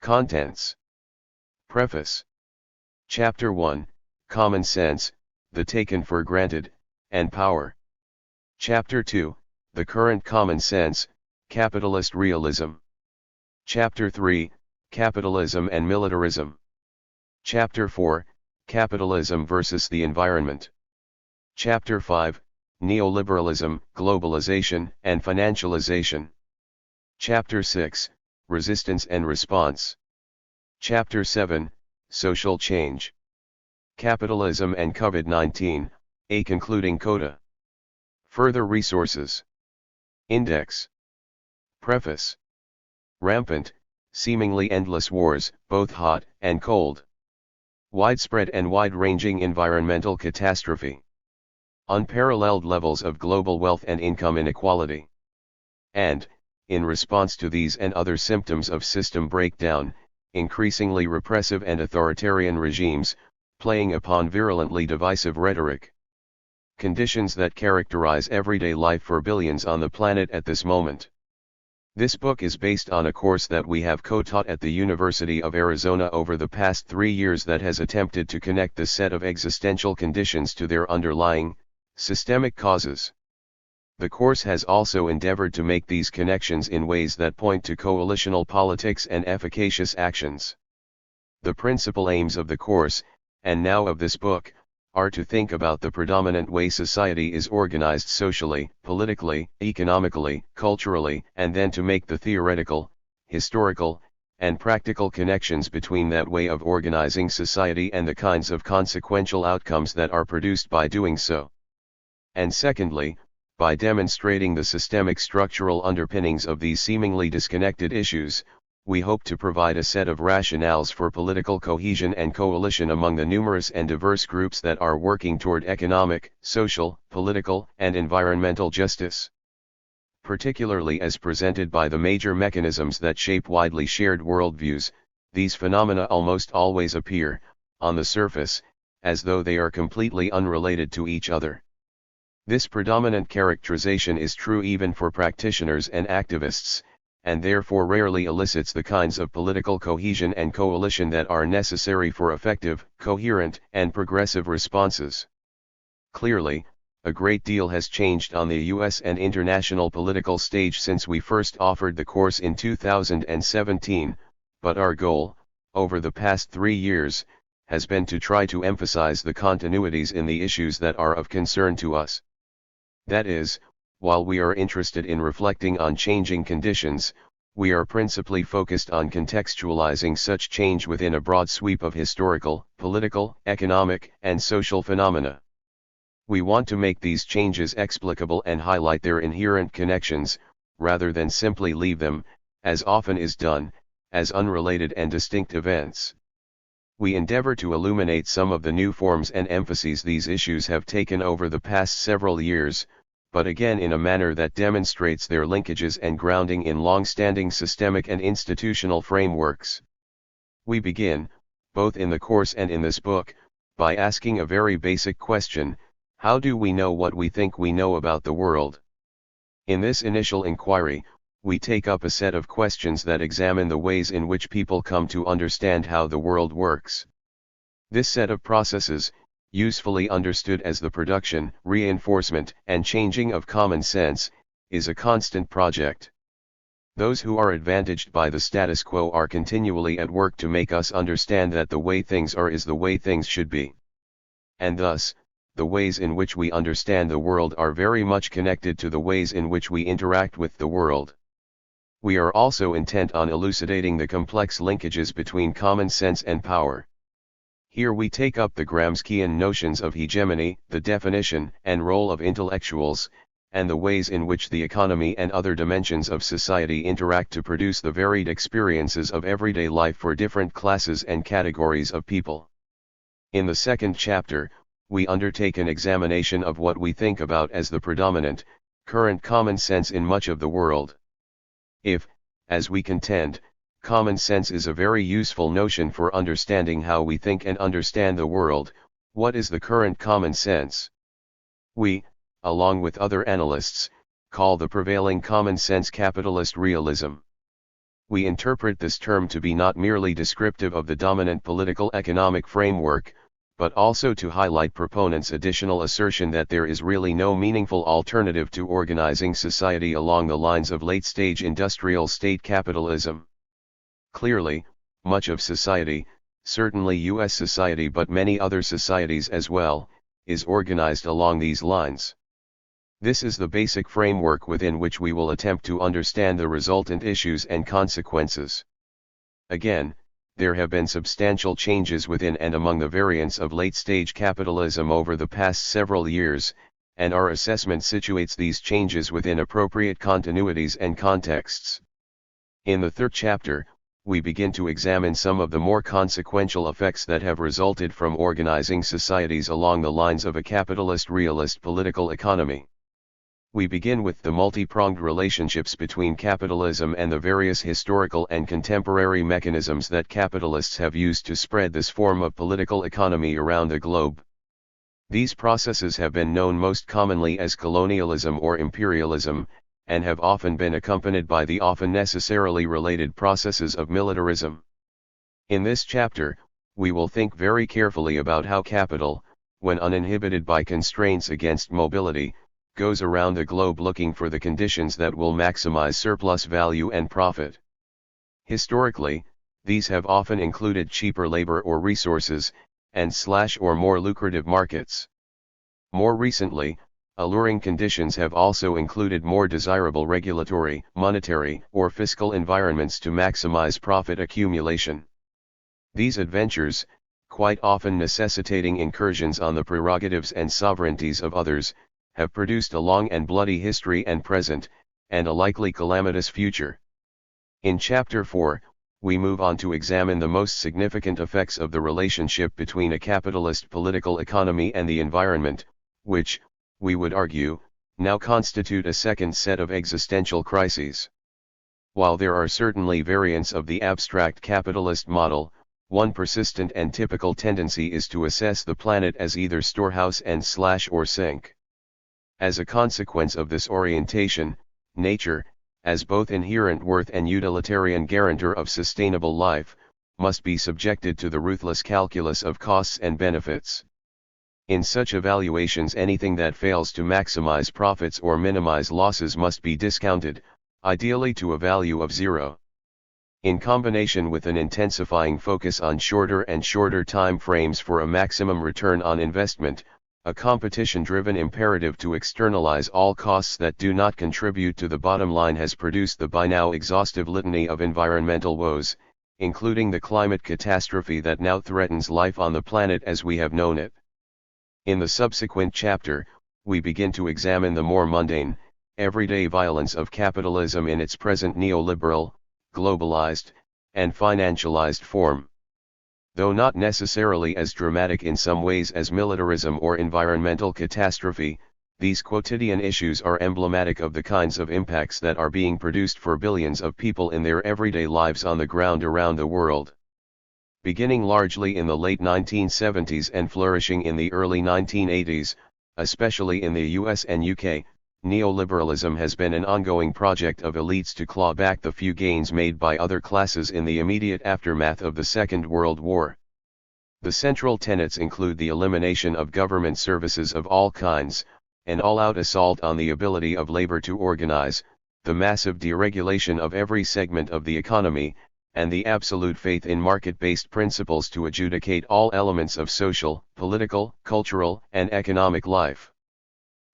Contents. Preface. Chapter 1, Common Sense, the Taken for Granted, and Power. Chapter 2, The Current Common Sense, Capitalist Realism. Chapter 3, Capitalism and Militarism. Chapter 4, Capitalism versus the Environment. Chapter 5, Neoliberalism, Globalization and Financialization. Chapter 6, Resistance and Response. Chapter 7, Social Change. Capitalism and COVID-19, a concluding coda. Further resources. Index. Preface. Rampant, seemingly endless wars, both hot and cold. Widespread and wide-ranging environmental catastrophe. Unparalleled levels of global wealth and income inequality. And, in response to these and other symptoms of system breakdown, increasingly repressive and authoritarian regimes, playing upon virulently divisive rhetoric. Conditions that characterize everyday life for billions on the planet at this moment. This book is based on a course that we have co-taught at the University of Arizona over the past 3 years that has attempted to connect the set of existential conditions to their underlying, systemic causes. The course has also endeavored to make these connections in ways that point to coalitional politics and efficacious actions. The principal aims of the course, and now of this book, are to think about the predominant way society is organized socially, politically, economically, culturally, and then to make the theoretical, historical, and practical connections between that way of organizing society and the kinds of consequential outcomes that are produced by doing so. And secondly, by demonstrating the systemic structural underpinnings of these seemingly disconnected issues, we hope to provide a set of rationales for political cohesion and coalition among the numerous and diverse groups that are working toward economic, social, political, and environmental justice. Particularly as presented by the major mechanisms that shape widely shared worldviews, these phenomena almost always appear, on the surface, as though they are completely unrelated to each other. This predominant characterization is true even for practitioners and activists, and therefore rarely elicits the kinds of political cohesion and coalition that are necessary for effective, coherent, and progressive responses. Clearly, a great deal has changed on the U.S. and international political stage since we first offered the course in 2017, but our goal, over the past 3 years, has been to try to emphasize the continuities in the issues that are of concern to us. That is, while we are interested in reflecting on changing conditions, we are principally focused on contextualizing such change within a broad sweep of historical, political, economic, and social phenomena. We want to make these changes explicable and highlight their inherent connections, rather than simply leave them, as often is done, as unrelated and distinct events. We endeavor to illuminate some of the new forms and emphases these issues have taken over the past several years, but again in a manner that demonstrates their linkages and grounding in long-standing systemic and institutional frameworks. We begin, both in the course and in this book, by asking a very basic question: how do we know what we think we know about the world? In this initial inquiry, we take up a set of questions that examine the ways in which people come to understand how the world works. This set of processes, usefully understood as the production, reinforcement, and changing of common sense, is a constant project. Those who are advantaged by the status quo are continually at work to make us understand that the way things are is the way things should be. And thus, the ways in which we understand the world are very much connected to the ways in which we interact with the world. We are also intent on elucidating the complex linkages between common sense and power. Here we take up the Gramscian notions of hegemony, the definition and role of intellectuals, and the ways in which the economy and other dimensions of society interact to produce the varied experiences of everyday life for different classes and categories of people. In the second chapter, we undertake an examination of what we think about as the predominant, current common sense in much of the world. If, as we contend, common sense is a very useful notion for understanding how we think and understand the world, what is the current common sense? We, along with other analysts, call the prevailing common sense capitalist realism. We interpret this term to be not merely descriptive of the dominant political economic framework, but also to highlight proponents' additional assertion that there is really no meaningful alternative to organizing society along the lines of late-stage industrial state capitalism. Clearly, much of society, certainly US society but many other societies as well, is organized along these lines. This is the basic framework within which we will attempt to understand the resultant issues and consequences. Again, there have been substantial changes within and among the variants of late-stage capitalism over the past several years, and our assessment situates these changes within appropriate continuities and contexts. In the third chapter, we begin to examine some of the more consequential effects that have resulted from organizing societies along the lines of a capitalist realist political economy. We begin with the multi-pronged relationships between capitalism and the various historical and contemporary mechanisms that capitalists have used to spread this form of political economy around the globe. These processes have been known most commonly as colonialism or imperialism, and have often been accompanied by the often necessarily related processes of militarism. In this chapter, we will think very carefully about how capital, when uninhibited by constraints against mobility, goes around the globe looking for the conditions that will maximize surplus value and profit. Historically, these have often included cheaper labor or resources, and or more lucrative markets. More recently, alluring conditions have also included more desirable regulatory, monetary, or fiscal environments to maximize profit accumulation. These adventures, quite often necessitating incursions on the prerogatives and sovereignties of others, have produced a long and bloody history and present, and a likely calamitous future. In Chapter 4, we move on to examine the most significant effects of the relationship between a capitalist political economy and the environment, which, we would argue, now constitute a second set of existential crises. While there are certainly variants of the abstract capitalist model, one persistent and typical tendency is to assess the planet as either storehouse and or sink. As a consequence of this orientation, nature, as both inherent worth and utilitarian guarantor of sustainable life, must be subjected to the ruthless calculus of costs and benefits. In such evaluations, anything that fails to maximize profits or minimize losses must be discounted, ideally to a value of zero. In combination with an intensifying focus on shorter and shorter time frames for a maximum return on investment, a competition-driven imperative to externalize all costs that do not contribute to the bottom line has produced the by now exhaustive litany of environmental woes, including the climate catastrophe that now threatens life on the planet as we have known it. In the subsequent chapter, we begin to examine the more mundane, everyday violence of capitalism in its present neoliberal, globalized, and financialized form. Though not necessarily as dramatic in some ways as militarism or environmental catastrophe, these quotidian issues are emblematic of the kinds of impacts that are being produced for billions of people in their everyday lives on the ground around the world. Beginning largely in the late 1970s and flourishing in the early 1980s, especially in the US and UK, neoliberalism has been an ongoing project of elites to claw back the few gains made by other classes in the immediate aftermath of the Second World War. The central tenets include the elimination of government services of all kinds, an all-out assault on the ability of labor to organize, the massive deregulation of every segment of the economy, and the absolute faith in market-based principles to adjudicate all elements of social, political, cultural, and economic life.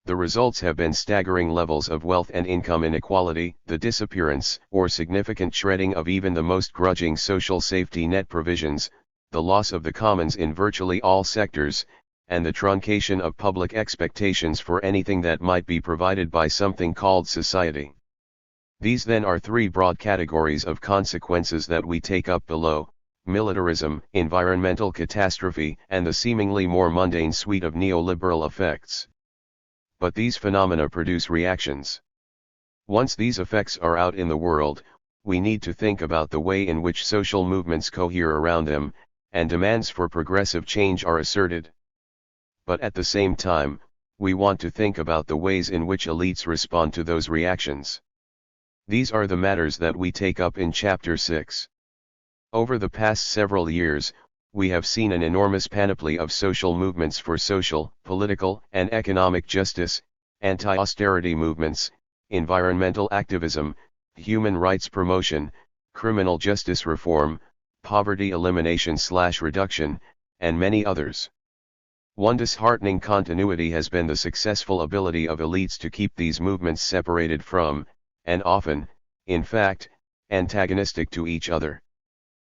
The results have been staggering levels of wealth and income inequality, the disappearance or significant shredding of even the most grudging social safety net provisions, the loss of the commons in virtually all sectors, and the truncation of public expectations for anything that might be provided by something called society. These then are three broad categories of consequences that we take up below: militarism, environmental catastrophe, and the seemingly more mundane suite of neoliberal effects. But these phenomena produce reactions. Once these effects are out in the world, we need to think about the way in which social movements cohere around them, and demands for progressive change are asserted. But at the same time, we want to think about the ways in which elites respond to those reactions. These are the matters that we take up in Chapter 6. Over the past several years, we have seen an enormous panoply of social movements for social, political, and economic justice, anti-austerity movements, environmental activism, human rights promotion, criminal justice reform, poverty elimination/reduction, and many others. One disheartening continuity has been the successful ability of elites to keep these movements separated from, and often, in fact, antagonistic to each other.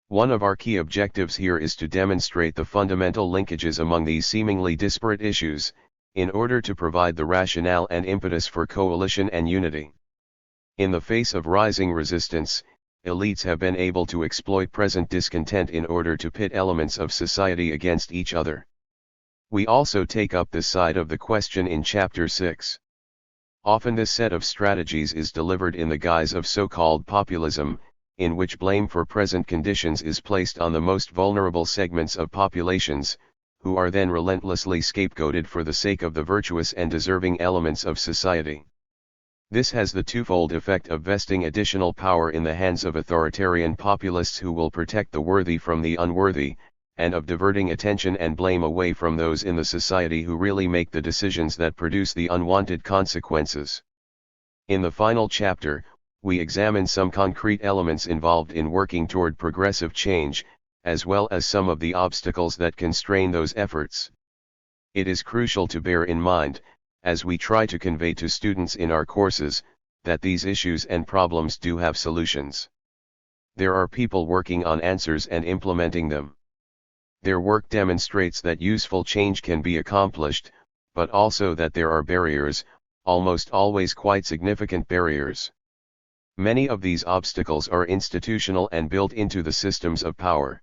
One of our key objectives here is to demonstrate the fundamental linkages among these seemingly disparate issues, in order to provide the rationale and impetus for coalition and unity. In the face of rising resistance, elites have been able to exploit present discontent in order to pit elements of society against each other. We also take up this side of the question in Chapter 6. Often this set of strategies is delivered in the guise of so-called populism, in which blame for present conditions is placed on the most vulnerable segments of populations, who are then relentlessly scapegoated for the sake of the virtuous and deserving elements of society. This has the twofold effect of vesting additional power in the hands of authoritarian populists who will protect the worthy from the unworthy, and of diverting attention and blame away from those in the society who really make the decisions that produce the unwanted consequences. In the final chapter, we examine some concrete elements involved in working toward progressive change, as well as some of the obstacles that constrain those efforts. It is crucial to bear in mind, as we try to convey to students in our courses, that these issues and problems do have solutions. There are people working on answers and implementing them. Their work demonstrates that useful change can be accomplished, but also that there are barriers, almost always quite significant barriers. Many of these obstacles are institutional and built into the systems of power.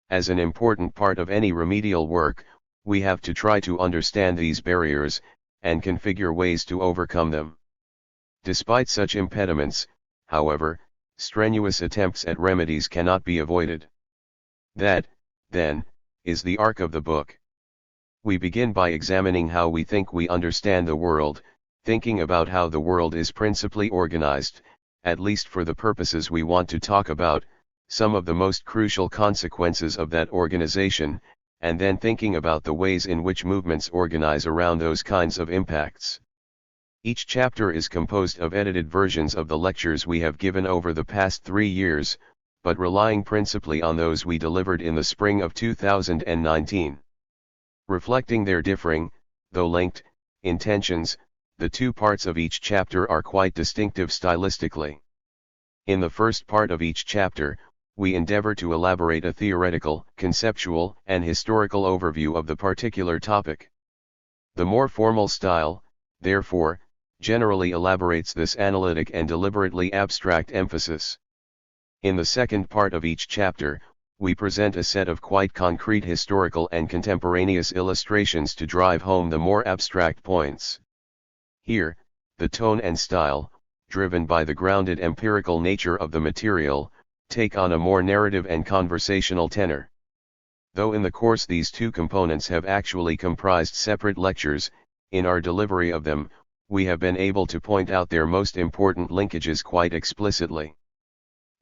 As an important part of any remedial work, we have to try to understand these barriers, and configure ways to overcome them. Despite such impediments, however, strenuous attempts at remedies cannot be avoided. That, then, is the arc of the book. We begin by examining how we think we understand the world, thinking about how the world is principally organized, at least for the purposes we want to talk about, some of the most crucial consequences of that organization, and then thinking about the ways in which movements organize around those kinds of impacts. Each chapter is composed of edited versions of the lectures we have given over the past 3 years, but relying principally on those we delivered in the spring of 2019. Reflecting their differing, though linked, intentions, the two parts of each chapter are quite distinctive stylistically. In the first part of each chapter, we endeavor to elaborate a theoretical, conceptual, and historical overview of the particular topic. The more formal style, therefore, generally elaborates this analytic and deliberately abstract emphasis. In the second part of each chapter, we present a set of quite concrete historical and contemporaneous illustrations to drive home the more abstract points. Here, the tone and style, driven by the grounded empirical nature of the material, take on a more narrative and conversational tenor. Though in the course these two components have actually comprised separate lectures, in our delivery of them, we have been able to point out their most important linkages quite explicitly.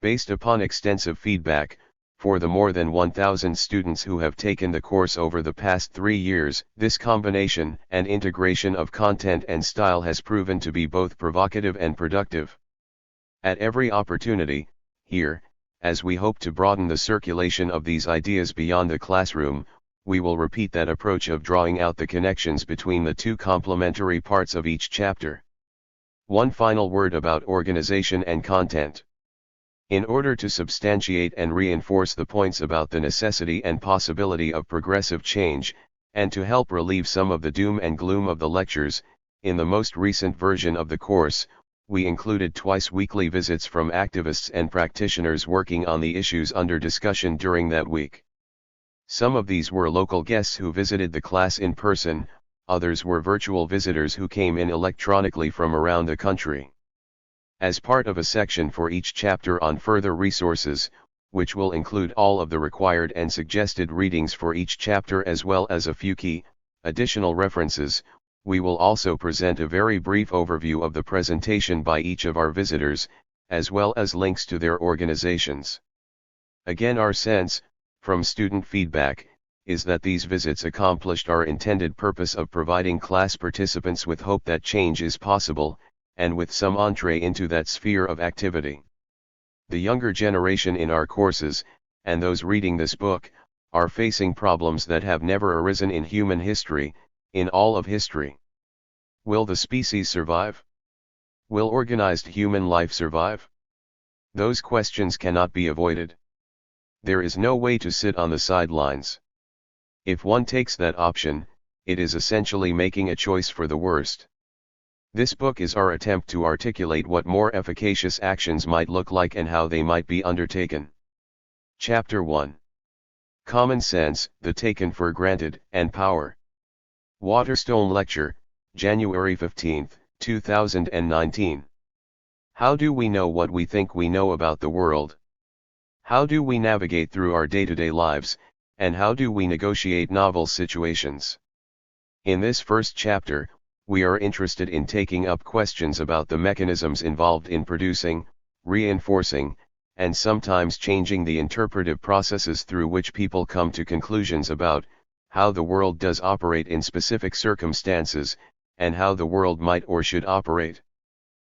Based upon extensive feedback, for the more than 1,000 students who have taken the course over the past 3 years, this combination and integration of content and style has proven to be both provocative and productive. At every opportunity, here, as we hope to broaden the circulation of these ideas beyond the classroom, we will repeat that approach of drawing out the connections between the two complementary parts of each chapter. One final word about organization and content. In order to substantiate and reinforce the points about the necessity and possibility of progressive change, and to help relieve some of the doom and gloom of the lectures, in the most recent version of the course, we included twice-weekly visits from activists and practitioners working on the issues under discussion during that week. Some of these were local guests who visited the class in person, others were virtual visitors who came in electronically from around the country. As part of a section for each chapter on further resources, which will include all of the required and suggested readings for each chapter as well as a few key, additional references, we will also present a very brief overview of the presentation by each of our visitors, as well as links to their organizations. Again, our sense, from student feedback, is that these visits accomplished our intended purpose of providing class participants with hope that change is possible, and with some entree into that sphere of activity. The younger generation in our courses, and those reading this book, are facing problems that have never arisen in human history, in all of history. Will the species survive? Will organized human life survive? Those questions cannot be avoided. There is no way to sit on the sidelines. If one takes that option, it is essentially making a choice for the worst. This book is our attempt to articulate what more efficacious actions might look like and how they might be undertaken. Chapter 1. Common Sense, the Taken for Granted, and Power. Waterstone Lecture, January 15, 2019. How do we know what we think we know about the world? How do we navigate through our day-to-day lives, and how do we negotiate novel situations? In this first chapter, we are interested in taking up questions about the mechanisms involved in producing, reinforcing, and sometimes changing the interpretive processes through which people come to conclusions about how the world does operate in specific circumstances, and how the world might or should operate.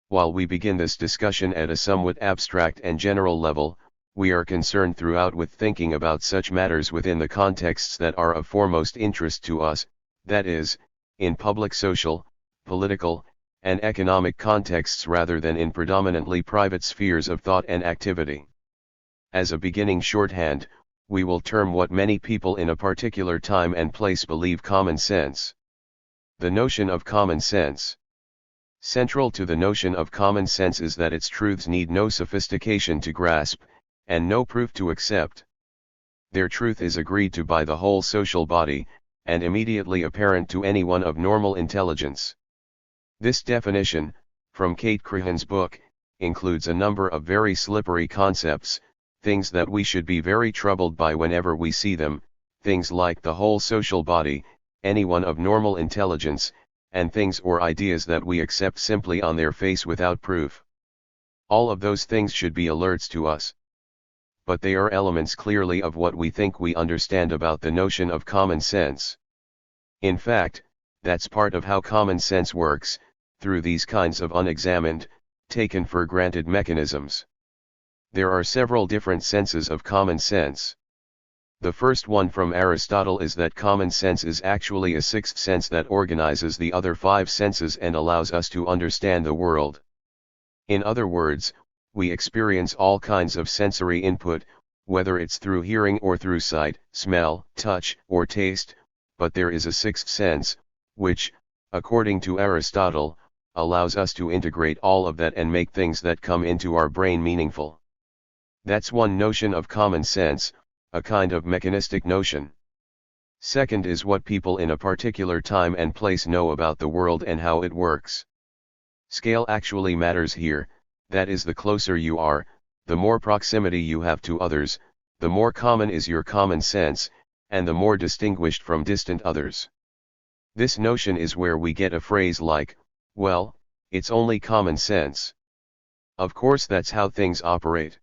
While we begin this discussion at a somewhat abstract and general level, we are concerned throughout with thinking about such matters within the contexts that are of foremost interest to us, that is, in public social, political, and economic contexts rather than in predominantly private spheres of thought and activity. As a beginning shorthand, we will term what many people in a particular time and place believe common sense. The notion of common sense. Central to the notion of common sense is that its truths need no sophistication to grasp, and no proof to accept. Their truth is agreed to by the whole social body, and immediately apparent to anyone of normal intelligence. This definition, from Kate Crahan's book, includes a number of very slippery concepts, things that we should be very troubled by whenever we see them, things like the whole social body, anyone of normal intelligence, and things or ideas that we accept simply on their face without proof. All of those things should be alerts to us. But they are elements clearly of what we think we understand about the notion of common sense. In fact, that's part of how common sense works, through these kinds of unexamined, taken for granted mechanisms. There are several different senses of common sense. The first one from Aristotle is that common sense is actually a sixth sense that organizes the other five senses and allows us to understand the world. In other words, we experience all kinds of sensory input, whether it's through hearing or through sight, smell, touch, or taste, but there is a sixth sense, which, according to Aristotle, allows us to integrate all of that and make things that come into our brain meaningful. That's one notion of common sense, a kind of mechanistic notion. Second is what people in a particular time and place know about the world and how it works. Scale actually matters here, that is, the closer you are, the more proximity you have to others, the more common is your common sense, and the more distinguished from distant others. This notion is where we get a phrase like, well, it's only common sense. Of course that's how things operate.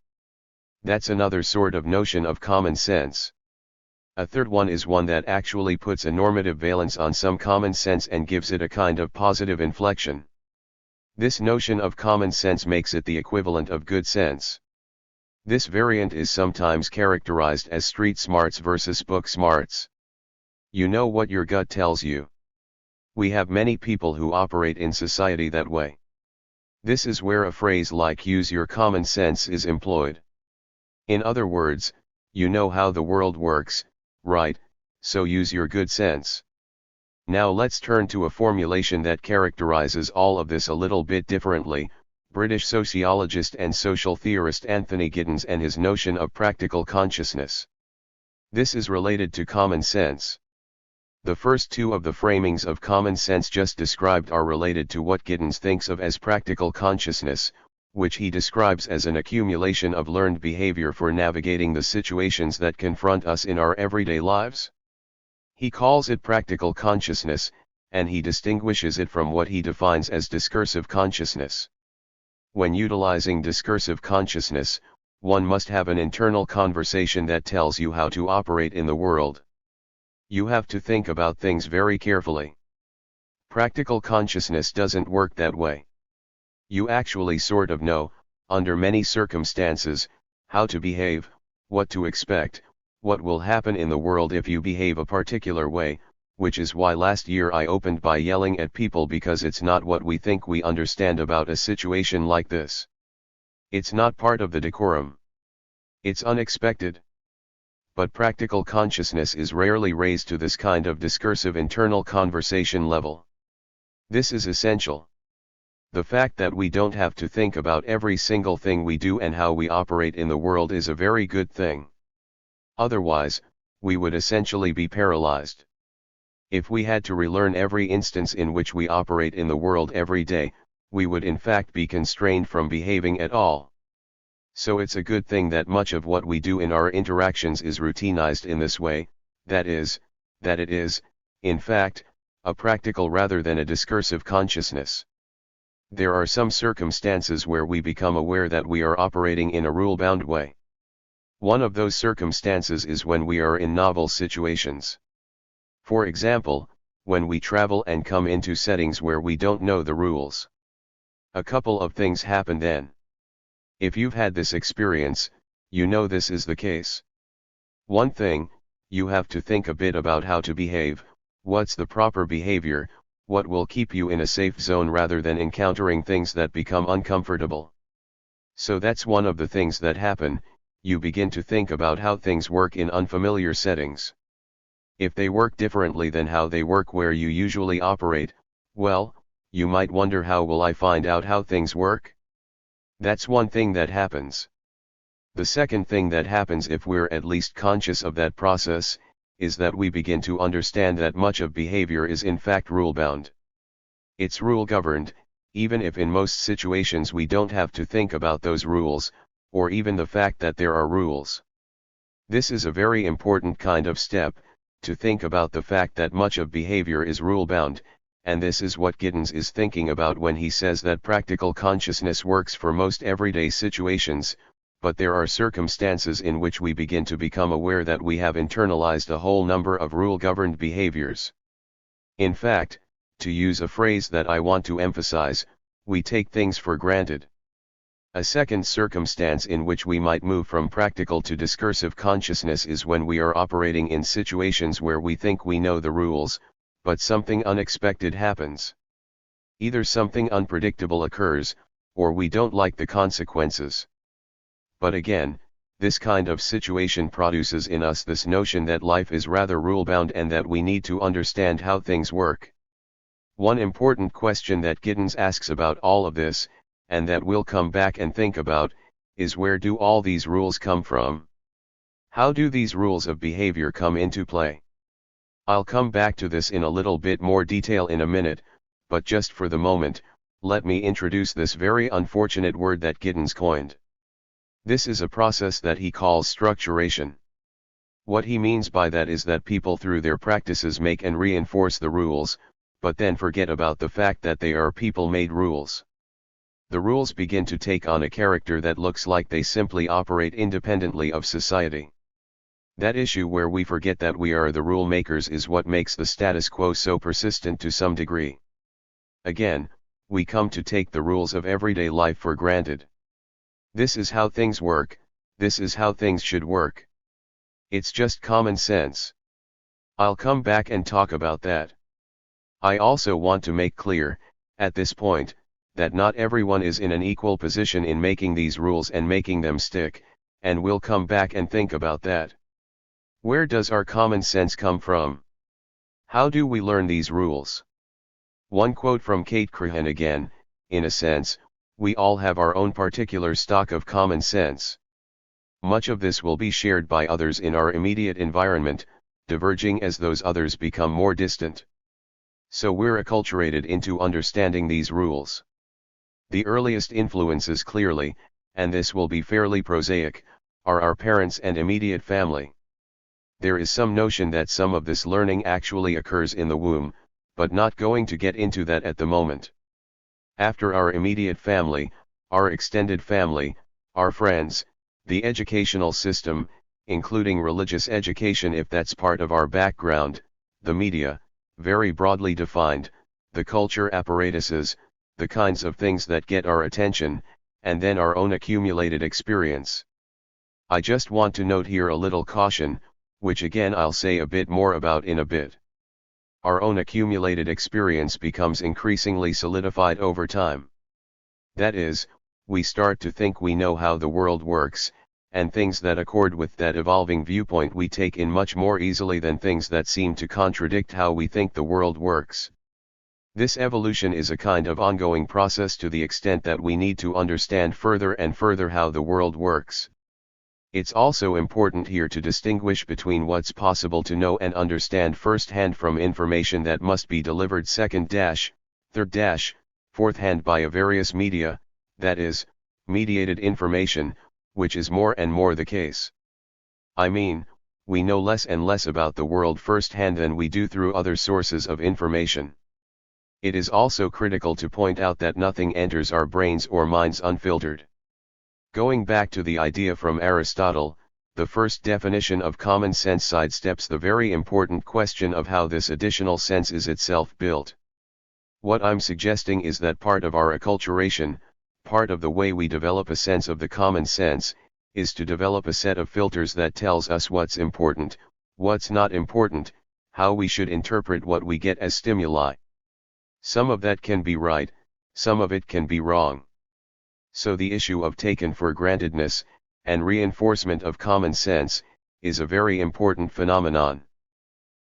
That's another sort of notion of common sense. A third one is one that actually puts a normative valence on some common sense and gives it a kind of positive inflection. This notion of common sense makes it the equivalent of good sense. This variant is sometimes characterized as street smarts versus book smarts. You know what your gut tells you. We have many people who operate in society that way. This is where a phrase like use your common sense is employed. In other words, you know how the world works, right, so use your good sense. Now let's turn to a formulation that characterizes all of this a little bit differently, British sociologist and social theorist Anthony Giddens and his notion of practical consciousness. This is related to common sense. The first two of the framings of common sense just described are related to what Giddens thinks of as practical consciousness, which he describes as an accumulation of learned behavior for navigating the situations that confront us in our everyday lives. He calls it practical consciousness, and he distinguishes it from what he defines as discursive consciousness. When utilizing discursive consciousness, one must have an internal conversation that tells you how to operate in the world. You have to think about things very carefully. Practical consciousness doesn't work that way. You actually sort of know, under many circumstances, how to behave, what to expect, what will happen in the world if you behave a particular way, which is why last year I opened by yelling at people because it's not what we think we understand about a situation like this. It's not part of the decorum. It's unexpected. But practical consciousness is rarely raised to this kind of discursive internal conversation level. This is essential. The fact that we don't have to think about every single thing we do and how we operate in the world is a very good thing. Otherwise, we would essentially be paralyzed. If we had to relearn every instance in which we operate in the world every day, we would in fact be constrained from behaving at all. So it's a good thing that much of what we do in our interactions is routinized in this way, that it is, in fact, a practical rather than a discursive consciousness. There are some circumstances where we become aware that we are operating in a rule-bound way. One of those circumstances is when we are in novel situations. For example, when we travel and come into settings where we don't know the rules. A couple of things happen then. If you've had this experience, you know this is the case. One thing, you have to think a bit about how to behave, what's the proper behavior, what will keep you in a safe zone rather than encountering things that become uncomfortable. So that's one of the things that happen, you begin to think about how things work in unfamiliar settings. If they work differently than how they work where you usually operate, well, you might wonder, how will I find out how things work? That's one thing that happens. The second thing that happens, if we're at least conscious of that process, is that we begin to understand that much of behavior is in fact rule-bound. It's rule-governed, even if in most situations we don't have to think about those rules, or even the fact that there are rules. This is a very important kind of step, to think about the fact that much of behavior is rule-bound, and this is what Giddens is thinking about when he says that practical consciousness works for most everyday situations, but there are circumstances in which we begin to become aware that we have internalized a whole number of rule-governed behaviors. In fact, to use a phrase that I want to emphasize, we take things for granted. A second circumstance in which we might move from practical to discursive consciousness is when we are operating in situations where we think we know the rules, but something unexpected happens. Either something unpredictable occurs, or we don't like the consequences. But again, this kind of situation produces in us this notion that life is rather rule-bound and that we need to understand how things work. One important question that Giddens asks about all of this, and that we'll come back and think about, is where do all these rules come from? How do these rules of behavior come into play? I'll come back to this in a little bit more detail in a minute, but just for the moment, let me introduce this very unfortunate word that Giddens coined. This is a process that he calls structuration. What he means by that is that people through their practices make and reinforce the rules, but then forget about the fact that they are people-made rules. The rules begin to take on a character that looks like they simply operate independently of society. That issue where we forget that we are the rule makers is what makes the status quo so persistent to some degree. Again, we come to take the rules of everyday life for granted. This is how things work, this is how things should work. It's just common sense. I'll come back and talk about that. I also want to make clear, at this point, that not everyone is in an equal position in making these rules and making them stick, and we'll come back and think about that. Where does our common sense come from? How do we learn these rules? One quote from Kate Crahan again, in a sense, we all have our own particular stock of common sense. Much of this will be shared by others in our immediate environment, diverging as those others become more distant. So we're acculturated into understanding these rules. The earliest influences clearly, and this will be fairly prosaic, are our parents and immediate family. There is some notion that some of this learning actually occurs in the womb, but not going to get into that at the moment. After our immediate family, our extended family, our friends, the educational system, including religious education if that's part of our background, the media, very broadly defined, the culture apparatuses, the kinds of things that get our attention, and then our own accumulated experience. I just want to note here a little caution, which again I'll say a bit more about in a bit. Our own accumulated experience becomes increasingly solidified over time. That is, we start to think we know how the world works, and things that accord with that evolving viewpoint we take in much more easily than things that seem to contradict how we think the world works. This evolution is a kind of ongoing process to the extent that we need to understand further and further how the world works. It's also important here to distinguish between what's possible to know and understand firsthand from information that must be delivered second-, third-, fourth-hand via various media, that is, mediated information, which is more and more the case. I mean, we know less and less about the world firsthand than we do through other sources of information. It is also critical to point out that nothing enters our brains or minds unfiltered. Going back to the idea from Aristotle, the first definition of common sense sidesteps the very important question of how this additional sense is itself built. What I'm suggesting is that part of our acculturation, part of the way we develop a sense of the common sense, is to develop a set of filters that tells us what's important, what's not important, how we should interpret what we get as stimuli. Some of that can be right, some of it can be wrong. So the issue of taken for grantedness, and reinforcement of common sense, is a very important phenomenon.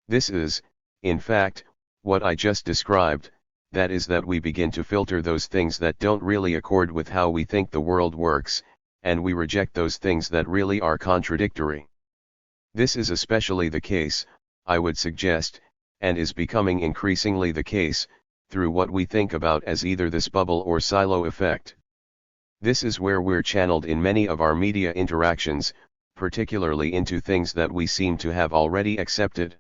This is, in fact, what I just described, that is that we begin to filter those things that don't really accord with how we think the world works, and we reject those things that really are contradictory. This is especially the case, I would suggest, and is becoming increasingly the case, through what we think about as either this bubble or silo effect. This is where we're channeled in many of our media interactions, particularly into things that we seem to have already accepted.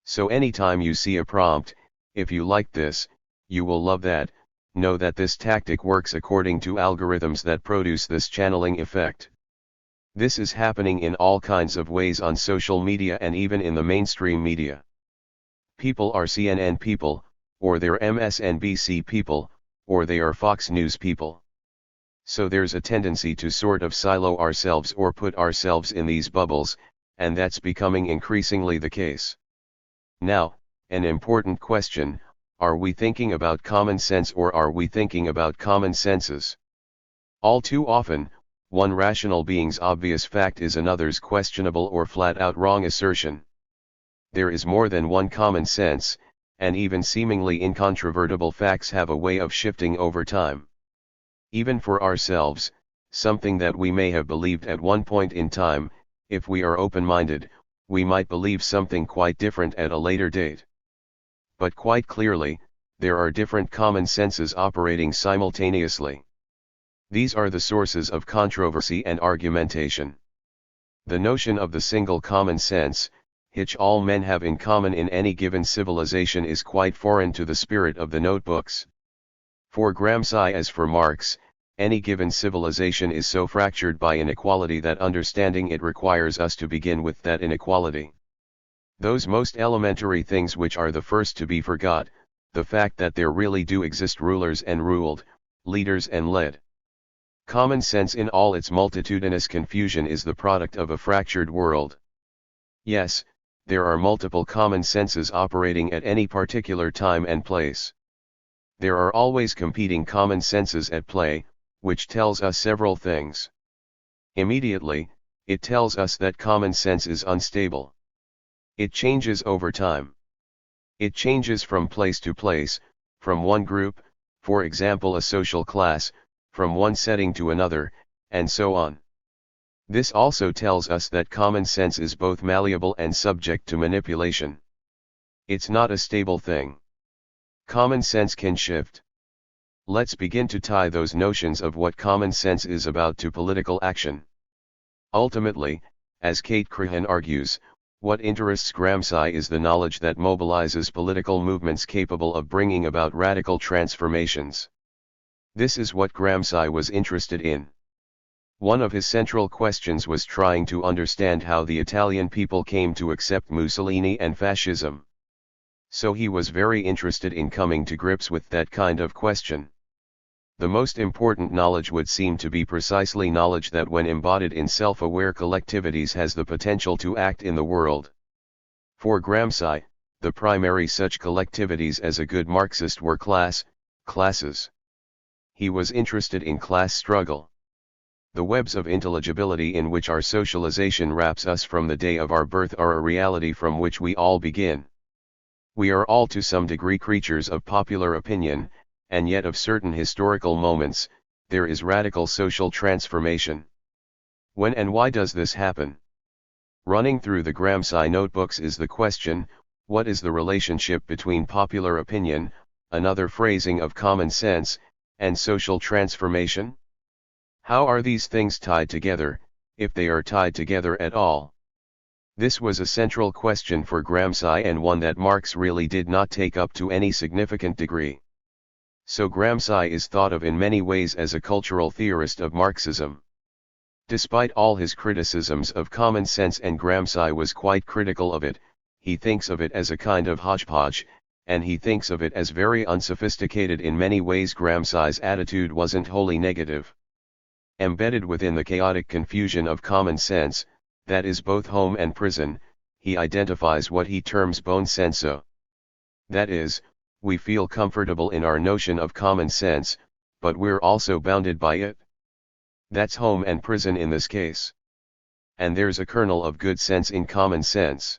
So anytime you see a prompt, if you like this, you will love that, know that this tactic works according to algorithms that produce this channeling effect. This is happening in all kinds of ways on social media and even in the mainstream media. People are CNN people, or they're MSNBC people, or they are Fox News people. So there's a tendency to sort of silo ourselves or put ourselves in these bubbles, and that's becoming increasingly the case. Now, an important question, are we thinking about common sense or are we thinking about common senses? All too often, one rational being's obvious fact is another's questionable or flat-out wrong assertion. There is more than one common sense, and even seemingly incontrovertible facts have a way of shifting over time. Even for ourselves, something that we may have believed at one point in time, if we are open-minded, we might believe something quite different at a later date. But quite clearly, there are different common senses operating simultaneously. These are the sources of controversy and argumentation. The notion of the single common sense, which all men have in common in any given civilization, is quite foreign to the spirit of the notebooks. For Gramsci as for Marx, any given civilization is so fractured by inequality that understanding it requires us to begin with that inequality. Those most elementary things which are the first to be forgot, the fact that there really do exist rulers and ruled, leaders and led. Common sense in all its multitudinous confusion is the product of a fractured world. Yes, there are multiple common senses operating at any particular time and place. There are always competing common senses at play, which tells us several things. Immediately, it tells us that common sense is unstable. It changes over time. It changes from place to place, from one group, for example a social class, from one setting to another, and so on. This also tells us that common sense is both malleable and subject to manipulation. It's not a stable thing. Common sense can shift. Let's begin to tie those notions of what common sense is about to political action. Ultimately, as Kate Crahan argues, what interests Gramsci is the knowledge that mobilizes political movements capable of bringing about radical transformations. This is what Gramsci was interested in. One of his central questions was trying to understand how the Italian people came to accept Mussolini and fascism. So he was very interested in coming to grips with that kind of question. The most important knowledge would seem to be precisely knowledge that when embodied in self-aware collectivities has the potential to act in the world. For Gramsci, the primary such collectivities as a good Marxist were classes. He was interested in class struggle. The webs of intelligibility in which our socialization wraps us from the day of our birth are a reality from which we all begin. We are all to some degree creatures of popular opinion, and yet of certain historical moments, there is radical social transformation. When and why does this happen? Running through the Gramsci notebooks is the question, what is the relationship between popular opinion, another phrasing of common sense, and social transformation? How are these things tied together, if they are tied together at all? This was a central question for Gramsci and one that Marx really did not take up to any significant degree. So Gramsci is thought of in many ways as a cultural theorist of Marxism. Despite all his criticisms of common sense, and Gramsci was quite critical of it, he thinks of it as a kind of hodgepodge, and he thinks of it as very unsophisticated in many ways. Gramsci's attitude wasn't wholly negative. Embedded within the chaotic confusion of common sense, that is both home and prison, he identifies what he terms buon senso. That is, we feel comfortable in our notion of common sense, but we're also bounded by it. That's home and prison in this case. And there's a kernel of good sense in common sense.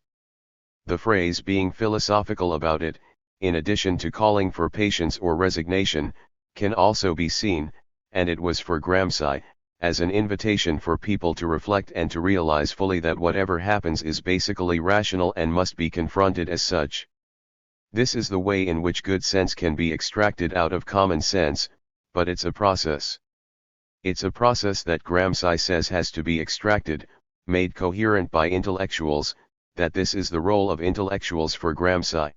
The phrase being philosophical about it, in addition to calling for patience or resignation, can also be seen, and it was for Gramsci, as an invitation for people to reflect and to realize fully that whatever happens is basically rational and must be confronted as such. This is the way in which good sense can be extracted out of common sense, but it's a process. It's a process that Gramsci says has to be extracted, made coherent by intellectuals, that this is the role of intellectuals for Gramsci.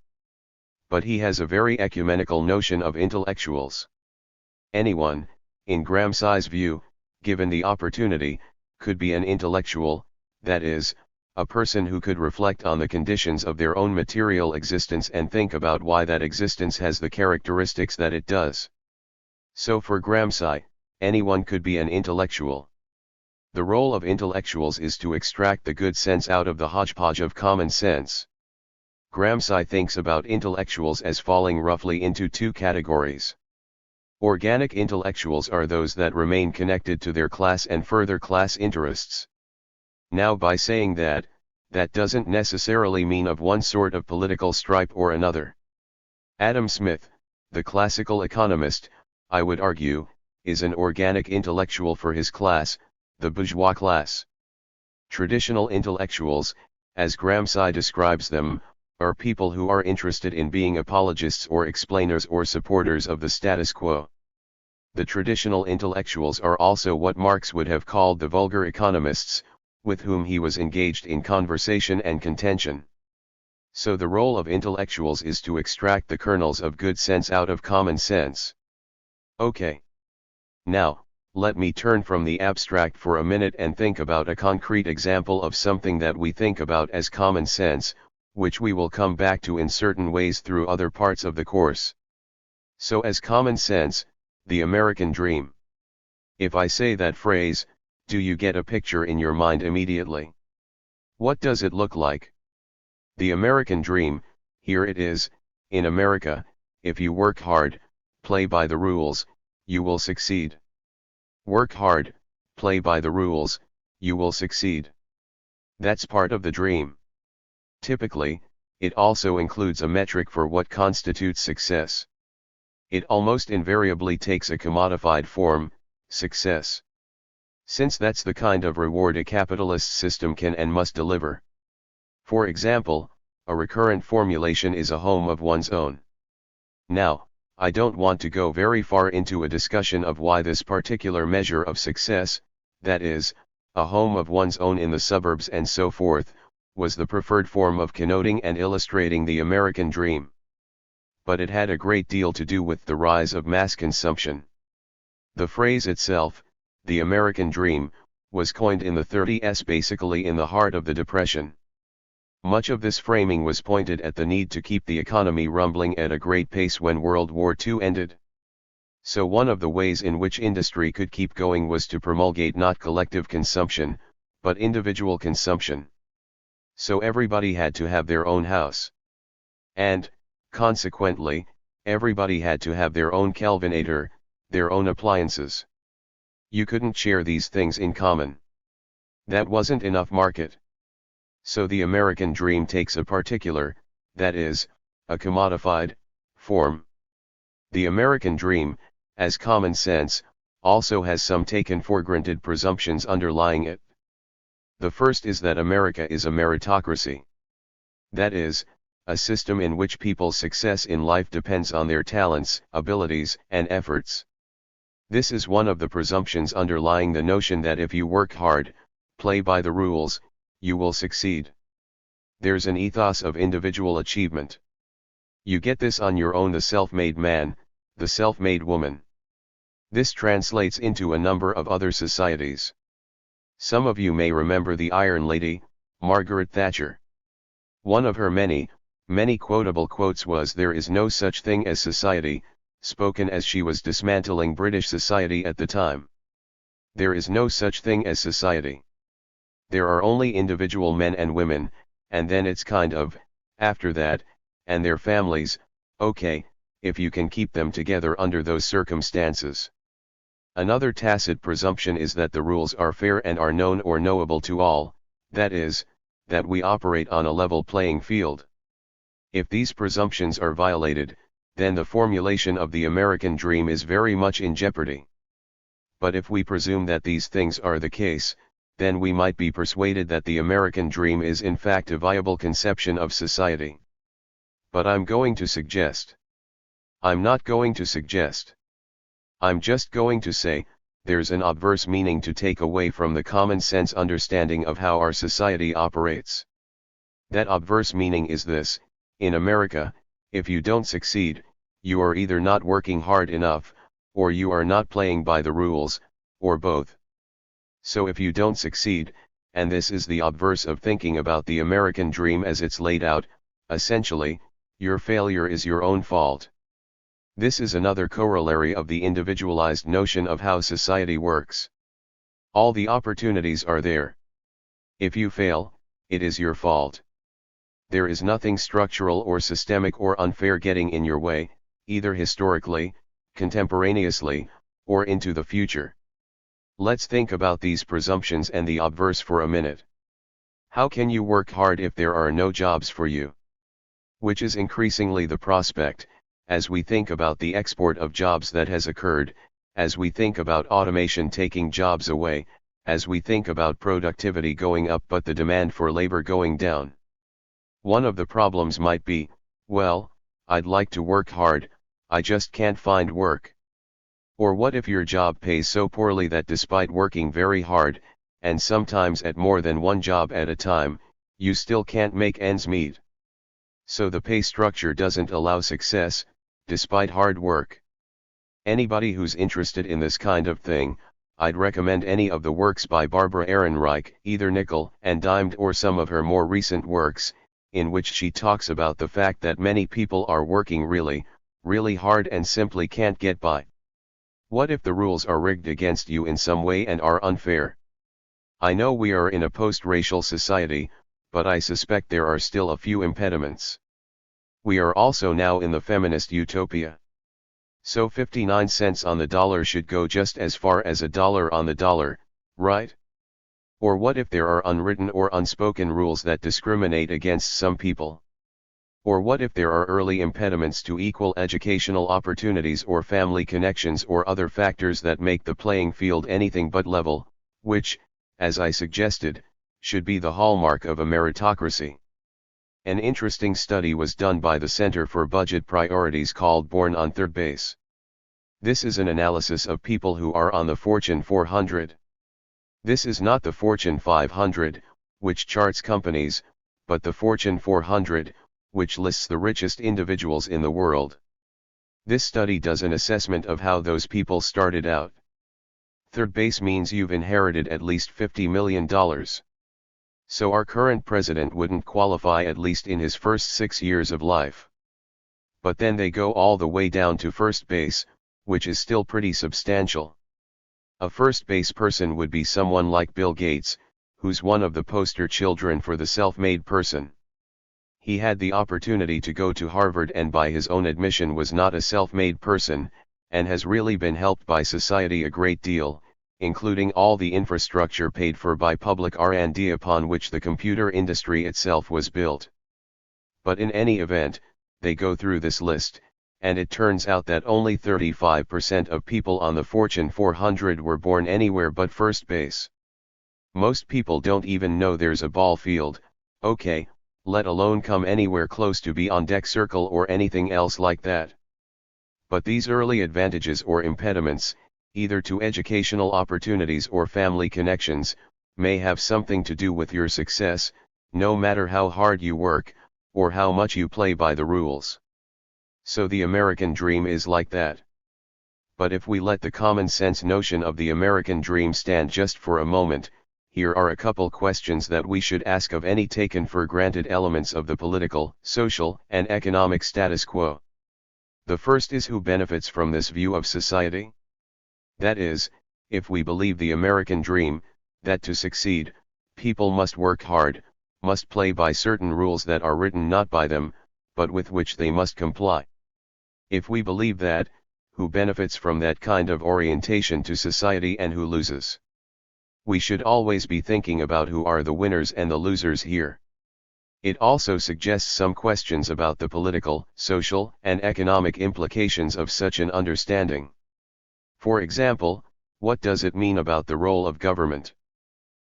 But he has a very ecumenical notion of intellectuals. Anyone, in Gramsci's view, given the opportunity, could be an intellectual, that is, a person who could reflect on the conditions of their own material existence and think about why that existence has the characteristics that it does. So for Gramsci, anyone could be an intellectual. The role of intellectuals is to extract the good sense out of the hodgepodge of common sense. Gramsci thinks about intellectuals as falling roughly into two categories. Organic intellectuals are those that remain connected to their class and further class interests. Now, by saying that, that doesn't necessarily mean of one sort of political stripe or another. Adam Smith, the classical economist, I would argue, is an organic intellectual for his class, the bourgeois class. Traditional intellectuals, as Gramsci describes them, are people who are interested in being apologists or explainers or supporters of the status quo. The traditional intellectuals are also what Marx would have called the vulgar economists, with whom he was engaged in conversation and contention. So the role of intellectuals is to extract the kernels of good sense out of common sense. Okay. Now, let me turn from the abstract for a minute and think about a concrete example of something that we think about as common sense, which we will come back to in certain ways through other parts of the course. So as common sense, the American dream. If I say that phrase, do you get a picture in your mind immediately? What does it look like? The American dream, here it is, in America, if you work hard, play by the rules, you will succeed. Work hard, play by the rules, you will succeed. That's part of the dream. Typically, it also includes a metric for what constitutes success. It almost invariably takes a commodified form, success. Since that's the kind of reward a capitalist system can and must deliver. For example, a recurrent formulation is a home of one's own. Now, I don't want to go very far into a discussion of why this particular measure of success, that is, a home of one's own in the suburbs and so forth, was the preferred form of connoting and illustrating the American dream. But it had a great deal to do with the rise of mass consumption. The phrase itself, the American dream, was coined in the 30s, basically in the heart of the Depression. Much of this framing was pointed at the need to keep the economy rumbling at a great pace when World War II ended. So one of the ways in which industry could keep going was to promulgate not collective consumption, but individual consumption. So everybody had to have their own house. And, consequently, everybody had to have their own Kelvinator, their own appliances. You couldn't share these things in common. That wasn't enough market. So the American dream takes a particular, that is, a commodified, form. The American dream, as common sense, also has some taken for granted presumptions underlying it. The first is that America is a meritocracy. That is, a system in which people's success in life depends on their talents, abilities, and efforts. This is one of the presumptions underlying the notion that if you work hard, play by the rules, you will succeed. There's an ethos of individual achievement. You get this on your own, the self-made man, the self-made woman. This translates into a number of other societies. Some of you may remember the Iron Lady, Margaret Thatcher. One of her many quotable quotes was, "There is no such thing as society," spoken as she was dismantling British society at the time. There is no such thing as society. There are only individual men and women, and then it's kind of, after that, and their families, okay, if you can keep them together under those circumstances. Another tacit presumption is that the rules are fair and are known or knowable to all, that is, that we operate on a level playing field. If these presumptions are violated, then the formulation of the American dream is very much in jeopardy. But if we presume that these things are the case, then we might be persuaded that the American dream is in fact a viable conception of society. But I'm not going to suggest. I'm just going to say, there's an obverse meaning to take away from the common sense understanding of how our society operates. That obverse meaning is this: in America, if you don't succeed, you are either not working hard enough, or you are not playing by the rules, or both. So if you don't succeed, and this is the obverse of thinking about the American dream as it's laid out, essentially, your failure is your own fault. This is another corollary of the individualized notion of how society works. All the opportunities are there. If you fail, it is your fault. There is nothing structural or systemic or unfair getting in your way, either historically, contemporaneously, or into the future. Let's think about these presumptions and the obverse for a minute. How can you work hard if there are no jobs for you? Which is increasingly the prospect, as we think about the export of jobs that has occurred, as we think about automation taking jobs away, as we think about productivity going up but the demand for labor going down. One of the problems might be, well, I'd like to work hard, I just can't find work. Or what if your job pays so poorly that despite working very hard, and sometimes at more than one job at a time, you still can't make ends meet? So the pay structure doesn't allow success, despite hard work. Anybody who's interested in this kind of thing, I'd recommend any of the works by Barbara Ehrenreich, either nickel and dimed or some of her more recent works, in which she talks about the fact that many people are working really, really hard and simply can't get by. What if the rules are rigged against you in some way and are unfair? I know we are in a post-racial society, but I suspect there are still a few impediments. We are also now in the feminist utopia. So 59 cents on the dollar should go just as far as $1 on the dollar, right? Or what if there are unwritten or unspoken rules that discriminate against some people? Or what if there are early impediments to equal educational opportunities or family connections or other factors that make the playing field anything but level, which, as I suggested, should be the hallmark of a meritocracy? An interesting study was done by the Center for Budget Priorities called Born on Third Base. This is an analysis of people who are on the Fortune 400. This is not the Fortune 500, which charts companies, but the Fortune 400, which lists the richest individuals in the world. This study does an assessment of how those people started out. Third base means you've inherited at least $50 million. So our current president wouldn't qualify at least in his first 6 years of life. But then they go all the way down to first base, which is still pretty substantial. A first base person would be someone like Bill Gates, who's one of the poster children for the self-made person. He had the opportunity to go to Harvard and by his own admission was not a self-made person, and has really been helped by society a great deal, including all the infrastructure paid for by public R&D upon which the computer industry itself was built. But in any event, they go through this list, and it turns out that only 35% of people on the Fortune 400 were born anywhere but first base. Most people don't even know there's a ball field, okay, let alone come anywhere close to be on deck circle or anything else like that. But these early advantages or impediments, either to educational opportunities or family connections, may have something to do with your success, no matter how hard you work, or how much you play by the rules. So the American dream is like that. But if we let the common sense notion of the American dream stand just for a moment, here are a couple questions that we should ask of any taken for granted elements of the political, social, and economic status quo. The first is, who benefits from this view of society? That is, if we believe the American dream, that to succeed, people must work hard, must play by certain rules that are written not by them, but with which they must comply. If we believe that, who benefits from that kind of orientation to society and who loses? We should always be thinking about who are the winners and the losers here. It also suggests some questions about the political, social, and economic implications of such an understanding. For example, what does it mean about the role of government?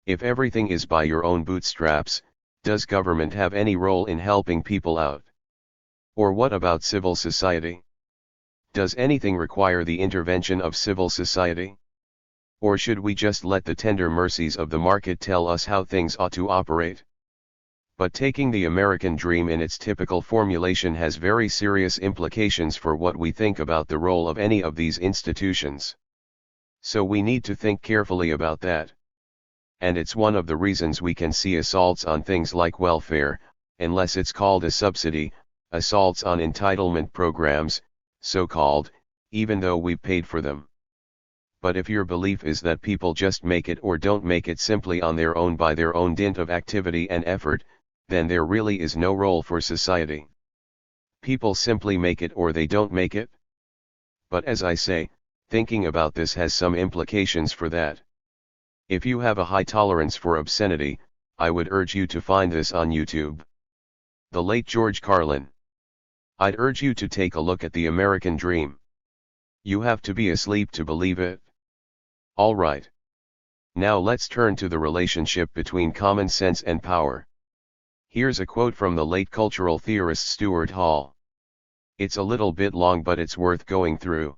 If everything is by your own bootstraps, does government have any role in helping people out? Or what about civil society? Does anything require the intervention of civil society? Or should we just let the tender mercies of the market tell us how things ought to operate? But taking the American dream in its typical formulation has very serious implications for what we think about the role of any of these institutions. So we need to think carefully about that. And it's one of the reasons we can see assaults on things like welfare, unless it's called a subsidy, assaults on entitlement programs, so-called, even though we've paid for them. But if your belief is that people just make it or don't make it simply on their own by their own dint of activity and effort, then there really is no role for society. People simply make it or they don't make it. But as I say, thinking about this has some implications for that. If you have a high tolerance for obscenity, I would urge you to find this on YouTube. The late George Carlin. I'd urge you to take a look at the American dream. You have to be asleep to believe it. Alright. Now let's turn to the relationship between common sense and power. Here's a quote from the late cultural theorist Stuart Hall. It's a little bit long, but it's worth going through.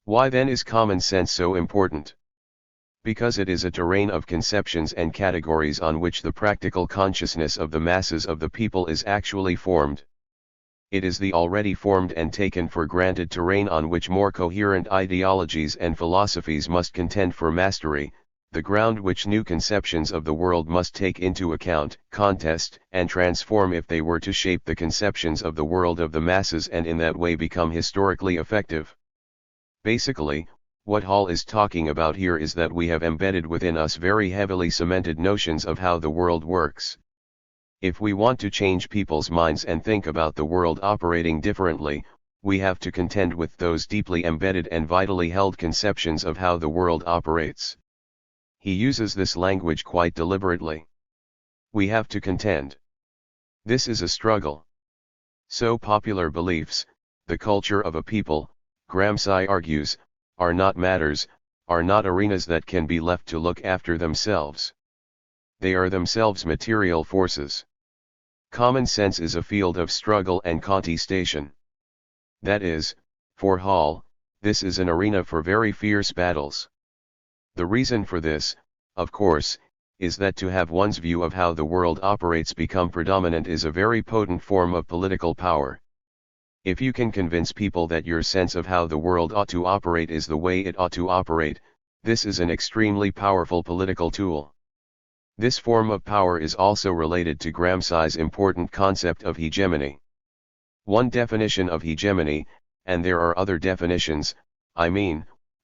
Why then is common sense so important? Because it is a terrain of conceptions and categories on which the practical consciousness of the masses of the people is actually formed. It is the already formed and taken for granted terrain on which more coherent ideologies and philosophies must contend for mastery, the ground which new conceptions of the world must take into account, contest, and transform if they were to shape the conceptions of the world of the masses and in that way become historically effective. Basically, what Hall is talking about here is that we have embedded within us very heavily cemented notions of how the world works. If we want to change people's minds and think about the world operating differently, we have to contend with those deeply embedded and vitally held conceptions of how the world operates. He uses this language quite deliberately. We have to contend. This is a struggle. So popular beliefs, the culture of a people, Gramsci argues, are not matters, are not arenas that can be left to look after themselves. They are themselves material forces. Common sense is a field of struggle and contestation. That is, for Hall, this is an arena for very fierce battles. The reason for this, of course, is that to have one's view of how the world operates become predominant is a very potent form of political power. If you can convince people that your sense of how the world ought to operate is the way it ought to operate, This is an extremely powerful political tool. This form of power is also related to Gramsci's important concept of hegemony. One definition of hegemony, and there are other definitions,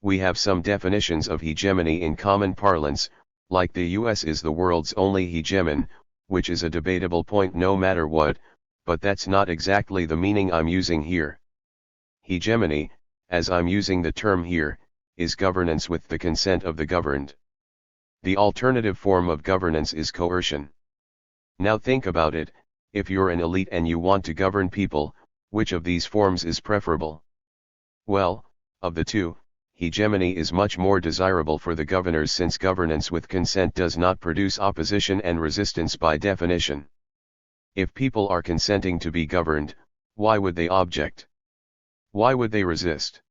we have some definitions of hegemony in common parlance, like the US is the world's only hegemon, which is a debatable point no matter what, but that's not exactly the meaning I'm using here. Hegemony, as I'm using the term here, is governance with the consent of the governed. The alternative form of governance is coercion. Now think about it, if you're an elite and you want to govern people, which of these forms is preferable? Well, of the two, hegemony is much more desirable for the governors since governance with consent does not produce opposition and resistance by definition. If people are consenting to be governed, why would they object? Why would they resist?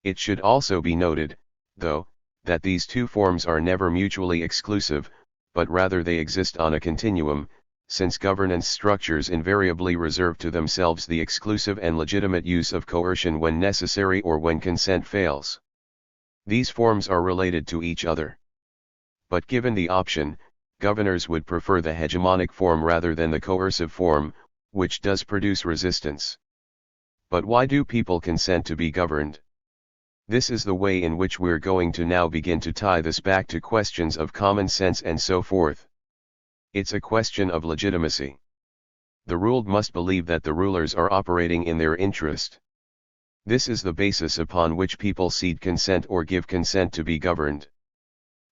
It should also be noted, though, that these two forms are never mutually exclusive, but rather they exist on a continuum, since governance structures invariably reserve to themselves the exclusive and legitimate use of coercion when necessary or when consent fails. These forms are related to each other. But given the option, governors would prefer the hegemonic form rather than the coercive form, which does produce resistance. But why do people consent to be governed? This is the way in which we're going to now begin to tie this back to questions of common sense and so forth. It's a question of legitimacy. The ruled must believe that the rulers are operating in their interest. This is the basis upon which people cede consent or give consent to be governed.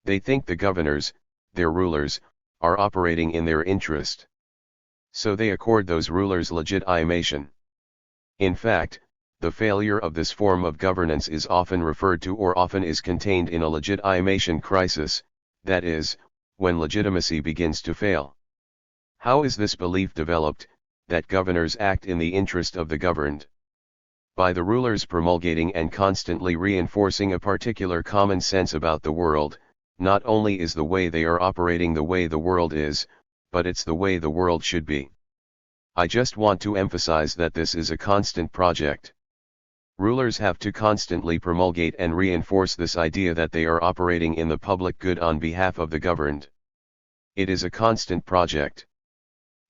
They think the governors, their rulers, are operating in their interest. So they accord those rulers legitimation. In fact, the failure of this form of governance is often referred to or often is contained in a legitimation crisis, that is, when legitimacy begins to fail. How is this belief developed, that governors act in the interest of the governed? By the rulers promulgating and constantly reinforcing a particular common sense about the world. Not only is the way they are operating the way the world is, but it's the way the world should be. I just want to emphasize that this is a constant project. Rulers have to constantly promulgate and reinforce this idea that they are operating in the public good on behalf of the governed. It is a constant project.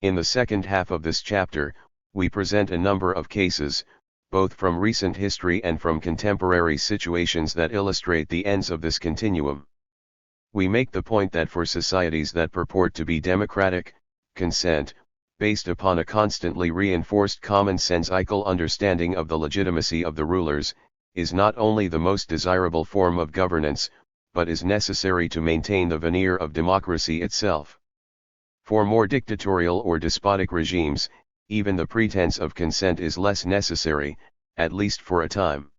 In the second half of this chapter, we present a number of cases, both from recent history and from contemporary situations that illustrate the ends of this continuum. We make the point that for societies that purport to be democratic, consent, based upon a constantly reinforced common-sensical understanding of the legitimacy of the rulers, is not only the most desirable form of governance, but is necessary to maintain the veneer of democracy itself. For more dictatorial or despotic regimes, even the pretense of consent is less necessary, at least for a time.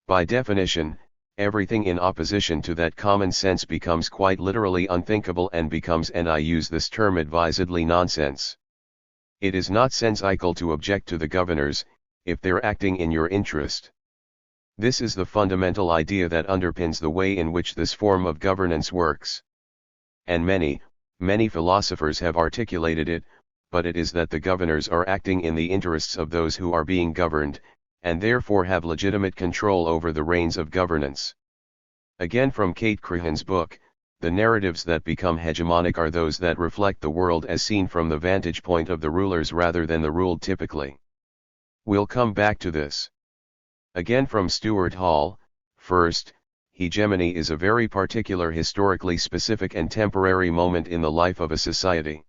By definition, everything in opposition to that common sense becomes quite literally unthinkable and becomes, and I use this term advisedly, nonsense. It is not sensical to object to the governors, if they're acting in your interest. This is the fundamental idea that underpins the way in which this form of governance works. And many philosophers have articulated it, but it is that the governors are acting in the interests of those who are being governed, and therefore have legitimate control over the reins of governance. Again from Kate Crahan's book, the narratives that become hegemonic are those that reflect the world as seen from the vantage point of the rulers rather than the ruled typically. We'll come back to this. Again from Stuart Hall, first, hegemony is a very particular historically specific and temporary moment in the life of a society.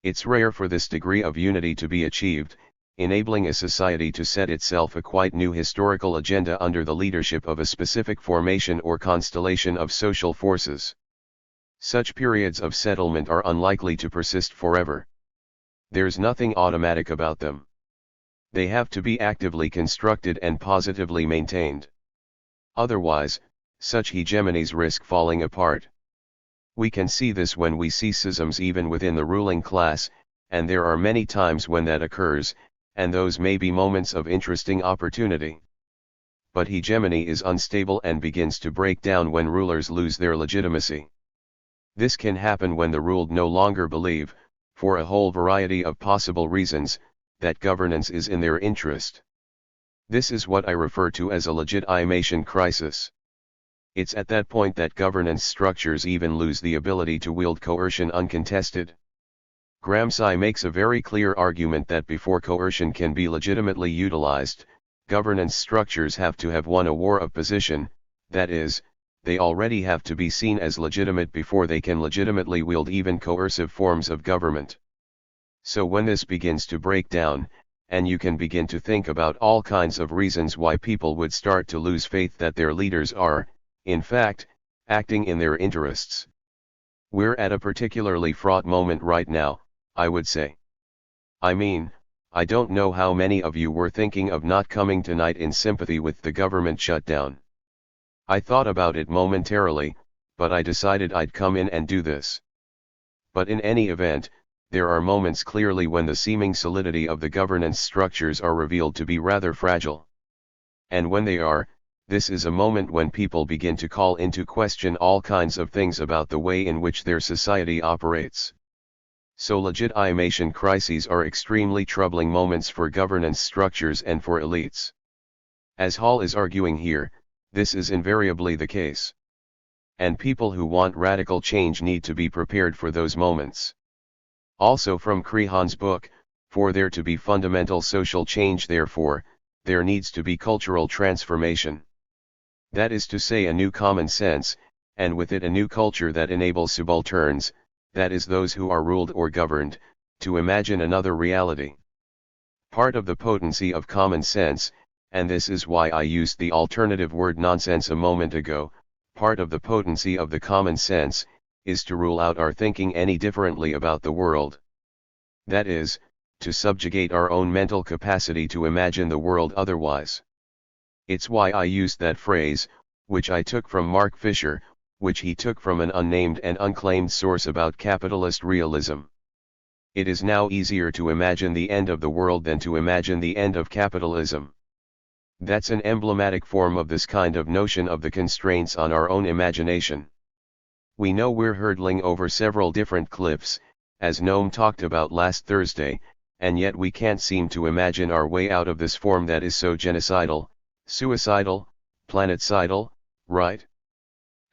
It's rare for this degree of unity to be achieved, enabling a society to set itself a quite new historical agenda under the leadership of a specific formation or constellation of social forces. Such periods of settlement are unlikely to persist forever. There's nothing automatic about them. They have to be actively constructed and positively maintained. Otherwise, such hegemonies risk falling apart. We can see this when we see schisms even within the ruling class, and there are many times when that occurs, and those may be moments of interesting opportunity. But hegemony is unstable and begins to break down when rulers lose their legitimacy. This can happen when the ruled no longer believe, for a whole variety of possible reasons, that governance is in their interest. This is what I refer to as a legitimation crisis. It's at that point that governance structures even lose the ability to wield coercion uncontested. Gramsci makes a very clear argument that before coercion can be legitimately utilized, governance structures have to have won a war of position, that is, they already have to be seen as legitimate before they can legitimately wield even coercive forms of government. So when this begins to break down, and you can begin to think about all kinds of reasons why people would start to lose faith that their leaders are, in fact, acting in their interests. We're at a particularly fraught moment right now, I would say. I mean, I don't know how many of you were thinking of not coming tonight in sympathy with the government shutdown. I thought about it momentarily, but I decided I'd come in and do this. But in any event, there are moments clearly when the seeming solidity of the governance structures are revealed to be rather fragile. And when they are, this is a moment when people begin to call into question all kinds of things about the way in which their society operates. So legitimation crises are extremely troubling moments for governance structures and for elites. As Hall is arguing here, this is invariably the case. And people who want radical change need to be prepared for those moments. Also from Crehan's book, for there to be fundamental social change therefore, there needs to be cultural transformation. That is to say a new common sense, and with it a new culture that enables subalterns, that is those who are ruled or governed, to imagine another reality. Part of the potency of common sense, and this is why I used the alternative word nonsense a moment ago, part of the potency of the common sense, is to rule out our thinking any differently about the world. That is, to subjugate our own mental capacity to imagine the world otherwise. It's why I used that phrase, which I took from Mark Fisher, which he took from an unnamed and unclaimed source about capitalist realism. It is now easier to imagine the end of the world than to imagine the end of capitalism. That's an emblematic form of this kind of notion of the constraints on our own imagination. We know we're hurdling over several different cliffs, as Noam talked about last Thursday, and yet we can't seem to imagine our way out of this form that is so genocidal, suicidal, planecidal, right?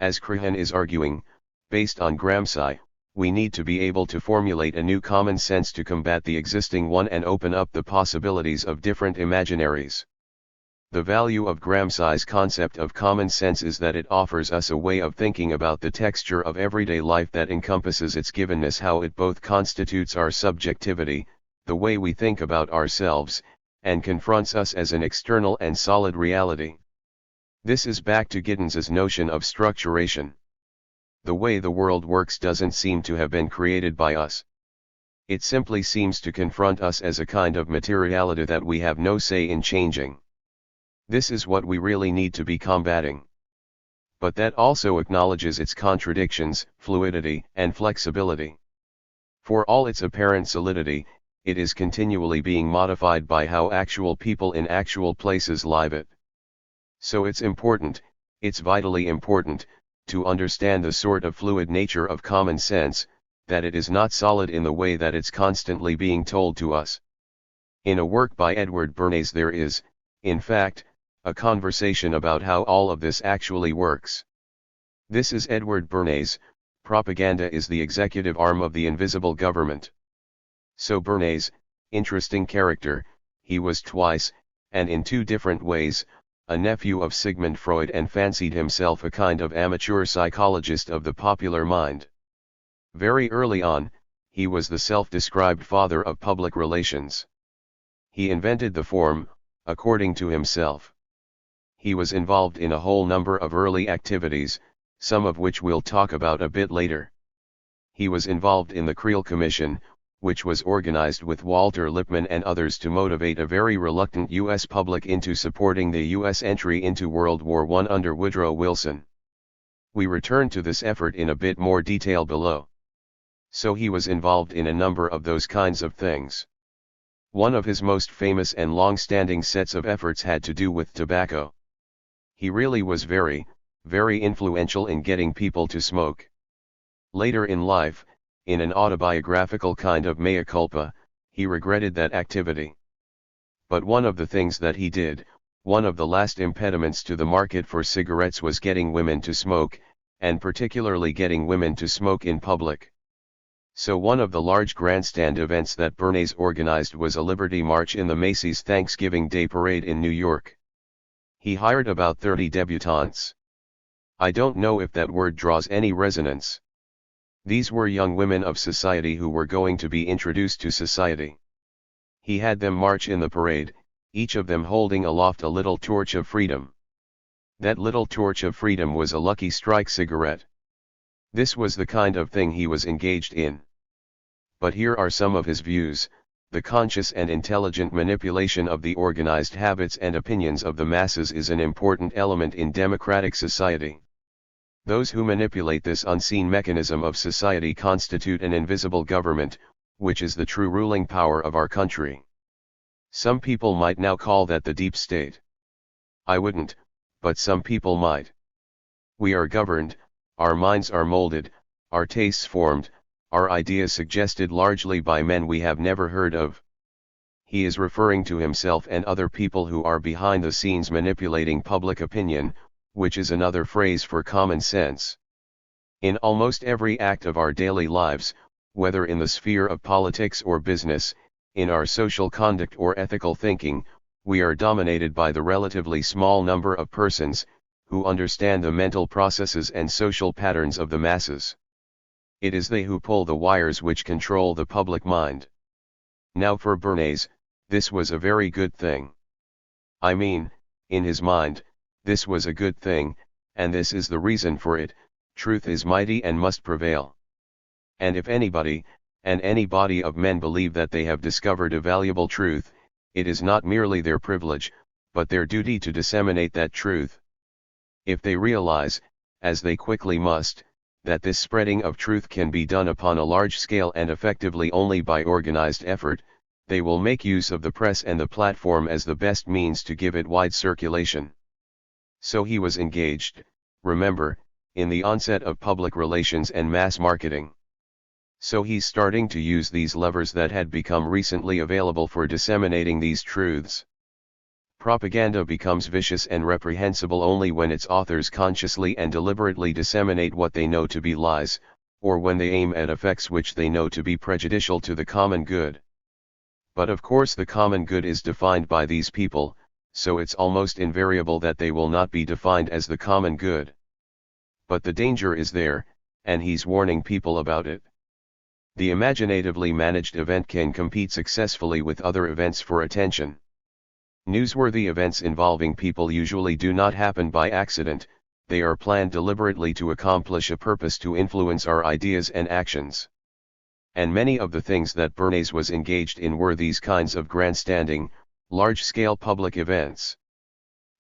As Crehan is arguing, based on Gramsci, we need to be able to formulate a new common sense to combat the existing one and open up the possibilities of different imaginaries. The value of Gramsci's concept of common sense is that it offers us a way of thinking about the texture of everyday life that encompasses its givenness, how it both constitutes our subjectivity, the way we think about ourselves, and confronts us as an external and solid reality. This is back to Giddens's notion of structuration. The way the world works doesn't seem to have been created by us. It simply seems to confront us as a kind of materiality that we have no say in changing. This is what we really need to be combating. But that also acknowledges its contradictions, fluidity, and flexibility. For all its apparent solidity, it is continually being modified by how actual people in actual places live it. So it's vitally important, to understand the sort of fluid nature of common sense, that it is not solid in the way that it's constantly being told to us. In a work by Edward Bernays there is, in fact, a conversation about how all of this actually works. This is Edward Bernays, Propaganda is the executive arm of the invisible government. So Bernays, interesting character, he was twice, and in two different ways, a nephew of Sigmund Freud and fancied himself a kind of amateur psychologist of the popular mind. Very early on, he was the self-described father of public relations. He invented the form, according to himself. He was involved in a whole number of early activities, some of which we'll talk about a bit later. He was involved in the Creel Commission, which was organized with Walter Lippmann and others to motivate a very reluctant U.S. public into supporting the U.S. entry into World War I under Woodrow Wilson. We return to this effort in a bit more detail below. So he was involved in a number of those kinds of things. One of his most famous and long-standing sets of efforts had to do with tobacco. He really was very, very influential in getting people to smoke. Later in life, in an autobiographical kind of mea culpa, he regretted that activity. But one of the things that he did, One of the last impediments to the market for cigarettes was getting women to smoke, and particularly getting women to smoke in public. So one of the large grandstand events that Bernays organized was a Liberty March in the Macy's Thanksgiving Day Parade in New York. He hired about 30 debutantes. I don't know if that word draws any resonance. These were young women of society who were going to be introduced to society. He had them march in the parade, each of them holding aloft a little torch of freedom. That little torch of freedom was a Lucky Strike cigarette. This was the kind of thing he was engaged in. But here are some of his views: the conscious and intelligent manipulation of the organized habits and opinions of the masses is an important element in democratic society. Those who manipulate this unseen mechanism of society constitute an invisible government, which is the true ruling power of our country. Some people might now call that the deep state. I wouldn't, but some people might. We are governed, our minds are molded, our tastes formed, our ideas suggested largely by men we have never heard of. He is referring to himself and other people who are behind the scenes manipulating public opinion, which is another phrase for common sense. In almost every act of our daily lives, whether in the sphere of politics or business, in our social conduct or ethical thinking, we are dominated by the relatively small number of persons who understand the mental processes and social patterns of the masses. It is they who pull the wires which control the public mind. Now for Bernays, this was a very good thing. I mean, in his mind, this was a good thing, and this is the reason for it: truth is mighty and must prevail. And if anybody, and any body of men believe that they have discovered a valuable truth, it is not merely their privilege, but their duty to disseminate that truth. If they realize, as they quickly must, that this spreading of truth can be done upon a large scale and effectively only by organized effort, they will make use of the press and the platform as the best means to give it wide circulation. So he was engaged, remember, in the onset of public relations and mass marketing. So he's starting to use these levers that had become recently available for disseminating these truths. Propaganda becomes vicious and reprehensible only when its authors consciously and deliberately disseminate what they know to be lies, or when they aim at effects which they know to be prejudicial to the common good. But of course the common good is defined by these people, so it's almost invariable that they will not be defined as the common good. But the danger is there, and he's warning people about it. The imaginatively managed event can compete successfully with other events for attention. Newsworthy events involving people usually do not happen by accident, they are planned deliberately to accomplish a purpose to influence our ideas and actions. And many of the things that Bernays was engaged in were these kinds of grandstanding, large-scale public events.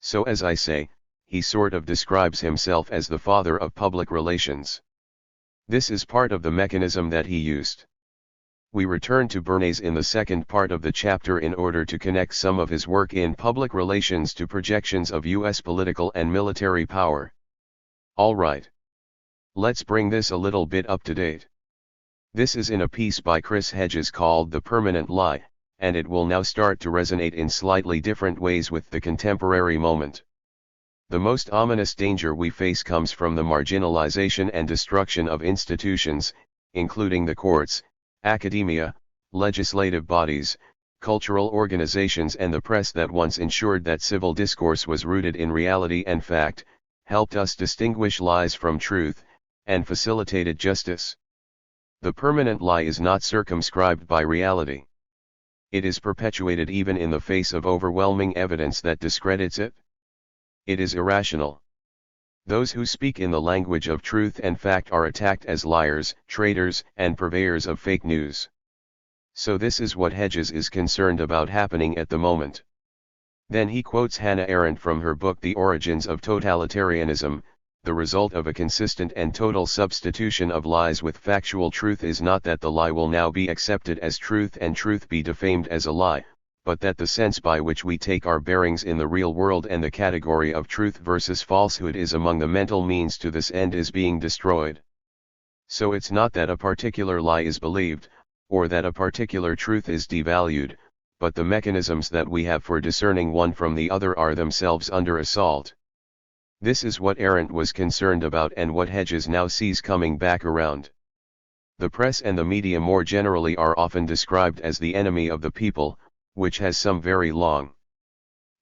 So as I say, he sort of describes himself as the father of public relations. This is part of the mechanism that he used. We return to Bernays in the second part of the chapter in order to connect some of his work in public relations to projections of U.S. political and military power. Alright. Let's bring this a little bit up to date. This is in a piece by Chris Hedges called The Permanent Lie, and it will now start to resonate in slightly different ways with the contemporary moment. The most ominous danger we face comes from the marginalization and destruction of institutions, including the courts, academia, legislative bodies, cultural organizations and the press that once ensured that civil discourse was rooted in reality and fact, helped us distinguish lies from truth, and facilitated justice. The permanent lie is not circumscribed by reality. It is perpetuated even in the face of overwhelming evidence that discredits it. It is irrational. Those who speak in the language of truth and fact are attacked as liars, traitors, and purveyors of fake news. So this is what Hedges is concerned about happening at the moment. Then he quotes Hannah Arendt from her book The Origins of Totalitarianism. The result of a consistent and total substitution of lies with factual truth is not that the lie will now be accepted as truth and truth be defamed as a lie, but that the sense by which we take our bearings in the real world and the category of truth versus falsehood is among the mental means to this end is being destroyed. So it's not that a particular lie is believed, or that a particular truth is devalued, but the mechanisms that we have for discerning one from the other are themselves under assault. This is what Arendt was concerned about and what Hedges now sees coming back around. The press and the media more generally are often described as the enemy of the people, which has some very long.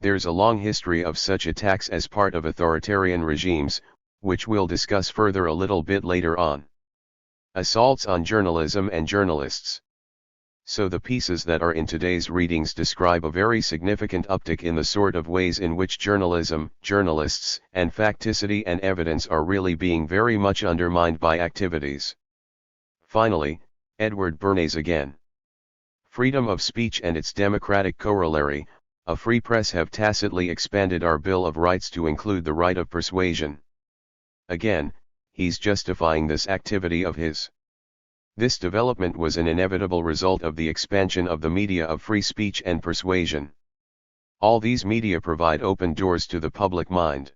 There's a long history of such attacks as part of authoritarian regimes, which we'll discuss further a little bit later on. Assaults on journalism and journalists. So the pieces that are in today's readings describe a very significant uptick in the sort of ways in which journalism, journalists, and facticity and evidence are really being very much undermined by activities. Finally, Edward Bernays again. Freedom of speech and its democratic corollary, a free press have tacitly expanded our Bill of Rights to include the right of persuasion. Again, he's justifying this activity of his. This development was an inevitable result of the expansion of the media of free speech and persuasion. All these media provide open doors to the public mind.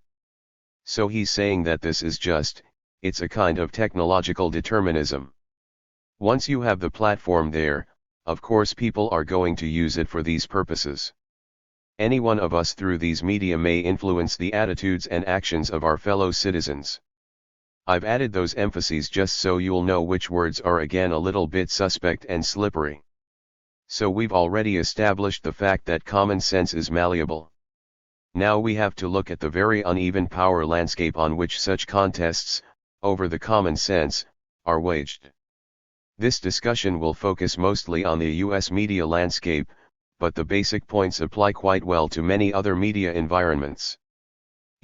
So he's saying that this is just, it's a kind of technological determinism. Once you have the platform there, of course people are going to use it for these purposes. Any one of us through these media may influence the attitudes and actions of our fellow citizens. I've added those emphases just so you'll know which words are again a little bit suspect and slippery. So we've already established the fact that common sense is malleable. Now we have to look at the very uneven power landscape on which such contests, over the common sense, are waged. This discussion will focus mostly on the US media landscape, but the basic points apply quite well to many other media environments.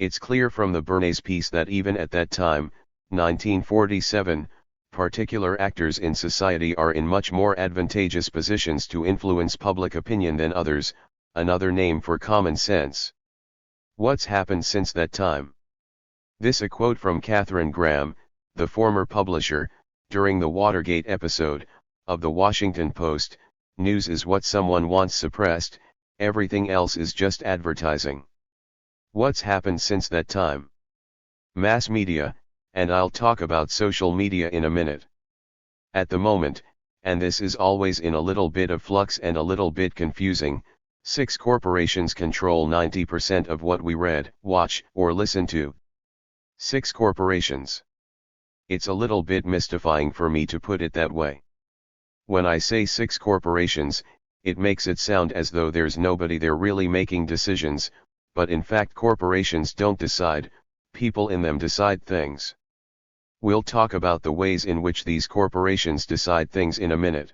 It's clear from the Bernays piece that even at that time, 1947, particular actors in society are in much more advantageous positions to influence public opinion than others, another name for common sense. What's happened since that time? This a quote from Katharine Graham, the former publisher, during the Watergate episode, of the Washington Post. News is what someone wants suppressed, everything else is just advertising. What's happened since that time? Mass media, and I'll talk about social media in a minute. At the moment, and this is always in a little bit of flux and a little bit confusing, 6 corporations control 90% of what we read, watch, or listen to. 6 corporations. It's a little bit mystifying for me to put it that way. When I say 6 corporations, it makes it sound as though there's nobody there really making decisions, but in fact corporations don't decide, people in them decide things. We'll talk about the ways in which these corporations decide things in a minute.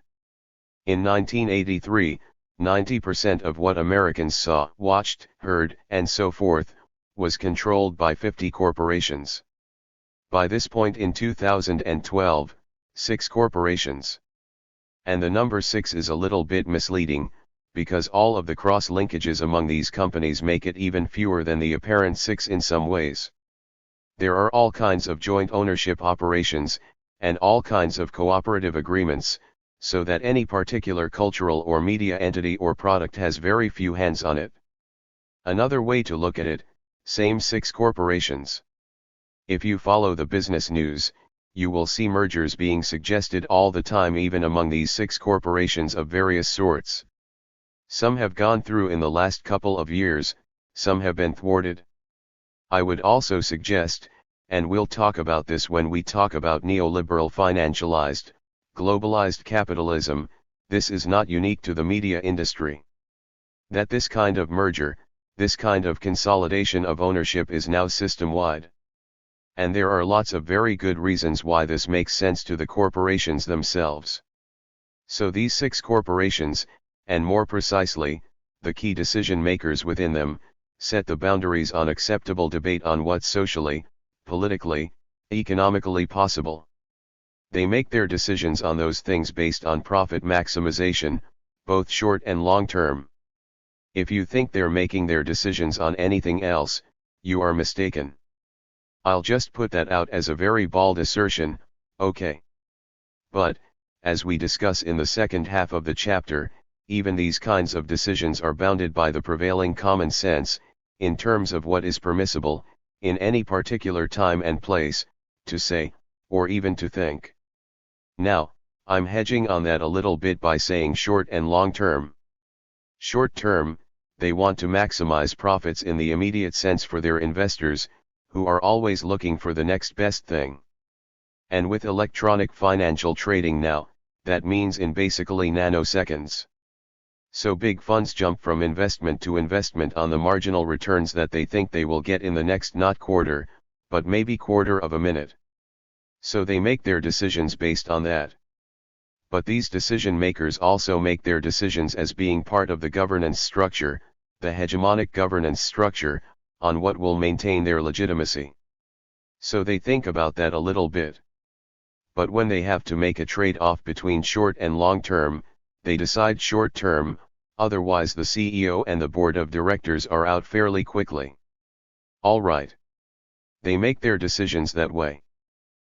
In 1983, 90% of what Americans saw, watched, heard, and so forth, was controlled by 50 corporations. By this point in 2012, 6 corporations. And the number 6 is a little bit misleading, because all of the cross-linkages among these companies make it even fewer than the apparent 6 in some ways. There are all kinds of joint ownership operations, and all kinds of cooperative agreements, so that any particular cultural or media entity or product has very few hands on it. Another way to look at it, same 6 corporations. If you follow the business news, you will see mergers being suggested all the time even among these 6 corporations of various sorts. Some have gone through in the last couple of years, some have been thwarted. I would also suggest, and we'll talk about this when we talk about neoliberal financialized, globalized capitalism, this is not unique to the media industry. That this kind of merger, this kind of consolidation of ownership is now system-wide. And there are lots of very good reasons why this makes sense to the corporations themselves. So these 6 corporations, and more precisely, the key decision makers within them, set the boundaries on acceptable debate on what's socially, politically, economically possible. They make their decisions on those things based on profit maximization, both short and long term. If you think they're making their decisions on anything else, you are mistaken. I'll just put that out as a very bald assertion, okay. But, as we discuss in the second half of the chapter, even these kinds of decisions are bounded by the prevailing common sense, in terms of what is permissible, in any particular time and place, to say, or even to think. Now, I'm hedging on that a little bit by saying short and long term. Short term, they want to maximize profits in the immediate sense for their investors, who are always looking for the next best thing. And with electronic financial trading now, that means in basically nanoseconds. So big funds jump from investment to investment on the marginal returns that they think they will get in the next not quarter, but maybe quarter of a minute. So they make their decisions based on that. But these decision makers also make their decisions as being part of the governance structure, the hegemonic governance structure, on what will maintain their legitimacy. So they think about that a little bit. But when they have to make a trade-off between short and long term, they decide short term, otherwise the CEO and the board of directors are out fairly quickly. All right. They make their decisions that way.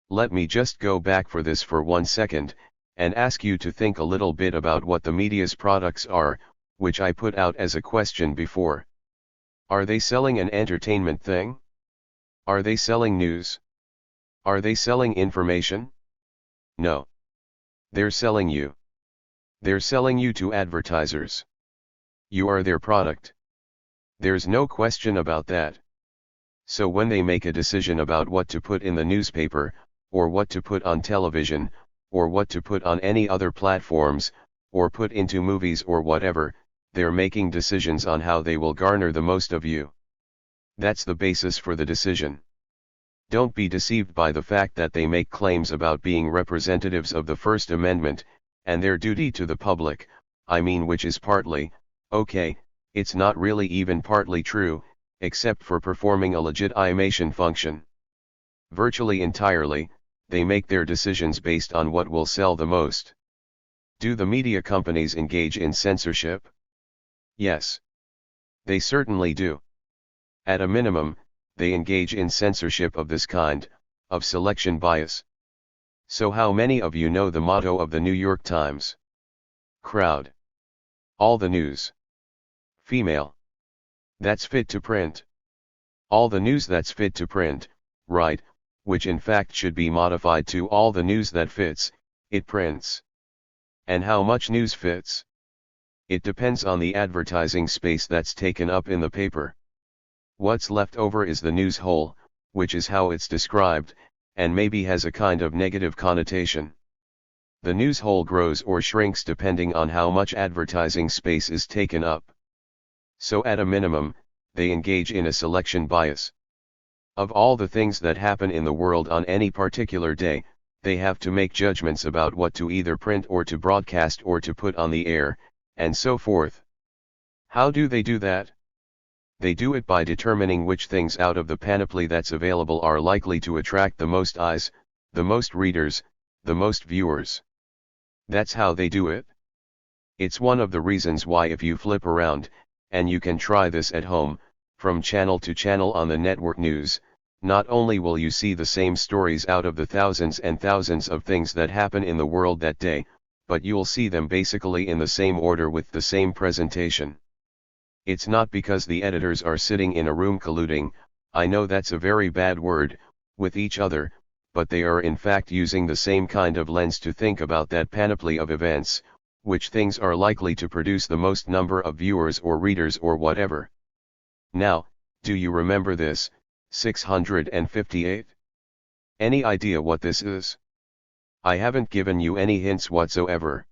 Let me just go back for this for 1 second, and ask you to think a little bit about what the media's products are, which I put out as a question before. Are they selling an entertainment thing? Are they selling news? Are they selling information? No. They're selling you. They're selling you to advertisers. You are their product. There's no question about that. So when they make a decision about what to put in the newspaper, or what to put on television, or what to put on any other platforms, or put into movies or whatever, they're making decisions on how they will garner the most of you. That's the basis for the decision. Don't be deceived by the fact that they make claims about being representatives of the First Amendment, and their duty to the public, which is partly, okay, it's not really even partly true, except for performing a legitimation function. Virtually entirely, they make their decisions based on what will sell the most. Do the media companies engage in censorship? Yes. They certainly do. At a minimum, they engage in censorship of this kind, of selection bias. So how many of you know the motto of the New York Times? Crowd. All the news. Female. That's fit to print. All the news that's fit to print, right, which in fact should be modified to all the news that fits, it prints. And how much news fits? It depends on the advertising space that's taken up in the paper. What's left over is the news hole, which is how it's described, and maybe has a kind of negative connotation. The news hole grows or shrinks depending on how much advertising space is taken up. So at a minimum, they engage in a selection bias. Of all the things that happen in the world on any particular day, they have to make judgments about what to either print or to broadcast or to put on the air, and so forth. How do they do that? They do it by determining which things out of the panoply that's available are likely to attract the most eyes, the most readers, the most viewers. That's how they do it. It's one of the reasons why if you flip around, and you can try this at home, from channel to channel on the network news, not only will you see the same stories out of the thousands and thousands of things that happen in the world that day, but you'll see them basically in the same order with the same presentation. It's not because the editors are sitting in a room colluding, I know that's a very bad word, with each other, but they are in fact using the same kind of lens to think about that panoply of events, which things are likely to produce the most number of viewers or readers or whatever. Now, do you remember this, 658? Any idea what this is? I haven't given you any hints whatsoever.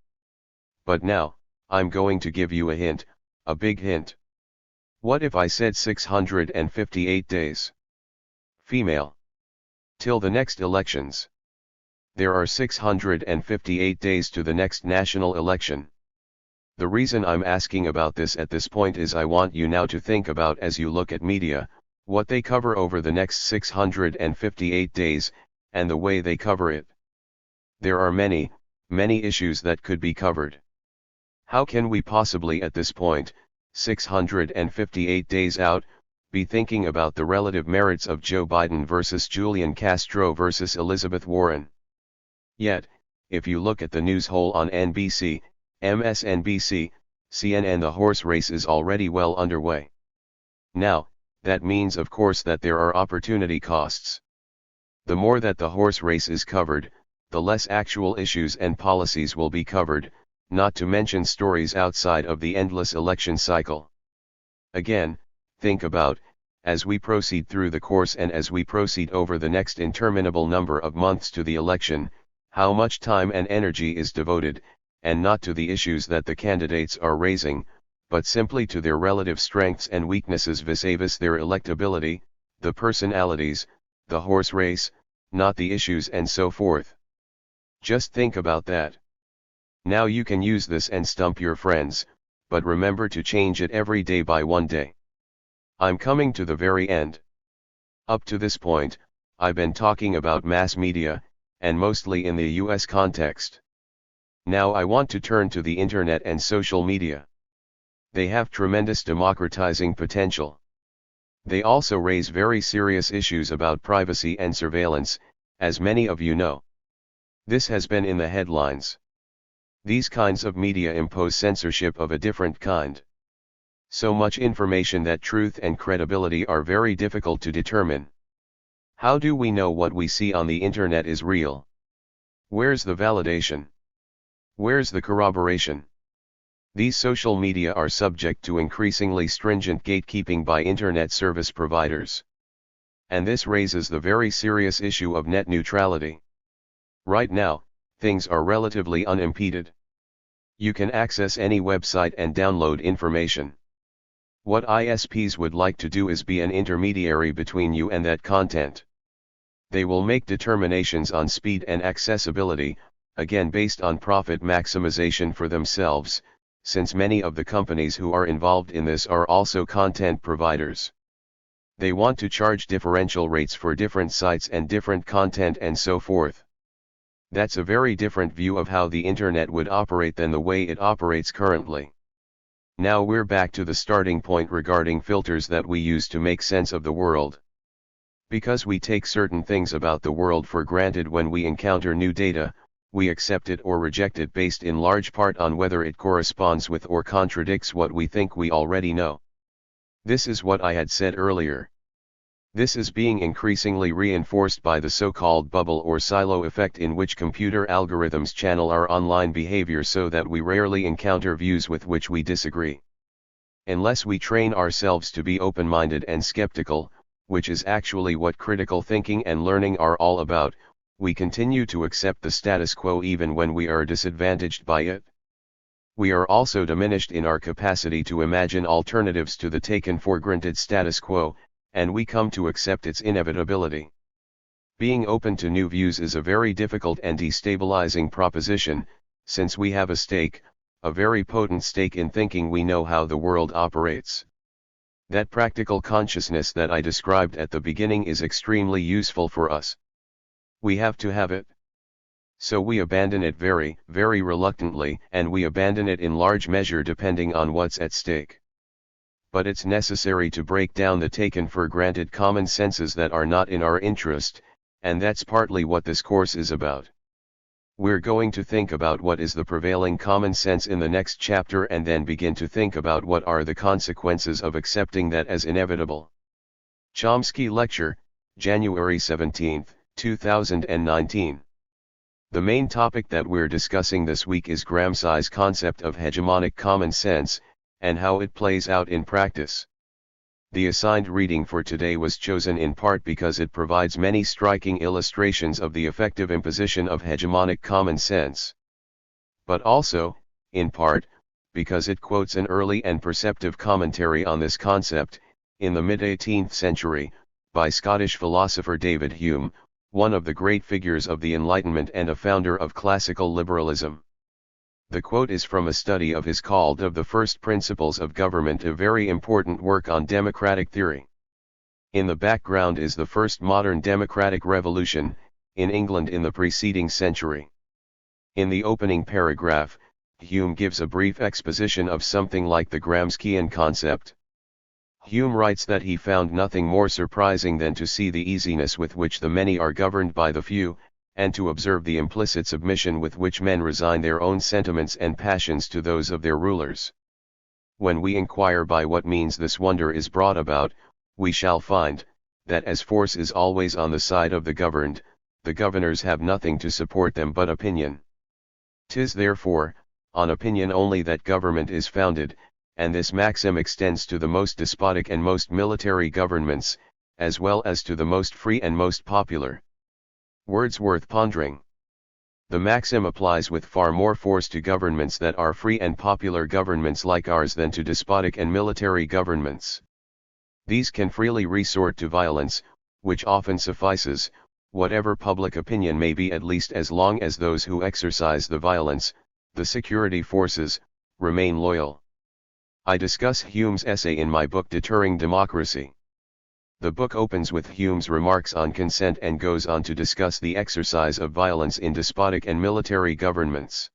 But now, I'm going to give you a hint, a big hint. What if I said 658 days? Female. Till the next elections. There are 658 days to the next national election. The reason I'm asking about this at this point is I want you now to think about, as you look at media, what they cover over the next 658 days, and the way they cover it. There are many, many issues that could be covered. How can we possibly at this point, 658 days out, be thinking about the relative merits of Joe Biden versus Julian Castro versus Elizabeth Warren? Yet, if you look at the news hole on NBC, MSNBC, CNN, the horse race is already well underway. Now, that means of course that there are opportunity costs. The more that the horse race is covered, the less actual issues and policies will be covered, not to mention stories outside of the endless election cycle. Again, think about, as we proceed through the course and as we proceed over the next interminable number of months to the election, how much time and energy is devoted, and not to the issues that the candidates are raising, but simply to their relative strengths and weaknesses vis-a-vis their electability, the personalities, the horse race, not the issues and so forth. Just think about that. Now you can use this and stump your friends, but remember to change it every day by one day. I'm coming to the very end. Up to this point, I've been talking about mass media, and mostly in the US context. Now I want to turn to the internet and social media. They have tremendous democratizing potential. They also raise very serious issues about privacy and surveillance, as many of you know. This has been in the headlines. These kinds of media impose censorship of a different kind. So much information that truth and credibility are very difficult to determine. How do we know what we see on the internet is real? Where's the validation? Where's the corroboration? These social media are subject to increasingly stringent gatekeeping by internet service providers. And this raises the very serious issue of net neutrality. Right now, things are relatively unimpeded. You can access any website and download information. What ISPs would like to do is be an intermediary between you and that content. They will make determinations on speed and accessibility, again based on profit maximization for themselves, since many of the companies who are involved in this are also content providers. They want to charge differential rates for different sites and different content and so forth. That's a very different view of how the internet would operate than the way it operates currently. Now we're back to the starting point regarding filters that we use to make sense of the world. Because we take certain things about the world for granted when we encounter new data, we accept it or reject it based in large part on whether it corresponds with or contradicts what we think we already know. This is what I had said earlier. This is being increasingly reinforced by the so-called bubble or silo effect, in which computer algorithms channel our online behavior so that we rarely encounter views with which we disagree. Unless we train ourselves to be open-minded and skeptical, which is actually what critical thinking and learning are all about, we continue to accept the status quo even when we are disadvantaged by it. We are also diminished in our capacity to imagine alternatives to the taken for granted status quo, and we come to accept its inevitability. Being open to new views is a very difficult and destabilizing proposition, since we have a stake, a very potent stake in thinking we know how the world operates. That practical consciousness that I described at the beginning is extremely useful for us. We have to have it. So we abandon it very, very reluctantly, and we abandon it in large measure depending on what's at stake. But it's necessary to break down the taken for granted common senses that are not in our interest, and that's partly what this course is about. We're going to think about what is the prevailing common sense in the next chapter and then begin to think about what are the consequences of accepting that as inevitable. Chomsky Lecture, January 17, 2019. The main topic that we're discussing this week is Gramsci's concept of hegemonic common sense, and how it plays out in practice. The assigned reading for today was chosen in part because it provides many striking illustrations of the effective imposition of hegemonic common sense. But also, in part, because it quotes an early and perceptive commentary on this concept, in the mid-18th century, by Scottish philosopher David Hume, one of the great figures of the Enlightenment and a founder of classical liberalism. The quote is from a study of his called Of the First Principles of Government, a very important work on democratic theory. In the background is the first modern democratic revolution, in England in the preceding century. In the opening paragraph, Hume gives a brief exposition of something like the Gramscian concept. Hume writes that he found nothing more surprising than to see the easiness with which the many are governed by the few, and to observe the implicit submission with which men resign their own sentiments and passions to those of their rulers. When we inquire by what means this wonder is brought about, we shall find, that as force is always on the side of the governors have nothing to support them but opinion. 'Tis therefore, on opinion only that government is founded, and this maxim extends to the most despotic and most military governments, as well as to the most free and most popular. Words worth pondering. The maxim applies with far more force to governments that are free and popular governments like ours than to despotic and military governments. These can freely resort to violence, which often suffices, whatever public opinion may be, at least as long as those who exercise the violence, the security forces, remain loyal. I discuss Hume's essay in my book Deterring Democracy. The book opens with Hume's remarks on consent and goes on to discuss the exercise of violence in despotic and military governments.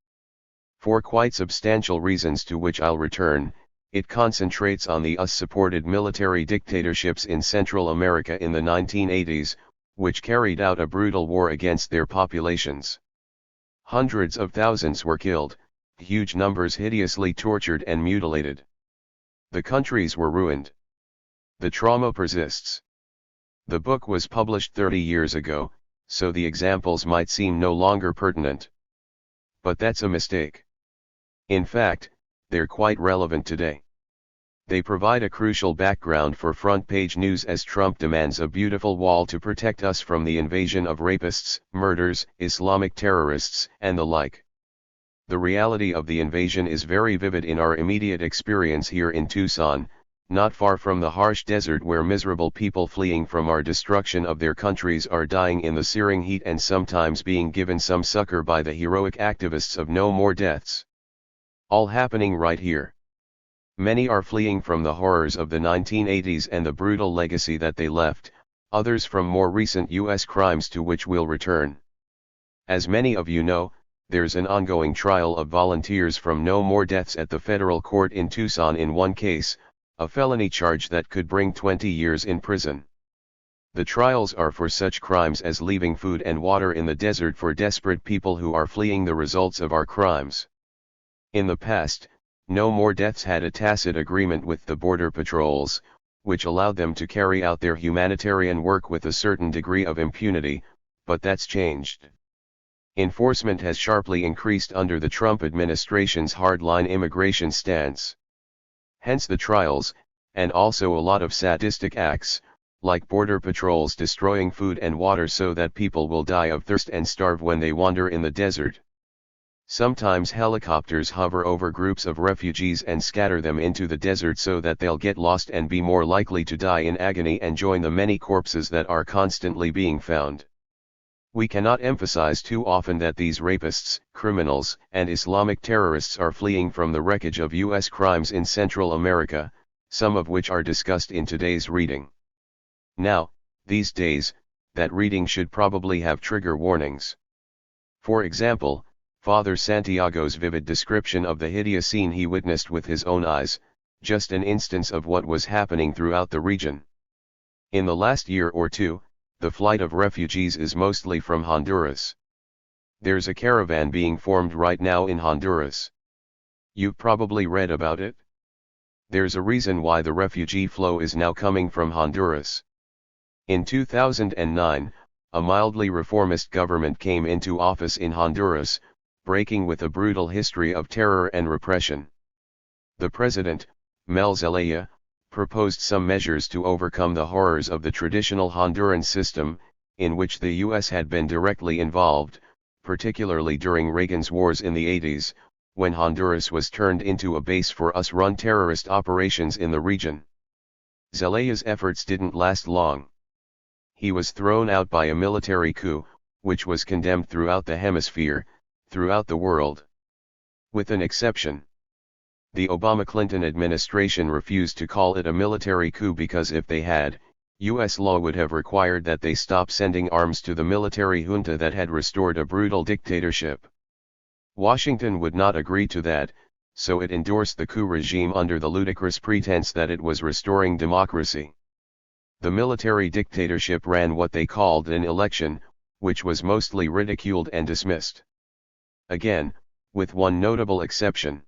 For quite substantial reasons to which I'll return, it concentrates on the US-supported military dictatorships in Central America in the 1980s, which carried out a brutal war against their populations. Hundreds of thousands were killed, huge numbers hideously tortured and mutilated. The countries were ruined. The trauma persists. The book was published 30 years ago, so the examples might seem no longer pertinent. But that's a mistake. In fact, they're quite relevant today. They provide a crucial background for front-page news as Trump demands a beautiful wall to protect us from the invasion of rapists, murderers, Islamic terrorists, and the like. The reality of the invasion is very vivid in our immediate experience here in Tucson, not far from the harsh desert where miserable people fleeing from our destruction of their countries are dying in the searing heat and sometimes being given some succor by the heroic activists of No More Deaths. All happening right here. Many are fleeing from the horrors of the 1980s and the brutal legacy that they left, others from more recent U.S. crimes to which we'll return. As many of you know, there's an ongoing trial of volunteers from No More Deaths at the federal court in Tucson in one case, a felony charge that could bring 20 years in prison. The trials are for such crimes as leaving food and water in the desert for desperate people who are fleeing the results of our crimes. In the past, No More Deaths had a tacit agreement with the border patrols, which allowed them to carry out their humanitarian work with a certain degree of impunity, but that's changed. Enforcement has sharply increased under the Trump administration's hardline immigration stance. Hence the trials, and also a lot of sadistic acts, like border patrols destroying food and water so that people will die of thirst and starve when they wander in the desert. Sometimes helicopters hover over groups of refugees and scatter them into the desert so that they'll get lost and be more likely to die in agony and join the many corpses that are constantly being found. We cannot emphasize too often that these rapists, criminals, and Islamic terrorists are fleeing from the wreckage of U.S. crimes in Central America, some of which are discussed in today's reading. Now, these days, that reading should probably have trigger warnings. For example, Father Santiago's vivid description of the hideous scene he witnessed with his own eyes, just an instance of what was happening throughout the region. In the last year or two, the flight of refugees is mostly from Honduras. There's a caravan being formed right now in Honduras. You've probably read about it. There's a reason why the refugee flow is now coming from Honduras. In 2009, a mildly reformist government came into office in Honduras, breaking with a brutal history of terror and repression. The president, Mel Zelaya, proposed some measures to overcome the horrors of the traditional Honduran system, in which the U.S. had been directly involved, particularly during Reagan's wars in the 80s, when Honduras was turned into a base for US-run terrorist operations in the region. Zelaya's efforts didn't last long. He was thrown out by a military coup, which was condemned throughout the hemisphere, throughout the world. With an exception. The Obama-Clinton administration refused to call it a military coup because if they had, U.S. law would have required that they stop sending arms to the military junta that had restored a brutal dictatorship. Washington would not agree to that, so it endorsed the coup regime under the ludicrous pretense that it was restoring democracy. The military dictatorship ran what they called an election, which was mostly ridiculed and dismissed. Again, with one notable exception.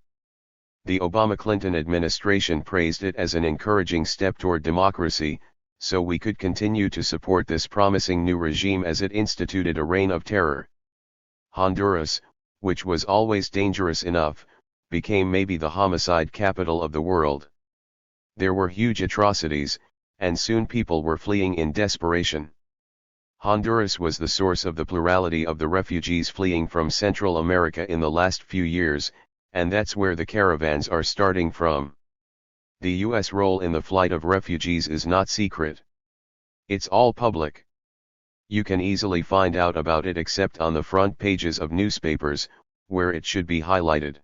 The Obama-Clinton administration praised it as an encouraging step toward democracy, so we could continue to support this promising new regime as it instituted a reign of terror. Honduras, which was always dangerous enough, became maybe the homicide capital of the world. There were huge atrocities, and soon people were fleeing in desperation. Honduras was the source of the plurality of the refugees fleeing from Central America in the last few years, and that's where the caravans are starting from. The U.S. role in the flight of refugees is not secret. It's all public. You can easily find out about it except on the front pages of newspapers, where it should be highlighted.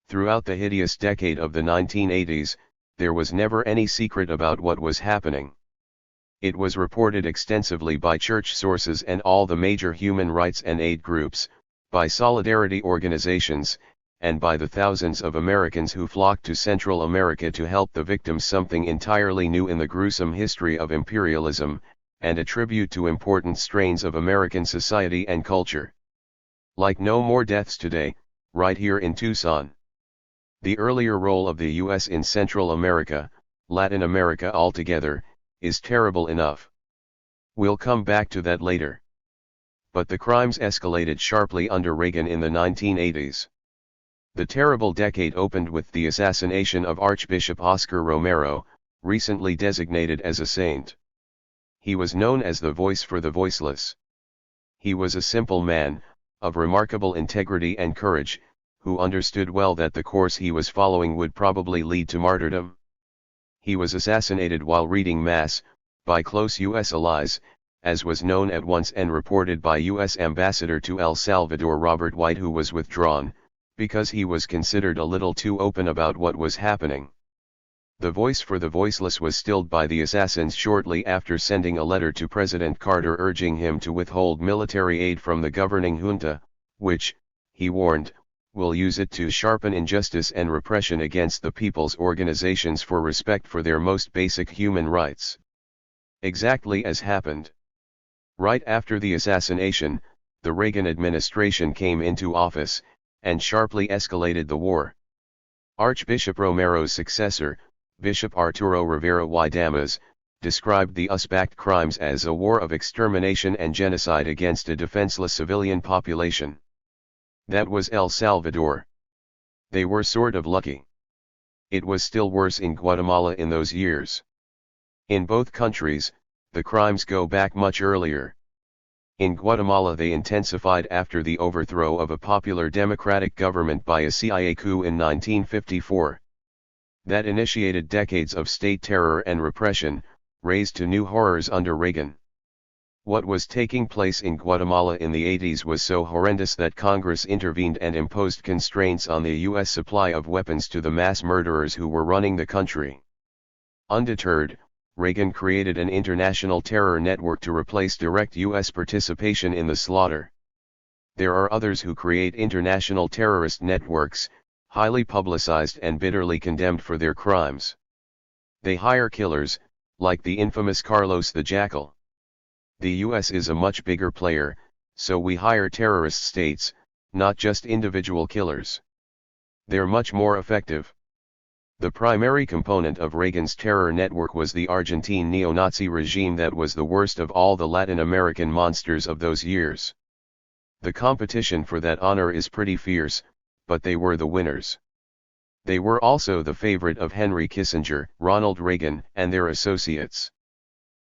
Throughout the hideous decade of the 1980s, there was never any secret about what was happening. It was reported extensively by church sources and all the major human rights and aid groups, by solidarity organizations, and by the thousands of Americans who flocked to Central America to help the victims, something entirely new in the gruesome history of imperialism, and a tribute to important strains of American society and culture. Like no more deaths today, right here in Tucson. The earlier role of the U.S. in Central America, Latin America altogether, is terrible enough. We'll come back to that later. But the crimes escalated sharply under Reagan in the 1980s. The terrible decade opened with the assassination of Archbishop Oscar Romero, recently designated as a saint. He was known as the voice for the voiceless. He was a simple man, of remarkable integrity and courage, who understood well that the course he was following would probably lead to martyrdom. He was assassinated while reading Mass, by close U.S. allies, as was known at once and reported by U.S. Ambassador to El Salvador Robert White, who was withdrawn, because he was considered a little too open about what was happening. The voice for the voiceless was stilled by the assassins shortly after sending a letter to President Carter urging him to withhold military aid from the governing junta, which, he warned, will use it to sharpen injustice and repression against the people's organizations for respect for their most basic human rights. Exactly as happened. Right after the assassination, the Reagan administration came into office, and sharply escalated the war. Archbishop Romero's successor, Bishop Arturo Rivera y Damas, described the USBAC crimes as a war of extermination and genocide against a defenseless civilian population. That was El Salvador. They were sort of lucky. It was still worse in Guatemala in those years. In both countries, the crimes go back much earlier. In Guatemala they intensified after the overthrow of a popular democratic government by a CIA coup in 1954. That initiated decades of state terror and repression, raised to new horrors under Reagan. What was taking place in Guatemala in the 80s was so horrendous that Congress intervened and imposed constraints on the U.S. supply of weapons to the mass murderers who were running the country. Undeterred, Reagan created an international terror network to replace direct U.S. participation in the slaughter. There are others who create international terrorist networks, highly publicized and bitterly condemned for their crimes. They hire killers, like the infamous Carlos the Jackal. The U.S. is a much bigger player, so we hire terrorist states, not just individual killers. They're much more effective. The primary component of Reagan's terror network was the Argentine neo-Nazi regime that was the worst of all the Latin American monsters of those years. The competition for that honor is pretty fierce, but they were the winners. They were also the favorite of Henry Kissinger, Ronald Reagan, and their associates.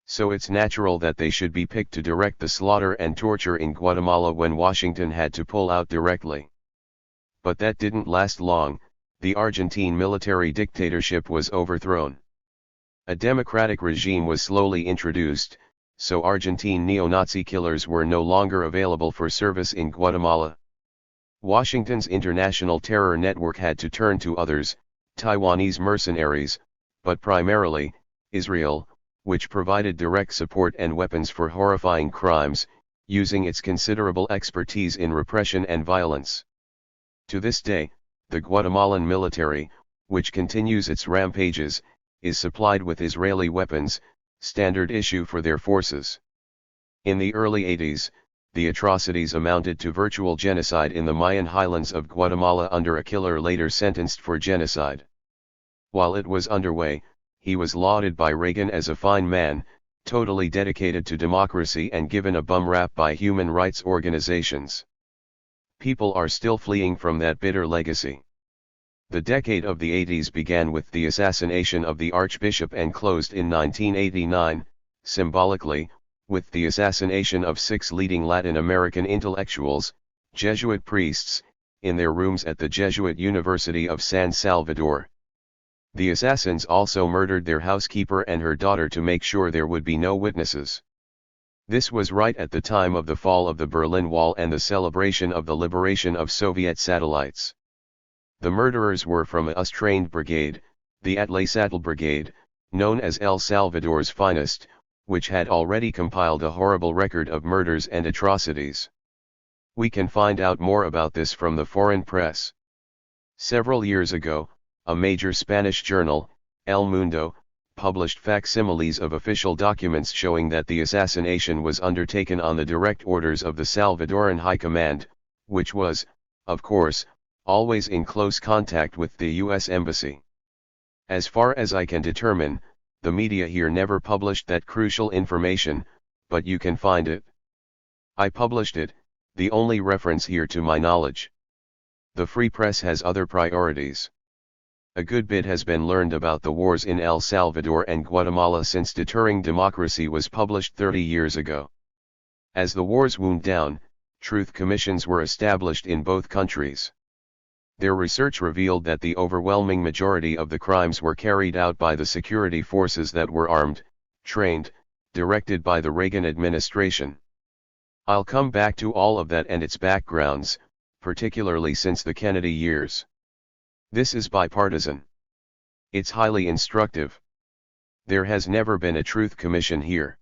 So it's natural that they should be picked to direct the slaughter and torture in Guatemala when Washington had to pull out directly. But that didn't last long. The Argentine military dictatorship was overthrown. A democratic regime was slowly introduced, so Argentine neo-Nazi killers were no longer available for service in Guatemala. Washington's international terror network had to turn to others, Taiwanese mercenaries, but primarily, Israel, which provided direct support and weapons for horrifying crimes, using its considerable expertise in repression and violence. To this day, the Guatemalan military, which continues its rampages, is supplied with Israeli weapons, standard issue for their forces. In the early 80s, the atrocities amounted to virtual genocide in the Mayan highlands of Guatemala under a killer later sentenced for genocide. While it was underway, he was lauded by Reagan as a fine man, totally dedicated to democracy and given a bum rap by human rights organizations. People are still fleeing from that bitter legacy. The decade of the 80s began with the assassination of the Archbishop and closed in 1989, symbolically, with the assassination of 6 leading Latin American intellectuals, Jesuit priests, in their rooms at the Jesuit University of San Salvador. The assassins also murdered their housekeeper and her daughter to make sure there would be no witnesses. This was right at the time of the fall of the Berlin Wall and the celebration of the liberation of Soviet satellites. The murderers were from a US-trained brigade, the Atlacatl Brigade, known as El Salvador's finest, which had already compiled a horrible record of murders and atrocities. We can find out more about this from the foreign press. Several years ago, a major Spanish journal, El Mundo, published facsimiles of official documents showing that the assassination was undertaken on the direct orders of the Salvadoran High Command, which was, of course, always in close contact with the U.S. Embassy. As far as I can determine, the media here never published that crucial information, but you can find it. I published it, the only reference here to my knowledge. The free press has other priorities. A good bit has been learned about the wars in El Salvador and Guatemala since Deterring Democracy was published 30 years ago. As the wars wound down, truth commissions were established in both countries. Their research revealed that the overwhelming majority of the crimes were carried out by the security forces that were armed, trained, directed by the Reagan administration. I'll come back to all of that and its backgrounds, particularly since the Kennedy years. This is bipartisan. It's highly instructive. There has never been a truth commission here.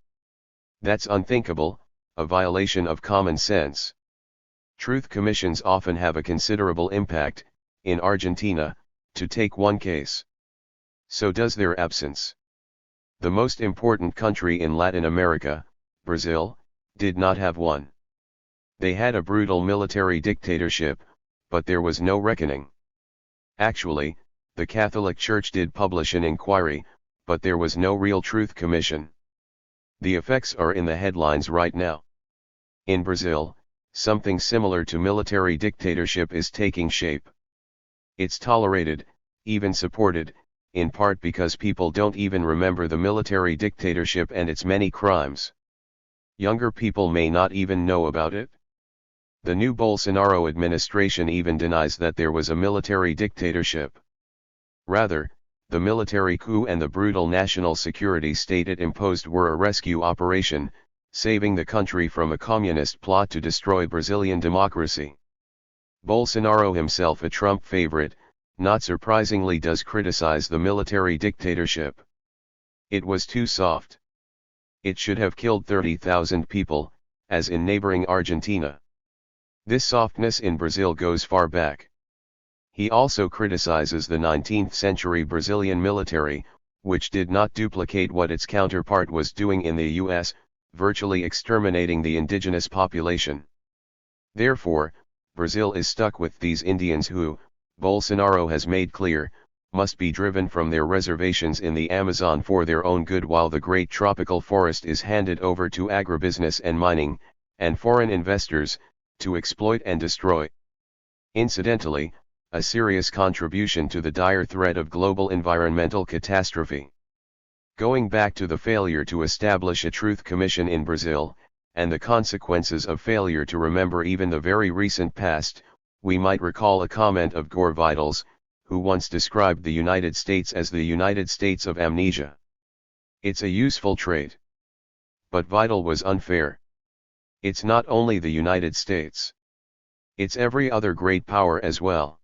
That's unthinkable, a violation of common sense. Truth commissions often have a considerable impact, in Argentina, to take one case. So does their absence. The most important country in Latin America, Brazil, did not have one. They had a brutal military dictatorship, but there was no reckoning. Actually, the Catholic Church did publish an inquiry, but there was no real truth commission. The effects are in the headlines right now. In Brazil, something similar to military dictatorship is taking shape. It's tolerated, even supported, in part because people don't even remember the military dictatorship and its many crimes. Younger people may not even know about it. The new Bolsonaro administration even denies that there was a military dictatorship. Rather, the military coup and the brutal national security state it imposed were a rescue operation, saving the country from a communist plot to destroy Brazilian democracy. Bolsonaro himself, a Trump favorite, not surprisingly does criticize the military dictatorship. It was too soft. It should have killed 30,000 people, as in neighboring Argentina. This softness in Brazil goes far back. He also criticizes the 19th century Brazilian military, which did not duplicate what its counterpart was doing in the US, virtually exterminating the indigenous population. Therefore, Brazil is stuck with these Indians who, Bolsonaro has made clear, must be driven from their reservations in the Amazon for their own good while the great tropical forest is handed over to agribusiness and mining, and foreign investors, to exploit and destroy. Incidentally, a serious contribution to the dire threat of global environmental catastrophe. Going back to the failure to establish a truth commission in Brazil, and the consequences of failure to remember even the very recent past, we might recall a comment of Gore Vidal's, who once described the United States as the United States of amnesia. It's a useful trait. But Vidal was unfair. It's not only the United States. It's every other great power as well.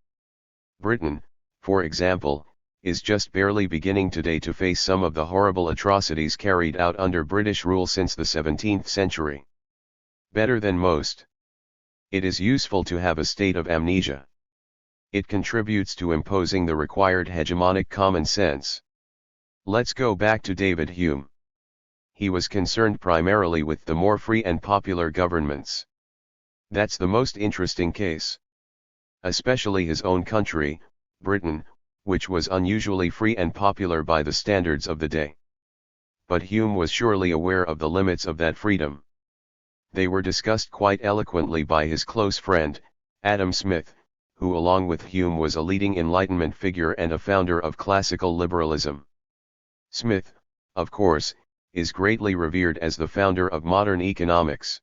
Britain, for example, is just barely beginning today to face some of the horrible atrocities carried out under British rule since the 17th century. Better than most. It is useful to have a state of amnesia. It contributes to imposing the required hegemonic common sense. Let's go back to David Hume. He was concerned primarily with the more free and popular governments. That's the most interesting case. Especially his own country, Britain, which was unusually free and popular by the standards of the day. But Hume was surely aware of the limits of that freedom. They were discussed quite eloquently by his close friend, Adam Smith, who along with Hume was a leading Enlightenment figure and a founder of classical liberalism. Smith, of course, is greatly revered as the founder of modern economics.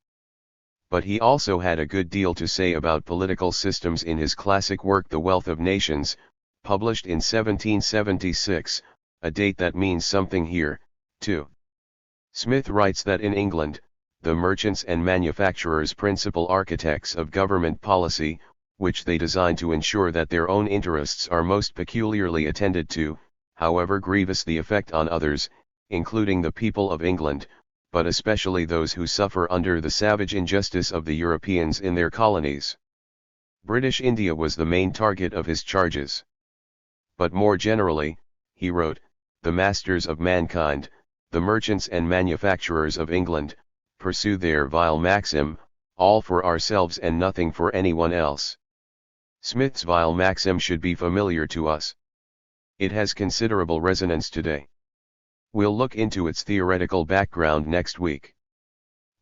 But he also had a good deal to say about political systems in his classic work The Wealth of Nations, published in 1776, a date that means something here, too. Smith writes that in England, the merchants and manufacturers principal architects of government policy, which they design to ensure that their own interests are most peculiarly attended to, however grievous the effect on others, including the people of England, but especially those who suffer under the savage injustice of the Europeans in their colonies. British India was the main target of his charges. But more generally, he wrote, the masters of mankind, the merchants and manufacturers of England, pursue their vile maxim, all for ourselves and nothing for anyone else. Smith's vile maxim should be familiar to us. It has considerable resonance today. We'll look into its theoretical background next week.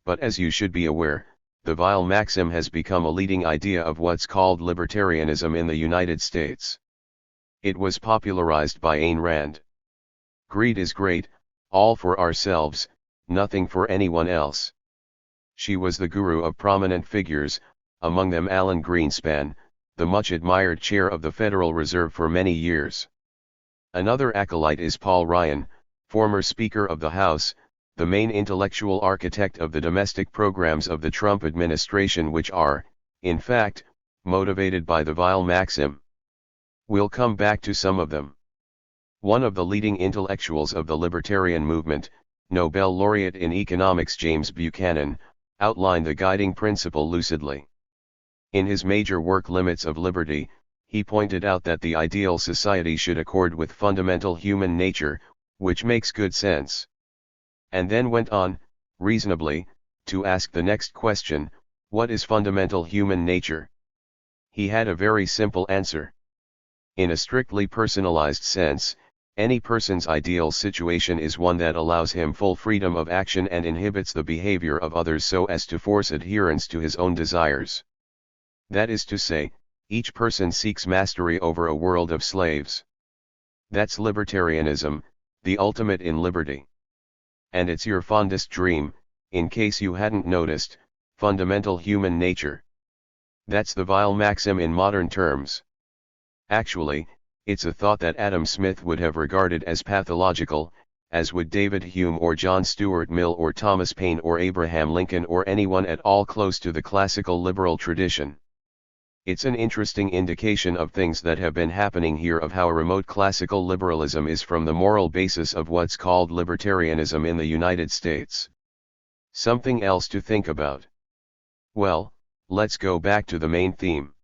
But as you should be aware, the vile maxim has become a leading idea of what's called libertarianism in the United States. It was popularized by Ayn Rand. Greed is great, all for ourselves, nothing for anyone else. She was the guru of prominent figures, among them Alan Greenspan, the much admired chair of the Federal Reserve for many years. Another acolyte is Paul Ryan, former Speaker of the House, the main intellectual architect of the domestic programs of the Trump administration, which are, in fact, motivated by the vile maxim. We'll come back to some of them. One of the leading intellectuals of the libertarian movement, Nobel laureate in economics James Buchanan, outlined the guiding principle lucidly. In his major work Limits of Liberty, he pointed out that the ideal society should accord with fundamental human nature, which makes good sense. And then went on, reasonably, to ask the next question, what is fundamental human nature? He had a very simple answer. In a strictly personalized sense, any person's ideal situation is one that allows him full freedom of action and inhibits the behavior of others so as to force adherence to his own desires. That is to say, each person seeks mastery over a world of slaves. That's libertarianism, the ultimate in liberty. And it's your fondest dream, in case you hadn't noticed, fundamental human nature. That's the vile maxim in modern terms. Actually, it's a thought that Adam Smith would have regarded as pathological, as would David Hume or John Stuart Mill or Thomas Paine or Abraham Lincoln or anyone at all close to the classical liberal tradition. It's an interesting indication of things that have been happening here, of how remote classical liberalism is from the moral basis of what's called libertarianism in the United States. Something else to think about. Well, let's go back to the main theme.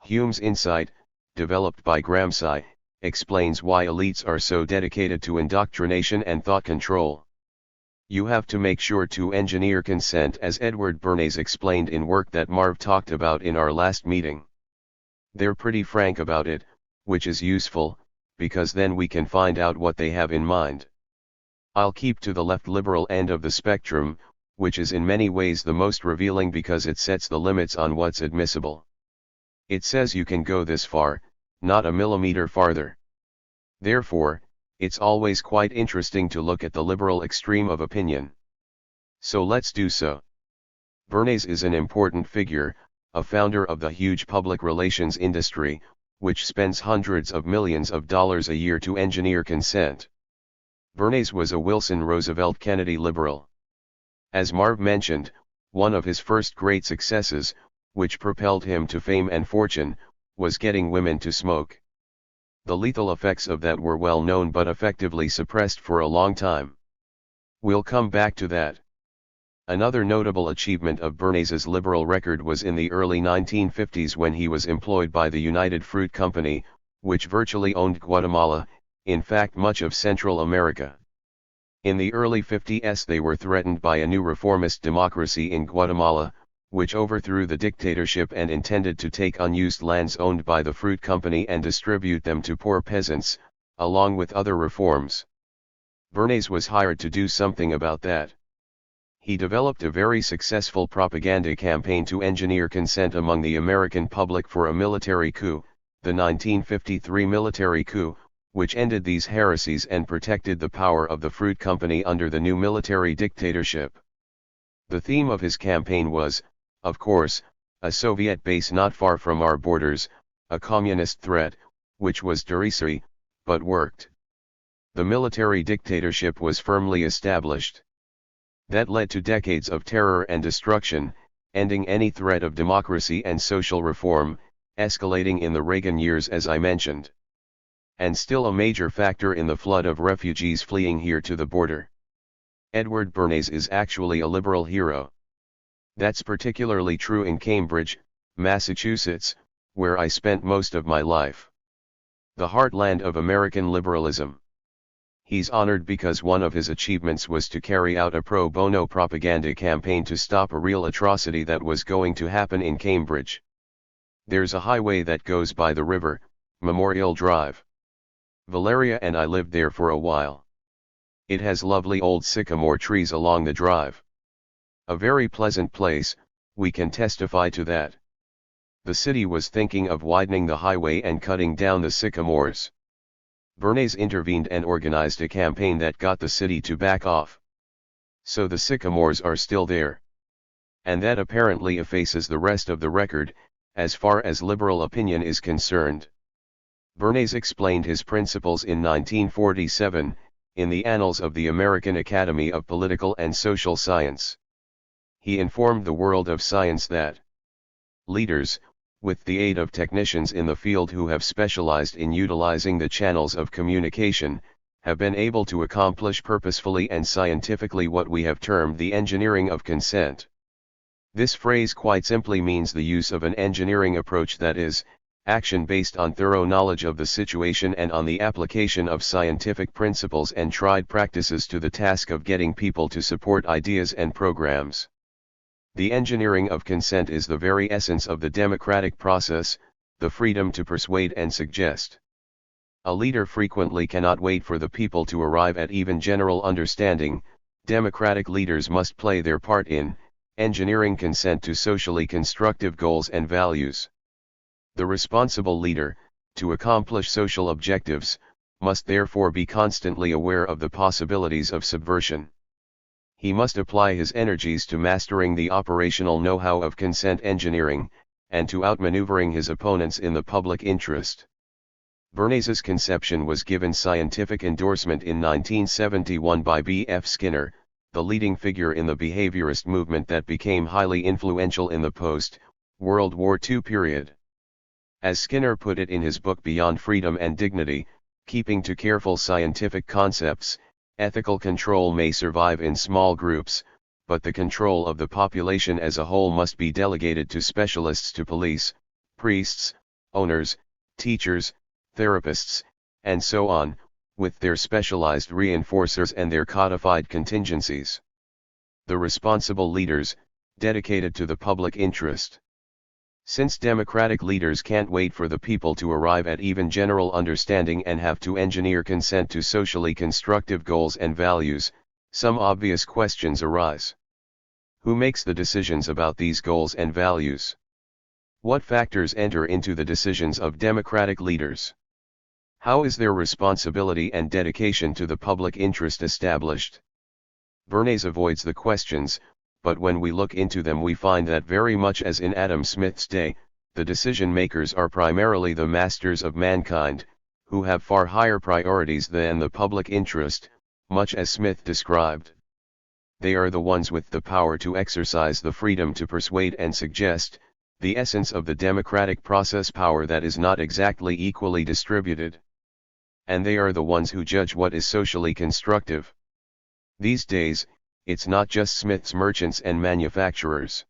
Hume's insight, developed by Gramsci, explains why elites are so dedicated to indoctrination and thought control. You have to make sure to engineer consent, as Edward Bernays explained in work that Marv talked about in our last meeting. They're pretty frank about it, which is useful, because then we can find out what they have in mind. I'll keep to the left liberal end of the spectrum, which is in many ways the most revealing because it sets the limits on what's admissible. It says you can go this far, not a millimeter farther. Therefore, it's always quite interesting to look at the liberal extreme of opinion. So let's do so. Bernays is an important figure, a founder of the huge public relations industry, which spends hundreds of millions of dollars a year to engineer consent. Bernays was a Wilson Roosevelt Kennedy liberal. As Marv mentioned, one of his first great successes, which propelled him to fame and fortune, was getting women to smoke. The lethal effects of that were well known but effectively suppressed for a long time. We'll come back to that. Another notable achievement of Bernays's liberal record was in the early 1950s when he was employed by the United Fruit Company, which virtually owned Guatemala, in fact much of Central America. In the early 50s they were threatened by a new reformist democracy in Guatemala, which overthrew the dictatorship and intended to take unused lands owned by the fruit company and distribute them to poor peasants, along with other reforms. Bernays was hired to do something about that. He developed a very successful propaganda campaign to engineer consent among the American public for a military coup, the 1953 military coup, which ended these heresies and protected the power of the Fruit Company under the new military dictatorship. The theme of his campaign was, of course, a Soviet base not far from our borders, a communist threat, which was derisory, but worked. The military dictatorship was firmly established. That led to decades of terror and destruction, ending any threat of democracy and social reform, escalating in the Reagan years as I mentioned. And still a major factor in the flood of refugees fleeing here to the border. Edward Bernays is actually a liberal hero. That's particularly true in Cambridge, Massachusetts, where I spent most of my life. The heartland of American liberalism. He's honored because one of his achievements was to carry out a pro bono propaganda campaign to stop a real atrocity that was going to happen in Cambridge. There's a highway that goes by the river, Memorial Drive. Valeria and I lived there for a while. It has lovely old sycamore trees along the drive. A very pleasant place, we can testify to that. The city was thinking of widening the highway and cutting down the sycamores. Bernays intervened and organized a campaign that got the city to back off. So the sycamores are still there. And that apparently effaces the rest of the record, as far as liberal opinion is concerned. Bernays explained his principles in 1947, in the Annals of the American Academy of Political and Social Science. He informed the world of science that leaders, with the aid of technicians in the field who have specialized in utilizing the channels of communication, have been able to accomplish purposefully and scientifically what we have termed the engineering of consent. This phrase quite simply means the use of an engineering approach, that is, action based on thorough knowledge of the situation and on the application of scientific principles and tried practices to the task of getting people to support ideas and programs. The engineering of consent is the very essence of the democratic process, the freedom to persuade and suggest. A leader frequently cannot wait for the people to arrive at even general understanding. Democratic leaders must play their part in engineering consent to socially constructive goals and values. The responsible leader, to accomplish social objectives, must therefore be constantly aware of the possibilities of subversion. He must apply his energies to mastering the operational know-how of consent engineering, and to outmaneuvering his opponents in the public interest. Bernays's conception was given scientific endorsement in 1971 by B.F. Skinner, the leading figure in the behaviorist movement that became highly influential in the post-World War II period. As Skinner put it in his book Beyond Freedom and Dignity, keeping to careful scientific concepts, ethical control may survive in small groups, but the control of the population as a whole must be delegated to specialists, to police, priests, owners, teachers, therapists, and so on, with their specialized reinforcers and their codified contingencies. The responsible leaders, dedicated to the public interest. Since democratic leaders can't wait for the people to arrive at even general understanding and have to engineer consent to socially constructive goals and values, some obvious questions arise. Who makes the decisions about these goals and values? What factors enter into the decisions of democratic leaders? How is their responsibility and dedication to the public interest established? Bernays avoids the questions, but when we look into them we find that very much as in Adam Smith's day, the decision-makers are primarily the masters of mankind, who have far higher priorities than the public interest, much as Smith described. They are the ones with the power to exercise the freedom to persuade and suggest, the essence of the democratic process, power that is not exactly equally distributed. And they are the ones who judge what is socially constructive. These days, it's not just Smith's merchants and manufacturers.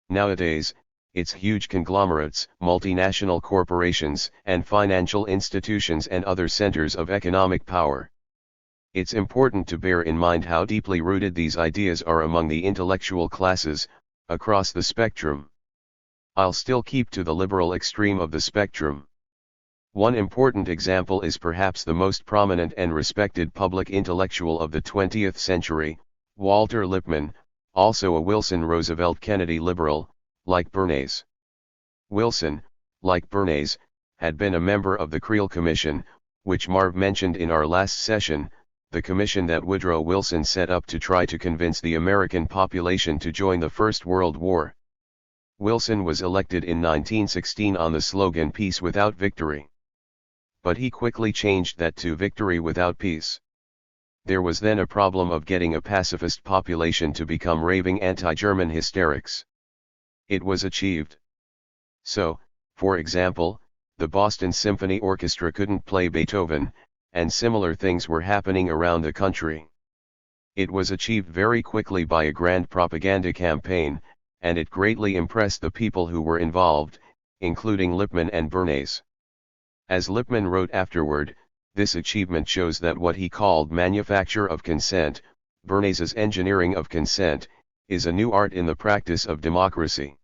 Nowadays, it's huge conglomerates, multinational corporations, and financial institutions and other centers of economic power. It's important to bear in mind how deeply rooted these ideas are among the intellectual classes, across the spectrum. I'll still keep to the liberal extreme of the spectrum. One important example is perhaps the most prominent and respected public intellectual of the 20th century, Walter Lippmann, also a Wilson Roosevelt Kennedy liberal, like Bernays. Wilson, like Bernays, had been a member of the Creel Commission, which Marv mentioned in our last session, the commission that Woodrow Wilson set up to try to convince the American population to join the First World War. Wilson was elected in 1916 on the slogan "Peace without victory." But he quickly changed that to "Victory without peace." There was then a problem of getting a pacifist population to become raving anti-German hysterics. It was achieved. So, for example, the Boston Symphony Orchestra couldn't play Beethoven, and similar things were happening around the country. It was achieved very quickly by a grand propaganda campaign, and it greatly impressed the people who were involved, including Lippmann and Bernays. As Lippmann wrote afterward, this achievement shows that what he called manufacture of consent, Bernays's engineering of consent, is a new art in the practice of democracy.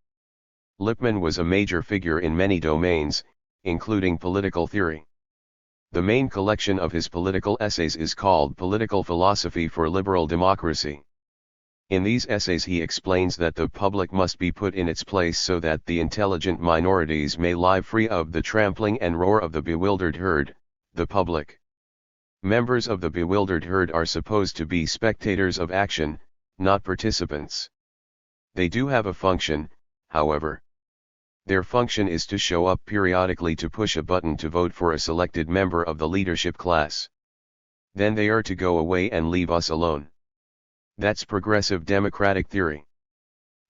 Lippmann was a major figure in many domains, including political theory. The main collection of his political essays is called Political Philosophy for Liberal Democracy. In these essays he explains that the public must be put in its place so that the intelligent minorities may lie free of the trampling and roar of the bewildered herd, the public. Members of the bewildered herd are supposed to be spectators of action, not participants. They do have a function, however. Their function is to show up periodically to push a button to vote for a selected member of the leadership class. Then they are to go away and leave us alone. That's progressive democratic theory.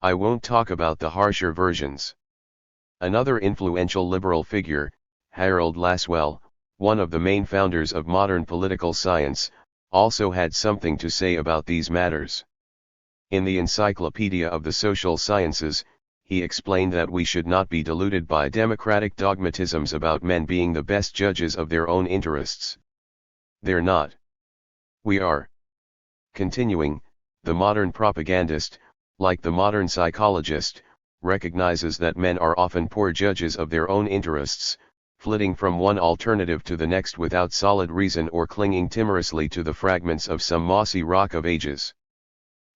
I won't talk about the harsher versions. Another influential liberal figure, Harold Lasswell, one of the main founders of modern political science, also had something to say about these matters. In the Encyclopedia of the Social Sciences, he explained that we should not be deluded by democratic dogmatisms about men being the best judges of their own interests. They're not. We are. Continuing, the modern propagandist, like the modern psychologist, recognizes that men are often poor judges of their own interests, flitting from one alternative to the next without solid reason or clinging timorously to the fragments of some mossy rock of ages.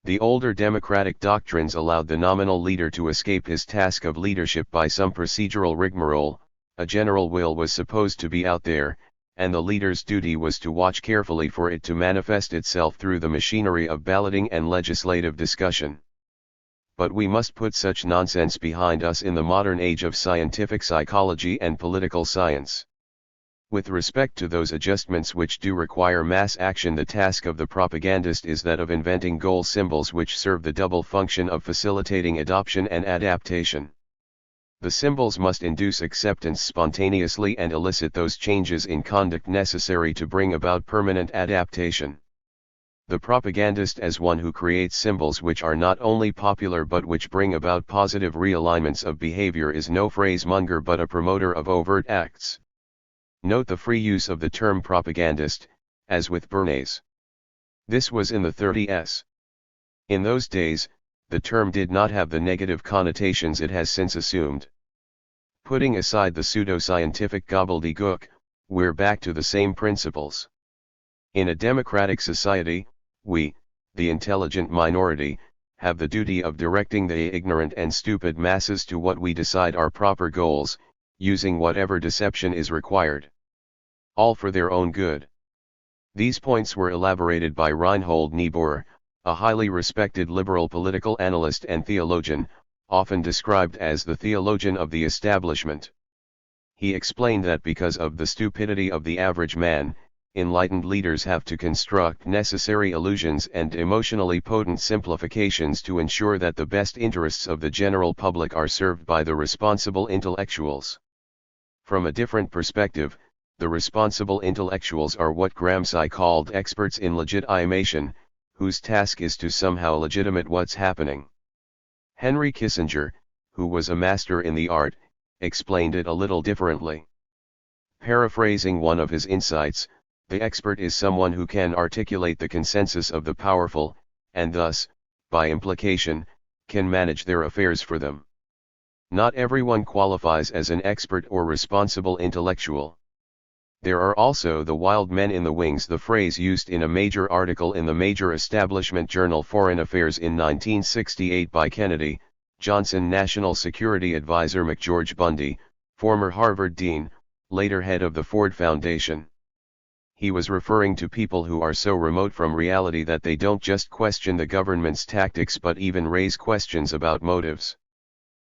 The older democratic doctrines allowed the nominal leader to escape his task of leadership by some procedural rigmarole. A general will was supposed to be out there, and the leader's duty was to watch carefully for it to manifest itself through the machinery of balloting and legislative discussion. But we must put such nonsense behind us in the modern age of scientific psychology and political science. With respect to those adjustments which do require mass action, the task of the propagandist is that of inventing goal symbols which serve the double function of facilitating adoption and adaptation. The symbols must induce acceptance spontaneously and elicit those changes in conduct necessary to bring about permanent adaptation. The propagandist as one who creates symbols which are not only popular but which bring about positive realignments of behavior is no phrasemonger but a promoter of overt acts. Note the free use of the term propagandist, as with Bernays. This was in the 30s. In those days, the term did not have the negative connotations it has since assumed. Putting aside the pseudo-scientific gobbledygook, we're back to the same principles. In a democratic society, we, the intelligent minority, have the duty of directing the ignorant and stupid masses to what we decide are proper goals, using whatever deception is required. All for their own good. These points were elaborated by Reinhold Niebuhr, a highly respected liberal political analyst and theologian, often described as the theologian of the establishment. He explained that because of the stupidity of the average man, enlightened leaders have to construct necessary illusions and emotionally potent simplifications to ensure that the best interests of the general public are served by the responsible intellectuals. From a different perspective, the responsible intellectuals are what Gramsci called experts in legitimation, whose task is to somehow legitimate what's happening. Henry Kissinger, who was a master in the art, explained it a little differently. Paraphrasing one of his insights, the expert is someone who can articulate the consensus of the powerful, and thus, by implication, can manage their affairs for them. Not everyone qualifies as an expert or responsible intellectual. There are also the wild men in the wings, the phrase used in a major article in the major establishment journal Foreign Affairs in 1968 by Kennedy, Johnson National Security Advisor McGeorge Bundy, former Harvard Dean, later head of the Ford Foundation. He was referring to people who are so remote from reality that they don't just question the government's tactics but even raise questions about motives.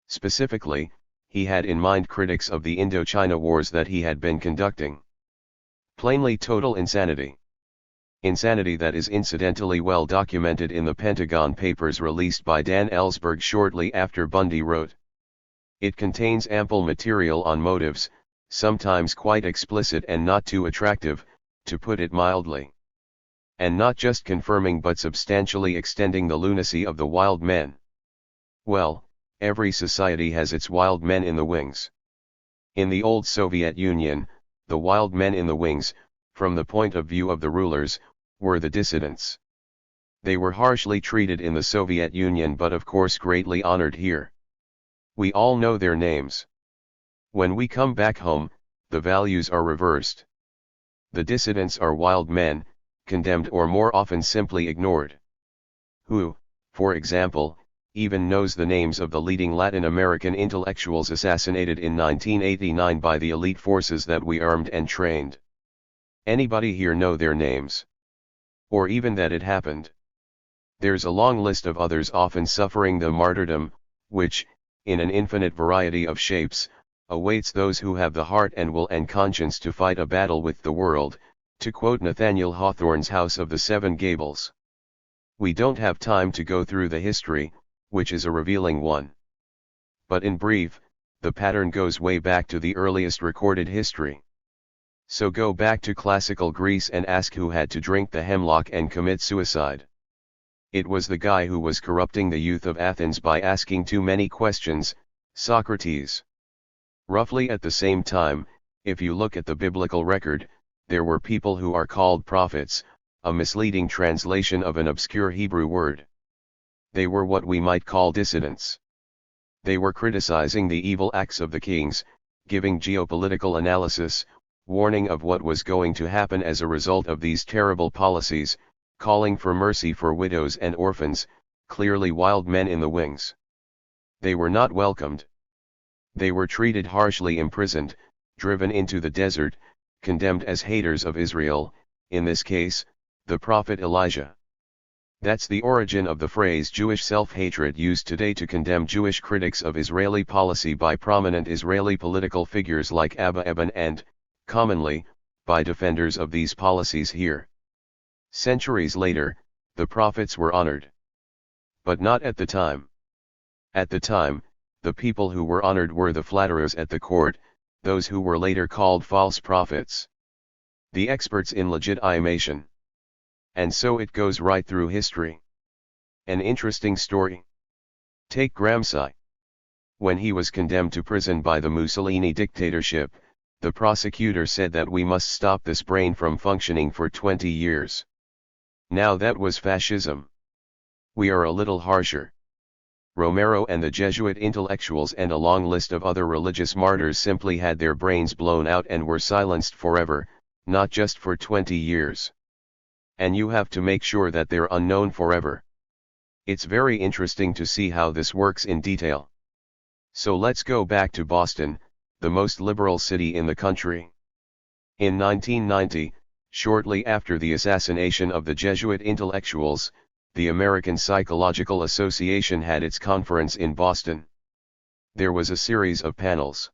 Specifically, he had in mind critics of the Indochina wars that he had been conducting. Plainly total insanity. Insanity that is incidentally well documented in the Pentagon Papers released by Dan Ellsberg shortly after Bundy wrote. It contains ample material on motives, sometimes quite explicit and not too attractive, to put it mildly. And not just confirming but substantially extending the lunacy of the wild men. Well, every society has its wild men in the wings. In the old Soviet Union, the wild men in the wings, from the point of view of the rulers, were the dissidents. They were harshly treated in the Soviet Union but of course greatly honored here. We all know their names. When we come back home, the values are reversed. The dissidents are wild men, condemned or more often simply ignored. Who, for example, even knows the names of the leading Latin American intellectuals assassinated in 1989 by the elite forces that we armed and trained? Anybody here know their names? Or even that it happened? There's a long list of others often suffering the martyrdom, which, in an infinite variety of shapes, awaits those who have the heart and will and conscience to fight a battle with the world, to quote Nathaniel Hawthorne's House of the Seven Gables. We don't have time to go through the history, which is a revealing one. But in brief, the pattern goes way back to the earliest recorded history. So go back to classical Greece and ask who had to drink the hemlock and commit suicide. It was the guy who was corrupting the youth of Athens by asking too many questions, Socrates. Roughly at the same time, if you look at the biblical record, there were people who are called prophets, a misleading translation of an obscure Hebrew word. They were what we might call dissidents. They were criticizing the evil acts of the kings, giving geopolitical analysis, warning of what was going to happen as a result of these terrible policies, calling for mercy for widows and orphans, clearly wild men in the wings. They were not welcomed. They were treated harshly, imprisoned, driven into the desert, condemned as haters of Israel, in this case, the prophet Elijah. That's the origin of the phrase Jewish self-hatred used today to condemn Jewish critics of Israeli policy by prominent Israeli political figures like Abba Eban and, commonly, by defenders of these policies here. Centuries later, the prophets were honored. But not at the time. At the time, the people who were honored were the flatterers at the court, those who were later called false prophets. The experts in legitimation. And so it goes right through history. An interesting story. Take Gramsci. When he was condemned to prison by the Mussolini dictatorship, the prosecutor said that we must stop this brain from functioning for 20 years. Now that was fascism. We are a little harsher. Romero and the Jesuit intellectuals and a long list of other religious martyrs simply had their brains blown out and were silenced forever, not just for 20 years. And you have to make sure that they're unknown forever. It's very interesting to see how this works in detail. So let's go back to Boston, the most liberal city in the country. In 1990, shortly after the assassination of the Jesuit intellectuals, the American Psychological Association had its conference in Boston. There was a series of panels.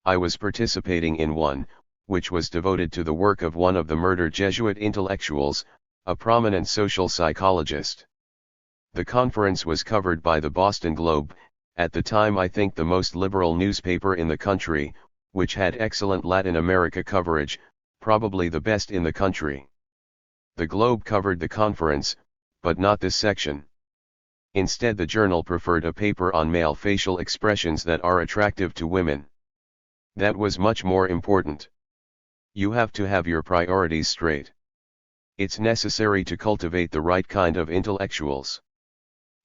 I was participating in one, which was devoted to the work of one of the murdered Jesuit intellectuals, a prominent social psychologist. The conference was covered by the Boston Globe, at the time I think the most liberal newspaper in the country, which had excellent Latin America coverage, probably the best in the country. The Globe covered the conference, but not this section. Instead, the journal preferred a paper on male facial expressions that are attractive to women. That was much more important. You have to have your priorities straight. It's necessary to cultivate the right kind of intellectuals.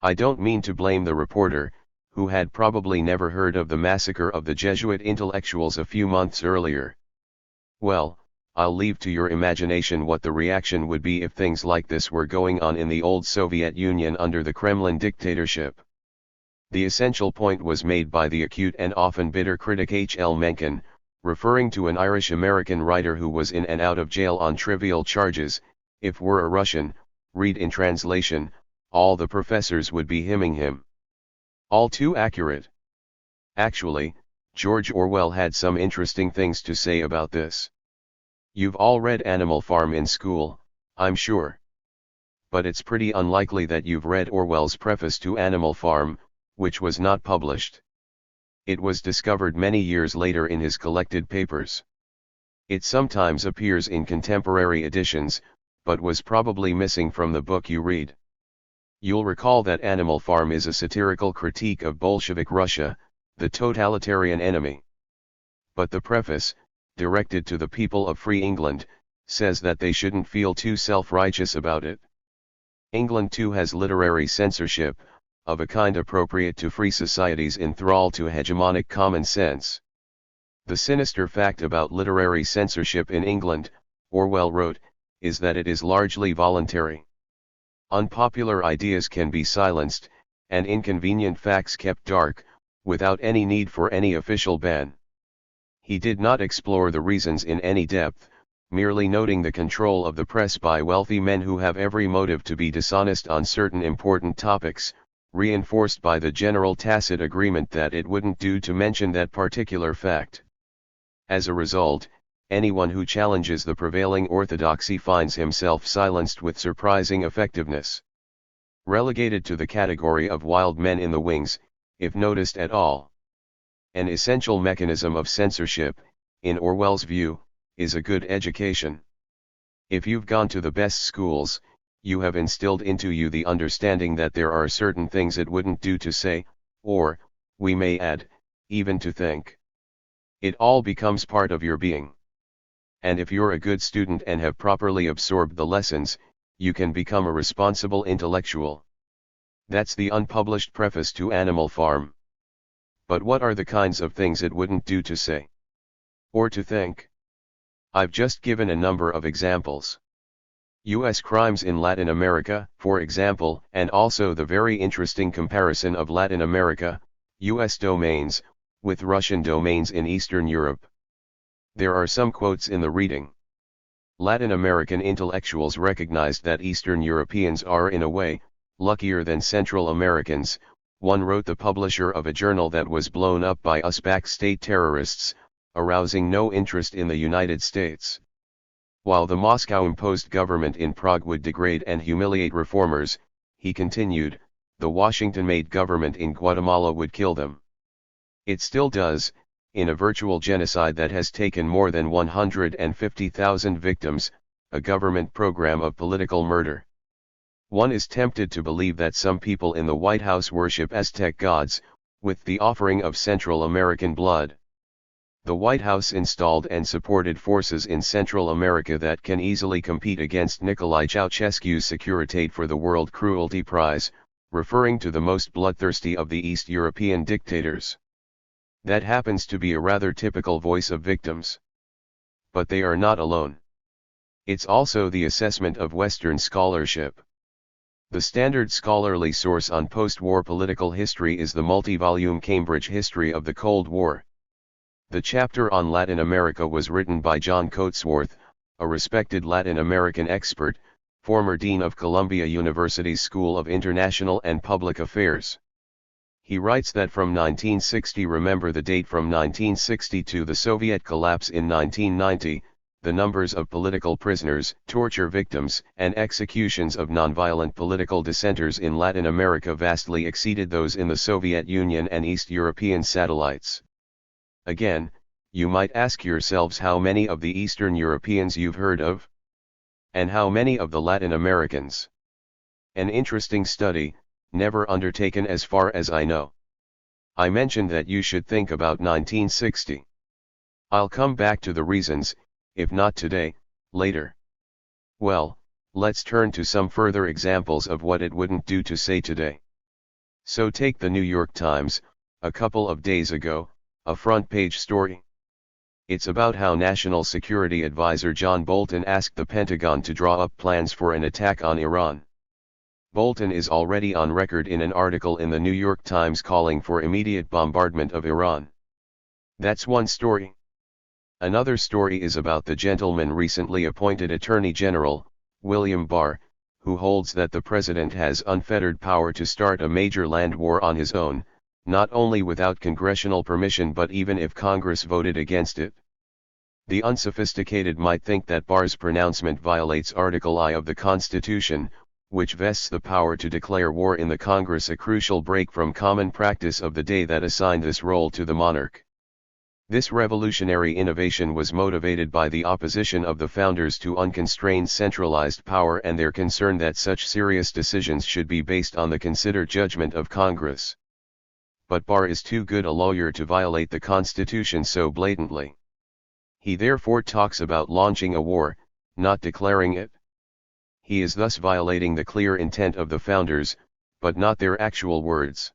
I don't mean to blame the reporter, who had probably never heard of the massacre of the Jesuit intellectuals a few months earlier. Well, I'll leave to your imagination what the reaction would be if things like this were going on in the old Soviet Union under the Kremlin dictatorship. The essential point was made by the acute and often bitter critic H. L. Mencken, referring to an Irish-American writer who was in and out of jail on trivial charges. If were a Russian, read in translation, all the professors would be hymning him. All too accurate. Actually, George Orwell had some interesting things to say about this. You've all read Animal Farm in school, I'm sure. But it's pretty unlikely that you've read Orwell's preface to Animal Farm, which was not published. It was discovered many years later in his collected papers. It sometimes appears in contemporary editions, but was probably missing from the book you read. You'll recall that Animal Farm is a satirical critique of Bolshevik Russia, the totalitarian enemy. But the preface, directed to the people of free England, says that they shouldn't feel too self-righteous about it. England too has literary censorship, of a kind appropriate to free societies in thrall to hegemonic common sense. The sinister fact about literary censorship in England, Orwell wrote, is that it is largely voluntary. Unpopular ideas can be silenced, and inconvenient facts kept dark, without any need for any official ban. He did not explore the reasons in any depth, merely noting the control of the press by wealthy men who have every motive to be dishonest on certain important topics, reinforced by the general tacit agreement that it wouldn't do to mention that particular fact. As a result, anyone who challenges the prevailing orthodoxy finds himself silenced with surprising effectiveness. Relegated to the category of wild men in the wings, if noticed at all. An essential mechanism of censorship, in Orwell's view, is a good education. If you've gone to the best schools, you have instilled into you the understanding that there are certain things it wouldn't do to say, or, we may add, even to think. It all becomes part of your being. And if you're a good student and have properly absorbed the lessons, you can become a responsible intellectual. That's the unpublished preface to Animal Farm. But what are the kinds of things it wouldn't do to say? Or to think? I've just given a number of examples. U.S. crimes in Latin America, for example, and also the very interesting comparison of Latin America, U.S. domains, with Russian domains in Eastern Europe. There are some quotes in the reading. Latin American intellectuals recognized that Eastern Europeans are in a way, luckier than Central Americans, one wrote the publisher of a journal that was blown up by Uzbek state terrorists, arousing no interest in the United States. While the Moscow-imposed government in Prague would degrade and humiliate reformers, he continued, the Washington-made government in Guatemala would kill them. It still does, in a virtual genocide that has taken more than 150,000 victims, a government program of political murder. One is tempted to believe that some people in the White House worship Aztec gods, with the offering of Central American blood. The White House installed and supported forces in Central America that can easily compete against Nicolae Ceausescu's Securitate for the World Cruelty Prize, referring to the most bloodthirsty of the East European dictators. That happens to be a rather typical voice of victims. But they are not alone. It's also the assessment of Western scholarship. The standard scholarly source on post-war political history is the multi-volume Cambridge History of the Cold War. The chapter on Latin America was written by John Coatsworth, a respected Latin American expert, former dean of Columbia University's School of International and Public Affairs. He writes that from 1960, remember the date, from 1960 to the Soviet collapse in 1990, the numbers of political prisoners, torture victims, and executions of nonviolent political dissenters in Latin America vastly exceeded those in the Soviet Union and East European satellites. Again, you might ask yourselves how many of the Eastern Europeans you've heard of? And how many of the Latin Americans? An interesting study, never undertaken as far as I know. I mentioned that you should think about 1960. I'll come back to the reasons, if not today, later. Well, let's turn to some further examples of what it wouldn't do to say today. So take the New York Times, a couple of days ago, a front page story. It's about how National Security Advisor John Bolton asked the Pentagon to draw up plans for an attack on Iran. Bolton is already on record in an article in the New York Times calling for immediate bombardment of Iran. That's one story. Another story is about the gentleman recently appointed Attorney General, William Barr, who holds that the president has unfettered power to start a major land war on his own, not only without congressional permission but even if Congress voted against it. The unsophisticated might think that Barr's pronouncement violates Article I of the Constitution, which vests the power to declare war in the Congress, a crucial break from common practice of the day that assigned this role to the monarch. This revolutionary innovation was motivated by the opposition of the founders to unconstrained centralized power and their concern that such serious decisions should be based on the considered judgment of Congress. But Barr is too good a lawyer to violate the Constitution so blatantly. He therefore talks about launching a war, not declaring it. He is thus violating the clear intent of the founders, but not their actual words.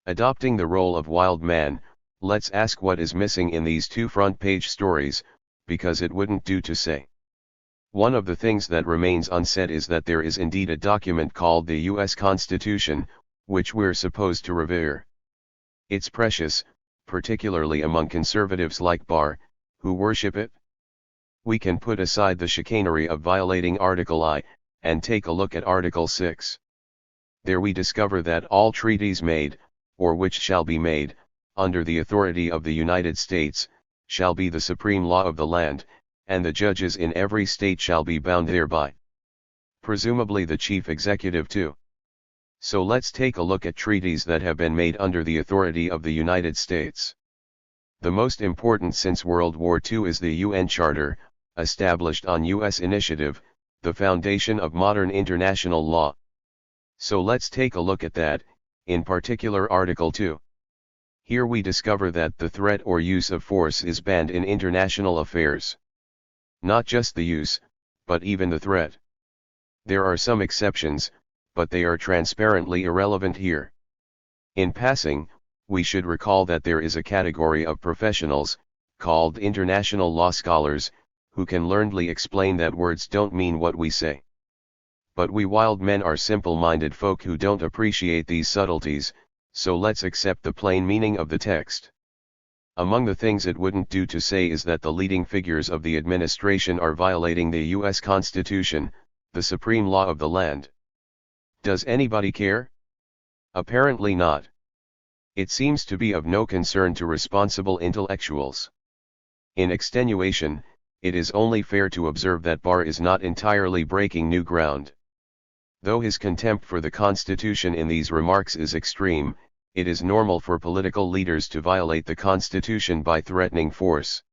Adopting the role of wild man, let's ask what is missing in these two front-page stories, because it wouldn't do to say. One of the things that remains unsaid is that there is indeed a document called the U.S. Constitution, which we're supposed to revere. It's precious, particularly among conservatives like Barr, who worship it. We can put aside the chicanery of violating Article I, and take a look at Article 6. There we discover that all treaties made, or which shall be made, under the authority of the United States, shall be the supreme law of the land, and the judges in every state shall be bound thereby. Presumably the chief executive too. So let's take a look at treaties that have been made under the authority of the United States. The most important since World War II is the UN Charter, established on U.S. initiative, the foundation of modern international law. So let's take a look at that, in particular Article 2. Here we discover that the threat or use of force is banned in international affairs. Not just the use, but even the threat. There are some exceptions, but they are transparently irrelevant here. In passing, we should recall that there is a category of professionals, called international law scholars, who can learnedly explain that words don't mean what we say. But we wild men are simple-minded folk who don't appreciate these subtleties, so let's accept the plain meaning of the text. Among the things it wouldn't do to say is that the leading figures of the administration are violating the U.S. Constitution, the supreme law of the land. Does anybody care? Apparently not. It seems to be of no concern to responsible intellectuals. In extenuation, it is only fair to observe that Barr is not entirely breaking new ground. Though his contempt for the Constitution in these remarks is extreme, it is normal for political leaders to violate the Constitution by threatening force.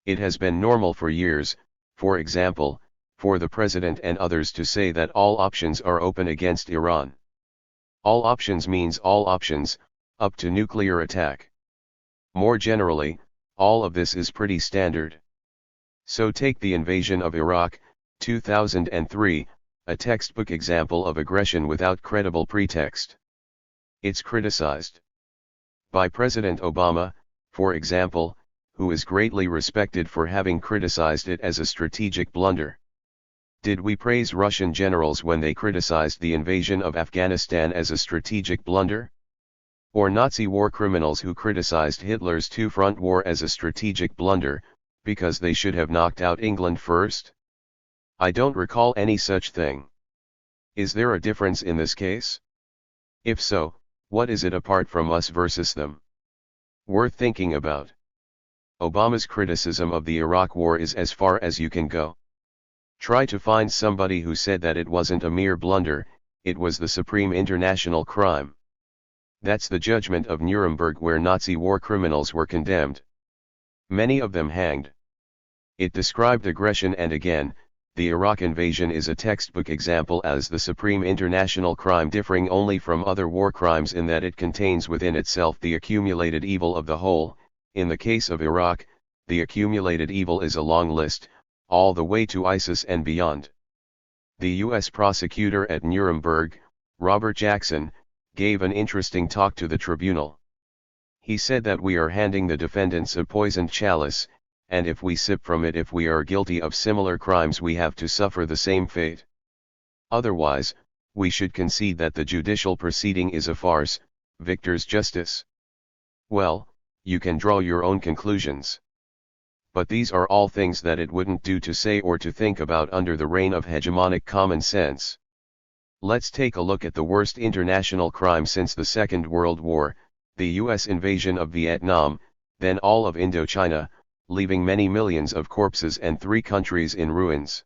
It has been normal for years, for example, for the President and others to say that all options are open against Iran. All options means all options, up to nuclear attack. More generally, all of this is pretty standard. So take the invasion of Iraq, 2003, a textbook example of aggression without credible pretext. It's criticized by President Obama, for example, who is greatly respected for having criticized it as a strategic blunder. Did we praise Russian generals when they criticized the invasion of Afghanistan as a strategic blunder? Or Nazi war criminals who criticized Hitler's two-front war as a strategic blunder, because they should have knocked out England first? I don't recall any such thing. Is there a difference in this case? If so, what is it apart from us versus them? Worth thinking about. Obama's criticism of the Iraq War is as far as you can go. Try to find somebody who said that it wasn't a mere blunder, it was the supreme international crime. That's the judgment of Nuremberg, where Nazi war criminals were condemned. Many of them hanged. It described aggression, and again, the Iraq invasion is a textbook example as the supreme international crime, differing only from other war crimes in that it contains within itself the accumulated evil of the whole. In the case of Iraq, the accumulated evil is a long list, all the way to ISIS and beyond. The U.S. prosecutor at Nuremberg, Robert Jackson, gave an interesting talk to the tribunal. He said that we are handing the defendants a poisoned chalice, and if we sip from it, if we are guilty of similar crimes, we have to suffer the same fate. Otherwise, we should concede that the judicial proceeding is a farce, victor's justice. Well, you can draw your own conclusions. But these are all things that it wouldn't do to say or to think about under the reign of hegemonic common sense. Let's take a look at the worst international crime since the Second World War, the US invasion of Vietnam, then all of Indochina, leaving many millions of corpses and 3 countries in ruins.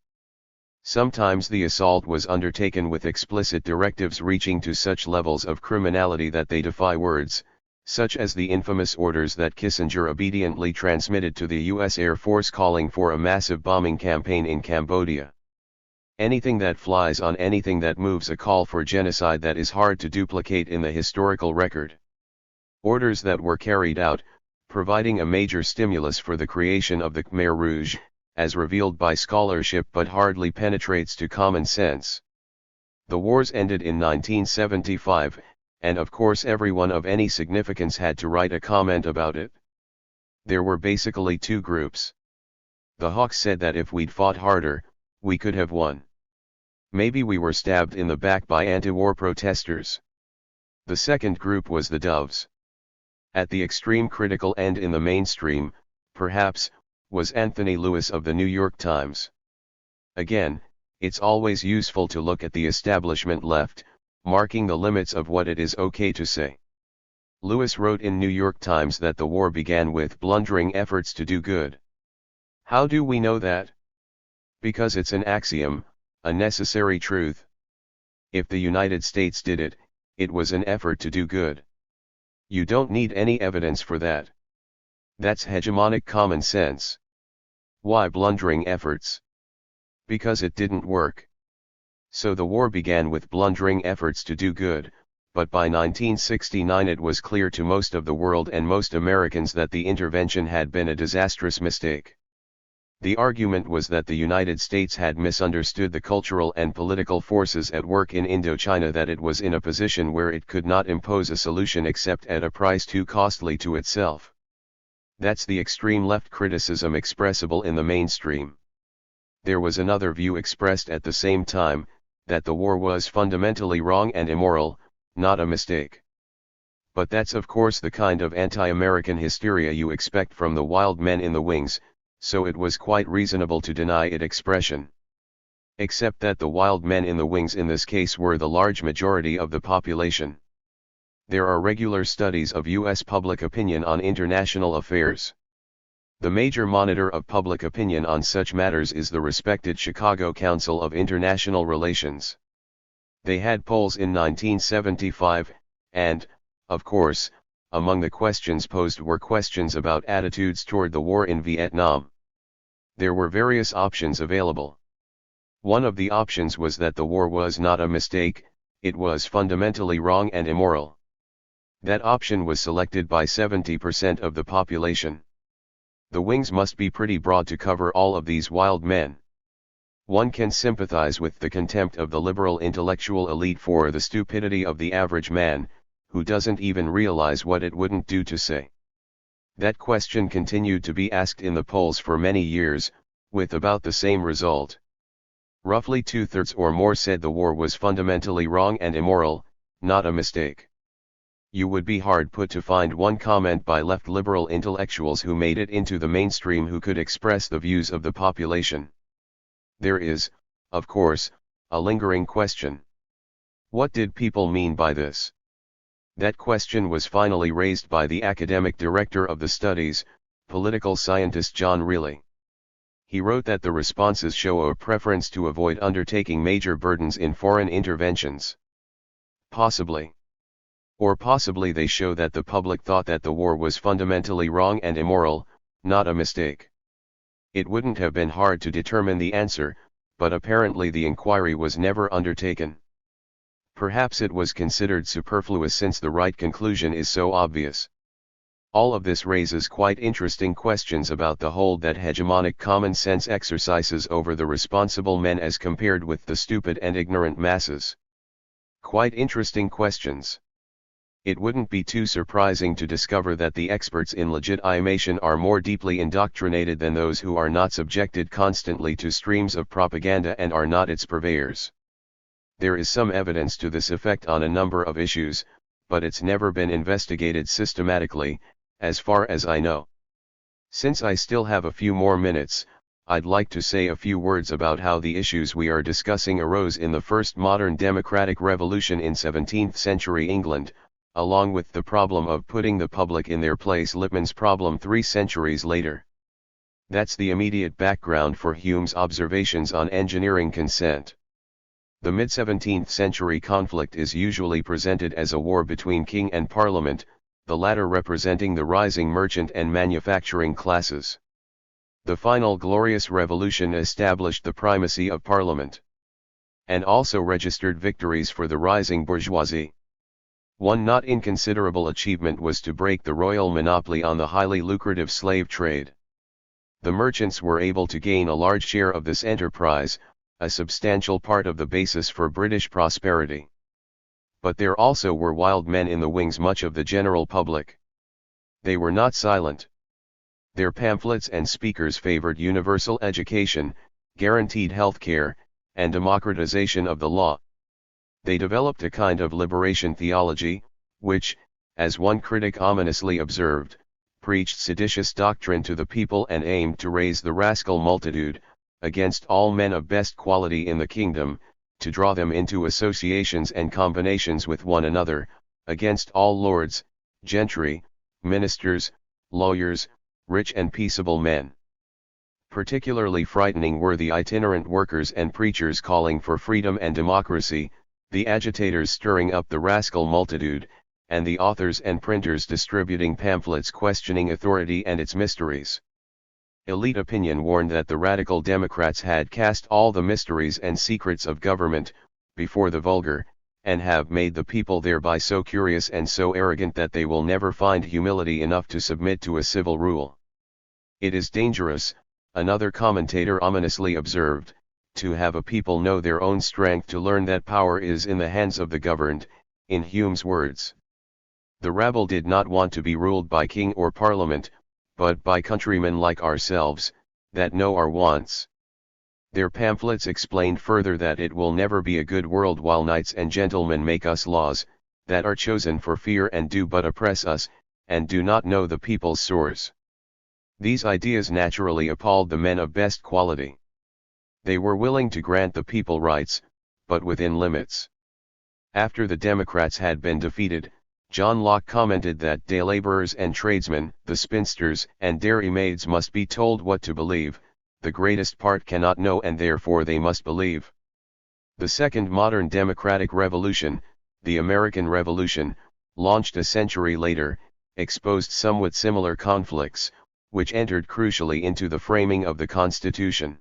Sometimes the assault was undertaken with explicit directives reaching to such levels of criminality that they defy words, such as the infamous orders that Kissinger obediently transmitted to the US Air Force calling for a massive bombing campaign in Cambodia. Anything that flies on anything that moves, a call for genocide that is hard to duplicate in the historical record. Orders that were carried out, providing a major stimulus for the creation of the Khmer Rouge, as revealed by scholarship, but hardly penetrates to common sense. The wars ended in 1975, and of course everyone of any significance had to write a comment about it. There were basically 2 groups. The hawks said that if we'd fought harder, we could have won. Maybe we were stabbed in the back by anti-war protesters. The second group was the doves. At the extreme critical end in the mainstream, perhaps, was Anthony Lewis of the New York Times. Again, it's always useful to look at the establishment left, marking the limits of what it is okay to say. Lewis wrote in New York Times that the war began with blundering efforts to do good. How do we know that? Because it's an axiom, a necessary truth. If the United States did it, it was an effort to do good. You don't need any evidence for that. That's hegemonic common sense. Why blundering efforts? Because it didn't work. So the war began with blundering efforts to do good, but by 1969 it was clear to most of the world and most Americans that the intervention had been a disastrous mistake. The argument was that the United States had misunderstood the cultural and political forces at work in Indochina, that it was in a position where it could not impose a solution except at a price too costly to itself. That's the extreme left criticism expressible in the mainstream. There was another view expressed at the same time, that the war was fundamentally wrong and immoral, not a mistake. But that's of course the kind of anti-American hysteria you expect from the wild men in the wings, so it was quite reasonable to deny it expression. Except that the wild men in the wings in this case were the large majority of the population. There are regular studies of U.S. public opinion on international affairs. The major monitor of public opinion on such matters is the respected Chicago Council of International Relations. They had polls in 1975, and, of course, among the questions posed were questions about attitudes toward the war in Vietnam. There were various options available. One of the options was that the war was not a mistake, it was fundamentally wrong and immoral. That option was selected by 70% of the population. The wings must be pretty broad to cover all of these wild men. One can sympathize with the contempt of the liberal intellectual elite for the stupidity of the average man, who doesn't even realize what it wouldn't do to say. That question continued to be asked in the polls for many years, with about the same result. Roughly 2/3 or more said the war was fundamentally wrong and immoral, not a mistake. You would be hard put to find one comment by left liberal intellectuals who made it into the mainstream who could express the views of the population. There is, of course, a lingering question. What did people mean by this? That question was finally raised by the academic director of the studies, political scientist John Reilly. He wrote that the responses show a preference to avoid undertaking major burdens in foreign interventions. Possibly. Or possibly they show that the public thought that the war was fundamentally wrong and immoral, not a mistake. It wouldn't have been hard to determine the answer, but apparently the inquiry was never undertaken. Perhaps it was considered superfluous since the right conclusion is so obvious. All of this raises quite interesting questions about the hold that hegemonic common sense exercises over the responsible men as compared with the stupid and ignorant masses. Quite interesting questions. It wouldn't be too surprising to discover that the experts in legitimation are more deeply indoctrinated than those who are not subjected constantly to streams of propaganda and are not its purveyors. There is some evidence to this effect on a number of issues, but it's never been investigated systematically, as far as I know. Since I still have a few more minutes, I'd like to say a few words about how the issues we are discussing arose in the first modern democratic revolution in 17th century England, along with the problem of putting the public in their place, Lippmann's problem 3 centuries later. That's the immediate background for Hume's observations on engineering consent. The mid-17th century conflict is usually presented as a war between king and parliament, the latter representing the rising merchant and manufacturing classes. The final glorious revolution established the primacy of parliament, and also registered victories for the rising bourgeoisie. One not inconsiderable achievement was to break the royal monopoly on the highly lucrative slave trade. The merchants were able to gain a large share of this enterprise, a substantial part of the basis for British prosperity. But there also were wild men in the wings, much of the general public. They were not silent. Their pamphlets and speakers favored universal education, guaranteed health care, and democratization of the law. They developed a kind of liberation theology, which, as one critic ominously observed, preached seditious doctrine to the people and aimed to raise the rascal multitude, against all men of best quality in the kingdom, to draw them into associations and combinations with one another, against all lords, gentry, ministers, lawyers, rich and peaceable men. Particularly frightening were the itinerant workers and preachers calling for freedom and democracy, the agitators stirring up the rascal multitude, and the authors and printers distributing pamphlets questioning authority and its mysteries. Elite opinion warned that the radical Democrats had cast all the mysteries and secrets of government before the vulgar, and have made the people thereby so curious and so arrogant that they will never find humility enough to submit to a civil rule. It is dangerous, another commentator ominously observed, to have a people know their own strength, to learn that power is in the hands of the governed, in Hume's words. The rabble did not want to be ruled by king or parliament, but by countrymen like ourselves, that know our wants. Their pamphlets explained further that it will never be a good world while knights and gentlemen make us laws, that are chosen for fear and do but oppress us, and do not know the people's sores. These ideas naturally appalled the men of best quality. They were willing to grant the people rights, but within limits. After the Democrats had been defeated, John Locke commented that day laborers and tradesmen, the spinsters and dairymaids must be told what to believe, the greatest part cannot know and therefore they must believe. The second modern democratic revolution, the American Revolution, launched a century later, exposed somewhat similar conflicts, which entered crucially into the framing of the Constitution.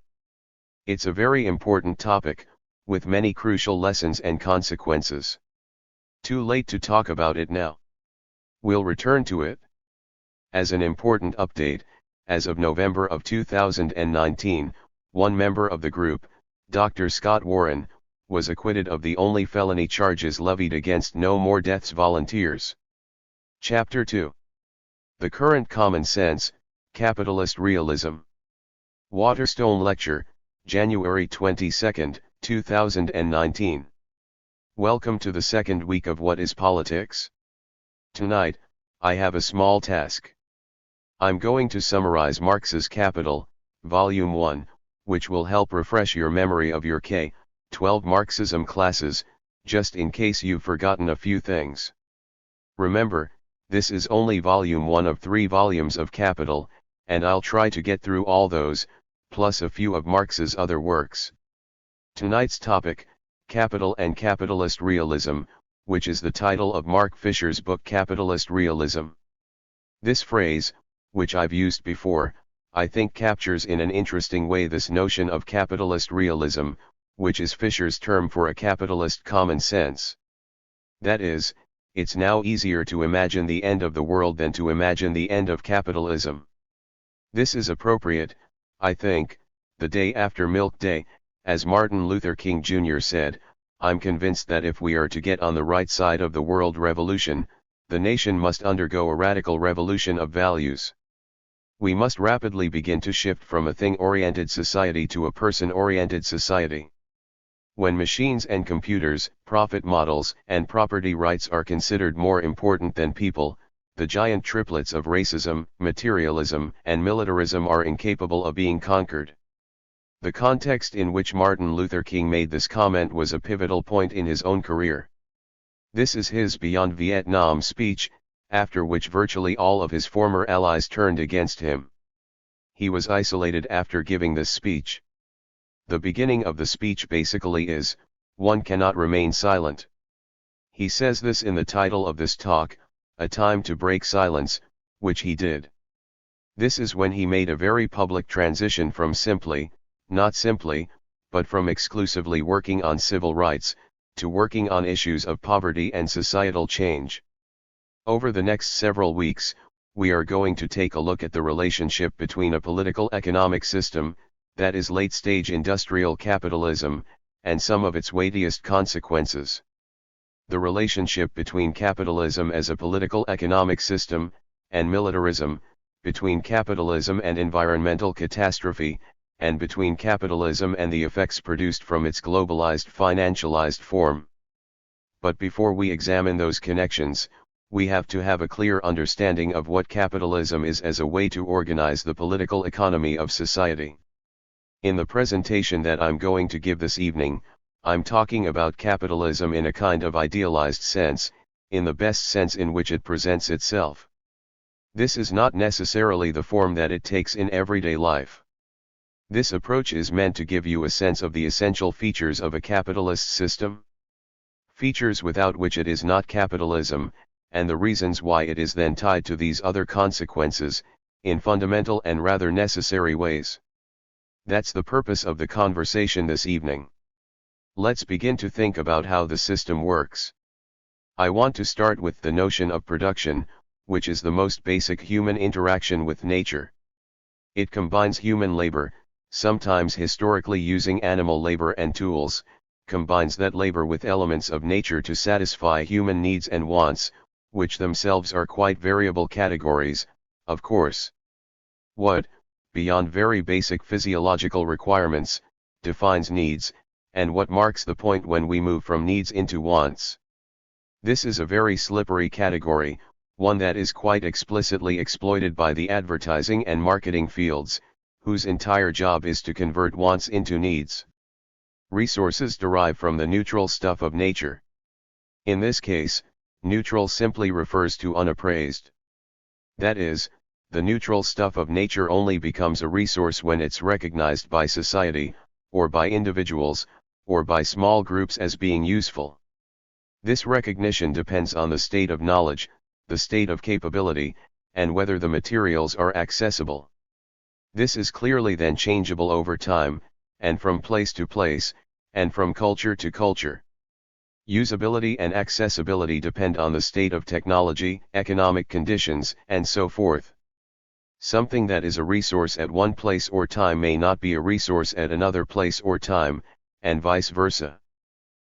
It's a very important topic, with many crucial lessons and consequences. Too late to talk about it now. We'll return to it. As an important update, as of November of 2019, one member of the group, Dr. Scott Warren, was acquitted of the only felony charges levied against No More Deaths volunteers. Chapter 2. The Current Common Sense, Capitalist Realism. Waterstone Lecture, January 22, 2019. Welcome to the second week of What is Politics? Tonight, I have a small task. I'm going to summarize Marx's Capital, Volume 1, which will help refresh your memory of your K-12 Marxism classes, just in case you've forgotten a few things. Remember, this is only Volume 1 of 3 volumes of Capital, and I'll try to get through all those, plus a few of Marx's other works. Tonight's topic, Capital and Capitalist Realism, which is the title of Mark Fisher's book Capitalist Realism. This phrase, which I've used before, I think captures in an interesting way this notion of capitalist realism, which is Fisher's term for a capitalist common sense. That is, it's now easier to imagine the end of the world than to imagine the end of capitalism. This is appropriate, I think, the day after Milk Day. As Martin Luther King Jr. said, I'm convinced that if we are to get on the right side of the world revolution, the nation must undergo a radical revolution of values. We must rapidly begin to shift from a thing-oriented society to a person-oriented society. When machines and computers, profit models, and property rights are considered more important than people, the giant triplets of racism, materialism, and militarism are incapable of being conquered. The context in which Martin Luther King made this comment was a pivotal point in his own career. This is his Beyond Vietnam speech, after which virtually all of his former allies turned against him. He was isolated after giving this speech. The beginning of the speech basically is, one cannot remain silent. He says this in the title of this talk, A Time to Break Silence, which he did. This is when he made a very public transition from not simply, but from exclusively working on civil rights, to working on issues of poverty and societal change. Over the next several weeks, we are going to take a look at the relationship between a political economic system, that is late-stage industrial capitalism, and some of its weightiest consequences. The relationship between capitalism as a political economic system, and militarism, between capitalism and environmental catastrophe, and between capitalism and the effects produced from its globalized financialized form. But before we examine those connections, we have to have a clear understanding of what capitalism is as a way to organize the political economy of society. In the presentation that I'm going to give this evening, I'm talking about capitalism in a kind of idealized sense, in the best sense in which it presents itself. This is not necessarily the form that it takes in everyday life. This approach is meant to give you a sense of the essential features of a capitalist system. Features without which it is not capitalism, and the reasons why it is then tied to these other consequences, in fundamental and rather necessary ways. That's the purpose of the conversation this evening. Let's begin to think about how the system works. I want to start with the notion of production, which is the most basic human interaction with nature. It combines human labor, sometimes historically using animal labor and tools, combines that labor with elements of nature to satisfy human needs and wants, which themselves are quite variable categories, of course. What, beyond very basic physiological requirements, defines needs, and what marks the point when we move from needs into wants? This is a very slippery category, one that is quite explicitly exploited by the advertising and marketing fields, whose entire job is to convert wants into needs. Resources derive from the neutral stuff of nature. In this case, neutral simply refers to unappraised. That is, the neutral stuff of nature only becomes a resource when it's recognized by society, or by individuals, or by small groups as being useful. This recognition depends on the state of knowledge, the state of capability, and whether the materials are accessible. This is clearly then changeable over time, and from place to place, and from culture to culture. Usability and accessibility depend on the state of technology, economic conditions, and so forth. Something that is a resource at one place or time may not be a resource at another place or time, and vice versa.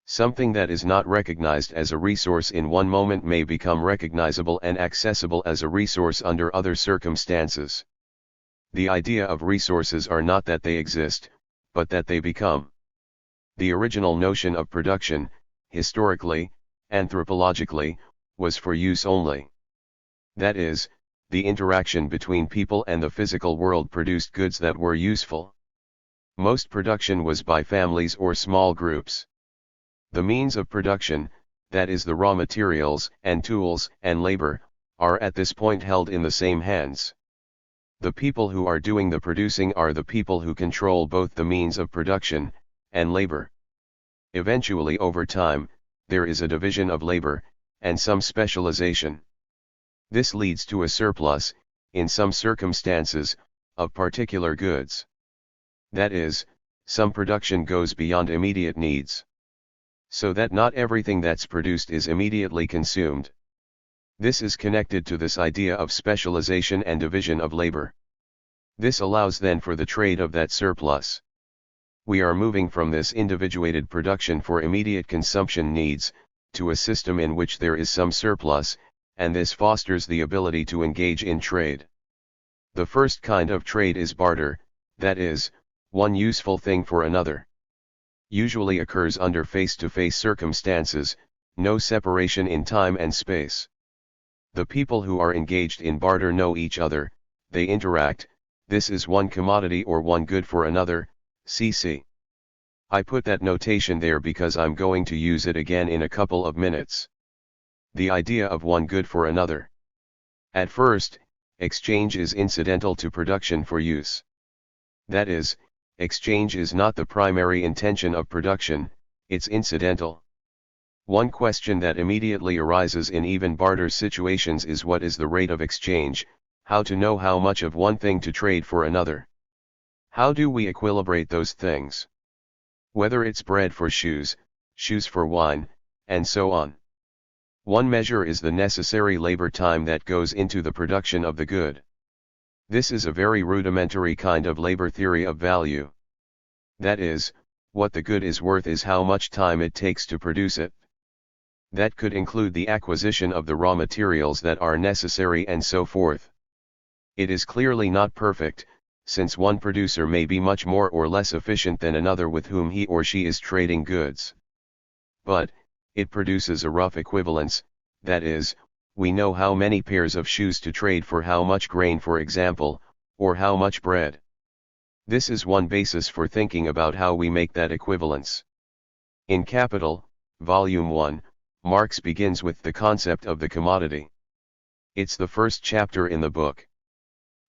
Something that is not recognized as a resource in one moment may become recognizable and accessible as a resource under other circumstances. The idea of resources are not that they exist, but that they become. The original notion of production, historically, anthropologically, was for use only. That is, the interaction between people and the physical world produced goods that were useful. Most production was by families or small groups. The means of production, that is the raw materials and tools and labor, are at this point held in the same hands. The people who are doing the producing are the people who control both the means of production and labor. Eventually over time, there is a division of labor, and some specialization. This leads to a surplus, in some circumstances, of particular goods. That is, some production goes beyond immediate needs. So that not everything that's produced is immediately consumed. This is connected to this idea of specialization and division of labor. This allows then for the trade of that surplus. We are moving from this individuated production for immediate consumption needs, to a system in which there is some surplus, and this fosters the ability to engage in trade. The first kind of trade is barter, that is, one useful thing for another. Usually occurs under face-to-face circumstances, no separation in time and space. The people who are engaged in barter know each other, they interact, this is one commodity or one good for another, cc. I put that notation there because I'm going to use it again in a couple of minutes. The idea of one good for another. At first, exchange is incidental to production for use. That is, exchange is not the primary intention of production, it's incidental. One question that immediately arises in even barter situations is what is the rate of exchange, how to know how much of one thing to trade for another. How do we equilibrate those things? Whether it's bread for shoes, shoes for wine, and so on. One measure is the necessary labor time that goes into the production of the good. This is a very rudimentary kind of labor theory of value. That is, what the good is worth is how much time it takes to produce it. That could include the acquisition of the raw materials that are necessary and so forth. It is clearly not perfect, since one producer may be much more or less efficient than another with whom he or she is trading goods. But, it produces a rough equivalence, that is, we know how many pairs of shoes to trade for how much grain for example, or how much bread. This is one basis for thinking about how we make that equivalence. In Capital, Volume 1, Marx begins with the concept of the commodity. It's the first chapter in the book.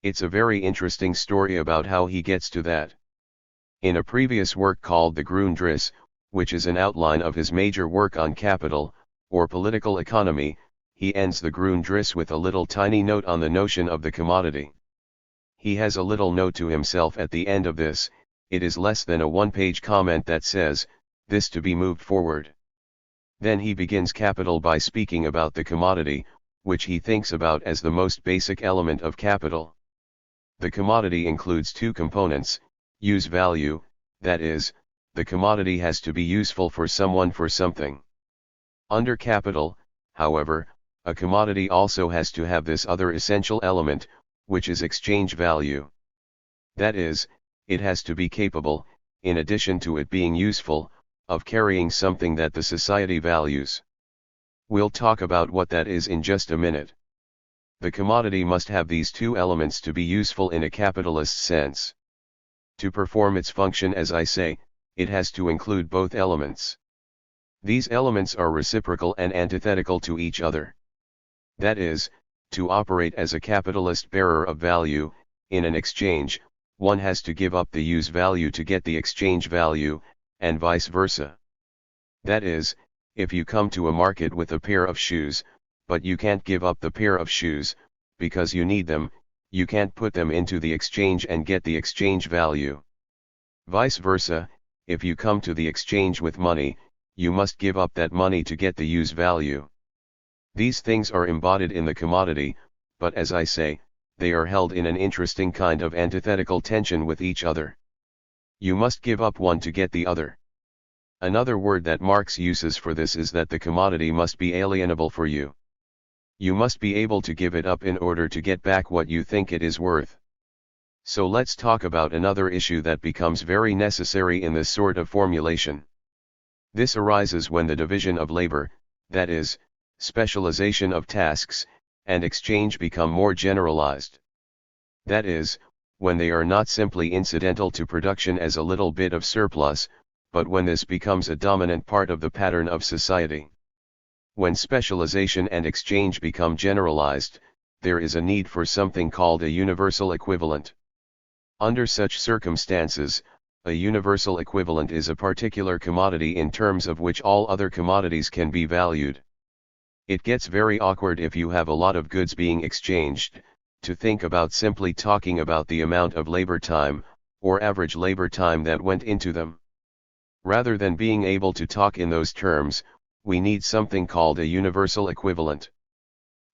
It's a very interesting story about how he gets to that. In a previous work called the Grundriss, which is an outline of his major work on capital, or political economy, he ends the Grundriss with a little tiny note on the notion of the commodity. He has a little note to himself at the end of this, it is less than a one-page comment that says, this to be moved forward. Then he begins Capital by speaking about the commodity, which he thinks about as the most basic element of capital. The commodity includes two components, use value, that is, the commodity has to be useful for someone for something. Under capital, however, a commodity also has to have this other essential element, which is exchange value. That is, it has to be capable, in addition to it being useful, of carrying something that the society values. We'll talk about what that is in just a minute. The commodity must have these two elements to be useful in a capitalist sense. To perform its function, as I say, it has to include both elements. These elements are reciprocal and antithetical to each other. That is, to operate as a capitalist bearer of value, in an exchange, one has to give up the use value to get the exchange value, and vice versa. That is, if you come to a market with a pair of shoes, but you can't give up the pair of shoes, because you need them, you can't put them into the exchange and get the exchange value. Vice versa, if you come to the exchange with money, you must give up that money to get the use value. These things are embodied in the commodity, but as I say, they are held in an interesting kind of antithetical tension with each other. You must give up one to get the other. Another word that Marx uses for this is that the commodity must be alienable for you. You must be able to give it up in order to get back what you think it is worth. So let's talk about another issue that becomes very necessary in this sort of formulation. This arises when the division of labor, that is, specialization of tasks, and exchange become more generalized. That is, when they are not simply incidental to production as a little bit of surplus, but when this becomes a dominant part of the pattern of society. When specialization and exchange become generalized, there is a need for something called a universal equivalent. Under such circumstances, a universal equivalent is a particular commodity in terms of which all other commodities can be valued. It gets very awkward if you have a lot of goods being exchanged, to think about simply talking about the amount of labor time, or average labor time that went into them. Rather than being able to talk in those terms, we need something called a universal equivalent.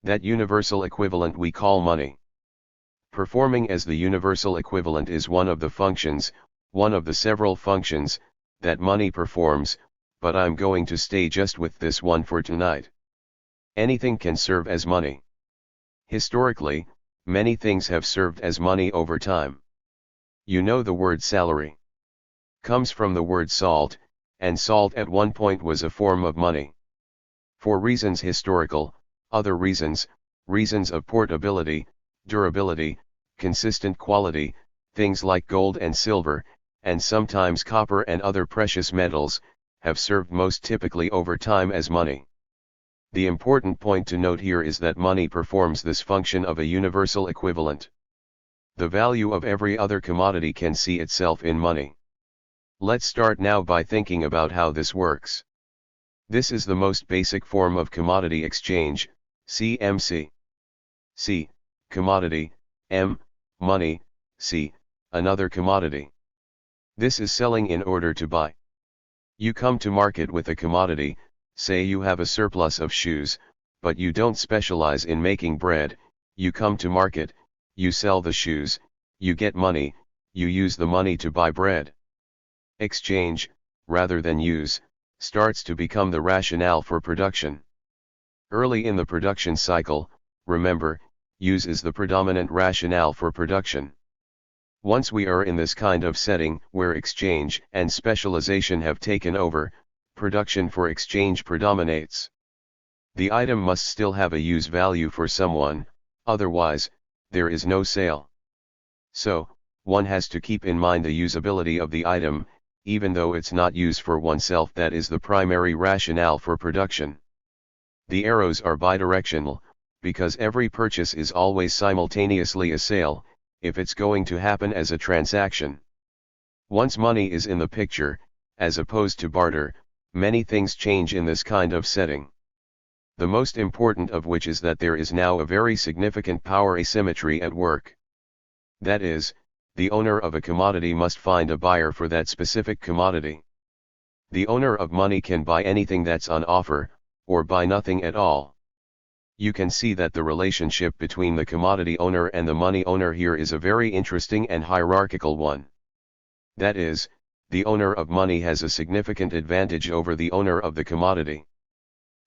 That universal equivalent we call money. Performing as the universal equivalent is one of the functions, one of the several functions, that money performs, but I'm going to stay just with this one for tonight. Anything can serve as money. Historically, many things have served as money over time. You know the word salary comes from the word salt, and salt at one point was a form of money. For reasons historical, other reasons, reasons of portability, durability, consistent quality, things like gold and silver, and sometimes copper and other precious metals, have served most typically over time as money. The important point to note here is that money performs this function of a universal equivalent. The value of every other commodity can see itself in money. Let's start now by thinking about how this works. This is the most basic form of commodity exchange, CMC. C, commodity, M, money, C, another commodity. This is selling in order to buy. You come to market with a commodity, say you have a surplus of shoes, but you don't specialize in making bread. You come to market, you sell the shoes, you get money, you use the money to buy bread. Exchange, rather than use, starts to become the rationale for production. Early in the production cycle, remember, use is the predominant rationale for production. Once we are in this kind of setting where exchange and specialization have taken over, production for exchange predominates. The item must still have a use value for someone, otherwise, there is no sale. So, one has to keep in mind the usability of the item, even though it's not used for oneself. That is the primary rationale for production. The arrows are bidirectional, because every purchase is always simultaneously a sale, if it's going to happen as a transaction. Once money is in the picture, as opposed to barter, many things change in this kind of setting. The most important of which is that there is now a very significant power asymmetry at work. That is, the owner of a commodity must find a buyer for that specific commodity. The owner of money can buy anything that's on offer, or buy nothing at all. You can see that the relationship between the commodity owner and the money owner here is a very interesting and hierarchical one. That is, the owner of money has a significant advantage over the owner of the commodity.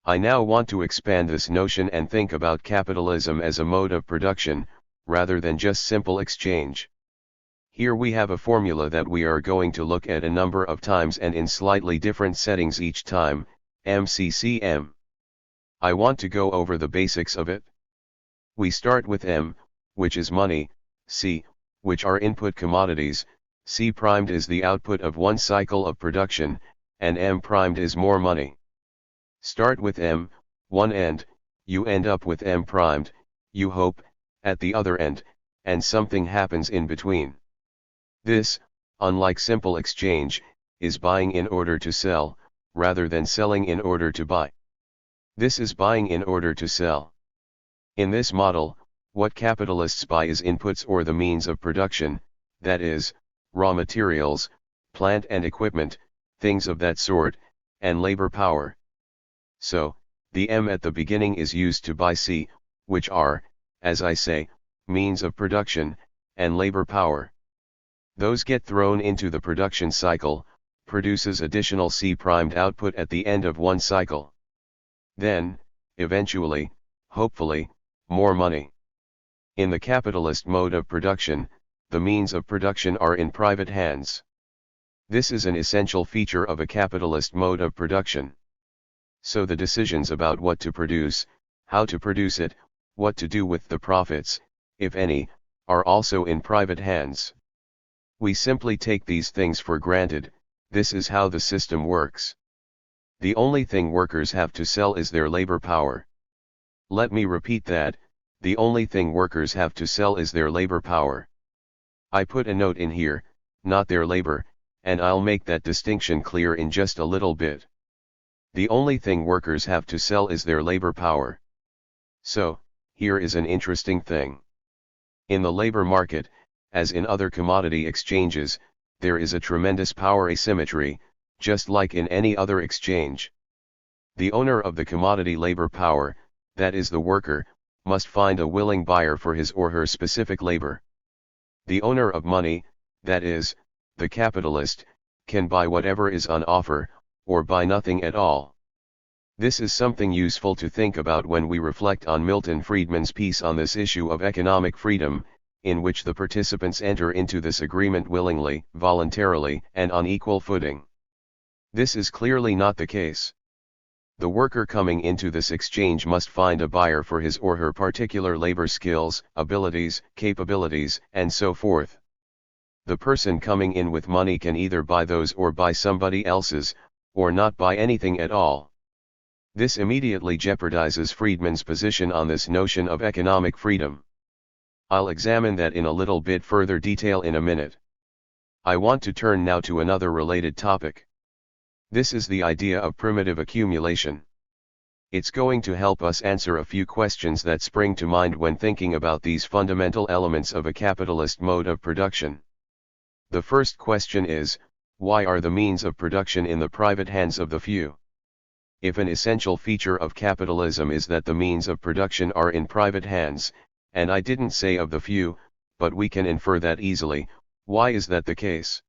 I now want to expand this notion and think about capitalism as a mode of production, rather than just simple exchange. Here we have a formula that we are going to look at a number of times and in slightly different settings each time, MCCM. I want to go over the basics of it. We start with M, which is money, C, which are input commodities, C primed is the output of one cycle of production, and M primed is more money. Start with M, one end, you end up with M primed, you hope, at the other end, and something happens in between. This, unlike simple exchange, is buying in order to sell, rather than selling in order to buy. This is buying in order to sell. In this model, what capitalists buy is inputs or the means of production, that is, raw materials, plant and equipment, things of that sort, and labor power. So, the M at the beginning is used to buy C, which are, as I say, means of production, and labor power. Those get thrown into the production cycle, produces additional C primed output at the end of one cycle. Then, eventually, hopefully, more money. In the capitalist mode of production, the means of production are in private hands. This is an essential feature of a capitalist mode of production. So the decisions about what to produce, how to produce it, what to do with the profits, if any, are also in private hands. We simply take these things for granted. This is how the system works. The only thing workers have to sell is their labor power. Let me repeat that, the only thing workers have to sell is their labor power. I put a note in here, not their labor, and I'll make that distinction clear in just a little bit. The only thing workers have to sell is their labor power. So, here is an interesting thing. In the labor market, as in other commodity exchanges, there is a tremendous power asymmetry, just like in any other exchange. The owner of the commodity labor power, that is the worker, must find a willing buyer for his or her specific labor. The owner of money, that is, the capitalist, can buy whatever is on offer, or buy nothing at all. This is something useful to think about when we reflect on Milton Friedman's piece on this issue of economic freedom, in which the participants enter into this agreement willingly, voluntarily, and on equal footing. This is clearly not the case. The worker coming into this exchange must find a buyer for his or her particular labor skills, abilities, capabilities, and so forth. The person coming in with money can either buy those or buy somebody else's, or not buy anything at all. This immediately jeopardizes Friedman's position on this notion of economic freedom. I'll examine that in a little bit further detail in a minute. I want to turn now to another related topic. This is the idea of primitive accumulation. It's going to help us answer a few questions that spring to mind when thinking about these fundamental elements of a capitalist mode of production. The first question is, why are the means of production in the private hands of the few? If an essential feature of capitalism is that the means of production are in private hands, and I didn't say of the few, but we can infer that easily, why is that the case?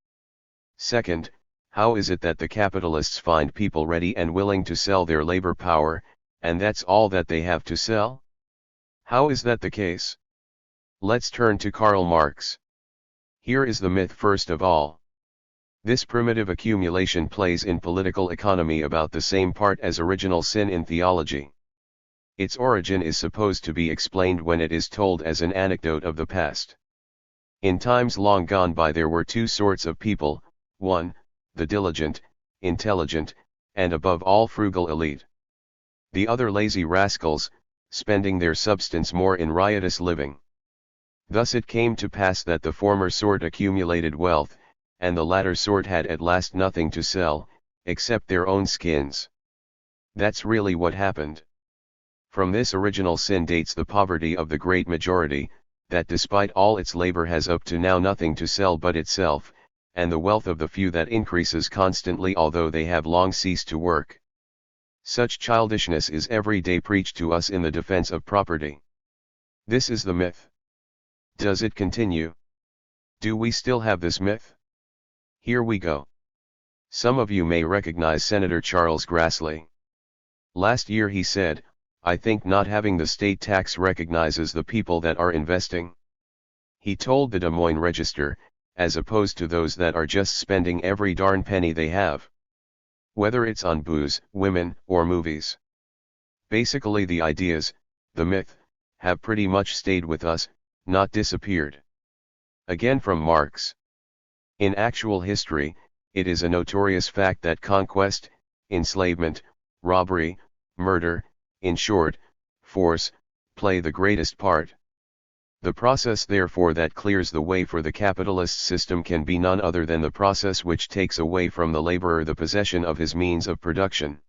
Second, how is it that the capitalists find people ready and willing to sell their labor power, and that's all that they have to sell? How is that the case? Let's turn to Karl Marx. Here is the myth first of all. This primitive accumulation plays in political economy about the same part as original sin in theology. Its origin is supposed to be explained when it is told as an anecdote of the past. In times long gone by there were two sorts of people, one, the diligent, intelligent, and above all frugal elite. The other lazy rascals, spending their substance more in riotous living. Thus it came to pass that the former sort accumulated wealth, and the latter sort had at last nothing to sell, except their own skins. That's really what happened. From this original sin dates the poverty of the great majority, that despite all its labor has up to now nothing to sell but itself, and the wealth of the few that increases constantly although they have long ceased to work. Such childishness is every day preached to us in the defense of property. This is the myth. Does it continue? Do we still have this myth? Here we go. Some of you may recognize Senator Charles Grassley. Last year he said, I think not having the state tax recognizes the people that are investing. He told the Des Moines Register, as opposed to those that are just spending every darn penny they have. Whether it's on booze, women, or movies. Basically the ideas, the myth, have pretty much stayed with us, not disappeared. Again from Marx. In actual history, it is a notorious fact that conquest, enslavement, robbery, murder, in short, force, play the greatest part. The process therefore that clears the way for the capitalist system can be none other than the process which takes away from the laborer the possession of his means of production.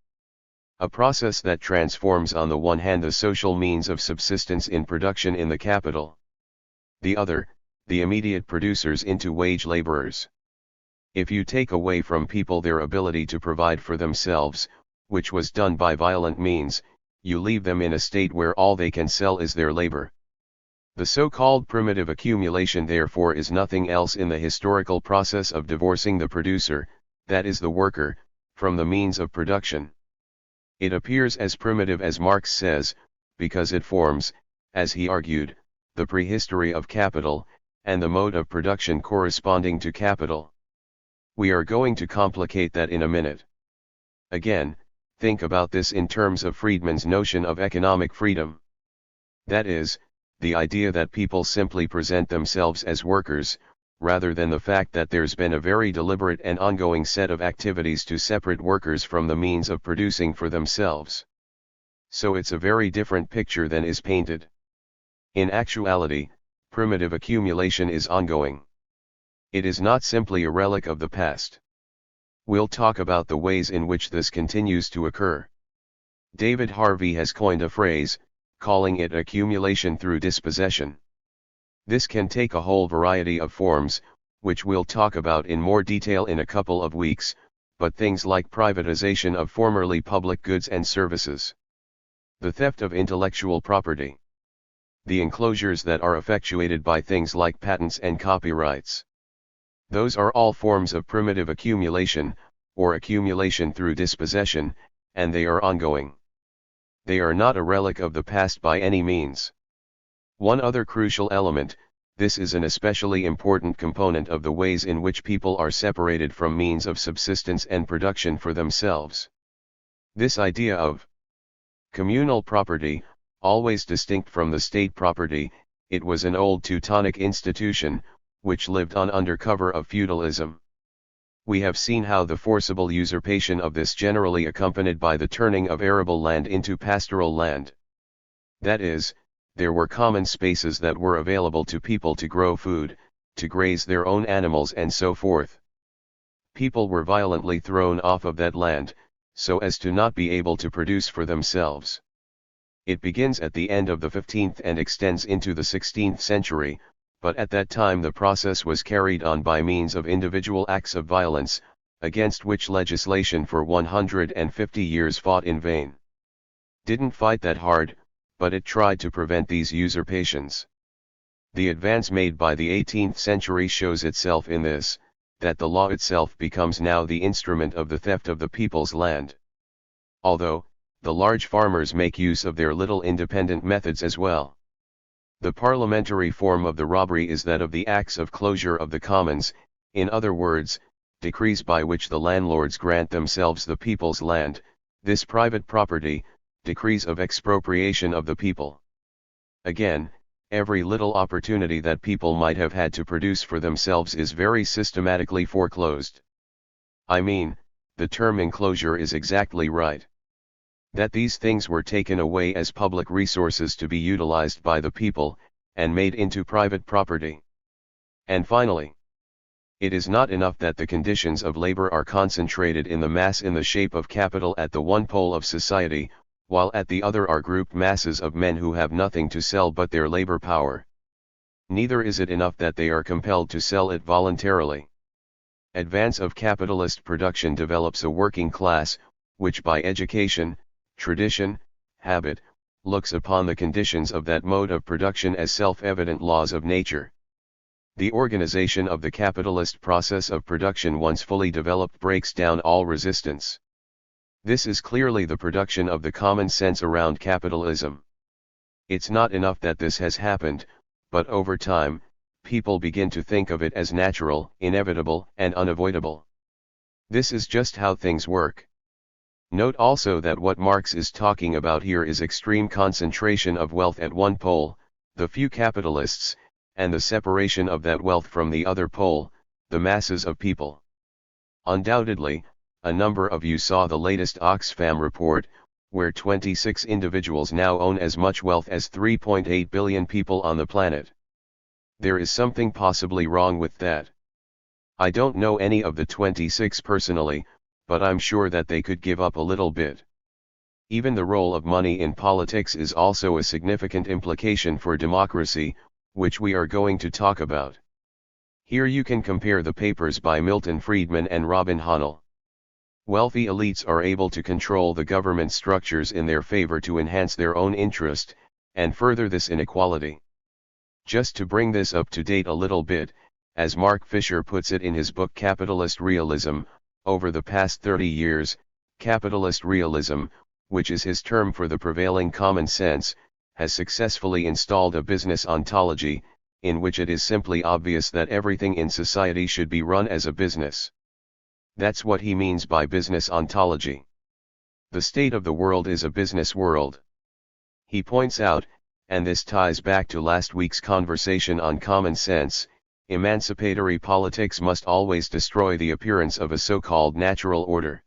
A process that transforms on the one hand the social means of subsistence in production in the capital. The other, the immediate producers into wage laborers. If you take away from people their ability to provide for themselves, which was done by violent means, you leave them in a state where all they can sell is their labor. The so-called primitive accumulation therefore is nothing else in the historical process of divorcing the producer, that is the worker, from the means of production. It appears as primitive as Marx says, because it forms, as he argued, the prehistory of capital, and the mode of production corresponding to capital. We are going to complicate that in a minute. Again, think about this in terms of Friedman's notion of economic freedom. That is, the idea that people simply present themselves as workers, rather than the fact that there's been a very deliberate and ongoing set of activities to separate workers from the means of producing for themselves. So it's a very different picture than is painted. In actuality, primitive accumulation is ongoing. It is not simply a relic of the past. We'll talk about the ways in which this continues to occur. David Harvey has coined a phrase, calling it accumulation through dispossession. This can take a whole variety of forms, which we'll talk about in more detail in a couple of weeks, but things like privatization of formerly public goods and services. The theft of intellectual property. The enclosures that are effectuated by things like patents and copyrights. Those are all forms of primitive accumulation, or accumulation through dispossession, and they are ongoing. They are not a relic of the past by any means. One other crucial element, this is an especially important component of the ways in which people are separated from means of subsistence and production for themselves. This idea of communal property, always distinct from the state property, it was an old Teutonic institution, which lived on under cover of feudalism. We have seen how the forcible usurpation of this generally accompanied by the turning of arable land into pastoral land. That is, there were common spaces that were available to people to grow food, to graze their own animals and so forth. People were violently thrown off of that land, so as to not be able to produce for themselves. It begins at the end of the 15th and extends into the 16th century, but at that time the process was carried on by means of individual acts of violence, against which legislation for 150 years fought in vain. Didn't fight that hard, but it tried to prevent these usurpations. The advance made by the 18th century shows itself in this, that the law itself becomes now the instrument of the theft of the people's land. Although, the large farmers make use of their little independent methods as well. The parliamentary form of the robbery is that of the Acts of Closure of the Commons, in other words, decrees by which the landlords grant themselves the people's land, this private property, decrees of expropriation of the people. Again, every little opportunity that people might have had to produce for themselves is very systematically foreclosed. I mean, the term enclosure is exactly right. That these things were taken away as public resources to be utilized by the people, and made into private property. And finally, it is not enough that the conditions of labor are concentrated in the mass in the shape of capital at the one pole of society, while at the other are grouped masses of men who have nothing to sell but their labor power. Neither is it enough that they are compelled to sell it voluntarily. Advance of capitalist production develops a working class, which by education, tradition, habit, looks upon the conditions of that mode of production as self-evident laws of nature. The organization of the capitalist process of production once fully developed breaks down all resistance. This is clearly the production of the common sense around capitalism. It's not enough that this has happened, but over time, people begin to think of it as natural, inevitable, and unavoidable. This is just how things work. Note also that what Marx is talking about here is extreme concentration of wealth at one pole, the few capitalists, and the separation of that wealth from the other pole, the masses of people. Undoubtedly, a number of you saw the latest Oxfam report, where 26 individuals now own as much wealth as 3.8 billion people on the planet. There is something possibly wrong with that. I don't know any of the 26 personally, but I'm sure that they could give up a little bit. Even the role of money in politics is also a significant implication for democracy, which we are going to talk about. Here you can compare the papers by Milton Friedman and Robin Hahnel. Wealthy elites are able to control the government structures in their favor to enhance their own interest, and further this inequality. Just to bring this up to date a little bit, as Mark Fisher puts it in his book Capitalist Realism, over the past 30 years, capitalist realism, which is his term for the prevailing common sense, has successfully installed a business ontology, in which it is simply obvious that everything in society should be run as a business. That's what he means by business ontology. The state of the world is a business world. He points out, and this ties back to last week's conversation on common sense, emancipatory politics must always destroy the appearance of a so-called natural order.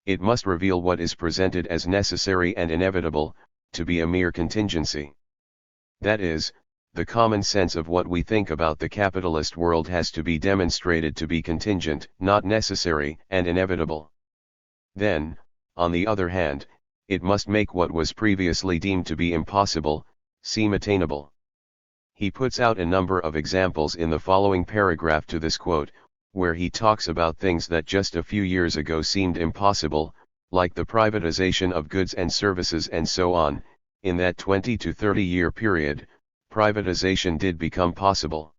It must reveal what is presented as necessary and inevitable, to be a mere contingency. That is, the common sense of what we think about the capitalist world has to be demonstrated to be contingent, not necessary, and inevitable. Then, on the other hand, it must make what was previously deemed to be impossible, seem attainable. He puts out a number of examples in the following paragraph to this quote, where he talks about things that just a few years ago seemed impossible, like the privatization of goods and services and so on. In that 20 to 30 year period, privatization did become possible.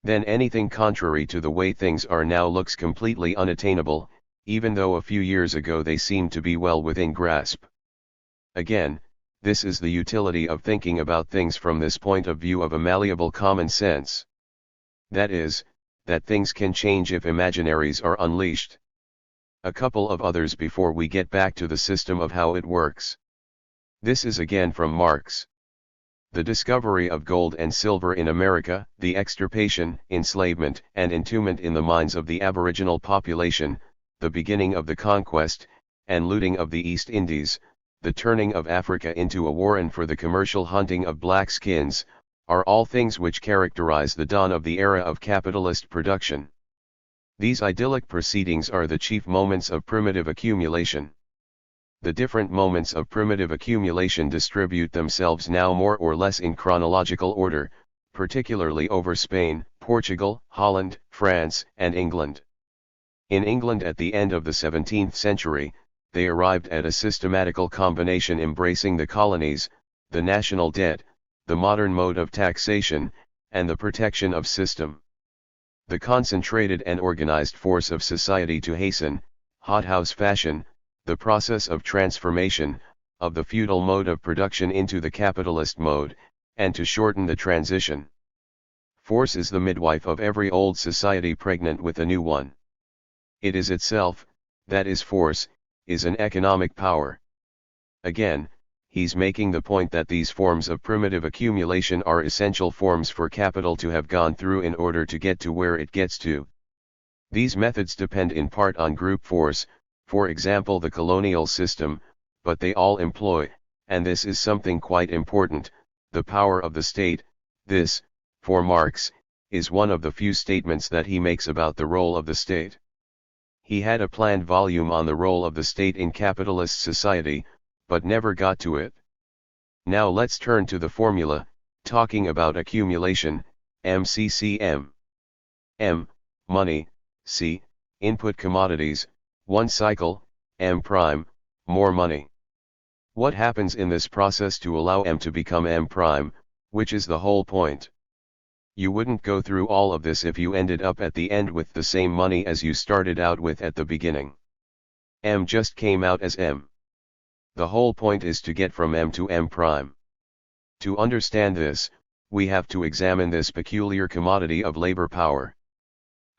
Then anything contrary to the way things are now looks completely unattainable, even though a few years ago they seemed to be well within grasp. Again, this is the utility of thinking about things from this point of view of a malleable common sense. That is, that things can change if imaginaries are unleashed. A couple of others before we get back to the system of how it works. This is again from Marx. The discovery of gold and silver in America, the extirpation, enslavement, and entombment in the minds of the aboriginal population, the beginning of the conquest, and looting of the East Indies, the turning of Africa into a warren for the commercial hunting of black skins, are all things which characterize the dawn of the era of capitalist production. These idyllic proceedings are the chief moments of primitive accumulation. The different moments of primitive accumulation distribute themselves now more or less in chronological order, particularly over Spain, Portugal, Holland, France, and England. In England at the end of the 17th century, they arrived at a systematical combination embracing the colonies, the national debt, the modern mode of taxation, and the protection of system. The concentrated and organized force of society to hasten, hothouse fashion, the process of transformation, of the feudal mode of production into the capitalist mode, and to shorten the transition. Force is the midwife of every old society pregnant with a new one. It is itself, that is force, is an economic power. Again, he's making the point that these forms of primitive accumulation are essential forms for capital to have gone through in order to get to where it gets to. These methods depend in part on group force, for example the colonial system, but they all employ, and this is something quite important, the power of the state. This, for Marx, is one of the few statements that he makes about the role of the state. He had a planned volume on the role of the state in capitalist society, but never got to it. Now let's turn to the formula, talking about accumulation, MCCM. M, money, C, input commodities, one cycle, M prime, more money. What happens in this process to allow M to become M prime, which is the whole point? You wouldn't go through all of this if you ended up at the end with the same money as you started out with at the beginning. M just came out as M. The whole point is to get from M to M prime. To understand this, we have to examine this peculiar commodity of labor power.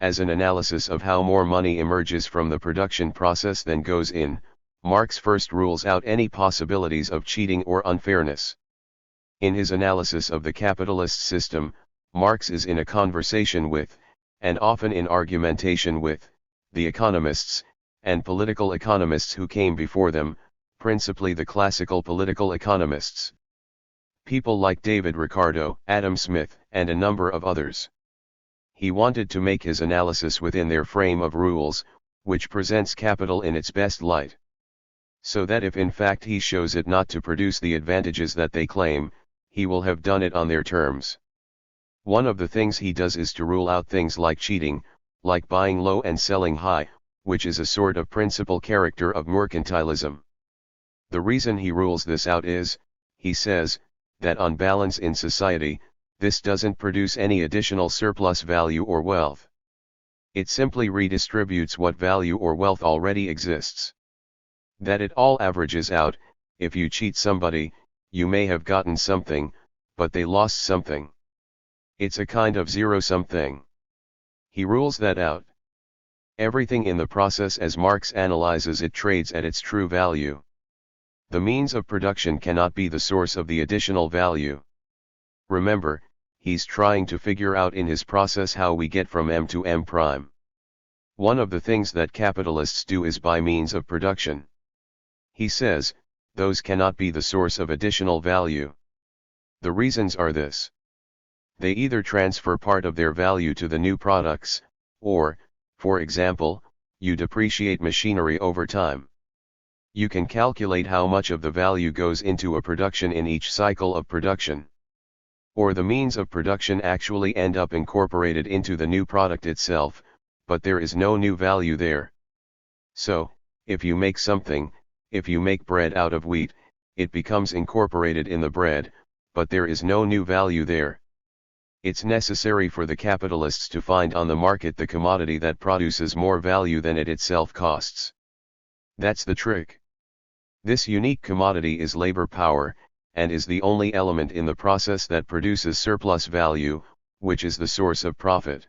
As an analysis of how more money emerges from the production process than goes in, Marx first rules out any possibilities of cheating or unfairness. In his analysis of the capitalist system, Marx is in a conversation with, and often in argumentation with, the economists, and political economists who came before them, principally the classical political economists. People like David Ricardo, Adam Smith, and a number of others. He wanted to make his analysis within their frame of rules, which presents capital in its best light. So that if in fact he shows it not to produce the advantages that they claim, he will have done it on their terms. One of the things he does is to rule out things like cheating, like buying low and selling high, which is a sort of principal character of mercantilism. The reason he rules this out is, he says, that on balance in society, this doesn't produce any additional surplus value or wealth. It simply redistributes what value or wealth already exists. That it all averages out, if you cheat somebody, you may have gotten something, but they lost something. It's a kind of zero-sum thing. He rules that out. Everything in the process as Marx analyzes it trades at its true value. The means of production cannot be the source of the additional value. Remember, he's trying to figure out in his process how we get from M to M prime. One of the things that capitalists do is by means of production. He says, those cannot be the source of additional value. The reasons are this. They either transfer part of their value to the new products, or, for example, you depreciate machinery over time. You can calculate how much of the value goes into a production in each cycle of production. Or the means of production actually end up incorporated into the new product itself, but there is no new value there. So, if you make something, if you make bread out of wheat, it becomes incorporated in the bread, but there is no new value there. It's necessary for the capitalists to find on the market the commodity that produces more value than it itself costs. That's the trick. This unique commodity is labor power, and is the only element in the process that produces surplus value, which is the source of profit.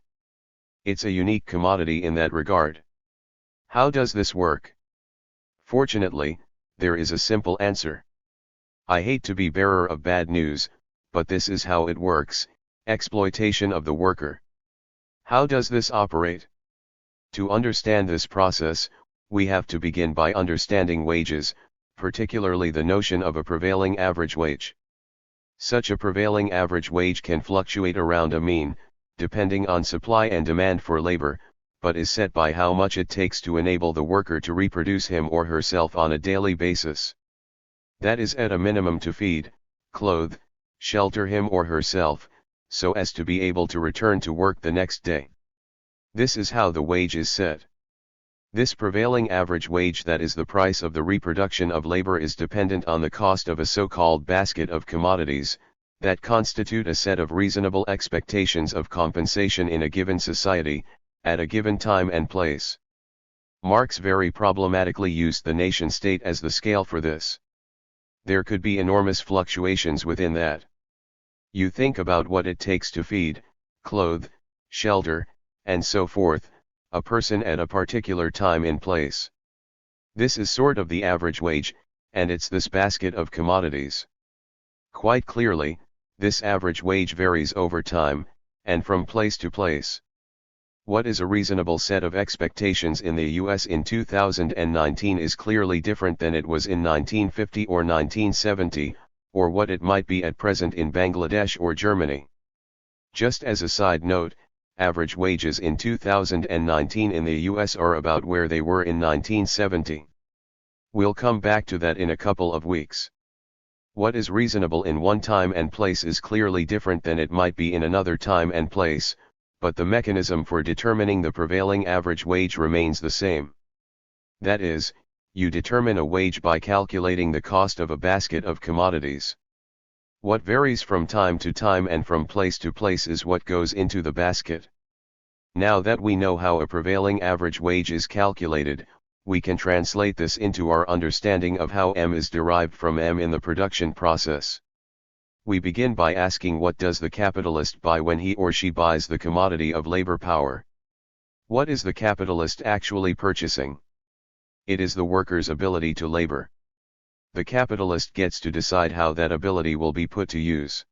It's a unique commodity in that regard. How does this work? Fortunately, there is a simple answer. I hate to be bearer of bad news, but this is how it works: exploitation of the worker. How does this operate? To understand this process, we have to begin by understanding wages, particularly the notion of a prevailing average wage. Such a prevailing average wage can fluctuate around a mean, depending on supply and demand for labor, but is set by how much it takes to enable the worker to reproduce him or herself on a daily basis. That is at a minimum to feed, clothe, shelter him or herself, so as to be able to return to work the next day. This is how the wage is set. This prevailing average wage, that is the price of the reproduction of labor, is dependent on the cost of a so-called basket of commodities, that constitute a set of reasonable expectations of compensation in a given society, at a given time and place. Marx very problematically used the nation-state as the scale for this. There could be enormous fluctuations within that. You think about what it takes to feed, clothe, shelter, and so forth, a person at a particular time and place. This is sort of the average wage, and it's this basket of commodities. Quite clearly, this average wage varies over time, and from place to place. What is a reasonable set of expectations in the US in 2019 is clearly different than it was in 1950 or 1970, or what it might be at present in Bangladesh or Germany. Just as a side note, average wages in 2019 in the US are about where they were in 1970. We'll come back to that in a couple of weeks. What is reasonable in one time and place is clearly different than it might be in another time and place, but the mechanism for determining the prevailing average wage remains the same. That is, you determine a wage by calculating the cost of a basket of commodities. What varies from time to time and from place to place is what goes into the basket. Now that we know how a prevailing average wage is calculated, we can translate this into our understanding of how M is derived from M in the production process. We begin by asking, what does the capitalist buy when he or she buys the commodity of labor power? What is the capitalist actually purchasing? It is the worker's ability to labor. The capitalist gets to decide how that ability will be put to use.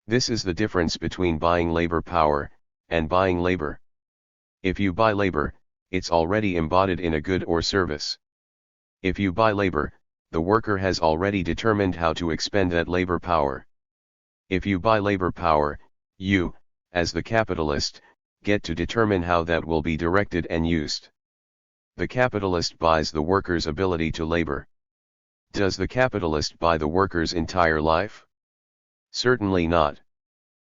This is the difference between buying labor power and buying labor. If you buy labor, it's already embodied in a good or service. If you buy labor, the worker has already determined how to expend that labor power. If you buy labor power, you, as the capitalist, get to determine how that will be directed and used. The capitalist buys the worker's ability to labor. Does the capitalist buy the worker's entire life? Certainly not.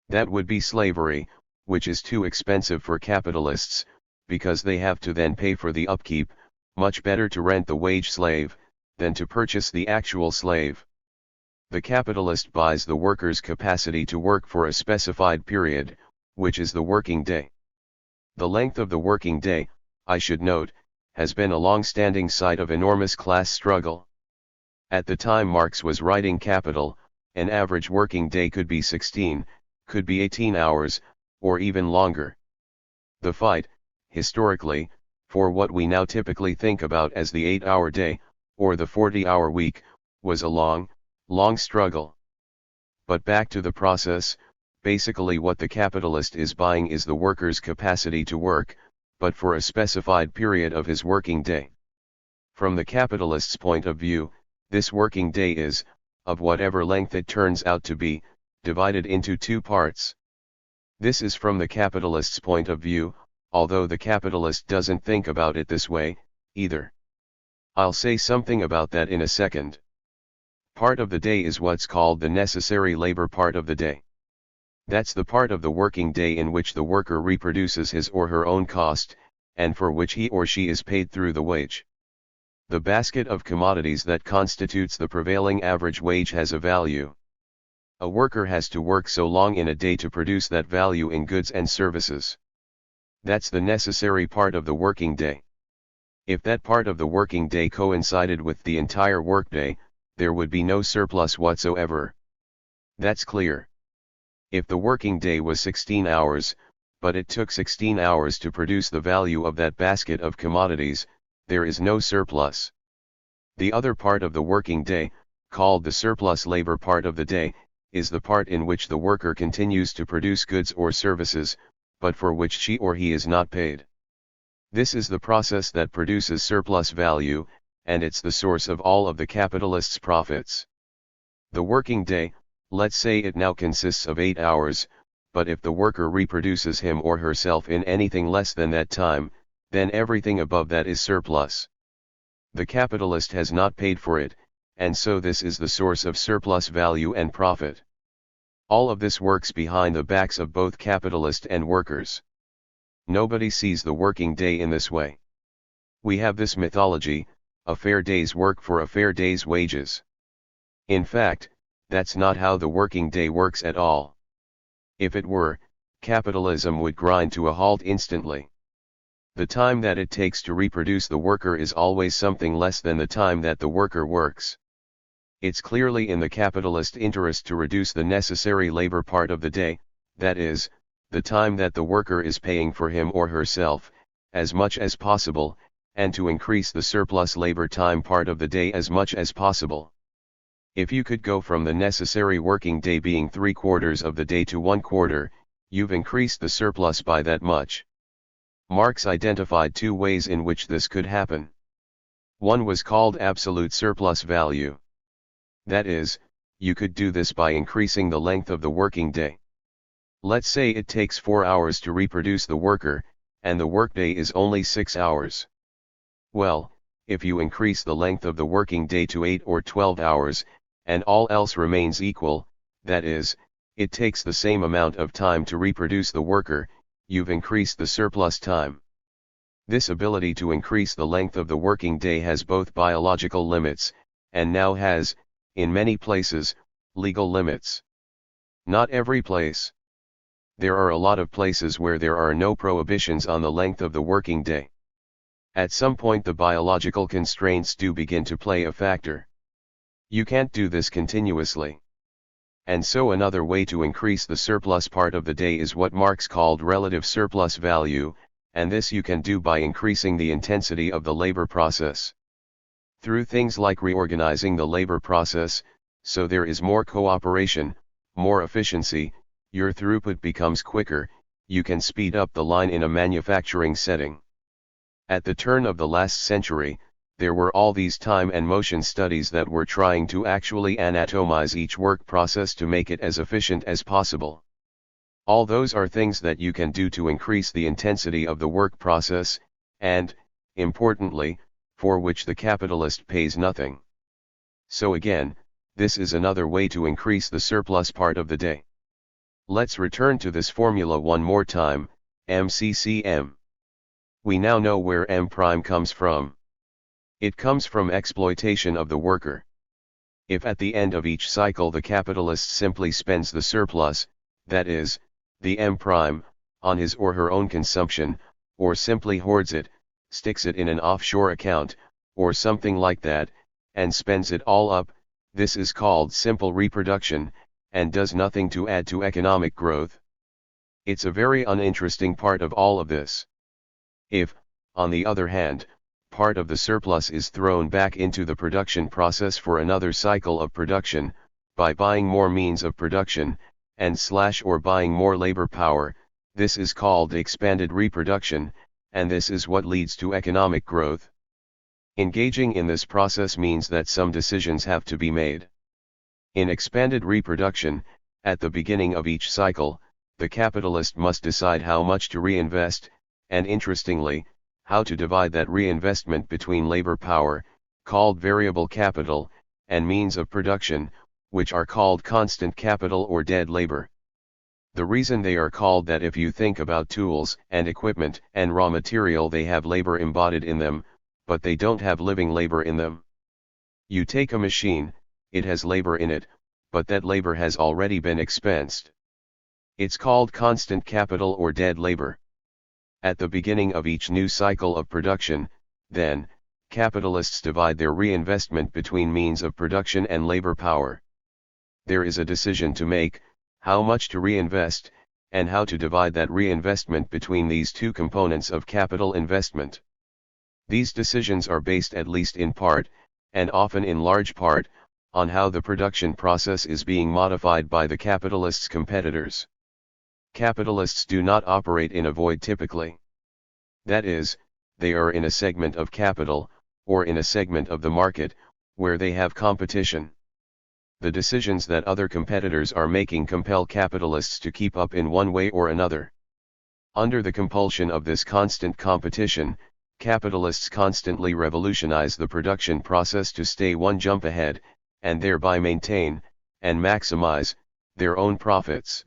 That would be slavery, which is too expensive for capitalists, because they have to then pay for the upkeep. Much better to rent the wage slave, than to purchase the actual slave. The capitalist buys the worker's capacity to work for a specified period, which is the working day. The length of the working day, I should note, has been a long-standing site of enormous class struggle. At the time Marx was writing Capital, an average working day could be 16, could be 18 hours, or even longer. The fight, historically, for what we now typically think about as the 8-hour day, or the 40-hour week, was a long struggle. But back to the process, basically what the capitalist is buying is the worker's capacity to work, but for a specified period of his working day. From the capitalist's point of view, this working day is, of whatever length it turns out to be, divided into two parts. This is from the capitalist's point of view, although the capitalist doesn't think about it this way, either. I'll say something about that in a second. Part of the day is what's called the necessary labor part of the day. That's the part of the working day in which the worker reproduces his or her own cost, and for which he or she is paid through the wage. The basket of commodities that constitutes the prevailing average wage has a value. A worker has to work so long in a day to produce that value in goods and services. That's the necessary part of the working day. If that part of the working day coincided with the entire workday, there would be no surplus whatsoever. That's clear. If the working day was 16 hours, but it took 16 hours to produce the value of that basket of commodities, there is no surplus. The other part of the working day, called the surplus labor part of the day, is the part in which the worker continues to produce goods or services, but for which she or he is not paid. This is the process that produces surplus value, and it's the source of all of the capitalist's profits. The working day, let's say it now consists of 8 hours, but if the worker reproduces him or herself in anything less than that time, then everything above that is surplus. The capitalist has not paid for it, and so this is the source of surplus value and profit. All of this works behind the backs of both capitalist and workers. Nobody sees the working day in this way. We have this mythology, a fair day's work for a fair day's wages. In fact, that's not how the working day works at all. If it were, capitalism would grind to a halt instantly. The time that it takes to reproduce the worker is always something less than the time that the worker works. It's clearly in the capitalist interest to reduce the necessary labor part of the day, that is, the time that the worker is paying for him or herself, as much as possible, and to increase the surplus labor time part of the day as much as possible. If you could go from the necessary working day being 3/4 of the day to 1/4, you've increased the surplus by that much. Marx identified two ways in which this could happen. One was called absolute surplus value. That is, you could do this by increasing the length of the working day. Let's say it takes 4 hours to reproduce the worker, and the workday is only 6 hours. Well, if you increase the length of the working day to 8 or 12 hours, and all else remains equal, that is, it takes the same amount of time to reproduce the worker, you've increased the surplus time. This ability to increase the length of the working day has both biological limits, and now has, in many places, legal limits. Not every place. There are a lot of places where there are no prohibitions on the length of the working day. At some point the biological constraints do begin to play a factor. You can't do this continuously. And so another way to increase the surplus part of the day is what Marx called relative surplus value, and this you can do by increasing the intensity of the labor process. Through things like reorganizing the labor process, so there is more cooperation, more efficiency, your throughput becomes quicker, you can speed up the line in a manufacturing setting. At the turn of the last century, there were all these time and motion studies that were trying to actually anatomize each work process to make it as efficient as possible. All those are things that you can do to increase the intensity of the work process, and, importantly, for which the capitalist pays nothing. So again, this is another way to increase the surplus part of the day. Let's return to this formula one more time, MCCM. We now know where M' comes from. It comes from exploitation of the worker. If at the end of each cycle the capitalist simply spends the surplus, that is, the M', on his or her own consumption, or simply hoards it, sticks it in an offshore account, or something like that, and spends it all up, this is called simple reproduction, and does nothing to add to economic growth. It's a very uninteresting part of all of this. If, on the other hand, part of the surplus is thrown back into the production process for another cycle of production, by buying more means of production, or buying more labor power, this is called expanded reproduction, and this is what leads to economic growth. Engaging in this process means that some decisions have to be made. In expanded reproduction, at the beginning of each cycle, the capitalist must decide how much to reinvest, and interestingly, how to divide that reinvestment between labor power, called variable capital, and means of production, which are called constant capital or dead labor. The reason they are called that, if you think about tools and equipment and raw material, they have labor embodied in them, but they don't have living labor in them. You take a machine, it has labor in it, but that labor has already been expensed. It's called constant capital or dead labor. At the beginning of each new cycle of production, then, capitalists divide their reinvestment between means of production and labor power. There is a decision to make, how much to reinvest, and how to divide that reinvestment between these two components of capital investment. These decisions are based at least in part, and often in large part, on how the production process is being modified by the capitalists' competitors. Capitalists do not operate in a void typically. That is, they are in a segment of capital, or in a segment of the market, where they have competition. The decisions that other competitors are making compel capitalists to keep up in one way or another. Under the compulsion of this constant competition, capitalists constantly revolutionize the production process to stay one jump ahead, and thereby maintain, and maximize, their own profits.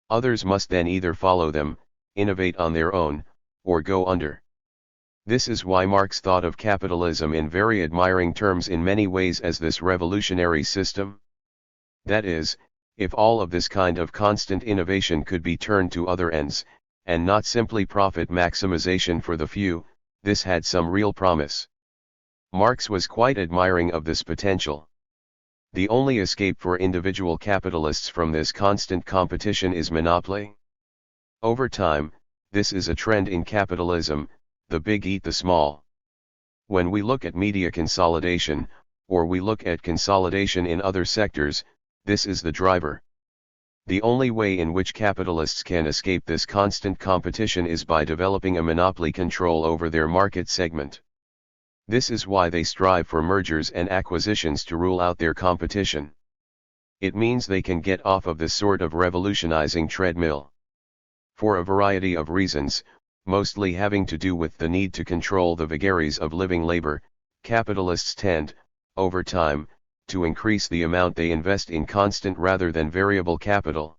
Others must then either follow them, innovate on their own, or go under. This is why Marx thought of capitalism in very admiring terms in many ways as this revolutionary system. That is, if all of this kind of constant innovation could be turned to other ends, and not simply profit maximization for the few, this had some real promise. Marx was quite admiring of this potential. The only escape for individual capitalists from this constant competition is monopoly. Over time, this is a trend in capitalism, the big eat the small. When we look at media consolidation, or we look at consolidation in other sectors, this is the driver. The only way in which capitalists can escape this constant competition is by developing a monopoly control over their market segment. This is why they strive for mergers and acquisitions to rule out their competition. It means they can get off of this sort of revolutionizing treadmill. For a variety of reasons, mostly having to do with the need to control the vagaries of living labor, capitalists tend, over time, to increase the amount they invest in constant rather than variable capital.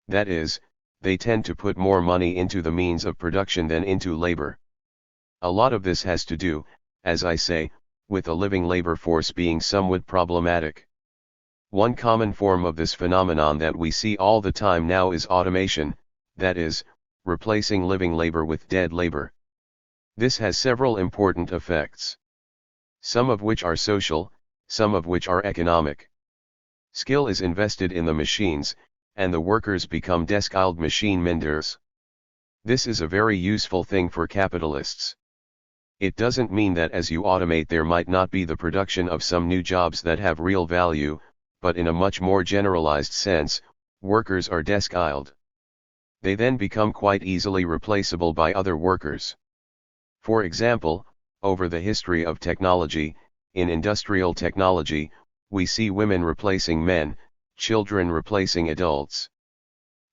That is, they tend to put more money into the means of production than into labor. A lot of this has to do, as I say, with a living labor force being somewhat problematic. One common form of this phenomenon that we see all the time now is automation, that is, replacing living labor with dead labor. This has several important effects, some of which are social, some of which are economic. Skill is invested in the machines, and the workers become desk-idle machine menders. This is a very useful thing for capitalists. It doesn't mean that as you automate there might not be the production of some new jobs that have real value, but in a much more generalized sense, workers are desk-idled. They then become quite easily replaceable by other workers. For example, over the history of technology, in industrial technology, we see women replacing men, children replacing adults.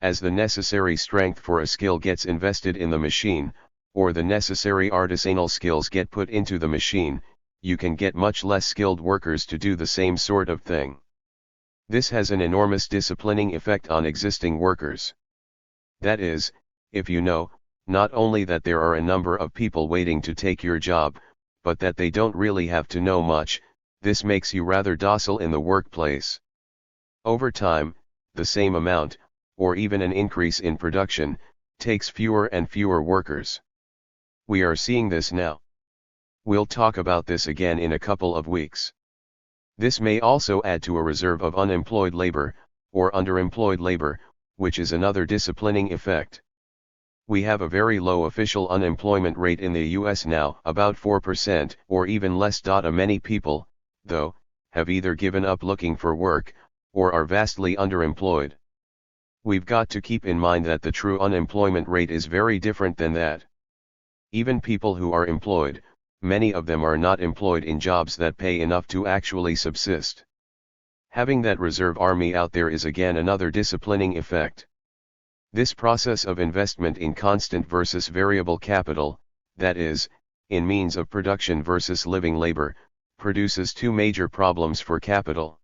As the necessary strength for a skill gets invested in the machine, or the necessary artisanal skills get put into the machine, you can get much less skilled workers to do the same sort of thing. This has an enormous disciplining effect on existing workers. That is, if you know, not only that there are a number of people waiting to take your job, but that they don't really have to know much, this makes you rather docile in the workplace. Over time, the same amount, or even an increase in production, takes fewer and fewer workers. We are seeing this now. We'll talk about this again in a couple of weeks. This may also add to a reserve of unemployed labor, or underemployed labor, which is another disciplining effect. We have a very low official unemployment rate in the US now, about 4% or even less. Many people, though, have either given up looking for work, or are vastly underemployed. We've got to keep in mind that the true unemployment rate is very different than that. Even people who are employed, many of them are not employed in jobs that pay enough to actually subsist. Having that reserve army out there is again another disciplining effect. This process of investment in constant versus variable capital, that is, in means of production versus living labor, produces two major problems for capital.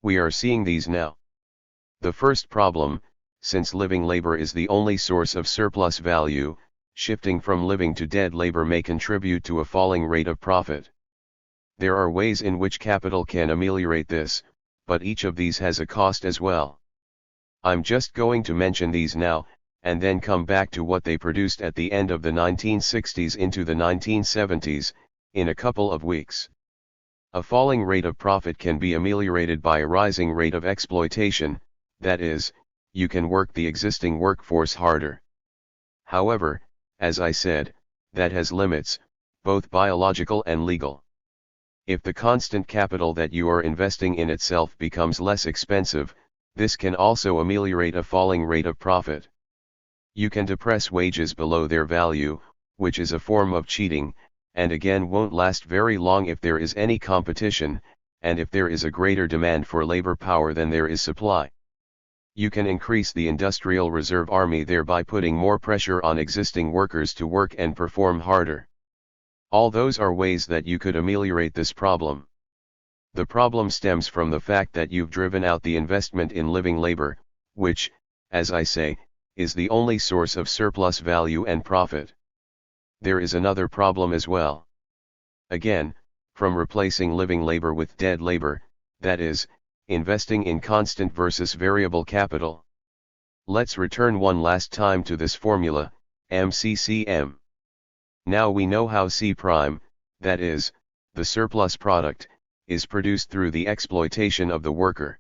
We are seeing these now. The first problem, since living labor is the only source of surplus value, shifting from living to dead labor may contribute to a falling rate of profit. There are ways in which capital can ameliorate this, but each of these has a cost as well. I'm just going to mention these now, and then come back to what they produced at the end of the 1960s into the 1970s, in a couple of weeks. A falling rate of profit can be ameliorated by a rising rate of exploitation, that is, you can work the existing workforce harder. However, as I said, that has limits, both biological and legal. If the constant capital that you are investing in itself becomes less expensive, this can also ameliorate a falling rate of profit. You can depress wages below their value, which is a form of cheating, and again won't last very long if there is any competition, and if there is a greater demand for labor power than there is supply. You can increase the industrial reserve army, thereby putting more pressure on existing workers to work and perform harder. All those are ways that you could ameliorate this problem. The problem stems from the fact that you've driven out the investment in living labor, which, as I say, is the only source of surplus value and profit. There is another problem as well. Again, from replacing living labor with dead labor, that is, investing in constant versus variable capital. Let's return one last time to this formula, MCCM. Now we know how C prime, that is, the surplus product, is produced through the exploitation of the worker.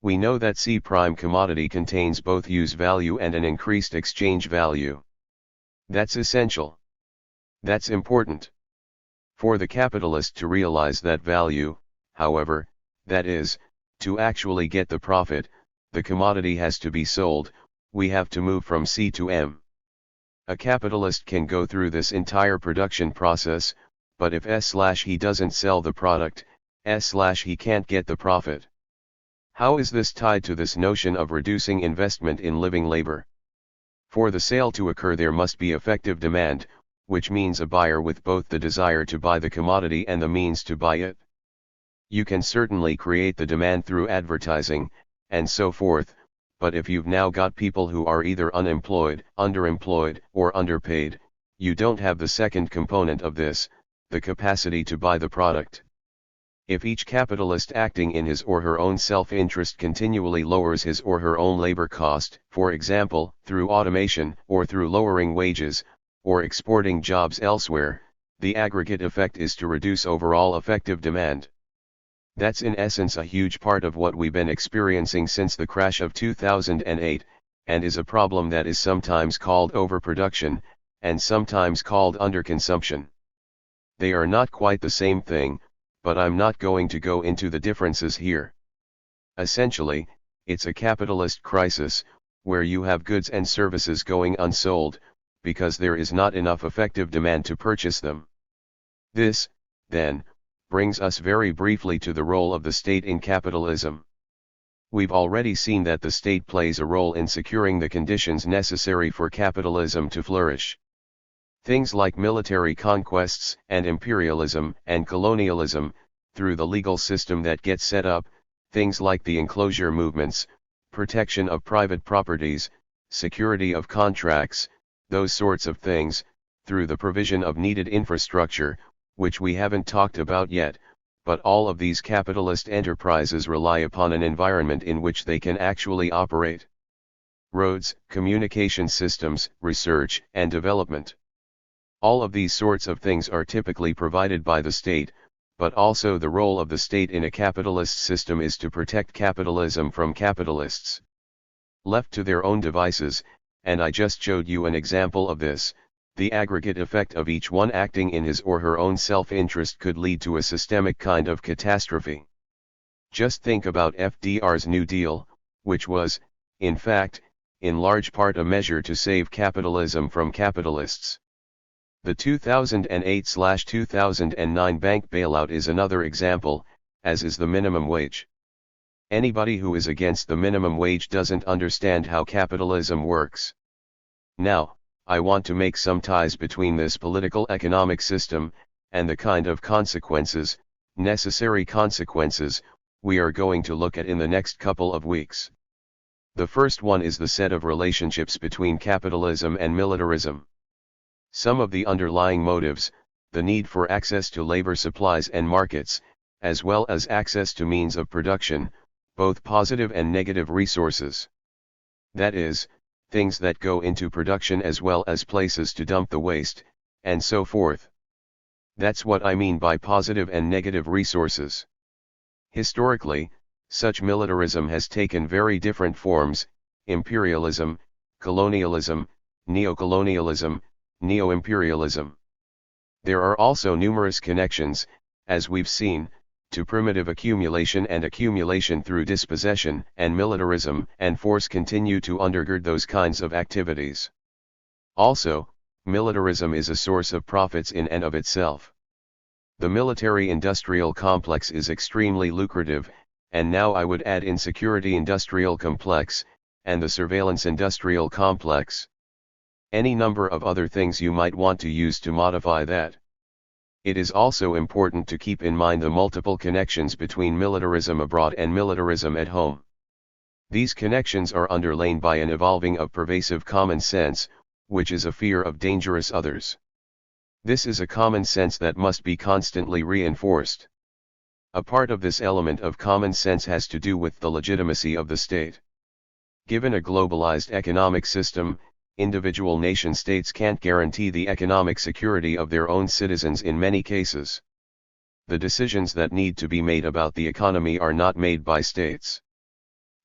We know that C prime commodity contains both use value and an increased exchange value. That's essential. That's important. For the capitalist to realize that value, however, that is, to actually get the profit, the commodity has to be sold, we have to move from C to M. A capitalist can go through this entire production process, but if he doesn't sell the product, he can't get the profit. How is this tied to this notion of reducing investment in living labor? For the sale to occur there must be effective demand, which means a buyer with both the desire to buy the commodity and the means to buy it. You can certainly create the demand through advertising, and so forth, but if you've now got people who are either unemployed, underemployed, or underpaid, you don't have the second component of this, the capacity to buy the product. If each capitalist acting in his or her own self-interest continually lowers his or her own labor cost, for example, through automation, or through lowering wages, or exporting jobs elsewhere, the aggregate effect is to reduce overall effective demand. That's in essence a huge part of what we've been experiencing since the crash of 2008, and is a problem that is sometimes called overproduction, and sometimes called underconsumption. They are not quite the same thing, but I'm not going to go into the differences here. Essentially, it's a capitalist crisis, where you have goods and services going unsold, because there is not enough effective demand to purchase them. This, then, brings us very briefly to the role of the state in capitalism. We've already seen that the state plays a role in securing the conditions necessary for capitalism to flourish. Things like military conquests and imperialism and colonialism, through the legal system that gets set up, things like the enclosure movements, protection of private properties, security of contracts, those sorts of things, through the provision of needed infrastructure, which we haven't talked about yet, but all of these capitalist enterprises rely upon an environment in which they can actually operate. Roads, communication systems, research and development. All of these sorts of things are typically provided by the state, but also the role of the state in a capitalist system is to protect capitalism from capitalists. Left to their own devices, and I just showed you an example of this, the aggregate effect of each one acting in his or her own self-interest could lead to a systemic kind of catastrophe. Just think about FDR's New Deal, which was, in fact, in large part a measure to save capitalism from capitalists. The 2008/2009 bank bailout is another example, as is the minimum wage. Anybody who is against the minimum wage doesn't understand how capitalism works. Now, I want to make some ties between this political economic system, and the kind of consequences, necessary consequences, we are going to look at in the next couple of weeks. The first one is the set of relationships between capitalism and militarism. Some of the underlying motives, the need for access to labor supplies and markets, as well as access to means of production, both positive and negative resources. That is, things that go into production as well as places to dump the waste, and so forth. That's what I mean by positive and negative resources. Historically, such militarism has taken very different forms: imperialism, colonialism, neocolonialism, neo-imperialism. There are also numerous connections, as we've seen, to primitive accumulation and accumulation through dispossession, and militarism and force continue to undergird those kinds of activities. Also, militarism is a source of profits in and of itself. The military-industrial complex is extremely lucrative, and now I would add insecurity-industrial complex, and the surveillance-industrial complex. Any number of other things you might want to use to modify that. It is also important to keep in mind the multiple connections between militarism abroad and militarism at home. These connections are underlain by an evolving of pervasive common sense, which is a fear of dangerous others. This is a common sense that must be constantly reinforced. A part of this element of common sense has to do with the legitimacy of the state. Given a globalized economic system, individual nation-states can't guarantee the economic security of their own citizens in many cases. The decisions that need to be made about the economy are not made by states.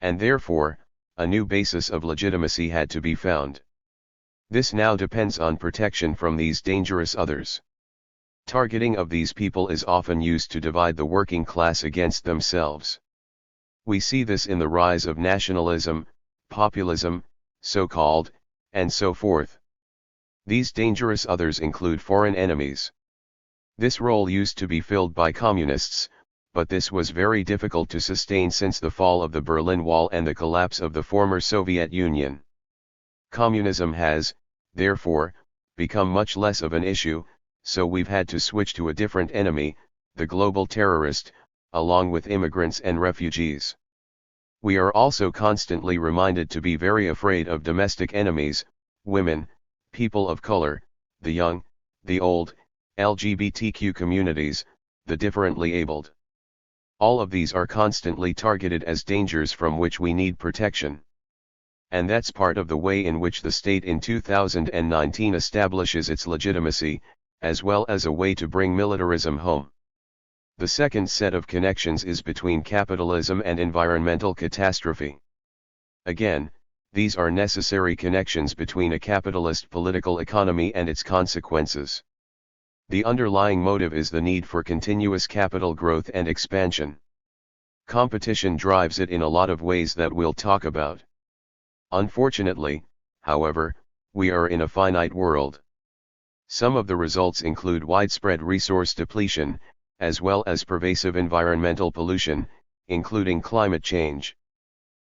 And therefore, a new basis of legitimacy had to be found. This now depends on protection from these dangerous others. Targeting of these people is often used to divide the working class against themselves. We see this in the rise of nationalism, populism, so-called, and so forth. These dangerous others include foreign enemies. This role used to be filled by communists, but this was very difficult to sustain since the fall of the Berlin Wall and the collapse of the former Soviet Union. Communism has, therefore, become much less of an issue, so we've had to switch to a different enemy, the global terrorist, along with immigrants and refugees. We are also constantly reminded to be very afraid of domestic enemies: women, people of color, the young, the old, LGBTQ communities, the differently abled. All of these are constantly targeted as dangers from which we need protection. And that's part of the way in which the state in 2019 establishes its legitimacy, as well as a way to bring militarism home. The second set of connections is between capitalism and environmental catastrophe. Again, these are necessary connections between a capitalist political economy and its consequences. The underlying motive is the need for continuous capital growth and expansion. Competition drives it in a lot of ways that we'll talk about. Unfortunately, however, we are in a finite world. Some of the results include widespread resource depletion, as well as pervasive environmental pollution, including climate change.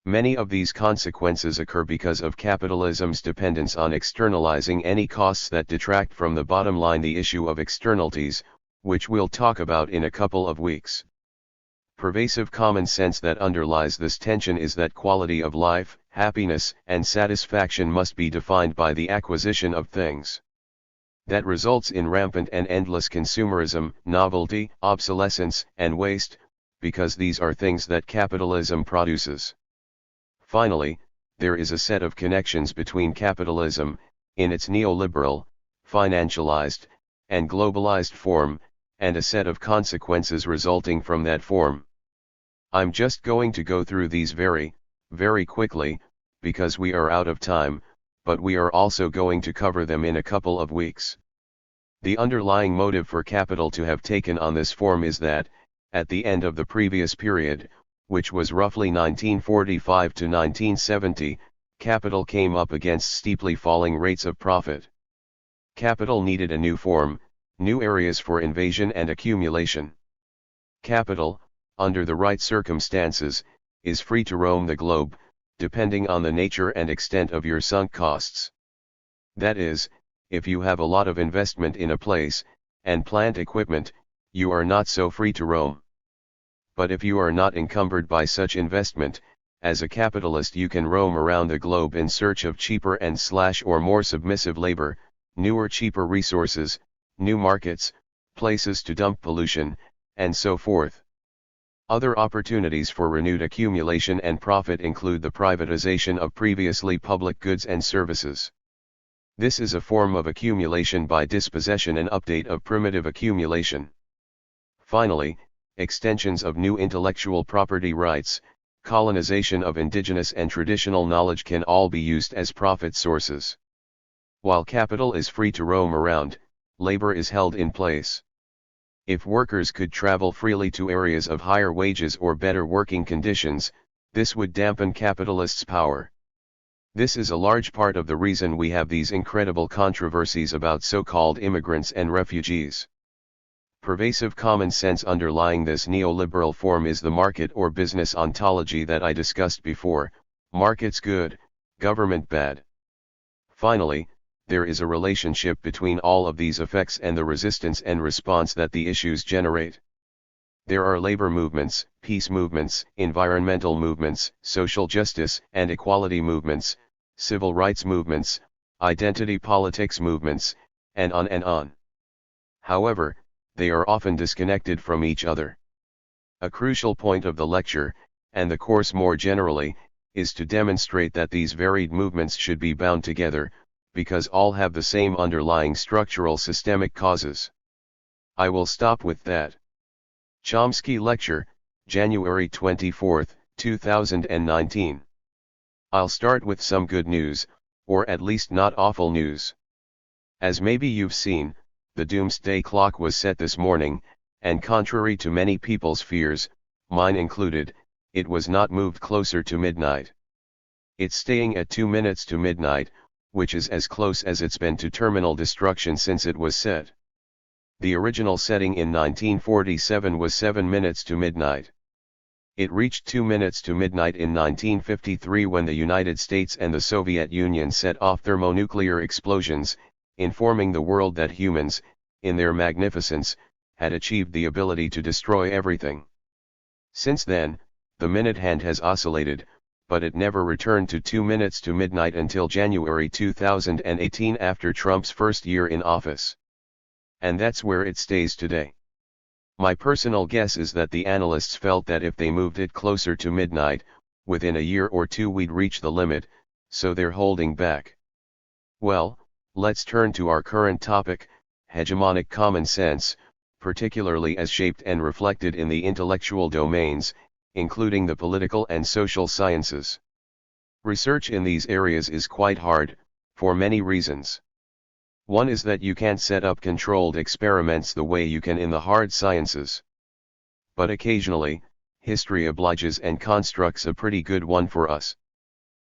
Many of these consequences occur because of capitalism's dependence on externalizing any costs that detract from the bottom line, the issue of externalities, which we'll talk about in a couple of weeks. Pervasive common sense that underlies this tension is that quality of life, happiness, and satisfaction must be defined by the acquisition of things. That results in rampant and endless consumerism, novelty, obsolescence, and waste, because these are things that capitalism produces. Finally, there is a set of connections between capitalism, in its neoliberal, financialized, and globalized form, and a set of consequences resulting from that form. I'm just going to go through these very, very quickly, because we are out of time, but we are also going to cover them in a couple of weeks. The underlying motive for capital to have taken on this form is that, at the end of the previous period, which was roughly 1945 to 1970, capital came up against steeply falling rates of profit. Capital needed a new form, new areas for invasion and accumulation. Capital, under the right circumstances, is free to roam the globe, depending on the nature and extent of your sunk costs. That is, if you have a lot of investment in a place, and plant equipment, you are not so free to roam. But if you are not encumbered by such investment, as a capitalist you can roam around the globe in search of cheaper and or more submissive labor, newer cheaper resources, new markets, places to dump pollution, and so forth. Other opportunities for renewed accumulation and profit include the privatization of previously public goods and services. This is a form of accumulation by dispossession and update of primitive accumulation. Finally, extensions of new intellectual property rights, colonization of indigenous and traditional knowledge can all be used as profit sources. While capital is free to roam around, labor is held in place. If workers could travel freely to areas of higher wages or better working conditions, this would dampen capitalists' power. This is a large part of the reason we have these incredible controversies about so-called immigrants and refugees. Pervasive common sense underlying this neoliberal form is the market or business ontology that I discussed before: markets good, government bad. Finally, there is a relationship between all of these effects and the resistance and response that the issues generate. There are labor movements, peace movements, environmental movements, social justice and equality movements, civil rights movements, identity politics movements, and on and on. However, they are often disconnected from each other. A crucial point of the lecture, and the course more generally, is to demonstrate that these varied movements should be bound together, because all have the same underlying structural systemic causes. I will stop with that. Chomsky Lecture, January 24, 2019. I'll start with some good news, or at least not awful news. As maybe you've seen, the doomsday clock was set this morning, and contrary to many people's fears, mine included, it was not moved closer to midnight. It's staying at 2 minutes to midnight, which is as close as it's been to terminal destruction since it was set. The original setting in 1947 was 7 minutes to midnight. It reached 2 minutes to midnight in 1953 when the United States and the Soviet Union set off thermonuclear explosions, informing the world that humans, in their magnificence, had achieved the ability to destroy everything. Since then, the minute hand has oscillated, but it never returned to 2 minutes to midnight until January 2018 after Trump's first year in office. And that's where it stays today. My personal guess is that the analysts felt that if they moved it closer to midnight, within a year or two we'd reach the limit, so they're holding back. Well, let's turn to our current topic, hegemonic common sense, particularly as shaped and reflected in the intellectual domains, including the political and social sciences. Research in these areas is quite hard, for many reasons. One is that you can't set up controlled experiments the way you can in the hard sciences. But occasionally, history obliges and constructs a pretty good one for us.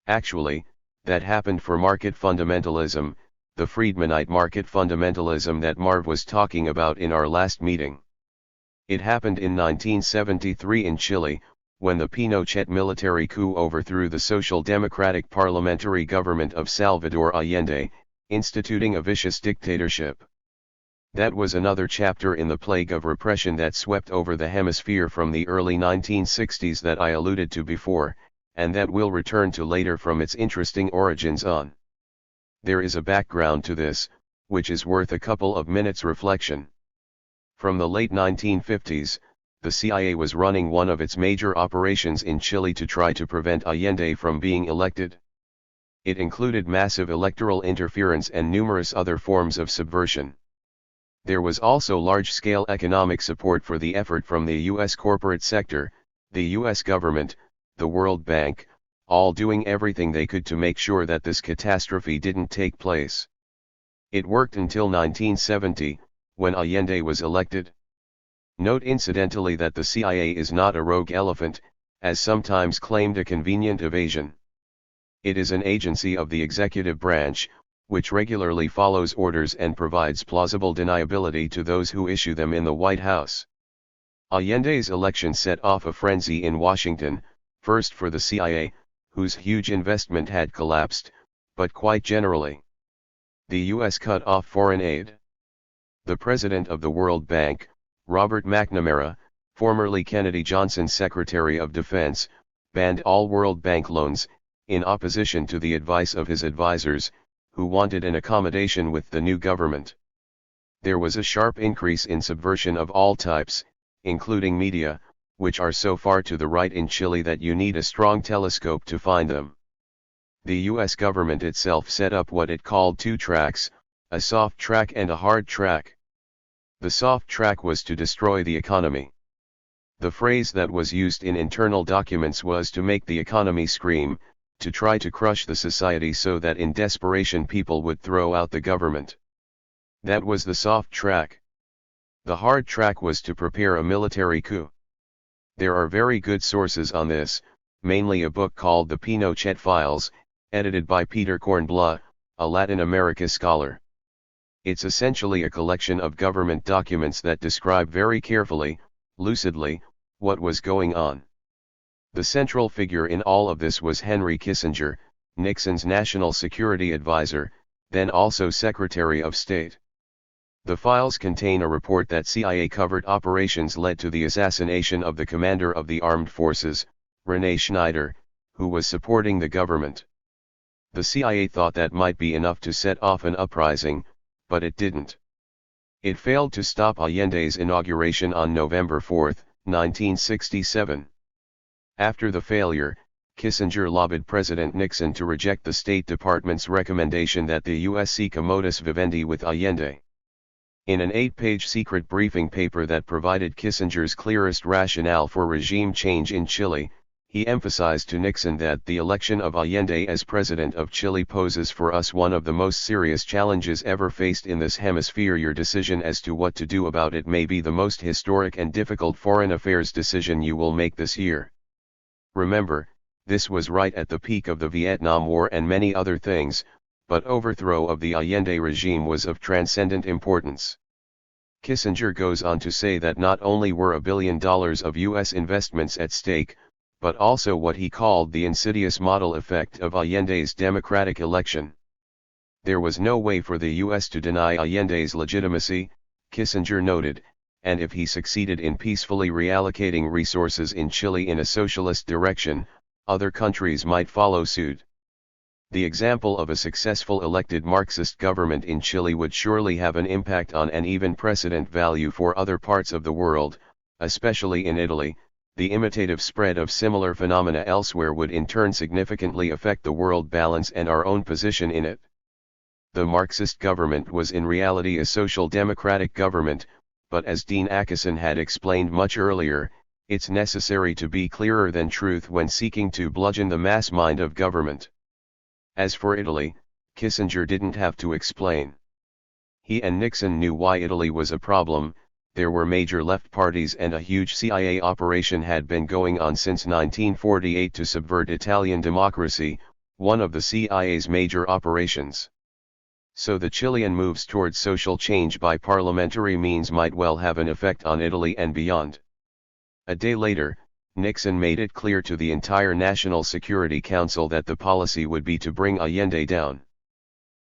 Actually, that happened for market fundamentalism, the Friedmanite market fundamentalism that Marv was talking about in our last meeting. It happened in 1973 in Chile, when the Pinochet military coup overthrew the Social Democratic parliamentary government of Salvador Allende, instituting a vicious dictatorship. That was another chapter in the plague of repression that swept over the hemisphere from the early 1960s that I alluded to before, and that we'll return to later from its interesting origins on. There is a background to this, which is worth a couple of minutes' reflection. From the late 1950s, the CIA was running one of its major operations in Chile to try to prevent Allende from being elected. It included massive electoral interference and numerous other forms of subversion. There was also large-scale economic support for the effort from the U.S. corporate sector, the U.S. government, the World Bank, all doing everything they could to make sure that this catastrophe didn't take place. It worked until 1970, when Allende was elected. Note incidentally that the CIA is not a rogue elephant, as sometimes claimed a convenient evasion. It is an agency of the executive branch, which regularly follows orders and provides plausible deniability to those who issue them in the White House. Allende's election set off a frenzy in Washington, first for the CIA, whose huge investment had collapsed, but quite generally. The U.S. cut off foreign aid. The president of the World Bank, Robert McNamara, formerly Kennedy Johnson's Secretary of Defense, banned all World Bank loans, in opposition to the advice of his advisors, who wanted an accommodation with the new government. There was a sharp increase in subversion of all types, including media, which are so far to the right in Chile that you need a strong telescope to find them. The US government itself set up what it called two tracks, a soft track and a hard track. The soft track was to destroy the economy. The phrase that was used in internal documents was to make the economy scream, to try to crush the society so that in desperation people would throw out the government. That was the soft track. The hard track was to prepare a military coup. There are very good sources on this, mainly a book called The Pinochet Files, edited by Peter Kornbluh, a Latin America scholar. It's essentially a collection of government documents that describe very carefully, lucidly, what was going on. The central figure in all of this was Henry Kissinger, Nixon's national security advisor, then also Secretary of State. The files contain a report that CIA-covered operations led to the assassination of the commander of the armed forces, René Schneider, who was supporting the government. The CIA thought that might be enough to set off an uprising, but it didn't. It failed to stop Allende's inauguration on November 4, 1967. After the failure, Kissinger lobbied President Nixon to reject the State Department's recommendation that the U.S. seek a modus vivendi with Allende. In an 8-page secret briefing paper that provided Kissinger's clearest rationale for regime change in Chile, he emphasized to Nixon that the election of Allende as president of Chile poses for us one of the most serious challenges ever faced in this hemisphere. Your decision as to what to do about it may be the most historic and difficult foreign affairs decision you will make this year. Remember, this was right at the peak of the Vietnam War and many other things, but overthrow of the Allende regime was of transcendent importance. Kissinger goes on to say that not only were $1 billion of U.S. investments at stake, but also what he called the insidious model effect of Allende's democratic election. There was no way for the U.S. to deny Allende's legitimacy, Kissinger noted, and if he succeeded in peacefully reallocating resources in Chile in a socialist direction, other countries might follow suit. The example of a successful elected Marxist government in Chile would surely have an impact on and even precedent value for other parts of the world, especially in Italy. The imitative spread of similar phenomena elsewhere would in turn significantly affect the world balance and our own position in it. The Marxist government was in reality a social democratic government, but as Dean Acheson had explained much earlier, it's necessary to be clearer than truth when seeking to bludgeon the mass mind of government. As for Italy, Kissinger didn't have to explain. He and Nixon knew why Italy was a problem. There were major left parties and a huge CIA operation had been going on since 1948 to subvert Italian democracy, one of the CIA's major operations. So the Chilean moves towards social change by parliamentary means might well have an effect on Italy and beyond. A day later, Nixon made it clear to the entire National Security Council that the policy would be to bring Allende down.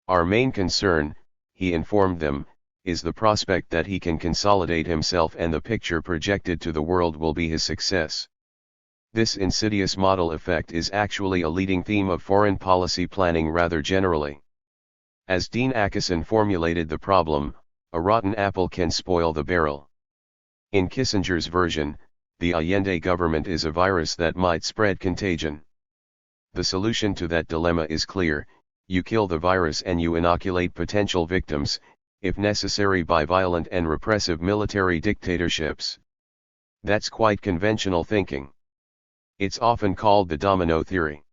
Our main concern, he informed them, is the prospect that he can consolidate himself and the picture projected to the world will be his success. This insidious model effect is actually a leading theme of foreign policy planning rather generally. As Dean Acheson formulated the problem, a rotten apple can spoil the barrel. In Kissinger's version, the Allende government is a virus that might spread contagion. The solution to that dilemma is clear: you kill the virus and you inoculate potential victims, if necessary by violent and repressive military dictatorships. That's quite conventional thinking. It's often called the domino theory.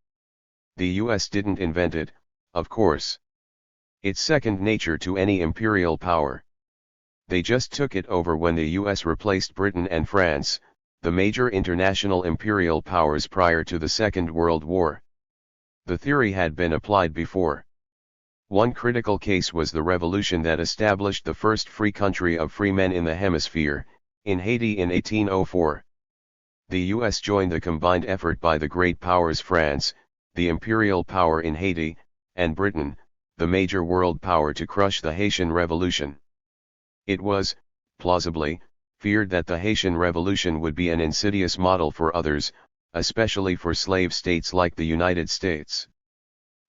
The US didn't invent it, of course. It's second nature to any imperial power. They just took it over when the US replaced Britain and France, the major international imperial powers prior to the Second World War. The theory had been applied before. One critical case was the revolution that established the first free country of free men in the hemisphere, in Haiti in 1804. The US joined the combined effort by the great powers France, the imperial power in Haiti, and Britain, the major world power, to crush the Haitian Revolution. It was, plausibly, feared that the Haitian Revolution would be an insidious model for others, especially for slave states like the United States.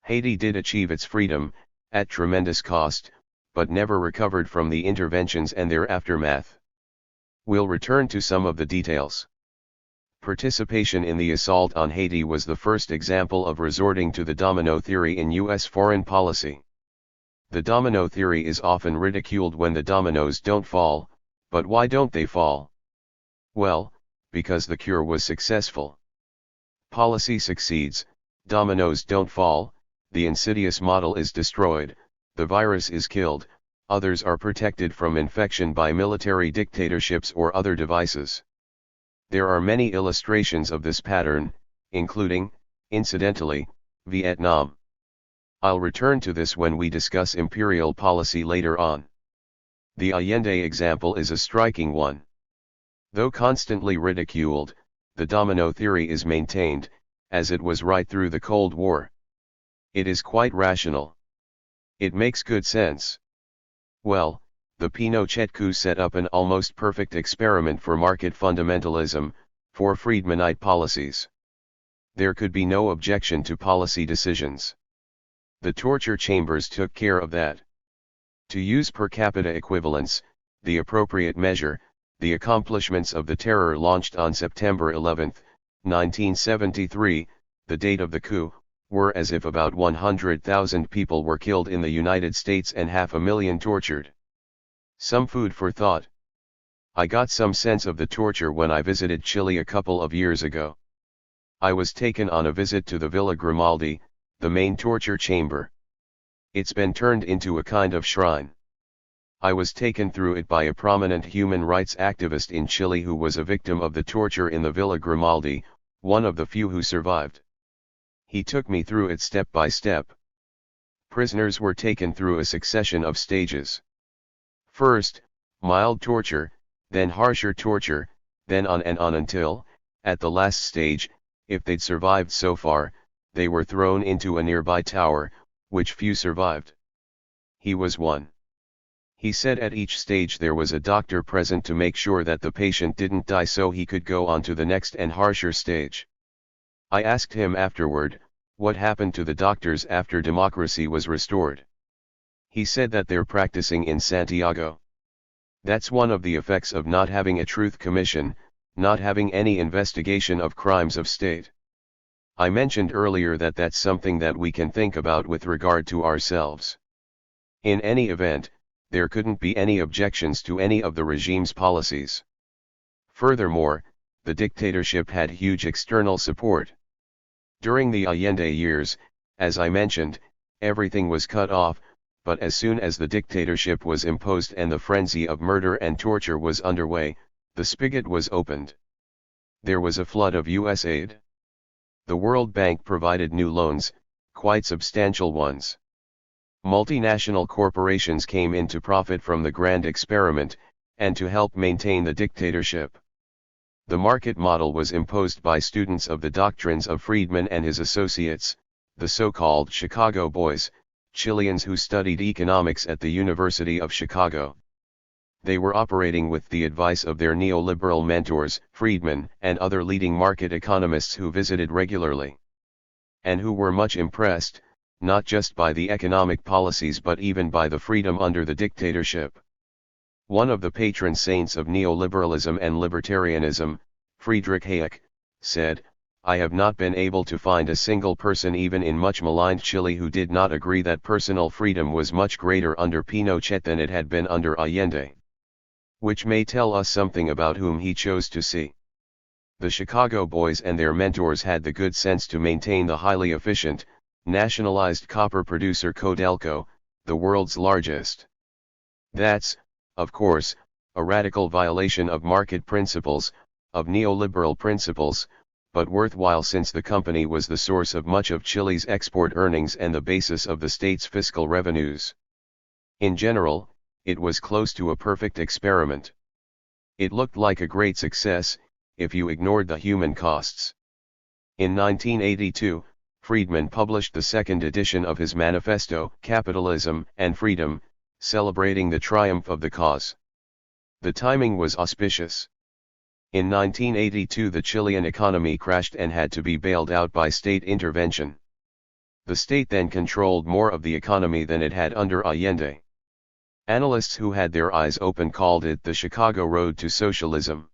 Haiti did achieve its freedom, at tremendous cost, but never recovered from the interventions and their aftermath. We'll return to some of the details. Participation in the assault on Haiti was the first example of resorting to the domino theory in U.S. foreign policy. The domino theory is often ridiculed when the dominoes don't fall, but why don't they fall? Well, because the cure was successful. Policy succeeds, dominoes don't fall, the insidious model is destroyed, the virus is killed, others are protected from infection by military dictatorships or other devices. There are many illustrations of this pattern, including, incidentally, Vietnam. I'll return to this when we discuss imperial policy later on. The Allende example is a striking one. Though constantly ridiculed, the domino theory is maintained, as it was right through the Cold War. It is quite rational. It makes good sense. Well, the Pinochet coup set up an almost perfect experiment for market fundamentalism, for Friedmanite policies. There could be no objection to policy decisions. The torture chambers took care of that. To use per capita equivalence, the appropriate measure, the accomplishments of the terror launched on September 11, 1973, the date of the coup, were as if about 100,000 people were killed in the United States and 500,000 tortured. Some food for thought. I got some sense of the torture when I visited Chile a couple of years ago. I was taken on a visit to the Villa Grimaldi, the main torture chamber. It's been turned into a kind of shrine. I was taken through it by a prominent human rights activist in Chile who was a victim of the torture in the Villa Grimaldi, one of the few who survived. He took me through it step by step. Prisoners were taken through a succession of stages. First, mild torture, then harsher torture, then on and on until, at the last stage, if they'd survived so far, they were thrown into a nearby tower, which few survived. He was one. He said at each stage there was a doctor present to make sure that the patient didn't die so he could go on to the next and harsher stage. I asked him afterward, what happened to the doctors after democracy was restored. He said that they're practicing in Santiago. That's one of the effects of not having a truth commission, not having any investigation of crimes of state. I mentioned earlier that that's something that we can think about with regard to ourselves. In any event, there couldn't be any objections to any of the regime's policies. Furthermore, the dictatorship had huge external support. During the Allende years, as I mentioned, everything was cut off, but as soon as the dictatorship was imposed and the frenzy of murder and torture was underway, the spigot was opened. There was a flood of U.S. aid. The World Bank provided new loans, quite substantial ones. Multinational corporations came in to profit from the grand experiment, and to help maintain the dictatorship. The market model was imposed by students of the doctrines of Friedman and his associates, the so-called Chicago Boys, Chileans who studied economics at the University of Chicago. They were operating with the advice of their neoliberal mentors, Friedman, and other leading market economists who visited regularly. And who were much impressed, not just by the economic policies but even by the freedom under the dictatorship. One of the patron saints of neoliberalism and libertarianism, Friedrich Hayek, said, I have not been able to find a single person even in much maligned Chile who did not agree that personal freedom was much greater under Pinochet than it had been under Allende. Which may tell us something about whom he chose to see. The Chicago Boys and their mentors had the good sense to maintain the highly efficient, nationalized copper producer Codelco, the world's largest. That's, of course, a radical violation of market principles, of neoliberal principles, but worthwhile since the company was the source of much of Chile's export earnings and the basis of the state's fiscal revenues. In general, it was close to a perfect experiment. It looked like a great success, if you ignored the human costs. In 1982, Friedman published the second edition of his manifesto, Capitalism and Freedom, celebrating the triumph of the cause. The timing was auspicious. In 1982 the Chilean economy crashed and had to be bailed out by state intervention. The state then controlled more of the economy than it had under Allende. Analysts who had their eyes open called it the Chicago Road to Socialism.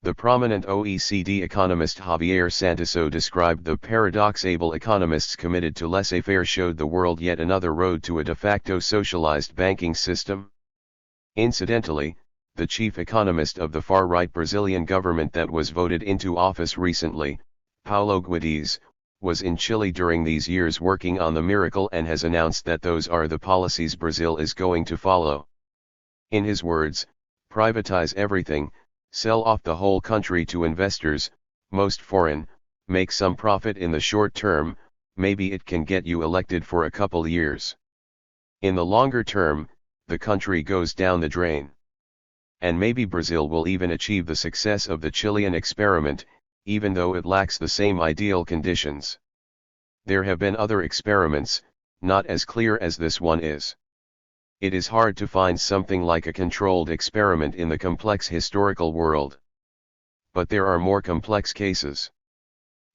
The prominent OECD economist Javier Santoso described the paradox. Able economists committed to laissez-faire showed the world yet another road to a de facto socialized banking system. Incidentally, the chief economist of the far-right Brazilian government that was voted into office recently, Paulo Guedes, was in Chile during these years working on the miracle and has announced that those are the policies Brazil is going to follow. In his words, privatize everything, sell off the whole country to investors, most foreign, make some profit in the short term, maybe it can get you elected for a couple years. In the longer term, the country goes down the drain. And maybe Brazil will even achieve the success of the Chilean experiment, even though it lacks the same ideal conditions. There have been other experiments, not as clear as this one is. It is hard to find something like a controlled experiment in the complex historical world. But there are more complex cases.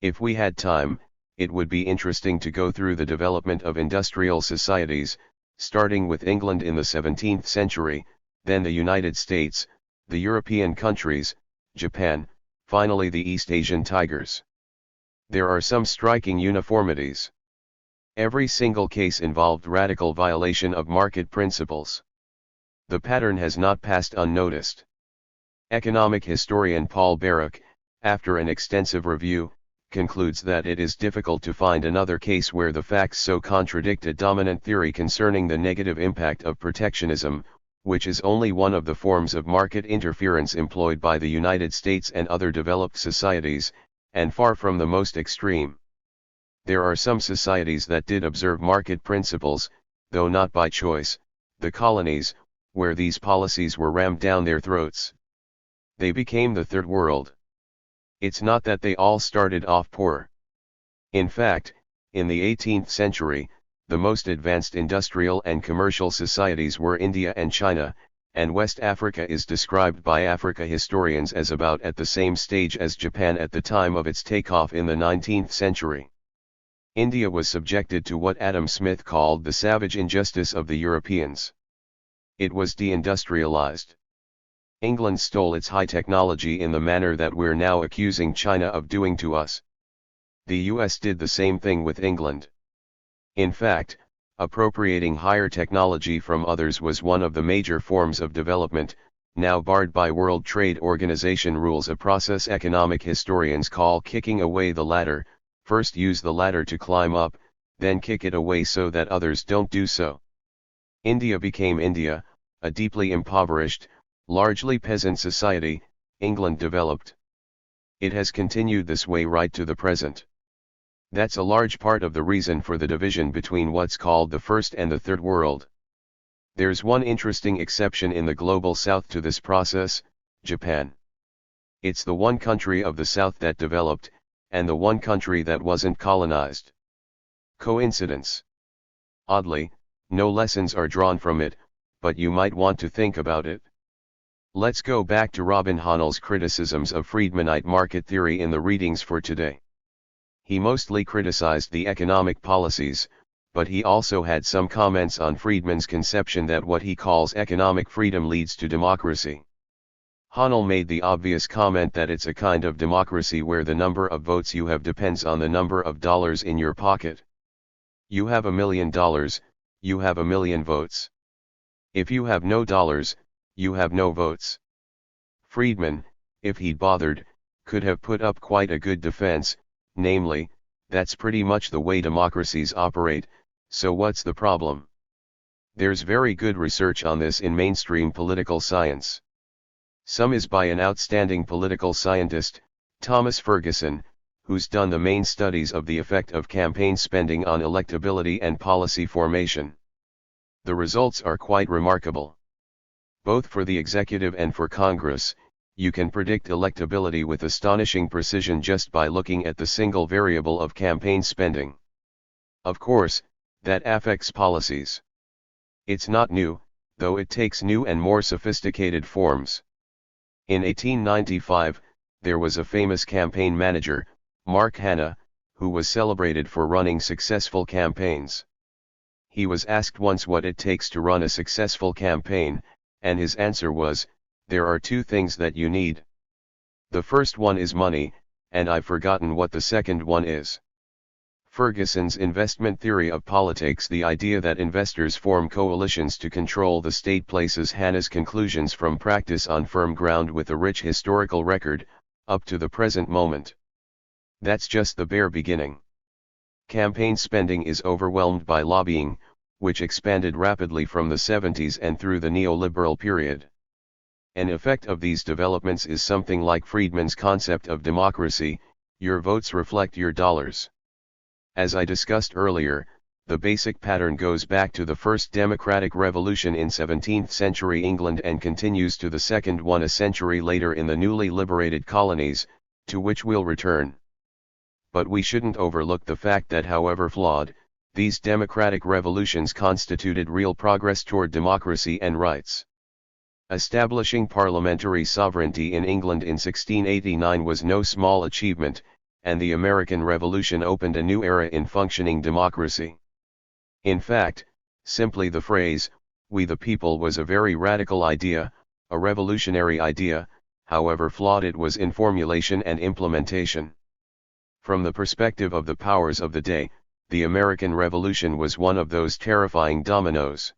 If we had time, it would be interesting to go through the development of industrial societies, starting with England in the 17th century, then the United States, the European countries, Japan, finally the East Asian tigers. There are some striking uniformities. Every single case involved radical violation of market principles. The pattern has not passed unnoticed. Economic historian Paul Baruch, after an extensive review, concludes that it is difficult to find another case where the facts so contradict a dominant theory concerning the negative impact of protectionism, which is only one of the forms of market interference employed by the United States and other developed societies, and far from the most extreme. There are some societies that did observe market principles, though not by choice, the colonies, where these policies were rammed down their throats. They became the Third World. It's not that they all started off poor. In fact, in the 18th century, the most advanced industrial and commercial societies were India and China, and West Africa is described by Africa historians as about at the same stage as Japan at the time of its takeoff in the 19th century. India was subjected to what Adam Smith called the savage injustice of the Europeans. It was deindustrialized. England stole its high technology in the manner that we're now accusing China of doing to us. The US did the same thing with England. In fact, appropriating higher technology from others was one of the major forms of development, now barred by World Trade Organization rules, a process economic historians call kicking away the ladder. First use the ladder to climb up, then kick it away so that others don't do so. India became India, a deeply impoverished, largely peasant society. England developed. It has continued this way right to the present. That's a large part of the reason for the division between what's called the First and the Third World. There's one interesting exception in the global South to this process, Japan. It's the one country of the South that developed, and the one country that wasn't colonized. Coincidence? Oddly, no lessons are drawn from it, but you might want to think about it. Let's go back to Robin Hahnel's criticisms of Friedmanite market theory in the readings for today. He mostly criticized the economic policies, but he also had some comments on Friedman's conception that what he calls economic freedom leads to democracy. Hahnel made the obvious comment that it's a kind of democracy where the number of votes you have depends on the number of dollars in your pocket. You have $1 million, you have 1 million votes. If you have no dollars, you have no votes. Friedman, if he'd bothered, could have put up quite a good defense, namely, that's pretty much the way democracies operate, so what's the problem? There's very good research on this in mainstream political science. Some is by an outstanding political scientist, Thomas Ferguson, who's done the main studies of the effect of campaign spending on electability and policy formation. The results are quite remarkable. Both for the executive and for Congress, you can predict electability with astonishing precision just by looking at the single variable of campaign spending. Of course, that affects policies. It's not new, though it takes new and more sophisticated forms. In 1895, there was a famous campaign manager, Mark Hanna, who was celebrated for running successful campaigns. He was asked once what it takes to run a successful campaign, and his answer was, "There are two things that you need. The first one is money, and I've forgotten what the second one is. Ferguson's investment theory of politics. The idea that investors form coalitions to control the state places Hanna's conclusions from practice on firm ground with a rich historical record, up to the present moment. That's just the bare beginning. Campaign spending is overwhelmed by lobbying, which expanded rapidly from the 70s and through the neoliberal period. An effect of these developments is something like Friedman's concept of democracy: your votes reflect your dollars. As I discussed earlier, the basic pattern goes back to the first democratic revolution in 17th century England and continues to the second one a century later in the newly liberated colonies, to which we'll return. But we shouldn't overlook the fact that however flawed, these democratic revolutions constituted real progress toward democracy and rights. Establishing parliamentary sovereignty in England in 1689 was no small achievement, and the American Revolution opened a new era in functioning democracy. In fact, simply the phrase, "we the people," was a very radical idea, a revolutionary idea, however flawed it was in formulation and implementation. From the perspective of the powers of the day, the American Revolution was one of those terrifying dominoes.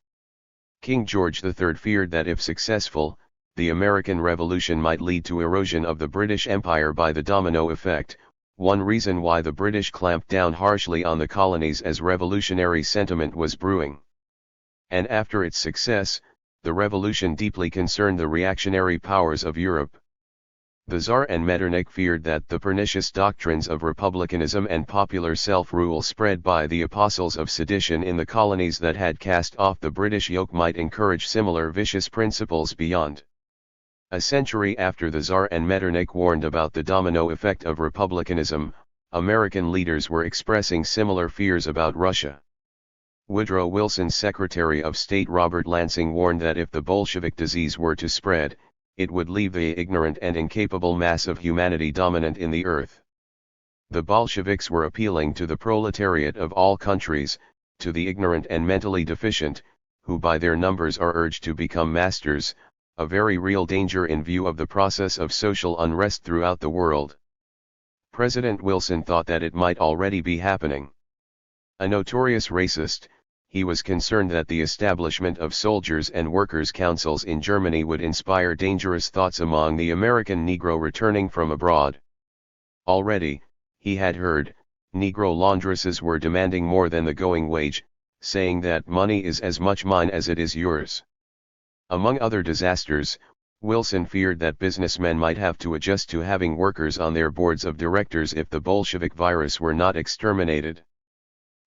King George III feared that if successful, the American Revolution might lead to erosion of the British Empire by the domino effect, one reason why the British clamped down harshly on the colonies as revolutionary sentiment was brewing. And after its success, the revolution deeply concerned the reactionary powers of Europe. The Tsar and Metternich feared that the pernicious doctrines of republicanism and popular self-rule spread by the apostles of sedition in the colonies that had cast off the British yoke might encourage similar vicious principles beyond. A century after the Tsar and Metternich warned about the domino effect of republicanism, American leaders were expressing similar fears about Russia. Woodrow Wilson's Secretary of State Robert Lansing warned that if the Bolshevik disease were to spread, it would leave the ignorant and incapable mass of humanity dominant in the earth. The Bolsheviks were appealing to the proletariat of all countries, to the ignorant and mentally deficient, who by their numbers are urged to become masters, a very real danger in view of the process of social unrest throughout the world. President Wilson thought that it might already be happening. A notorious racist, he was concerned that the establishment of soldiers' and workers' councils in Germany would inspire dangerous thoughts among the American Negro returning from abroad. Already, he had heard, Negro laundresses were demanding more than the going wage, saying that money is as much mine as it is yours. Among other disasters, Wilson feared that businessmen might have to adjust to having workers on their boards of directors if the Bolshevik virus were not exterminated.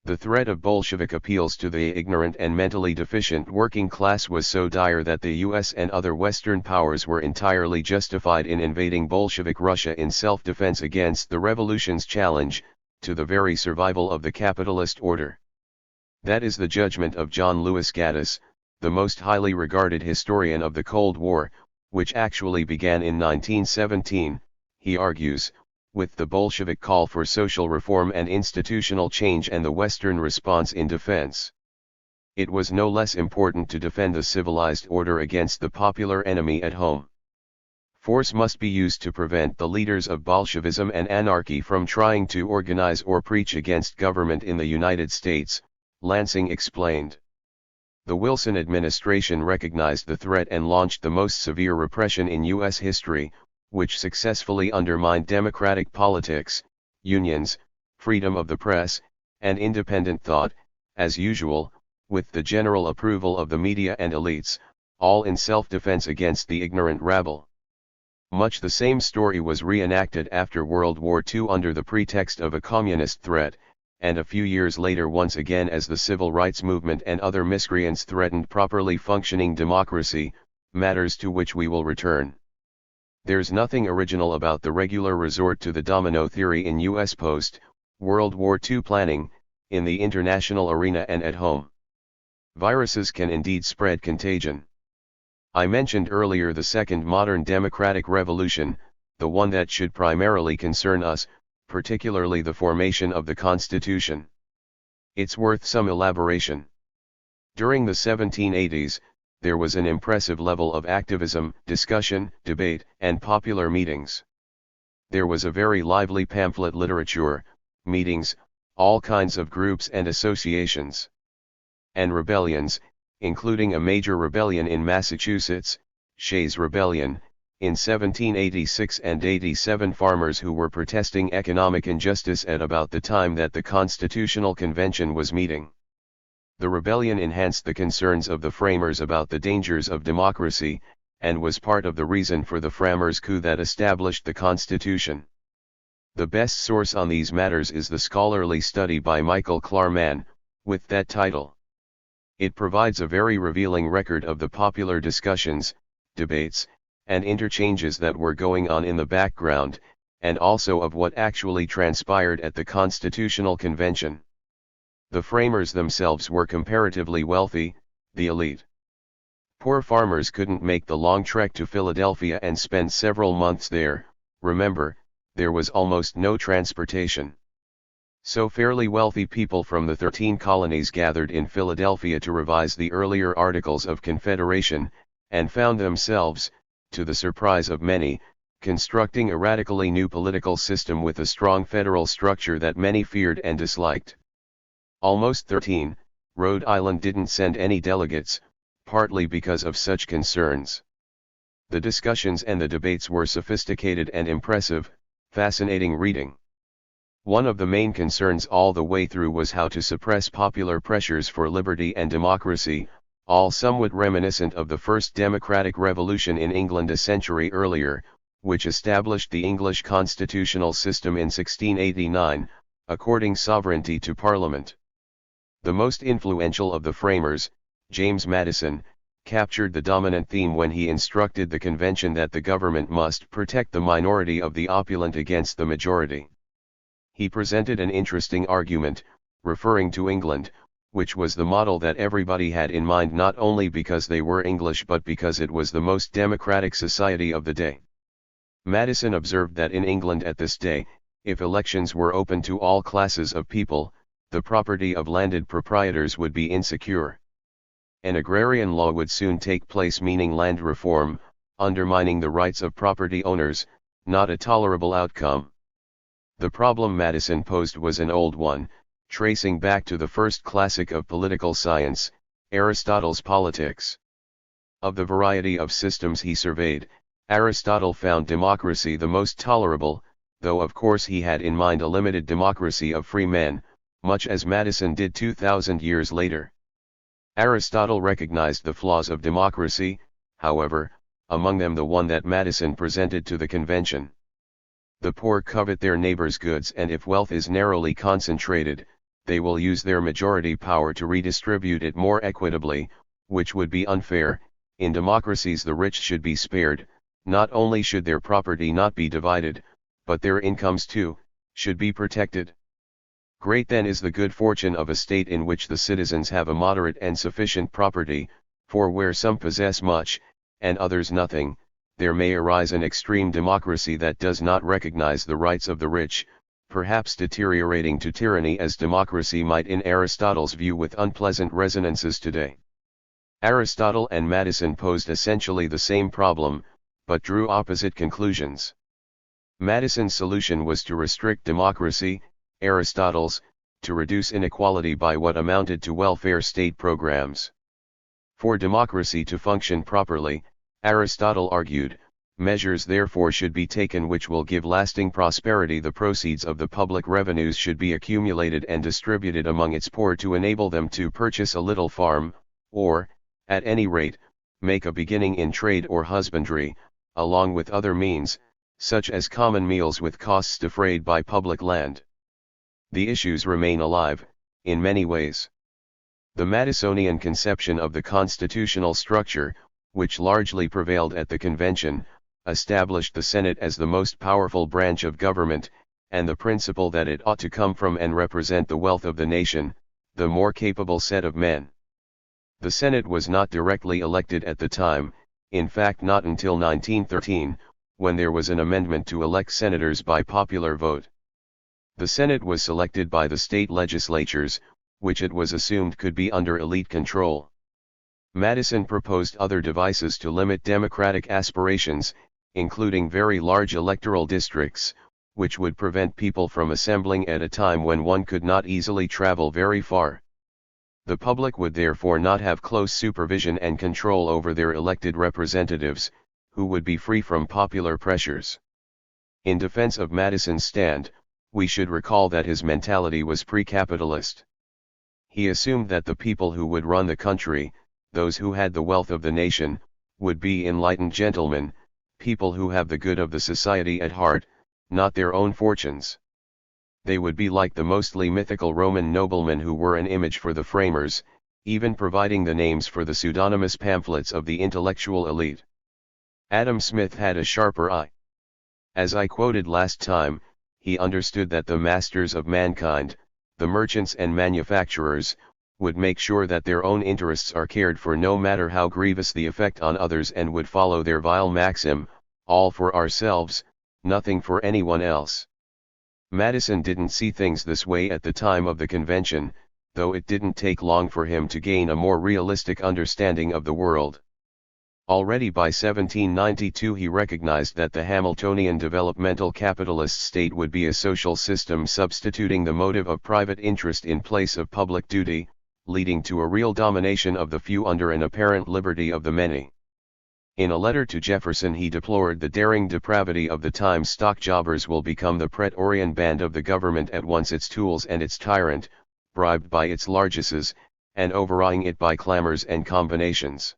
The threat of Bolshevik appeals to the ignorant and mentally deficient working class was so dire that the US and other Western powers were entirely justified in invading Bolshevik Russia in self-defense against the revolution's challenge to the very survival of the capitalist order. That is the judgment of John Lewis Gaddis, the most highly regarded historian of the Cold War, which actually began in 1917, he argues, with the Bolshevik call for social reform and institutional change and the Western response in defense. It was no less important to defend the civilized order against the popular enemy at home. Force must be used to prevent the leaders of Bolshevism and anarchy from trying to organize or preach against government in the United States, Lansing explained. The Wilson administration recognized the threat and launched the most severe repression in U.S. history, which successfully undermined democratic politics, unions, freedom of the press, and independent thought, as usual, with the general approval of the media and elites, all in self-defense against the ignorant rabble. Much the same story was reenacted after World War II under the pretext of a communist threat, and a few years later once again as the civil rights movement and other miscreants threatened properly functioning democracy, matters to which we will return. There's nothing original about the regular resort to the domino theory in U.S. post-World War II planning, in the international arena and at home. Viruses can indeed spread contagion. I mentioned earlier the second modern democratic revolution, the one that should primarily concern us, particularly the formation of the Constitution. It's worth some elaboration. During the 1780s, there was an impressive level of activism, discussion, debate, and popular meetings. there was a very lively pamphlet literature, meetings, all kinds of groups and associations. And rebellions, including a major rebellion in Massachusetts, Shays' Rebellion, in 1786 and 87, farmers who were protesting economic injustice at about the time that the Constitutional Convention was meeting. The rebellion enhanced the concerns of the framers about the dangers of democracy, and was part of the reason for the framers' coup that established the Constitution. The best source on these matters is the scholarly study by Michael Klarman, with that title. It provides a very revealing record of the popular discussions, debates, and interchanges that were going on in the background, and also of what actually transpired at the Constitutional Convention. The framers themselves were comparatively wealthy, the elite. Poor farmers couldn't make the long trek to Philadelphia and spend several months there. Remember, there was almost no transportation. So fairly wealthy people from the 13 colonies gathered in Philadelphia to revise the earlier Articles of Confederation, and found themselves, to the surprise of many, constructing a radically new political system with a strong federal structure that many feared and disliked. Almost 13, Rhode Island didn't send any delegates, partly because of such concerns. The discussions and the debates were sophisticated and impressive, fascinating reading. One of the main concerns all the way through was how to suppress popular pressures for liberty and democracy, all somewhat reminiscent of the first democratic revolution in England a century earlier, which established the English constitutional system in 1689, according sovereignty to Parliament. The most influential of the framers, James Madison, captured the dominant theme when he instructed the convention that the government must protect the minority of the opulent against the majority. He presented an interesting argument, referring to England, which was the model that everybody had in mind not only because they were English but because it was the most democratic society of the day. Madison observed that in England at this day, if elections were open to all classes of people, the property of landed proprietors would be insecure. An agrarian law would soon take place, meaning land reform, undermining the rights of property owners, not a tolerable outcome. The problem Madison posed was an old one, tracing back to the first classic of political science, Aristotle's Politics. Of the variety of systems he surveyed, Aristotle found democracy the most tolerable, though of course he had in mind a limited democracy of free men, much as Madison did 2,000 years later. Aristotle recognized the flaws of democracy, however, among them the one that Madison presented to the convention. The poor covet their neighbors' goods, and if wealth is narrowly concentrated, they will use their majority power to redistribute it more equitably, which would be unfair. In democracies the rich should be spared, not only should their property not be divided, but their incomes too, should be protected. Great then is the good fortune of a state in which the citizens have a moderate and sufficient property, for where some possess much, and others nothing, there may arise an extreme democracy that does not recognize the rights of the rich, perhaps deteriorating to tyranny as democracy might in Aristotle's view with unpleasant resonances today. Aristotle and Madison posed essentially the same problem, but drew opposite conclusions. Madison's solution was to restrict democracy, Aristotle's, to reduce inequality by what amounted to welfare state programs. For democracy to function properly, Aristotle argued, measures therefore should be taken which will give lasting prosperity. The proceeds of the public revenues should be accumulated and distributed among its poor to enable them to purchase a little farm, or, at any rate, make a beginning in trade or husbandry, along with other means, such as common meals with costs defrayed by public land. The issues remain alive, in many ways. The Madisonian conception of the constitutional structure, which largely prevailed at the convention, established the Senate as the most powerful branch of government, and the principle that it ought to come from and represent the wealth of the nation, the more capable set of men. The Senate was not directly elected at the time, in fact not until 1913, when there was an amendment to elect senators by popular vote. The Senate was selected by the state legislatures, which it was assumed could be under elite control. Madison proposed other devices to limit democratic aspirations, including very large electoral districts, which would prevent people from assembling at a time when one could not easily travel very far. The public would therefore not have close supervision and control over their elected representatives, who would be free from popular pressures. In defense of Madison's stand, we should recall that his mentality was pre-capitalist. He assumed that the people who would run the country, those who had the wealth of the nation, would be enlightened gentlemen, people who have the good of the society at heart, not their own fortunes. They would be like the mostly mythical Roman noblemen who were an image for the framers, even providing the names for the pseudonymous pamphlets of the intellectual elite. Adam Smith had a sharper eye. As I quoted last time, he understood that the masters of mankind, the merchants and manufacturers, would make sure that their own interests are cared for no matter how grievous the effect on others, and would follow their vile maxim, all for ourselves, nothing for anyone else. Madison didn't see things this way at the time of the convention, though it didn't take long for him to gain a more realistic understanding of the world. Already by 1792 he recognized that the Hamiltonian developmental capitalist state would be a social system substituting the motive of private interest in place of public duty, leading to a real domination of the few under an apparent liberty of the many. In a letter to Jefferson he deplored the daring depravity of the time. Stock jobbers will become the Praetorian band of the government, at once its tools and its tyrant, bribed by its largesses, and overawing it by clamors and combinations.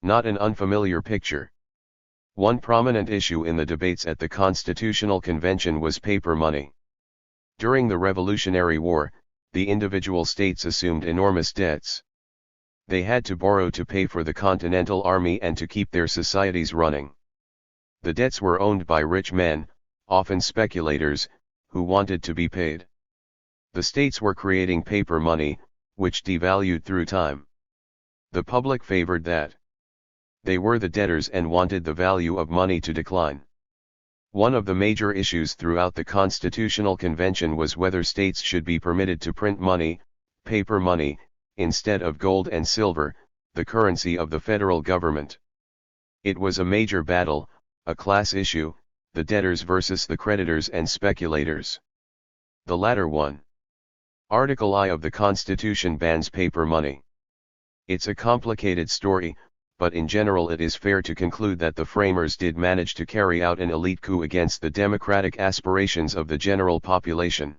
Not an unfamiliar picture. One prominent issue in the debates at the Constitutional Convention was paper money. During the Revolutionary War, the individual states assumed enormous debts. They had to borrow to pay for the Continental Army and to keep their societies running. The debts were owned by rich men, often speculators, who wanted to be paid. The states were creating paper money, which devalued through time. The public favored that. They were the debtors and wanted the value of money to decline. One of the major issues throughout the Constitutional Convention was whether states should be permitted to print money, paper money, instead of gold and silver, the currency of the federal government. It was a major battle, a class issue, the debtors versus the creditors and speculators. The latter won. Article I of the Constitution bans paper money. It's a complicated story, but in general it is fair to conclude that the framers did manage to carry out an elite coup against the democratic aspirations of the general population.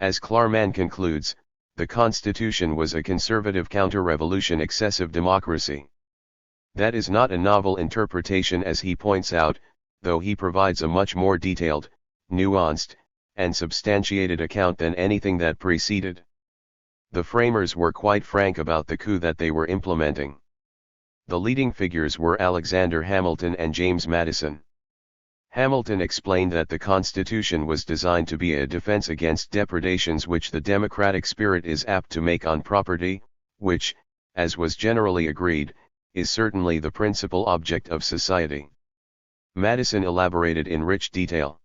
As Klarman concludes, the Constitution was a conservative counter-revolution excessive democracy. That is not a novel interpretation, as he points out, though he provides a much more detailed, nuanced, and substantiated account than anything that preceded. The framers were quite frank about the coup that they were implementing. The leading figures were Alexander Hamilton and James Madison. Hamilton explained that the Constitution was designed to be a defense against depredations which the democratic spirit is apt to make on property, which, as was generally agreed, is certainly the principal object of society. Madison elaborated in rich detail.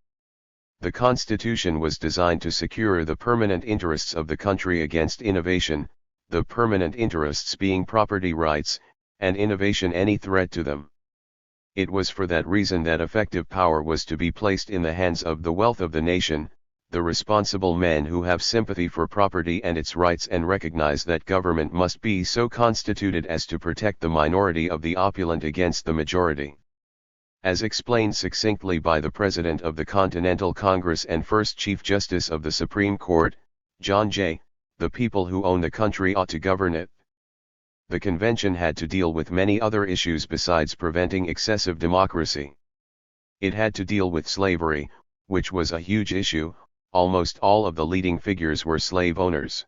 The Constitution was designed to secure the permanent interests of the country against innovation, the permanent interests being property rights, and innovation any threat to them. It was for that reason that effective power was to be placed in the hands of the wealth of the nation, the responsible men who have sympathy for property and its rights and recognize that government must be so constituted as to protect the minority of the opulent against the majority. As explained succinctly by the President of the Continental Congress and first Chief Justice of the Supreme Court, John Jay, the people who own the country ought to govern it. The convention had to deal with many other issues besides preventing excessive democracy. It had to deal with slavery, which was a huge issue. Almost all of the leading figures were slave owners.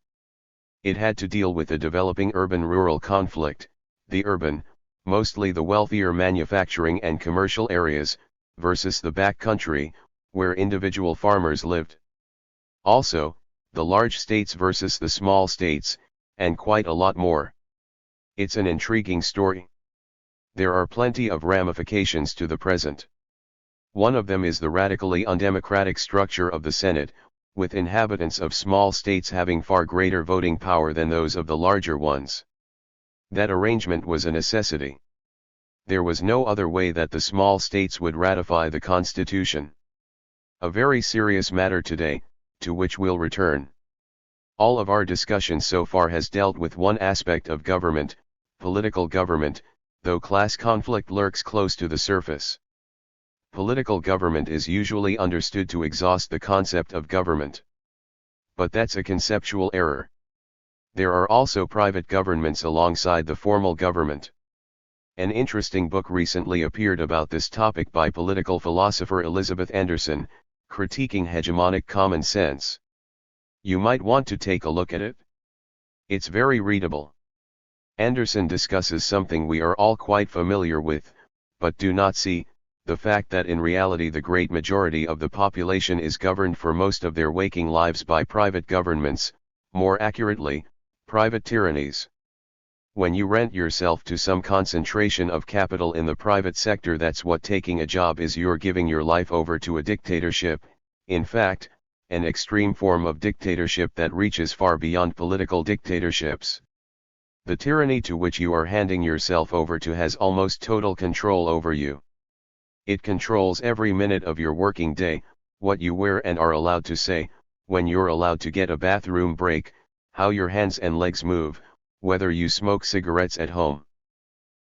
It had to deal with the developing urban-rural conflict, the urban, mostly the wealthier manufacturing and commercial areas, versus the back country, where individual farmers lived. Also, the large states versus the small states, and quite a lot more. It's an intriguing story. There are plenty of ramifications to the present. One of them is the radically undemocratic structure of the Senate, with inhabitants of small states having far greater voting power than those of the larger ones. That arrangement was a necessity. There was no other way that the small states would ratify the Constitution. A very serious matter today, to which we'll return. All of our discussion so far has dealt with one aspect of government, political government, though class conflict lurks close to the surface. Political government is usually understood to exhaust the concept of government. But that's a conceptual error. There are also private governments alongside the formal government. An interesting book recently appeared about this topic by political philosopher Elizabeth Anderson, critiquing hegemonic common sense. You might want to take a look at it. It's very readable. Anderson discusses something we are all quite familiar with, but do not see, the fact that in reality the great majority of the population is governed for most of their waking lives by private governments, more accurately, private tyrannies. When you rent yourself to some concentration of capital in the private sector, that's what taking a job is. You're giving your life over to a dictatorship, in fact, an extreme form of dictatorship that reaches far beyond political dictatorships. The tyranny to which you are handing yourself over to has almost total control over you. It controls every minute of your working day, what you wear and are allowed to say, when you're allowed to get a bathroom break, how your hands and legs move, whether you smoke cigarettes at home.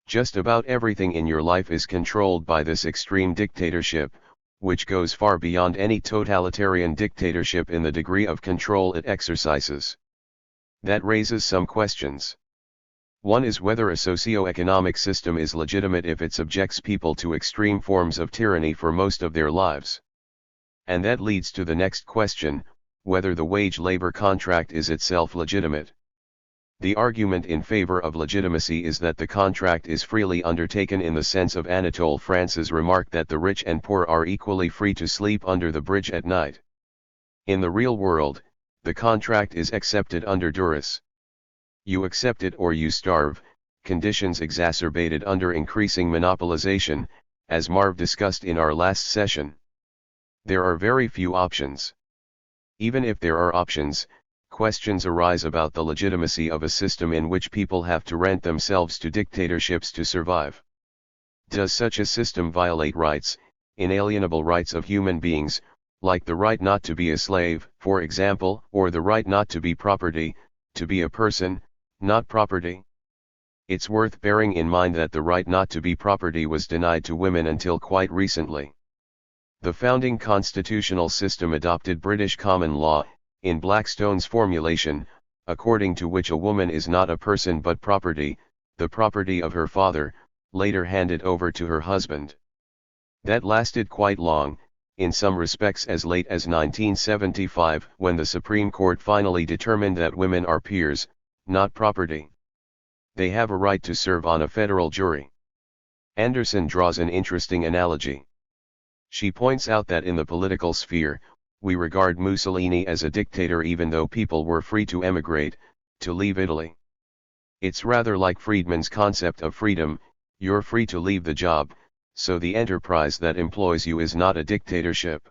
Just about everything in your life is controlled by this extreme dictatorship, which goes far beyond any totalitarian dictatorship in the degree of control it exercises. That raises some questions. One is whether a socio-economic system is legitimate if it subjects people to extreme forms of tyranny for most of their lives. And that leads to the next question, whether the wage-labor contract is itself legitimate. The argument in favor of legitimacy is that the contract is freely undertaken in the sense of Anatole France's remark that the rich and poor are equally free to sleep under the bridge at night. In the real world, the contract is accepted under duress. You accept it or you starve, conditions exacerbated under increasing monopolization, as Marv discussed in our last session. There are very few options. Even if there are options, questions arise about the legitimacy of a system in which people have to rent themselves to dictatorships to survive. Does such a system violate rights, inalienable rights of human beings, like the right not to be a slave, for example, or the right not to be property, to be a person, not property? It's worth bearing in mind that the right not to be property was denied to women until quite recently. The founding constitutional system adopted British common law, in Blackstone's formulation, according to which a woman is not a person but property, the property of her father, later handed over to her husband. That lasted quite long, in some respects as late as 1975, when the Supreme Court finally determined that women are peers, not property. They have a right to serve on a federal jury. Anderson draws an interesting analogy. She points out that in the political sphere, we regard Mussolini as a dictator even though people were free to emigrate, to leave Italy. It's rather like Friedman's concept of freedom, you're free to leave the job, so the enterprise that employs you is not a dictatorship.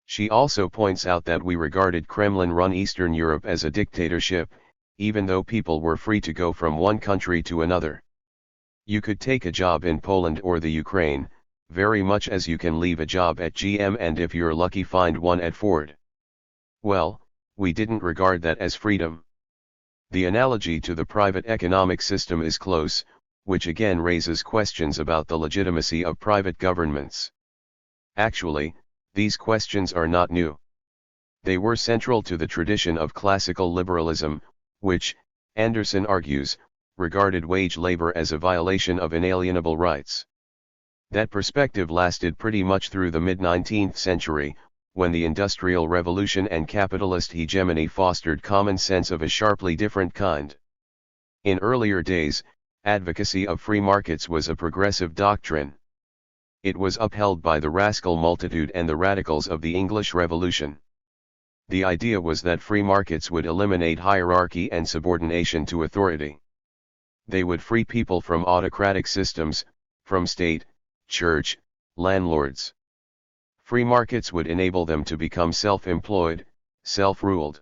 She also points out that we regarded Kremlin-run Eastern Europe as a dictatorship, even though people were free to go from one country to another. You could take a job in Poland or the Ukraine, very much as you can leave a job at GM and if you're lucky find one at Ford. Well, we didn't regard that as freedom. The analogy to the private economic system is close, which again raises questions about the legitimacy of private governments. Actually, these questions are not new. They were central to the tradition of classical liberalism, which, Anderson argues, regarded wage labor as a violation of inalienable rights. That perspective lasted pretty much through the mid-19th century, when the Industrial Revolution and capitalist hegemony fostered common sense of a sharply different kind. In earlier days, advocacy of free markets was a progressive doctrine. It was upheld by the rascal multitude and the radicals of the English Revolution. The idea was that free markets would eliminate hierarchy and subordination to authority. They would free people from autocratic systems, from state, church, landlords. Free markets would enable them to become self-employed, self-ruled.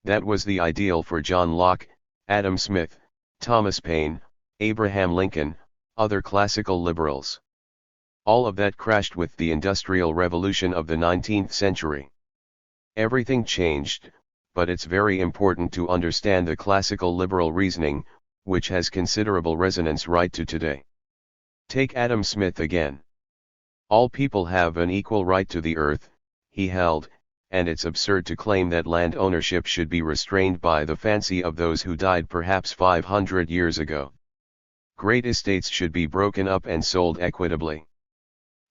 That was the ideal for John Locke, Adam Smith, Thomas Paine, Abraham Lincoln, other classical liberals. All of that crashed with the Industrial Revolution of the 19th century. Everything changed, but it's very important to understand the classical liberal reasoning, which has considerable resonance right to today. Take Adam Smith again. All people have an equal right to the earth, he held, and it's absurd to claim that land ownership should be restrained by the fancy of those who died perhaps 500 years ago. Great estates should be broken up and sold equitably.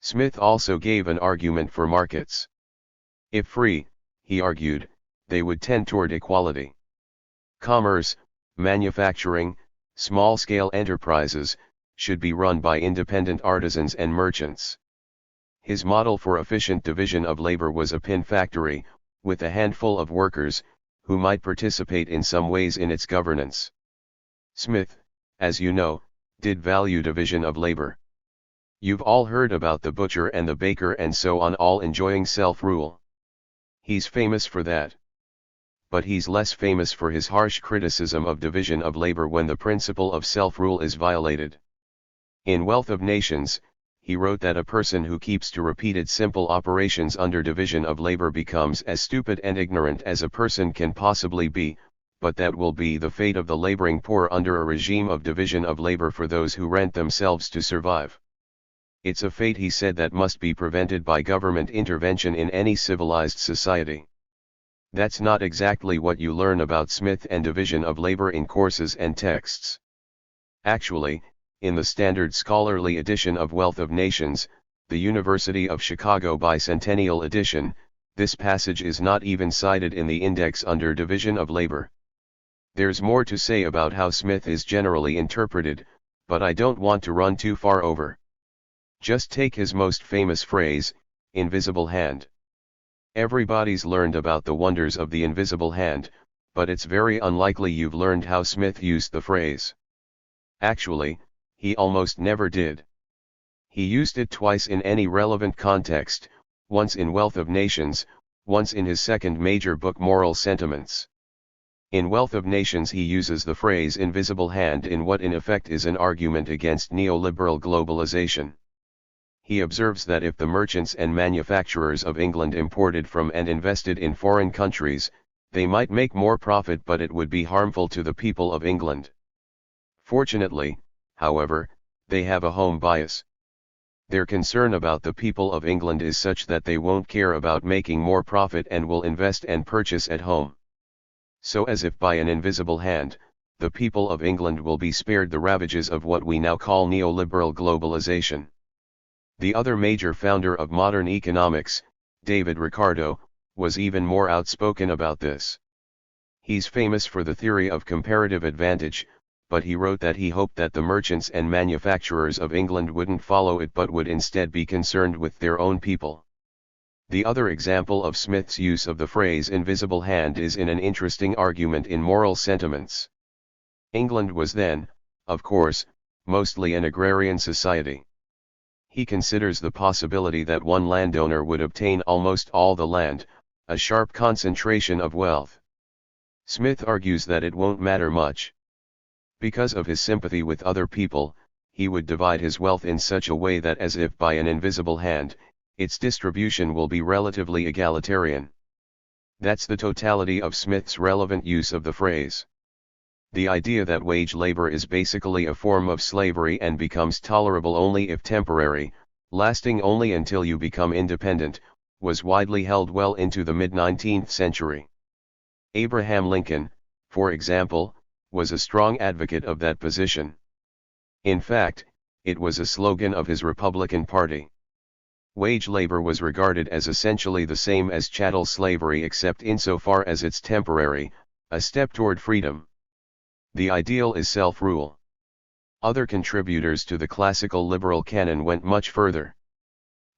Smith also gave an argument for markets. If free, he argued, they would tend toward equality. Commerce, manufacturing, small-scale enterprises, should be run by independent artisans and merchants. His model for efficient division of labor was a pin factory, with a handful of workers, who might participate in some ways in its governance. Smith, as you know, did value division of labor. You've all heard about the butcher and the baker and so on all enjoying self-rule. He's famous for that. But he's less famous for his harsh criticism of division of labor when the principle of self-rule is violated. In Wealth of Nations, he wrote that a person who keeps to repeated simple operations under division of labor becomes as stupid and ignorant as a person can possibly be, but that will be the fate of the laboring poor under a regime of division of labor for those who rent themselves to survive. It's a fate, he said, that must be prevented by government intervention in any civilized society. That's not exactly what you learn about Smith and division of labor in courses and texts. Actually, in the standard scholarly edition of Wealth of Nations, the University of Chicago Bicentennial Edition, this passage is not even cited in the index under division of labor. There's more to say about how Smith is generally interpreted, but I don't want to run too far over. Just take his most famous phrase, invisible hand. Everybody's learned about the wonders of the invisible hand, but it's very unlikely you've learned how Smith used the phrase. Actually, he almost never did. He used it twice in any relevant context, once in Wealth of Nations, once in his second major book Moral Sentiments. In Wealth of Nations he uses the phrase invisible hand in what in effect is an argument against neoliberal globalization. He observes that if the merchants and manufacturers of England imported from and invested in foreign countries, they might make more profit, but it would be harmful to the people of England. Fortunately, however, they have a home bias. Their concern about the people of England is such that they won't care about making more profit and will invest and purchase at home. So as if by an invisible hand, the people of England will be spared the ravages of what we now call neoliberal globalization. The other major founder of modern economics, David Ricardo, was even more outspoken about this. He's famous for the theory of comparative advantage, but he wrote that he hoped that the merchants and manufacturers of England wouldn't follow it but would instead be concerned with their own people. The other example of Smith's use of the phrase invisible hand is in an interesting argument in Moral Sentiments. England was then, of course, mostly an agrarian society. He considers the possibility that one landowner would obtain almost all the land, a sharp concentration of wealth. Smith argues that it won't matter much. Because of his sympathy with other people, he would divide his wealth in such a way that as if by an invisible hand, its distribution will be relatively egalitarian. That's the totality of Smith's relevant use of the phrase. The idea that wage labor is basically a form of slavery and becomes tolerable only if temporary, lasting only until you become independent, was widely held well into the mid-19th century. Abraham Lincoln, for example, was a strong advocate of that position. In fact, it was a slogan of his Republican Party. Wage labor was regarded as essentially the same as chattel slavery except insofar as it's temporary, a step toward freedom. The ideal is self-rule. Other contributors to the classical liberal canon went much further.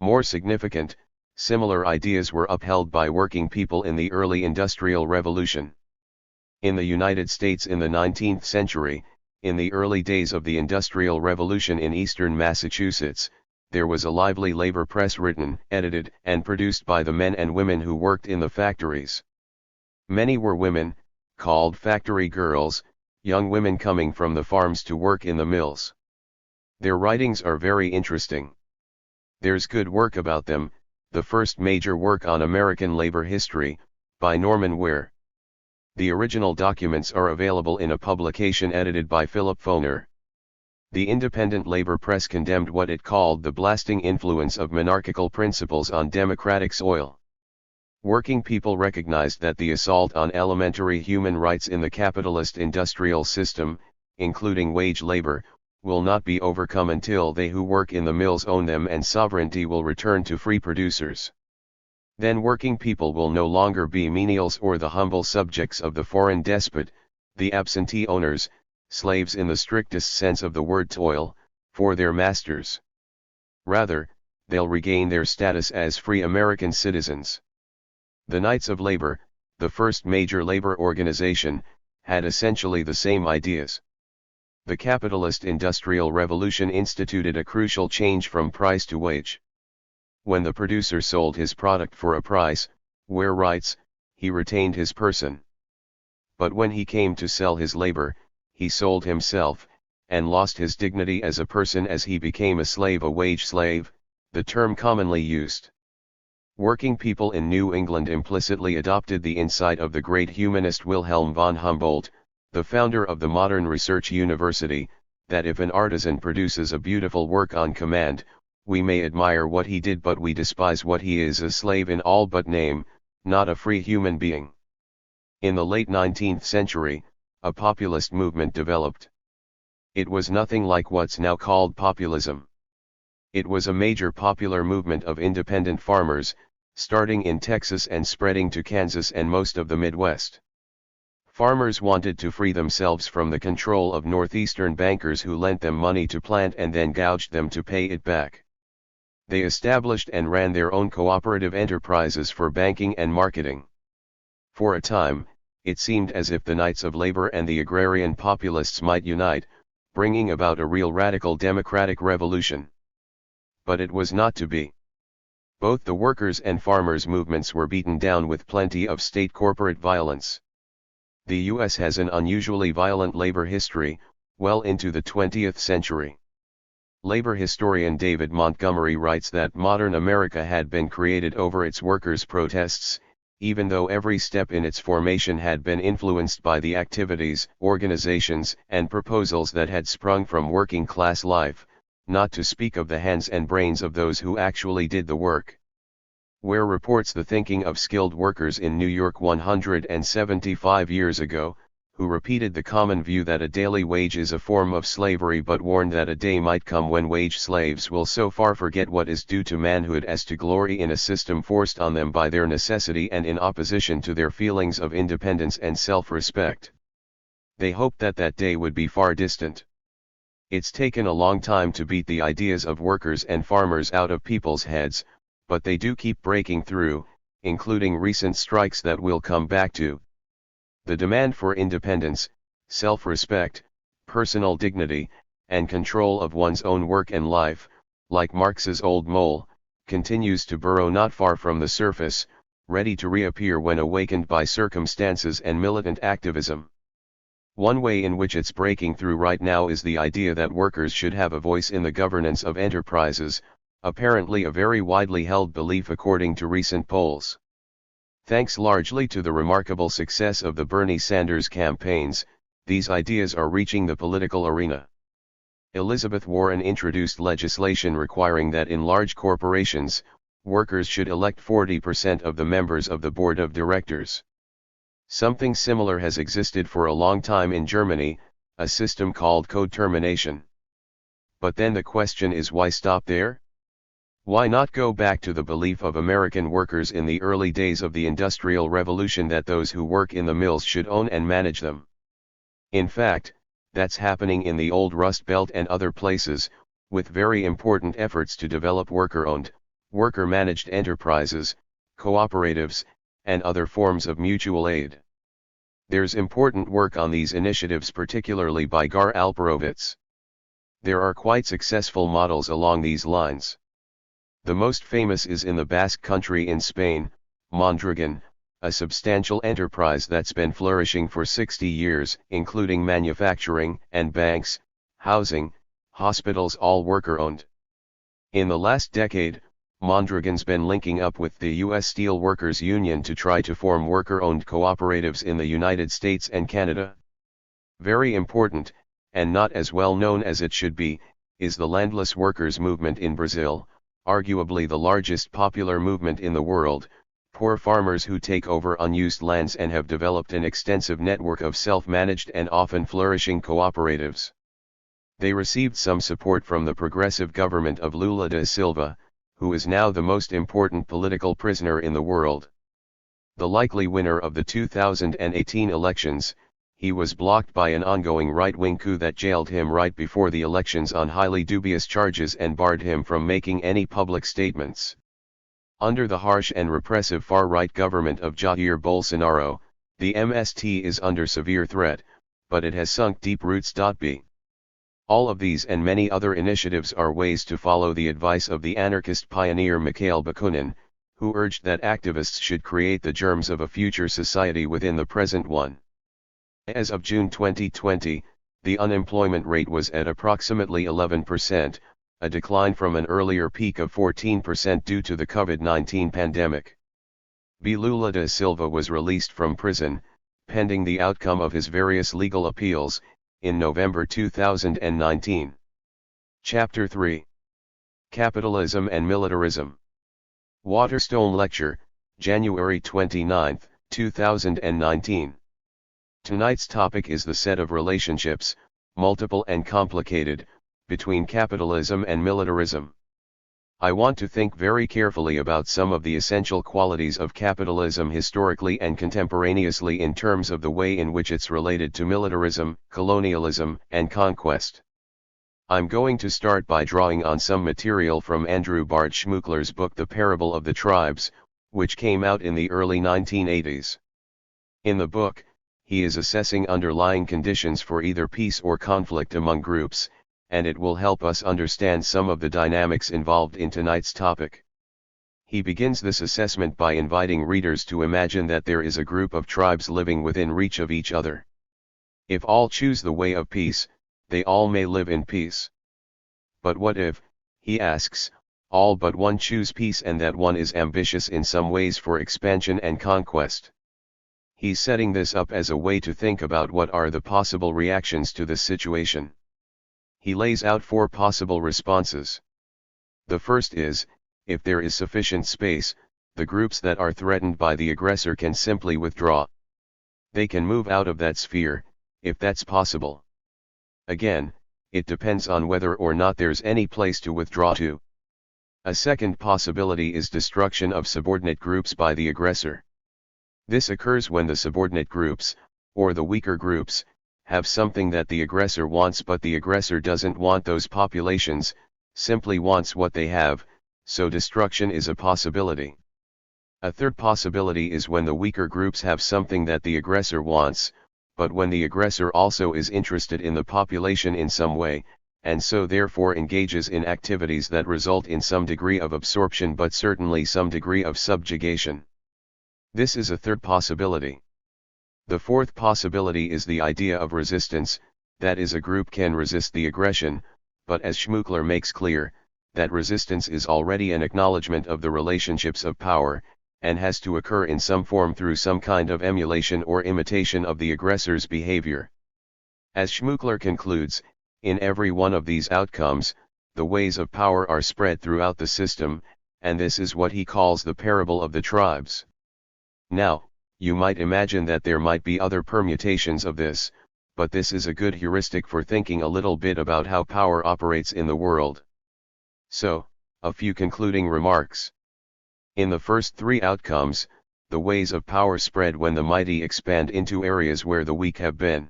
More significant, similar ideas were upheld by working people in the early Industrial Revolution. In the United States in the 19th century, in the early days of the Industrial Revolution in eastern Massachusetts, there was a lively labor press written, edited, and produced by the men and women who worked in the factories. Many were women, called factory girls, young women coming from the farms to work in the mills. Their writings are very interesting. There's good work about them, the first major work on American labor history, by Norman Ware. The original documents are available in a publication edited by Philip Foner. The independent labor press condemned what it called the blasting influence of monarchical principles on democratic soil. Working people recognized that the assault on elementary human rights in the capitalist industrial system, including wage labor, will not be overcome until they who work in the mills own them and sovereignty will return to free producers. Then working people will no longer be menials or the humble subjects of the foreign despot, the absentee owners, slaves in the strictest sense of the word toil, for their masters. Rather, they'll regain their status as free American citizens. The Knights of Labor, the first major labor organization, had essentially the same ideas. The capitalist industrial revolution instituted a crucial change from price to wage. When the producer sold his product for a price, Ware writes, he retained his person. But when he came to sell his labor, he sold himself, and lost his dignity as a person as he became a slave, a wage slave, the term commonly used. Working people in New England implicitly adopted the insight of the great humanist Wilhelm von Humboldt, the founder of the modern research university, that if an artisan produces a beautiful work on command, we may admire what he did but we despise what he is, a slave in all but name, not a free human being. In the late 19th century, a populist movement developed. It was nothing like what's now called populism. It was a major popular movement of independent farmers, starting in Texas and spreading to Kansas and most of the Midwest. Farmers wanted to free themselves from the control of northeastern bankers who lent them money to plant and then gouged them to pay it back. They established and ran their own cooperative enterprises for banking and marketing. For a time, it seemed as if the Knights of Labor and the agrarian populists might unite, bringing about a real radical democratic revolution. But it was not to be. Both the workers' and farmers' movements were beaten down with plenty of state corporate violence. The U.S. has an unusually violent labor history, well into the 20th century. Labor historian David Montgomery writes that modern America had been created over its workers' protests, even though every step in its formation had been influenced by the activities, organizations, and proposals that had sprung from working class life, not to speak of the hands and brains of those who actually did the work. Ware reports the thinking of skilled workers in New York 175 years ago, who repeated the common view that a daily wage is a form of slavery, but warned that a day might come when wage slaves will so far forget what is due to manhood as to glory in a system forced on them by their necessity and in opposition to their feelings of independence and self-respect. They hoped that that day would be far distant. It's taken a long time to beat the ideas of workers and farmers out of people's heads, but they do keep breaking through, including recent strikes that we'll come back to. The demand for independence, self-respect, personal dignity, and control of one's own work and life, like Marx's old mole, continues to burrow not far from the surface, ready to reappear when awakened by circumstances and militant activism. One way in which it's breaking through right now is the idea that workers should have a voice in the governance of enterprises, apparently a very widely held belief according to recent polls. Thanks largely to the remarkable success of the Bernie Sanders campaigns, these ideas are reaching the political arena. Elizabeth Warren introduced legislation requiring that in large corporations, workers should elect 40% of the members of the board of directors. Something similar has existed for a long time in Germany, a system called codetermination. But then the question is, why stop there? Why not go back to the belief of American workers in the early days of the Industrial Revolution that those who work in the mills should own and manage them? In fact, that's happening in the old Rust Belt and other places, with very important efforts to develop worker-owned, worker-managed enterprises, cooperatives, and other forms of mutual aid. There's important work on these initiatives, particularly by Gar Alperovitz. There are quite successful models along these lines. The most famous is in the Basque Country in Spain, Mondragon, a substantial enterprise that's been flourishing for 60 years, including manufacturing and banks, housing, hospitals all worker-owned. In the last decade, Mondragon's been linking up with the U.S. Steel Workers Union to try to form worker-owned cooperatives in the United States and Canada. Very important, and not as well known as it should be, is the landless workers movement in Brazil, arguably the largest popular movement in the world. Poor farmers who take over unused lands and have developed an extensive network of self-managed and often flourishing cooperatives. They received some support from the progressive government of Lula da Silva, who is now the most important political prisoner in the world. The likely winner of the 2018 elections, he was blocked by an ongoing right-wing coup that jailed him right before the elections on highly dubious charges and barred him from making any public statements. Under the harsh and repressive far-right government of Jair Bolsonaro, the MST is under severe threat, but it has sunk deep roots. All of these and many other initiatives are ways to follow the advice of the anarchist pioneer Mikhail Bakunin, who urged that activists should create the germs of a future society within the present one. As of June 2020, the unemployment rate was at approximately 11%, a decline from an earlier peak of 14% due to the COVID-19 pandemic. Lula da Silva was released from prison, pending the outcome of his various legal appeals, in November 2019. Chapter 3. Capitalism and Militarism. Waterstone Lecture, January 29, 2019. Tonight's topic is the set of relationships, multiple and complicated, between capitalism and militarism. I want to think very carefully about some of the essential qualities of capitalism historically and contemporaneously in terms of the way in which it's related to militarism, colonialism, and conquest. I'm going to start by drawing on some material from Andrew Bart Schmookler's book The Parable of the Tribes, which came out in the early 1980s. In the book, he is assessing underlying conditions for either peace or conflict among groups, and it will help us understand some of the dynamics involved in tonight's topic. He begins this assessment by inviting readers to imagine that there is a group of tribes living within reach of each other. If all choose the way of peace, they all may live in peace. But what if, he asks, all but one choose peace and that one is ambitious in some ways for expansion and conquest? He's setting this up as a way to think about what are the possible reactions to this situation. He lays out 4 possible responses. The first is, if there is sufficient space, the groups that are threatened by the aggressor can simply withdraw. They can move out of that sphere, if that's possible. Again, it depends on whether or not there's any place to withdraw to. A second possibility is destruction of subordinate groups by the aggressor. This occurs when the subordinate groups, or the weaker groups, have something that the aggressor wants but the aggressor doesn't want those populations, simply wants what they have, so destruction is a possibility. A third possibility is when the weaker groups have something that the aggressor wants, but when the aggressor also is interested in the population in some way, and so therefore engages in activities that result in some degree of absorption but certainly some degree of subjugation. This is a third possibility. The fourth possibility is the idea of resistance, that is, a group can resist the aggression, but as Schmookler makes clear, that resistance is already an acknowledgement of the relationships of power, and has to occur in some form through some kind of emulation or imitation of the aggressor's behavior. As Schmookler concludes, in every one of these outcomes, the ways of power are spread throughout the system, and this is what he calls the parable of the tribes. Now, you might imagine that there might be other permutations of this, but this is a good heuristic for thinking a little bit about how power operates in the world. So, a few concluding remarks. In the first 3 outcomes, the ways of power spread when the mighty expand into areas where the weak have been.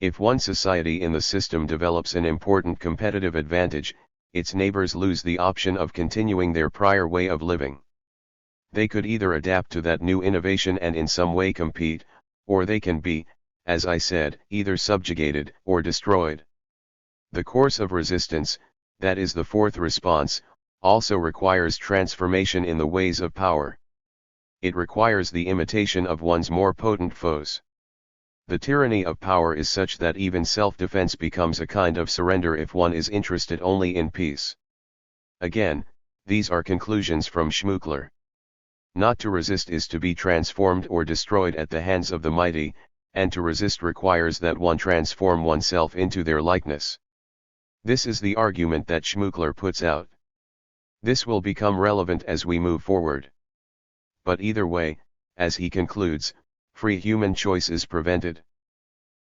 If one society in the system develops an important competitive advantage, its neighbors lose the option of continuing their prior way of living. They could either adapt to that new innovation and in some way compete, or they can be, as I said, either subjugated or destroyed. The course of resistance, that is the fourth response, also requires transformation in the ways of power. It requires the imitation of one's more potent foes. The tyranny of power is such that even self-defense becomes a kind of surrender if one is interested only in peace. Again, these are conclusions from Schmuckler. Not to resist is to be transformed or destroyed at the hands of the mighty, and to resist requires that one transform oneself into their likeness. This is the argument that Schmuckler puts out. This will become relevant as we move forward. But either way, as he concludes, free human choice is prevented.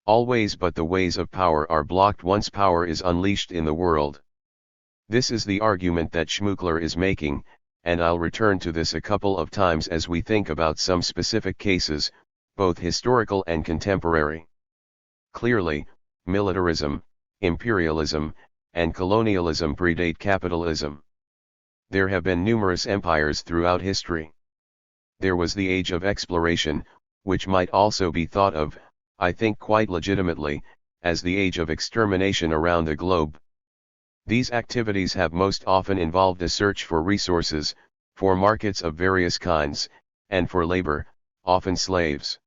All ways but the ways of power are blocked once power is unleashed in the world. This is the argument that Schmuckler is making, and I'll return to this a couple of times as we think about some specific cases, both historical and contemporary. Clearly, militarism, imperialism, and colonialism predate capitalism. There have been numerous empires throughout history. There was the age of exploration, which might also be thought of, I think quite legitimately, as the age of extermination around the globe. These activities have most often involved a search for resources, for markets of various kinds, and for labor, often slaves.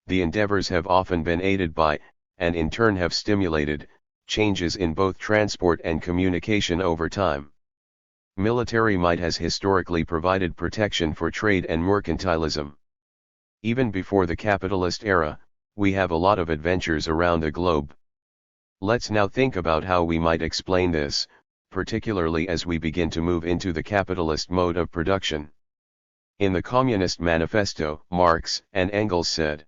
The endeavors have often been aided by, and in turn have stimulated, changes in both transport and communication over time. Military might has historically provided protection for trade and mercantilism. Even before the capitalist era, we have a lot of adventures around the globe. Let's now think about how we might explain this, particularly as we begin to move into the capitalist mode of production. In the Communist Manifesto, Marx and Engels said,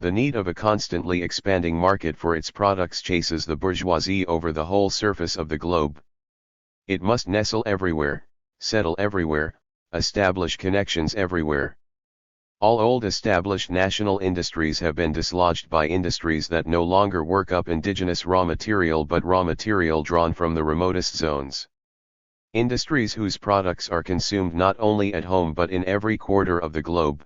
"The need of a constantly expanding market for its products chases the bourgeoisie over the whole surface of the globe. It must nestle everywhere, settle everywhere, establish connections everywhere. All old established national industries have been dislodged by industries that no longer work up indigenous raw material but raw material drawn from the remotest zones. Industries whose products are consumed not only at home but in every quarter of the globe.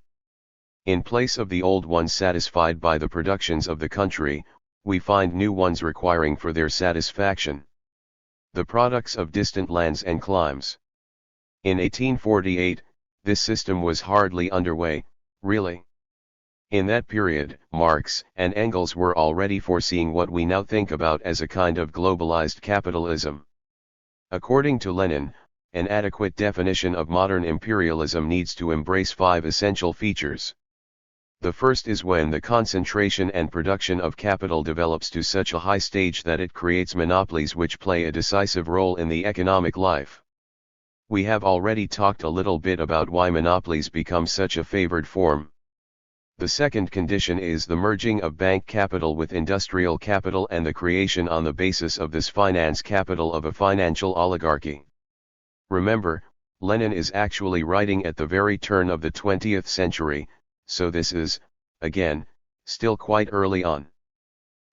In place of the old ones satisfied by the productions of the country, we find new ones requiring for their satisfaction the products of distant lands and climes." In 1848, this system was hardly underway, really. In that period, Marx and Engels were already foreseeing what we now think about as a kind of globalized capitalism. According to Lenin, an adequate definition of modern imperialism needs to embrace 5 essential features. The first is when the concentration and production of capital develops to such a high stage that it creates monopolies which play a decisive role in the economic life. We have already talked a little bit about why monopolies become such a favored form. The second condition is the merging of bank capital with industrial capital and the creation on the basis of this finance capital of a financial oligarchy. Remember, Lenin is actually writing at the very turn of the 20th century, so this is, again, still quite early on.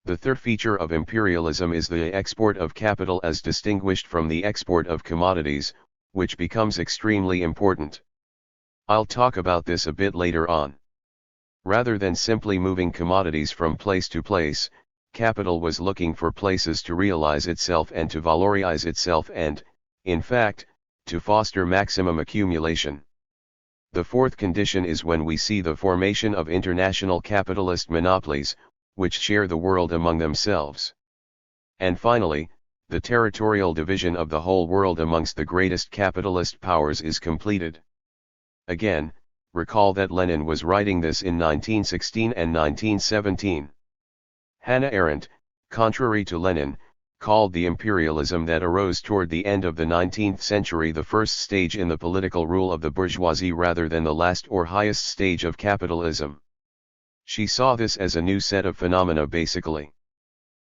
The third feature of imperialism is the export of capital as distinguished from the export of commodities, which becomes extremely important. I'll talk about this a bit later on. Rather than simply moving commodities from place to place, capital was looking for places to realize itself and to valorize itself and, in fact, to foster maximum accumulation. The fourth condition is when we see the formation of international capitalist monopolies, which share the world among themselves. And finally, the territorial division of the whole world amongst the greatest capitalist powers is completed. Again, recall that Lenin was writing this in 1916 and 1917. Hannah Arendt, contrary to Lenin, called the imperialism that arose toward the end of the 19th century the first stage in the political rule of the bourgeoisie rather than the last or highest stage of capitalism. She saw this as a new set of phenomena basically.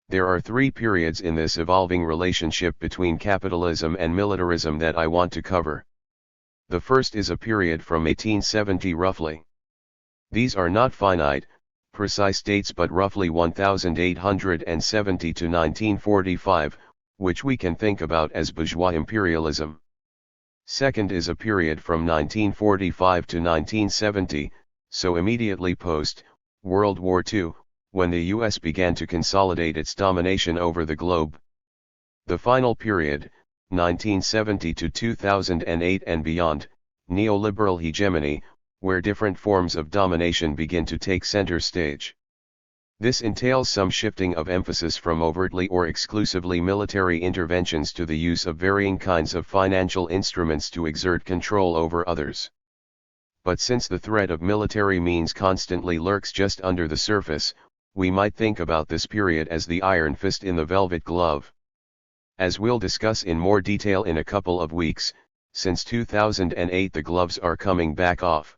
There are 3 periods in this evolving relationship between capitalism and militarism that I want to cover. The first is a period from 1870 roughly. These are not finite, precise dates but roughly 1870 to 1945, which we can think about as bourgeois imperialism. Second is a period from 1945 to 1970, so immediately post-World War II, when the US began to consolidate its domination over the globe. The final period, 1970 to 2008 and beyond, neoliberal hegemony, where different forms of domination begin to take center stage. This entails some shifting of emphasis from overtly or exclusively military interventions to the use of varying kinds of financial instruments to exert control over others. But since the threat of military means constantly lurks just under the surface, we might think about this period as the iron fist in the velvet glove. As we'll discuss in more detail in a couple of weeks, since 2008 the gloves are coming back off.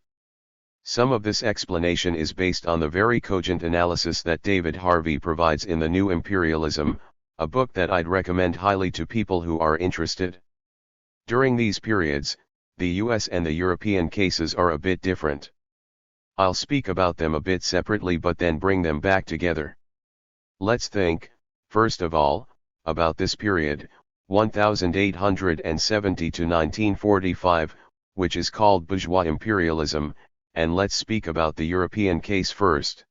Some of this explanation is based on the very cogent analysis that David Harvey provides in The New Imperialism, a book that I'd recommend highly to people who are interested. During these periods, the US and the European cases are a bit different. I'll speak about them a bit separately but then bring them back together. Let's think, first of all, about this period, 1870 to 1945, which is called bourgeois imperialism, and let's speak about the European case first.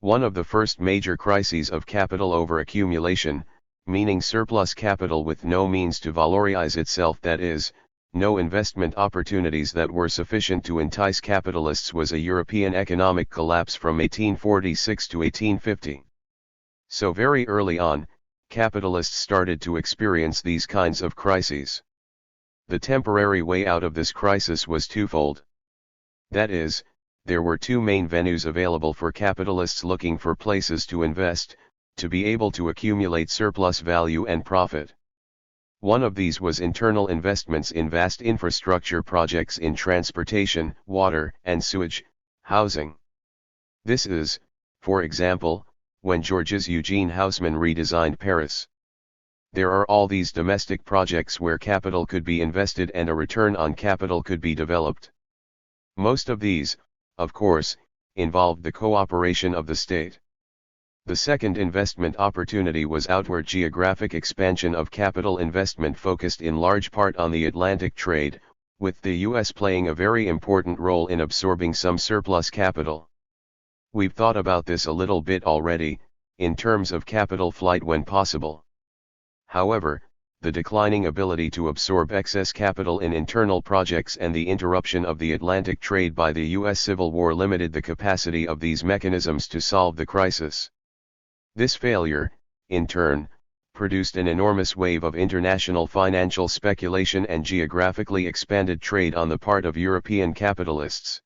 One of the first major crises of capital overaccumulation, meaning surplus capital with no means to valorize itself, that is, no investment opportunities that were sufficient to entice capitalists, was a European economic collapse from 1846 to 1850. So very early on, capitalists started to experience these kinds of crises. The temporary way out of this crisis was twofold. That is, there were two main venues available for capitalists looking for places to invest, to be able to accumulate surplus value and profit. One of these was internal investments in vast infrastructure projects in transportation, water and sewage, housing. This is, for example, when Georges Eugene Haussmann redesigned Paris. There are all these domestic projects where capital could be invested and a return on capital could be developed. Most of these, of course, involved the cooperation of the state. The second investment opportunity was outward geographic expansion of capital investment focused in large part on the Atlantic trade, with the US playing a very important role in absorbing some surplus capital. We've thought about this a little bit already, in terms of capital flight when possible. However, the declining ability to absorb excess capital in internal projects and the interruption of the Atlantic trade by the US Civil War limited the capacity of these mechanisms to solve the crisis. This failure, in turn, produced an enormous wave of international financial speculation and geographically expanded trade on the part of European capitalists.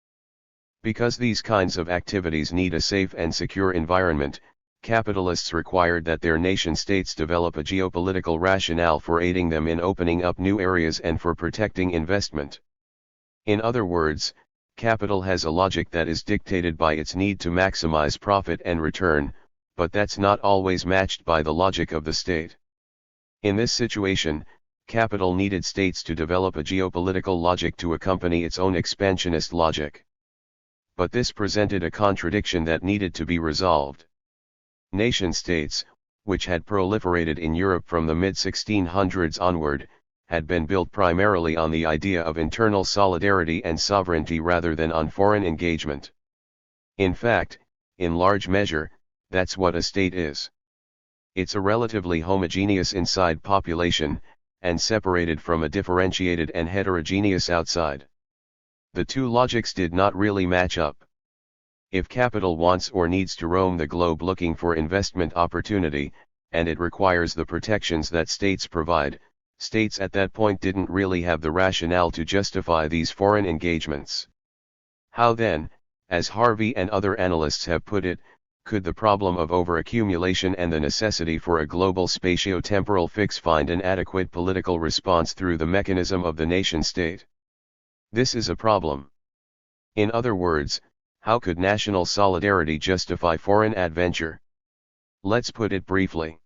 Because these kinds of activities need a safe and secure environment, capitalists required that their nation-states develop a geopolitical rationale for aiding them in opening up new areas and for protecting investment. In other words, capital has a logic that is dictated by its need to maximize profit and return, but that's not always matched by the logic of the state. In this situation, capital needed states to develop a geopolitical logic to accompany its own expansionist logic. But this presented a contradiction that needed to be resolved. Nation-states, which had proliferated in Europe from the mid-1600s onward, had been built primarily on the idea of internal solidarity and sovereignty rather than on foreign engagement. In fact, in large measure, that's what a state is. It's a relatively homogeneous inside population, and separated from a differentiated and heterogeneous outside. The two logics did not really match up. If capital wants or needs to roam the globe looking for investment opportunity, and it requires the protections that states provide, states at that point didn't really have the rationale to justify these foreign engagements. How then, as Harvey and other analysts have put it, could the problem of overaccumulation and the necessity for a global spatio-temporal fix find an adequate political response through the mechanism of the nation-state? This is a problem. In other words, how could national solidarity justify foreign adventure? Let's put it briefly.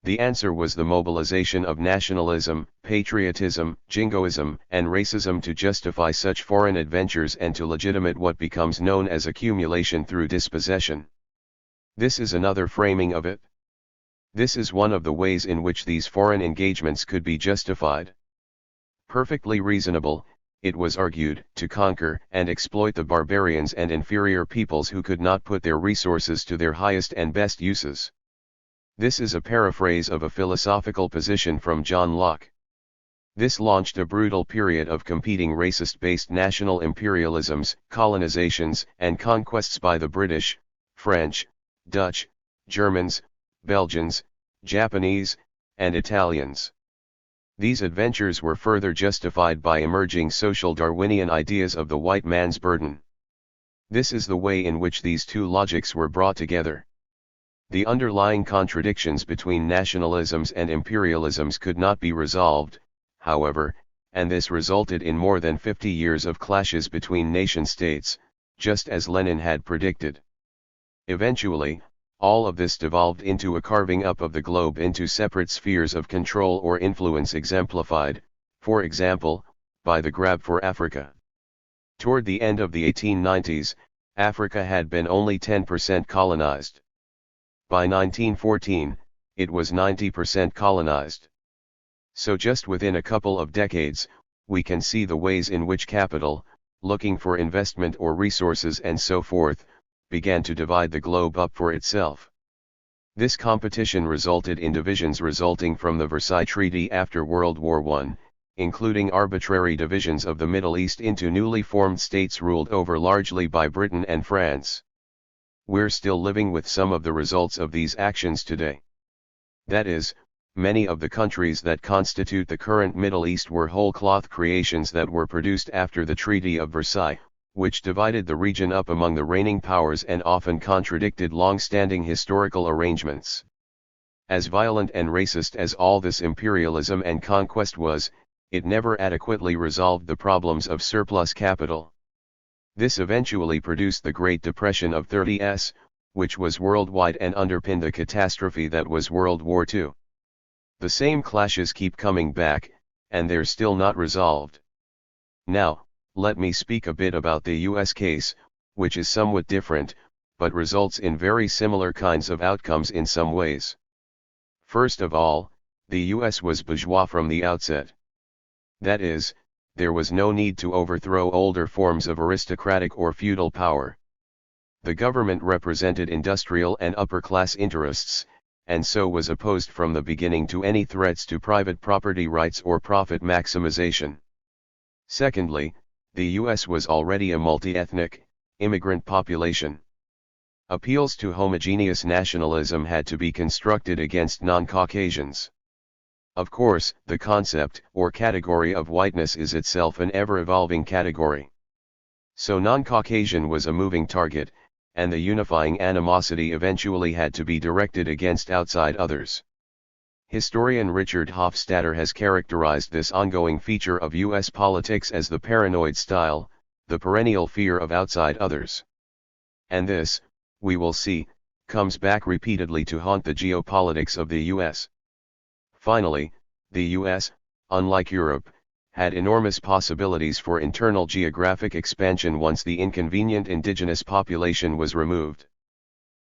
The answer was the mobilization of nationalism, patriotism, jingoism, and racism to justify such foreign adventures and to legitimate what becomes known as accumulation through dispossession. This is another framing of it. This is one of the ways in which these foreign engagements could be justified. Perfectly reasonable, it was argued, to conquer and exploit the barbarians and inferior peoples who could not put their resources to their highest and best uses. This is a paraphrase of a philosophical position from John Locke. This launched a brutal period of competing racist-based national imperialisms, colonizations, and conquests by the British, French, Dutch, Germans, Belgians, Japanese, and Italians. These adventures were further justified by emerging social Darwinian ideas of the white man's burden. This is the way in which these two logics were brought together. The underlying contradictions between nationalisms and imperialisms could not be resolved, however, and this resulted in more than 50 years of clashes between nation-states, just as Lenin had predicted. Eventually, all of this devolved into a carving up of the globe into separate spheres of control or influence exemplified, for example, by the grab for Africa. Toward the end of the 1890s, Africa had been only 10% colonized. By 1914, it was 90% colonized. So just within a couple of decades, we can see the ways in which capital, looking for investment or resources and so forth, began to divide the globe up for itself. This competition resulted in divisions resulting from the Versailles Treaty after World War I, including arbitrary divisions of the Middle East into newly formed states ruled over largely by Britain and France. We're still living with some of the results of these actions today. That is, many of the countries that constitute the current Middle East were whole-cloth creations that were produced after the Treaty of Versailles, which divided the region up among the reigning powers and often contradicted long-standing historical arrangements. As violent and racist as all this imperialism and conquest was, it never adequately resolved the problems of surplus capital. This eventually produced the Great Depression of the 30s, which was worldwide and underpinned the catastrophe that was World War II. The same clashes keep coming back, and they're still not resolved. Now, let me speak a bit about the US case, which is somewhat different, but results in very similar kinds of outcomes in some ways. First of all, the US was bourgeois from the outset. That is, there was no need to overthrow older forms of aristocratic or feudal power. The government represented industrial and upper-class interests, and so was opposed from the beginning to any threats to private property rights or profit maximization. Secondly, the US was already a multi-ethnic, immigrant population. Appeals to homogeneous nationalism had to be constructed against non-Caucasians. Of course, the concept or category of whiteness is itself an ever-evolving category. So non-Caucasian was a moving target, and the unifying animosity eventually had to be directed against outside others. Historian Richard Hofstadter has characterized this ongoing feature of U.S. politics as the paranoid style, the perennial fear of outside others. And this, we will see, comes back repeatedly to haunt the geopolitics of the U.S. Finally, the U.S., unlike Europe, had enormous possibilities for internal geographic expansion once the inconvenient indigenous population was removed.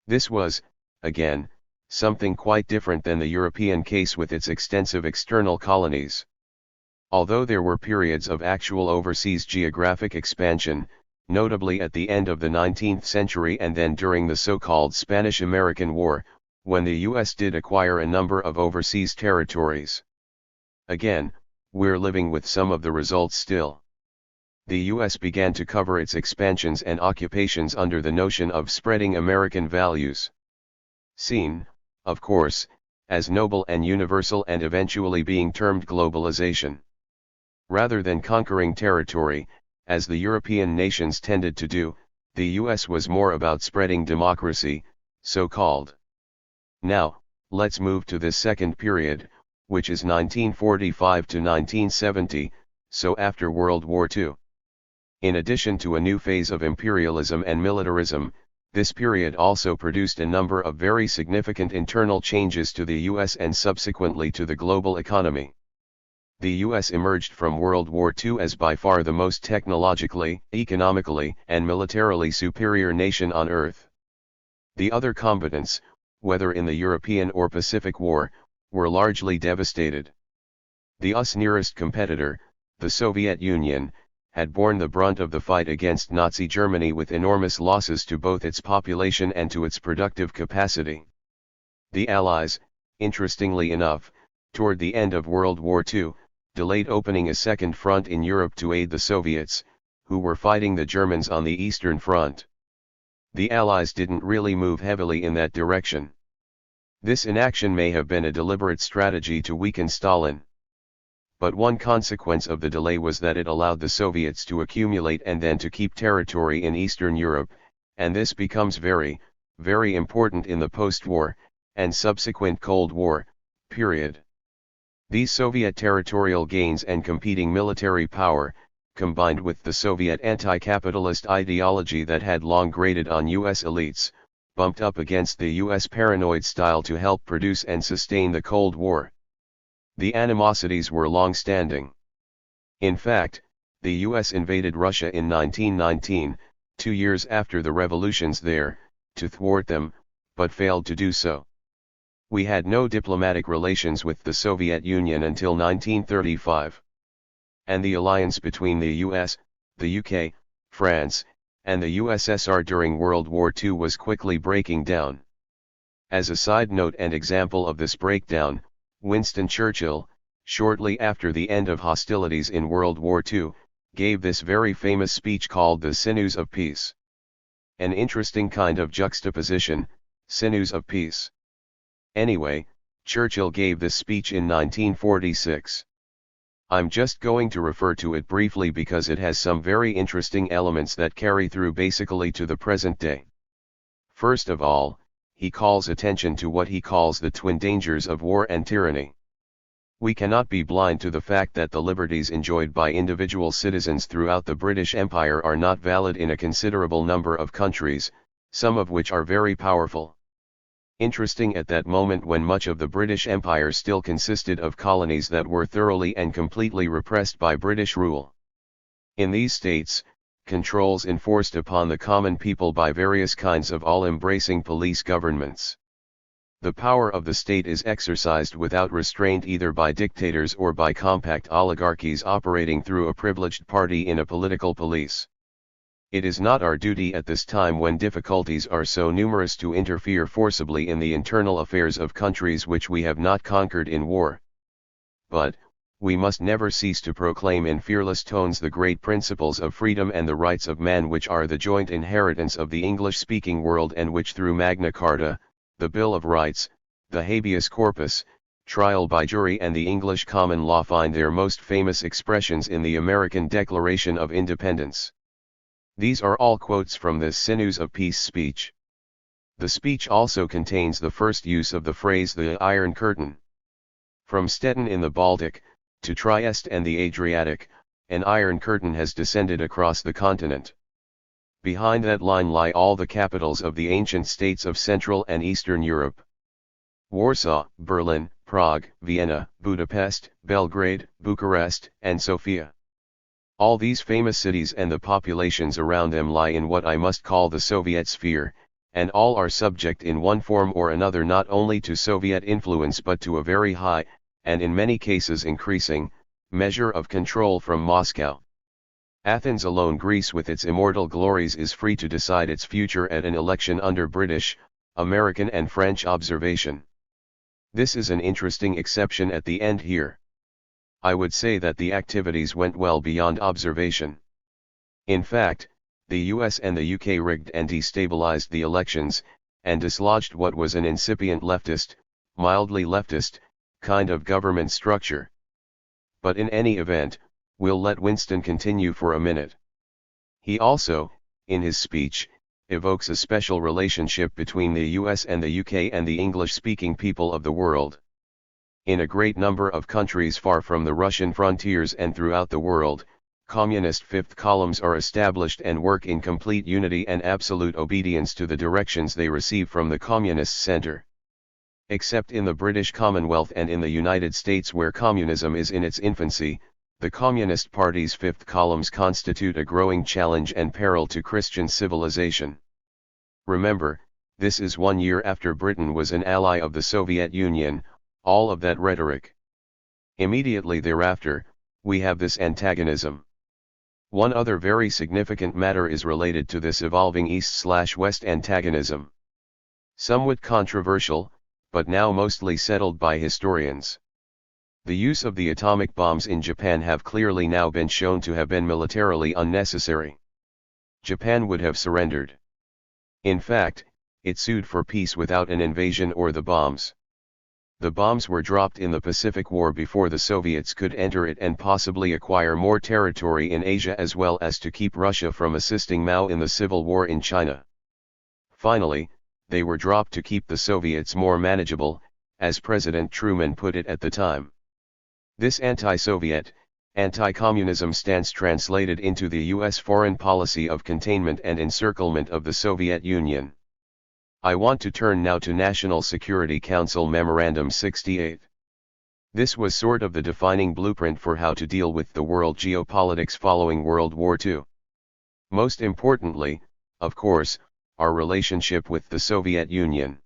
This was, again, something quite different than the European case with its extensive external colonies. Although there were periods of actual overseas geographic expansion, notably at the end of the 19th century and then during the so-called Spanish-American War, when the U.S. did acquire a number of overseas territories. Again, we're living with some of the results still. The U.S. began to cover its expansions and occupations under the notion of spreading American values. Seen, of course, as noble and universal and eventually being termed globalization. Rather than conquering territory, as the European nations tended to do, the US was more about spreading democracy, so-called. Now, let's move to this second period, which is 1945 to 1970, so after World War II. In addition to a new phase of imperialism and militarism, this period also produced a number of very significant internal changes to the US and subsequently to the global economy. The US emerged from World War II as by far the most technologically, economically, and militarily superior nation on Earth. The other combatants, whether in the European or Pacific War, were largely devastated. The US nearest competitor, the Soviet Union, had borne the brunt of the fight against Nazi Germany with enormous losses to both its population and to its productive capacity. The Allies, interestingly enough, toward the end of World War II, delayed opening a second front in Europe to aid the Soviets, who were fighting the Germans on the Eastern Front. The Allies didn't really move heavily in that direction. This inaction may have been a deliberate strategy to weaken Stalin. But one consequence of the delay was that it allowed the Soviets to accumulate and then to keep territory in Eastern Europe, and this becomes very, very important in the post-war, and subsequent Cold War, period. These Soviet territorial gains and competing military power, combined with the Soviet anti-capitalist ideology that had long grated on U.S. elites, bumped up against the U.S. paranoid style to help produce and sustain the Cold War. The animosities were long-standing. In fact, the U.S. invaded Russia in 1919, 2 years after the revolutions there, to thwart them, but failed to do so. We had no diplomatic relations with the Soviet Union until 1935. And the alliance between the US, the UK, France, and the USSR during World War II was quickly breaking down. As a side note and example of this breakdown, Winston Churchill, shortly after the end of hostilities in World War II, gave this very famous speech called The Sinews of Peace. An interesting kind of juxtaposition, sinews of peace. Anyway, Churchill gave this speech in 1946. I'm just going to refer to it briefly because it has some very interesting elements that carry through basically to the present day. First of all, he calls attention to what he calls the twin dangers of war and tyranny. We cannot be blind to the fact that the liberties enjoyed by individual citizens throughout the British Empire are not valid in a considerable number of countries, some of which are very powerful. Interesting at that moment when much of the British Empire still consisted of colonies that were thoroughly and completely repressed by British rule. In these states, controls enforced upon the common people by various kinds of all-embracing police governments. The power of the state is exercised without restraint either by dictators or by compact oligarchies operating through a privileged party in a political police. It is not our duty at this time when difficulties are so numerous to interfere forcibly in the internal affairs of countries which we have not conquered in war. But, we must never cease to proclaim in fearless tones the great principles of freedom and the rights of man which are the joint inheritance of the English-speaking world and which through Magna Carta, the Bill of Rights, the habeas corpus, trial by jury and the English common law find their most famous expressions in the American Declaration of Independence. These are all quotes from this Sinews of Peace speech. The speech also contains the first use of the phrase the Iron Curtain. From Stettin in the Baltic, to Trieste and the Adriatic, an Iron Curtain has descended across the continent. Behind that line lie all the capitals of the ancient states of Central and Eastern Europe. Warsaw, Berlin, Prague, Vienna, Budapest, Belgrade, Bucharest, and Sofia. All these famous cities and the populations around them lie in what I must call the Soviet sphere, and all are subject in one form or another not only to Soviet influence but to a very high, and in many cases increasing, measure of control from Moscow. Athens alone, Greece with its immortal glories, is free to decide its future at an election under British, American and French observation. This is an interesting exception at the end here. I would say that the activities went well beyond observation. In fact, the US and the UK rigged and destabilized the elections, and dislodged what was an incipient leftist, mildly leftist, kind of government structure. But in any event, we'll let Winston continue for a minute. He also, in his speech, evokes a special relationship between the US and the UK and the English-speaking people of the world. In a great number of countries far from the Russian frontiers and throughout the world, communist fifth columns are established and work in complete unity and absolute obedience to the directions they receive from the communist center. Except in the British Commonwealth and in the United States where communism is in its infancy, the Communist Party's fifth columns constitute a growing challenge and peril to Christian civilization. Remember, this is 1 year after Britain was an ally of the Soviet Union. All of that rhetoric. Immediately thereafter, we have this antagonism. One other very significant matter is related to this evolving East/West antagonism. Somewhat controversial, but now mostly settled by historians. The use of the atomic bombs in Japan have clearly now been shown to have been militarily unnecessary. Japan would have surrendered. In fact, it sued for peace without an invasion or the bombs. The bombs were dropped in the Pacific War before the Soviets could enter it and possibly acquire more territory in Asia, as well as to keep Russia from assisting Mao in the civil war in China. Finally, they were dropped to keep the Soviets more manageable, as President Truman put it at the time. This anti-Soviet, anti-communism stance translated into the U.S. foreign policy of containment and encirclement of the Soviet Union. I want to turn now to National Security Council Memorandum 68. This was sort of the defining blueprint for how to deal with the world geopolitics following World War II. Most importantly, of course, our relationship with the Soviet Union.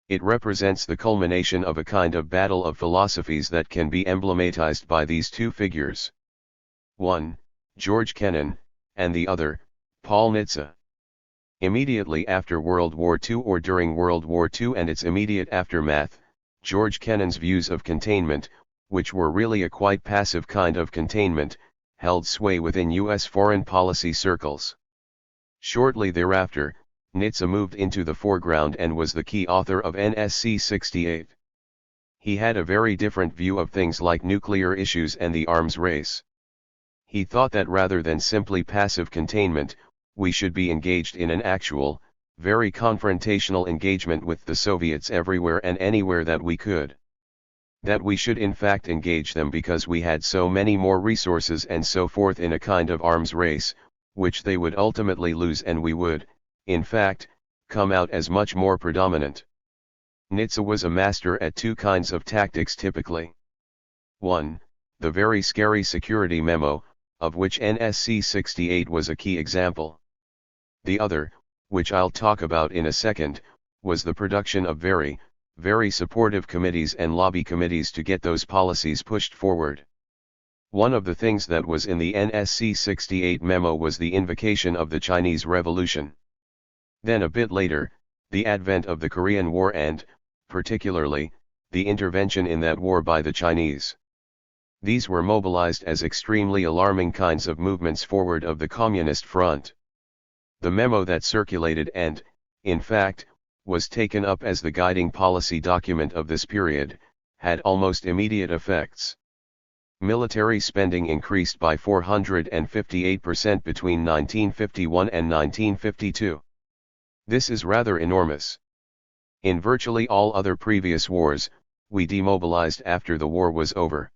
It represents the culmination of a kind of battle of philosophies that can be emblematized by these two figures. One, George Kennan, and the other, Paul Nitze. Immediately after World War II or during World War II and its immediate aftermath, George Kennan's views of containment, which were really a quite passive kind of containment, held sway within U.S. foreign policy circles. Shortly thereafter, Nitze moved into the foreground and was the key author of NSC 68. He had a very different view of things like nuclear issues and the arms race. He thought that rather than simply passive containment, we should be engaged in an actual, very confrontational engagement with the Soviets everywhere and anywhere that we could. That we should in fact engage them because we had so many more resources and so forth in a kind of arms race, which they would ultimately lose and we would, in fact, come out as much more predominant. Nitze was a master at two kinds of tactics typically. 1. The very scary security memo, of which NSC 68 was a key example. The other, which I'll talk about in a second, was the production of very, very supportive committees and lobby committees to get those policies pushed forward. One of the things that was in the NSC 68 memo was the invocation of the Chinese Revolution. Then a bit later, the advent of the Korean War and, particularly, the intervention in that war by the Chinese. These were mobilized as extremely alarming kinds of movements forward of the Communist front. The memo that circulated and, in fact, was taken up as the guiding policy document of this period, had almost immediate effects. Military spending increased by 458% between 1951 and 1952. This is rather enormous. In virtually all other previous wars, we demobilized after the war was over.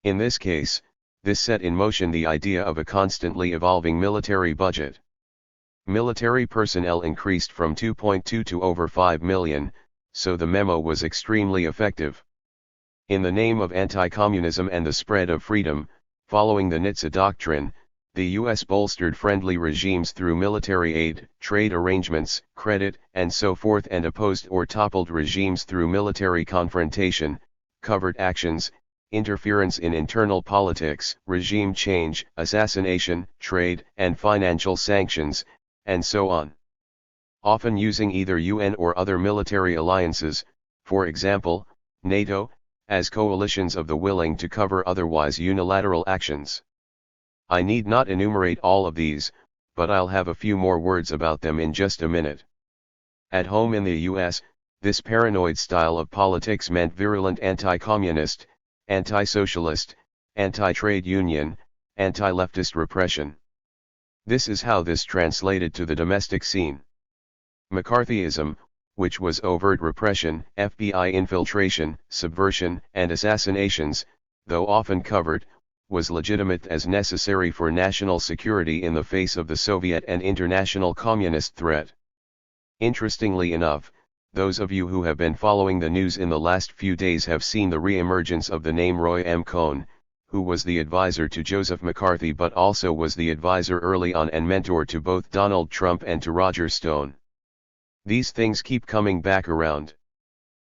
In this case, this set in motion the idea of a constantly evolving military budget. Military personnel increased from 2.2 to over 5 million, so the memo was extremely effective. In the name of anti-communism and the spread of freedom, following the Nitze Doctrine, the U.S. bolstered friendly regimes through military aid, trade arrangements, credit, and so forth, and opposed or toppled regimes through military confrontation, covert actions, interference in internal politics, regime change, assassination, trade and financial sanctions, and so on. Often using either UN or other military alliances, for example, NATO, as coalitions of the willing to cover otherwise unilateral actions. I need not enumerate all of these, but I'll have a few more words about them in just a minute. At home in the US, this paranoid style of politics meant virulent anti-communist, anti-socialist, anti-trade union, anti-leftist repression. This is how this translated to the domestic scene. McCarthyism, which was overt repression, FBI infiltration, subversion, and assassinations, though often covert, was legitimate as necessary for national security in the face of the Soviet and international communist threat. Interestingly enough, those of you who have been following the news in the last few days have seen the re-emergence of the name Roy M. Cohn, who was the advisor to Joseph McCarthy but also was the advisor early on and mentor to both Donald Trump and to Roger Stone. These things keep coming back around.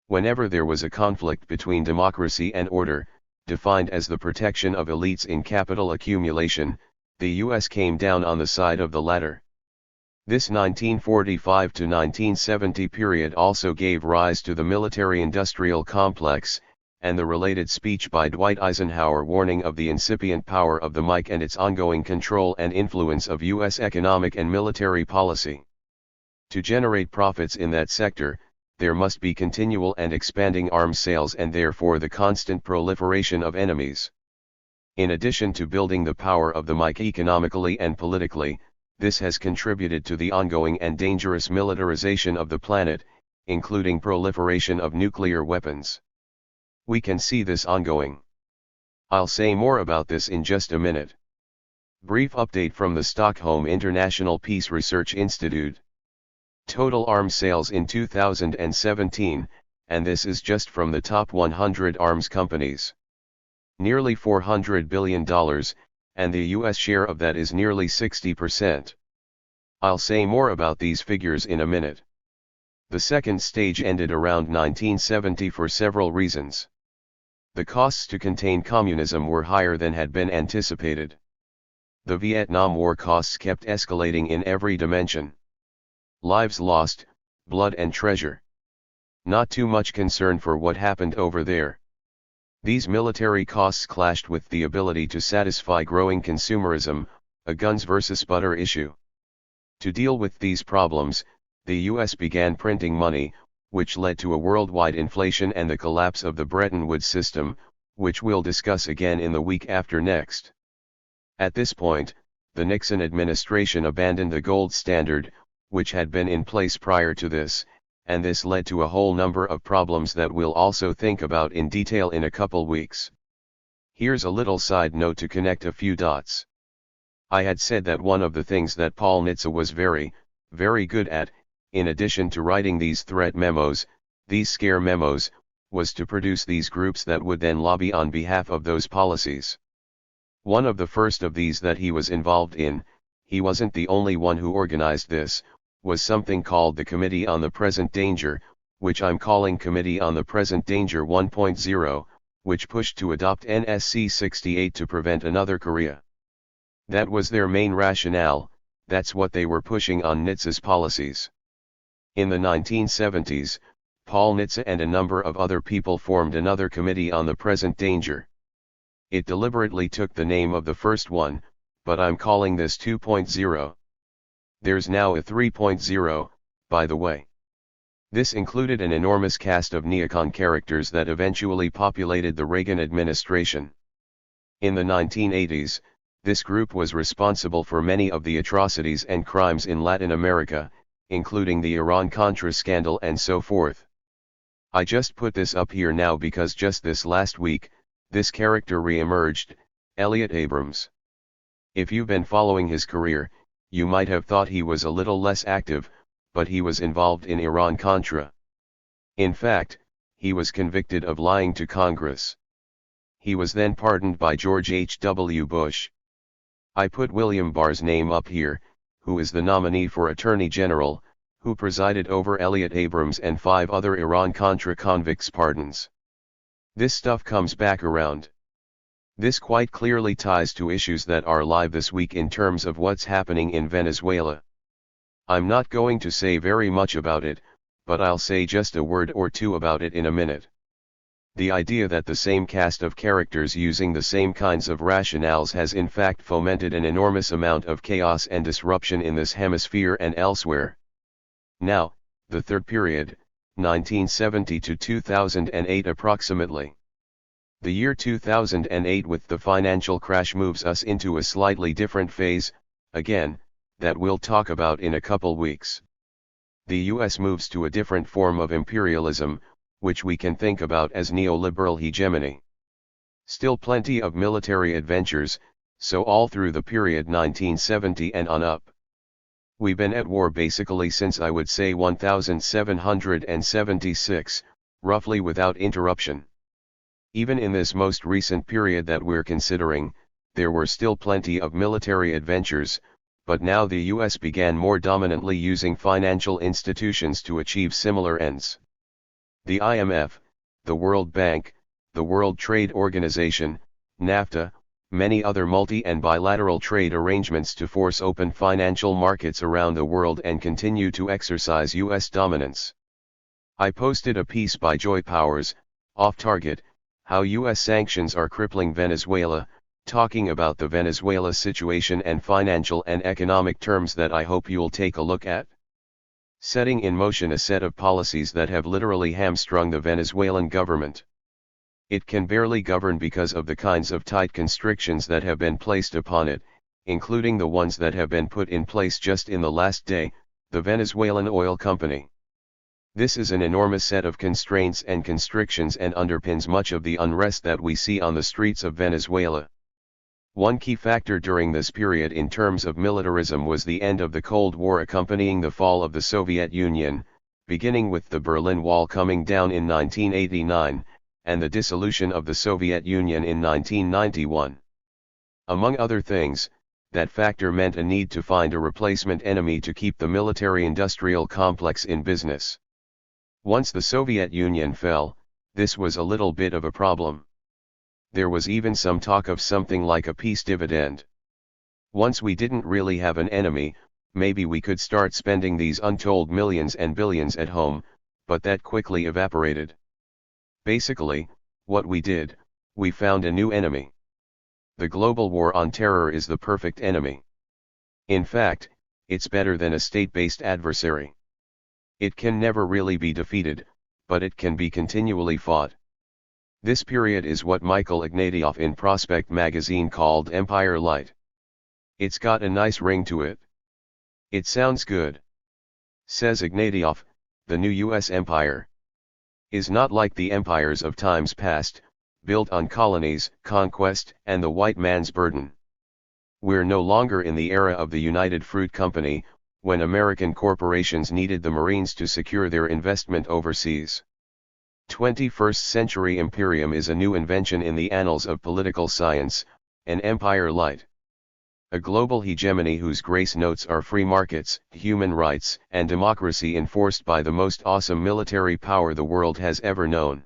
Whenever there was a conflict between democracy and order, defined as the protection of elites in capital accumulation, the US came down on the side of the latter. This 1945 to 1970 period also gave rise to the military-industrial complex, and the related speech by Dwight Eisenhower warning of the incipient power of the mic and its ongoing control and influence of US economic and military policy. To generate profits in that sector, there must be continual and expanding arms sales and therefore the constant proliferation of enemies. In addition to building the power of the mic economically and politically, this has contributed to the ongoing and dangerous militarization of the planet, including proliferation of nuclear weapons. We can see this ongoing. I'll say more about this in just a minute. Brief update from the Stockholm International Peace Research Institute. Total arms sales in 2017, and this is just from the top 100 arms companies. Nearly $400 billion, and the US share of that is nearly 60%. I'll say more about these figures in a minute. The second stage ended around 1970 for several reasons. The costs to contain communism were higher than had been anticipated. The Vietnam War costs kept escalating in every dimension. Lives lost, blood and treasure. Not too much concern for what happened over there. These military costs clashed with the ability to satisfy growing consumerism, a guns versus butter issue. To deal with these problems, the US began printing money, which led to a worldwide inflation and the collapse of the Bretton Woods system, which we'll discuss again in the week after next. At this point, the Nixon administration abandoned the gold standard, which had been in place prior to this, and this led to a whole number of problems that we'll also think about in detail in a couple weeks. Here's a little side note to connect a few dots. I had said that one of the things that Paul Nitze was very, very good at, in addition to writing these threat memos, these scare memos, was to produce these groups that would then lobby on behalf of those policies. One of the first of these that he was involved in, he wasn't the only one who organized this, was something called the Committee on the Present Danger, which I'm calling Committee on the Present Danger 1.0, which pushed to adopt NSC 68 to prevent another Korea. That was their main rationale, that's what they were pushing on Nitze's policies. In the 1970s, Paul Nitze and a number of other people formed another Committee on the Present Danger. It deliberately took the name of the first one, but I'm calling this 2.0. There's now a 3.0, by the way. This included an enormous cast of neocon characters that eventually populated the Reagan administration. In the 1980s, this group was responsible for many of the atrocities and crimes in Latin America, including the Iran-Contra scandal and so forth. I just put this up here now because just this last week, this character re-emerged, Elliot Abrams. If you've been following his career, you might have thought he was a little less active, but he was involved in Iran-Contra. In fact, he was convicted of lying to Congress. He was then pardoned by George H.W. Bush. I put William Barr's name up here, who is the nominee for Attorney General, who presided over Elliot Abrams and 5 other Iran-Contra convicts' pardons. This stuff comes back around. This quite clearly ties to issues that are live this week in terms of what's happening in Venezuela. I'm not going to say very much about it, but I'll say just a word or two about it in a minute. The idea that the same cast of characters using the same kinds of rationales has in fact fomented an enormous amount of chaos and disruption in this hemisphere and elsewhere. Now, the third period, 1970 to 2008 approximately. The year 2008 with the financial crash moves us into a slightly different phase, again, that we'll talk about in a couple weeks. The US moves to a different form of imperialism, which we can think about as neoliberal hegemony. Still plenty of military adventures, so all through the period 1970 and on up. We've been at war basically since I would say 1776, roughly without interruption. Even in this most recent period that we're considering, there were still plenty of military adventures, but now the US began more dominantly using financial institutions to achieve similar ends. The IMF, the World Bank, the World Trade Organization, NAFTA, many other multi- and bilateral trade arrangements to force open financial markets around the world and continue to exercise US dominance. I posted a piece by Joy Powers, Off Target, How US Sanctions Are Crippling Venezuela, talking about the Venezuela situation and financial and economic terms that I hope you'll take a look at. setting in motion a set of policies that have literally hamstrung the Venezuelan government. It can barely govern because of the kinds of tight constrictions that have been placed upon it, including the ones that have been put in place just in the last day, the Venezuelan oil company. This is an enormous set of constraints and constrictions and underpins much of the unrest that we see on the streets of Venezuela. One key factor during this period in terms of militarism was the end of the Cold War accompanying the fall of the Soviet Union, beginning with the Berlin Wall coming down in 1989, and the dissolution of the Soviet Union in 1991. Among other things, that factor meant a need to find a replacement enemy to keep the military-industrial complex in business. Once the Soviet Union fell, this was a little bit of a problem. There was even some talk of something like a peace dividend. Once we didn't really have an enemy, maybe we could start spending these untold millions and billions at home, but that quickly evaporated. Basically, what we did, we found a new enemy. The global war on terror is the perfect enemy. In fact, it's better than a state-based adversary. It can never really be defeated, but it can be continually fought. This period is what Michael Ignatieff in Prospect magazine called Empire Light. It's got a nice ring to it. It sounds good. Says Ignatieff, the new U.S. empire is not like the empires of times past, built on colonies, conquest, and the white man's burden. We're no longer in the era of the United Fruit Company, when American corporations needed the Marines to secure their investment overseas. 21st century imperium is a new invention in the annals of political science, an empire light. A global hegemony whose grace notes are free markets, human rights, and democracy enforced by the most awesome military power the world has ever known.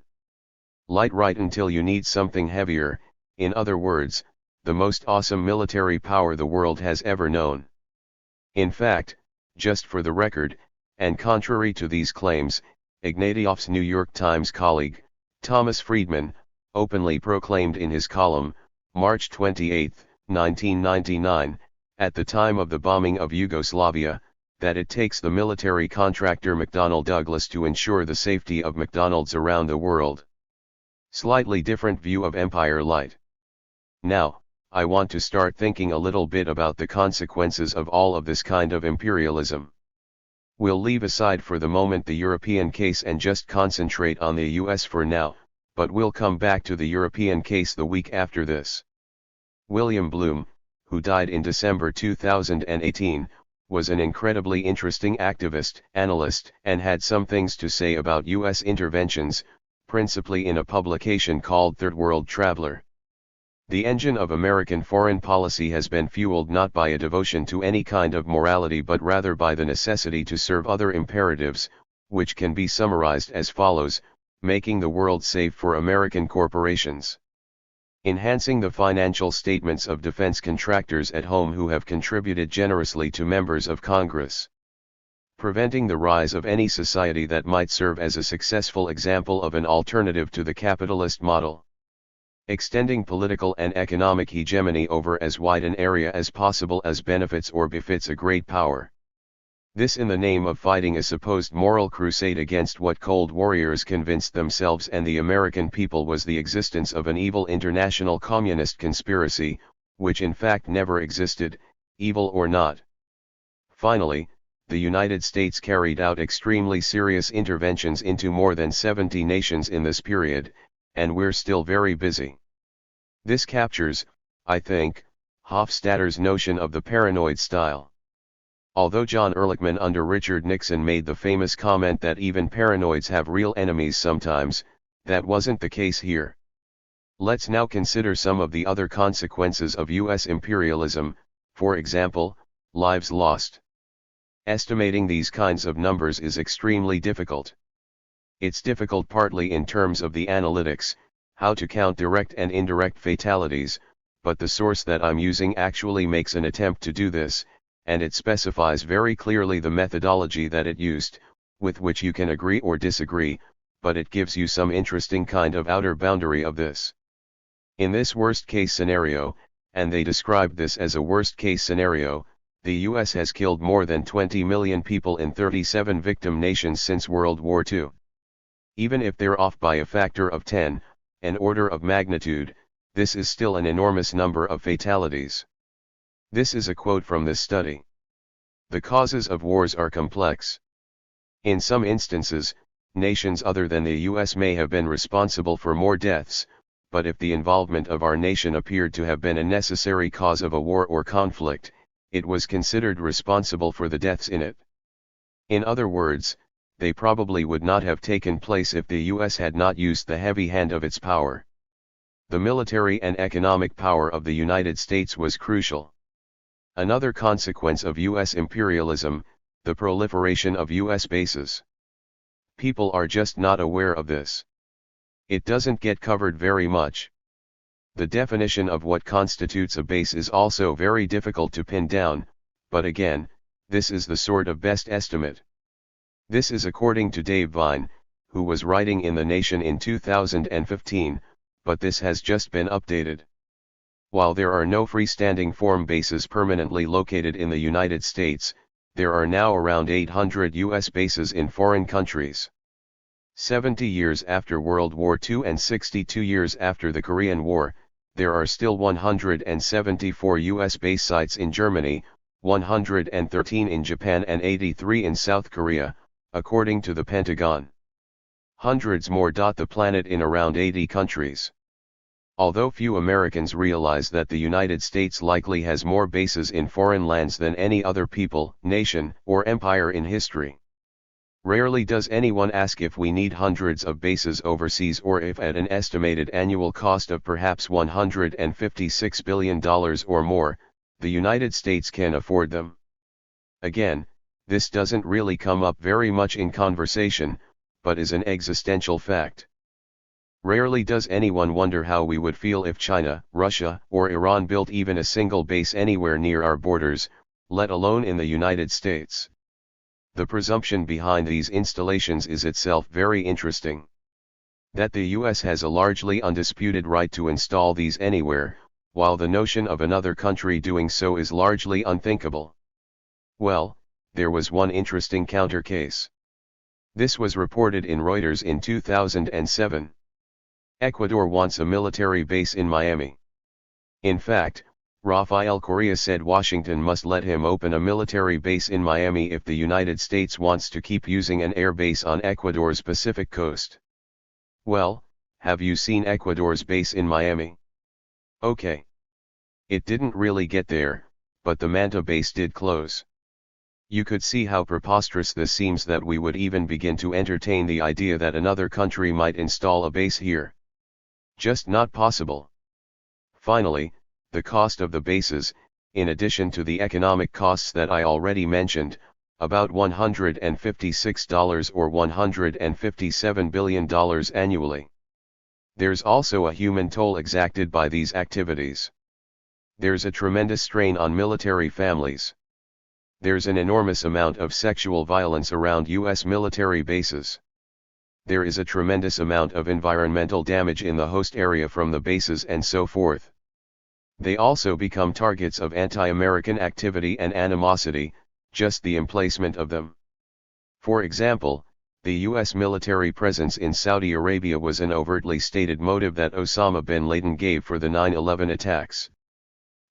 Light right until you need something heavier, in other words, the most awesome military power the world has ever known. In fact, just for the record, and contrary to these claims, Ignatieff's New York Times colleague, Thomas Friedman, openly proclaimed in his column, March 28, 1999, at the time of the bombing of Yugoslavia, that it takes the military contractor McDonnell Douglas to ensure the safety of McDonald's around the world. Slightly different view of Empire Light. Now, I want to start thinking a little bit about the consequences of all of this kind of imperialism. We'll leave aside for the moment the European case and just concentrate on the US for now, but we'll come back to the European case the week after this. William Bloom, who died in December 2018, was an incredibly interesting activist, analyst, and had some things to say about US interventions, principally in a publication called Third World Traveler. The engine of American foreign policy has been fueled not by a devotion to any kind of morality but rather by the necessity to serve other imperatives, which can be summarized as follows: making the world safe for American corporations, enhancing the financial statements of defense contractors at home who have contributed generously to members of Congress, preventing the rise of any society that might serve as a successful example of an alternative to the capitalist model, extending political and economic hegemony over as wide an area as possible as benefits or befits a great power. This in the name of fighting a supposed moral crusade against what Cold Warriors convinced themselves and the American people was the existence of an evil international communist conspiracy, which in fact never existed, evil or not. Finally, the United States carried out extremely serious interventions into more than 70 nations in this period, and we're still very busy. This captures, I think, Hofstadter's notion of the paranoid style. Although John Ehrlichman under Richard Nixon made the famous comment that even paranoids have real enemies sometimes, that wasn't the case here. Let's now consider some of the other consequences of US imperialism, for example, lives lost. Estimating these kinds of numbers is extremely difficult. It's difficult partly in terms of the analytics, how to count direct and indirect fatalities, but the source that I'm using actually makes an attempt to do this, and it specifies very clearly the methodology that it used, with which you can agree or disagree, but it gives you some interesting kind of outer boundary of this. In this worst-case scenario, and they described this as a worst-case scenario, the US has killed more than 20 million people in 37 victim nations since World War II. Even if they're off by a factor of 10, an order of magnitude, this is still an enormous number of fatalities. This is a quote from this study. The causes of wars are complex. In some instances, nations other than the US may have been responsible for more deaths, but if the involvement of our nation appeared to have been a necessary cause of a war or conflict, it was considered responsible for the deaths in it. In other words, they probably would not have taken place if the US had not used the heavy hand of its power. The military and economic power of the United States was crucial. Another consequence of US imperialism, the proliferation of US bases. People are just not aware of this. It doesn't get covered very much. The definition of what constitutes a base is also very difficult to pin down, but again, this is the sort of best estimate. This is according to Dave Vine, who was writing in The Nation in 2015, but this has just been updated. While there are no freestanding form bases permanently located in the United States, there are now around 800 US bases in foreign countries. 70 years after World War II and 62 years after the Korean War, there are still 174 US base sites in Germany, 113 in Japan and 83 in South Korea, according to the Pentagon. Hundreds more dot the planet in around 80 countries. Although few Americans realize that the United States likely has more bases in foreign lands than any other people, nation, or empire in history. Rarely does anyone ask if we need hundreds of bases overseas or if at an estimated annual cost of perhaps $156 billion or more, the United States can afford them. Again, this doesn't really come up very much in conversation, but is an existential fact. Rarely does anyone wonder how we would feel if China, Russia, or Iran built even a single base anywhere near our borders, let alone in the United States. The presumption behind these installations is itself very interesting. That the US has a largely undisputed right to install these anywhere, while the notion of another country doing so is largely unthinkable. Well, there was one interesting counter case. This was reported in Reuters in 2007. Ecuador wants a military base in Miami. In fact, Rafael Correa said Washington must let him open a military base in Miami if the United States wants to keep using an air base on Ecuador's Pacific coast. Well, have you seen Ecuador's base in Miami? Okay. It didn't really get there, but the Manta base did close. You could see how preposterous this seems that we would even begin to entertain the idea that another country might install a base here. Just not possible. Finally, the cost of the bases, in addition to the economic costs that I already mentioned, about $156 or $157 billion annually. There's also a human toll exacted by these activities. There's a tremendous strain on military families. There's an enormous amount of sexual violence around US military bases. There is a tremendous amount of environmental damage in the host area from the bases and so forth. They also become targets of anti-American activity and animosity, just the emplacement of them. For example, the US military presence in Saudi Arabia was an overtly stated motive that Osama bin Laden gave for the 9/11 attacks.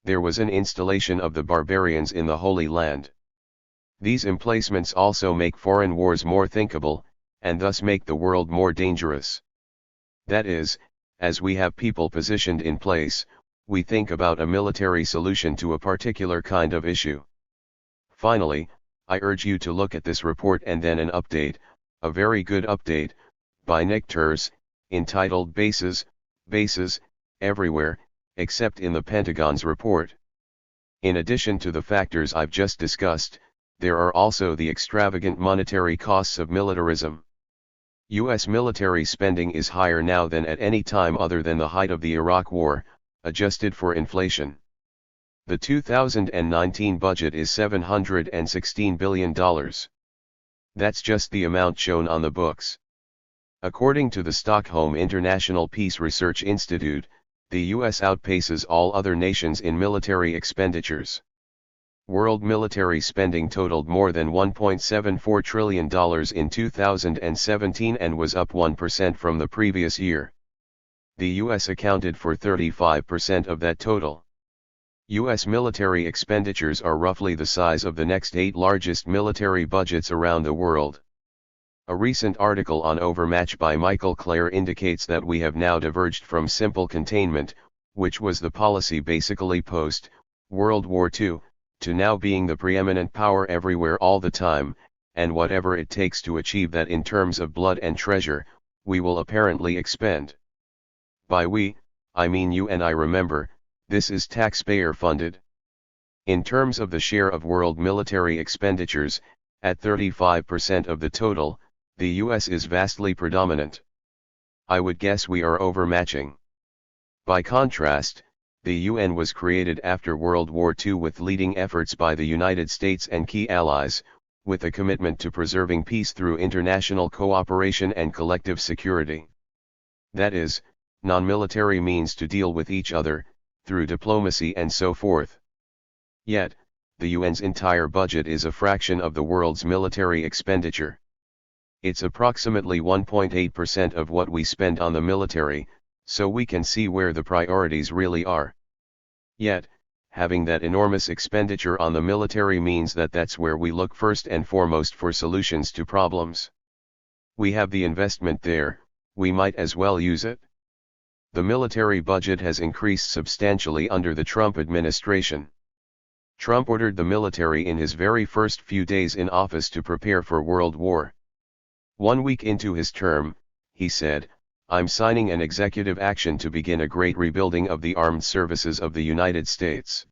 There was an installation of the barbarians in the Holy Land. These emplacements also make foreign wars more thinkable, and thus make the world more dangerous. That is, as we have people positioned in place, we think about a military solution to a particular kind of issue. Finally, I urge you to look at this report and then an update, a very good update, by Nick Terz, entitled Bases, Everywhere, Except in the Pentagon's Report. In addition to the factors I've just discussed, there are also the extravagant monetary costs of militarism. US military spending is higher now than at any time other than the height of the Iraq War, adjusted for inflation. The 2019 budget is $716 billion. That's just the amount shown on the books. According to the Stockholm International Peace Research Institute, the US outpaces all other nations in military expenditures. World military spending totaled more than $1.74 trillion in 2017 and was up 1% from the previous year. The U.S. accounted for 35% of that total. U.S. military expenditures are roughly the size of the next 8 largest military budgets around the world. A recent article on overmatch by Michael Clare indicates that we have now diverged from simple containment, which was the policy basically post-World War II, to now being the preeminent power everywhere all the time, and whatever it takes to achieve that in terms of blood and treasure, we will apparently expend. By we, I mean you and I. Remember, this is taxpayer funded. In terms of the share of world military expenditures, at 35% of the total, the US is vastly predominant. I would guess we are overmatching. By contrast, the UN was created after World War II with leading efforts by the United States and key allies, with a commitment to preserving peace through international cooperation and collective security. That is, non-military means to deal with each other, through diplomacy and so forth. Yet, the UN's entire budget is a fraction of the world's military expenditure. It's approximately 1.8% of what we spend on the military, so we can see where the priorities really are. Yet, having that enormous expenditure on the military means that that's where we look first and foremost for solutions to problems. We have the investment there, we might as well use it. The military budget has increased substantially under the Trump administration. Trump ordered the military in his very first few days in office to prepare for World War. 1 week into his term, he said, "I'm signing an executive action to begin a great rebuilding of the armed services of the United States."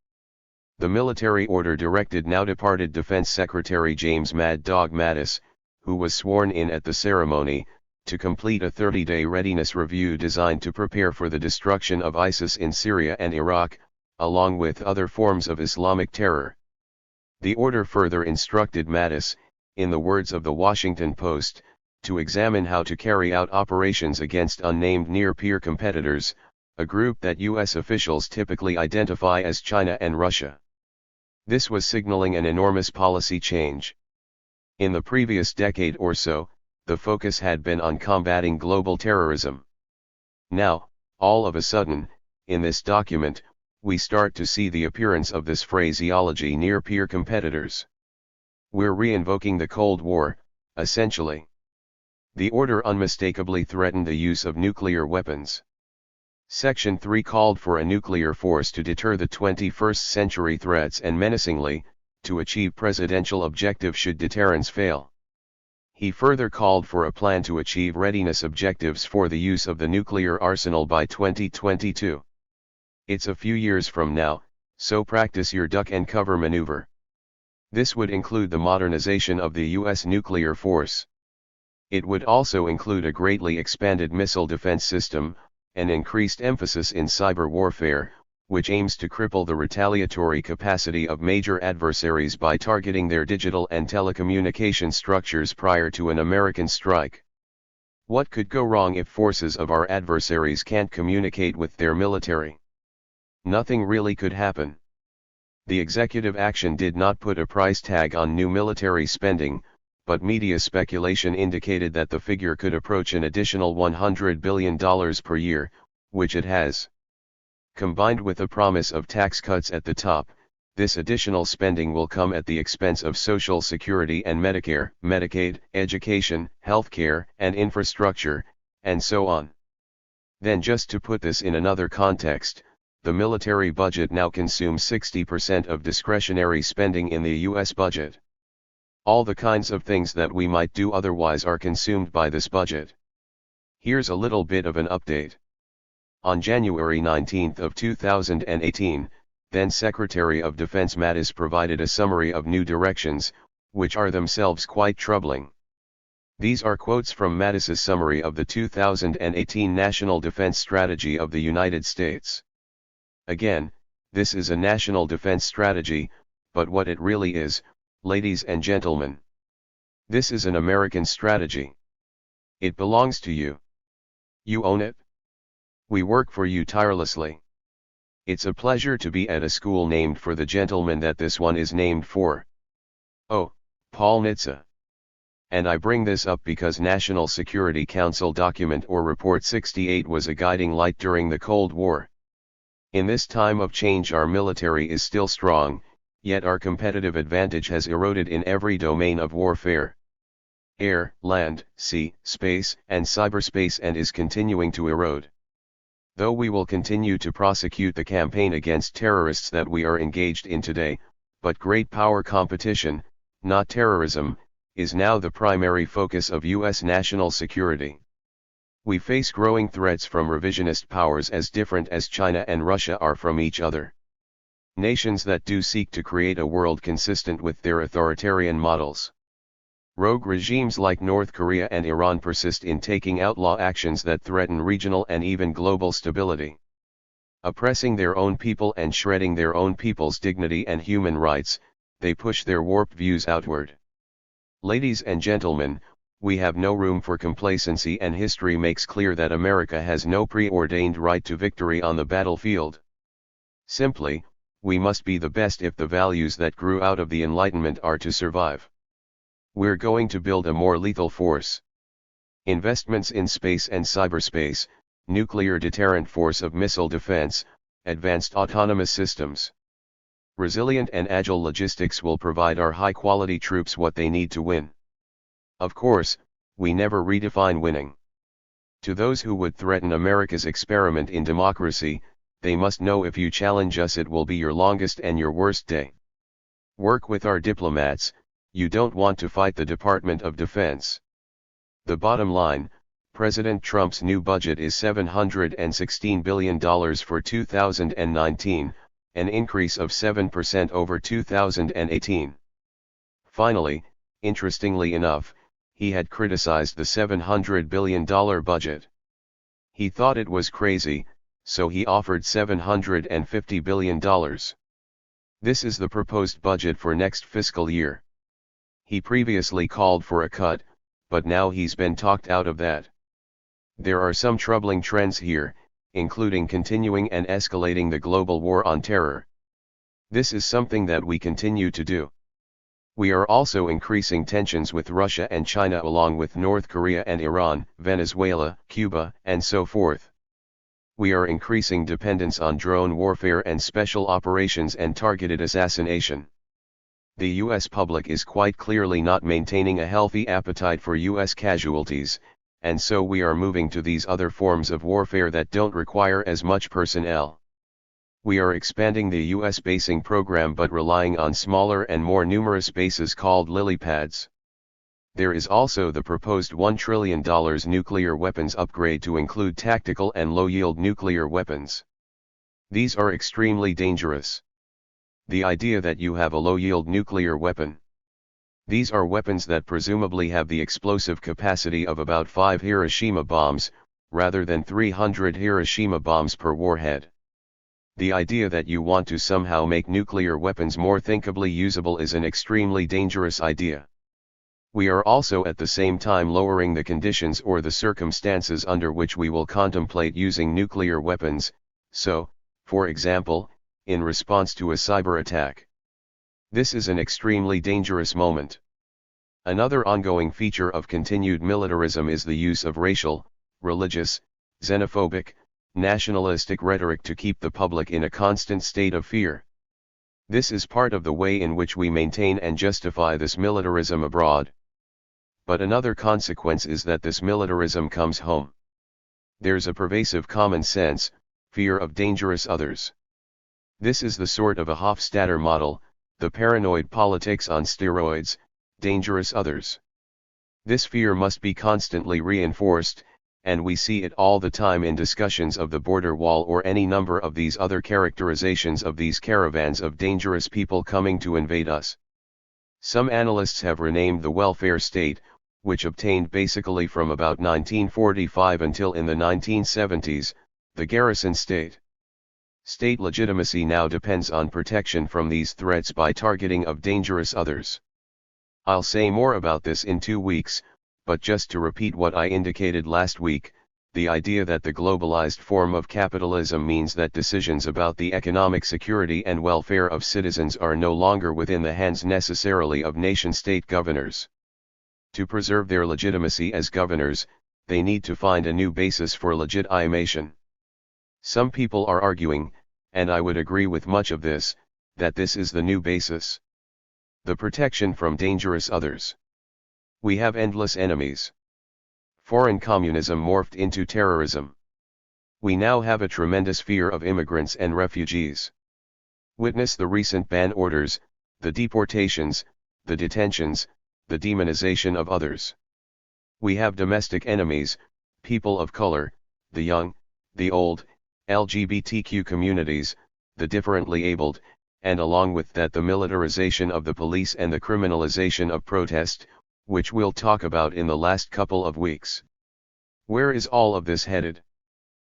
The military order directed now departed Defense Secretary James "Mad Dog" Mattis, who was sworn in at the ceremony, to complete a 30-day readiness review designed to prepare for the destruction of ISIS in Syria and Iraq, along with other forms of Islamic terror. The order further instructed Mattis, in the words of the Washington Post, to examine how to carry out operations against unnamed near-peer competitors, a group that U.S. officials typically identify as China and Russia. This was signaling an enormous policy change. In the previous decade or so, the focus had been on combating global terrorism. Now, all of a sudden, in this document, we start to see the appearance of this phraseology, near-peer competitors. We're reinvoking the Cold War, essentially. The order unmistakably threatened the use of nuclear weapons. Section 3 called for a nuclear force to deter the 21st century threats and menacingly, to achieve presidential objective should deterrence fail. He further called for a plan to achieve readiness objectives for the use of the nuclear arsenal by 2022. It's a few years from now, so practice your duck and cover maneuver. This would include the modernization of the U.S. nuclear force. It would also include a greatly expanded missile defense system, an increased emphasis in cyber warfare, which aims to cripple the retaliatory capacity of major adversaries by targeting their digital and telecommunication structures prior to an American strike. What could go wrong if forces of our adversaries can't communicate with their military? Nothing really could happen. The executive action did not put a price tag on new military spending, but media speculation indicated that the figure could approach an additional $100 billion per year, which it has. Combined with the promise of tax cuts at the top, this additional spending will come at the expense of Social Security and Medicare, Medicaid, education, healthcare, and infrastructure, and so on. Then, just to put this in another context, the military budget now consumes 60% of discretionary spending in the U.S. budget. All the kinds of things that we might do otherwise are consumed by this budget. Here's a little bit of an update. On January 19 of 2018, then Secretary of Defense Mattis provided a summary of new directions, which are themselves quite troubling. These are quotes from Mattis's summary of the 2018 National Defense Strategy of the United States. Again, this is a national defense strategy, but what it really is, ladies and gentlemen, this is an American strategy. It belongs to you. You own it. We work for you tirelessly. It's a pleasure to be at a school named for the gentleman that this one is named for. Oh, Paul Nitze. And I bring this up because National Security Council document or Report 68 was a guiding light during the Cold War. In this time of change our military is still strong, yet our competitive advantage has eroded in every domain of warfare. Air, land, sea, space, and cyberspace and is continuing to erode. Though we will continue to prosecute the campaign against terrorists that we are engaged in today, but great power competition, not terrorism, is now the primary focus of U.S. national security. We face growing threats from revisionist powers as different as China and Russia are from each other. Nations that do seek to create a world consistent with their authoritarian models. Rogue regimes like North Korea and Iran persist in taking outlaw actions that threaten regional and even global stability. Oppressing their own people and shredding their own people's dignity and human rights, they push their warped views outward. Ladies and gentlemen, we have no room for complacency and history makes clear that America has no preordained right to victory on the battlefield. Simply, we must be the best if the values that grew out of the Enlightenment are to survive. We're going to build a more lethal force. Investments in space and cyberspace, nuclear deterrent force of missile defense, advanced autonomous systems. Resilient and agile logistics will provide our high-quality troops what they need to win. Of course, we never redefine winning. To those who would threaten America's experiment in democracy, they must know if you challenge us it will be your longest and your worst day. Work with our diplomats. You don't want to fight the Department of Defense. The bottom line, President Trump's new budget is $716 billion for 2019, an increase of 7% over 2018. Finally, interestingly enough, he had criticized the $700 billion budget. He thought it was crazy, so he offered $750 billion. This is the proposed budget for next fiscal year. He previously called for a cut, but now he's been talked out of that. There are some troubling trends here, including continuing and escalating the global war on terror. This is something that we continue to do. We are also increasing tensions with Russia and China along with North Korea and Iran, Venezuela, Cuba, and so forth. We are increasing dependence on drone warfare and special operations and targeted assassination. The U.S. public is quite clearly not maintaining a healthy appetite for U.S. casualties, and so we are moving to these other forms of warfare that don't require as much personnel. We are expanding the U.S. basing program but relying on smaller and more numerous bases called lily pads. There is also the proposed $1 trillion nuclear weapons upgrade to include tactical and low-yield nuclear weapons. These are extremely dangerous. The idea that you have a low-yield nuclear weapon. These are weapons that presumably have the explosive capacity of about 5 Hiroshima bombs, rather than 300 Hiroshima bombs per warhead. The idea that you want to somehow make nuclear weapons more thinkably usable is an extremely dangerous idea. We are also at the same time lowering the conditions or the circumstances under which we will contemplate using nuclear weapons, so, for example, in response to a cyber attack. This is an extremely dangerous moment. Another ongoing feature of continued militarism is the use of racial, religious, xenophobic, nationalistic rhetoric to keep the public in a constant state of fear. This is part of the way in which we maintain and justify this militarism abroad. But another consequence is that this militarism comes home. There's a pervasive common sense, fear of dangerous others. This is the sort of a Hofstadter model, the paranoid politics on steroids, dangerous others. This fear must be constantly reinforced, and we see it all the time in discussions of the border wall or any number of these other characterizations of these caravans of dangerous people coming to invade us. Some analysts have renamed the welfare state, which obtained basically from about 1945 until in the 1970s, the garrison state. State legitimacy now depends on protection from these threats by targeting of dangerous others. I'll say more about this in 2 weeks, but just to repeat what I indicated last week, the idea that the globalized form of capitalism means that decisions about the economic security and welfare of citizens are no longer within the hands necessarily of nation-state governors. To preserve their legitimacy as governors, they need to find a new basis for legitimation. Some people are arguing, and I would agree with much of this, that this is the new basis. The protection from dangerous others. We have endless enemies. Foreign communism morphed into terrorism. We now have a tremendous fear of immigrants and refugees. Witness the recent ban orders, the deportations, the detentions, the demonization of others. We have domestic enemies, people of color, the young, the old, LGBTQ communities, the differently abled, and along with that the militarization of the police and the criminalization of protest, which we'll talk about in the last couple of weeks. Where is all of this headed?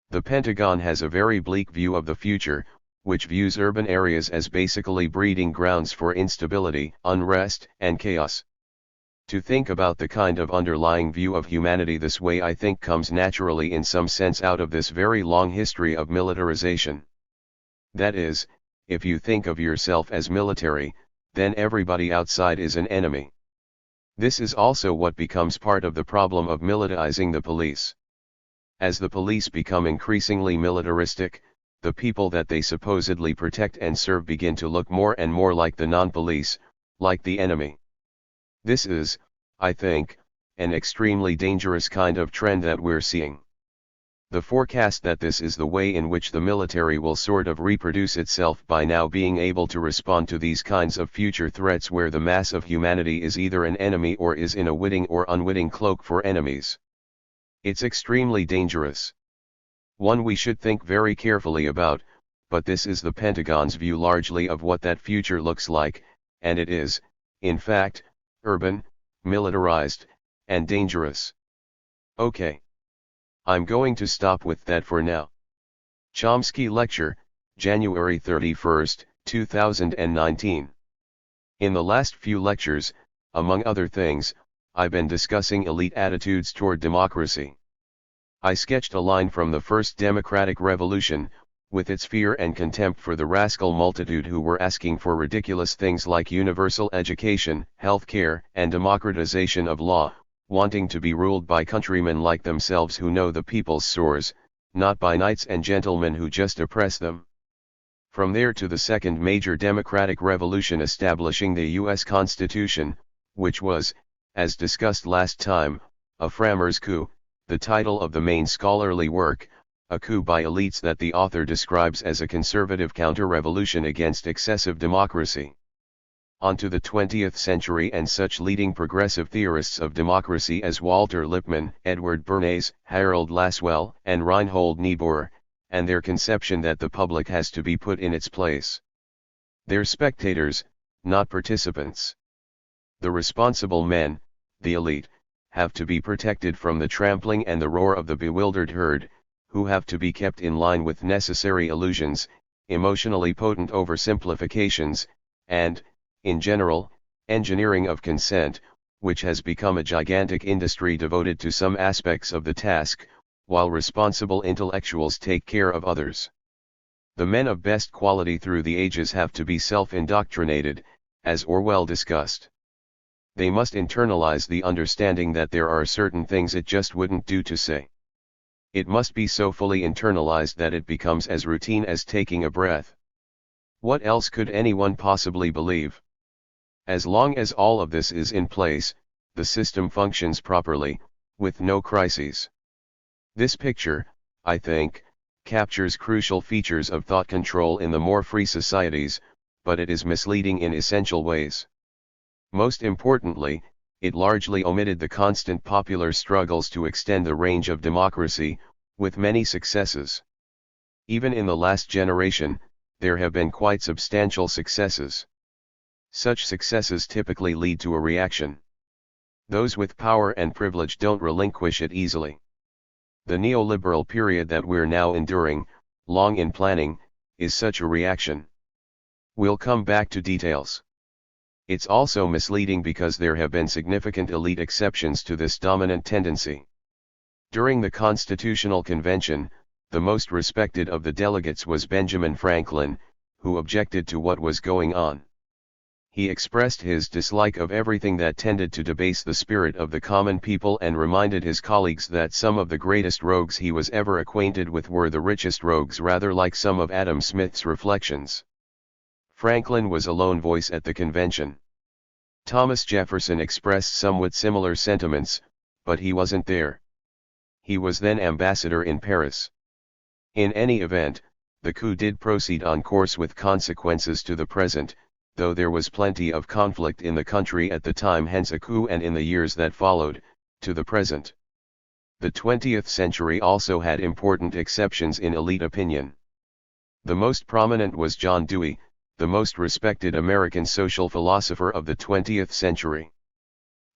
The Pentagon has a very bleak view of the future, which views urban areas as basically breeding grounds for instability, unrest, and chaos. To think about the kind of underlying view of humanity this way I think comes naturally in some sense out of this very long history of militarization. That is, if you think of yourself as military, then everybody outside is an enemy. This is also what becomes part of the problem of militarizing the police. As the police become increasingly militaristic, the people that they supposedly protect and serve begin to look more and more like the non-police, like the enemy. This is, I think, an extremely dangerous kind of trend that we're seeing. The forecast that this is the way in which the military will sort of reproduce itself by now being able to respond to these kinds of future threats where the mass of humanity is either an enemy or is in a witting or unwitting cloak for enemies. It's extremely dangerous. One we should think very carefully about, but this is the Pentagon's view largely of what that future looks like, and it is, in fact, urban, militarized, and dangerous. Okay. I'm going to stop with that for now. Chomsky Lecture, January 31, 2019. In the last few lectures, among other things, I've been discussing elite attitudes toward democracy. I sketched a line from the first democratic revolution, with its fear and contempt for the rascal multitude who were asking for ridiculous things like universal education, health care, and democratization of law, wanting to be ruled by countrymen like themselves who know the people's sores, not by knights and gentlemen who just oppress them. From there to the second major democratic revolution establishing the U.S. Constitution, which was, as discussed last time, a frammer's coup, the title of the main scholarly work, a coup by elites that the author describes as a conservative counter-revolution against excessive democracy. On to the 20th century and such leading progressive theorists of democracy as Walter Lippmann, Edward Bernays, Harold Lasswell, and Reinhold Niebuhr, and their conception that the public has to be put in its place. They're spectators, not participants. The responsible men, the elite, have to be protected from the trampling and the roar of the bewildered herd, who have to be kept in line with necessary illusions, emotionally potent oversimplifications, and, in general, engineering of consent, which has become a gigantic industry devoted to some aspects of the task, while responsible intellectuals take care of others. The men of best quality through the ages have to be self-indoctrinated, as Orwell discussed. They must internalize the understanding that there are certain things it just wouldn't do to say. It must be so fully internalized that it becomes as routine as taking a breath. What else could anyone possibly believe? As long as all of this is in place, the system functions properly, with no crises. This picture, I think, captures crucial features of thought control in the more free societies, but it is misleading in essential ways. Most importantly, it largely omitted the constant popular struggles to extend the range of democracy, with many successes. Even in the last generation, there have been quite substantial successes. Such successes typically lead to a reaction. Those with power and privilege don't relinquish it easily. The neoliberal period that we're now enduring, long in planning, is such a reaction. We'll come back to details. It's also misleading because there have been significant elite exceptions to this dominant tendency. During the Constitutional Convention, the most respected of the delegates was Benjamin Franklin, who objected to what was going on. He expressed his dislike of everything that tended to debase the spirit of the common people and reminded his colleagues that some of the greatest rogues he was ever acquainted with were the richest rogues, rather like some of Adam Smith's reflections. Franklin was a lone voice at the convention. Thomas Jefferson expressed somewhat similar sentiments, but he wasn't there. He was then ambassador in Paris. In any event, the coup did proceed on course with consequences to the present, though there was plenty of conflict in the country at the time, hence a coup, and in the years that followed, to the present. The 20th century also had important exceptions in elite opinion. The most prominent was John Dewey, the most respected American social philosopher of the 20th century.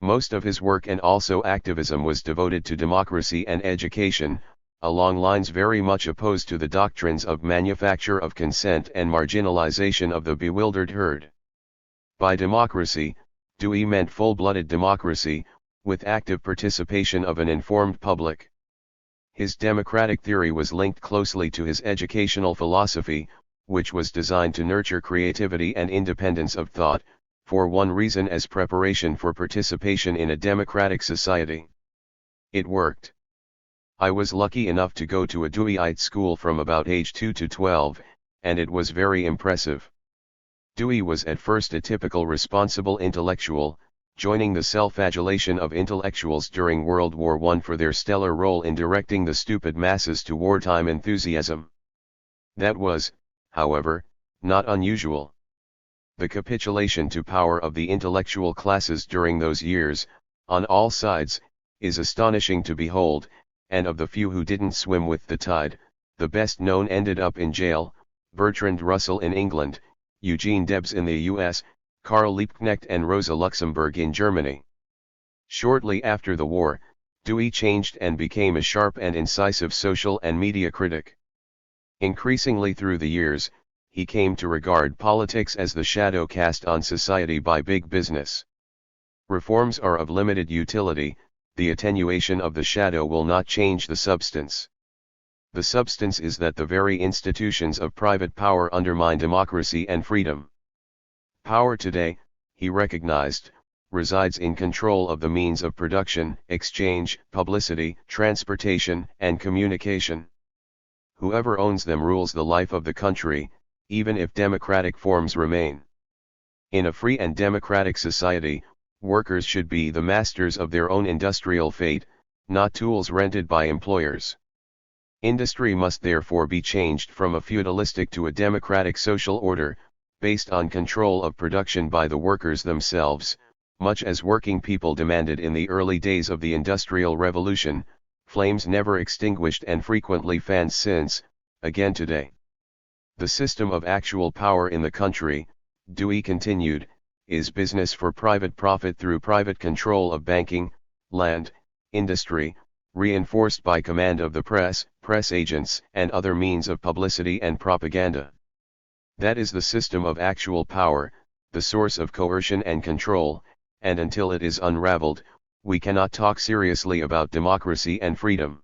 Most of his work and also activism was devoted to democracy and education, along lines very much opposed to the doctrines of manufacture of consent and marginalization of the bewildered herd. By democracy, Dewey meant full-blooded democracy, with active participation of an informed public. His democratic theory was linked closely to his educational philosophy, which was designed to nurture creativity and independence of thought, for one reason: as preparation for participation in a democratic society. It worked. I was lucky enough to go to a Deweyite school from about age 2 to 12, and it was very impressive. Dewey was at first a typical responsible intellectual, joining the self-flagellation of intellectuals during World War I for their stellar role in directing the stupid masses to wartime enthusiasm. That was, however, not unusual. The capitulation to power of the intellectual classes during those years, on all sides, is astonishing to behold, and of the few who didn't swim with the tide, the best known ended up in jail: Bertrand Russell in England, Eugene Debs in the US, Karl Liebknecht and Rosa Luxemburg in Germany. Shortly after the war, Dewey changed and became a sharp and incisive social and media critic. Increasingly through the years, he came to regard politics as the shadow cast on society by big business. Reforms are of limited utility, the attenuation of the shadow will not change the substance. The substance is that the very institutions of private power undermine democracy and freedom. Power today, he recognized, resides in control of the means of production, exchange, publicity, transportation, and communication. Whoever owns them rules the life of the country, even if democratic forms remain. In a free and democratic society, workers should be the masters of their own industrial fate, not tools rented by employers. Industry must therefore be changed from a feudalistic to a democratic social order, based on control of production by the workers themselves, much as working people demanded in the early days of the Industrial Revolution, flames never extinguished and frequently fanned since, again today. The system of actual power in the country, Dewey continued, is business for private profit through private control of banking, land, industry, reinforced by command of the press, press agents, and other means of publicity and propaganda. That is the system of actual power, the source of coercion and control, and until it is unraveled, we cannot talk seriously about democracy and freedom.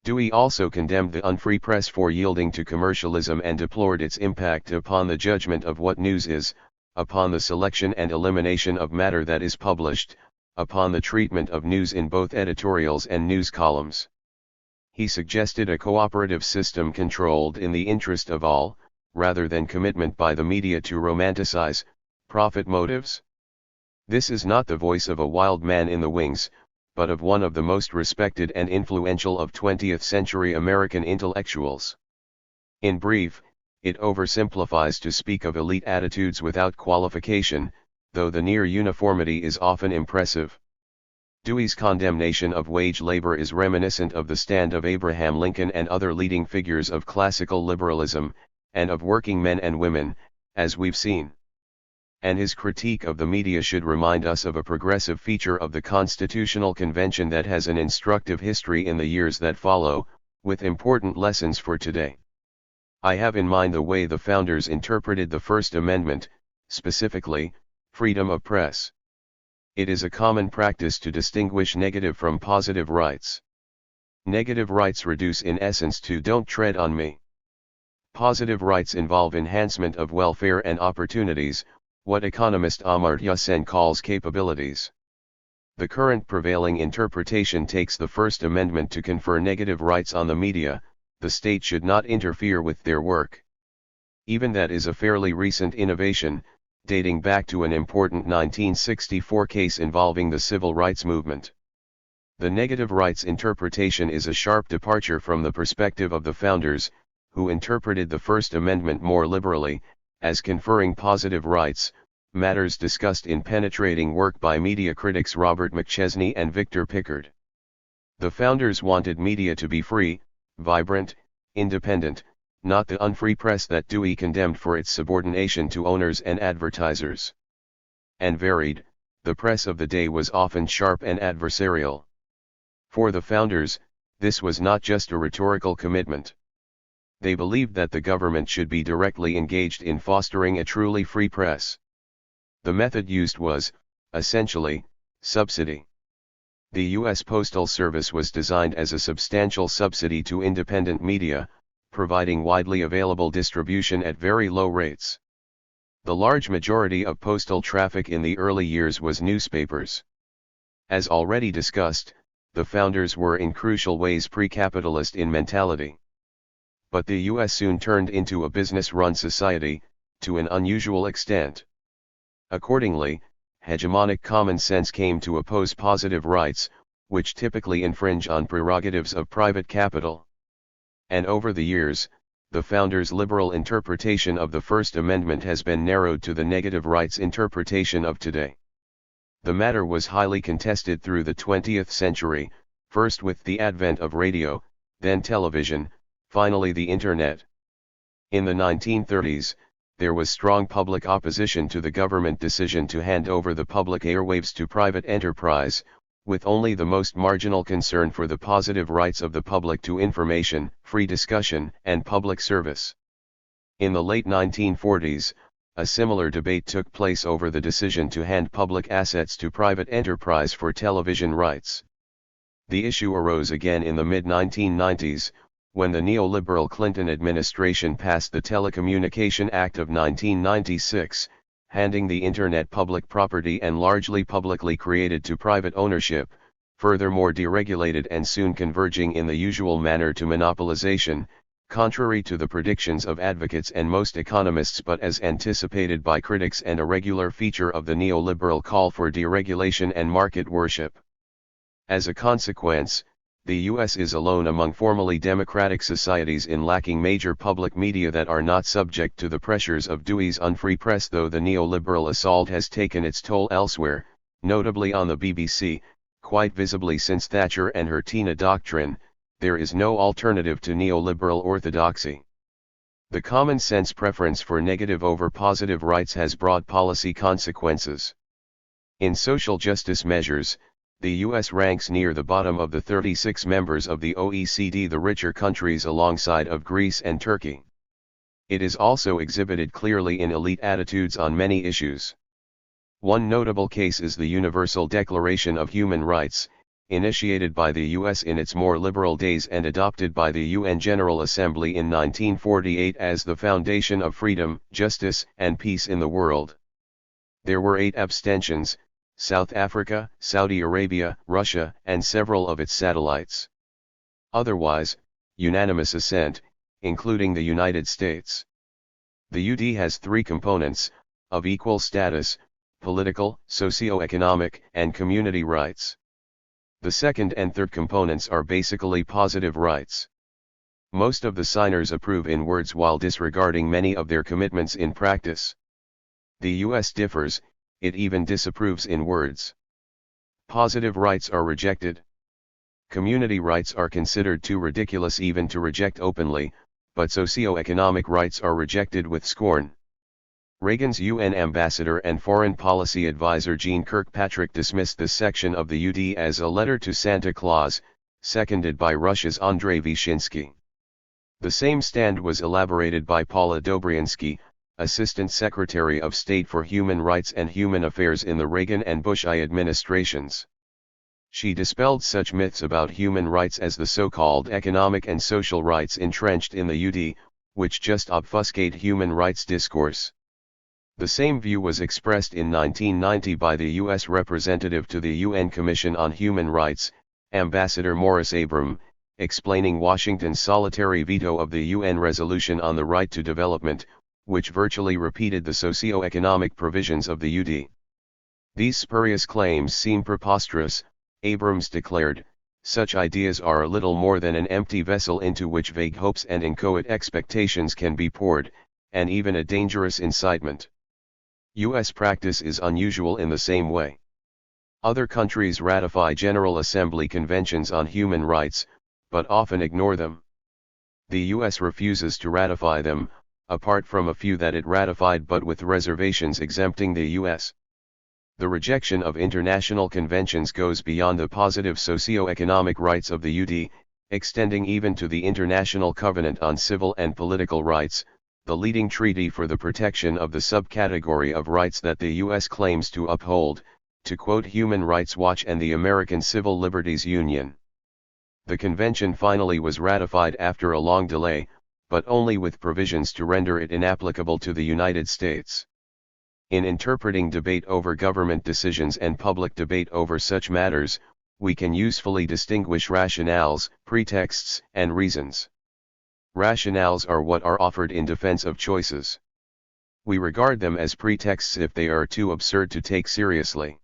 Dewey also condemned the unfree press for yielding to commercialism and deplored its impact upon the judgment of what news is, upon the selection and elimination of matter that is published, upon the treatment of news in both editorials and news columns. He suggested a cooperative system controlled in the interest of all, rather than commitment by the media to romanticize profit motives. This is not the voice of a wild man in the wings, but of one of the most respected and influential of 20th century American intellectuals. In brief, it oversimplifies to speak of elite attitudes without qualification, though the near uniformity is often impressive. Dewey's condemnation of wage labor is reminiscent of the stand of Abraham Lincoln and other leading figures of classical liberalism, and of working men and women, as we've seen. And his critique of the media should remind us of a progressive feature of the Constitutional Convention that has an instructive history in the years that follow, with important lessons for today. I have in mind the way the founders interpreted the First Amendment, specifically, freedom of press. It is a common practice to distinguish negative from positive rights. Negative rights reduce in essence to "don't tread on me." Positive rights involve enhancement of welfare and opportunities, what economist Amartya Sen calls capabilities. The current prevailing interpretation takes the First Amendment to confer negative rights on the media. The state should not interfere with their work. Even that is a fairly recent innovation, dating back to an important 1964 case involving the civil rights movement. The negative rights interpretation is a sharp departure from the perspective of the founders, who interpreted the First Amendment more liberally, as conferring positive rights, matters discussed in penetrating work by media critics Robert McChesney and Victor Pickard. The founders wanted media to be free, vibrant, independent, not the unfree press that Dewey condemned for its subordination to owners and advertisers. And varied, the press of the day was often sharp and adversarial. For the founders, this was not just a rhetorical commitment. They believed that the government should be directly engaged in fostering a truly free press. The method used was, essentially, subsidy. The U.S. Postal Service was designed as a substantial subsidy to independent media, providing widely available distribution at very low rates. The large majority of postal traffic in the early years was newspapers. As already discussed, the founders were in crucial ways pre-capitalist in mentality. But the U.S. soon turned into a business-run society, to an unusual extent. Accordingly, hegemonic common sense came to oppose positive rights, which typically infringe on prerogatives of private capital. And over the years, the founders' liberal interpretation of the First Amendment has been narrowed to the negative rights interpretation of today. The matter was highly contested through the 20th century, first with the advent of radio, then television, finally the Internet. In the 1930s, there was strong public opposition to the government decision to hand over the public airwaves to private enterprise, with only the most marginal concern for the positive rights of the public to information, free discussion, and public service. In the late 1940s, a similar debate took place over the decision to hand public assets to private enterprise for television rights. The issue arose again in the mid-1990s, when the neoliberal Clinton administration passed the Telecommunication Act of 1996, handing the Internet public property and largely publicly created to private ownership, furthermore deregulated and soon converging in the usual manner to monopolization, contrary to the predictions of advocates and most economists but as anticipated by critics and a regular feature of the neoliberal call for deregulation and market worship. As a consequence, the U.S. is alone among formally democratic societies in lacking major public media that are not subject to the pressures of Dewey's unfree press, though the neoliberal assault has taken its toll elsewhere, notably on the BBC, quite visibly since Thatcher and her Tina doctrine. There is no alternative to neoliberal orthodoxy. The common sense preference for negative over positive rights has broad policy consequences. In social justice measures, the U.S. ranks near the bottom of the 36 members of the OECD, the richer countries alongside of Greece and Turkey. It is also exhibited clearly in elite attitudes on many issues. One notable case is the Universal Declaration of Human Rights, initiated by the U.S. in its more liberal days and adopted by the UN General Assembly in 1948 as the foundation of freedom, justice, and peace in the world. There were 8 abstentions: South Africa, Saudi Arabia, Russia, and several of its satellites. Otherwise, unanimous assent, including the United States. The UD has 3 components, of equal status: political, socio-economic, and community rights. The second and third components are basically positive rights. Most of the signers approve in words while disregarding many of their commitments in practice. The U.S. differs, it even disapproves in words. Positive rights are rejected. Community rights are considered too ridiculous even to reject openly, but socio-economic rights are rejected with scorn. Reagan's UN ambassador and foreign policy advisor Jeane Kirkpatrick dismissed this section of the UD as a letter to Santa Claus, seconded by Russia's Andrei Vyshinsky. The same stand was elaborated by Paula Dobryansky, Assistant Secretary of State for Human Rights and Human Affairs in the Reagan and Bush I administrations. She dispelled such myths about human rights as the so-called economic and social rights entrenched in the UD, which just obfuscate human rights discourse. The same view was expressed in 1990 by the U.S. representative to the UN Commission on Human Rights, Ambassador Morris Abram, explaining Washington's solitary veto of the UN resolution on the right to development, which virtually repeated the socio-economic provisions of the UD. These spurious claims seem preposterous, Abrams declared. Such ideas are little more than an empty vessel into which vague hopes and inchoate expectations can be poured, and even a dangerous incitement. U.S. practice is unusual in the same way. Other countries ratify General Assembly conventions on human rights, but often ignore them. The U.S. refuses to ratify them, apart from a few that it ratified but with reservations exempting the U.S. The rejection of international conventions goes beyond the positive socio-economic rights of the UD, extending even to the International Covenant on Civil and Political Rights, the leading treaty for the protection of the subcategory of rights that the U.S. claims to uphold, to quote Human Rights Watch and the American Civil Liberties Union. The convention finally was ratified after a long delay, but only with provisions to render it inapplicable to the United States. In interpreting debate over government decisions and public debate over such matters, we can usefully distinguish rationales, pretexts, and reasons. Rationales are what are offered in defense of choices. We regard them as pretexts if they are too absurd to take seriously.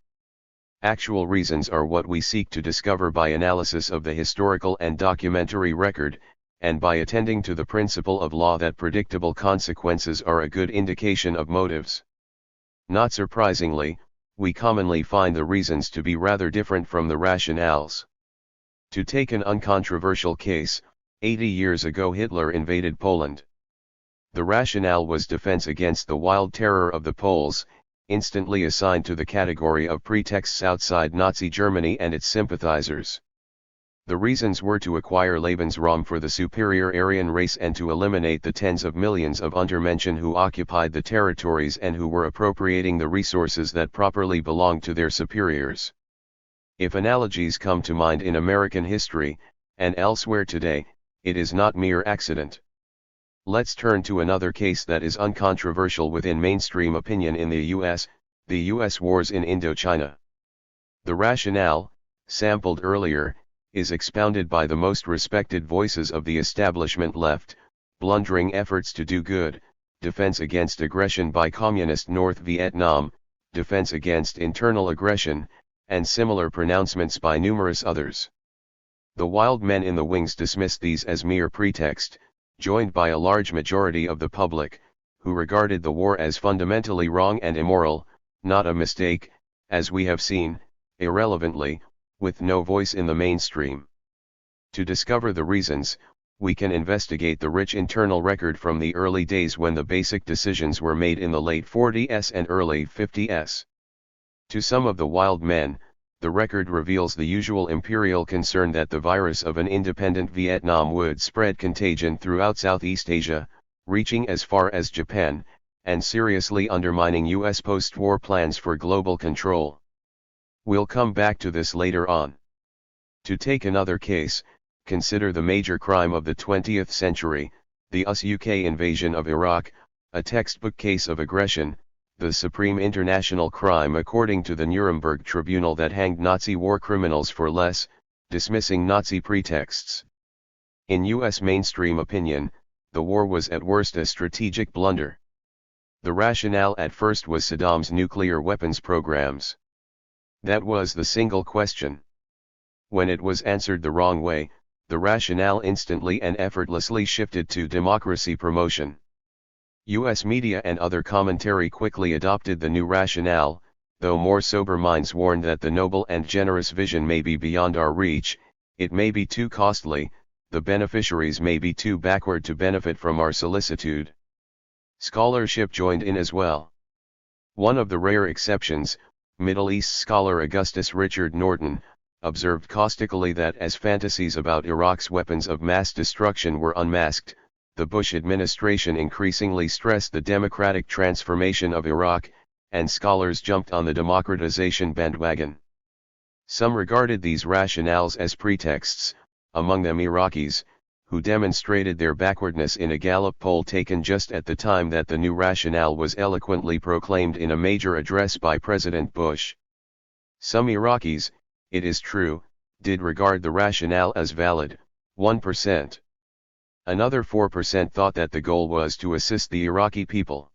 Actual reasons are what we seek to discover by analysis of the historical and documentary record, and by attending to the principle of law that predictable consequences are a good indication of motives. Not surprisingly, we commonly find the reasons to be rather different from the rationales. To take an uncontroversial case, 80 years ago Hitler invaded Poland. The rationale was defense against the wild terror of the Poles, instantly assigned to the category of pretexts outside Nazi Germany and its sympathizers. The reasons were to acquire Lebensraum for the superior Aryan race and to eliminate the tens of millions of Untermenschen who occupied the territories and who were appropriating the resources that properly belonged to their superiors. If analogies come to mind in American history, and elsewhere today, it is not mere accident. Let's turn to another case that is uncontroversial within mainstream opinion in the U.S., the U.S. wars in Indochina. The rationale, sampled earlier, is expounded by the most respected voices of the establishment left: blundering efforts to do good, defense against aggression by Communist North Vietnam, defense against internal aggression, and similar pronouncements by numerous others. The wild men in the wings dismissed these as mere pretext, joined by a large majority of the public, who regarded the war as fundamentally wrong and immoral, not a mistake, as we have seen, irrelevantly, with no voice in the mainstream. To discover the reasons, we can investigate the rich internal record from the early days when the basic decisions were made in the late 40s and early 50s. To some of the wild men, the record reveals the usual imperial concern that the virus of an independent Vietnam would spread contagion throughout Southeast Asia, reaching as far as Japan, and seriously undermining U.S. post-war plans for global control. We'll come back to this later on. To take another case, consider the major crime of the 20th century, the US-UK invasion of Iraq, a textbook case of aggression, the supreme international crime according to the Nuremberg Tribunal that hanged Nazi war criminals for less, dismissing Nazi pretexts. In U.S. mainstream opinion, the war was at worst a strategic blunder. The rationale at first was Saddam's nuclear weapons programs. That was the single question. When it was answered the wrong way, the rationale instantly and effortlessly shifted to democracy promotion. U.S. media and other commentary quickly adopted the new rationale, though more sober minds warned that the noble and generous vision may be beyond our reach, it may be too costly, the beneficiaries may be too backward to benefit from our solicitude. Scholarship joined in as well. One of the rare exceptions, Middle East scholar Augustus Richard Norton, observed caustically that as fantasies about Iraq's weapons of mass destruction were unmasked, the Bush administration increasingly stressed the democratic transformation of Iraq, and scholars jumped on the democratization bandwagon. Some regarded these rationales as pretexts, among them Iraqis, who demonstrated their backwardness in a Gallup poll taken just at the time that the new rationale was eloquently proclaimed in a major address by President Bush. Some Iraqis, it is true, did regard the rationale as valid, 1%. Another 4% thought that the goal was to assist the Iraqi people.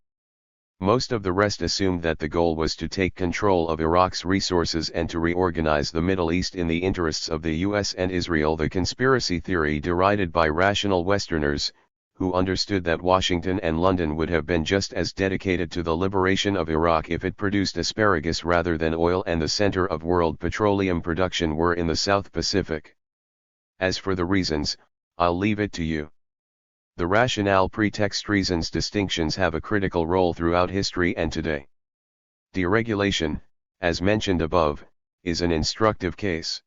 Most of the rest assumed that the goal was to take control of Iraq's resources and to reorganize the Middle East in the interests of the US and Israel. The conspiracy theory derided by rational Westerners, who understood that Washington and London would have been just as dedicated to the liberation of Iraq if it produced asparagus rather than oil and the center of world petroleum production were in the South Pacific. As for the reasons, I'll leave it to you. The rationale pretext reasons distinctions have a critical role throughout history and today. Deregulation, as mentioned above, is an instructive case.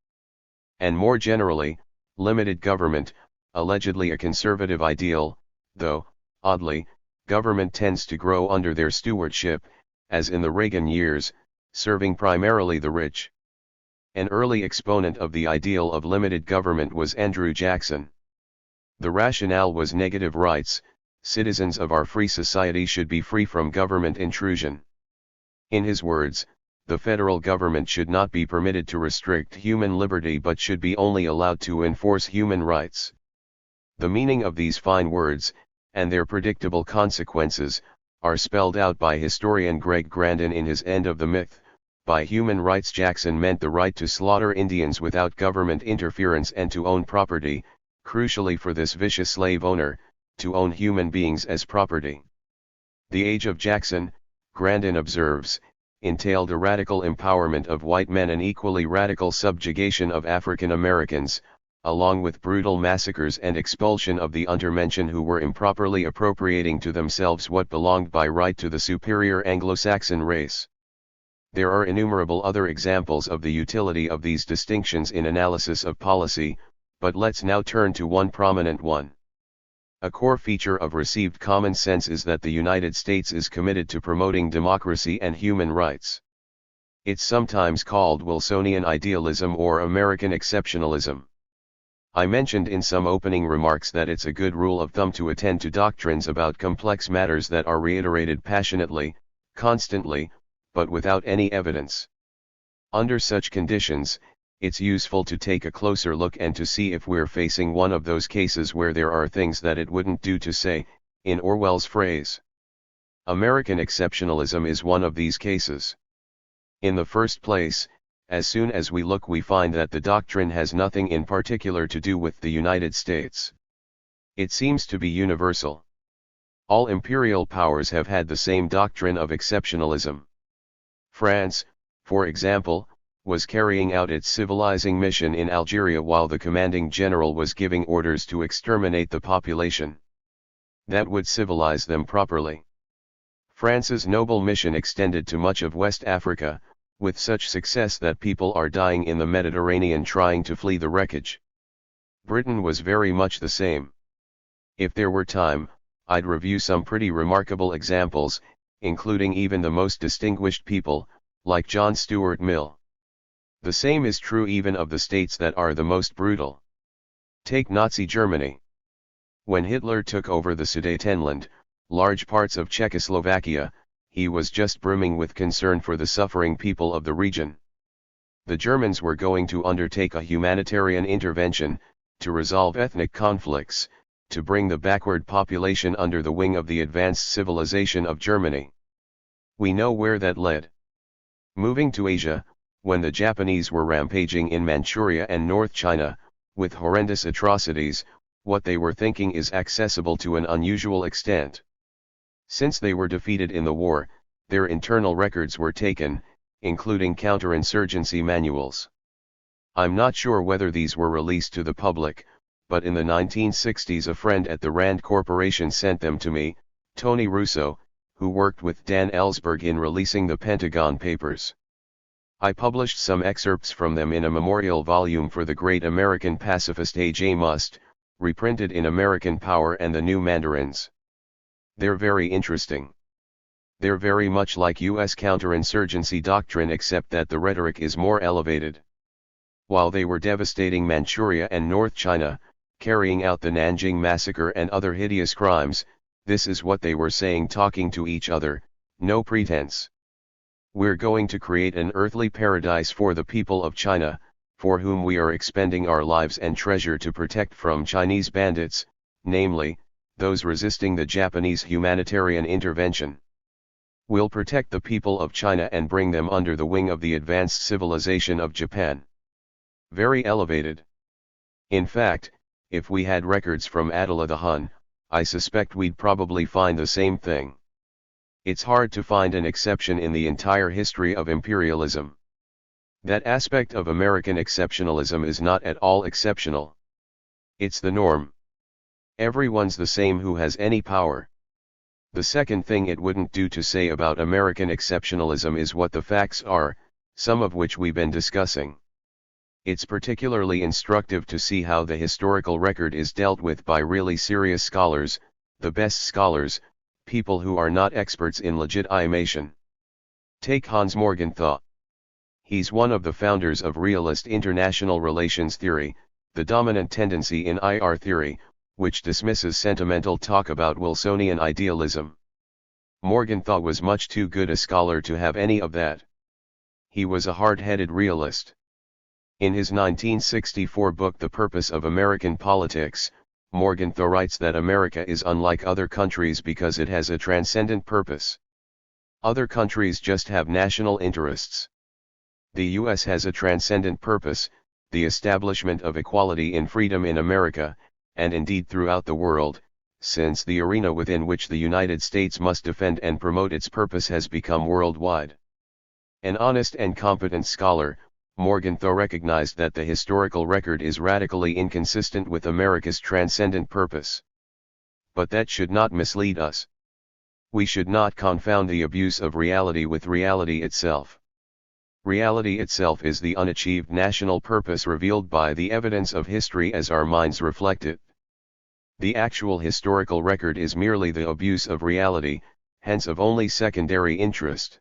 And more generally, limited government, allegedly a conservative ideal, though, oddly, government tends to grow under their stewardship, as in the Reagan years, serving primarily the rich. An early exponent of the ideal of limited government was Andrew Jackson. The rationale was negative rights, citizens of our free society should be free from government intrusion. In his words, the federal government should not be permitted to restrict human liberty but should be only allowed to enforce human rights. The meaning of these fine words, and their predictable consequences, are spelled out by historian Greg Grandin in his End of the Myth. By human rights Jackson meant the right to slaughter Indians without government interference and to own property, crucially for this vicious slave owner, to own human beings as property. The age of Jackson, Grandin observes, entailed a radical empowerment of white men and equally radical subjugation of African Americans, along with brutal massacres and expulsion of the untermenschen who were improperly appropriating to themselves what belonged by right to the superior Anglo-Saxon race. There are innumerable other examples of the utility of these distinctions in analysis of policy, but let's now turn to one prominent one. A core feature of received common sense is that the United States is committed to promoting democracy and human rights. It's sometimes called Wilsonian idealism or American exceptionalism. I mentioned in some opening remarks that it's a good rule of thumb to attend to doctrines about complex matters that are reiterated passionately, constantly, but without any evidence. Under such conditions, it's useful to take a closer look and to see if we're facing one of those cases where there are things that it wouldn't do to say, in Orwell's phrase. American exceptionalism is one of these cases. In the first place, as soon as we look we find that the doctrine has nothing in particular to do with the United States. It seems to be universal. All imperial powers have had the same doctrine of exceptionalism. France, for example, was carrying out its civilizing mission in Algeria while the commanding general was giving orders to exterminate the population. That would civilize them properly. France's noble mission extended to much of West Africa, with such success that people are dying in the Mediterranean trying to flee the wreckage. Britain was very much the same. If there were time, I'd review some pretty remarkable examples, including even the most distinguished people, like John Stuart Mill. The same is true even of the states that are the most brutal. Take Nazi Germany. When Hitler took over the Sudetenland, large parts of Czechoslovakia, he was just brimming with concern for the suffering people of the region. The Germans were going to undertake a humanitarian intervention, to resolve ethnic conflicts, to bring the backward population under the wing of the advanced civilization of Germany. We know where that led. Moving to Asia, when the Japanese were rampaging in Manchuria and North China, with horrendous atrocities, what they were thinking is accessible to an unusual extent. Since they were defeated in the war, their internal records were taken, including counterinsurgency manuals. I'm not sure whether these were released to the public, but in the 1960s a friend at the Rand Corporation sent them to me, Tony Russo, who worked with Dan Ellsberg in releasing the Pentagon Papers. I published some excerpts from them in a memorial volume for the great American pacifist A.J. Must, reprinted in American Power and the New Mandarins. They're very interesting. They're very much like U.S. counterinsurgency doctrine except that the rhetoric is more elevated. While they were devastating Manchuria and North China, carrying out the Nanjing massacre and other hideous crimes, this is what they were saying, talking to each other, no pretense. We're going to create an earthly paradise for the people of China, for whom we are expending our lives and treasure to protect from Chinese bandits, namely, those resisting the Japanese humanitarian intervention. We'll protect the people of China and bring them under the wing of the advanced civilization of Japan. Very elevated. In fact, if we had records from Attila the Hun, I suspect we'd probably find the same thing. It's hard to find an exception in the entire history of imperialism. That aspect of American exceptionalism is not at all exceptional. It's the norm. Everyone's the same who has any power. The second thing it wouldn't do to say about American exceptionalism is what the facts are, some of which we've been discussing. It's particularly instructive to see how the historical record is dealt with by really serious scholars, the best scholars, people who are not experts in legitimation. Take Hans Morgenthau. He's one of the founders of realist international relations theory, the dominant tendency in IR theory, which dismisses sentimental talk about Wilsonian idealism. Morgenthau was much too good a scholar to have any of that. He was a hard-headed realist. In his 1964 book The Purpose of American Politics, Morgenthau writes that America is unlike other countries because it has a transcendent purpose. Other countries just have national interests. The US has a transcendent purpose, the establishment of equality and freedom in America, and indeed throughout the world, since the arena within which the United States must defend and promote its purpose has become worldwide. An honest and competent scholar, Morgenthau recognized that the historical record is radically inconsistent with America's transcendent purpose. But that should not mislead us. We should not confound the abuse of reality with reality itself. Reality itself is the unachieved national purpose revealed by the evidence of history as our minds reflect it. The actual historical record is merely the abuse of reality, hence of only secondary interest.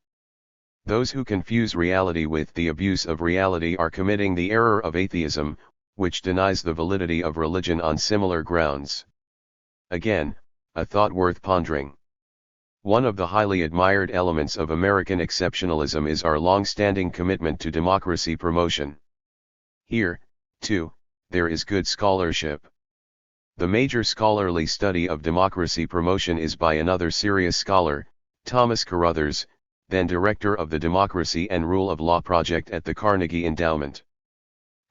Those who confuse reality with the abuse of reality are committing the error of atheism, which denies the validity of religion on similar grounds. Again, a thought worth pondering. One of the highly admired elements of American exceptionalism is our long-standing commitment to democracy promotion. Here, too, there is good scholarship. The major scholarly study of democracy promotion is by another serious scholar, Thomas Carothers, then director of the Democracy and Rule of Law Project at the Carnegie Endowment.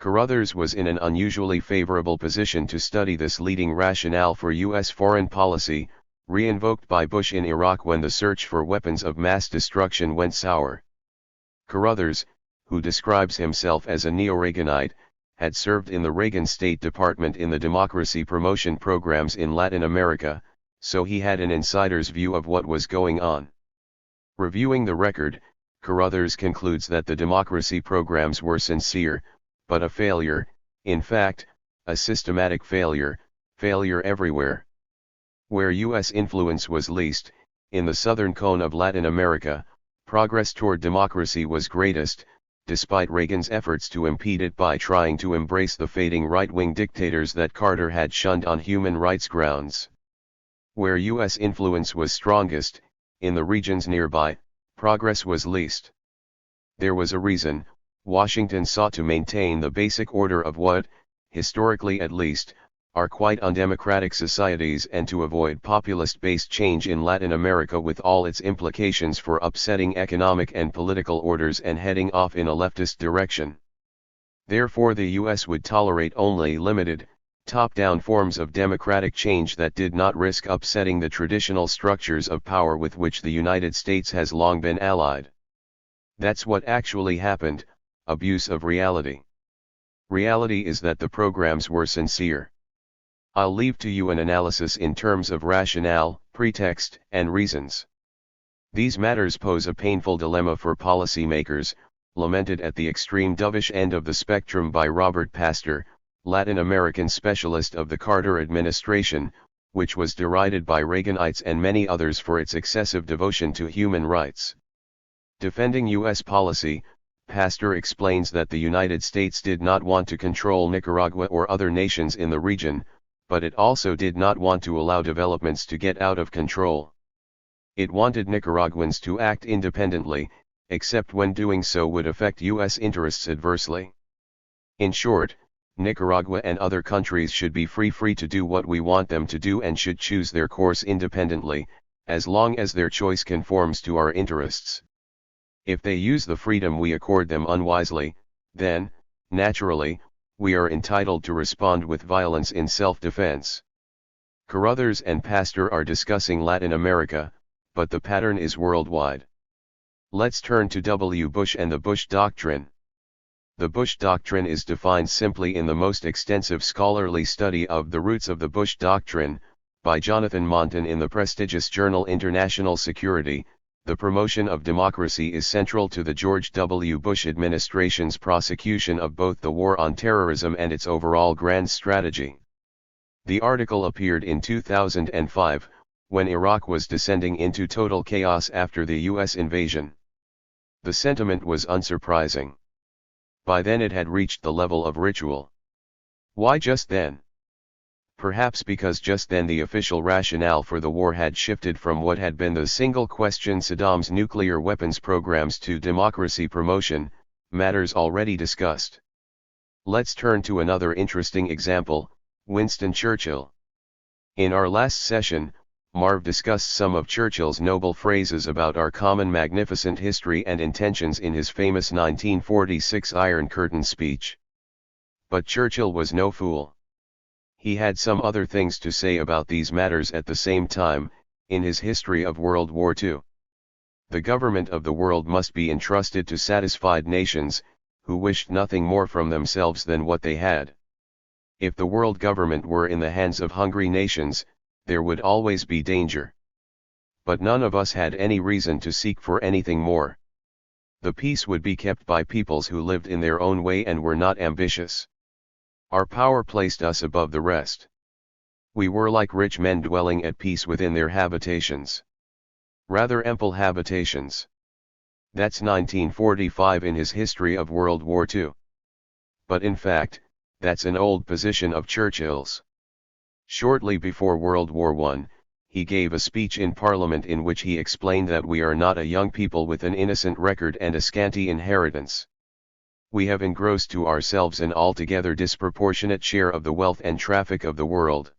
Carothers was in an unusually favorable position to study this leading rationale for U.S. foreign policy, re-invoked by Bush in Iraq when the search for weapons of mass destruction went sour. Carothers, who describes himself as a neo-Reaganite, had served in the Reagan State Department in the democracy promotion programs in Latin America, so he had an insider's view of what was going on. Reviewing the record, Carothers concludes that the democracy programs were sincere, but a failure, in fact, a systematic failure everywhere. Where U.S. influence was least, in the southern cone of Latin America, progress toward democracy was greatest, despite Reagan's efforts to impede it by trying to embrace the fading right-wing dictators that Carter had shunned on human rights grounds. Where U.S. influence was strongest, in the regions nearby, progress was least. There was a reason. Washington sought to maintain the basic order of what, historically at least, are quite undemocratic societies and to avoid populist-based change in Latin America with all its implications for upsetting economic and political orders and heading off in a leftist direction. Therefore the U.S. would tolerate only limited, top-down forms of democratic change that did not risk upsetting the traditional structures of power with which the United States has long been allied. That's what actually happened, abuse of reality. Reality is that the programs were sincere. I'll leave to you an analysis in terms of rationale, pretext, and reasons. These matters pose a painful dilemma for policymakers, lamented at the extreme dovish end of the spectrum by Robert Pastor, Latin American specialist of the Carter administration, which was derided by Reaganites and many others for its excessive devotion to human rights. Defending U.S. policy, pastor explains that the United States did not want to control Nicaragua or other nations in the region, but it also did not want to allow developments to get out of control. It wanted Nicaraguans to act independently, except when doing so would affect U.S. interests adversely. In short, Nicaragua and other countries should be free to do what we want them to do and should choose their course independently, as long as their choice conforms to our interests. If they use the freedom we accord them unwisely, then, naturally, we are entitled to respond with violence in self-defense. Carruthers and Pastor are discussing Latin America, but the pattern is worldwide. Let's turn to W. Bush and the Bush Doctrine. The Bush Doctrine is defined simply in the most extensive scholarly study of the roots of the Bush Doctrine, by Jonathan Monton in the prestigious journal International Security. The promotion of democracy is central to the George W. Bush administration's prosecution of both the war on terrorism and its overall grand strategy. The article appeared in 2005, when Iraq was descending into total chaos after the U.S. invasion. The sentiment was unsurprising. By then it had reached the level of ritual. Why just then? Perhaps because just then the official rationale for the war had shifted from what had been the single question Saddam's nuclear weapons programs to democracy promotion, matters already discussed. Let's turn to another interesting example, Winston Churchill. In our last session, Marv discussed some of Churchill's noble phrases about our common magnificent history and intentions in his famous 1946 Iron Curtain speech. But Churchill was no fool. He had some other things to say about these matters at the same time, in his History of World War II. The government of the world must be entrusted to satisfied nations, who wished nothing more from themselves than what they had. If the world government were in the hands of hungry nations, there would always be danger. But none of us had any reason to seek for anything more. The peace would be kept by peoples who lived in their own way and were not ambitious. Our power placed us above the rest. We were like rich men dwelling at peace within their habitations. Rather ample habitations. That's 1945 in his History of World War II. But in fact, that's an old position of Churchill's. Shortly before World War I, he gave a speech in Parliament in which he explained that we are not a young people with an innocent record and a scanty inheritance. We have engrossed to ourselves an altogether disproportionate share of the wealth and traffic of the world.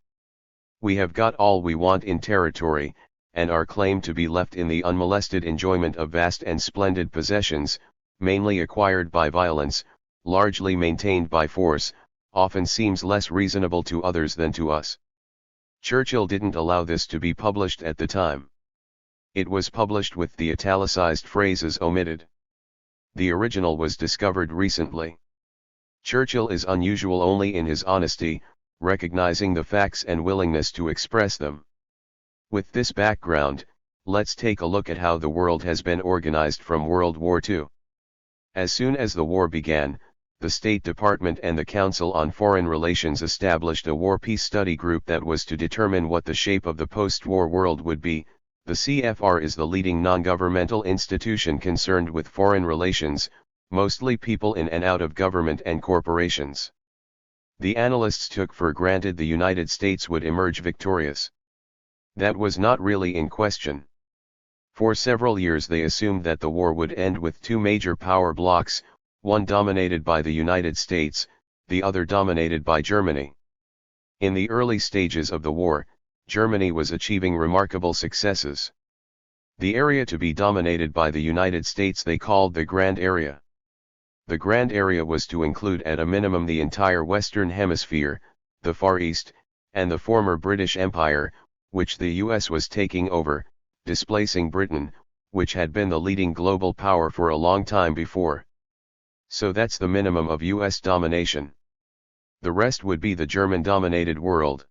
We have got all we want in territory, and our claim to be left in the unmolested enjoyment of vast and splendid possessions, mainly acquired by violence, largely maintained by force, often seems less reasonable to others than to us. Churchill didn't allow this to be published at the time. It was published with the italicized phrases omitted. The original was discovered recently. Churchill is unusual only in his honesty, recognizing the facts and willingness to express them. With this background, let's take a look at how the world has been organized from World War II. As soon as the war began, the State Department and the Council on Foreign Relations established a war-peace study group that was to determine what the shape of the post-war world would be. The CFR is the leading non-governmental institution concerned with foreign relations, mostly people in and out of government and corporations. The analysts took for granted the United States would emerge victorious. That was not really in question. For several years they assumed that the war would end with two major power blocs, one dominated by the United States, the other dominated by Germany. In the early stages of the war, Germany was achieving remarkable successes. The area to be dominated by the United States they called the Grand Area. The Grand Area was to include at a minimum the entire Western Hemisphere, the Far East, and the former British Empire, which the US was taking over, displacing Britain, which had been the leading global power for a long time before. So that's the minimum of US domination. The rest would be the German-dominated world.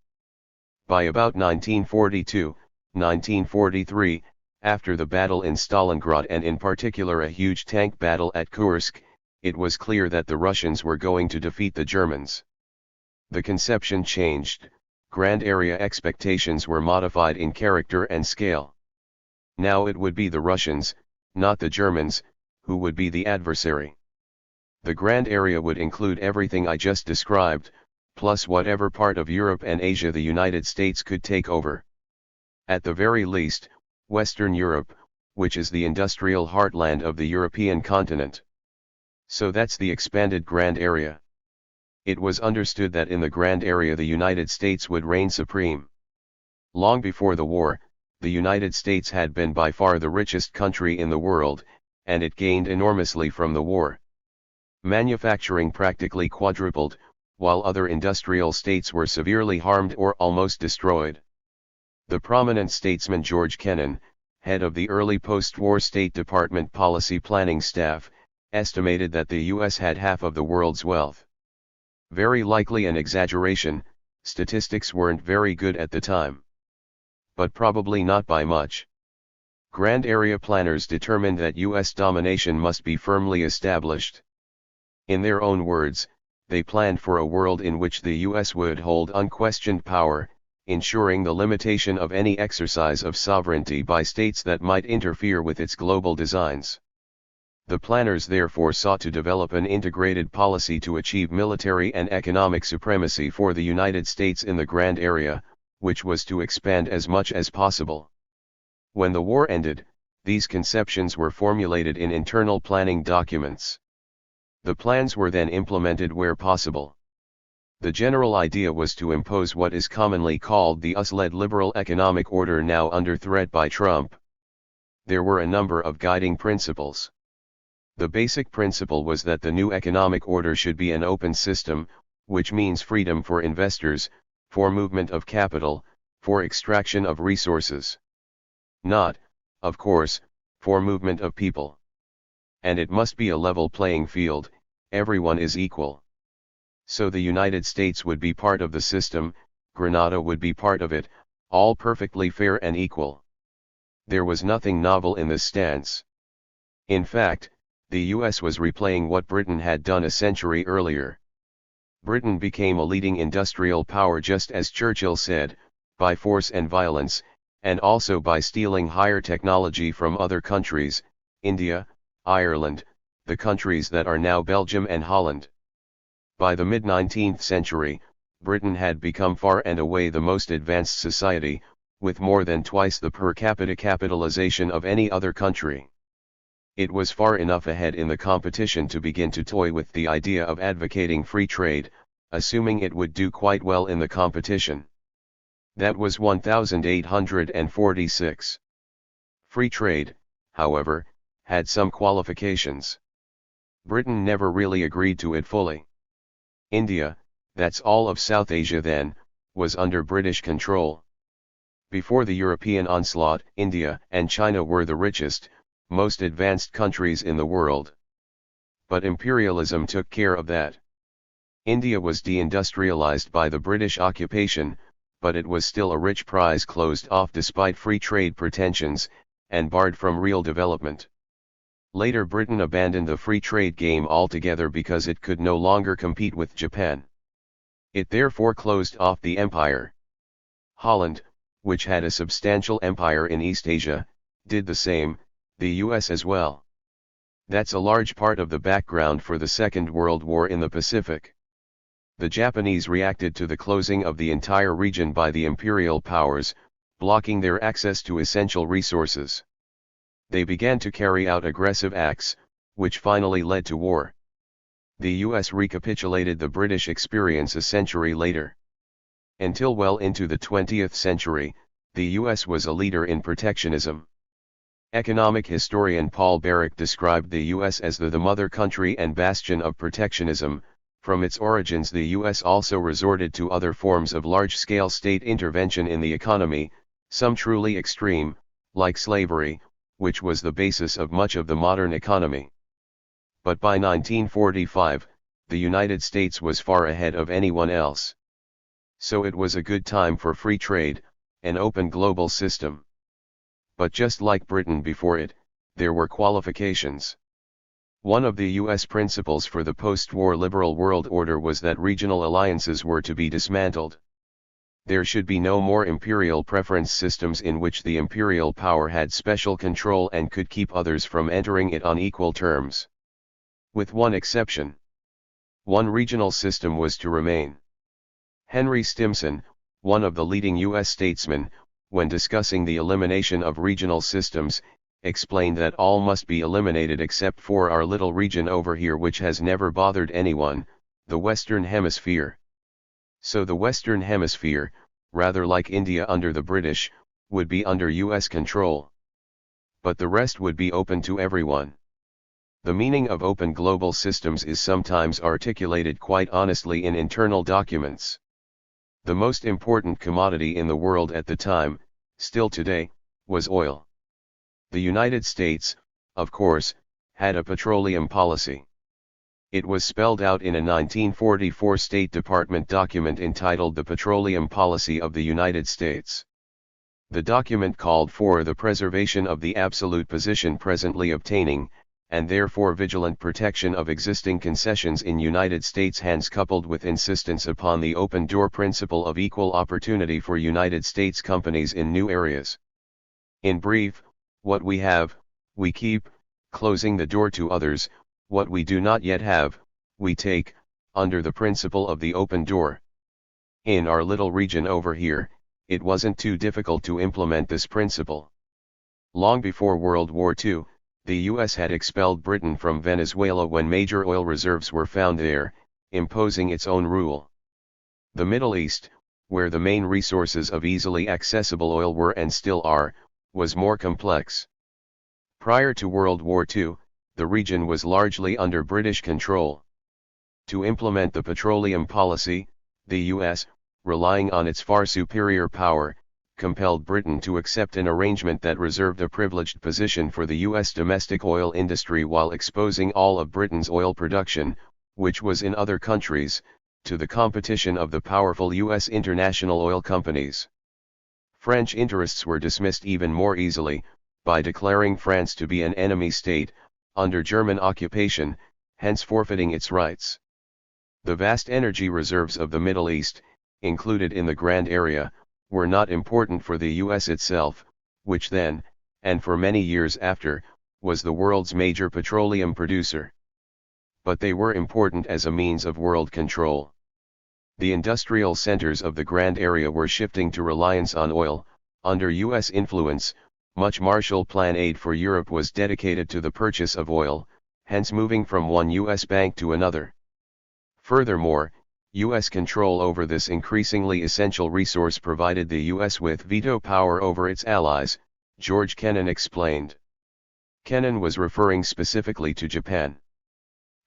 By about 1942, 1943, after the battle in Stalingrad and in particular a huge tank battle at Kursk, it was clear that the Russians were going to defeat the Germans. The conception changed, Grand Area expectations were modified in character and scale. Now it would be the Russians, not the Germans, who would be the adversary. The grand area would include everything I just described, plus whatever part of Europe and Asia the United States could take over. At the very least, Western Europe, which is the industrial heartland of the European continent. So that's the expanded grand area. It was understood that in the grand area the United States would reign supreme. Long before the war, the United States had been by far the richest country in the world, and it gained enormously from the war. Manufacturing practically quadrupled, while other industrial states were severely harmed or almost destroyed. The prominent statesman George Kennan, head of the early post-war State Department policy planning staff, estimated that the U.S. had half of the world's wealth. Very likely an exaggeration, statistics weren't very good at the time. But probably not by much. Grand area planners determined that U.S. domination must be firmly established. In their own words, they planned for a world in which the U.S. would hold unquestioned power, ensuring the limitation of any exercise of sovereignty by states that might interfere with its global designs. The planners therefore sought to develop an integrated policy to achieve military and economic supremacy for the United States in the grand area, which was to expand as much as possible. When the war ended, these conceptions were formulated in internal planning documents. The plans were then implemented where possible. The general idea was to impose what is commonly called the US-led liberal economic order now under threat by Trump. There were a number of guiding principles. The basic principle was that the new economic order should be an open system, which means freedom for investors, for movement of capital, for extraction of resources. Not, of course, for movement of people. And it must be a level playing field, everyone is equal. So the United States would be part of the system, Grenada would be part of it, all perfectly fair and equal. There was nothing novel in this stance. In fact, the US was replaying what Britain had done a century earlier. Britain became a leading industrial power just as Churchill said, by force and violence, and also by stealing higher technology from other countries, India, Ireland, the countries that are now Belgium and Holland. By the mid-19th century, Britain had become far and away the most advanced society, with more than twice the per capita capitalization of any other country. It was far enough ahead in the competition to begin to toy with the idea of advocating free trade, assuming it would do quite well in the competition. That was 1846. Free trade, however, had some qualifications. Britain never really agreed to it fully. India, that's all of South Asia then, was under British control. Before the European onslaught, India and China were the richest, most advanced countries in the world. But imperialism took care of that. India was deindustrialized by the British occupation, but it was still a rich prize closed off despite free trade pretensions, and barred from real development. Later Britain abandoned the free trade game altogether because it could no longer compete with Japan. It therefore closed off the empire. Holland, which had a substantial empire in East Asia, did the same, the US as well. That's a large part of the background for the Second World War in the Pacific. The Japanese reacted to the closing of the entire region by the imperial powers, blocking their access to essential resources. They began to carry out aggressive acts, which finally led to war. The US recapitulated the British experience a century later. Until well into the 20th century, the US was a leader in protectionism. Economic historian Paul Barrick described the US as the mother country and bastion of protectionism. From its origins, the US also resorted to other forms of large-scale state intervention in the economy, some truly extreme, like slavery, which was the basis of much of the modern economy. But by 1945, the United States was far ahead of anyone else. So it was a good time for free trade, an open global system. But just like Britain before it, there were qualifications. One of the US principles for the post-war liberal world order was that regional alliances were to be dismantled. There should be no more imperial preference systems in which the imperial power had special control and could keep others from entering it on equal terms. With one exception. One regional system was to remain. Henry Stimson, one of the leading U.S. statesmen, when discussing the elimination of regional systems, explained that all must be eliminated except for our little region over here which has never bothered anyone, the Western Hemisphere. So the Western Hemisphere, rather like India under the British, would be under U.S. control. But the rest would be open to everyone. The meaning of open global systems is sometimes articulated quite honestly in internal documents. The most important commodity in the world at the time, still today, was oil. The United States, of course, had a petroleum policy. It was spelled out in a 1944 State Department document entitled The Petroleum Policy of the United States. The document called for the preservation of the absolute position presently obtaining, and therefore vigilant protection of existing concessions in United States hands coupled with insistence upon the open door principle of equal opportunity for United States companies in new areas. In brief, what we have, we keep, closing the door to others, what we do not yet have, we take, under the principle of the open door. In our little region over here, it wasn't too difficult to implement this principle. Long before World War II, the U.S. had expelled Britain from Venezuela when major oil reserves were found there, imposing its own rule. The Middle East, where the main resources of easily accessible oil were and still are, was more complex. Prior to World War II, the region was largely under British control. To implement the petroleum policy, the U.S., relying on its far superior power, compelled Britain to accept an arrangement that reserved a privileged position for the U.S. domestic oil industry while exposing all of Britain's oil production, which was in other countries, to the competition of the powerful U.S. international oil companies. French interests were dismissed even more easily, by declaring France to be an enemy state, under German occupation, hence forfeiting its rights. The vast energy reserves of the Middle East, included in the Grand Area, were not important for the U.S. itself, which then, and for many years after, was the world's major petroleum producer. But they were important as a means of world control. The industrial centers of the Grand Area were shifting to reliance on oil. Under U.S. influence, much Marshall Plan aid for Europe was dedicated to the purchase of oil, hence moving from one U.S. bank to another. Furthermore, U.S. control over this increasingly essential resource provided the U.S. with veto power over its allies, George Kennan explained. Kennan was referring specifically to Japan.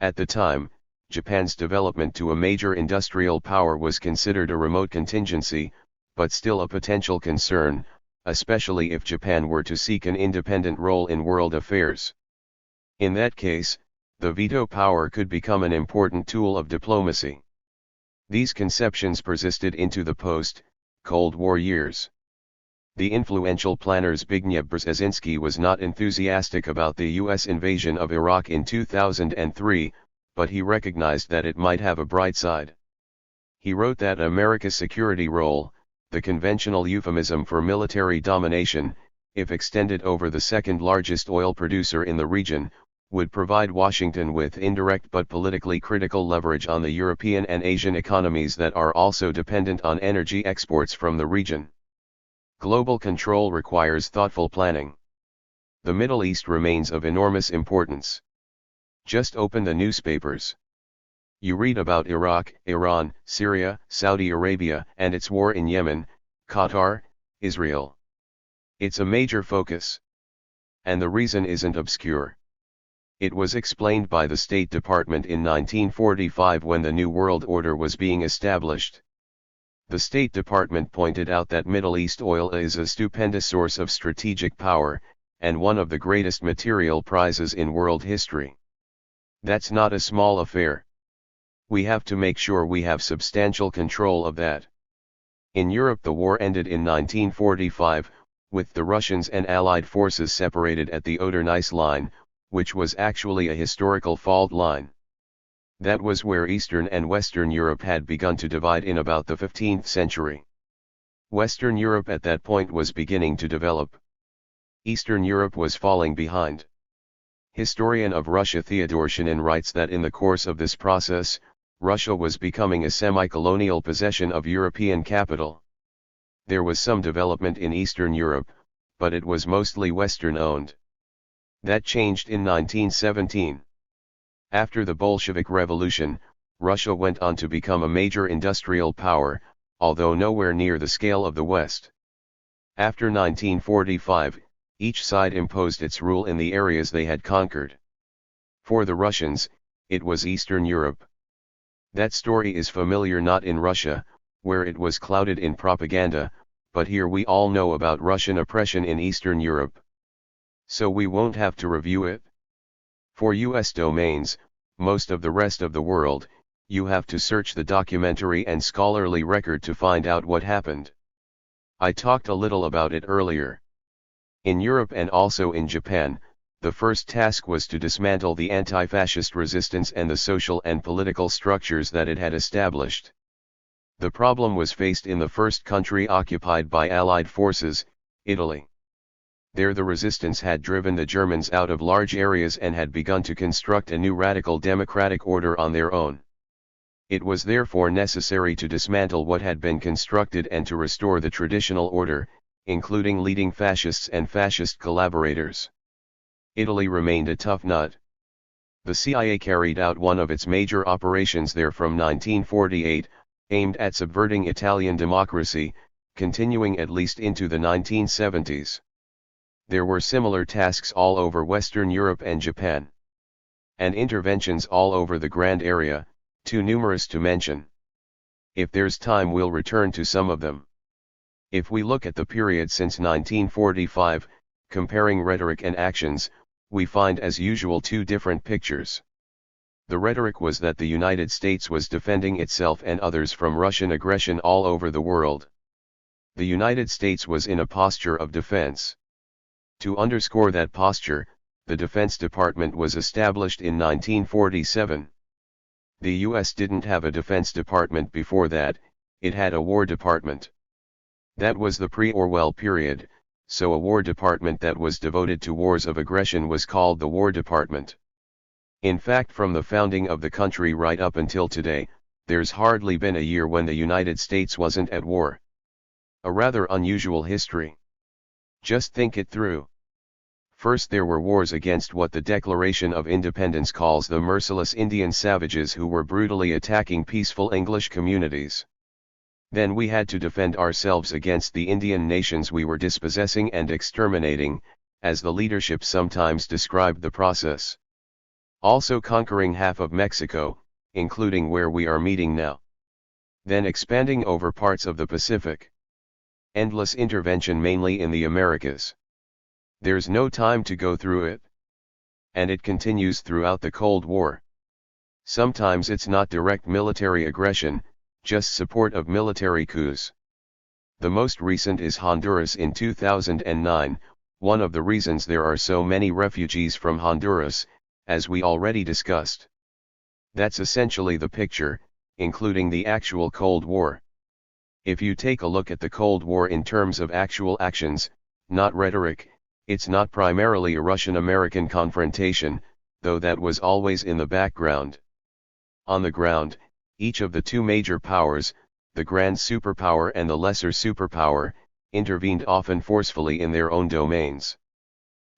At the time, Japan's development to a major industrial power was considered a remote contingency, but still a potential concern, especially if Japan were to seek an independent role in world affairs. In that case, the veto power could become an important tool of diplomacy. These conceptions persisted into the post-Cold War years. The influential planner Zbigniew Brzezinski was not enthusiastic about the U.S. invasion of Iraq in 2003, but he recognized that it might have a bright side. He wrote that America's security role, the conventional euphemism for military domination, if extended over the second largest oil producer in the region, would provide Washington with indirect but politically critical leverage on the European and Asian economies that are also dependent on energy exports from the region. Global control requires thoughtful planning. The Middle East remains of enormous importance. Just open the newspapers. You read about Iraq, Iran, Syria, Saudi Arabia, and its war in Yemen, Qatar, Israel. It's a major focus. And the reason isn't obscure. It was explained by the State Department in 1945 when the New World Order was being established. The State Department pointed out that Middle East oil is a stupendous source of strategic power, and one of the greatest material prizes in world history. That's not a small affair. We have to make sure we have substantial control of that. In Europe the war ended in 1945, with the Russians and Allied forces separated at the Oder-Neisse line, which was actually a historical fault line. That was where Eastern and Western Europe had begun to divide in about the 15th century. Western Europe at that point was beginning to develop. Eastern Europe was falling behind. Historian of Russia Theodor Shunin writes that in the course of this process, Russia was becoming a semi-colonial possession of European capital. There was some development in Eastern Europe, but it was mostly Western-owned. That changed in 1917. After the Bolshevik Revolution, Russia went on to become a major industrial power, although nowhere near the scale of the West. After 1945, each side imposed its rule in the areas they had conquered. For the Russians, it was Eastern Europe. That story is familiar not in Russia, where it was clouded in propaganda, but here we all know about Russian oppression in Eastern Europe. So we won't have to review it. For US domains, most of the rest of the world, you have to search the documentary and scholarly record to find out what happened. I talked a little about it earlier. In Europe and also in Japan, the first task was to dismantle the anti-fascist resistance and the social and political structures that it had established. The problem was faced in the first country occupied by Allied forces, Italy. There the resistance had driven the Germans out of large areas and had begun to construct a new radical democratic order on their own. It was therefore necessary to dismantle what had been constructed and to restore the traditional order, including leading fascists and fascist collaborators. Italy remained a tough nut. The CIA carried out one of its major operations there from 1948, aimed at subverting Italian democracy, continuing at least into the 1970s. There were similar tasks all over Western Europe and Japan. And interventions all over the Grand Area, too numerous to mention. If there's time we'll return to some of them. If we look at the period since 1945, comparing rhetoric and actions, we find as usual two different pictures. The rhetoric was that the United States was defending itself and others from Russian aggression all over the world. The United States was in a posture of defense. To underscore that posture, the Defense Department was established in 1947. The US didn't have a Defense Department before that, it had a War Department. That was the pre-Orwell period, so a War Department that was devoted to wars of aggression was called the War Department. In fact, from the founding of the country right up until today, there's hardly been a year when the United States wasn't at war. A rather unusual history. Just think it through. First there were wars against what the Declaration of Independence calls the merciless Indian savages who were brutally attacking peaceful English communities. Then we had to defend ourselves against the Indian nations we were dispossessing and exterminating, as the leadership sometimes described the process. Also conquering half of Mexico, including where we are meeting now. Then expanding over parts of the Pacific. Endless intervention mainly in the Americas. There's no time to go through it. And it continues throughout the Cold War. Sometimes it's not direct military aggression, just support of military coups. The most recent is Honduras in 2009, one of the reasons there are so many refugees from Honduras, as we already discussed. That's essentially the picture, including the actual Cold War. If you take a look at the Cold War in terms of actual actions, not rhetoric, it's not primarily a Russian-American confrontation, though that was always in the background. On the ground, each of the two major powers, the grand superpower and the lesser superpower, intervened often forcefully in their own domains.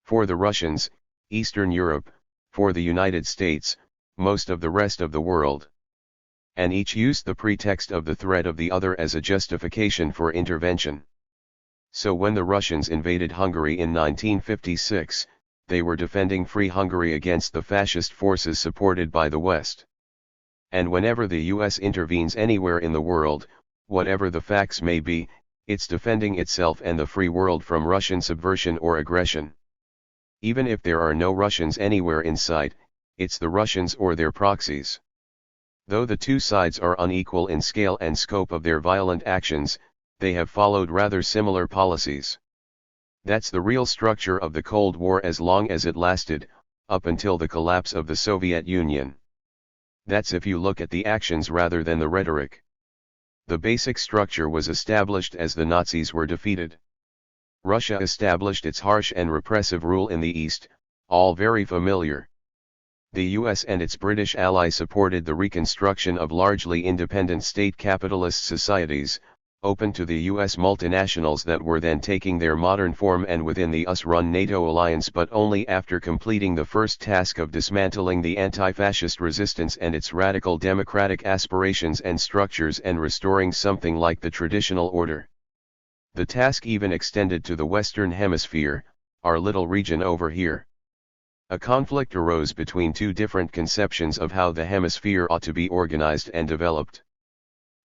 For the Russians, Eastern Europe, for the United States, most of the rest of the world. And each used the pretext of the threat of the other as a justification for intervention. So when the Russians invaded Hungary in 1956, they were defending Free Hungary against the fascist forces supported by the West. And whenever the US intervenes anywhere in the world, whatever the facts may be, it's defending itself and the free world from Russian subversion or aggression. Even if there are no Russians anywhere in sight, it's the Russians or their proxies. Though the two sides are unequal in scale and scope of their violent actions, they have followed rather similar policies. That's the real structure of the Cold War as long as it lasted, up until the collapse of the Soviet Union. That's if you look at the actions rather than the rhetoric. The basic structure was established as the Nazis were defeated. Russia established its harsh and repressive rule in the East, all very familiar. The US and its British ally supported the reconstruction of largely independent state capitalist societies, open to the US multinationals that were then taking their modern form and within the US-run NATO alliance, but only after completing the first task of dismantling the anti-fascist resistance and its radical democratic aspirations and structures and restoring something like the traditional order. The task even extended to the Western Hemisphere, our little region over here. A conflict arose between two different conceptions of how the hemisphere ought to be organized and developed.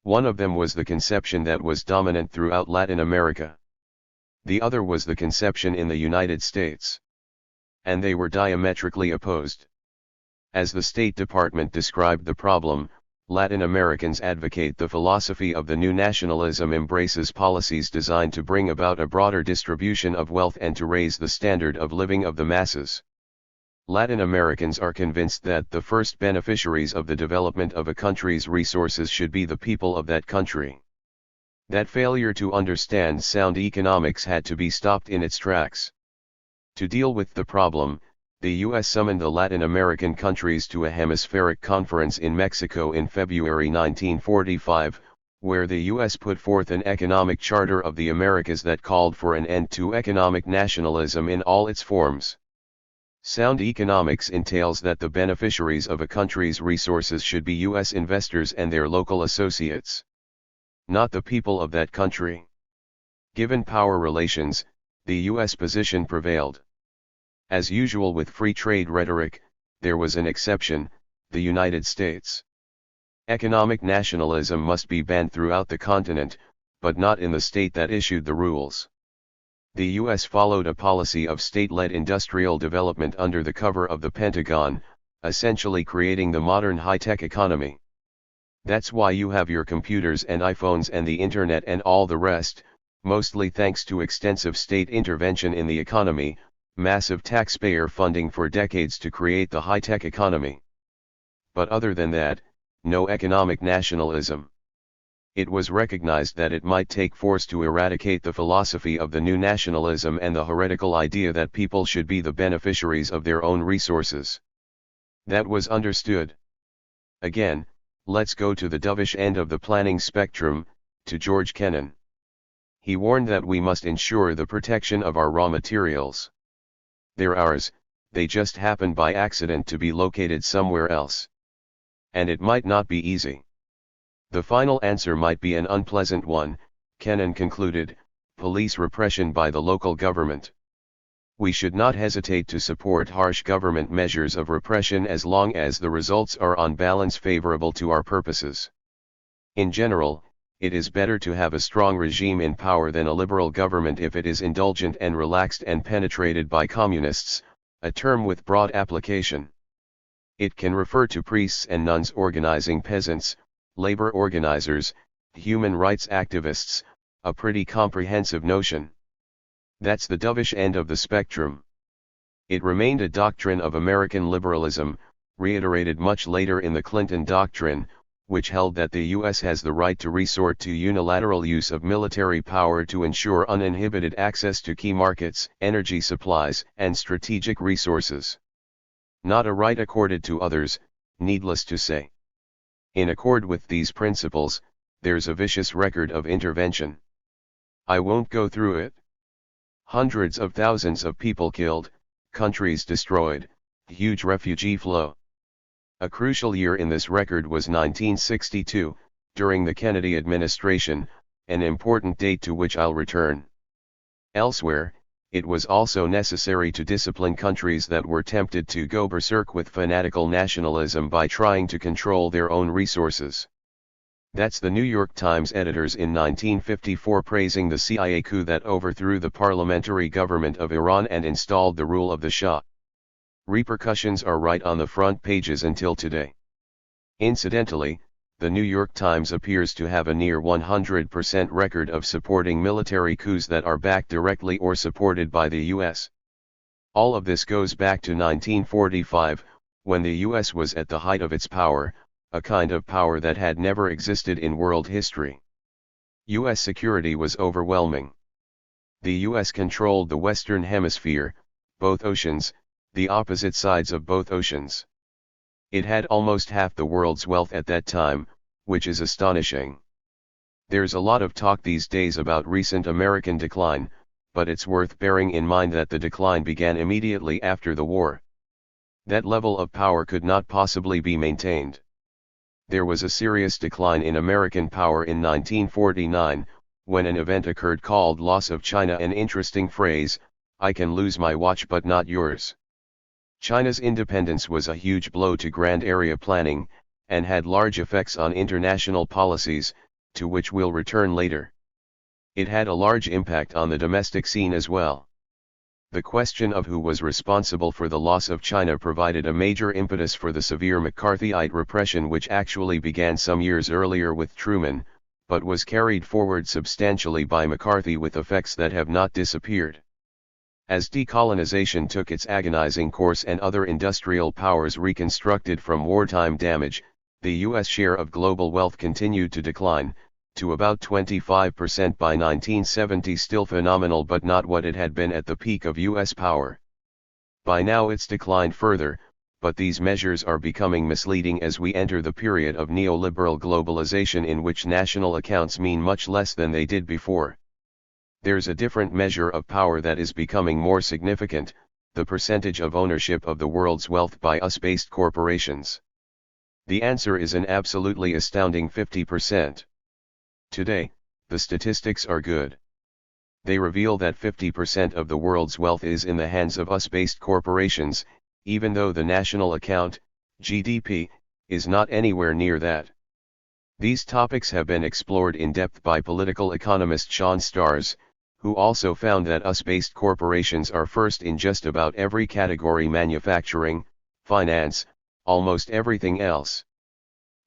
One of them was the conception that was dominant throughout Latin America. The other was the conception in the United States. And they were diametrically opposed. As the State Department described the problem, Latin Americans advocate the philosophy of the new nationalism embraces policies designed to bring about a broader distribution of wealth and to raise the standard of living of the masses. Latin Americans are convinced that the first beneficiaries of the development of a country's resources should be the people of that country. That failure to understand sound economics had to be stopped in its tracks. To deal with the problem, the U.S. summoned the Latin American countries to a hemispheric conference in Mexico in February 1945, where the U.S. put forth an economic charter of the Americas that called for an end to economic nationalism in all its forms. Sound economics entails that the beneficiaries of a country's resources should be U.S. investors and their local associates, not the people of that country. Given power relations, the U.S. position prevailed. As usual with free trade rhetoric, there was an exception, the United States. Economic nationalism must be banned throughout the continent, but not in the state that issued the rules. The U.S. followed a policy of state-led industrial development under the cover of the Pentagon, essentially creating the modern high-tech economy. That's why you have your computers and iPhones and the internet and all the rest, mostly thanks to extensive state intervention in the economy, massive taxpayer funding for decades to create the high-tech economy. But other than that, no economic nationalism. It was recognized that it might take force to eradicate the philosophy of the new nationalism and the heretical idea that people should be the beneficiaries of their own resources. That was understood. Again, let's go to the dovish end of the planning spectrum, to George Kennan. He warned that we must ensure the protection of our raw materials. They're ours, they just happen by accident to be located somewhere else. And it might not be easy. The final answer might be an unpleasant one, Kennan concluded, police repression by the local government. We should not hesitate to support harsh government measures of repression as long as the results are on balance favorable to our purposes. In general, it is better to have a strong regime in power than a liberal government if it is indulgent and relaxed and penetrated by communists, a term with broad application. It can refer to priests and nuns organizing peasants, labor organizers, human rights activists, a pretty comprehensive notion. That's the dovish end of the spectrum. It remained a doctrine of American liberalism, reiterated much later in the Clinton Doctrine, which held that the U.S. has the right to resort to unilateral use of military power to ensure uninhibited access to key markets, energy supplies, and strategic resources. Not a right accorded to others, needless to say. In accord with these principles, there's a vicious record of intervention. I won't go through it. Hundreds of thousands of people killed, countries destroyed, huge refugee flow. A crucial year in this record was 1962, during the Kennedy administration, an important date to which I'll return. Elsewhere, it was also necessary to discipline countries that were tempted to go berserk with fanatical nationalism by trying to control their own resources. That's the New York Times editors in 1954 praising the CIA coup that overthrew the parliamentary government of Iran and installed the rule of the Shah. Repercussions are right on the front pages until today. Incidentally, the New York Times appears to have a near 100% record of supporting military coups that are backed directly or supported by the U.S. All of this goes back to 1945, when the U.S. was at the height of its power, a kind of power that had never existed in world history. U.S. security was overwhelming. The U.S. controlled the Western Hemisphere, both oceans, the opposite sides of both oceans. It had almost half the world's wealth at that time, which is astonishing. There's a lot of talk these days about recent American decline, but it's worth bearing in mind that the decline began immediately after the war. That level of power could not possibly be maintained. There was a serious decline in American power in 1949, when an event occurred called Loss of China, an interesting phrase, I can lose my watch but not yours. China's independence was a huge blow to grand area planning, and had large effects on international policies, to which we'll return later. It had a large impact on the domestic scene as well. The question of who was responsible for the loss of China provided a major impetus for the severe McCarthyite repression, which actually began some years earlier with Truman, but was carried forward substantially by McCarthy with effects that have not disappeared. As decolonization took its agonizing course and other industrial powers reconstructed from wartime damage, the U.S. share of global wealth continued to decline, to about 25% by 1970, still phenomenal but not what it had been at the peak of U.S. power. By now it's declined further, but these measures are becoming misleading as we enter the period of neoliberal globalization in which national accounts mean much less than they did before. There's a different measure of power that is becoming more significant, the percentage of ownership of the world's wealth by US-based corporations. The answer is an absolutely astounding 50%. Today, the statistics are good. They reveal that 50% of the world's wealth is in the hands of US-based corporations, even though the national account, GDP, is not anywhere near that. These topics have been explored in depth by political economist Sean Stars, who also found that US-based corporations are first in just about every category: manufacturing, finance, almost everything else.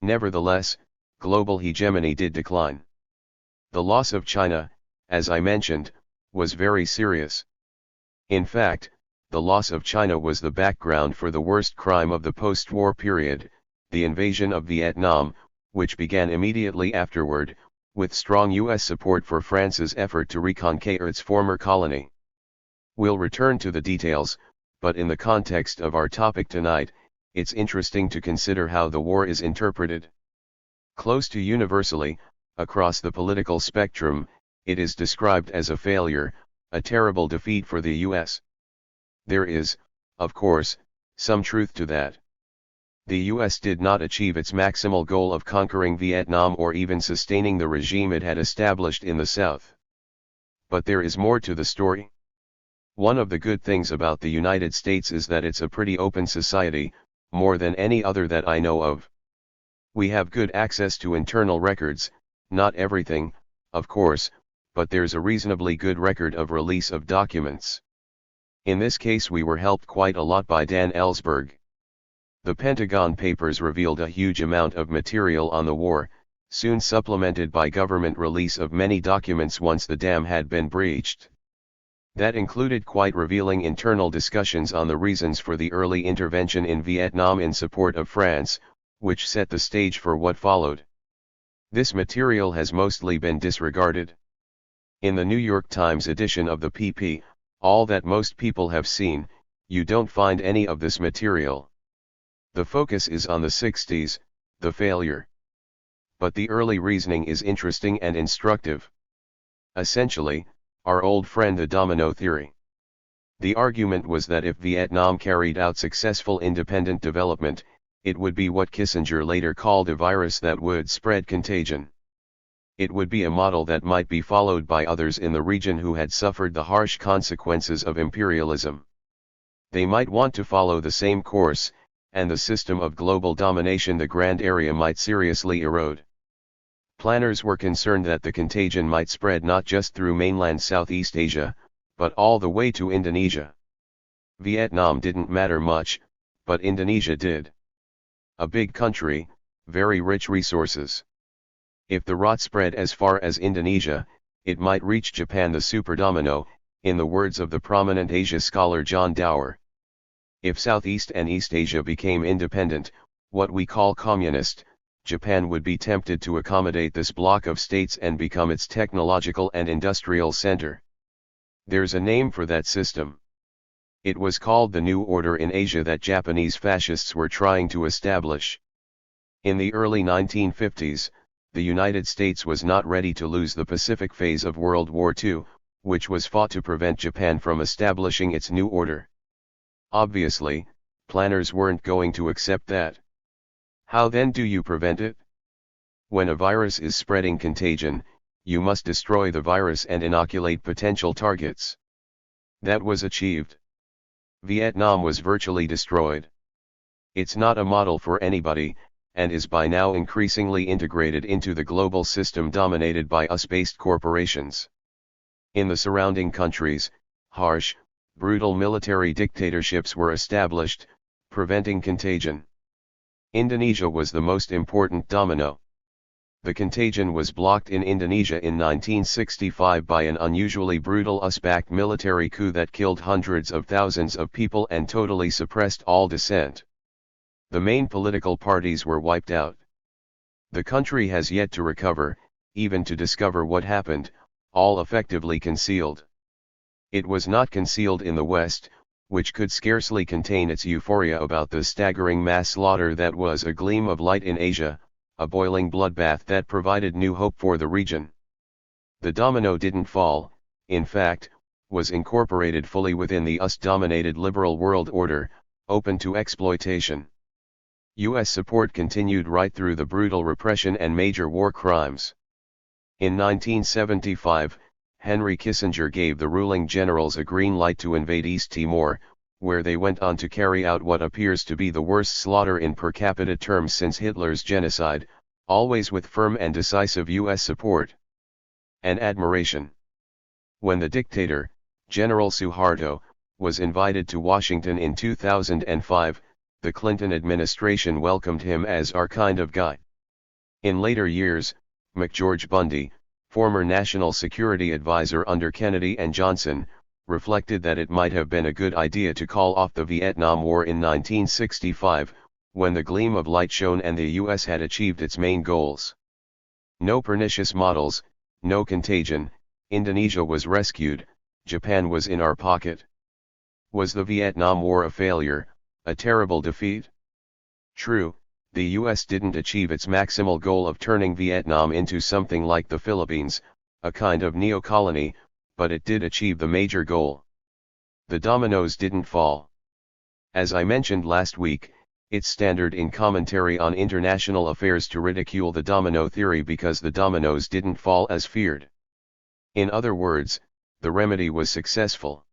Nevertheless, global hegemony did decline. The loss of China, as I mentioned, was very serious. In fact, the loss of China was the background for the worst crime of the post-war period, the invasion of Vietnam, which began immediately afterward, with strong U.S. support for France's effort to reconquer its former colony. We'll return to the details, but in the context of our topic tonight, it's interesting to consider how the war is interpreted. Close to universally, across the political spectrum, it is described as a failure, a terrible defeat for the U.S. There is, of course, some truth to that. The U.S. did not achieve its maximal goal of conquering Vietnam or even sustaining the regime it had established in the South. But there is more to the story. One of the good things about the United States is that it's a pretty open society, more than any other that I know of. We have good access to internal records, not everything, of course, but there's a reasonably good record of release of documents. In this case we were helped quite a lot by Dan Ellsberg. The Pentagon Papers revealed a huge amount of material on the war, soon supplemented by government release of many documents once the dam had been breached. That included quite revealing internal discussions on the reasons for the early intervention in Vietnam in support of France, which set the stage for what followed. This material has mostly been disregarded. In the New York Times edition of the PP, all that most people have seen, you don't find any of this material. The focus is on the 60s, the failure. But the early reasoning is interesting and instructive. Essentially, our old friend the domino theory. The argument was that if Vietnam carried out successful independent development, it would be what Kissinger later called a virus that would spread contagion. It would be a model that might be followed by others in the region who had suffered the harsh consequences of imperialism. They might want to follow the same course, and the system of global domination the grand area might seriously erode. Planners were concerned that the contagion might spread not just through mainland Southeast Asia, but all the way to Indonesia. Vietnam didn't matter much, but Indonesia did. A big country, very rich resources. If the rot spread as far as Indonesia, it might reach Japan, the superdomino, in the words of the prominent Asia scholar John Dower. If Southeast and East Asia became independent, what we call communist, Japan would be tempted to accommodate this bloc of states and become its technological and industrial center. There's a name for that system. It was called the New Order in Asia that Japanese fascists were trying to establish. In the early 1950s, the United States was not ready to lose the Pacific phase of World War II, which was fought to prevent Japan from establishing its new order. Obviously, planners weren't going to accept that. How then do you prevent it? When a virus is spreading contagion, you must destroy the virus and inoculate potential targets. That was achieved. Vietnam was virtually destroyed. It's not a model for anybody, and is by now increasingly integrated into the global system dominated by US-based corporations. In the surrounding countries, harsh, brutal military dictatorships were established, preventing contagion. Indonesia was the most important domino. The contagion was blocked in Indonesia in 1965 by an unusually brutal US-backed military coup that killed hundreds of thousands of people and totally suppressed all dissent. The main political parties were wiped out. The country has yet to recover, even to discover what happened, all effectively concealed. It was not concealed in the West, which could scarcely contain its euphoria about the staggering mass slaughter that was a gleam of light in Asia, a boiling bloodbath that provided new hope for the region. The domino didn't fall, in fact, was incorporated fully within the US-dominated liberal world order, open to exploitation. US support continued right through the brutal repression and major war crimes. In 1975, Henry Kissinger gave the ruling generals a green light to invade East Timor, where they went on to carry out what appears to be the worst slaughter in per capita terms since Hitler's genocide, always with firm and decisive US support and admiration. When the dictator, General Suharto, was invited to Washington in 2005, the Clinton administration welcomed him as our kind of guy. In later years, McGeorge Bundy, former national security advisor under Kennedy and Johnson, reflected that it might have been a good idea to call off the Vietnam War in 1965, when the gleam of light shone and the US had achieved its main goals. No pernicious models, no contagion, Indonesia was rescued, Japan was in our pocket. Was the Vietnam War a failure, a terrible defeat? True, the US didn't achieve its maximal goal of turning Vietnam into something like the Philippines, a kind of neo-colony, but it did achieve the major goal. The dominoes didn't fall. As I mentioned last week, it's standard in commentary on international affairs to ridicule the domino theory because the dominoes didn't fall as feared. In other words, the remedy was successful.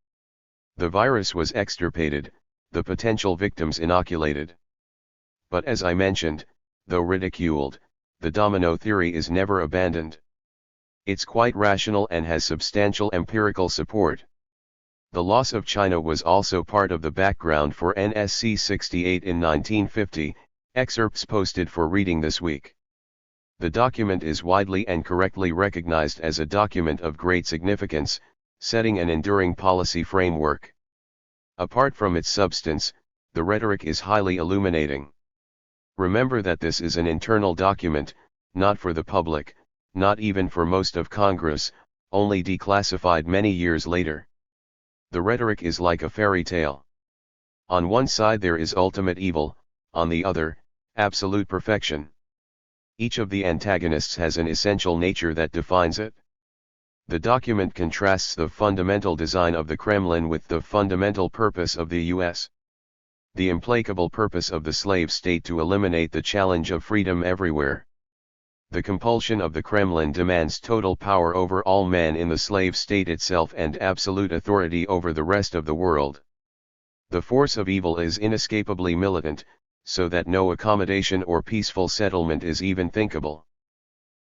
The virus was extirpated, the potential victims inoculated. But as I mentioned, though ridiculed, the domino theory is never abandoned. It's quite rational and has substantial empirical support. The loss of China was also part of the background for NSC 68 in 1950, excerpts posted for reading this week. The document is widely and correctly recognized as a document of great significance, setting an enduring policy framework. Apart from its substance, the rhetoric is highly illuminating. Remember that this is an internal document, not for the public, not even for most of Congress, only declassified many years later. The rhetoric is like a fairy tale. On one side there is ultimate evil, on the other, absolute perfection. Each of the antagonists has an essential nature that defines it. The document contrasts the fundamental design of the Kremlin with the fundamental purpose of the US. The implacable purpose of the slave state to eliminate the challenge of freedom everywhere. The compulsion of the Kremlin demands total power over all men in the slave state itself and absolute authority over the rest of the world. The force of evil is inescapably militant, so that no accommodation or peaceful settlement is even thinkable.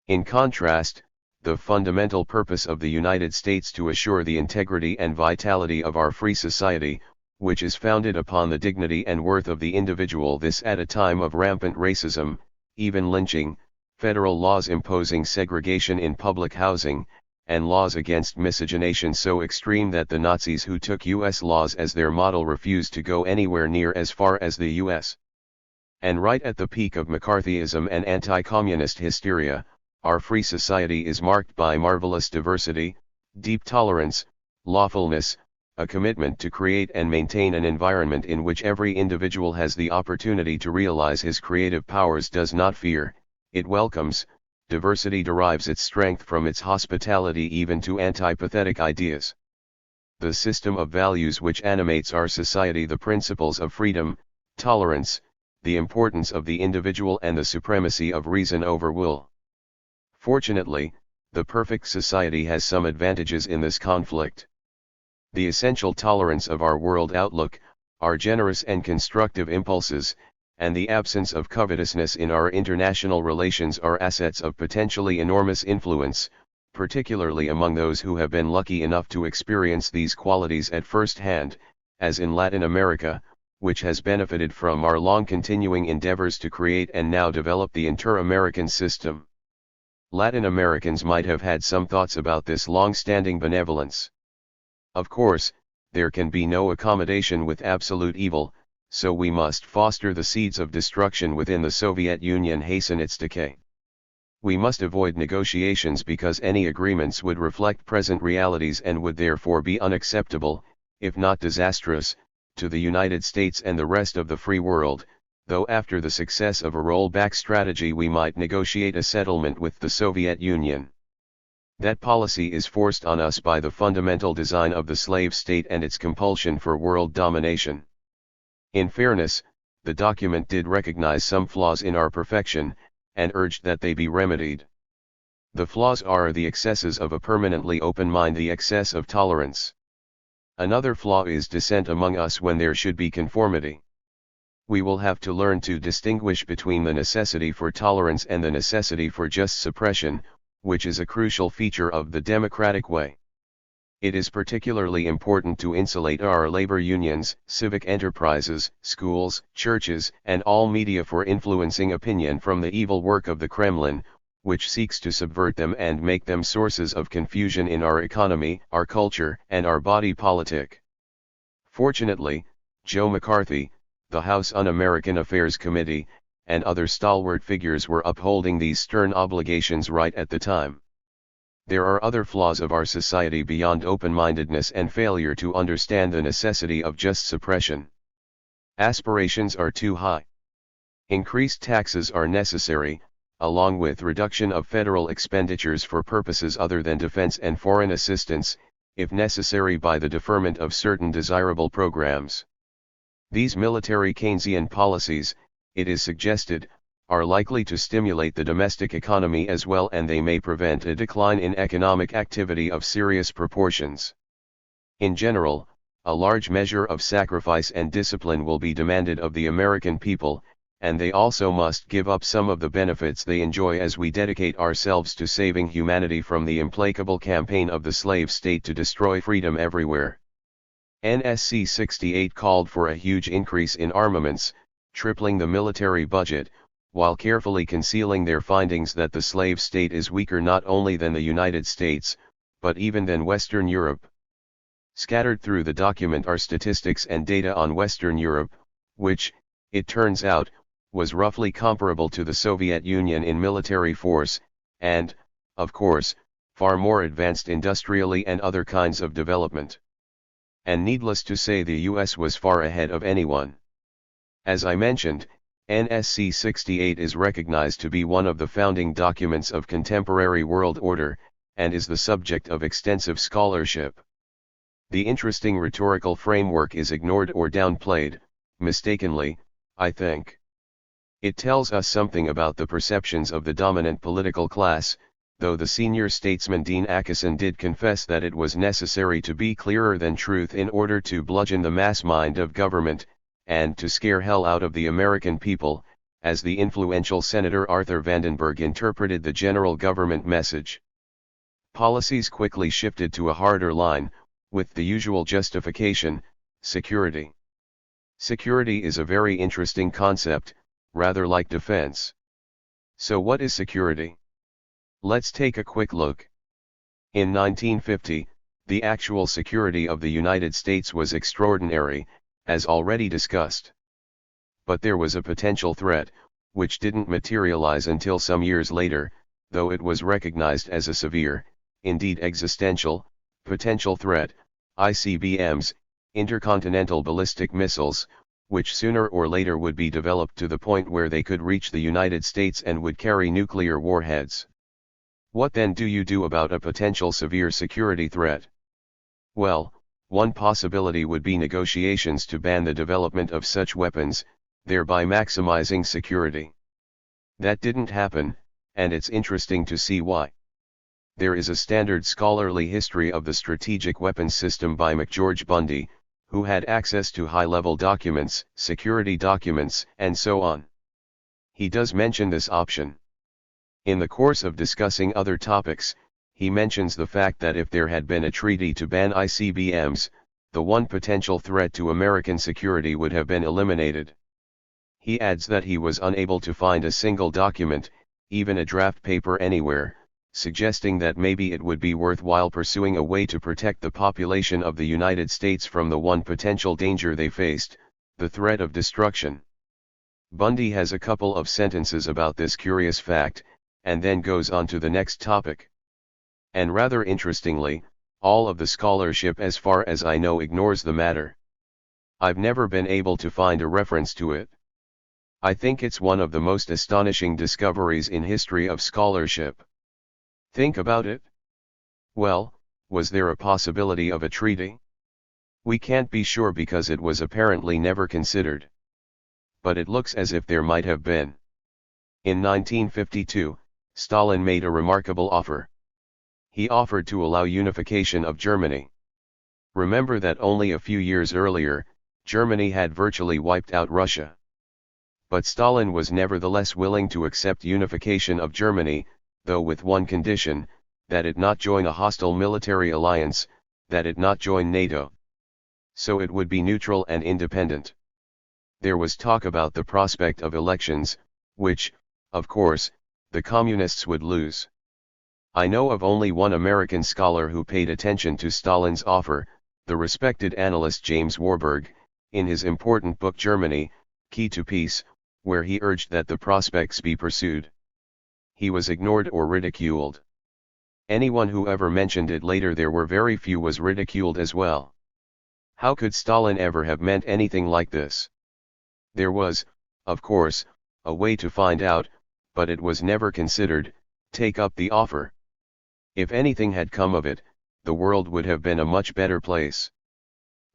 In contrast, the fundamental purpose of the United States to assure the integrity and vitality of our free society, which is founded upon the dignity and worth of the individual, this at a time of rampant racism, even lynching, federal laws imposing segregation in public housing, and laws against miscegenation so extreme that the Nazis who took US laws as their model refused to go anywhere near as far as the US. And right at the peak of McCarthyism and anti-communist hysteria, our free society is marked by marvelous diversity, deep tolerance, lawfulness, a commitment to create and maintain an environment in which every individual has the opportunity to realize his creative powers, does not fear, it welcomes. Diversity derives its strength from its hospitality even to antipathetic ideas. The system of values which animates our society, the principles of freedom, tolerance, the importance of the individual and the supremacy of reason over will. Fortunately, the perfect society has some advantages in this conflict. The essential tolerance of our world outlook, our generous and constructive impulses, and the absence of covetousness in our international relations are assets of potentially enormous influence, particularly among those who have been lucky enough to experience these qualities at first hand, as in Latin America, which has benefited from our long-continuing endeavors to create and now develop the inter-American system. Latin Americans might have had some thoughts about this long-standing benevolence. Of course, there can be no accommodation with absolute evil, so we must foster the seeds of destruction within the Soviet Union, hasten its decay. We must avoid negotiations because any agreements would reflect present realities and would therefore be unacceptable, if not disastrous, to the United States and the rest of the free world, though after the success of a rollback strategy we might negotiate a settlement with the Soviet Union. That policy is forced on us by the fundamental design of the slave state and its compulsion for world domination. In fairness, the document did recognize some flaws in our perfection, and urged that they be remedied. The flaws are the excesses of a permanently open mind, the excess of tolerance. Another flaw is dissent among us when there should be conformity. We will have to learn to distinguish between the necessity for tolerance and the necessity for just suppression, which is a crucial feature of the democratic way. It is particularly important to insulate our labor unions, civic enterprises, schools, churches, and all media for influencing opinion from the evil work of the Kremlin, which seeks to subvert them and make them sources of confusion in our economy, our culture, and our body politic. Fortunately, Joe McCarthy, the House Un-American Affairs Committee, and other stalwart figures were upholding these stern obligations right at the time. There are other flaws of our society beyond open-mindedness and failure to understand the necessity of just suppression. Aspirations are too high. Increased taxes are necessary, along with reduction of federal expenditures for purposes other than defense and foreign assistance, if necessary by the deferment of certain desirable programs. These military Keynesian policies, it is suggested, are likely to stimulate the domestic economy as well, and they may prevent a decline in economic activity of serious proportions. In general, a large measure of sacrifice and discipline will be demanded of the American people, and they also must give up some of the benefits they enjoy as we dedicate ourselves to saving humanity from the implacable campaign of the slave state to destroy freedom everywhere. NSC 68 called for a huge increase in armaments, tripling the military budget, while carefully concealing their findings that the slave state is weaker not only than the United States, but even than Western Europe. Scattered through the document are statistics and data on Western Europe, which, it turns out, was roughly comparable to the Soviet Union in military force, and, of course, far more advanced industrially and other kinds of development. And needless to say, the US was far ahead of anyone. As I mentioned, NSC 68 is recognized to be one of the founding documents of contemporary world order, and is the subject of extensive scholarship. The interesting rhetorical framework is ignored or downplayed, mistakenly, I think. It tells us something about the perceptions of the dominant political class, though the senior statesman Dean Acheson did confess that it was necessary to be clearer than truth in order to bludgeon the mass mind of government, and to scare hell out of the American people, as the influential Senator Arthur Vandenberg interpreted the general government message. Policies quickly shifted to a harder line, with the usual justification: security. Security is a very interesting concept, rather like defense. So what is security? Let's take a quick look. In 1950, the actual security of the United States was extraordinary, as already discussed. But there was a potential threat, which didn't materialize until some years later, though it was recognized as a severe, indeed existential, potential threat, ICBMs, intercontinental ballistic missiles, which sooner or later would be developed to the point where they could reach the United States and would carry nuclear warheads. What then do you do about a potential severe security threat? Well, one possibility would be negotiations to ban the development of such weapons, thereby maximizing security. That didn't happen, and it's interesting to see why. There is a standard scholarly history of the strategic weapons system by McGeorge Bundy, who had access to high-level documents, security documents, and so on. He does mention this option. In the course of discussing other topics, he mentions the fact that if there had been a treaty to ban ICBMs, the one potential threat to American security would have been eliminated. He adds that he was unable to find a single document, even a draft paper anywhere, suggesting that maybe it would be worthwhile pursuing a way to protect the population of the United States from the one potential danger they faced, the threat of destruction. Bundy has a couple of sentences about this curious fact, and then goes on to the next topic. And rather interestingly, all of the scholarship as far as I know ignores the matter. I've never been able to find a reference to it. I think it's one of the most astonishing discoveries in history of scholarship. Think about it. Well, was there a possibility of a treaty? We can't be sure because it was apparently never considered. But it looks as if there might have been. In 1952, Stalin made a remarkable offer. He offered to allow unification of Germany. Remember that only a few years earlier, Germany had virtually wiped out Russia. But Stalin was nevertheless willing to accept unification of Germany, though with one condition, that it not join a hostile military alliance, that it not join NATO. So it would be neutral and independent. There was talk about the prospect of elections, which, of course, the communists would lose. I know of only one American scholar who paid attention to Stalin's offer, the respected analyst James Warburg, in his important book Germany, Key to Peace, where he urged that the prospects be pursued. He was ignored or ridiculed. Anyone who ever mentioned it later there were very few was ridiculed as well. How could Stalin ever have meant anything like this? There was, of course, a way to find out, but it was never considered. Take up the offer. If anything had come of it, the world would have been a much better place.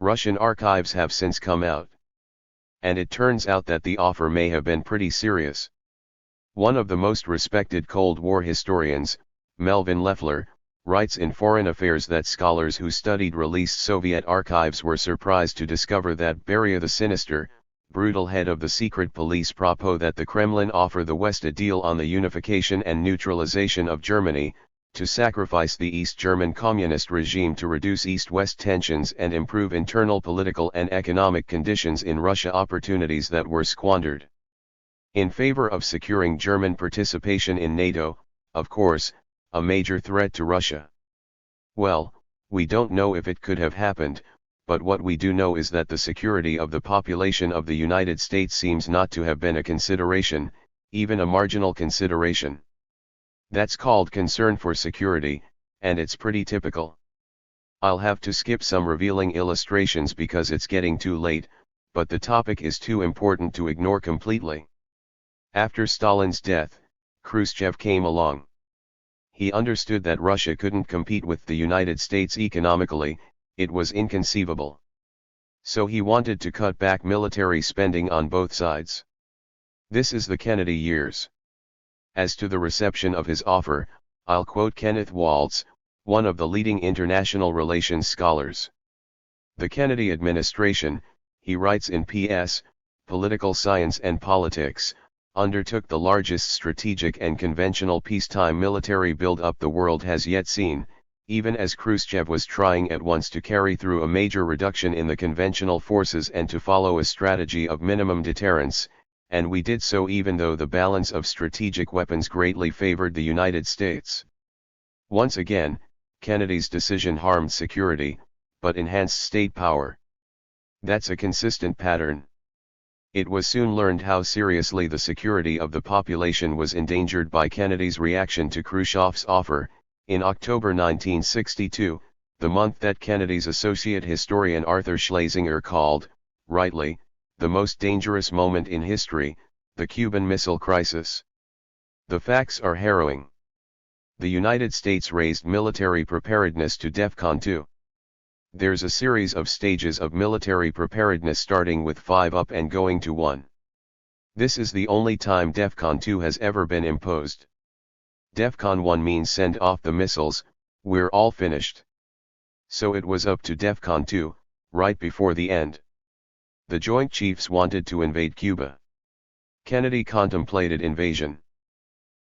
Russian archives have since come out. And it turns out that the offer may have been pretty serious. One of the most respected Cold War historians, Melvin Leffler, writes in Foreign Affairs that scholars who studied released Soviet archives were surprised to discover that Beria the sinister, brutal head of the secret police proposed that the Kremlin offer the West a deal on the unification and neutralization of Germany, to sacrifice the East German communist regime to reduce East-West tensions and improve internal political and economic conditions in Russia, opportunities that were squandered. In favor of securing German participation in NATO, of course, a major threat to Russia. Well, we don't know if it could have happened, but what we do know is that the security of the population of the United States seems not to have been a consideration, even a marginal consideration. That's called concern for security, and it's pretty typical. I'll have to skip some revealing illustrations because it's getting too late, but the topic is too important to ignore completely. After Stalin's death, Khrushchev came along. He understood that Russia couldn't compete with the United States economically, it was inconceivable. So he wanted to cut back military spending on both sides. This is the Kennedy years. As to the reception of his offer, I'll quote Kenneth Waltz, one of the leading international relations scholars. The Kennedy administration, he writes in P.S., Political Science and Politics, undertook the largest strategic and conventional peacetime military build-up the world has yet seen, even as Khrushchev was trying at once to carry through a major reduction in the conventional forces and to follow a strategy of minimum deterrence, and we did so even though the balance of strategic weapons greatly favored the United States. Once again, Kennedy's decision harmed security, but enhanced state power. That's a consistent pattern. It was soon learned how seriously the security of the population was endangered by Kennedy's reaction to Khrushchev's offer. In October 1962, the month that Kennedy's associate historian Arthur Schlesinger called, rightly, the most dangerous moment in history, the Cuban Missile Crisis. The facts are harrowing. The United States raised military preparedness to DEFCON 2. There's a series of stages of military preparedness starting with 5 up and going to 1. This is the only time DEFCON 2 has ever been imposed. DEFCON 1 means send off the missiles, we're all finished. So it was up to DEFCON 2, right before the end. The Joint Chiefs wanted to invade Cuba. Kennedy contemplated invasion.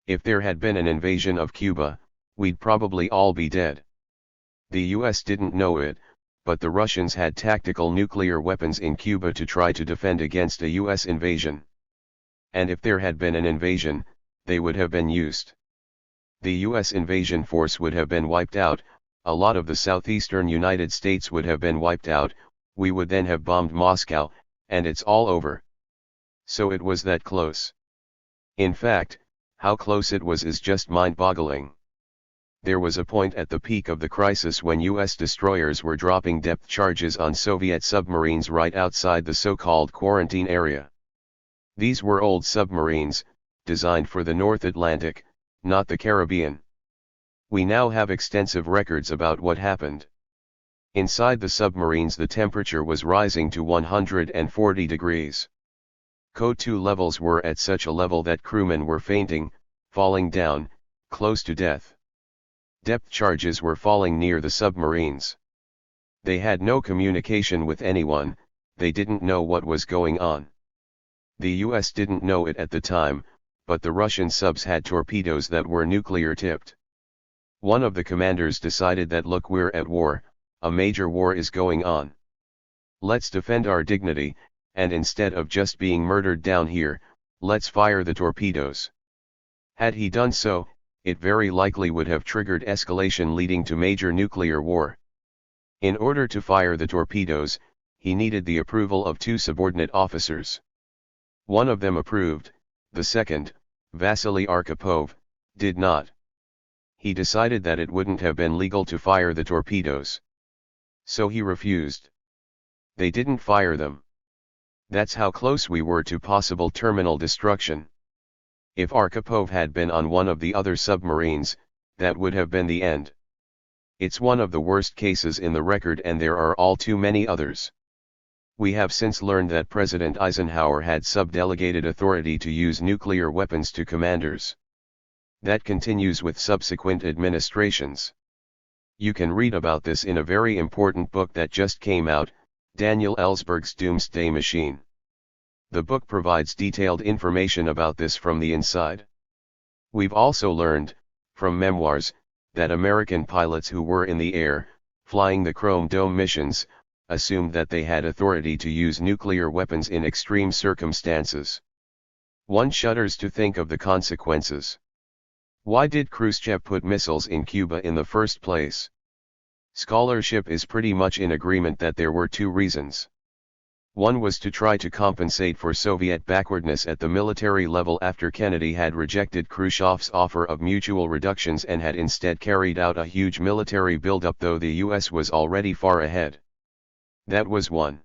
If there had been an invasion of Cuba, we'd probably all be dead. The US didn't know it, but the Russians had tactical nuclear weapons in Cuba to try to defend against a US invasion. And if there had been an invasion, they would have been used. The US invasion force would have been wiped out, a lot of the southeastern United States would have been wiped out, we would then have bombed Moscow, and it's all over. So it was that close. In fact, how close it was is just mind-boggling. There was a point at the peak of the crisis when US destroyers were dropping depth charges on Soviet submarines right outside the so-called quarantine area. These were old submarines, designed for the North Atlantic, not the Caribbean. We now have extensive records about what happened. Inside the submarines the temperature was rising to 140 degrees. Code 2 levels were at such a level that crewmen were fainting, falling down, close to death. Depth charges were falling near the submarines. They had no communication with anyone, they didn't know what was going on. The US didn't know it at the time, but the Russian subs had torpedoes that were nuclear-tipped. One of the commanders decided that look, we're at war, a major war is going on. Let's defend our dignity, and instead of just being murdered down here, let's fire the torpedoes. Had he done so, it very likely would have triggered escalation leading to major nuclear war. In order to fire the torpedoes, he needed the approval of 2 subordinate officers. One of them approved, the second, Vasily Arkhipov, did not. He decided that it wouldn't have been legal to fire the torpedoes. So he refused. They didn't fire them. That's how close we were to possible terminal destruction. If Arkhipov had been on one of the other submarines, that would have been the end. It's one of the worst cases in the record and there are all too many others. We have since learned that President Eisenhower had subdelegated authority to use nuclear weapons to commanders. That continues with subsequent administrations. You can read about this in a very important book that just came out, Daniel Ellsberg's Doomsday Machine. The book provides detailed information about this from the inside. We've also learned, from memoirs, that American pilots who were in the air, flying the Chrome Dome missions, assumed that they had authority to use nuclear weapons in extreme circumstances. One shudders to think of the consequences. Why did Khrushchev put missiles in Cuba in the first place? Scholarship is pretty much in agreement that there were 2 reasons. One was to try to compensate for Soviet backwardness at the military level after Kennedy had rejected Khrushchev's offer of mutual reductions and had instead carried out a huge military buildup, though the US was already far ahead. That was one.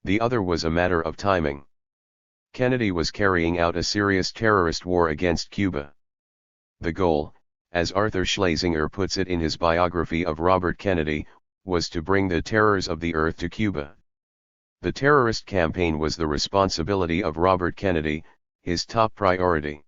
The other was a matter of timing. Kennedy was carrying out a serious terrorist war against Cuba. The goal, as Arthur Schlesinger puts it in his biography of Robert Kennedy, was to bring the terrors of the earth to Cuba. The terrorist campaign was the responsibility of Robert Kennedy, his top priority.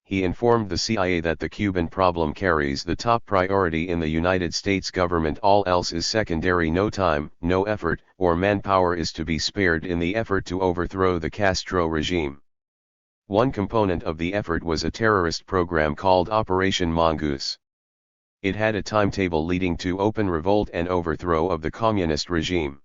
He informed the CIA that the Cuban problem carries the top priority in the United States government, all else is secondary, no time, no effort, or manpower is to be spared in the effort to overthrow the Castro regime. One component of the effort was a terrorist program called Operation Mongoose. It had a timetable leading to open revolt and overthrow of the communist regime.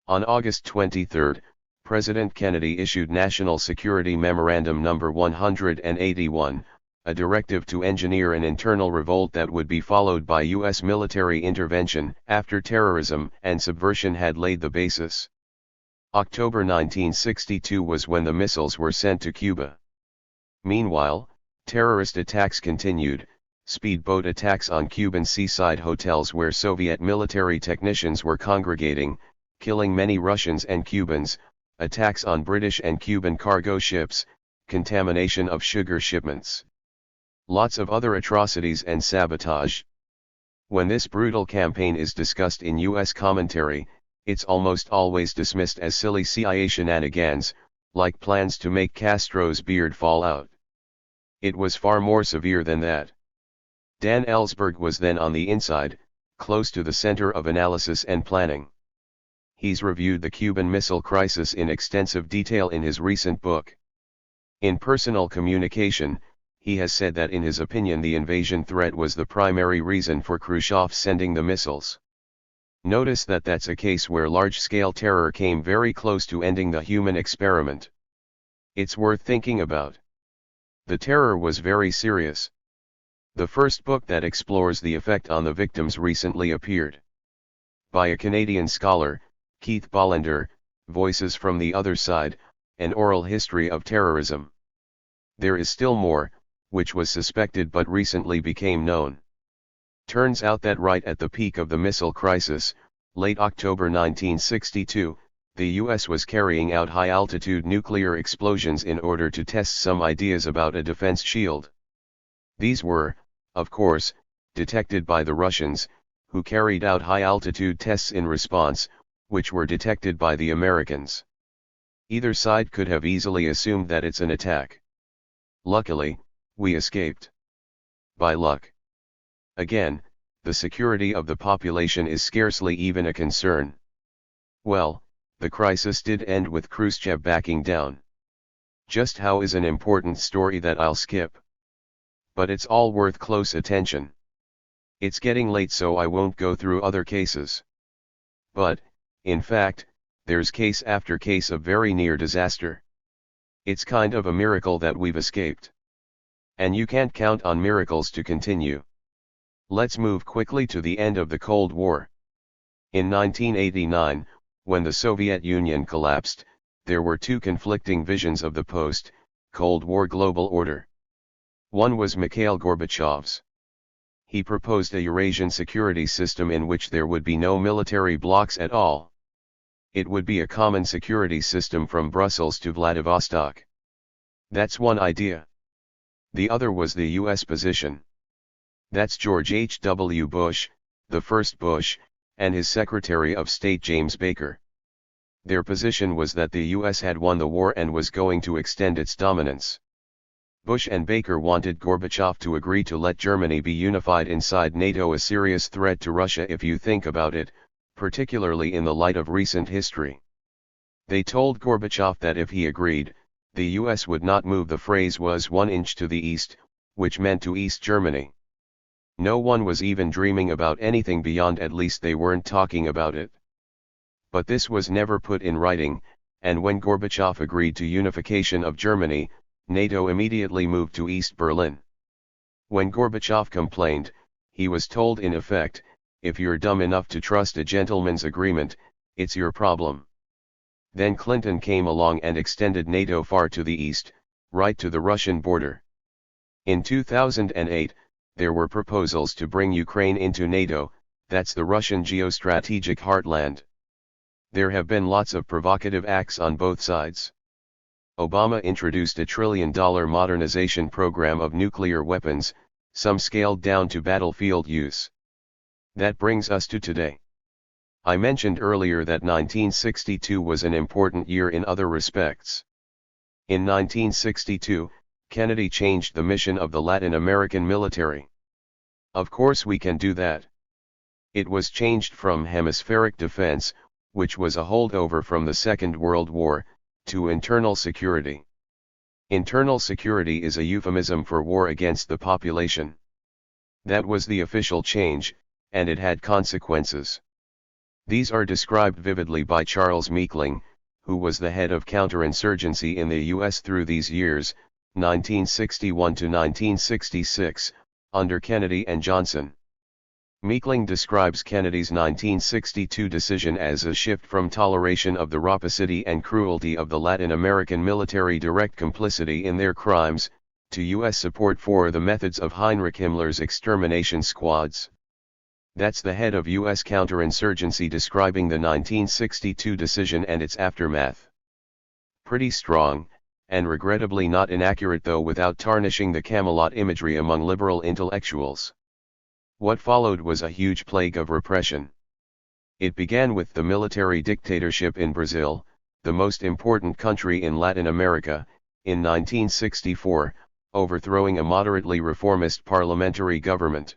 On August 23, President Kennedy issued National Security Memorandum No. 181, a directive to engineer an internal revolt that would be followed by U.S. military intervention after terrorism and subversion had laid the basis. October 1962 was when the missiles were sent to Cuba. Meanwhile, terrorist attacks continued, speedboat attacks on Cuban seaside hotels where Soviet military technicians were congregating, killing many Russians and Cubans, attacks on British and Cuban cargo ships, contamination of sugar shipments. Lots of other atrocities and sabotage. When this brutal campaign is discussed in US commentary, it's almost always dismissed as silly CIA shenanigans, like plans to make Castro's beard fall out. It was far more severe than that. Dan Ellsberg was then on the inside, close to the center of analysis and planning. He's reviewed the Cuban Missile Crisis in extensive detail in his recent book. In Personal Communication, he has said that in his opinion the invasion threat was the primary reason for Khrushchev sending the missiles. Notice that that's a case where large-scale terror came very close to ending the human experiment. It's worth thinking about. The terror was very serious. The first book that explores the effect on the victims recently appeared. By a Canadian scholar, Keith Bollender, Voices from the Other Side, An Oral History of Terrorism. There is still more, which was suspected but recently became known. Turns out that right at the peak of the missile crisis, late October 1962, the US was carrying out high-altitude nuclear explosions in order to test some ideas about a defense shield. These were, of course, detected by the Russians, who carried out high-altitude tests in response, which were detected by the Americans. Either side could have easily assumed that it's an attack. Luckily, we escaped. By luck. Again, the security of the population is scarcely even a concern. Well, the crisis did end with Khrushchev backing down. Just how is an important story that I'll skip. But it's all worth close attention. It's getting late so I won't go through other cases. But, in fact, there's case after case of very near disaster. It's kind of a miracle that we've escaped. And you can't count on miracles to continue. Let's move quickly to the end of the Cold War. In 1989, when the Soviet Union collapsed, there were two conflicting visions of the post-Cold War global order. One was Mikhail Gorbachev's. He proposed a Eurasian security system in which there would be no military blocs at all. It would be a common security system from Brussels to Vladivostok. That's one idea. The other was the US position. That's George H.W. Bush, the first Bush, and his Secretary of State James Baker. Their position was that the US had won the war and was going to extend its dominance. Bush and Baker wanted Gorbachev to agree to let Germany be unified inside NATO, a serious threat to Russia if you think about it, particularly in the light of recent history. They told Gorbachev that if he agreed, the US would not move. The phrase was 1 inch to the east, which meant to East Germany. No one was even dreaming about anything beyond, at least they weren't talking about it. But this was never put in writing, and when Gorbachev agreed to unification of Germany, NATO immediately moved to East Berlin. When Gorbachev complained, he was told in effect, if you're dumb enough to trust a gentleman's agreement, it's your problem. Then Clinton came along and extended NATO far to the east, right to the Russian border. In 2008, there were proposals to bring Ukraine into NATO, that's the Russian geostrategic heartland. There have been lots of provocative acts on both sides. Obama introduced a $1 trillion modernization program of nuclear weapons, some scaled down to battlefield use. That brings us to today. I mentioned earlier that 1962 was an important year in other respects. In 1962, Kennedy changed the mission of the Latin American military. Of course we can do that. It was changed from hemispheric defense, which was a holdover from the Second World War, to internal security. Internal security is a euphemism for war against the population. That was the official change, and it had consequences. These are described vividly by Charles Meekling, who was the head of counterinsurgency in the US through these years, 1961 to 1966, under Kennedy and Johnson. Meekling describes Kennedy's 1962 decision as a shift from toleration of the rapacity and cruelty of the Latin American military, direct complicity in their crimes, to U.S. support for the methods of Heinrich Himmler's extermination squads. That's the head of U.S. counterinsurgency describing the 1962 decision and its aftermath. Pretty strong, and regrettably not inaccurate, though without tarnishing the Camelot imagery among liberal intellectuals. What followed was a huge plague of repression. It began with the military dictatorship in Brazil, the most important country in Latin America, in 1964, overthrowing a moderately reformist parliamentary government.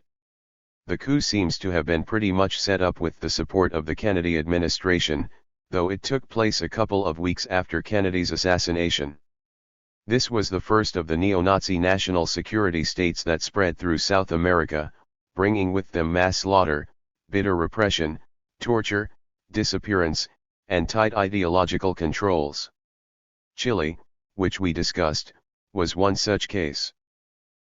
The coup seems to have been pretty much set up with the support of the Kennedy administration, though it took place a couple of weeks after Kennedy's assassination. This was the first of the neo-Nazi national security states that spread through South America, bringing with them mass slaughter, bitter repression, torture, disappearance, and tight ideological controls. Chile, which we discussed, was one such case.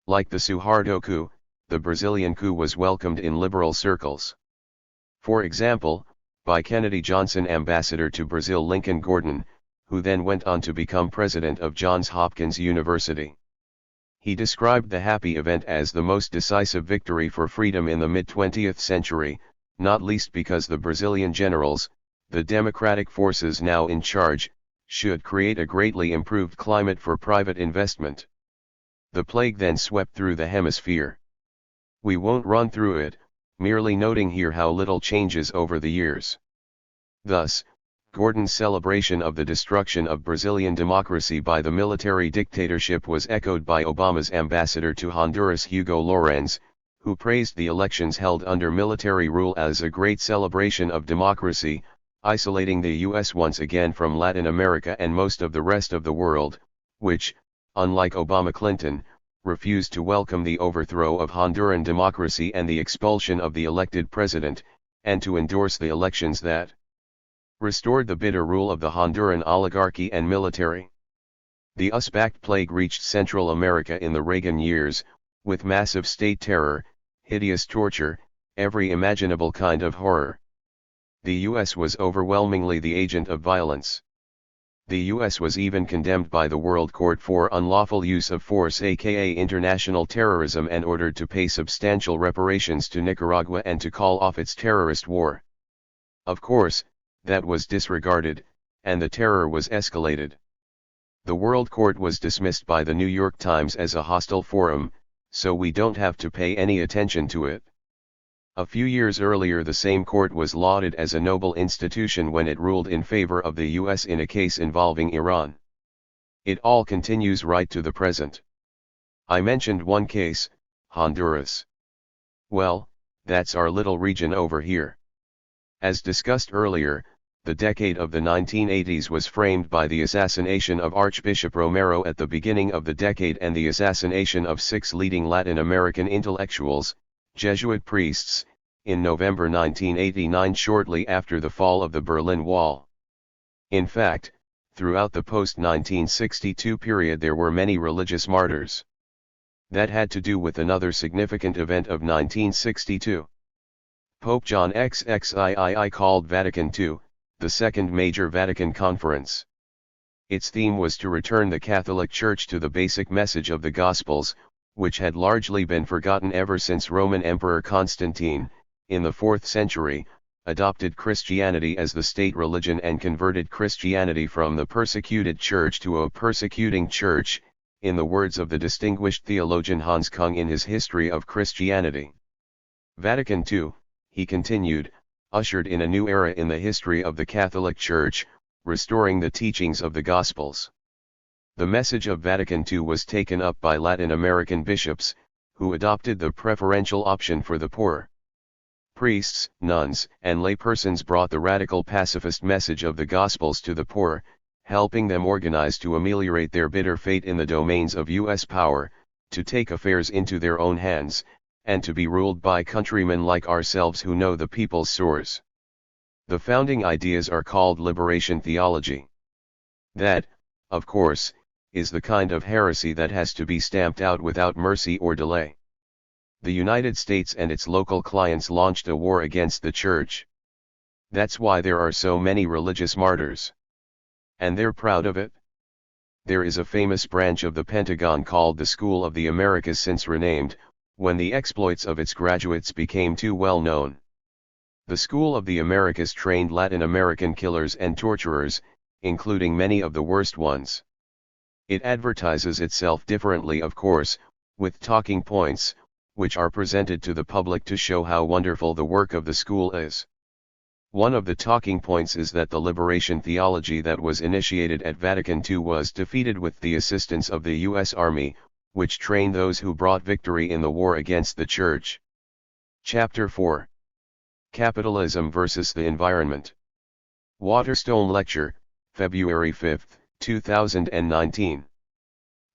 Like the Suharto coup, the Brazilian coup was welcomed in liberal circles. For example, by Kennedy Johnson ambassador to Brazil Lincoln Gordon, who then went on to become president of Johns Hopkins University. He described the happy event as the most decisive victory for freedom in the mid-20th century, not least because the Brazilian generals, the democratic forces now in charge, should create a greatly improved climate for private investment. The plague then swept through the hemisphere. We won't run through it, merely noting here how little changes over the years. Thus, Gordon's celebration of the destruction of Brazilian democracy by the military dictatorship was echoed by Obama's ambassador to Honduras Hugo Lorenz, who praised the elections held under military rule as a great celebration of democracy, isolating the U.S. once again from Latin America and most of the rest of the world, which, unlike Obama-Clinton, refused to welcome the overthrow of Honduran democracy and the expulsion of the elected president, and to endorse the elections that restored the bitter rule of the Honduran oligarchy and military. The US-backed plague reached Central America in the Reagan years, with massive state terror, hideous torture, every imaginable kind of horror. The US was overwhelmingly the agent of violence. The US was even condemned by the World Court for unlawful use of force, aka international terrorism, and ordered to pay substantial reparations to Nicaragua and to call off its terrorist war. Of course, that was disregarded, and the terror was escalated. The World Court was dismissed by the New York Times as a hostile forum, so we don't have to pay any attention to it. A few years earlier the same court was lauded as a noble institution when it ruled in favor of the US in a case involving Iran. It all continues right to the present. I mentioned one case, Honduras. Well, that's our little region over here. As discussed earlier, the decade of the 1980s was framed by the assassination of Archbishop Romero at the beginning of the decade and the assassination of 6 leading Latin American intellectuals, Jesuit priests, in November 1989, shortly after the fall of the Berlin Wall. In fact, throughout the post-1962 period there were many religious martyrs. That had to do with another significant event of 1962. Pope John XXIII called Vatican II, the second major Vatican conference. Its theme was to return the Catholic Church to the basic message of the Gospels, which had largely been forgotten ever since Roman Emperor Constantine, in the 4th century, adopted Christianity as the state religion and converted Christianity from the persecuted church to a persecuting church, in the words of the distinguished theologian Hans Kung in his History of Christianity. Vatican II, he continued, ushered in a new era in the history of the Catholic Church, restoring the teachings of the Gospels. The message of Vatican II was taken up by Latin American bishops, who adopted the preferential option for the poor. Priests, nuns, and laypersons brought the radical pacifist message of the Gospels to the poor, helping them organize to ameliorate their bitter fate in the domains of U.S. power, to take affairs into their own hands, and to be ruled by countrymen like ourselves who know the people's sores. The founding ideas are called liberation theology. That, of course, is the kind of heresy that has to be stamped out without mercy or delay. The United States and its local clients launched a war against the Church. That's why there are so many religious martyrs. And they're proud of it. There is a famous branch of the Pentagon called the School of the Americas, since renamed, when the exploits of its graduates became too well known. The School of the Americas trained Latin American killers and torturers, including many of the worst ones. It advertises itself differently, of course, with talking points, which are presented to the public to show how wonderful the work of the school is. One of the talking points is that the liberation theology that was initiated at Vatican II was defeated with the assistance of the U.S. Army, which trained those who brought victory in the war against the Church. Chapter 4. Capitalism versus the Environment. Waterstone Lecture, February 5, 2019.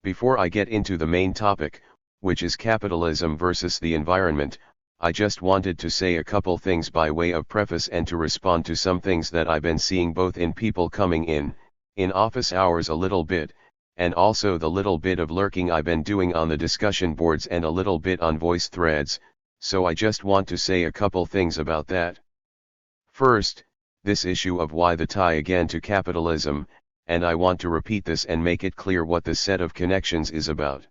Before I get into the main topic, which is capitalism versus the environment, I just wanted to say a couple things by way of preface and to respond to some things that I've been seeing both in people coming in office hours a little bit, and also the little bit of lurking I've been doing on the discussion boards and a little bit on voice threads, so I just want to say a couple things about that. First, this issue of why the tie again to capitalism, and I want to repeat this and make it clear what this set of connections is about.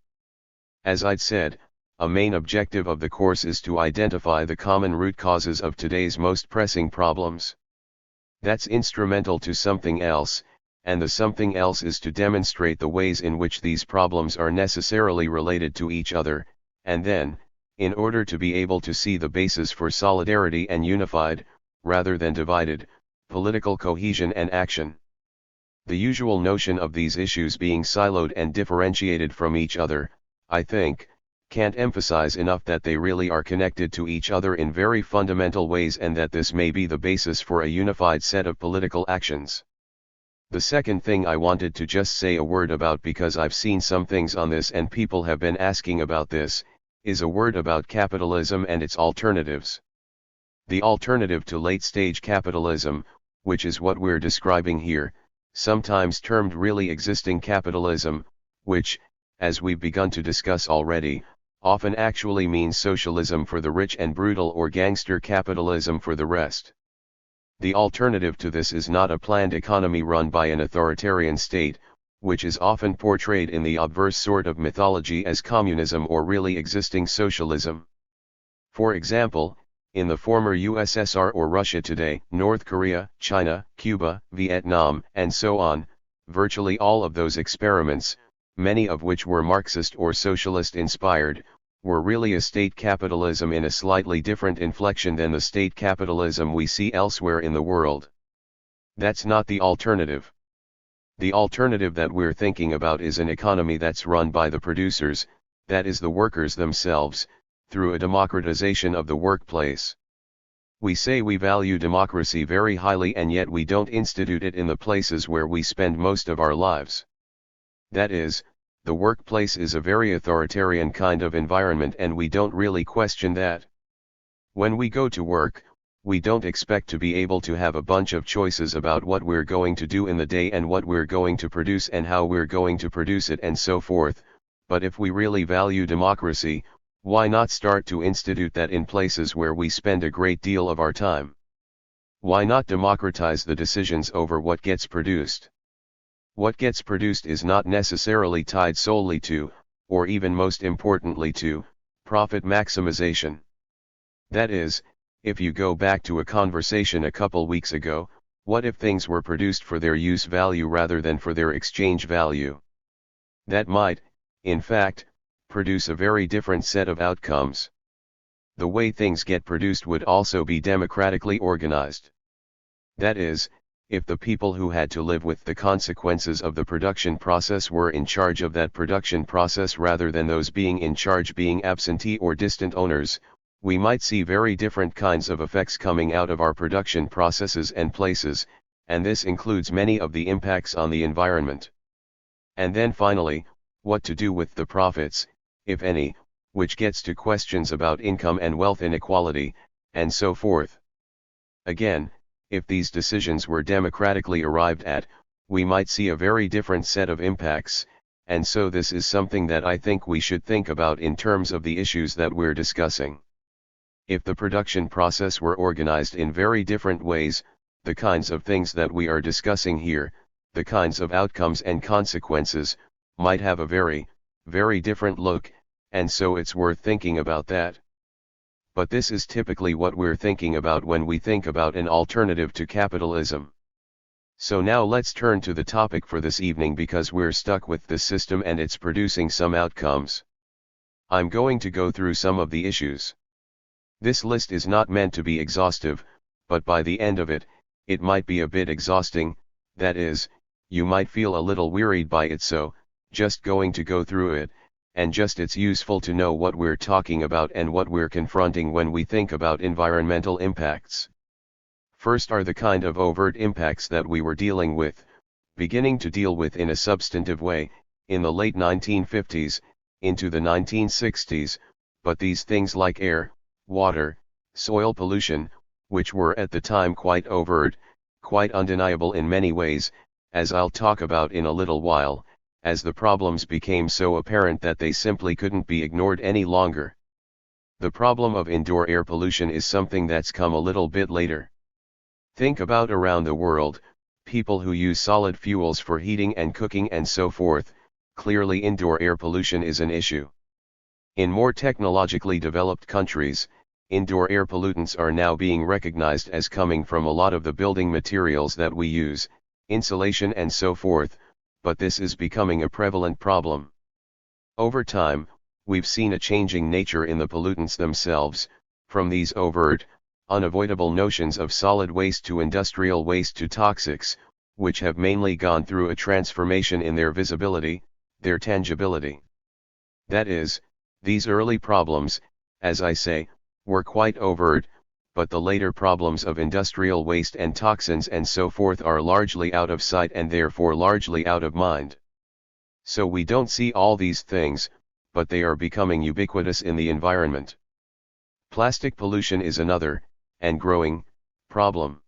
As I'd said, a main objective of the course is to identify the common root causes of today's most pressing problems. That's instrumental to something else, and the something else is to demonstrate the ways in which these problems are necessarily related to each other, and then, in order to be able to see the basis for solidarity and unified, rather than divided, political cohesion and action. The usual notion of these issues being siloed and differentiated from each other, I think, can't emphasize enough that they really are connected to each other in very fundamental ways, and that this may be the basis for a unified set of political actions. The second thing I wanted to just say a word about, because I've seen some things on this and people have been asking about this, is a word about capitalism and its alternatives. The alternative to late-stage capitalism, which is what we're describing here, sometimes termed really existing capitalism, which, as we've begun to discuss already, often actually means socialism for the rich and brutal or gangster capitalism for the rest. The alternative to this is not a planned economy run by an authoritarian state, which is often portrayed in the obverse sort of mythology as communism or really existing socialism. For example, in the former USSR or Russia today, North Korea, China, Cuba, Vietnam, and so on, virtually all of those experiments, many of which were Marxist or socialist inspired, were really a state capitalism in a slightly different inflection than the state capitalism we see elsewhere in the world. That's not the alternative. The alternative that we're thinking about is an economy that's run by the producers, that is the workers themselves, through a democratization of the workplace. We say we value democracy very highly, and yet we don't institute it in the places where we spend most of our lives. That is, the workplace is a very authoritarian kind of environment, and we don't really question that. When we go to work, we don't expect to be able to have a bunch of choices about what we're going to do in the day and what we're going to produce and how we're going to produce it and so forth, but if we really value democracy, why not start to institute that in places where we spend a great deal of our time? Why not democratize the decisions over what gets produced? What gets produced is not necessarily tied solely to, or even most importantly to, profit maximization. That is, if you go back to a conversation a couple weeks ago, what if things were produced for their use value rather than for their exchange value? That might, in fact, produce a very different set of outcomes. The way things get produced would also be democratically organized. That is, if the people who had to live with the consequences of the production process were in charge of that production process rather than those being in charge being absentee or distant owners, we might see very different kinds of effects coming out of our production processes and places, and this includes many of the impacts on the environment. And then finally, what to do with the profits, if any, which gets to questions about income and wealth inequality, and so forth. Again, if these decisions were democratically arrived at, we might see a very different set of impacts, and so this is something that I think we should think about in terms of the issues that we're discussing. If the production process were organized in very different ways, the kinds of things that we are discussing here, the kinds of outcomes and consequences, might have a very, very different look, and so it's worth thinking about that. But this is typically what we're thinking about when we think about an alternative to capitalism. So now let's turn to the topic for this evening, because we're stuck with this system and it's producing some outcomes. I'm going to go through some of the issues. This list is not meant to be exhaustive, but by the end of it, it might be a bit exhausting, that is, you might feel a little wearied by it, so, just going to go through it, and just it's useful to know what we're talking about and what we're confronting when we think about environmental impacts. First are the kind of overt impacts that we were beginning to deal with in a substantive way, in the late 1950s, into the 1960s, but these things like air, water, soil pollution, which were at the time quite overt, quite undeniable in many ways, as I'll talk about in a little while, as the problems became so apparent that they simply couldn't be ignored any longer. The problem of indoor air pollution is something that's come a little bit later. Think about around the world, people who use solid fuels for heating and cooking and so forth. Clearly indoor air pollution is an issue. In more technologically developed countries, indoor air pollutants are now being recognized as coming from a lot of the building materials that we use, insulation and so forth, but this is becoming a prevalent problem. Over time, we've seen a changing nature in the pollutants themselves, from these overt, unavoidable notions of solid waste to industrial waste to toxics, which have mainly gone through a transformation in their visibility, their tangibility. That is, these early problems, as I say, were quite overt, but the later problems of industrial waste and toxins and so forth are largely out of sight and therefore largely out of mind. So we don't see all these things, but they are becoming ubiquitous in the environment. Plastic pollution is another, and growing, problem.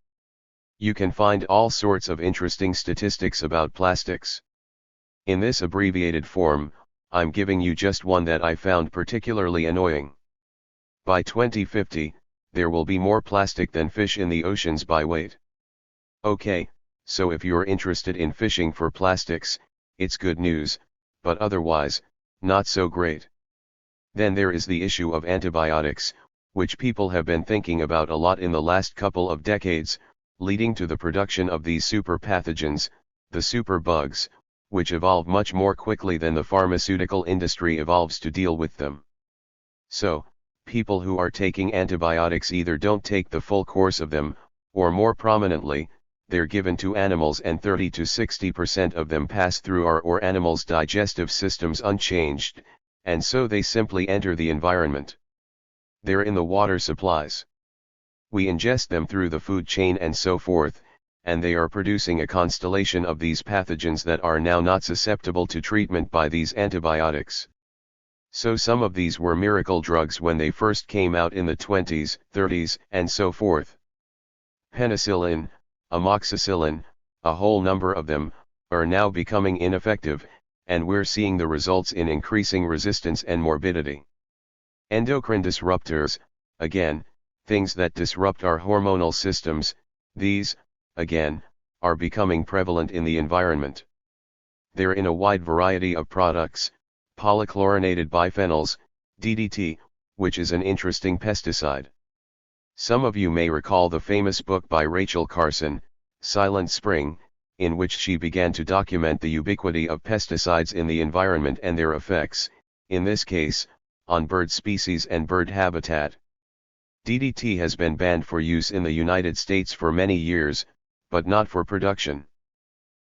You can find all sorts of interesting statistics about plastics. In this abbreviated form, I'm giving you just one that I found particularly annoying. By 2050, there will be more plastic than fish in the oceans by weight. Okay, so if you're interested in fishing for plastics, it's good news, but otherwise, not so great. Then there is the issue of antibiotics, which people have been thinking about a lot in the last couple of decades, leading to the production of these super pathogens, the superbugs, which evolve much more quickly than the pharmaceutical industry evolves to deal with them. So, people who are taking antibiotics either don't take the full course of them, or more prominently, they're given to animals and 30 to 60% of them pass through our or animals' digestive systems unchanged, and so they simply enter the environment. They're in the water supplies. We ingest them through the food chain and so forth, and they are producing a constellation of these pathogens that are now not susceptible to treatment by these antibiotics. So some of these were miracle drugs when they first came out in the 20s, 30s, and so forth. Penicillin, amoxicillin, a whole number of them, are now becoming ineffective, and we're seeing the results in increasing resistance and morbidity. Endocrine disruptors, again, things that disrupt our hormonal systems, these, again, are becoming prevalent in the environment. They're in a wide variety of products, polychlorinated biphenyls, DDT, which is an interesting pesticide. Some of you may recall the famous book by Rachel Carson, Silent Spring, in which she began to document the ubiquity of pesticides in the environment and their effects, in this case, on bird species and bird habitat. DDT has been banned for use in the United States for many years, but not for production.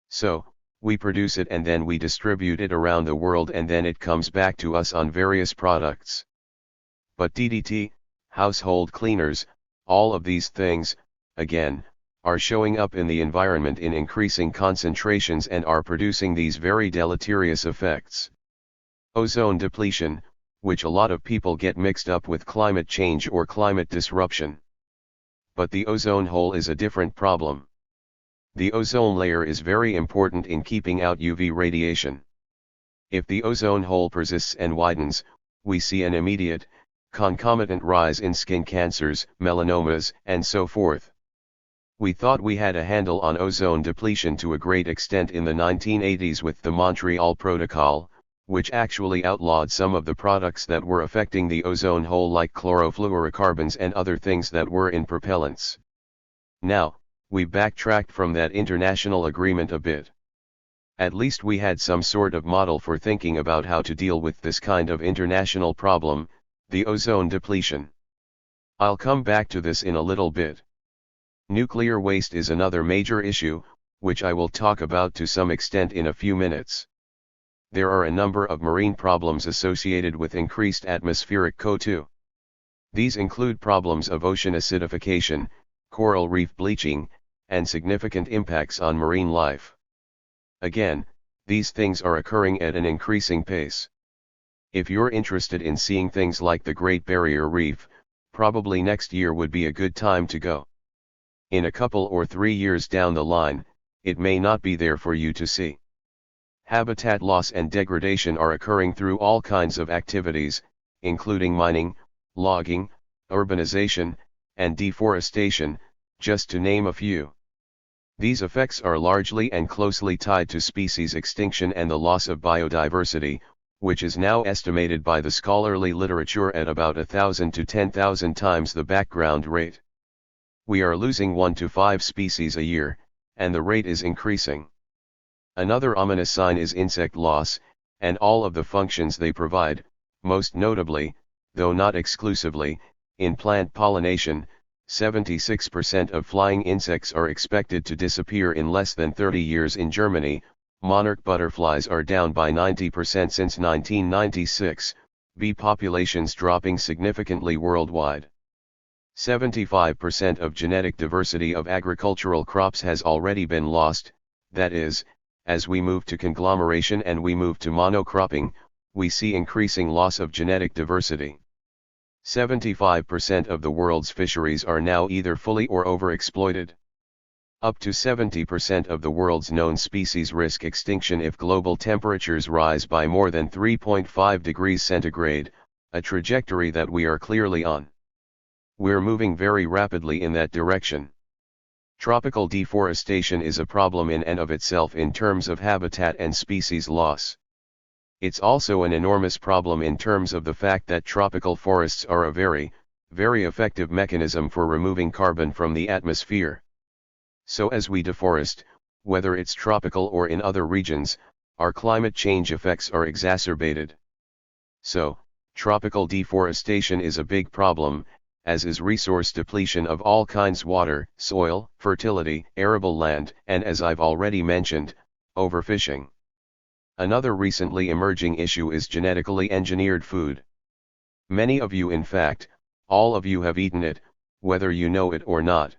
So, we produce it and then we distribute it around the world and then it comes back to us on various products. But DDT, household cleaners, all of these things, again, are showing up in the environment in increasing concentrations and are producing these very deleterious effects. Ozone depletion, which a lot of people get mixed up with climate change or climate disruption. But the ozone hole is a different problem. The ozone layer is very important in keeping out UV radiation. If the ozone hole persists and widens, we see an immediate, concomitant rise in skin cancers, melanomas, and so forth. We thought we had a handle on ozone depletion to a great extent in the 1980s with the Montreal Protocol, which actually outlawed some of the products that were affecting the ozone hole like chlorofluorocarbons and other things that were in propellants. Now, we backtracked from that international agreement a bit. At least we had some sort of model for thinking about how to deal with this kind of international problem, the ozone depletion. I'll come back to this in a little bit. Nuclear waste is another major issue, which I will talk about to some extent in a few minutes. There are a number of marine problems associated with increased atmospheric CO2. These include problems of ocean acidification, coral reef bleaching, and significant impacts on marine life. Again, these things are occurring at an increasing pace. If you're interested in seeing things like the Great Barrier Reef, probably next year would be a good time to go. In a couple or 3 years down the line, it may not be there for you to see. Habitat loss and degradation are occurring through all kinds of activities, including mining, logging, urbanization, and deforestation, just to name a few. These effects are largely and closely tied to species extinction and the loss of biodiversity, which is now estimated by the scholarly literature at about 1,000 to 10,000 times the background rate. We are losing 1 to 5 species a year, and the rate is increasing. Another ominous sign is insect loss, and all of the functions they provide, most notably, though not exclusively, in plant pollination. 76% of flying insects are expected to disappear in less than 30 years in Germany. Monarch butterflies are down by 90% since 1996, bee populations dropping significantly worldwide. 75% of genetic diversity of agricultural crops has already been lost, that is, as we move to conglomeration and we move to monocropping, we see increasing loss of genetic diversity. 75% of the world's fisheries are now either fully or overexploited. Up to 70% of the world's known species risk extinction if global temperatures rise by more than 3.5 degrees centigrade, a trajectory that we are clearly on. We're moving very rapidly in that direction. Tropical deforestation is a problem in and of itself in terms of habitat and species loss. It's also an enormous problem in terms of the fact that tropical forests are a very, very effective mechanism for removing carbon from the atmosphere. So as we deforest, whether it's tropical or in other regions, our climate change effects are exacerbated. So, tropical deforestation is a big problem, as is resource depletion of all kinds: water, soil, fertility, arable land, and as I've already mentioned, overfishing. Another recently emerging issue is genetically engineered food. Many of you, in fact, all of you have eaten it, whether you know it or not.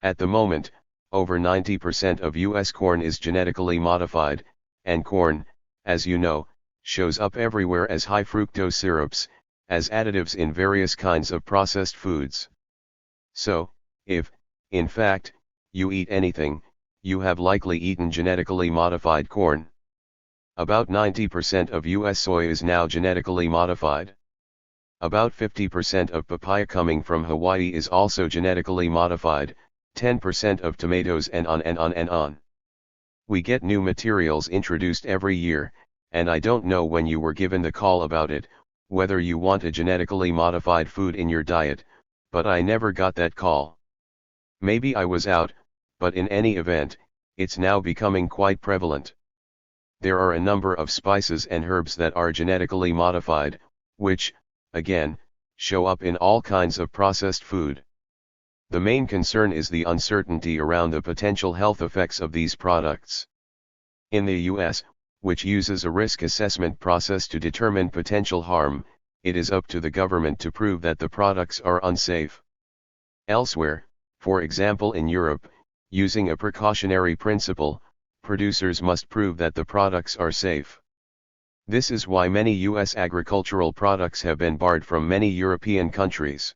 At the moment, over 90% of US corn is genetically modified, and corn, as you know, shows up everywhere as high fructose syrups, as additives in various kinds of processed foods. So, if, in fact, you eat anything, you have likely eaten genetically modified corn. About 90% of US soy is now genetically modified. About 50% of papaya coming from Hawaii is also genetically modified, 10% of tomatoes, and on and on and on. We get new materials introduced every year, and I don't know when you were given the call about it, whether you want a genetically modified food in your diet, but I never got that call. Maybe I was out, but in any event, it's now becoming quite prevalent. There are a number of spices and herbs that are genetically modified, which, again, show up in all kinds of processed food. The main concern is the uncertainty around the potential health effects of these products. In the US, which uses a risk assessment process to determine potential harm, it is up to the government to prove that the products are unsafe. Elsewhere, for example in Europe, using a precautionary principle, producers must prove that the products are safe. This is why many US agricultural products have been barred from many European countries.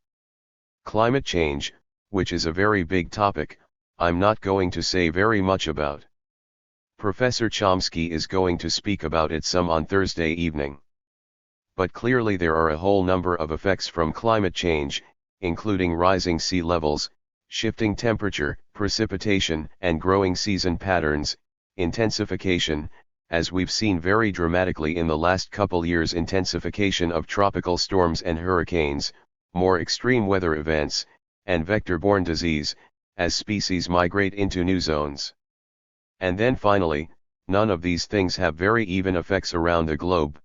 Climate change, which is a very big topic, I'm not going to say very much about. Professor Chomsky is going to speak about it some on Thursday evening. But clearly there are a whole number of effects from climate change, including rising sea levels, shifting temperature, precipitation and growing season patterns, intensification, as we've seen very dramatically in the last couple years, intensification of tropical storms and hurricanes, more extreme weather events, and vector-borne disease, as species migrate into new zones. And then finally, none of these things have very even effects around the globe.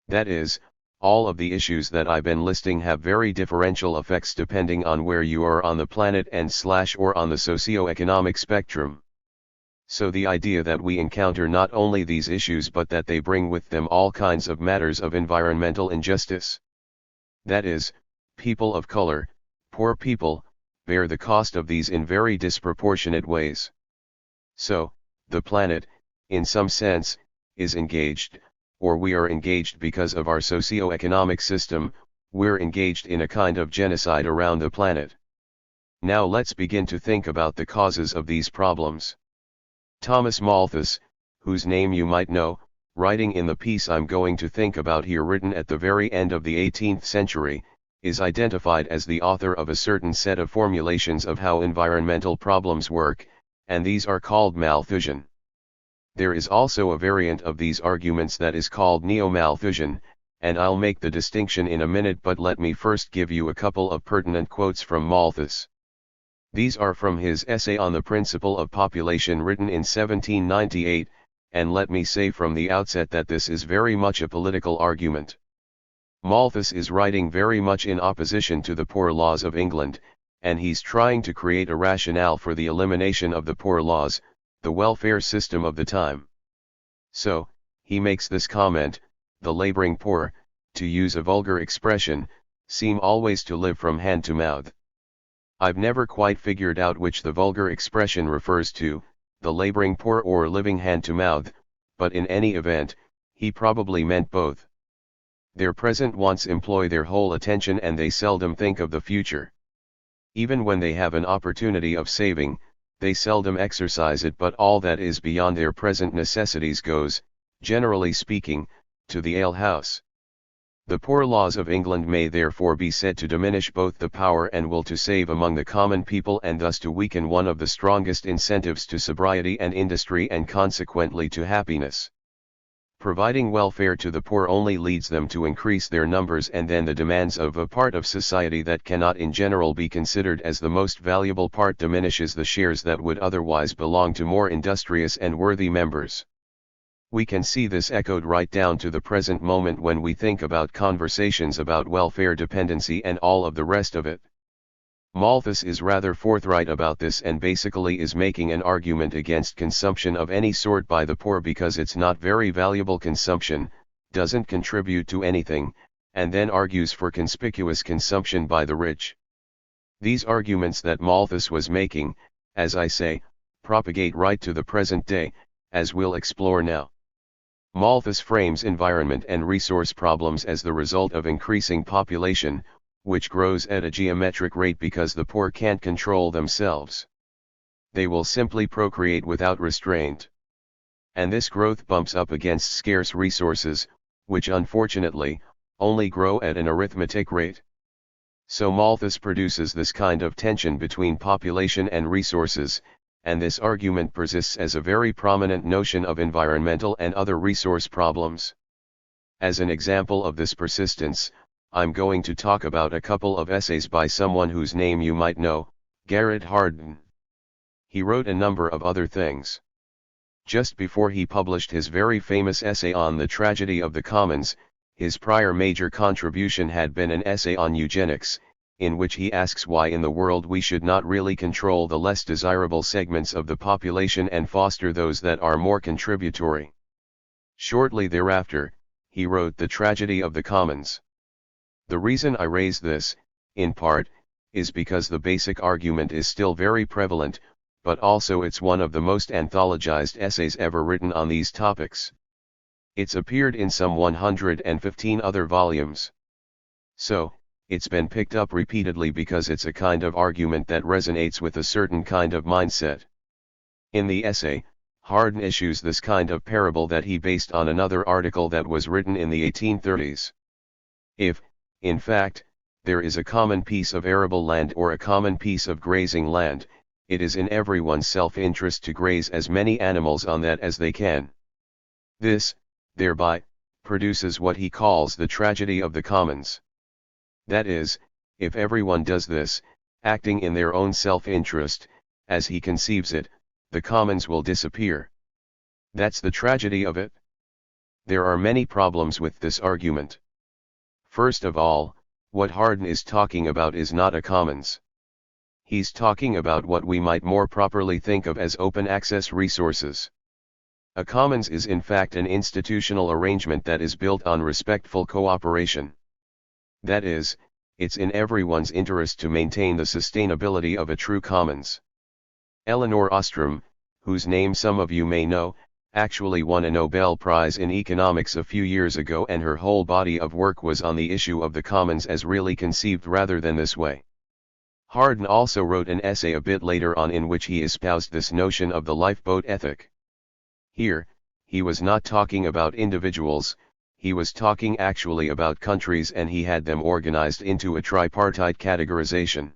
That is, all of the issues that I've been listing have very differential effects depending on where you are on the planet and/or on the socio-economic spectrum. So the idea that we encounter not only these issues but that they bring with them all kinds of matters of environmental injustice. That is, people of color, poor people, bear the cost of these in very disproportionate ways. So, the planet, in some sense, is engaged, or we are engaged because of our socio-economic system, we're engaged in a kind of genocide around the planet. Now let's begin to think about the causes of these problems. Thomas Malthus, whose name you might know, writing in the piece I'm going to think about here, written at the very end of the 18th century, is identified as the author of a certain set of formulations of how environmental problems work, and these are called Malthusian. There is also a variant of these arguments that is called Neo-Malthusian, and I'll make the distinction in a minute, but let me first give you a couple of pertinent quotes from Malthus. These are from his essay on the principle of population written in 1798, and let me say from the outset that this is very much a political argument. Malthus is writing very much in opposition to the poor laws of England, and he's trying to create a rationale for the elimination of the poor laws, the welfare system of the time. So, he makes this comment: the laboring poor, to use a vulgar expression, seem always to live from hand to mouth. I've never quite figured out which the vulgar expression refers to, the laboring poor or living hand to mouth, but in any event, he probably meant both. Their present wants employ their whole attention and they seldom think of the future. Even when they have an opportunity of saving, they seldom exercise it, but all that is beyond their present necessities goes, generally speaking, to the alehouse. The poor laws of England may therefore be said to diminish both the power and will to save among the common people, and thus to weaken one of the strongest incentives to sobriety and industry, and consequently to happiness. Providing welfare to the poor only leads them to increase their numbers, and then the demands of a part of society that cannot in general be considered as the most valuable part diminishes the shares that would otherwise belong to more industrious and worthy members. We can see this echoed right down to the present moment when we think about conversations about welfare dependency and all of the rest of it. Malthus is rather forthright about this and basically is making an argument against consumption of any sort by the poor because it's not very valuable consumption, doesn't contribute to anything, and then argues for conspicuous consumption by the rich. These arguments that Malthus was making, as I say, propagate right to the present day, as we'll explore now. Malthus frames environment and resource problems as the result of increasing population, which grows at a geometric rate because the poor can't control themselves. They will simply procreate without restraint. And this growth bumps up against scarce resources, which unfortunately, only grow at an arithmetic rate. So Malthus produces this kind of tension between population and resources, and this argument persists as a very prominent notion of environmental and other resource problems. As an example of this persistence, I'm going to talk about a couple of essays by someone whose name you might know, Garrett Hardin. He wrote a number of other things. Just before he published his very famous essay on the tragedy of the commons, his prior major contribution had been an essay on eugenics, in which he asks why in the world we should not really control the less desirable segments of the population and foster those that are more contributory. Shortly thereafter, he wrote The Tragedy of the Commons. The reason I raise this, in part, is because the basic argument is still very prevalent, but also it's one of the most anthologized essays ever written on these topics. It's appeared in some 115 other volumes. So, it's been picked up repeatedly because it's a kind of argument that resonates with a certain kind of mindset. In the essay, Hardin issues this kind of parable that he based on another article that was written in the 1830s. If, in fact, there is a common piece of arable land or a common piece of grazing land, it is in everyone's self-interest to graze as many animals on that as they can. This, thereby, produces what he calls the tragedy of the commons. That is, if everyone does this, acting in their own self-interest, as he conceives it, the commons will disappear. That's the tragedy of it. There are many problems with this argument. First of all, what Hardin is talking about is not a commons. He's talking about what we might more properly think of as open access resources. A commons is in fact an institutional arrangement that is built on respectful cooperation. That is, it's in everyone's interest to maintain the sustainability of a true commons. Elinor Ostrom, whose name some of you may know, actually won a Nobel Prize in economics a few years ago, and her whole body of work was on the issue of the commons as really conceived rather than this way. Hardin also wrote an essay a bit later on in which he espoused this notion of the lifeboat ethic. Here, he was not talking about individuals, he was talking actually about countries, and he had them organized into a tripartite categorization.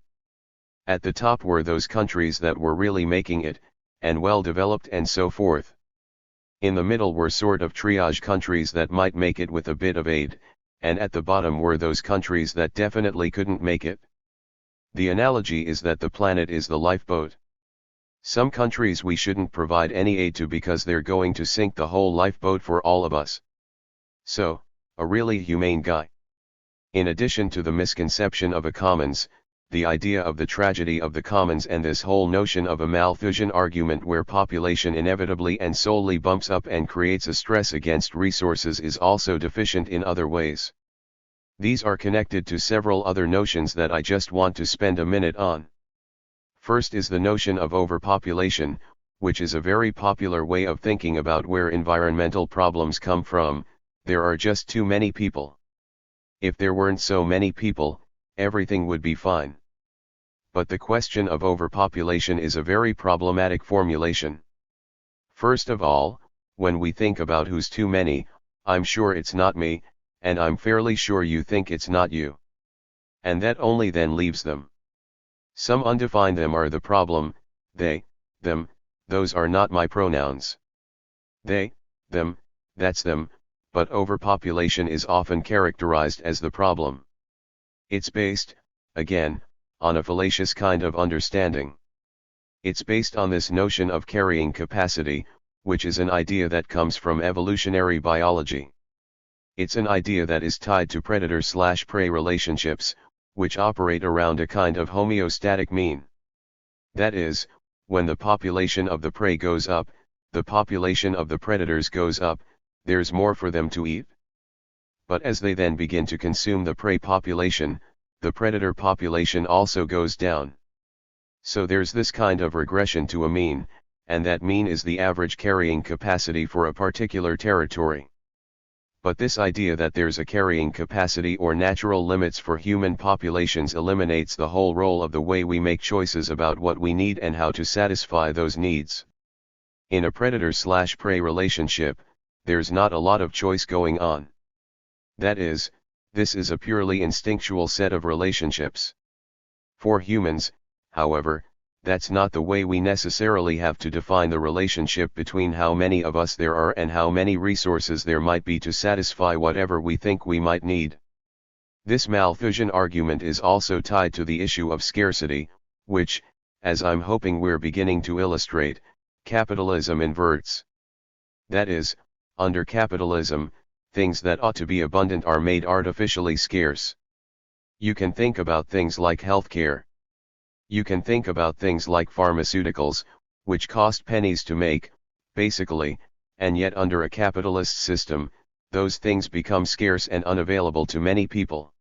At the top were those countries that were really making it, and well developed and so forth. In the middle were sort of triage countries that might make it with a bit of aid, and at the bottom were those countries that definitely couldn't make it. The analogy is that the planet is the lifeboat. Some countries we shouldn't provide any aid to because they're going to sink the whole lifeboat for all of us. So, a really humane guy. In addition to the misconception of a commons, the idea of the tragedy of the commons and this whole notion of a Malthusian argument where population inevitably and solely bumps up and creates a stress against resources is also deficient in other ways. These are connected to several other notions that I just want to spend a minute on. First is the notion of overpopulation, which is a very popular way of thinking about where environmental problems come from. There are just too many people. If there weren't so many people, everything would be fine. But the question of overpopulation is a very problematic formulation. First of all, when we think about who's too many, I'm sure it's not me, and I'm fairly sure you think it's not you. And that only then leaves them. Some undefined them are the problem, they, them, those are not my pronouns. They, them, that's them, but overpopulation is often characterized as the problem. It's based, again, on a fallacious kind of understanding. It's based on this notion of carrying capacity, which is an idea that comes from evolutionary biology. It's an idea that is tied to predator-slash-prey relationships, which operate around a kind of homeostatic mean. That is, when the population of the prey goes up, the population of the predators goes up, there's more for them to eat. But as they then begin to consume the prey population, the predator population also goes down. So there's this kind of regression to a mean, and that mean is the average carrying capacity for a particular territory. But this idea that there's a carrying capacity or natural limits for human populations eliminates the whole role of the way we make choices about what we need and how to satisfy those needs. In a predator-slash-prey relationship, there's not a lot of choice going on. That is, this is a purely instinctual set of relationships. For humans, however, that's not the way we necessarily have to define the relationship between how many of us there are and how many resources there might be to satisfy whatever we think we might need. This Malthusian argument is also tied to the issue of scarcity, which, as I'm hoping we're beginning to illustrate, capitalism inverts. That is, under capitalism, things that ought to be abundant are made artificially scarce. You can think about things like healthcare. You can think about things like pharmaceuticals, which cost pennies to make, basically, and yet under a capitalist system, those things become scarce and unavailable to many people.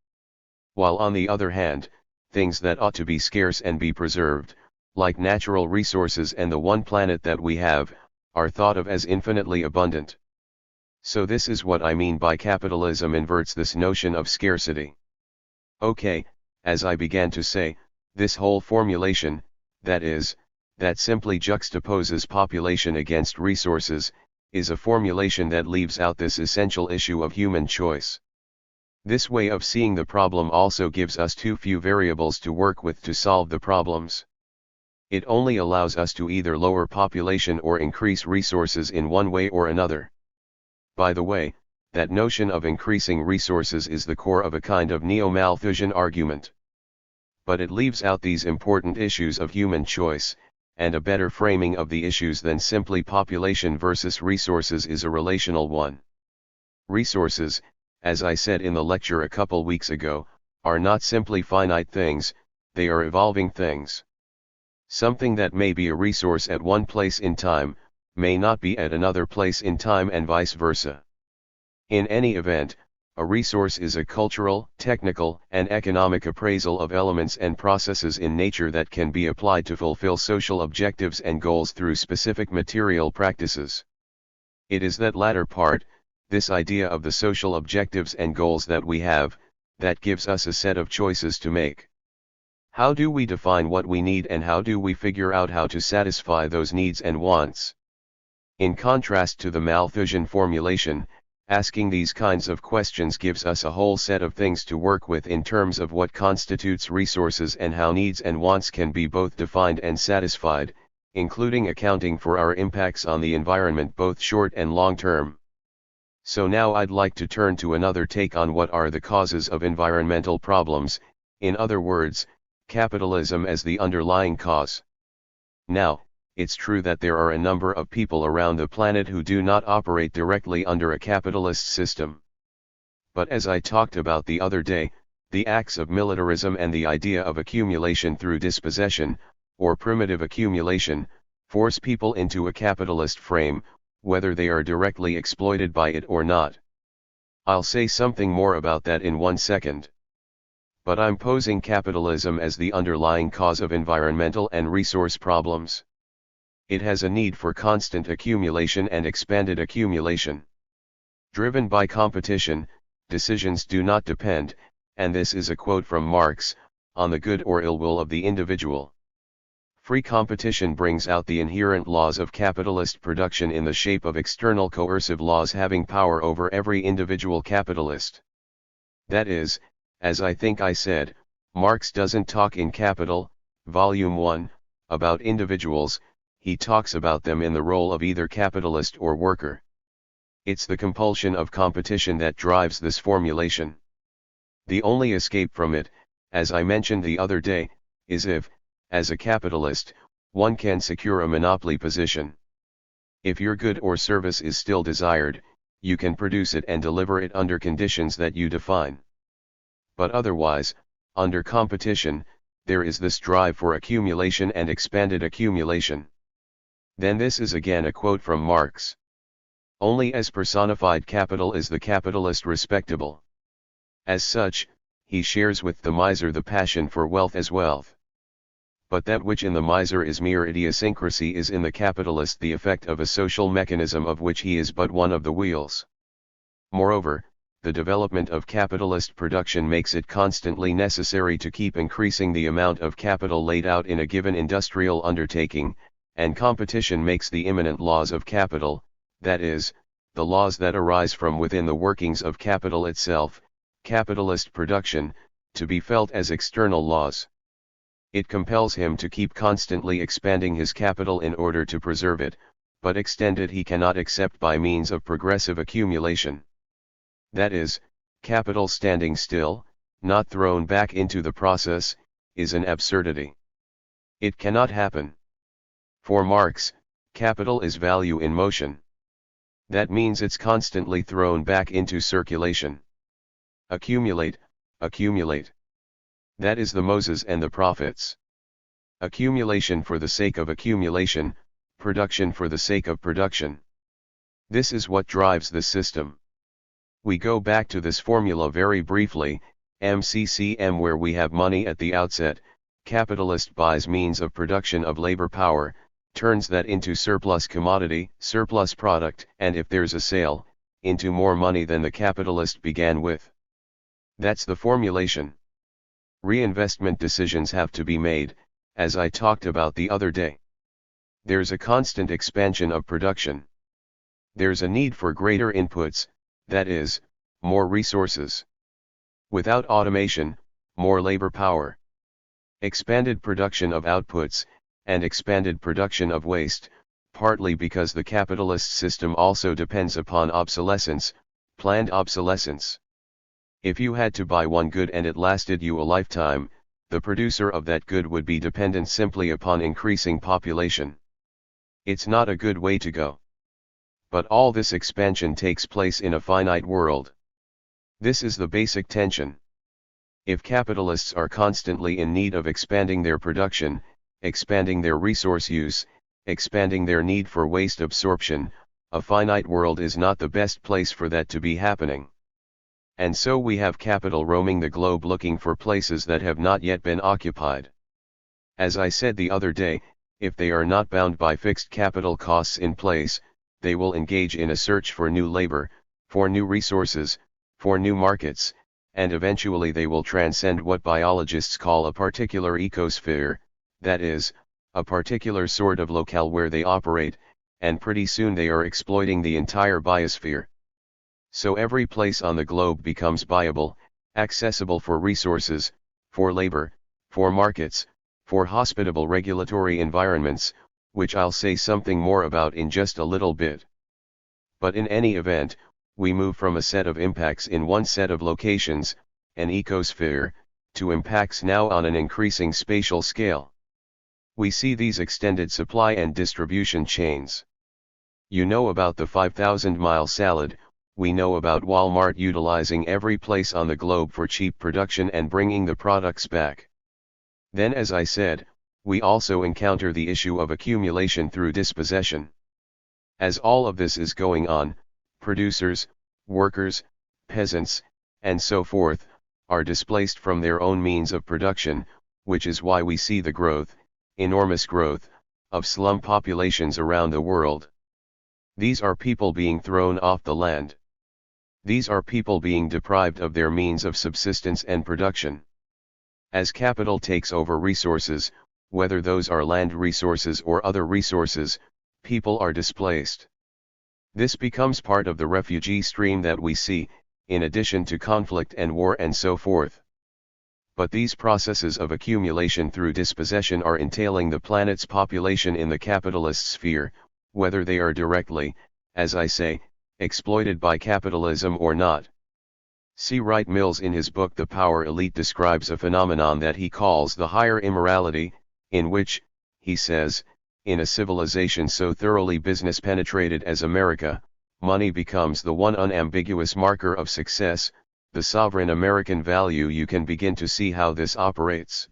While on the other hand, things that ought to be scarce and be preserved, like natural resources and the one planet that we have, are thought of as infinitely abundant. So this is what I mean by capitalism inverts this notion of scarcity. Okay, as I began to say, this whole formulation, that is, that simply juxtaposes population against resources, is a formulation that leaves out this essential issue of human choice. This way of seeing the problem also gives us too few variables to work with to solve the problems. It only allows us to either lower population or increase resources in one way or another. By the way, that notion of increasing resources is the core of a kind of neo-Malthusian argument. But it leaves out these important issues of human choice, and a better framing of the issues than simply population versus resources is a relational one. Resources, as I said in the lecture a couple weeks ago, are not simply finite things, they are evolving things. Something that may be a resource at one place in time, may not be at another place in time and vice versa. In any event, a resource is a cultural, technical, and economic appraisal of elements and processes in nature that can be applied to fulfill social objectives and goals through specific material practices. It is that latter part, this idea of the social objectives and goals that we have, that gives us a set of choices to make. How do we define what we need and how do we figure out how to satisfy those needs and wants? In contrast to the Malthusian formulation, asking these kinds of questions gives us a whole set of things to work with in terms of what constitutes resources and how needs and wants can be both defined and satisfied, including accounting for our impacts on the environment both short and long term. So now I'd like to turn to another take on what are the causes of environmental problems, in other words, capitalism as the underlying cause. Now, it's true that there are a number of people around the planet who do not operate directly under a capitalist system. But as I talked about the other day, the acts of militarism and the idea of accumulation through dispossession, or primitive accumulation, force people into a capitalist frame, whether they are directly exploited by it or not. I'll say something more about that in 1 second. But I'm posing capitalism as the underlying cause of environmental and resource problems. It has a need for constant accumulation and expanded accumulation. Driven by competition, decisions do not depend, and this is a quote from Marx, on the good or ill will of the individual. Free competition brings out the inherent laws of capitalist production in the shape of external coercive laws having power over every individual capitalist. That is, as I think I said, Marx doesn't talk in Capital, Volume 1, about individuals, he talks about them in the role of either capitalist or worker. It's the compulsion of competition that drives this formulation. The only escape from it, as I mentioned the other day, is if, as a capitalist, one can secure a monopoly position. If your good or service is still desired, you can produce it and deliver it under conditions that you define. But otherwise, under competition, there is this drive for accumulation and expanded accumulation. Then this is again a quote from Marx. Only as personified capital is the capitalist respectable. As such, he shares with the miser the passion for wealth as wealth. But that which in the miser is mere idiosyncrasy is in the capitalist the effect of a social mechanism of which he is but one of the wheels. Moreover, the development of capitalist production makes it constantly necessary to keep increasing the amount of capital laid out in a given industrial undertaking, and competition makes the immanent laws of capital, that is, the laws that arise from within the workings of capital itself, capitalist production, to be felt as external laws. It compels him to keep constantly expanding his capital in order to preserve it, but extend it he cannot except by means of progressive accumulation. That is, capital standing still, not thrown back into the process, is an absurdity. It cannot happen. For Marx, capital is value in motion. That means it's constantly thrown back into circulation. Accumulate, accumulate. That is the Moses and the prophets. Accumulation for the sake of accumulation, production for the sake of production. This is what drives the system. We go back to this formula very briefly, MCCM, where we have money at the outset, capitalist buys means of production of labor power, turns that into surplus commodity, surplus product, and if there's a sale, into more money than the capitalist began with. That's the formulation. Reinvestment decisions have to be made, as I talked about the other day. There's a constant expansion of production. There's a need for greater inputs, that is, more resources. Without automation, more labor power. Expanded production of outputs, and expanded production of waste, partly because the capitalist system also depends upon obsolescence, planned obsolescence. If you had to buy one good and it lasted you a lifetime, the producer of that good would be dependent simply upon increasing population. It's not a good way to go. But all this expansion takes place in a finite world. This is the basic tension. If capitalists are constantly in need of expanding their production, expanding their resource use, expanding their need for waste absorption, a finite world is not the best place for that to be happening. And so we have capital roaming the globe looking for places that have not yet been occupied. As I said the other day, if they are not bound by fixed capital costs in place, they will engage in a search for new labor, for new resources, for new markets, and eventually they will transcend what biologists call a particular ecosphere, that is, a particular sort of locale where they operate, and pretty soon they are exploiting the entire biosphere. So every place on the globe becomes viable, accessible for resources, for labor, for markets, for hospitable regulatory environments, which I'll say something more about in just a little bit. But in any event, we move from a set of impacts in one set of locations, an ecosphere, to impacts now on an increasing spatial scale. We see these extended supply and distribution chains. You know about the 5,000-mile salad. We know about Walmart utilizing every place on the globe for cheap production and bringing the products back. Then, as I said, we also encounter the issue of accumulation through dispossession. As all of this is going on, producers, workers, peasants, and so forth, are displaced from their own means of production, which is why we see the growth, enormous growth, of slum populations around the world. These are people being thrown off the land. These are people being deprived of their means of subsistence and production. As capital takes over resources, whether those are land resources or other resources, people are displaced. This becomes part of the refugee stream that we see, in addition to conflict and war and so forth. But these processes of accumulation through dispossession are entailing the planet's population in the capitalist sphere, whether they are directly, as I say, exploited by capitalism or not. C. Wright Mills in his book The Power Elite describes a phenomenon that he calls the higher immorality, in which, he says, in a civilization so thoroughly business penetrated as America, money becomes the one unambiguous marker of success, the sovereign American value. You can begin to see how this operates.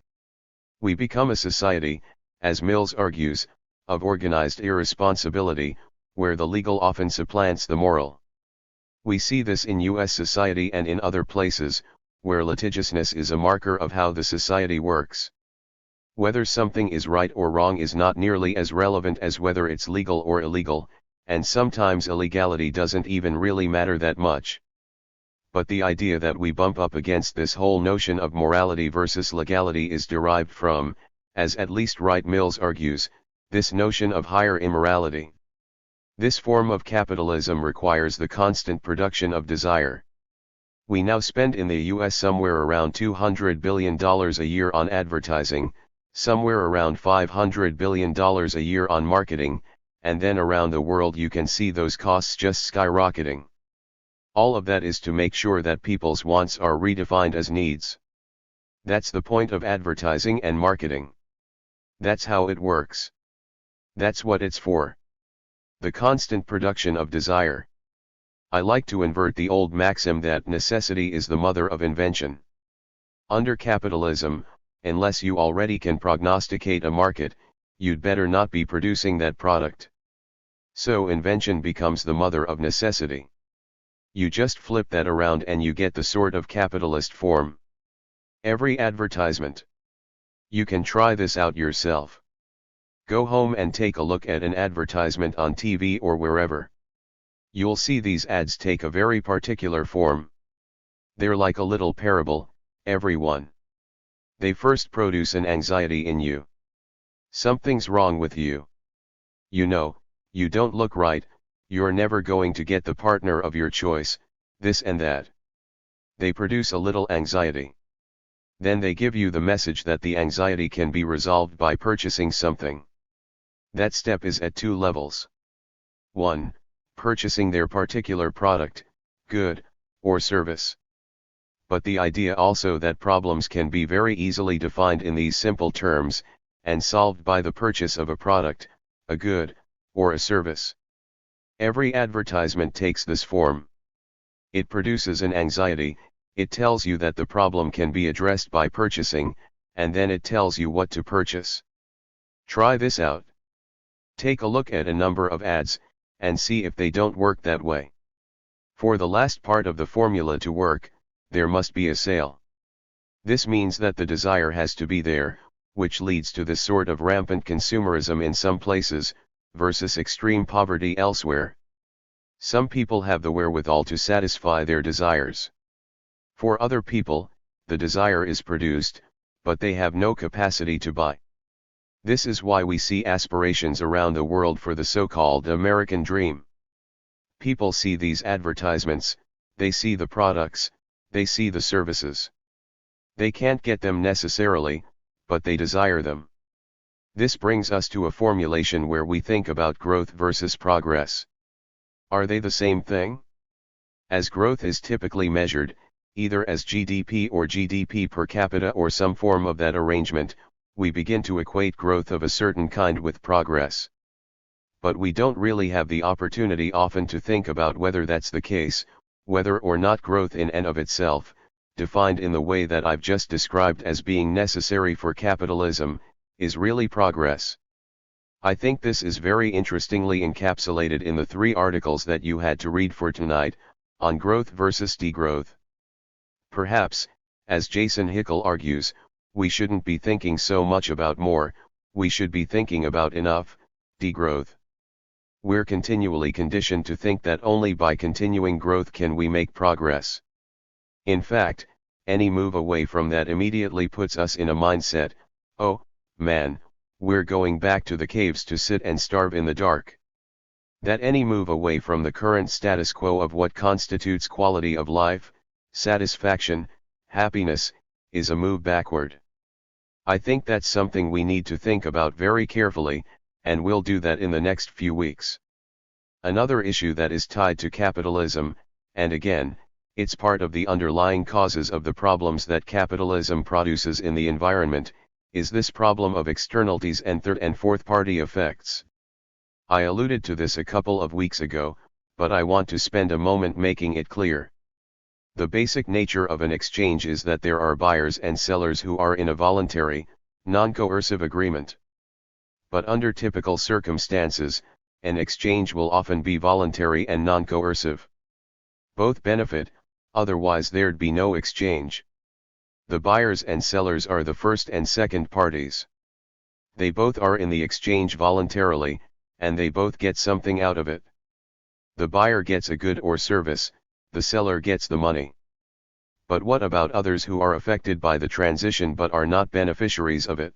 We become a society, as Mills argues, of organized irresponsibility, where the legal often supplants the moral. We see this in U.S. society and in other places, where litigiousness is a marker of how the society works. Whether something is right or wrong is not nearly as relevant as whether it's legal or illegal, and sometimes illegality doesn't even really matter that much. But the idea that we bump up against this whole notion of morality versus legality is derived from, as at least Wright Mills argues, this notion of higher immorality. This form of capitalism requires the constant production of desire. We now spend in the US somewhere around $200 billion a year on advertising, somewhere around $500 billion a year on marketing, and then around the world you can see those costs just skyrocketing. All of that is to make sure that people's wants are redefined as needs. That's the point of advertising and marketing. That's how it works. That's what it's for. The constant production of desire. I like to invert the old maxim that necessity is the mother of invention. Under capitalism, unless you already can prognosticate a market, you'd better not be producing that product. So invention becomes the mother of necessity. You just flip that around and you get the sort of capitalist form. Every advertisement. You can try this out yourself. Go home and take a look at an advertisement on TV or wherever. You'll see these ads take a very particular form. They're like a little parable, everyone. They first produce an anxiety in you. Something's wrong with you. You know, you don't look right, you're never going to get the partner of your choice, this and that. They produce a little anxiety. Then they give you the message that the anxiety can be resolved by purchasing something. That step is at two levels. 1. Purchasing their particular product, good, or service. But the idea also that problems can be very easily defined in these simple terms, and solved by the purchase of a product, a good, or a service. Every advertisement takes this form. It produces an anxiety, it tells you that the problem can be addressed by purchasing, and then it tells you what to purchase. Try this out. Take a look at a number of ads, and see if they don't work that way. For the last part of the formula to work, there must be a sale. This means that the desire has to be there, which leads to this sort of rampant consumerism in some places, versus extreme poverty elsewhere. Some people have the wherewithal to satisfy their desires. For other people, the desire is produced, but they have no capacity to buy. This is why we see aspirations around the world for the so-called American dream. People see these advertisements, they see the products, they see the services. They can't get them necessarily, but they desire them. This brings us to a formulation where we think about growth versus progress. Are they the same thing? As growth is typically measured, either as GDP or GDP per capita or some form of that arrangement, we begin to equate growth of a certain kind with progress. But we don't really have the opportunity often to think about whether that's the case, whether or not growth in and of itself, defined in the way that I've just described as being necessary for capitalism, is really progress. I think this is very interestingly encapsulated in the 3 articles that you had to read for tonight, on growth versus degrowth. Perhaps, as Jason Hickel argues, we shouldn't be thinking so much about more, we should be thinking about enough, degrowth. We're continually conditioned to think that only by continuing growth can we make progress. In fact, any move away from that immediately puts us in a mindset, oh, man, we're going back to the caves to sit and starve in the dark. That any move away from the current status quo of what constitutes quality of life, satisfaction, happiness, is a move backward. I think that's something we need to think about very carefully, and we'll do that in the next few weeks. Another issue that is tied to capitalism, and again, it's part of the underlying causes of the problems that capitalism produces in the environment, is this problem of externalities and third and fourth party effects. I alluded to this a couple of weeks ago, but I want to spend a moment making it clear. The basic nature of an exchange is that there are buyers and sellers who are in a voluntary, non-coercive agreement. But under typical circumstances, an exchange will often be voluntary and non-coercive. Both benefit, otherwise there'd be no exchange. The buyers and sellers are the first and second parties. They both are in the exchange voluntarily, and they both get something out of it. The buyer gets a good or service, the seller gets the money. But what about others who are affected by the transition but are not beneficiaries of it?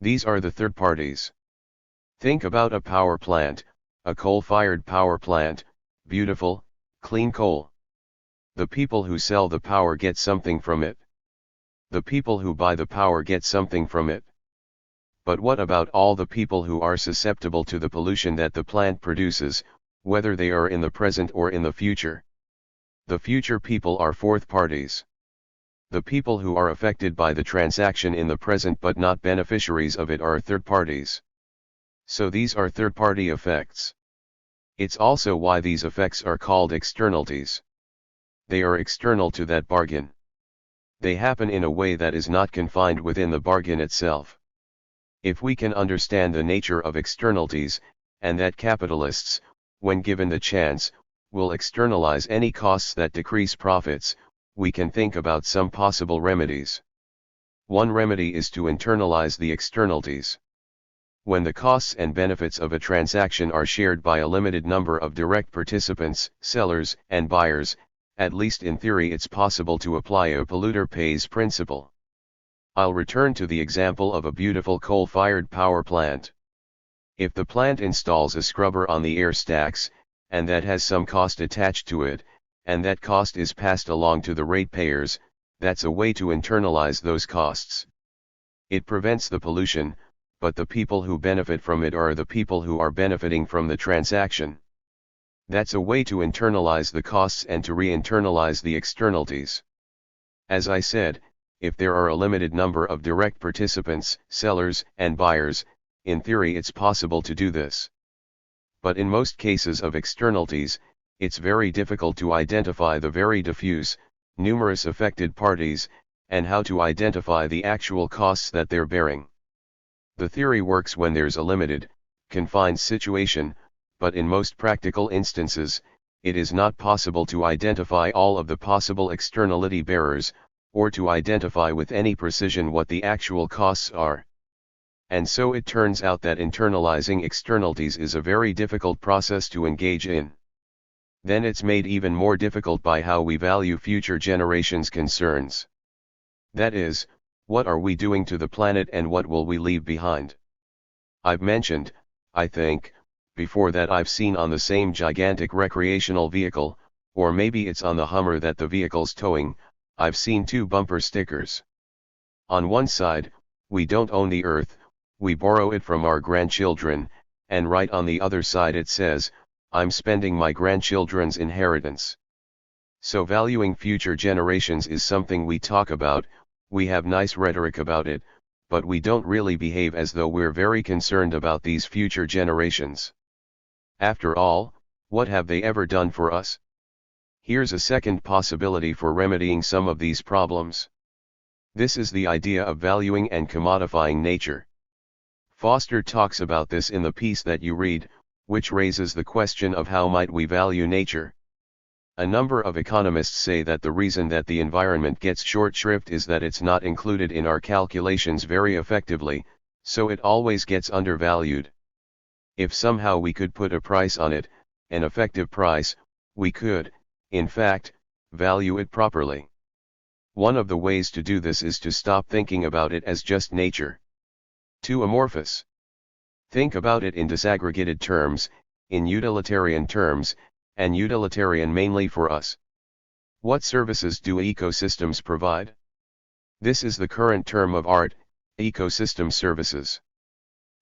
These are the third parties. Think about a power plant, a coal-fired power plant, beautiful, clean coal. The people who sell the power get something from it. The people who buy the power get something from it. But what about all the people who are susceptible to the pollution that the plant produces, whether they are in the present or in the future? The future people are fourth parties. The people who are affected by the transaction in the present but not beneficiaries of it are third parties. So these are third-party effects. It's also why these effects are called externalities. They are external to that bargain. They happen in a way that is not confined within the bargain itself. If we can understand the nature of externalities, and that capitalists, when given the chance, will externalize any costs that decrease profits, we can think about some possible remedies. One remedy is to internalize the externalities. When the costs and benefits of a transaction are shared by a limited number of direct participants, sellers and buyers, at least in theory it's possible to apply a polluter pays principle. I'll return to the example of a beautiful coal-fired power plant. If the plant installs a scrubber on the air stacks, and that has some cost attached to it, and that cost is passed along to the ratepayers, that's a way to internalize those costs. It prevents the pollution, but the people who benefit from it are the people who are benefiting from the transaction. That's a way to internalize the costs and to re-internalize the externalities. As I said, if there are a limited number of direct participants, sellers and buyers, in theory it's possible to do this. But in most cases of externalities, it's very difficult to identify the very diffuse, numerous affected parties, and how to identify the actual costs that they're bearing. The theory works when there's a limited, confined situation, but in most practical instances, it is not possible to identify all of the possible externality bearers, or to identify with any precision what the actual costs are. And so it turns out that internalizing externalities is a very difficult process to engage in. Then it's made even more difficult by how we value future generations' concerns. That is, what are we doing to the planet and what will we leave behind? I've mentioned, I think, before that I've seen on the same gigantic recreational vehicle, or maybe it's on the Hummer that the vehicle's towing, I've seen two bumper stickers. On one side, we don't own the earth, we borrow it from our grandchildren, and right on the other side it says, I'm spending my grandchildren's inheritance. So valuing future generations is something we talk about, we have nice rhetoric about it, but we don't really behave as though we're very concerned about these future generations. After all, what have they ever done for us? Here's a second possibility for remedying some of these problems. This is the idea of valuing and commodifying nature. Foster talks about this in the piece that you read, which raises the question of how might we value nature. A number of economists say that the reason that the environment gets short shrift is that it's not included in our calculations very effectively, so it always gets undervalued. If somehow we could put a price on it, an effective price, we could, in fact, value it properly. One of the ways to do this is to stop thinking about it as just nature. Too amorphous. Think about it in disaggregated terms, in utilitarian terms, and utilitarian mainly for us. What services do ecosystems provide? This is the current term of art, ecosystem services.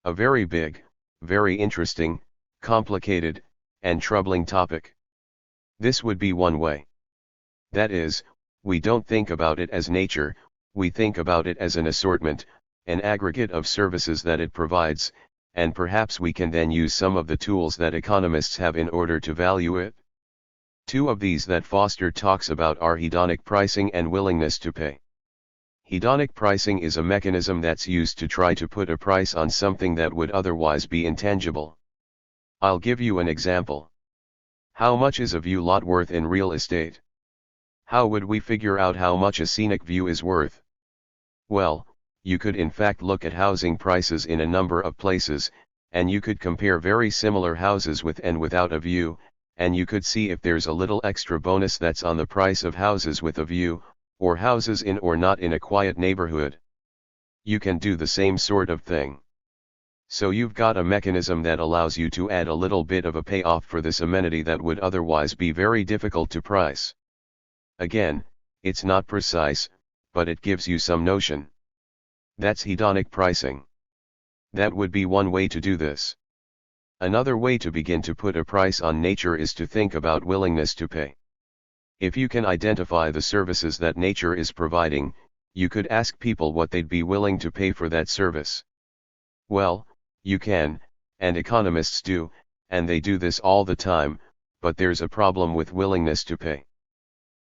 A very big, very interesting, complicated, and troubling topic. This would be one way. That is, we don't think about it as nature, we think about it as an assortment, an aggregate of services that it provides, and perhaps we can then use some of the tools that economists have in order to value it. Two of these that Foster talks about are hedonic pricing and willingness to pay. Hedonic pricing is a mechanism that's used to try to put a price on something that would otherwise be intangible. I'll give you an example. How much is a view lot worth in real estate? How would we figure out how much a scenic view is worth? Well, you could in fact look at housing prices in a number of places, and you could compare very similar houses with and without a view, and you could see if there's a little extra bonus that's on the price of houses with a view, or houses in or not in a quiet neighborhood. You can do the same sort of thing. So you've got a mechanism that allows you to add a little bit of a payoff for this amenity that would otherwise be very difficult to price. Again, it's not precise, but it gives you some notion. That's hedonic pricing. That would be one way to do this. Another way to begin to put a price on nature is to think about willingness to pay. If you can identify the services that nature is providing, you could ask people what they'd be willing to pay for that service. Well, you can, and economists do, and they do this all the time, but there's a problem with willingness to pay.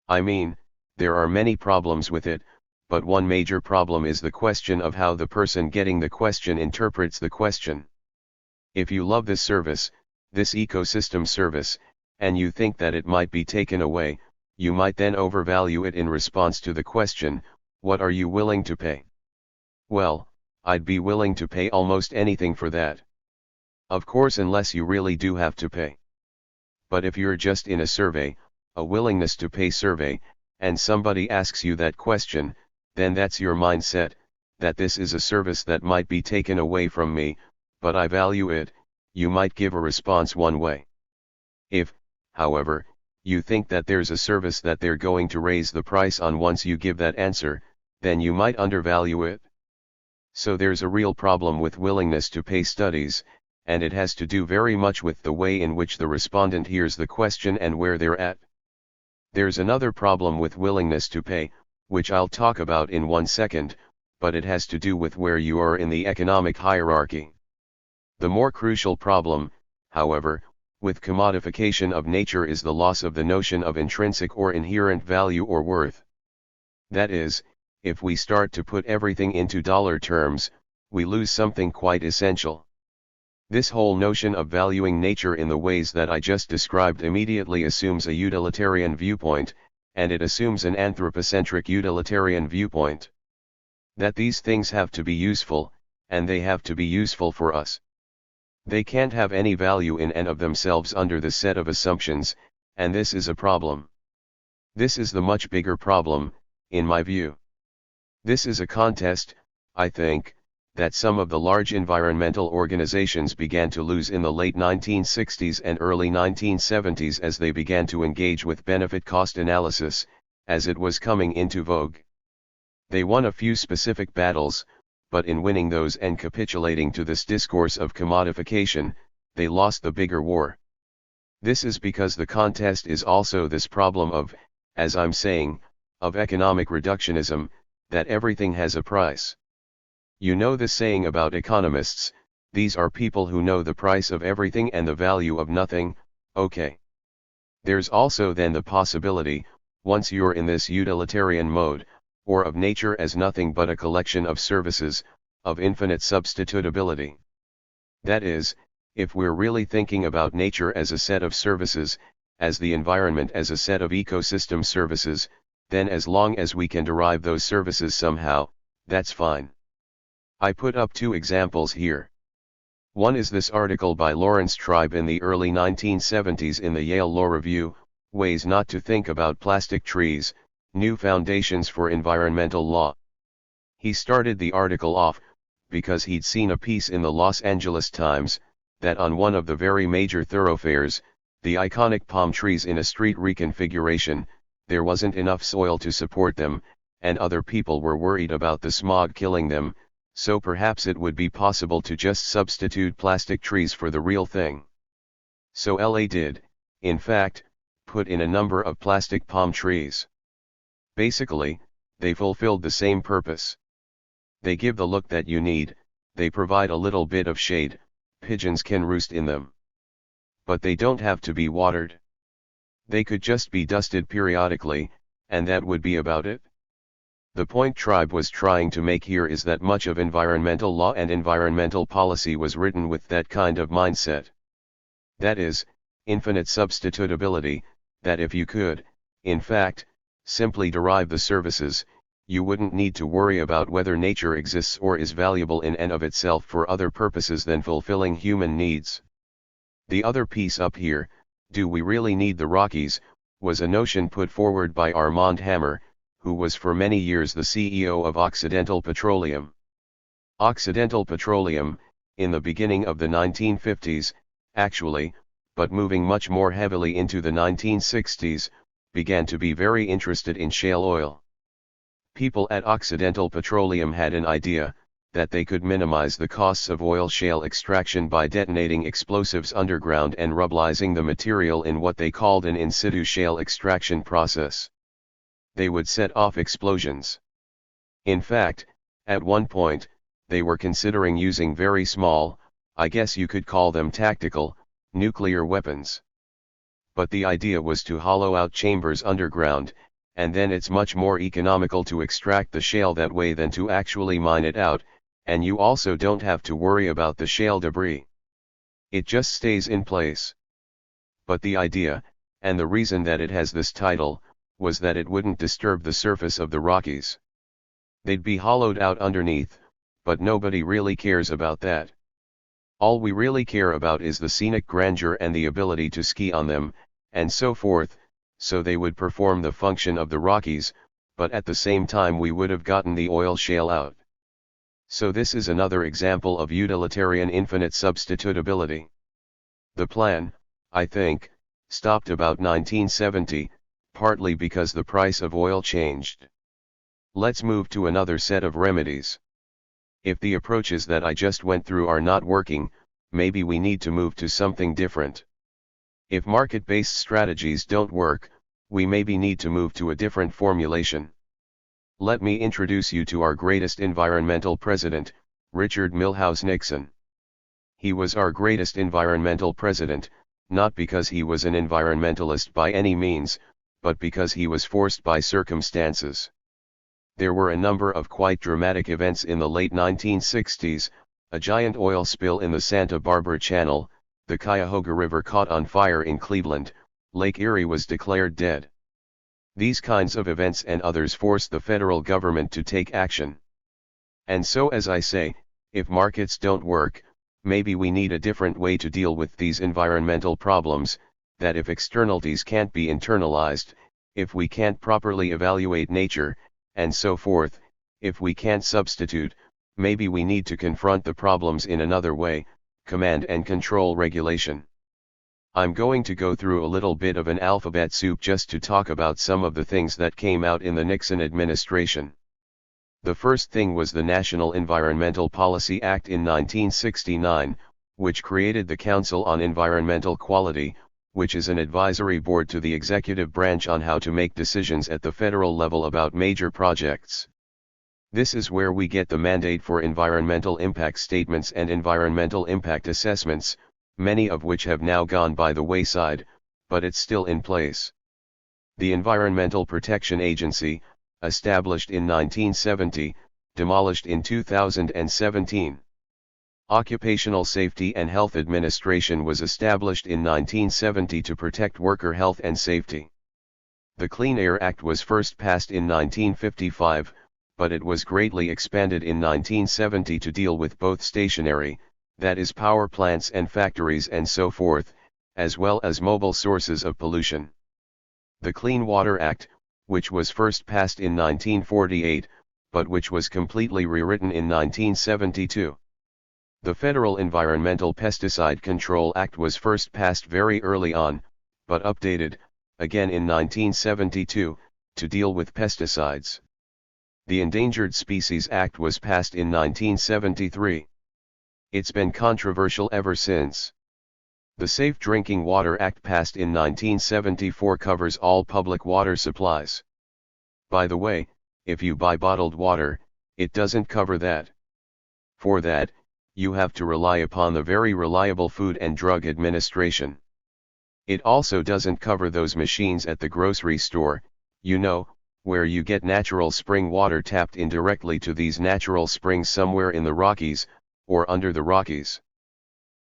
I mean, there are many problems with it, but one major problem is the question of how the person getting the question interprets the question. If you love this service, this ecosystem service, and you think that it might be taken away, you might then overvalue it in response to the question, what are you willing to pay? Well, I'd be willing to pay almost anything for that. Of course, unless you really do have to pay. But if you're just in a survey, a willingness to pay survey, and somebody asks you that question, then that's your mindset, that this is a service that might be taken away from me, but I value it. You might give a response one way. If, however, you think that there's a service that they're going to raise the price on. Once you give that answer, then you might undervalue it. So there's a real problem with willingness to pay studies, and it has to do very much with the way in which the respondent hears the question and where they're at. There's another problem with willingness to pay, which I'll talk about in 1 second, but it has to do with where you are in the economic hierarchy. The more crucial problem, however, with commodification of nature is the loss of the notion of intrinsic or inherent value or worth. That is, if we start to put everything into dollar terms, we lose something quite essential. This whole notion of valuing nature in the ways that I just described immediately assumes a utilitarian viewpoint, and it assumes an anthropocentric utilitarian viewpoint. That these things have to be useful, and they have to be useful for us. They can't have any value in and of themselves under this set of assumptions, and this is a problem. This is the much bigger problem, in my view. This is a contest, I think, that some of the large environmental organizations began to lose in the late 1960s and early 1970s as they began to engage with benefit-cost analysis, as it was coming into vogue. They won a few specific battles, but in winning those and capitulating to this discourse of commodification, they lost the bigger war. This is because the contest is also this problem of, as I'm saying, of economic reductionism, that everything has a price. You know the saying about economists, these are people who know the price of everything and the value of nothing. Okay. There's also then the possibility, once you're in this utilitarian mode, or of nature as nothing but a collection of services, of infinite substitutability. That is, if we're really thinking about nature as a set of services, as the environment as a set of ecosystem services, then as long as we can derive those services somehow, that's fine. I put up 2 examples here. One is this article by Lawrence Tribe in the early 1970s in the Yale Law Review, Ways Not to Think About Plastic Trees, New Foundations for Environmental Law. He started the article off, because he'd seen a piece in the Los Angeles Times, that on one of the very major thoroughfares, the iconic palm trees in a street reconfiguration, there wasn't enough soil to support them, and other people were worried about the smog killing them, so perhaps it would be possible to just substitute plastic trees for the real thing. So LA did, in fact, put in a number of plastic palm trees. Basically, they fulfilled the same purpose. They give the look that you need, they provide a little bit of shade, pigeons can roost in them. But they don't have to be watered. They could just be dusted periodically, and that would be about it. The point Tribe was trying to make here is that much of environmental law and environmental policy was written with that kind of mindset. That is, infinite substitutability, that if you could, in fact, simply derive the services, you wouldn't need to worry about whether nature exists or is valuable in and of itself for other purposes than fulfilling human needs. The other piece up here, do we really need the Rockies, was a notion put forward by Armand Hammer, who was for many years the CEO of Occidental Petroleum. Occidental Petroleum, in the beginning of the 1950s, actually, but moving much more heavily into the 1960s, began to be very interested in shale oil. People at Occidental Petroleum had an idea, that they could minimize the costs of oil shale extraction by detonating explosives underground and rubbleizing the material in what they called an in situ shale extraction process. They would set off explosions. In fact, at one point, they were considering using very small, I guess you could call them tactical, nuclear weapons. But the idea was to hollow out chambers underground, and then it's much more economical to extract the shale that way than to actually mine it out, and you also don't have to worry about the shale debris. It just stays in place. But the idea, and the reason that it has this title, was that it wouldn't disturb the surface of the Rockies. They'd be hollowed out underneath, but nobody really cares about that. All we really care about is the scenic grandeur and the ability to ski on them, and so forth, so they would perform the function of the Rockies, but at the same time we would have gotten the oil shale out. So this is another example of utilitarian infinite substitutability. The plan, I think, stopped about 1970, partly because the price of oil changed. Let's move to another set of remedies. If the approaches that I just went through are not working, maybe we need to move to something different. If market-based strategies don't work, we maybe need to move to a different formulation. Let me introduce you to our greatest environmental president, Richard Milhous Nixon. He was our greatest environmental president, not because he was an environmentalist by any means, but because he was forced by circumstances. There were a number of quite dramatic events in the late 1960s, a giant oil spill in the Santa Barbara Channel, the Cuyahoga River caught on fire in Cleveland, Lake Erie was declared dead. These kinds of events and others forced the federal government to take action. And so, as I say, if markets don't work, maybe we need a different way to deal with these environmental problems, that if externalities can't be internalized, if we can't properly evaluate nature, and so forth, if we can't substitute, maybe we need to confront the problems in another way, command and control regulation. I'm going to go through a little bit of an alphabet soup just to talk about some of the things that came out in the Nixon administration. The first thing was the National Environmental Policy Act in 1969, which created the Council on Environmental Quality, which is an advisory board to the executive branch on how to make decisions at the federal level about major projects. This is where we get the mandate for environmental impact statements and environmental impact assessments, many of which have now gone by the wayside, but it's still in place. The Environmental Protection Agency, established in 1970, demolished in 2017. Occupational Safety and Health Administration was established in 1970 to protect worker health and safety. The Clean Air Act was first passed in 1955, but it was greatly expanded in 1970 to deal with both stationary, that is power plants and factories and so forth, as well as mobile sources of pollution. The Clean Water Act, which was first passed in 1948, but which was completely rewritten in 1972. The Federal Environmental Pesticide Control Act was first passed very early on, but updated, again in 1972, to deal with pesticides. The Endangered Species Act was passed in 1973. It's been controversial ever since. The Safe Drinking Water Act passed in 1974 covers all public water supplies. By the way, if you buy bottled water, it doesn't cover that. For that, you have to rely upon the very reliable Food and Drug Administration. It also doesn't cover those machines at the grocery store, you know, where you get natural spring water tapped in directly to these natural springs somewhere in the Rockies, or under the Rockies.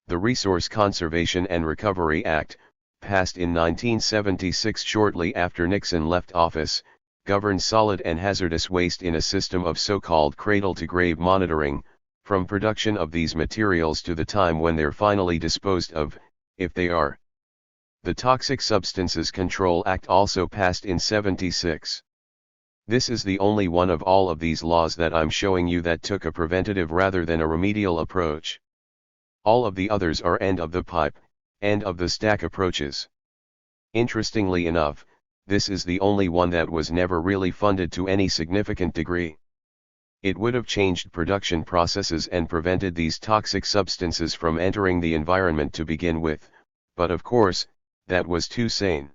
The Resource Conservation and Recovery Act, passed in 1976 shortly after Nixon left office, governs solid and hazardous waste in a system of so-called cradle-to-grave monitoring, from production of these materials to the time when they're finally disposed of, if they are. The Toxic Substances Control Act also passed in 76. This is the only one of all of these laws that I'm showing you that took a preventative rather than a remedial approach. All of the others are end of the pipe, end of the stack approaches. Interestingly enough, this is the only one that was never really funded to any significant degree. It would have changed production processes and prevented these toxic substances from entering the environment to begin with, but of course, that was too sane.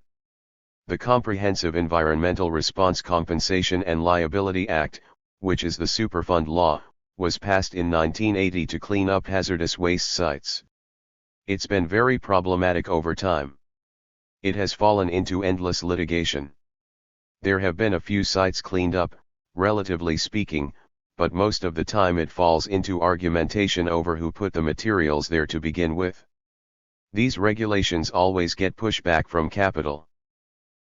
The Comprehensive Environmental Response Compensation and Liability Act, which is the Superfund law, was passed in 1980 to clean up hazardous waste sites. It's been very problematic over time. It has fallen into endless litigation. There have been a few sites cleaned up, relatively speaking, but most of the time it falls into argumentation over who put the materials there to begin with. These regulations always get pushback from capital.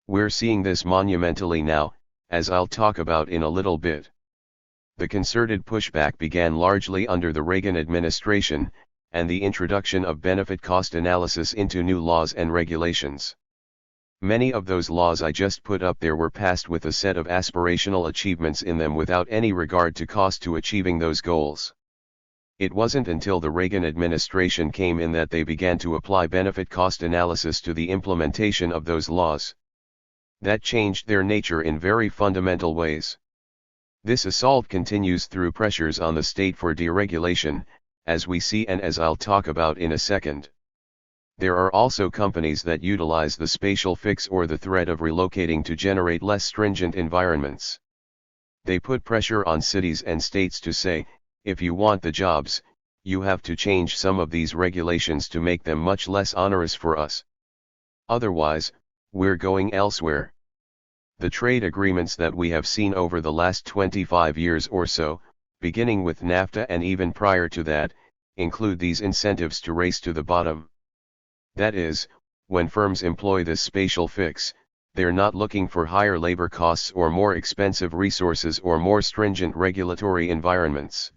We're seeing this monumentally now, as I'll talk about in a little bit. The concerted pushback began largely under the Reagan administration, and the introduction of benefit-cost analysis into new laws and regulations. Many of those laws I just put up there were passed with a set of aspirational achievements in them without any regard to cost to achieving those goals. It wasn't until the Reagan administration came in that they began to apply benefit-cost analysis to the implementation of those laws. That changed their nature in very fundamental ways. This assault continues through pressures on the state for deregulation, as we see and as I'll talk about in a second. There are also companies that utilize the spatial fix or the threat of relocating to generate less stringent environments. They put pressure on cities and states to say, if you want the jobs, you have to change some of these regulations to make them much less onerous for us. Otherwise, we're going elsewhere. The trade agreements that we have seen over the last 25 years or so, beginning with NAFTA and even prior to that, include these incentives to race to the bottom. That is, when firms employ this spatial fix, they're not looking for higher labor costs or more expensive resources or more stringent regulatory environments.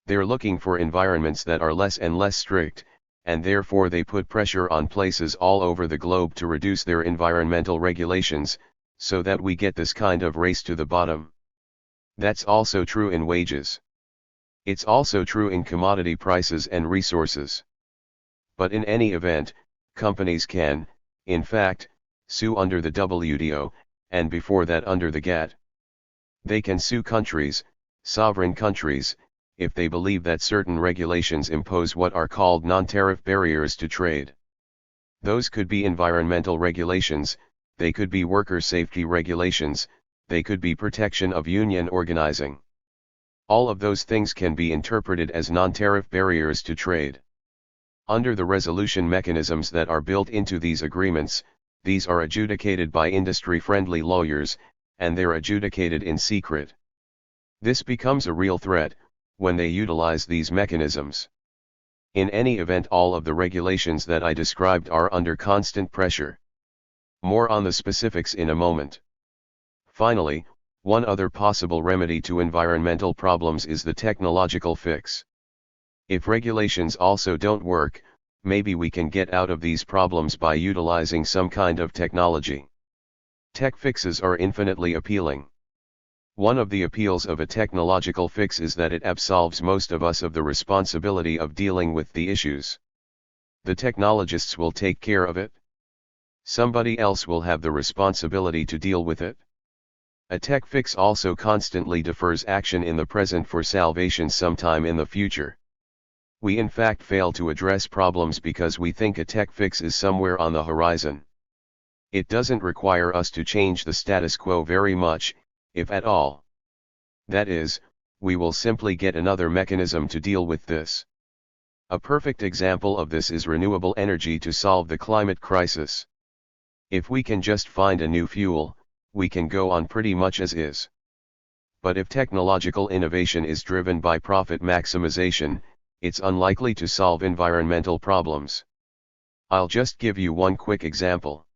They're looking for environments that are less and less strict, and therefore they put pressure on places all over the globe to reduce their environmental regulations, so that we get this kind of race to the bottom. That's also true in wages. It's also true in commodity prices and resources. But in any event, companies can, in fact, sue under the WTO, and before that under the GATT. They can sue countries, sovereign countries, if they believe that certain regulations impose what are called non-tariff barriers to trade. Those could be environmental regulations, they could be worker safety regulations, they could be protection of union organizing. All of those things can be interpreted as non-tariff barriers to trade. Under the resolution mechanisms that are built into these agreements, these are adjudicated by industry-friendly lawyers, and they're adjudicated in secret. This becomes a real threat when they utilize these mechanisms. In any event, all of the regulations that I described are under constant pressure. More on the specifics in a moment. Finally, one other possible remedy to environmental problems is the technological fix. If regulations also don't work, maybe we can get out of these problems by utilizing some kind of technology. Tech fixes are infinitely appealing. One of the appeals of a technological fix is that it absolves most of us of the responsibility of dealing with the issues. The technologists will take care of it. Somebody else will have the responsibility to deal with it. A tech fix also constantly defers action in the present for salvation sometime in the future. We in fact fail to address problems because we think a tech fix is somewhere on the horizon. It doesn't require us to change the status quo very much, if at all. That is, we will simply get another mechanism to deal with this. A perfect example of this is renewable energy to solve the climate crisis. If we can just find a new fuel, we can go on pretty much as is. But if technological innovation is driven by profit maximization, it's unlikely to solve environmental problems. I'll just give you one quick example.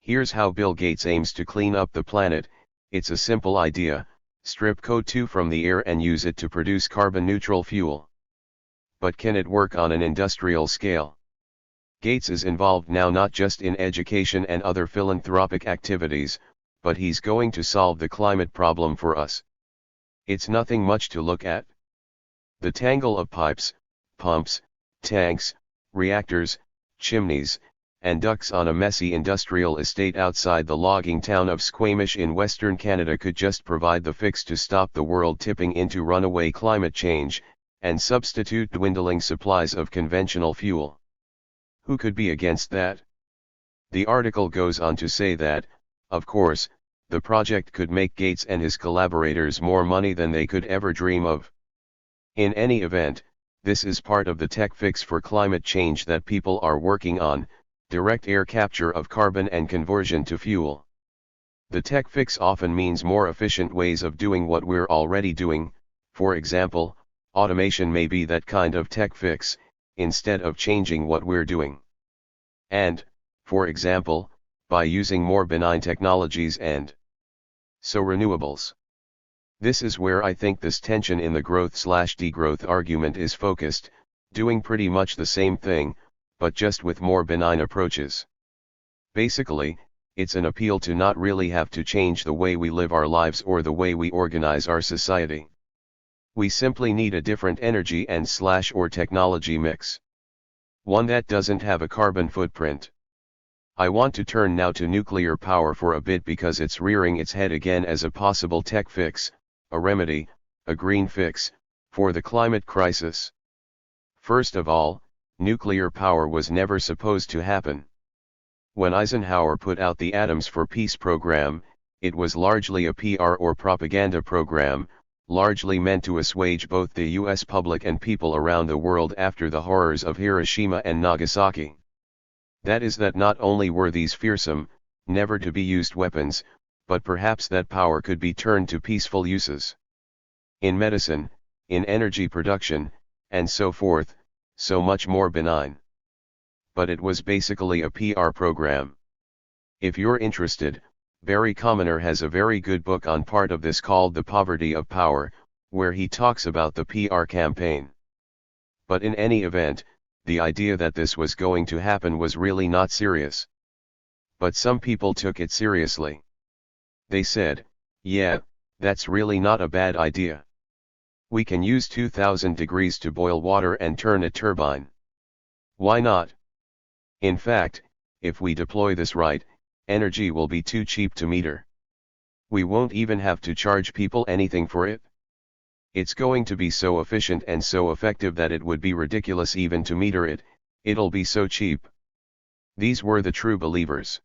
Here's how Bill Gates aims to clean up the planet. It's a simple idea: strip CO2 from the air and use it to produce carbon-neutral fuel. But can it work on an industrial scale? Gates is involved now not just in education and other philanthropic activities, but he's going to solve the climate problem for us. It's nothing much to look at. The tangle of pipes, pumps, tanks, reactors, chimneys, and ducts on a messy industrial estate outside the logging town of Squamish in Western Canada could just provide the fix to stop the world tipping into runaway climate change, and substitute dwindling supplies of conventional fuel. Who could be against that? The article goes on to say that, of course, the project could make Gates and his collaborators more money than they could ever dream of. In any event, this is part of the tech fix for climate change that people are working on: direct air capture of carbon and conversion to fuel. The tech fix often means more efficient ways of doing what we're already doing. For example, automation may be that kind of tech fix, instead of changing what we're doing. And, for example, by using more benign technologies and so renewables. This is where I think this tension in the growth/degrowth argument is focused, doing pretty much the same thing, but just with more benign approaches. Basically, it's an appeal to not really have to change the way we live our lives or the way we organize our society. We simply need a different energy and or technology mix. One that doesn't have a carbon footprint. I want to turn now to nuclear power for a bit because it's rearing its head again as a possible tech fix, a remedy, a green fix, for the climate crisis. First of all, nuclear power was never supposed to happen. When Eisenhower put out the Atoms for Peace program, it was largely a PR or propaganda program, largely meant to assuage both the US public and people around the world after the horrors of Hiroshima and Nagasaki. That is that not only were these fearsome, never to be used weapons, but perhaps that power could be turned to peaceful uses. In medicine, in energy production, and so forth, so much more benign. But it was basically a PR program. If you're interested, Barry Commoner has a very good book on part of this called The Poverty of Power, where he talks about the PR campaign. But in any event, the idea that this was going to happen was really not serious. But some people took it seriously. They said, yeah, that's really not a bad idea. We can use 2000 degrees to boil water and turn a turbine. Why not? In fact, if we deploy this right, energy will be too cheap to meter. We won't even have to charge people anything for it. It's going to be so efficient and so effective that it would be ridiculous even to meter it, it'll be so cheap. These were the true believers.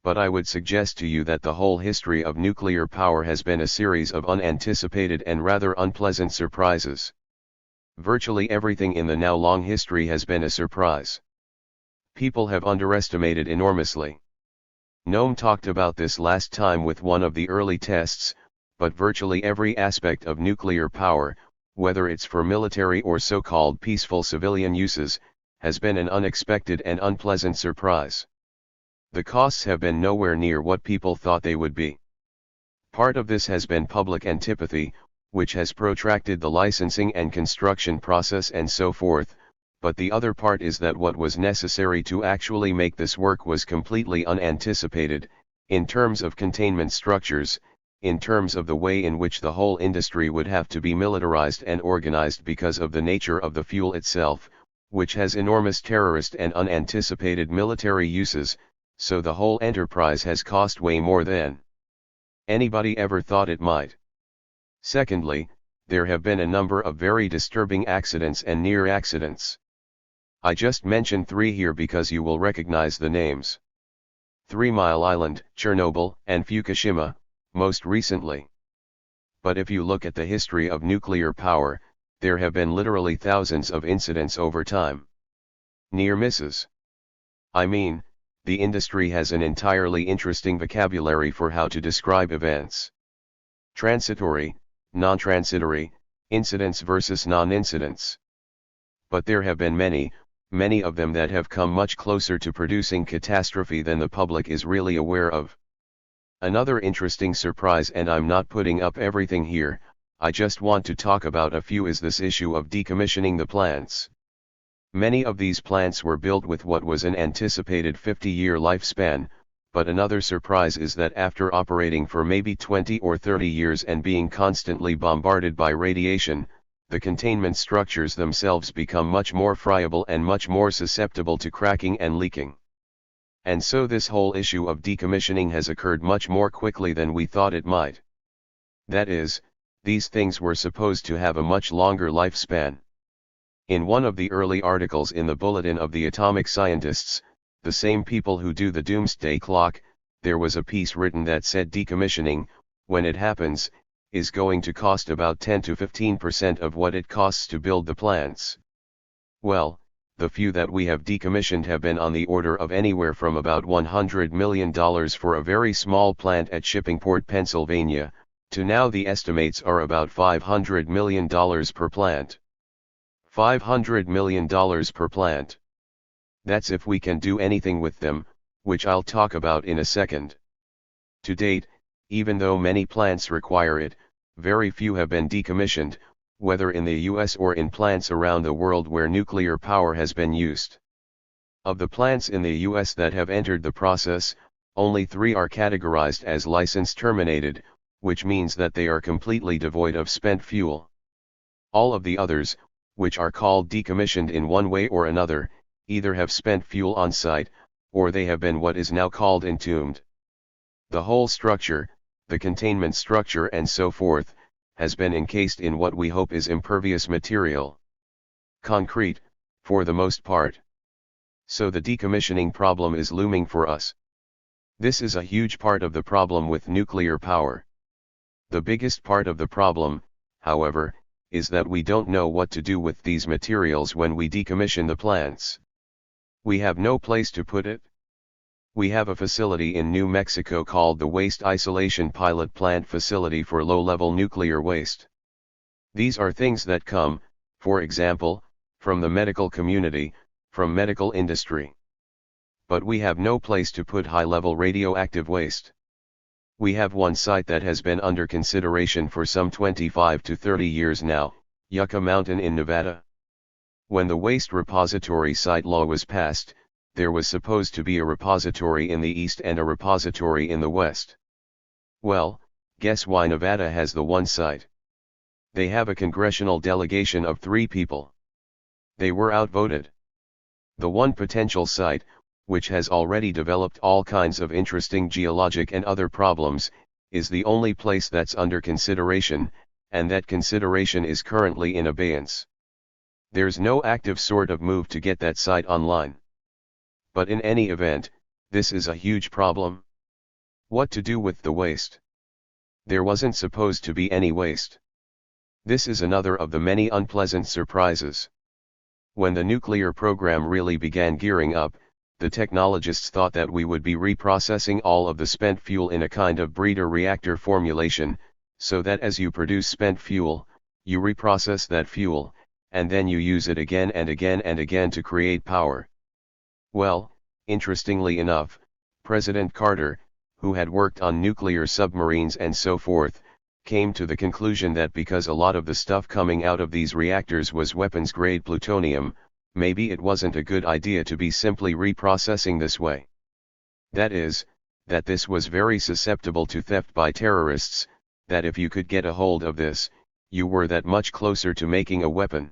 But I would suggest to you that the whole history of nuclear power has been a series of unanticipated and rather unpleasant surprises. Virtually everything in the now long history has been a surprise. People have underestimated enormously. Noam talked about this last time with one of the early tests, but virtually every aspect of nuclear power, whether it's for military or so-called peaceful civilian uses, has been an unexpected and unpleasant surprise. The costs have been nowhere near what people thought they would be. Part of this has been public antipathy, which has protracted the licensing and construction process and so forth, but the other part is that what was necessary to actually make this work was completely unanticipated, in terms of containment structures, in terms of the way in which the whole industry would have to be militarized and organized because of the nature of the fuel itself, which has enormous terrorist and unanticipated military uses, so the whole enterprise has cost way more than anybody ever thought it might. Secondly, there have been a number of very disturbing accidents and near accidents. I just mentioned 3 here because you will recognize the names. 3 Mile Island, Chernobyl, and Fukushima, most recently. But if you look at the history of nuclear power, there have been literally thousands of incidents over time. Near misses. I mean, the industry has an entirely interesting vocabulary for how to describe events. Transitory, non-transitory, incidents versus non-incidents. But there have been many of them that have come much closer to producing catastrophe than the public is really aware of. Another interesting surprise, and I'm not putting up everything here, I just want to talk about a few, is this issue of decommissioning the plants. Many of these plants were built with what was an anticipated 50-year lifespan, but another surprise is that after operating for maybe 20 or 30 years and being constantly bombarded by radiation, the containment structures themselves become much more friable and much more susceptible to cracking and leaking. And so this whole issue of decommissioning has occurred much more quickly than we thought it might. That is, these things were supposed to have a much longer lifespan. In one of the early articles in the Bulletin of the Atomic Scientists, the same people who do the doomsday clock, there was a piece written that said decommissioning, when it happens, is going to cost about 10 to 15% of what it costs to build the plants. Well, the few that we have decommissioned have been on the order of anywhere from about $100 million for a very small plant at Shippingport, Pennsylvania, to now the estimates are about $500 million per plant. $500 million per plant. That's if we can do anything with them, which I'll talk about in a second. To date, even though many plants require it, very few have been decommissioned, whether in the US or in plants around the world where nuclear power has been used. Of the plants in the US that have entered the process, only 3 are categorized as license terminated, which means that they are completely devoid of spent fuel. All of the others, which are called decommissioned in one way or another, either have spent fuel on site, or they have been what is now called entombed. The whole structure, the containment structure and so forth, has been encased in what we hope is impervious material. Concrete, for the most part. So the decommissioning problem is looming for us. This is a huge part of the problem with nuclear power. The biggest part of the problem, however, is that we don't know what to do with these materials when we decommission the plants. We have no place to put it. We have a facility in New Mexico called the Waste Isolation Pilot Plant Facility for Low-Level Nuclear Waste. These are things that come, for example, from the medical community, from medical industry. But we have no place to put high-level radioactive waste. We have one site that has been under consideration for some 25 to 30 years now, Yucca Mountain in Nevada. When the waste repository site law was passed, there was supposed to be a repository in the east and a repository in the west. Well, guess why Nevada has the one site? They have a congressional delegation of 3 people. They were outvoted. The one potential site, which has already developed all kinds of interesting geologic and other problems, is the only place that's under consideration, and that consideration is currently in abeyance. There's no active sort of move to get that site online. But in any event, this is a huge problem. What to do with the waste? There wasn't supposed to be any waste. This is another of the many unpleasant surprises. When the nuclear program really began gearing up, the technologists thought that we would be reprocessing all of the spent fuel in a kind of breeder reactor formulation, so that as you produce spent fuel, you reprocess that fuel, and then you use it again and again and again to create power. Well, interestingly enough, President Carter, who had worked on nuclear submarines and so forth, came to the conclusion that because a lot of the stuff coming out of these reactors was weapons-grade plutonium, maybe it wasn't a good idea to be simply reprocessing this way. That is, that this was very susceptible to theft by terrorists, that if you could get a hold of this, you were that much closer to making a weapon.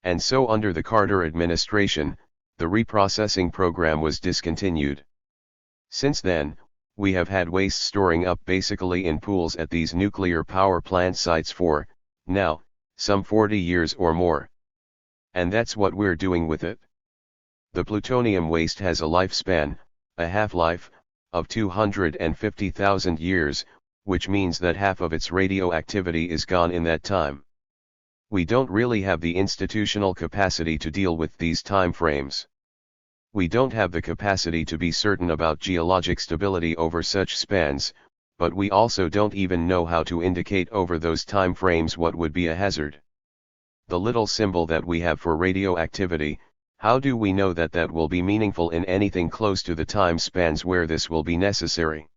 And so under the Carter administration, the reprocessing program was discontinued. Since then, we have had waste storing up basically in pools at these nuclear power plant sites for, now, some 40 years or more. And that's what we're doing with it. The plutonium waste has a lifespan, a half-life, of 250,000 years, which means that half of its radioactivity is gone in that time. We don't really have the institutional capacity to deal with these time frames. We don't have the capacity to be certain about geologic stability over such spans, but we also don't even know how to indicate over those time frames what would be a hazard. The little symbol that we have for radioactivity, how do we know that that will be meaningful in anything close to the time spans where this will be necessary?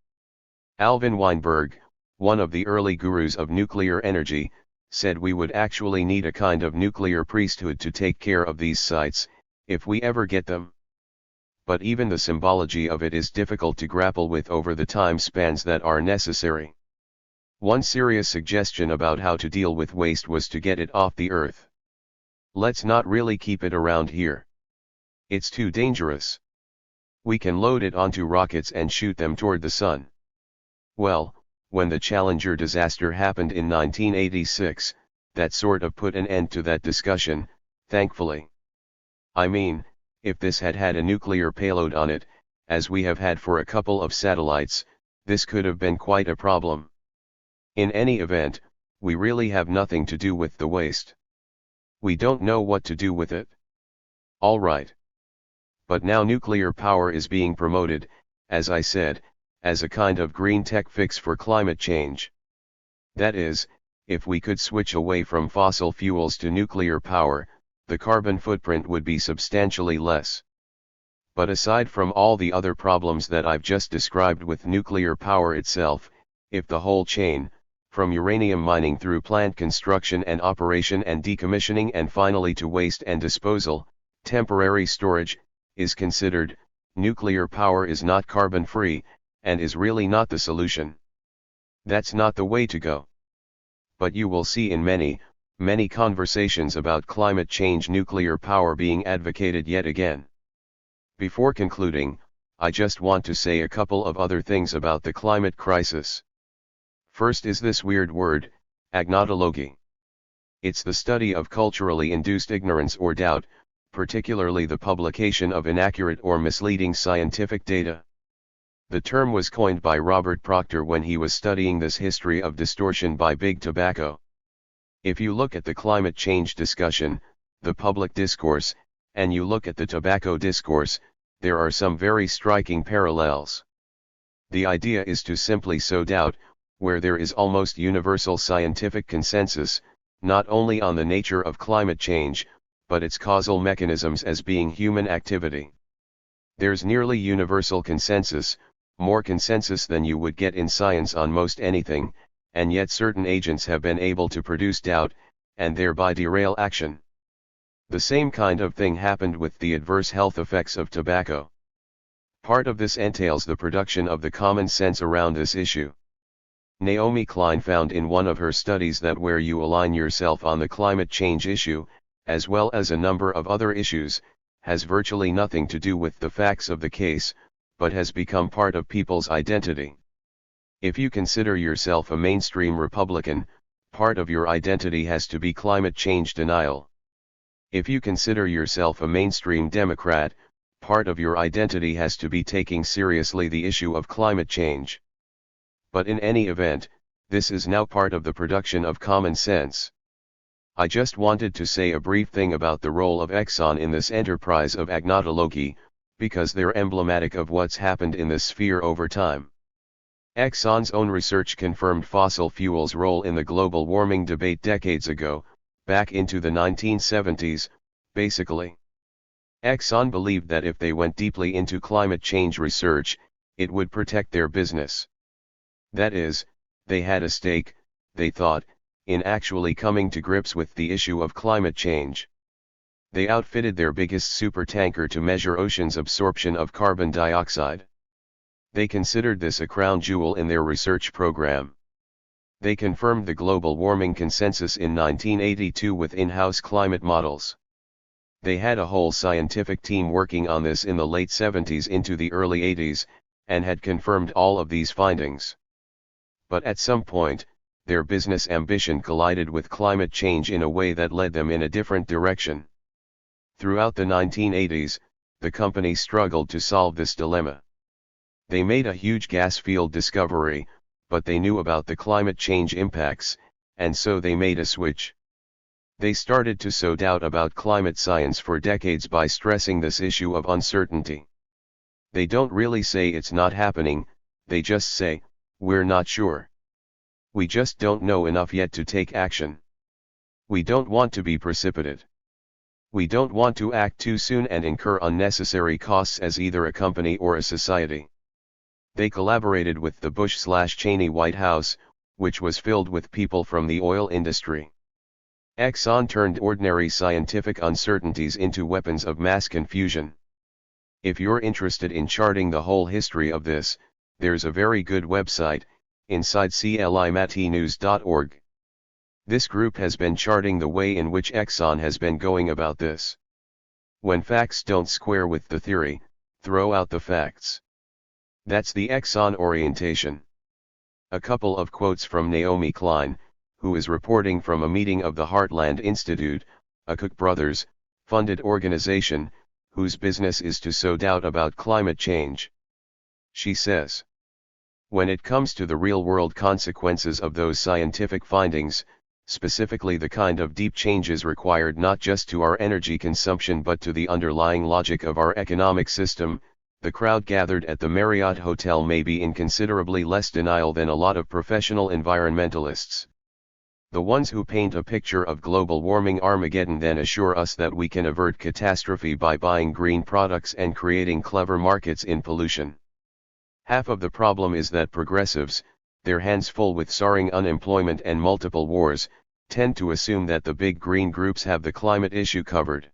Alvin Weinberg, one of the early gurus of nuclear energy, said we would actually need a kind of nuclear priesthood to take care of these sites, if we ever get them. But even the symbology of it is difficult to grapple with over the time spans that are necessary. One serious suggestion about how to deal with waste was to get it off the earth. Let's not really keep it around here. It's too dangerous. We can load it onto rockets and shoot them toward the sun. Well, when the Challenger disaster happened in 1986, that sort of put an end to that discussion, thankfully. I mean, if this had had a nuclear payload on it, as we have had for a couple of satellites, this could have been quite a problem. In any event, we really have nothing to do with the waste. We don't know what to do with it. All right. But now nuclear power is being promoted, as I said, as a kind of green tech fix for climate change. That is, if we could switch away from fossil fuels to nuclear power, the carbon footprint would be substantially less. But aside from all the other problems that I've just described with nuclear power itself, if the whole chain, from uranium mining through plant construction and operation and decommissioning and finally to waste and disposal, temporary storage, is considered, nuclear power is not carbon-free, and is really not the solution. That's not the way to go. But you will see in many, Many conversations about climate change, nuclear power being advocated yet again. Before concluding, I just want to say a couple of other things about the climate crisis. First is this weird word, agnotology. It's the study of culturally induced ignorance or doubt, particularly the publication of inaccurate or misleading scientific data. The term was coined by Robert Proctor when he was studying this history of distortion by big tobacco. If you look at the climate change discussion, the public discourse, and you look at the tobacco discourse, there are some very striking parallels. The idea is to simply sow doubt, where there is almost universal scientific consensus, not only on the nature of climate change, but its causal mechanisms as being human activity. There's nearly universal consensus, more consensus than you would get in science on most anything, and yet certain agents have been able to produce doubt, and thereby derail action. The same kind of thing happened with the adverse health effects of tobacco. Part of this entails the production of the common sense around this issue. Naomi Klein found in one of her studies that where you align yourself on the climate change issue, as well as a number of other issues, has virtually nothing to do with the facts of the case, but has become part of people's identity. If you consider yourself a mainstream Republican, part of your identity has to be climate change denial. If you consider yourself a mainstream Democrat, part of your identity has to be taking seriously the issue of climate change. But in any event, this is now part of the production of common sense. I just wanted to say a brief thing about the role of Exxon in this enterprise of agnotology, because they're emblematic of what's happened in this sphere over time. Exxon's own research confirmed fossil fuels' role in the global warming debate decades ago, back into the 1970s, basically. Exxon believed that if they went deeply into climate change research, it would protect their business. That is, they had a stake, they thought, in actually coming to grips with the issue of climate change. They outfitted their biggest supertanker to measure oceans' absorption of carbon dioxide. They considered this a crown jewel in their research program. They confirmed the global warming consensus in 1982 with in-house climate models. They had a whole scientific team working on this in the late 70s into the early 80s, and had confirmed all of these findings. But at some point, their business ambition collided with climate change in a way that led them in a different direction. Throughout the 1980s, the company struggled to solve this dilemma. They made a huge gas field discovery, but they knew about the climate change impacts, and so they made a switch. They started to sow doubt about climate science for decades by stressing this issue of uncertainty. They don't really say it's not happening, they just say, we're not sure. We just don't know enough yet to take action. We don't want to be precipitate. We don't want to act too soon and incur unnecessary costs as either a company or a society. They collaborated with the Bush/Cheney White House, which was filled with people from the oil industry. Exxon turned ordinary scientific uncertainties into weapons of mass confusion. If you're interested in charting the whole history of this, there's a very good website, InsideClimatNews.org. This group has been charting the way in which Exxon has been going about this. When facts don't square with the theory, throw out the facts. That's the Exxon orientation. A couple of quotes from Naomi Klein, who is reporting from a meeting of the Heartland Institute, a Koch brothers funded organization, whose business is to sow doubt about climate change. She says, when it comes to the real-world consequences of those scientific findings, specifically the kind of deep changes required not just to our energy consumption but to the underlying logic of our economic system, the crowd gathered at the Marriott Hotel may be in considerably less denial than a lot of professional environmentalists. The ones who paint a picture of global warming Armageddon then assure us that we can avert catastrophe by buying green products and creating clever markets in pollution. Half of the problem is that progressives, their hands full with soaring unemployment and multiple wars, tend to assume that the big green groups have the climate issue covered.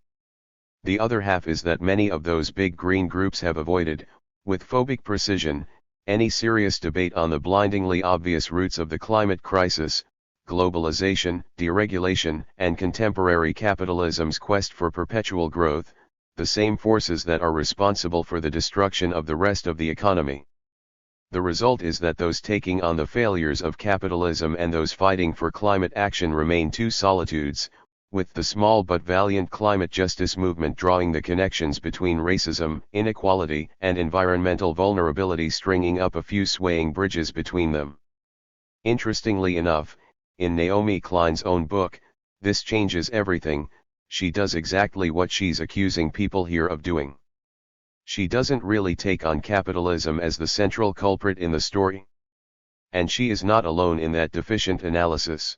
The other half is that many of those big green groups have avoided, with phobic precision, any serious debate on the blindingly obvious roots of the climate crisis, globalization, deregulation, and contemporary capitalism's quest for perpetual growth, the same forces that are responsible for the destruction of the rest of the economy. The result is that those taking on the failures of capitalism and those fighting for climate action remain two solitudes, with the small but valiant climate justice movement drawing the connections between racism, inequality, and environmental vulnerability, stringing up a few swaying bridges between them. Interestingly enough, in Naomi Klein's own book, This Changes Everything, she does exactly what she's accusing people here of doing. She doesn't really take on capitalism as the central culprit in the story. And she is not alone in that deficient analysis.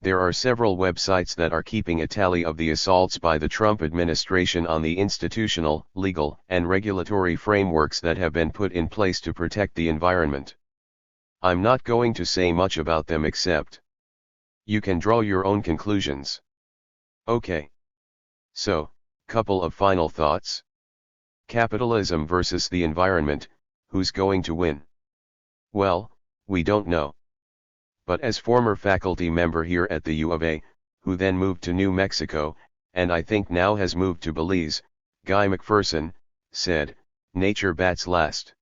There are several websites that are keeping a tally of the assaults by the Trump administration on the institutional, legal, and regulatory frameworks that have been put in place to protect the environment. I'm not going to say much about them except you can draw your own conclusions. Okay. So, couple of final thoughts. Capitalism versus the environment, who's going to win? Well, we don't know. But as former faculty member here at the U of A, who then moved to New Mexico, and I think now has moved to Belize, Guy McPherson, said, nature bats last.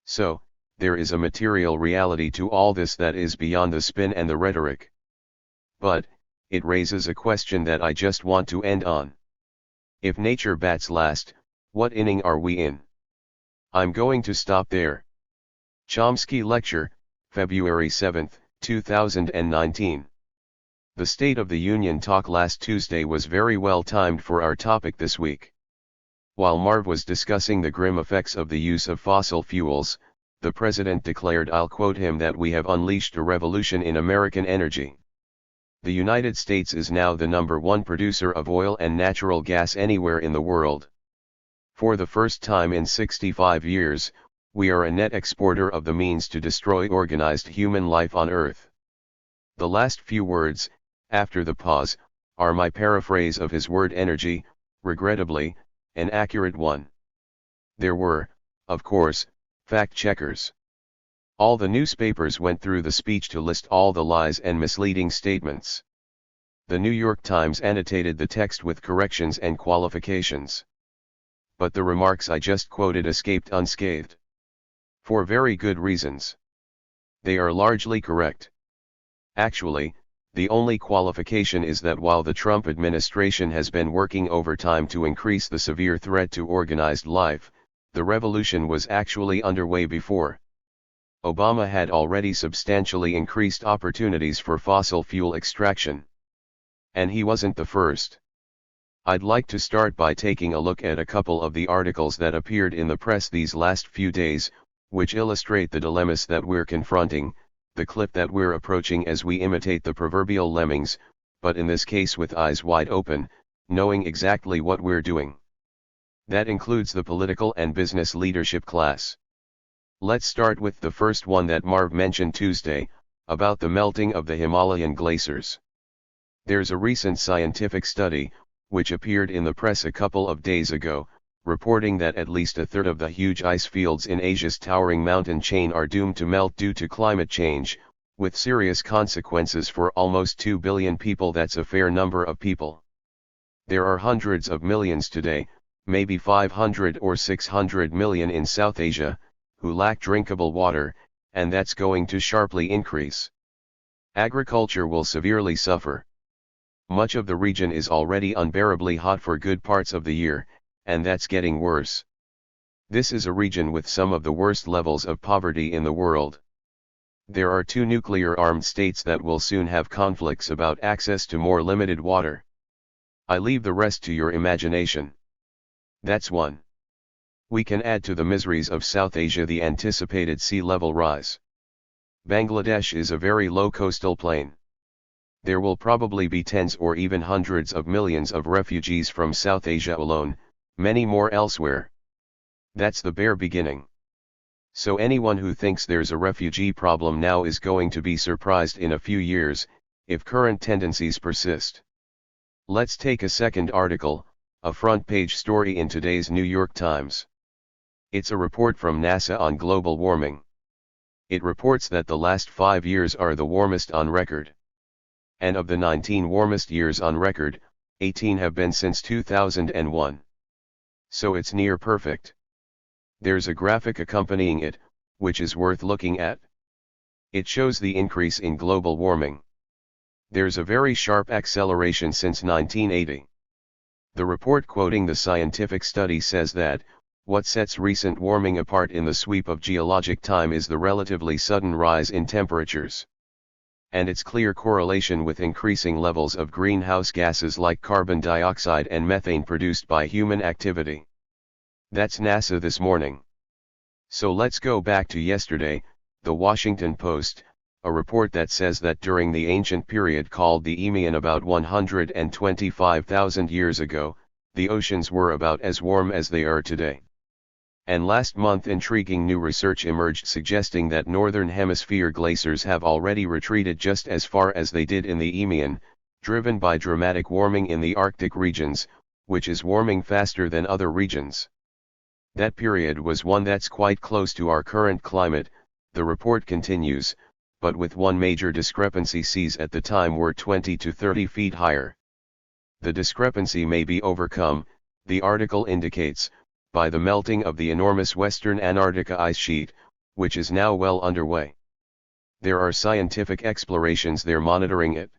So, there is a material reality to all this that is beyond the spin and the rhetoric. But, it raises a question that I just want to end on. If nature bats last, what inning are we in? I'm going to stop there. Chomsky Lecture, February 7, 2019. The State of the Union talk last Tuesday was very well timed for our topic this week. While Marv was discussing the grim effects of the use of fossil fuels, the president declared, I'll quote him, that we have unleashed a revolution in American energy. The United States is now the #1 producer of oil and natural gas anywhere in the world. For the first time in 65 years, we are a net exporter of the means to destroy organized human life on Earth. The last few words, after the pause, are my paraphrase of his word energy, regrettably, an accurate one. There were, of course, fact-checkers. All the newspapers went through the speech to list all the lies and misleading statements. The New York Times annotated the text with corrections and qualifications. But the remarks I just quoted escaped unscathed. For very good reasons. They are largely correct. Actually, the only qualification is that while the Trump administration has been working overtime to increase the severe threat to organized life, the revolution was actually underway before. Obama had already substantially increased opportunities for fossil fuel extraction. And he wasn't the first. I'd like to start by taking a look at a couple of the articles that appeared in the press these last few days, which illustrate the dilemmas that we're confronting, the cliff that we're approaching as we imitate the proverbial lemmings, but in this case with eyes wide open, knowing exactly what we're doing. That includes the political and business leadership class. Let's start with the first one that Marv mentioned Tuesday, about the melting of the Himalayan glaciers. There's a recent scientific study, which appeared in the press a couple of days ago, reporting that at least a third of the huge ice fields in Asia's towering mountain chain are doomed to melt due to climate change, with serious consequences for almost 2 billion people. That's a fair number of people. There are hundreds of millions today, maybe 500 or 600 million in South Asia, who lack drinkable water, and that's going to sharply increase. Agriculture will severely suffer. Much of the region is already unbearably hot for good parts of the year, and that's getting worse. This is a region with some of the worst levels of poverty in the world. There are 2 nuclear-armed states that will soon have conflicts about access to more limited water. I leave the rest to your imagination. That's one. We can add to the miseries of South Asia the anticipated sea level rise. Bangladesh is a very low coastal plain. There will probably be tens or even hundreds of millions of refugees from South Asia alone, many more elsewhere. That's the bare beginning. So anyone who thinks there's a refugee problem now is going to be surprised in a few years, if current tendencies persist. Let's take a second article, a front-page story in today's New York Times. It's a report from NASA on global warming. It reports that the last 5 years are the warmest on record. and of the 19 warmest years on record, 18 have been since 2001. So it's near perfect. There's a graphic accompanying it, which is worth looking at. It shows the increase in global warming. There's a very sharp acceleration since 1980. The report quoting the scientific study says that, what sets recent warming apart in the sweep of geologic time is the relatively sudden rise in temperatures. And its clear correlation with increasing levels of greenhouse gases like carbon dioxide and methane produced by human activity. That's NASA this morning. So let's go back to yesterday, the Washington Post, a report that says that during the ancient period called the Eemian about 125,000 years ago, the oceans were about as warm as they are today. And last month intriguing new research emerged suggesting that northern hemisphere glaciers have already retreated just as far as they did in the Eemian, driven by dramatic warming in the Arctic regions, which is warming faster than other regions. That period was one that's quite close to our current climate, the report continues, but with one major discrepancy: seas at the time were 20 to 30 feet higher. The discrepancy may be overcome, the article indicates, by the melting of the enormous western Antarctica ice sheet, which is now well underway. There are scientific explorations there monitoring it.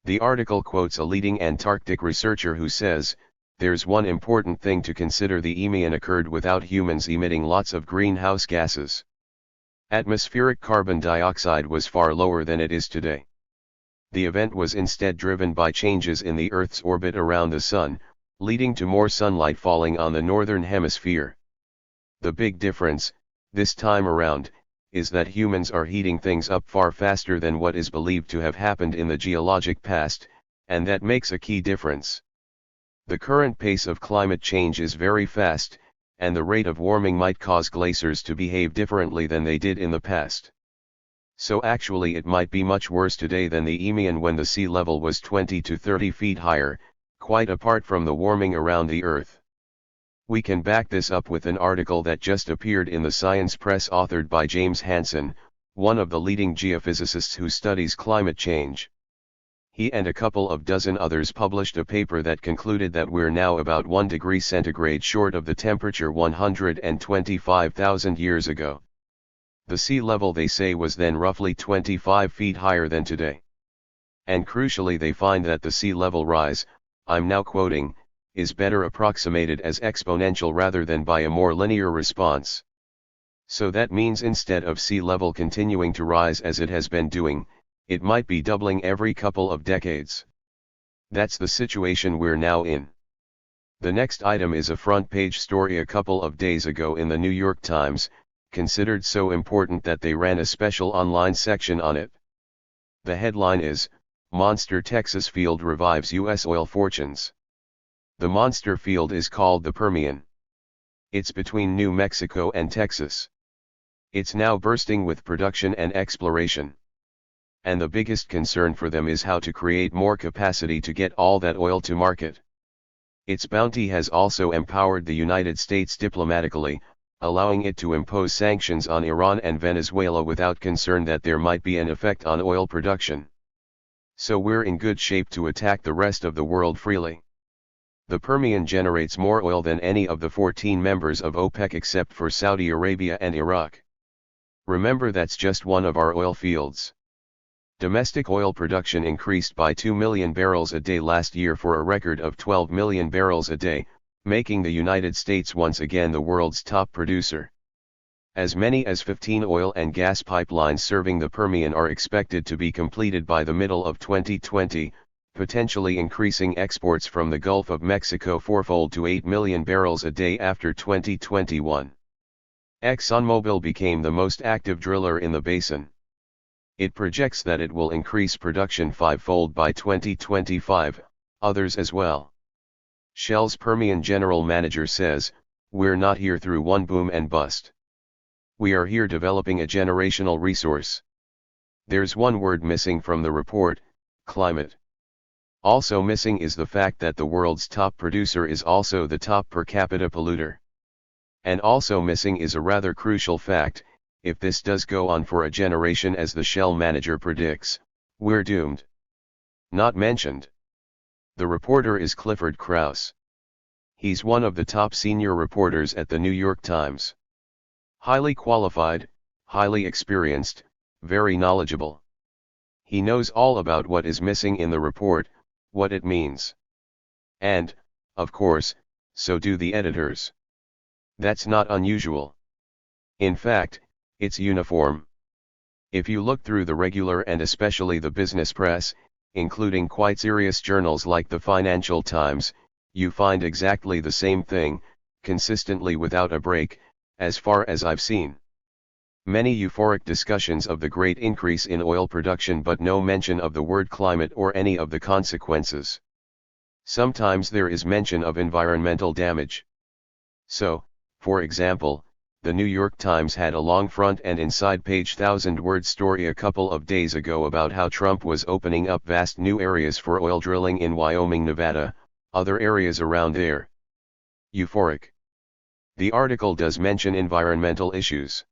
The article quotes a leading Antarctic researcher who says, "There's one important thing to consider: the Eemian occurred without humans emitting lots of greenhouse gases. Atmospheric carbon dioxide was far lower than it is today. The event was instead driven by changes in the Earth's orbit around the Sun, leading to more sunlight falling on the northern hemisphere. The big difference, this time around, is that humans are heating things up far faster than what is believed to have happened in the geologic past, and that makes a key difference. The current pace of climate change is very fast, and the rate of warming might cause glaciers to behave differently than they did in the past. So actually it might be much worse today than the Eemian when the sea level was 20 to 30 feet higher, quite apart from the warming around the Earth." We can back this up with an article that just appeared in the Science Press authored by James Hansen, one of the leading geophysicists who studies climate change. He and a couple of dozen others published a paper that concluded that we're now about 1 degree centigrade short of the temperature 125,000 years ago. The sea level, they say, was then roughly 25 feet higher than today. And crucially, they find that the sea level rise, I'm now quoting, is better approximated as exponential rather than by a more linear response. So that means instead of sea level continuing to rise as it has been doing, it might be doubling every couple of decades. That's the situation we're now in. The next item is a front-page story a couple of days ago in the New York Times, considered so important that they ran a special online section on it. The headline is, "Monster Texas Field Revives U.S. Oil Fortunes." The monster field is called the Permian. It's between New Mexico and Texas. It's now bursting with production and exploration. And the biggest concern for them is how to create more capacity to get all that oil to market. Its bounty has also empowered the United States diplomatically, allowing it to impose sanctions on Iran and Venezuela without concern that there might be an effect on oil production. So we're in good shape to attack the rest of the world freely. The Permian generates more oil than any of the 14 members of OPEC except for Saudi Arabia and Iraq. Remember, that's just one of our oil fields. Domestic oil production increased by 2 million barrels a day last year for a record of 12 million barrels a day, making the United States once again the world's top producer. As many as 15 oil and gas pipelines serving the Permian are expected to be completed by the middle of 2020, potentially increasing exports from the Gulf of Mexico fourfold to 8 million barrels a day after 2021. ExxonMobil became the most active driller in the basin. It projects that it will increase production fivefold by 2025, others as well. Shell's Permian general manager says, "We're not here through one boom and bust. We are here developing a generational resource." There's one word missing from the report: climate. Also missing is the fact that the world's top producer is also the top per capita polluter. And also missing is a rather crucial fact: if this does go on for a generation as the Shell manager predicts, we're doomed. Not mentioned. The reporter is Clifford Krauss. He's one of the top senior reporters at the New York Times. Highly qualified, highly experienced, very knowledgeable. He knows all about what is missing in the report, what it means. And, of course, so do the editors. That's not unusual. In fact, it's uniform. If you look through the regular and especially the business press, including quite serious journals like the Financial Times, you find exactly the same thing, consistently without a break, as far as I've seen. Many euphoric discussions of the great increase in oil production but no mention of the word climate or any of the consequences. Sometimes there is mention of environmental damage. So, for example, the New York Times had a long front and inside page 1,000-word story a couple of days ago about how Trump was opening up vast new areas for oil drilling in Wyoming, Nevada, other areas around there. Euphoric. The article does mention environmental issues.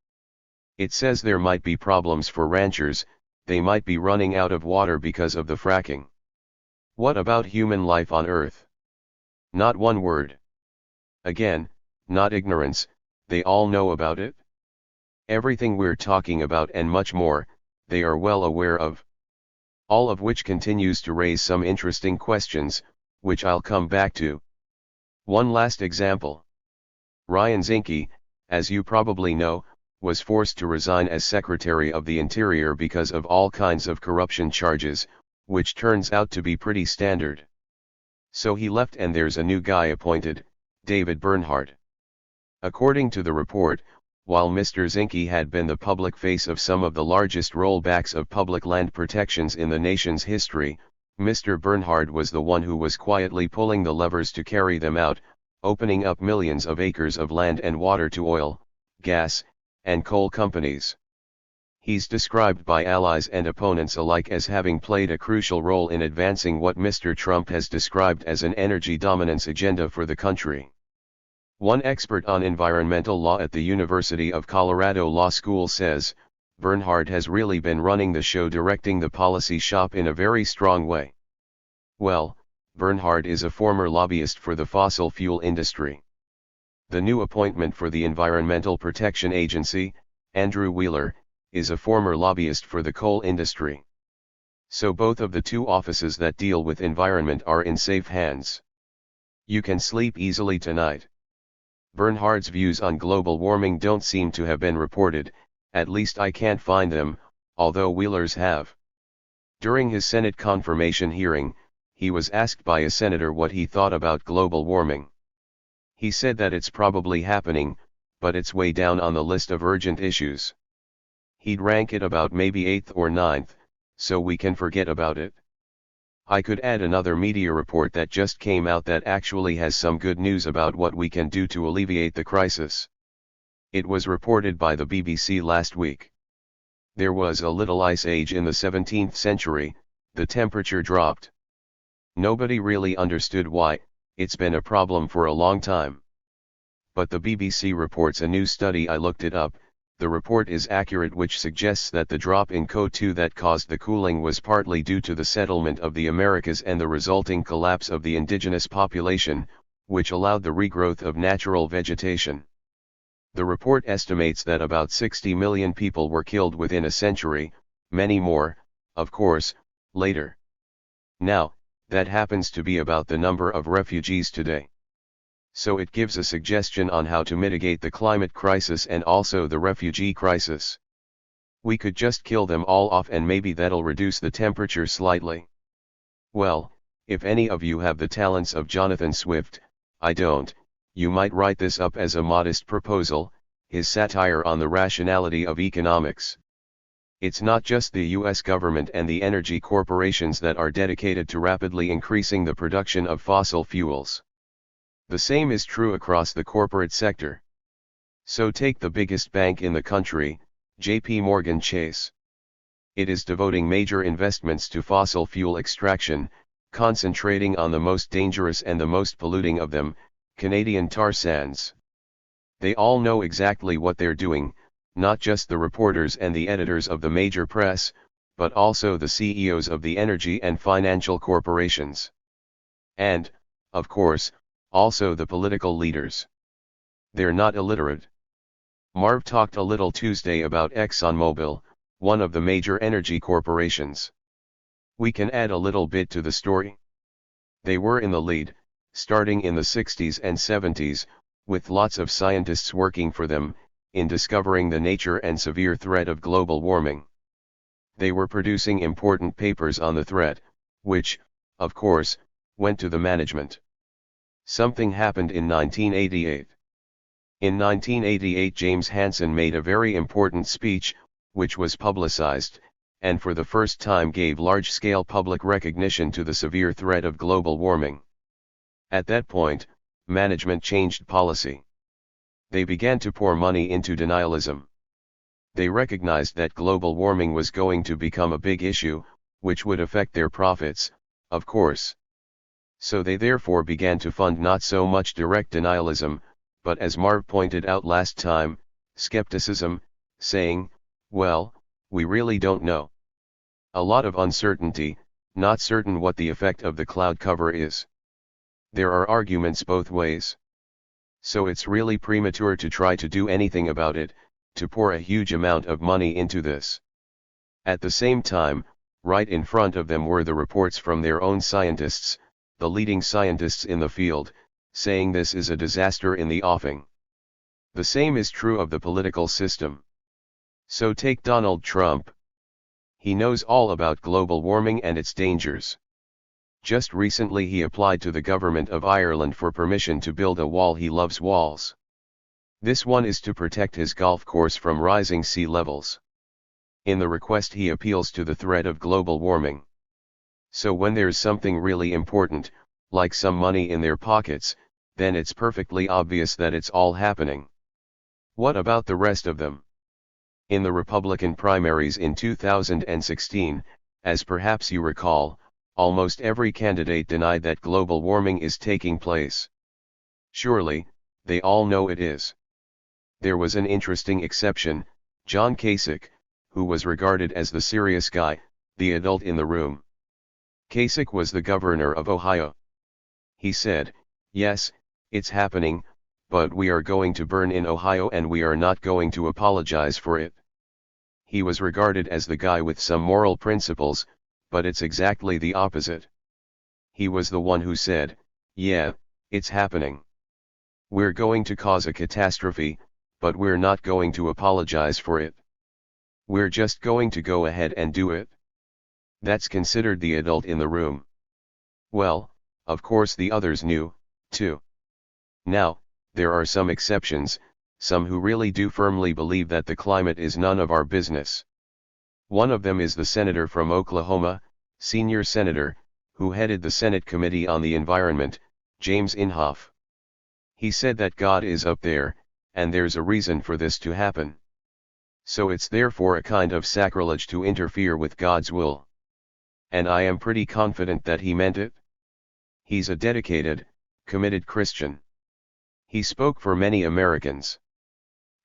It says there might be problems for ranchers, they might be running out of water because of the fracking. What about human life on Earth? Not one word. Again, not ignorance, they all know about it. Everything we're talking about and much more, they are well aware of. All of which continues to raise some interesting questions, which I'll come back to. One last example. Ryan Zinke, as you probably know, was forced to resign as Secretary of the Interior because of all kinds of corruption charges, which turns out to be pretty standard. So he left and there's a new guy appointed, David Bernhardt. According to the report, while Mr. Zinke had been the public face of some of the largest rollbacks of public land protections in the nation's history, Mr. Bernhardt was the one who was quietly pulling the levers to carry them out, opening up millions of acres of land and water to oil, gas, and coal companies. He's described by allies and opponents alike as having played a crucial role in advancing what Mr. Trump has described as an energy dominance agenda for the country. One expert on environmental law at the University of Colorado Law School says, Bernhardt has really been running the show, directing the policy shop in a very strong way. Well, Bernhardt is a former lobbyist for the fossil fuel industry. The new appointment for the Environmental Protection Agency, Andrew Wheeler, is a former lobbyist for the coal industry. So both of the two offices that deal with environment are in safe hands. You can sleep easily tonight. Bernhardt's views on global warming don't seem to have been reported, at least I can't find them, although Wheeler's have. During his Senate confirmation hearing, he was asked by a senator what he thought about global warming. He said that it's probably happening, but it's way down on the list of urgent issues. He'd rank it about maybe 8th or 9th, so we can forget about it. I could add another media report that just came out that actually has some good news about what we can do to alleviate the crisis. It was reported by the BBC last week. There was a little ice age in the 17th century, the temperature dropped. Nobody really understood why, it's been a problem for a long time. But the BBC reports a new study. I looked it up. The report is accurate, which suggests that the drop in CO2 that caused the cooling was partly due to the settlement of the Americas and the resulting collapse of the indigenous population, which allowed the regrowth of natural vegetation. The report estimates that about 60 million people were killed within a century, many more, of course, later. Now, that happens to be about the number of refugees today. So it gives a suggestion on how to mitigate the climate crisis and also the refugee crisis. We could just kill them all off and maybe that'll reduce the temperature slightly. Well, if any of you have the talents of Jonathan Swift, I don't, you might write this up as a modest proposal, his satire on the rationality of economics. It's not just the US government and the energy corporations that are dedicated to rapidly increasing the production of fossil fuels. The same is true across the corporate sector. So take the biggest bank in the country, JP Morgan Chase. It is devoting major investments to fossil fuel extraction, concentrating on the most dangerous and the most polluting of them, Canadian tar sands. They all know exactly what they're doing, not just the reporters and the editors of the major press, but also the CEOs of the energy and financial corporations. And, of course, also the political leaders. They're not illiterate. Marv talked a little Tuesday about ExxonMobil, one of the major energy corporations. We can add a little bit to the story. They were in the lead, starting in the 60s and 70s, with lots of scientists working for them, in discovering the nature and severe threat of global warming. They were producing important papers on the threat, which, of course, went to the management. Something happened in 1988. In 1988 James Hansen made a very important speech, which was publicized, and for the first time gave large-scale public recognition to the severe threat of global warming. At that point, management changed policy. They began to pour money into denialism. They recognized that global warming was going to become a big issue, which would affect their profits, of course. So they therefore began to fund not so much direct denialism, but as Marv pointed out last time, skepticism, saying, well, we really don't know. A lot of uncertainty, not certain what the effect of the cloud cover is. There are arguments both ways. So it's really premature to try to do anything about it, to pour a huge amount of money into this. At the same time, right in front of them were the reports from their own scientists, the leading scientists in the field, saying this is a disaster in the offing. The same is true of the political system. So take Donald Trump. He knows all about global warming and its dangers. Just recently he applied to the government of Ireland for permission to build a wall. He loves walls. This one is to protect his golf course from rising sea levels. In the request he appeals to the threat of global warming. So when there's something really important, like some money in their pockets, then it's perfectly obvious that it's all happening. What about the rest of them? In the Republican primaries in 2016, as perhaps you recall, almost every candidate denied that global warming is taking place. Surely, they all know it is. There was an interesting exception, John Kasich, who was regarded as the serious guy, the adult in the room. Kasich was the governor of Ohio. He said, yes, it's happening, but we are going to burn in Ohio and we are not going to apologize for it. He was regarded as the guy with some moral principles, but it's exactly the opposite. He was the one who said, yeah, it's happening. We're going to cause a catastrophe, but we're not going to apologize for it. We're just going to go ahead and do it. That's considered the adult in the room. Well, of course the others knew, too. Now, there are some exceptions, some who really do firmly believe that the climate is none of our business. One of them is the senator from Oklahoma, senior senator, who headed the Senate Committee on the Environment, James Inhofe. He said that God is up there, and there's a reason for this to happen. So it's therefore a kind of sacrilege to interfere with God's will. And I am pretty confident that he meant it. He's a dedicated, committed Christian. He spoke for many Americans.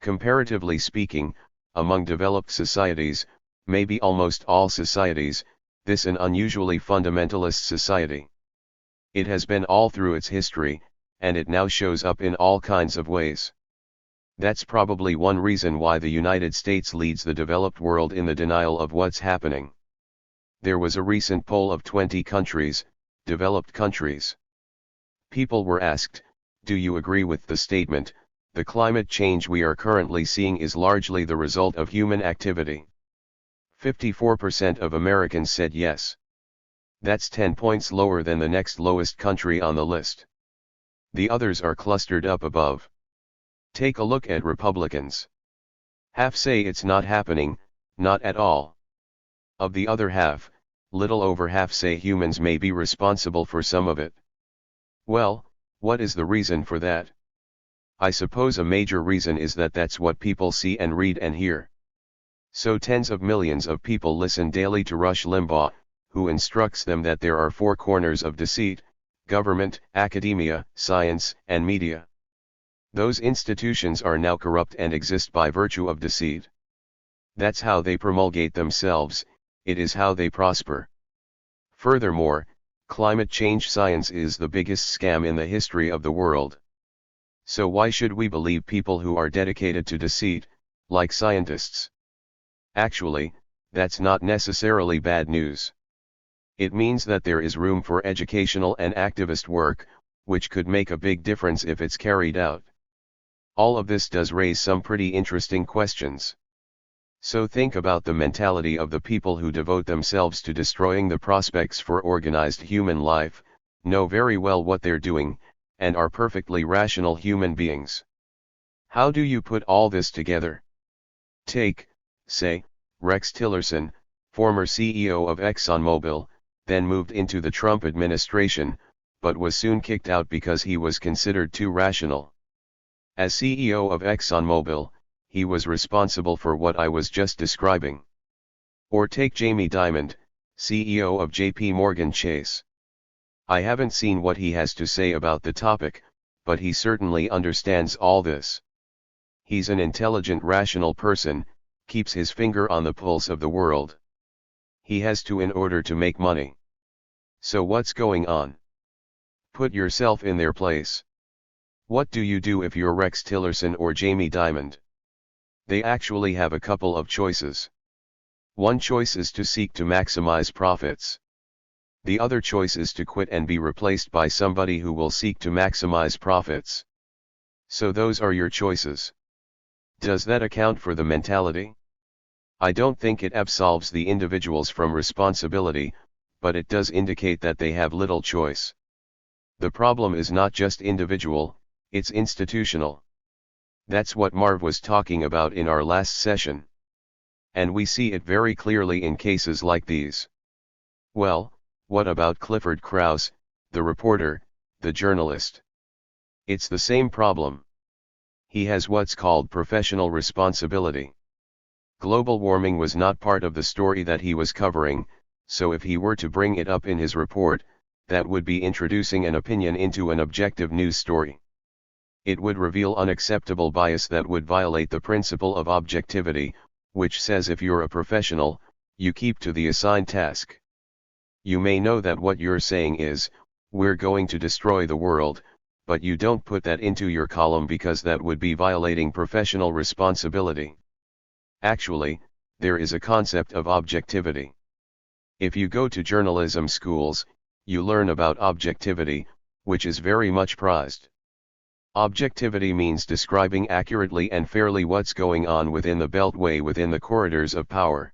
Comparatively speaking, among developed societies, maybe almost all societies, this an unusually fundamentalist society. It has been all through its history, and it now shows up in all kinds of ways. That's probably one reason why the United States leads the developed world in the denial of what's happening. There was a recent poll of 20 countries, developed countries. People were asked, do you agree with the statement, the climate change we are currently seeing is largely the result of human activity? 54% of Americans said yes. That's 10 points lower than the next lowest country on the list. The others are clustered up above. Take a look at Republicans. Half say it's not happening, not at all. Of the other half, little over half say humans may be responsible for some of it. Well, what is the reason for that? I suppose a major reason is that that's what people see and read and hear. So tens of millions of people listen daily to Rush Limbaugh, who instructs them that there are four corners of deceit: government, academia, science, and media. Those institutions are now corrupt and exist by virtue of deceit. That's how they promulgate themselves, it is how they prosper. Furthermore, climate change science is the biggest scam in the history of the world. So why should we believe people who are dedicated to deceit, like scientists? Actually, that's not necessarily bad news. It means that there is room for educational and activist work, which could make a big difference if it's carried out. All of this does raise some pretty interesting questions. So think about the mentality of the people who devote themselves to destroying the prospects for organized human life, know very well what they're doing, and are perfectly rational human beings. How do you put all this together? Take, say, Rex Tillerson, former CEO of ExxonMobil, then moved into the Trump administration, but was soon kicked out because he was considered too rational. As CEO of ExxonMobil, he was responsible for what I was just describing. Or take Jamie Dimon, CEO of JP Morgan Chase. I haven't seen what he has to say about the topic, but he certainly understands all this. He's an intelligent, rational person, keeps his finger on the pulse of the world. He has to in order to make money. So what's going on? Put yourself in their place. What do you do if you're Rex Tillerson or Jamie Dimon? They actually have a couple of choices. One choice is to seek to maximize profits. The other choice is to quit and be replaced by somebody who will seek to maximize profits. So those are your choices. Does that account for the mentality? I don't think it absolves the individuals from responsibility, but it does indicate that they have little choice. The problem is not just individual, it's institutional. That's what Marv was talking about in our last session. And we see it very clearly in cases like these. Well, what about Clifford Krauss, the reporter, the journalist? It's the same problem. He has what's called professional responsibility. Global warming was not part of the story that he was covering, so if he were to bring it up in his report, that would be introducing an opinion into an objective news story. It would reveal unacceptable bias that would violate the principle of objectivity, which says if you're a professional, you keep to the assigned task. You may know that what you're saying is, we're going to destroy the world, but you don't put that into your column because that would be violating professional responsibility. Actually, there is a concept of objectivity. If you go to journalism schools, you learn about objectivity, which is very much prized. Objectivity means describing accurately and fairly what's going on within the beltway within the corridors of power.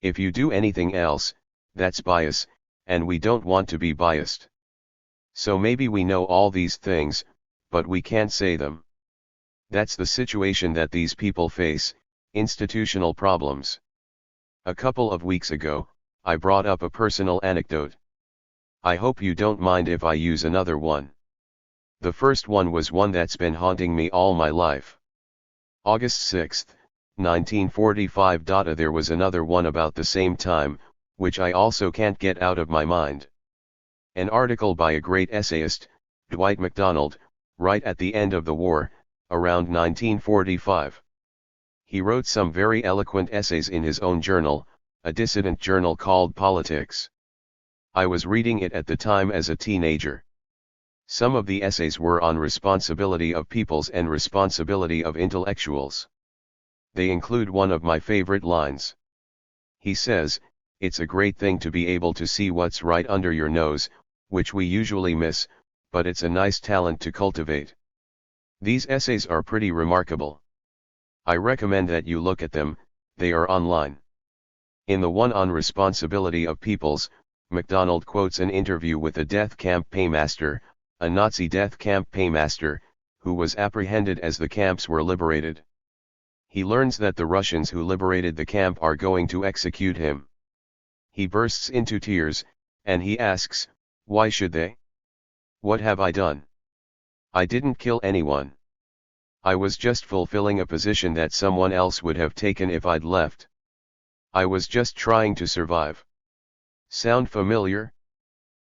If you do anything else, that's bias, and we don't want to be biased. So maybe we know all these things, but we can't say them. That's the situation that these people face, institutional problems. A couple of weeks ago, I brought up a personal anecdote. I hope you don't mind if I use another one. The first one was one that's been haunting me all my life. August 6, 1945. There was another one about the same time, which I also can't get out of my mind. An article by a great essayist, Dwight MacDonald, right at the end of the war, around 1945. He wrote some very eloquent essays in his own journal, a dissident journal called Politics. I was reading it at the time as a teenager. Some of the essays were on responsibility of peoples and responsibility of intellectuals. They include one of my favorite lines. He says, "It's a great thing to be able to see what's right under your nose, which we usually miss, but it's a nice talent to cultivate." These essays are pretty remarkable. I recommend that you look at them, they are online. In the one on responsibility of peoples, MacDonald quotes an interview with a death camp paymaster, a Nazi death camp paymaster, who was apprehended as the camps were liberated. He learns that the Russians who liberated the camp are going to execute him. He bursts into tears, and he asks, "Why should they? What have I done? I didn't kill anyone. I was just fulfilling a position that someone else would have taken if I'd left. I was just trying to survive." Sound familiar?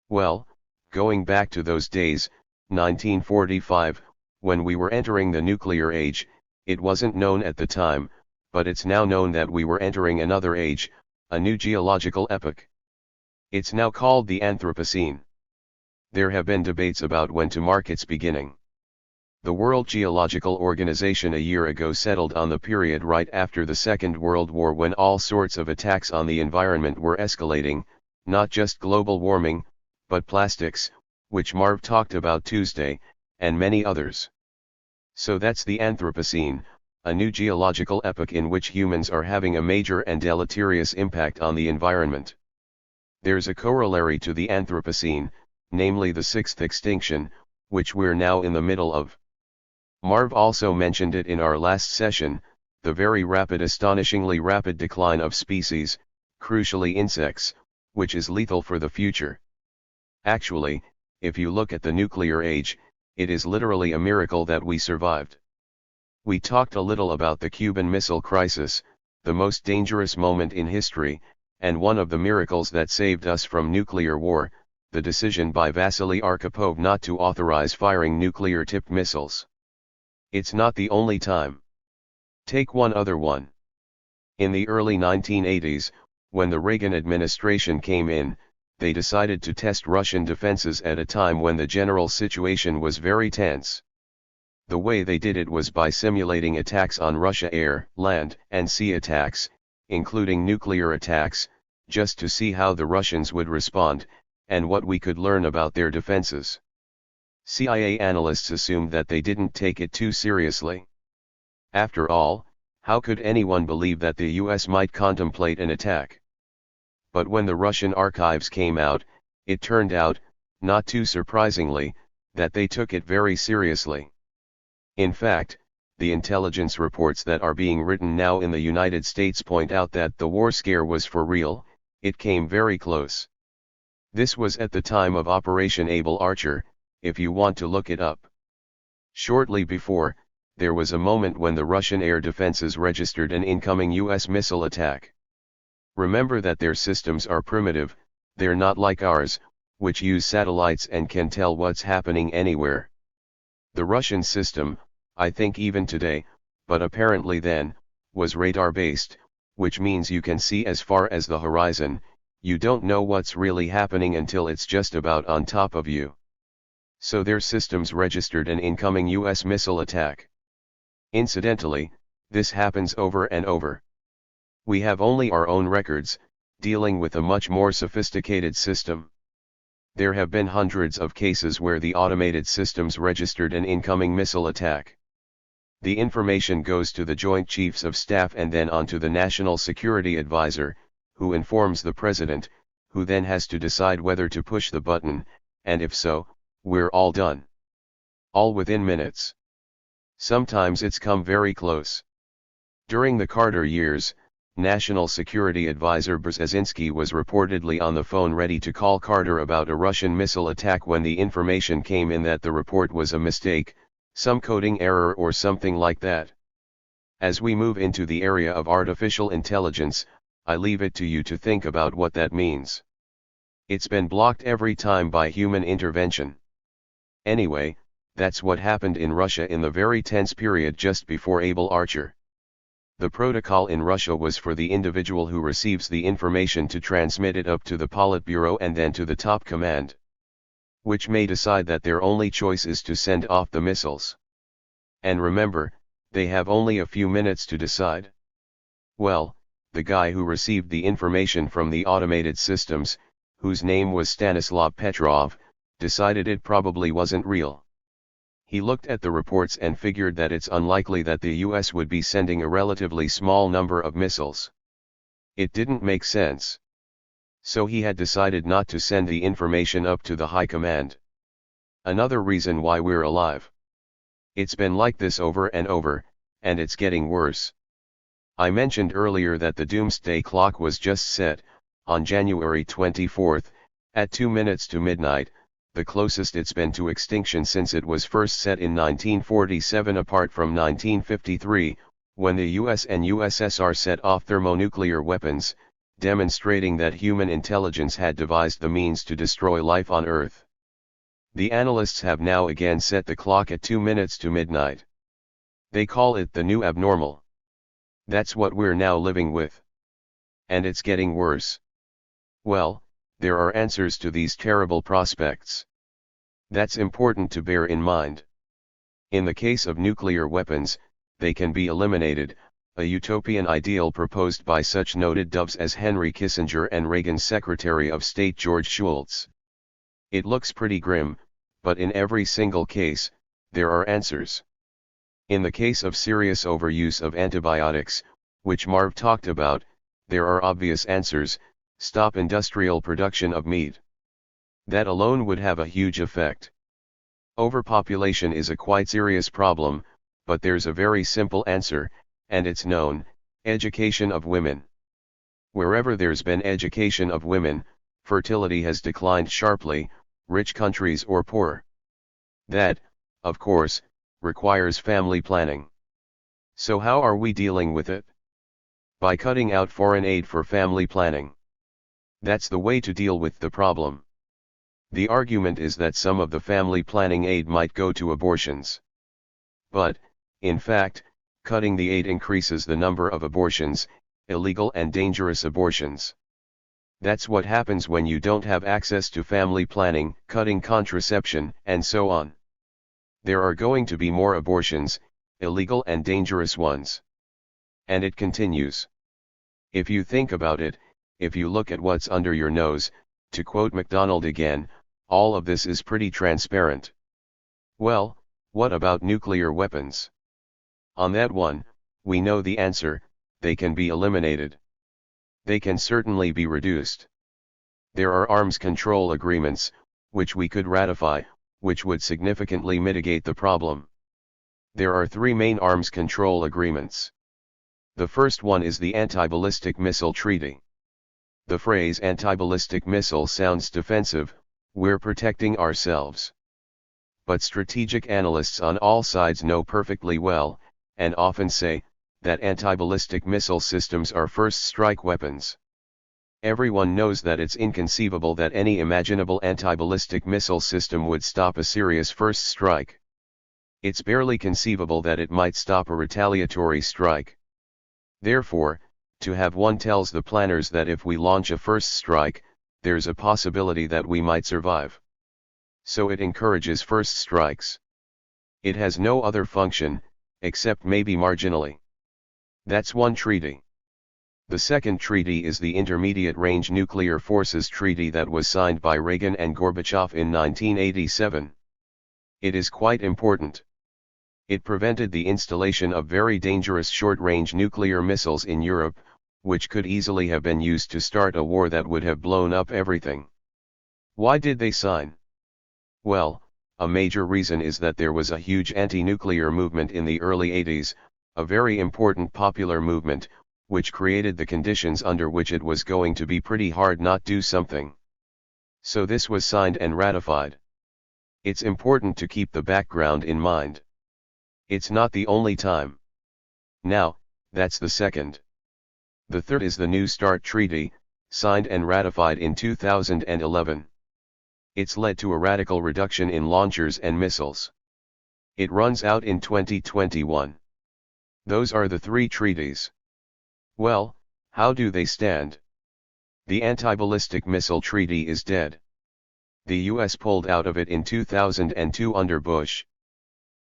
Well, going back to those days, 1945, when we were entering the nuclear age, it wasn't known at the time, but it's now known that we were entering another age, a new geological epoch. It's now called the Anthropocene. There have been debates about when to mark its beginning. The World Geological Organization a year ago settled on the period right after the Second World War, when all sorts of attacks on the environment were escalating, not just global warming, but plastics, which Marv talked about Tuesday, and many others. So that's the Anthropocene, a new geological epoch in which humans are having a major and deleterious impact on the environment. There's a corollary to the Anthropocene, namely the sixth extinction, which we're now in the middle of. Marv also mentioned it in our last session, the very rapid, astonishingly rapid decline of species, crucially insects, which is lethal for the future. Actually, if you look at the nuclear age, it is literally a miracle that we survived. We talked a little about the Cuban Missile Crisis, the most dangerous moment in history, and one of the miracles that saved us from nuclear war, the decision by Vasily Arkhipov not to authorize firing nuclear-tipped missiles. It's not the only time. Take one other one. In the early 1980s, when the Reagan administration came in, they decided to test Russian defenses at a time when the general situation was very tense. The way they did it was by simulating attacks on Russia, air, land, and sea attacks, including nuclear attacks, just to see how the Russians would respond, and what we could learn about their defenses. CIA analysts assumed that they didn't take it too seriously. After all, how could anyone believe that the US might contemplate an attack? But when the Russian archives came out, it turned out, not too surprisingly, that they took it very seriously. In fact, the intelligence reports that are being written now in the United States point out that the war scare was for real. It came very close. This was at the time of Operation Able Archer, if you want to look it up. Shortly before, there was a moment when the Russian air defenses registered an incoming US missile attack. Remember that their systems are primitive, they're not like ours, which use satellites and can tell what's happening anywhere. The Russian system, I think even today, but apparently then, was radar-based, which means you can see as far as the horizon. You don't know what's really happening until it's just about on top of you. So their systems registered an incoming US missile attack. Incidentally, this happens over and over. We have only our own records, dealing with a much more sophisticated system. There have been hundreds of cases where the automated systems registered an incoming missile attack. The information goes to the Joint Chiefs of Staff and then on to the National Security Advisor, who informs the President, who then has to decide whether to push the button, and if so, we're all done. All within minutes. Sometimes it's come very close. During the Carter years, National Security Advisor Brzezinski was reportedly on the phone ready to call Carter about a Russian missile attack when the information came in that the report was a mistake, some coding error or something like that. As we move into the area of artificial intelligence, I leave it to you to think about what that means. It's been blocked every time by human intervention. Anyway, that's what happened in Russia in the very tense period just before Able Archer. The protocol in Russia was for the individual who receives the information to transmit it up to the Politburo and then to the top command, which may decide that their only choice is to send off the missiles. And remember, they have only a few minutes to decide. Well, the guy who received the information from the automated systems, whose name was Stanislav Petrov, decided it probably wasn't real. He looked at the reports and figured that it's unlikely that the US would be sending a relatively small number of missiles. It didn't make sense. So he had decided not to send the information up to the high command. Another reason why we're alive. It's been like this over and over, and it's getting worse. I mentioned earlier that the doomsday clock was just set, on January 24th, at 2 minutes to midnight, the closest it's been to extinction since it was first set in 1947 apart from 1953, when the US and USSR set off thermonuclear weapons, demonstrating that human intelligence had devised the means to destroy life on Earth. The analysts have now again set the clock at 2 minutes to midnight. They call it the new abnormal. That's what we're now living with. and it's getting worse. Well, there are answers to these terrible prospects. That's important to bear in mind. In the case of nuclear weapons, they can be eliminated, a utopian ideal proposed by such noted doves as Henry Kissinger and Reagan's Secretary of State George Shultz. It looks pretty grim, but in every single case, there are answers. In the case of serious overuse of antibiotics, which Marv talked about, there are obvious answers: stop industrial production of meat. That alone would have a huge effect. Overpopulation is a quite serious problem, but there's a very simple answer, and it's known: education of women. Wherever there's been education of women, fertility has declined sharply, rich countries or poor. That, of course, requires family planning. So how are we dealing with it? By cutting out foreign aid for family planning. That's the way to deal with the problem. The argument is that some of the family planning aid might go to abortions. But, in fact, cutting the aid increases the number of abortions, illegal and dangerous abortions. That's what happens when you don't have access to family planning, cutting contraception, and so on. There are going to be more abortions, illegal and dangerous ones. And it continues. If you think about it, if you look at what's under your nose, to quote MacDonald again, all of this is pretty transparent. Well, what about nuclear weapons? On that one, we know the answer: they can be eliminated. They can certainly be reduced. There are arms control agreements, which we could ratify, which would significantly mitigate the problem. There are three main arms control agreements. The first one is the Anti-Ballistic Missile Treaty. The phrase anti-ballistic missile sounds defensive: we're protecting ourselves. But strategic analysts on all sides know perfectly well, and often say, that anti-ballistic missile systems are first-strike weapons. Everyone knows that it's inconceivable that any imaginable anti-ballistic missile system would stop a serious first strike. It's barely conceivable that it might stop a retaliatory strike. Therefore, to have one tells the planners that if we launch a first strike, there's a possibility that we might survive. So it encourages first strikes. It has no other function, except maybe marginally. That's one treaty. The second treaty is the Intermediate Range Nuclear Forces Treaty that was signed by Reagan and Gorbachev in 1987. It is quite important. It prevented the installation of very dangerous short-range nuclear missiles in Europe, which could easily have been used to start a war that would have blown up everything. Why did they sign? Well, a major reason is that there was a huge anti-nuclear movement in the early 80s, a very important popular movement, which created the conditions under which it was going to be pretty hard not do something. So this was signed and ratified. It's important to keep the background in mind. It's not the only time. Now, that's the second. The third is the New START Treaty, signed and ratified in 2011. It's led to a radical reduction in launchers and missiles. It runs out in 2021. Those are the three treaties. Well, how do they stand? The Anti-Ballistic Missile Treaty is dead. The US pulled out of it in 2002 under Bush.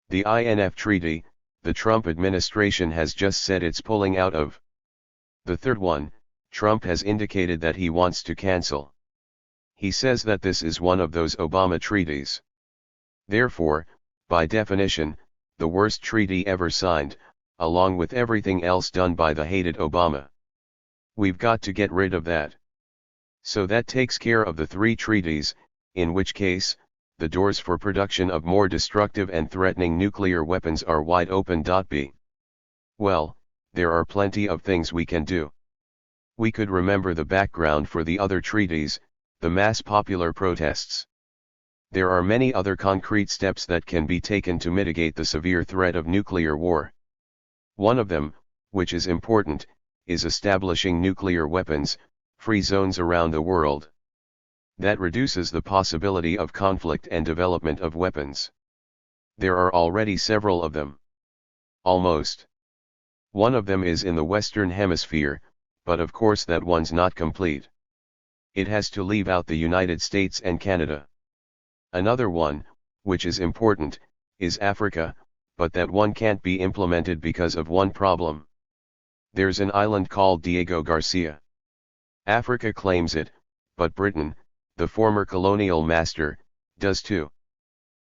The INF Treaty, the Trump administration has just said it's pulling out of. The third one, Trump has indicated that he wants to cancel. He says that this is one of those Obama treaties. Therefore, by definition, the worst treaty ever signed, along with everything else done by the hated Obama. We've got to get rid of that. So that takes care of the three treaties, in which case, the doors for production of more destructive and threatening nuclear weapons are wide open. B. Well, there are plenty of things we can do. We could remember the background for the other treaties, the mass popular protests. There are many other concrete steps that can be taken to mitigate the severe threat of nuclear war. One of them, which is important, is establishing nuclear weapons-free zones around the world. That reduces the possibility of conflict and development of weapons. There are already several of them. Almost. One of them is in the Western Hemisphere, but of course that one's not complete. It has to leave out the United States and Canada. Another one, which is important, is Africa, but that one can't be implemented because of one problem. There's an island called Diego Garcia. Africa claims it, but Britain, the former colonial master, does too.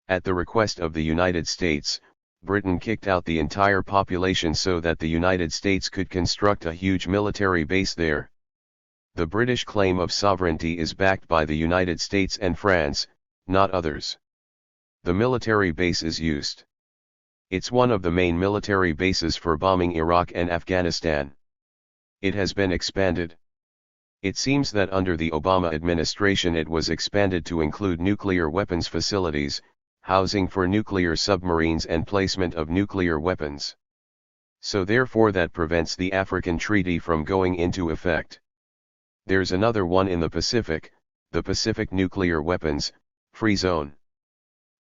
At the request of the United States, Britain kicked out the entire population so that the United States could construct a huge military base there. The British claim of sovereignty is backed by the United States and France, not others. The military base is used. It's one of the main military bases for bombing Iraq and Afghanistan. It has been expanded. It seems that under the Obama administration it was expanded to include nuclear weapons facilities, housing for nuclear submarines and placement of nuclear weapons. So therefore that prevents the African Treaty from going into effect. There's another one in the Pacific, the Pacific Nuclear Weapons Free Zone.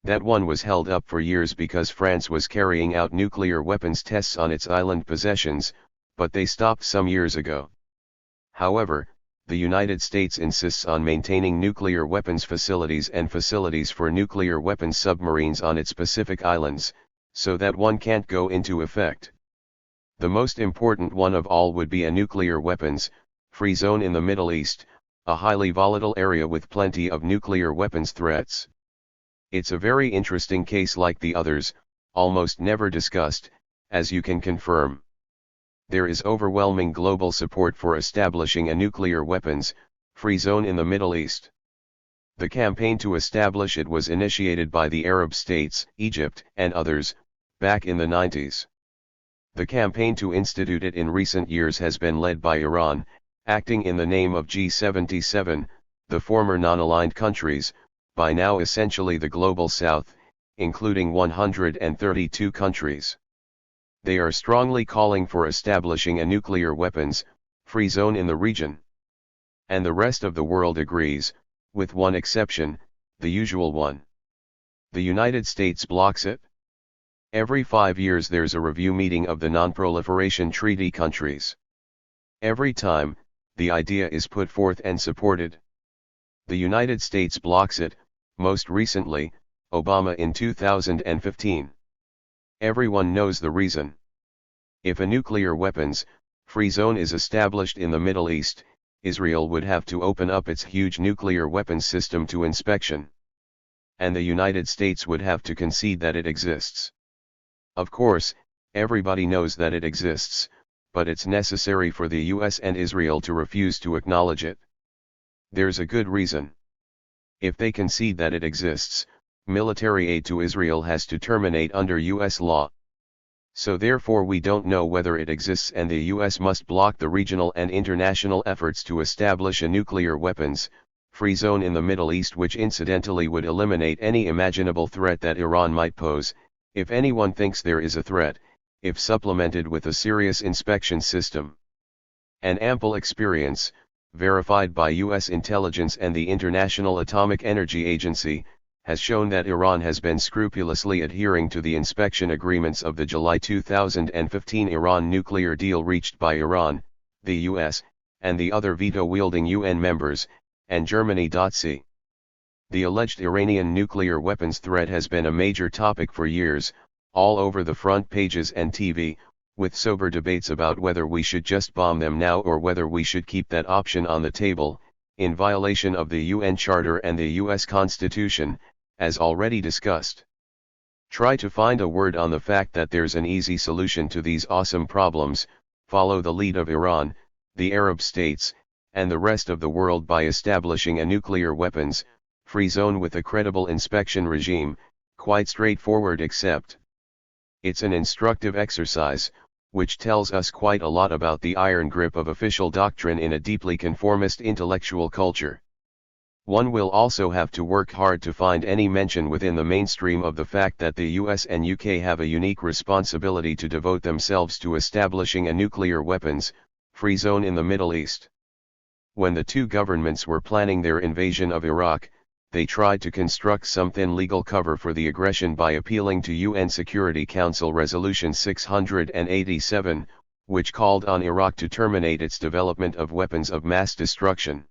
That one was held up for years because France was carrying out nuclear weapons tests on its island possessions, but they stopped some years ago. However, the United States insists on maintaining nuclear weapons facilities and facilities for nuclear weapons submarines on its Pacific islands, so that one can't go into effect. The most important one of all would be a nuclear weapons free zone in the Middle East, a highly volatile area with plenty of nuclear weapons threats. It's a very interesting case like the others, almost never discussed, as you can confirm. There is overwhelming global support for establishing a nuclear weapons free zone in the Middle East. The campaign to establish it was initiated by the Arab states, Egypt, and others, back in the 90s. The campaign to institute it in recent years has been led by Iran, acting in the name of G77, the former non-aligned countries, by now essentially the Global South, including 132 countries. They are strongly calling for establishing a nuclear weapons free zone in the region. And the rest of the world agrees, with one exception, the usual one. The United States blocks it. Every 5 years there's a review meeting of the Non-Proliferation Treaty countries. Every time, the idea is put forth and supported. The United States blocks it, most recently, Obama in 2015. Everyone knows the reason. If a nuclear weapons free zone is established in the Middle East, Israel would have to open up its huge nuclear weapons system to inspection. And the United States would have to concede that it exists. Of course, everybody knows that it exists, but it's necessary for the US and Israel to refuse to acknowledge it. There's a good reason. If they concede that it exists, military aid to Israel has to terminate under US law. So therefore we don't know whether it exists, and the US must block the regional and international efforts to establish a nuclear weapons free zone in the Middle East, which incidentally would eliminate any imaginable threat that Iran might pose, if anyone thinks there is a threat, if supplemented with a serious inspection system. An ample experience, verified by US intelligence and the International Atomic Energy Agency, has shown that Iran has been scrupulously adhering to the inspection agreements of the July 2015 Iran nuclear deal reached by Iran, the US, and the other veto-wielding UN members, and Germany. C. The alleged Iranian nuclear weapons threat has been a major topic for years, all over the front pages and TV, with sober debates about whether we should just bomb them now or whether we should keep that option on the table, in violation of the UN Charter and the US Constitution, as already discussed. Try to find a word on the fact that there's an easy solution to these awesome problems. Follow the lead of Iran, the Arab states, and the rest of the world by establishing a nuclear weapons free zone with a credible inspection regime, quite straightforward, except it's an instructive exercise, which tells us quite a lot about the iron grip of official doctrine in a deeply conformist intellectual culture. One will also have to work hard to find any mention within the mainstream of the fact that the US and UK have a unique responsibility to devote themselves to establishing a nuclear weapons free zone in the Middle East. When the two governments were planning their invasion of Iraq, they tried to construct some thin legal cover for the aggression by appealing to UN Security Council Resolution 687, which called on Iraq to terminate its development of weapons of mass destruction.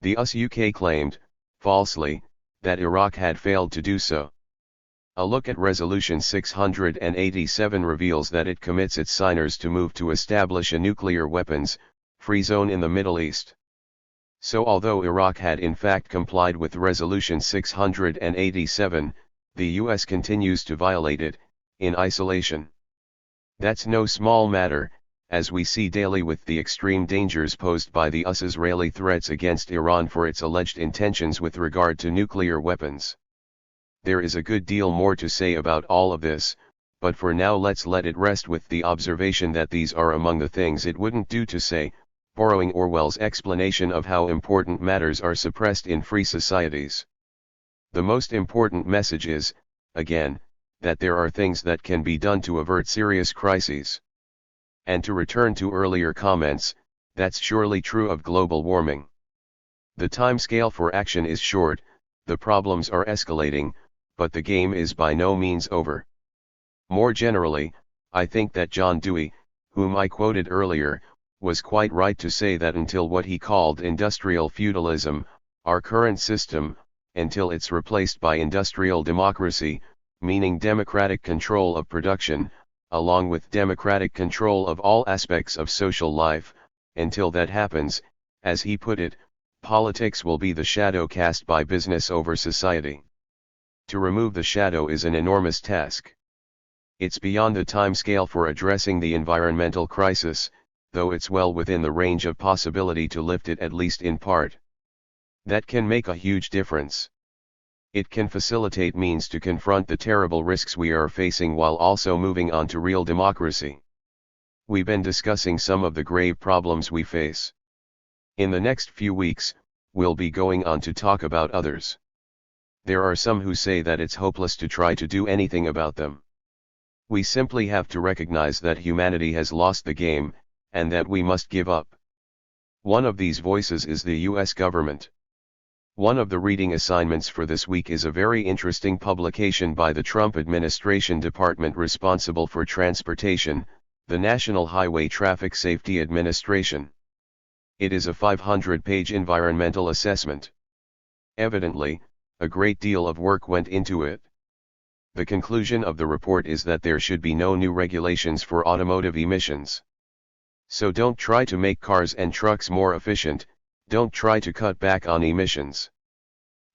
The US UK claimed, falsely, that Iraq had failed to do so. A look at Resolution 687 reveals that it commits its signers to move to establish a nuclear weapons-free zone in the Middle East. So although Iraq had in fact complied with Resolution 687, the US continues to violate it, in isolation. That's no small matter, as we see daily with the extreme dangers posed by the US-Israeli threats against Iran for its alleged intentions with regard to nuclear weapons. There is a good deal more to say about all of this, but for now let's let it rest with the observation that these are among the things it wouldn't do to say, borrowing Orwell's explanation of how important matters are suppressed in free societies. The most important message is, again, that there are things that can be done to avert serious crises. And to return to earlier comments, that's surely true of global warming. The time scale for action is short, the problems are escalating, but the game is by no means over. More generally, I think that John Dewey, whom I quoted earlier, was quite right to say that until what he called industrial feudalism, our current system, until it's replaced by industrial democracy, meaning democratic control of production, along with democratic control of all aspects of social life, until that happens, as he put it, politics will be the shadow cast by business over society. To remove the shadow is an enormous task. It's beyond the time scale for addressing the environmental crisis, though it's well within the range of possibility to lift it at least in part. That can make a huge difference. It can facilitate means to confront the terrible risks we are facing while also moving on to real democracy. We've been discussing some of the grave problems we face. In the next few weeks, we'll be going on to talk about others. There are some who say that it's hopeless to try to do anything about them. We simply have to recognize that humanity has lost the game, and that we must give up. One of these voices is the US government. One of the reading assignments for this week is a very interesting publication by the Trump administration department responsible for transportation, the National Highway Traffic Safety Administration. It is a 500-page environmental assessment. Evidently, a great deal of work went into it. The conclusion of the report is that there should be no new regulations for automotive emissions. So don't try to make cars and trucks more efficient, don't try to cut back on emissions.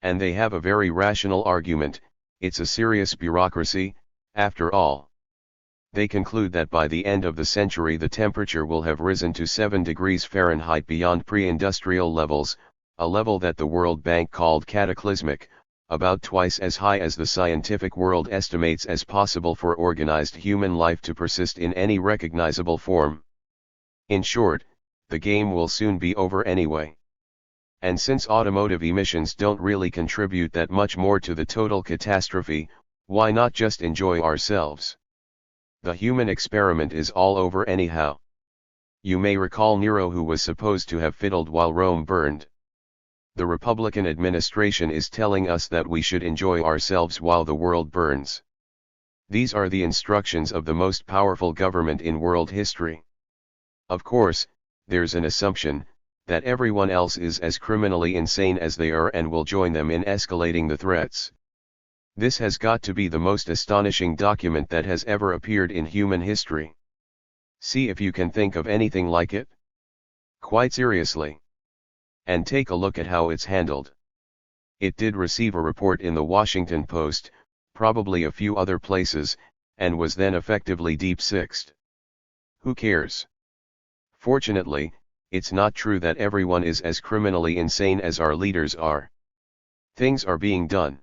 And they have a very rational argument, it's a serious bureaucracy, after all. They conclude that by the end of the century the temperature will have risen to 7 degrees Fahrenheit beyond pre-industrial levels, a level that the World Bank called cataclysmic, about twice as high as the scientific world estimates as possible for organized human life to persist in any recognizable form. In short, the game will soon be over anyway. And since automotive emissions don't really contribute that much more to the total catastrophe, why not just enjoy ourselves? The human experiment is all over anyhow. You may recall Nero, who was supposed to have fiddled while Rome burned. The Republican administration is telling us that we should enjoy ourselves while the world burns. These are the instructions of the most powerful government in world history. Of course, there's an assumption that everyone else is as criminally insane as they are and will join them in escalating the threats. This has got to be the most astonishing document that has ever appeared in human history. See if you can think of anything like it. Quite seriously. And take a look at how it's handled. It did receive a report in the Washington Post, probably a few other places, and was then effectively deep-sixed. Who cares? Fortunately, it's not true that everyone is as criminally insane as our leaders are. Things are being done.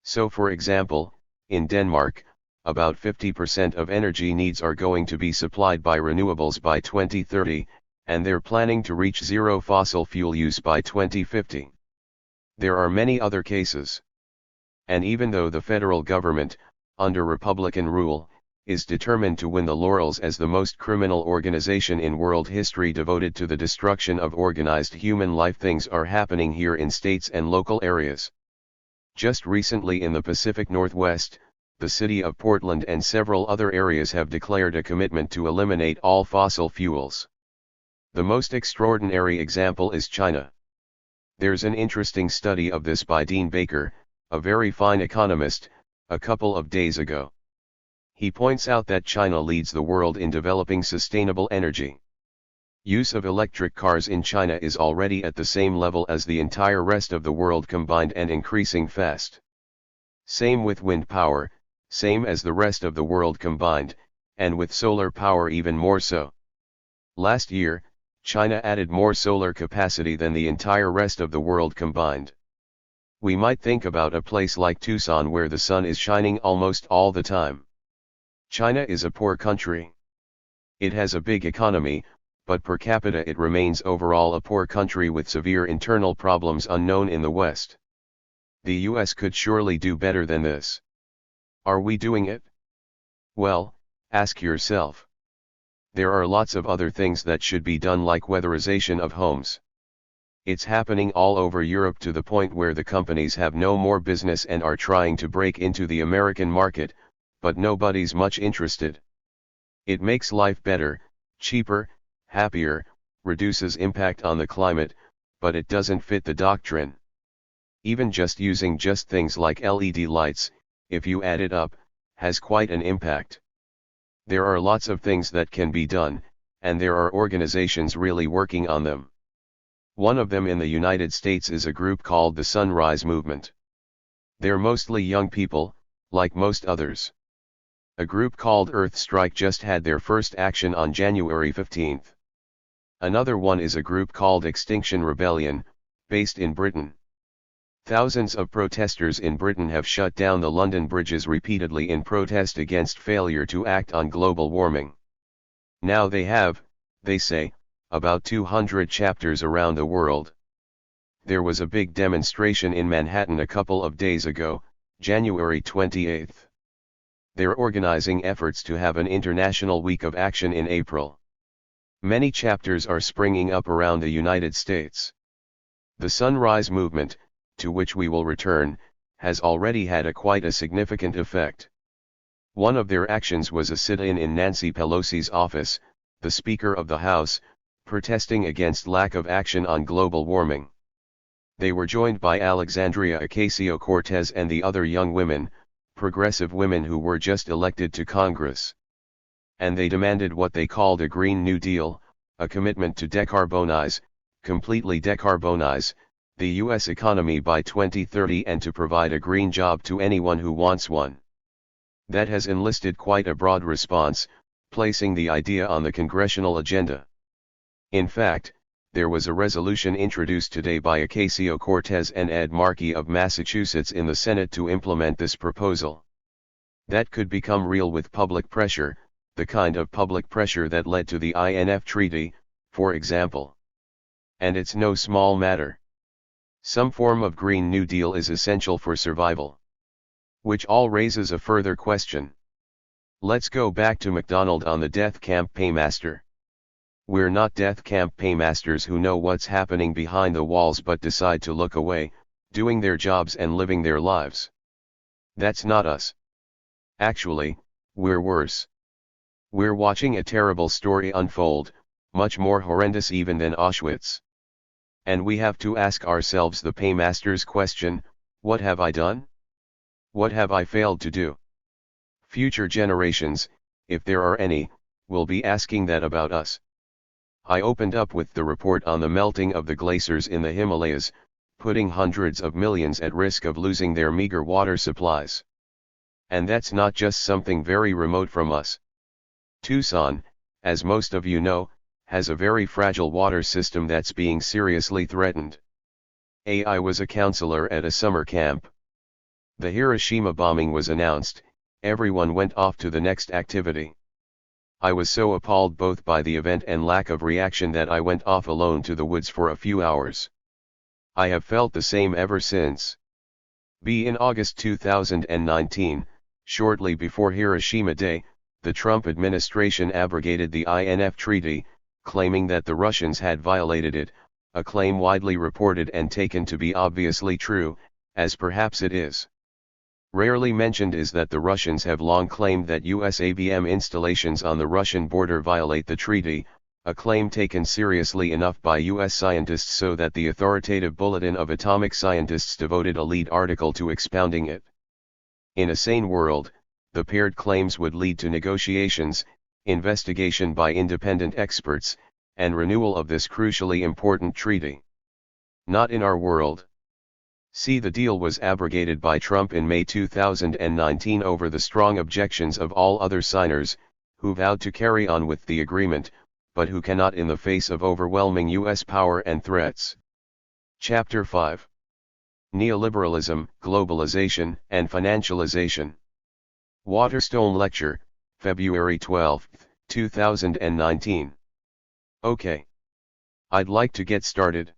So for example, in Denmark, about 50% of energy needs are going to be supplied by renewables by 2030, and they're planning to reach zero fossil fuel use by 2050. There are many other cases. And even though the federal government, under Republican rule, is determined to win the laurels as the most criminal organization in world history devoted to the destruction of organized human life, things are happening here in states and local areas. Just recently in the Pacific Northwest, the city of Portland and several other areas have declared a commitment to eliminate all fossil fuels. The most extraordinary example is China. There's an interesting study of this by Dean Baker, a very fine economist, a couple of days ago. He points out that China leads the world in developing sustainable energy. Use of electric cars in China is already at the same level as the entire rest of the world combined and increasing fast. Same with wind power, same as the rest of the world combined, and with solar power even more so. Last year, China added more solar capacity than the entire rest of the world combined. We might think about a place like Tucson where the sun is shining almost all the time. China is a poor country. It has a big economy, but per capita it remains overall a poor country with severe internal problems unknown in the West. The US could surely do better than this. Are we doing it? Well, ask yourself. There are lots of other things that should be done, like weatherization of homes. It's happening all over Europe to the point where the companies have no more business and are trying to break into the American market, but nobody's much interested. It makes life better, cheaper, happier, reduces impact on the climate, but it doesn't fit the doctrine. Even just using just things like LED lights, if you add it up, has quite an impact. There are lots of things that can be done, and there are organizations really working on them. One of them in the United States is a group called the Sunrise Movement. They're mostly young people, like most others. A group called Earth Strike just had their first action on January 15th. Another one is a group called Extinction Rebellion, based in Britain. Thousands of protesters in Britain have shut down the London bridges repeatedly in protest against failure to act on global warming. Now they have, they say, about 200 chapters around the world. There was a big demonstration in Manhattan a couple of days ago, January 28th. They're organizing efforts to have an international week of action in April. Many chapters are springing up around the United States. The Sunrise Movement, to which we will return, has already had quite a significant effect. One of their actions was a sit-in in Nancy Pelosi's office, the Speaker of the House, protesting against lack of action on global warming. They were joined by Alexandria Ocasio-Cortez and the other young women, progressive women who were just elected to Congress. And they demanded what they called a Green New Deal, a commitment to decarbonize, completely decarbonize, the U.S. economy by 2030 and to provide a green job to anyone who wants one. That has enlisted quite a broad response, placing the idea on the congressional agenda. In fact, there was a resolution introduced today by Ocasio-Cortez and Ed Markey of Massachusetts in the Senate to implement this proposal. That could become real with public pressure, the kind of public pressure that led to the INF Treaty, for example. And it's no small matter. Some form of Green New Deal is essential for survival. Which all raises a further question. Let's go back to MacDonald on the death camp paymaster. We're not death camp paymasters who know what's happening behind the walls but decide to look away, doing their jobs and living their lives. That's not us. Actually, we're worse. We're watching a terrible story unfold, much more horrendous even than Auschwitz. And we have to ask ourselves the paymaster's question, what have I done? What have I failed to do? Future generations, if there are any, will be asking that about us. I opened up with the report on the melting of the glaciers in the Himalayas, putting hundreds of millions at risk of losing their meager water supplies. And that's not just something very remote from us. Tucson, as most of you know, has a very fragile water system that's being seriously threatened. I was a counselor at a summer camp. The Hiroshima bombing was announced, everyone went off to the next activity. I was so appalled both by the event and lack of reaction that I went off alone to the woods for a few hours. I have felt the same ever since. In August 2019, shortly before Hiroshima Day, the Trump administration abrogated the INF Treaty, claiming that the Russians had violated it, a claim widely reported and taken to be obviously true, as perhaps it is. Rarely mentioned is that the Russians have long claimed that US ABM installations on the Russian border violate the treaty, a claim taken seriously enough by US scientists so that the authoritative Bulletin of Atomic Scientists devoted a lead article to expounding it. In a sane world, the paired claims would lead to negotiations, investigation by independent experts, and renewal of this crucially important treaty. Not in our world. See, the deal was abrogated by Trump in May 2019 over the strong objections of all other signers, who vowed to carry on with the agreement, but who cannot in the face of overwhelming US power and threats. Chapter 5. Neoliberalism, Globalization, and Financialization. Waterstone Lecture, February 12, 2019. Okay. I'd like to get started.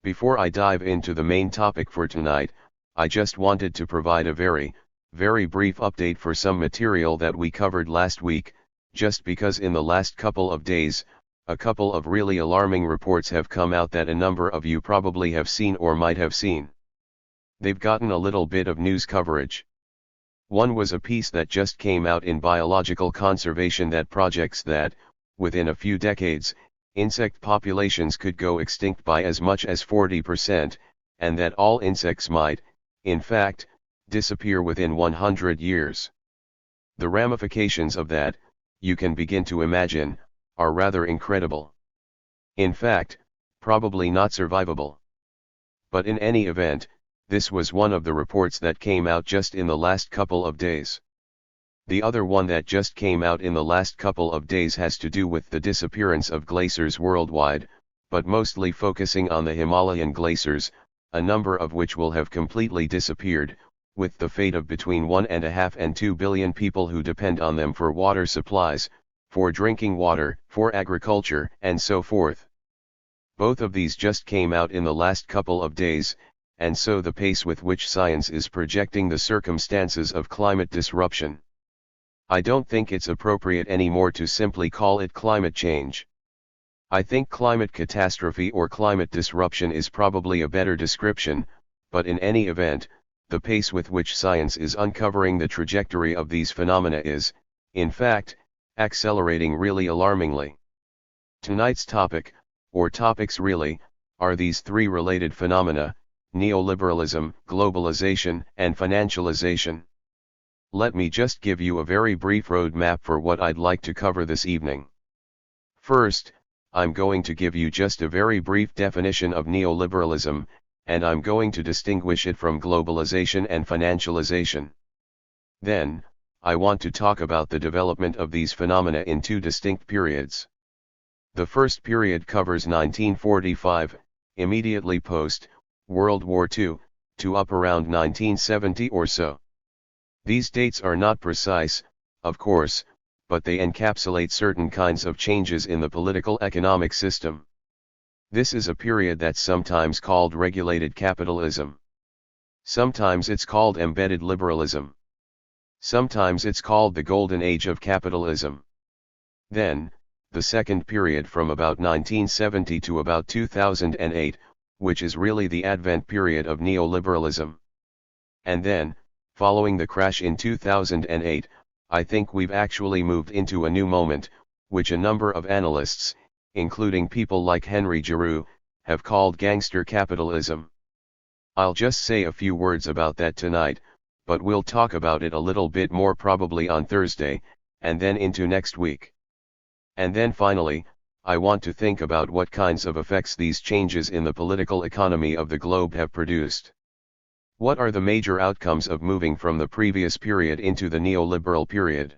Before I dive into the main topic for tonight, I just wanted to provide a very brief update for some material that we covered last week, just because in the last couple of days, a couple of really alarming reports have come out that a number of you probably have seen or might have seen. They've gotten a little bit of news coverage. One was a piece that just came out in Biological Conservation that projects that, within a few decades, insect populations could go extinct by as much as 40%, and that all insects might, in fact, disappear within 100 years. The ramifications of that, you can begin to imagine, are rather incredible. In fact, probably not survivable. But in any event, this was one of the reports that came out just in the last couple of days. The other one that just came out in the last couple of days has to do with the disappearance of glaciers worldwide, but mostly focusing on the Himalayan glaciers, a number of which will have completely disappeared, with the fate of between 1.5 and 2 billion people who depend on them for water supplies, for drinking water, for agriculture, and so forth. Both of these just came out in the last couple of days, and so the pace with which science is projecting the circumstances of climate disruption. I don't think it's appropriate anymore to simply call it climate change. I think climate catastrophe or climate disruption is probably a better description, but in any event, the pace with which science is uncovering the trajectory of these phenomena is, in fact, accelerating really alarmingly. Tonight's topic, or topics really, are these three related phenomena: neoliberalism, globalization, and financialization. Let me just give you a very brief roadmap for what I'd like to cover this evening. First, I'm going to give you just a very brief definition of neoliberalism, and I'm going to distinguish it from globalization and financialization. Then, I want to talk about the development of these phenomena in two distinct periods. The first period covers 1945, immediately post World War II, to up around 1970 or so. These dates are not precise, of course, but they encapsulate certain kinds of changes in the political economic system. This is a period that's sometimes called regulated capitalism. Sometimes it's called embedded liberalism. Sometimes it's called the golden age of capitalism. Then, the second period from about 1970 to about 2008, which is really the advent period of neoliberalism. And then, following the crash in 2008, I think we've actually moved into a new moment, which a number of analysts, including people like Henry Giroux, have called gangster capitalism. I'll just say a few words about that tonight, but we'll talk about it a little bit more probably on Thursday, and then into next week. And then finally, I want to think about what kinds of effects these changes in the political economy of the globe have produced. What are the major outcomes of moving from the previous period into the neoliberal period?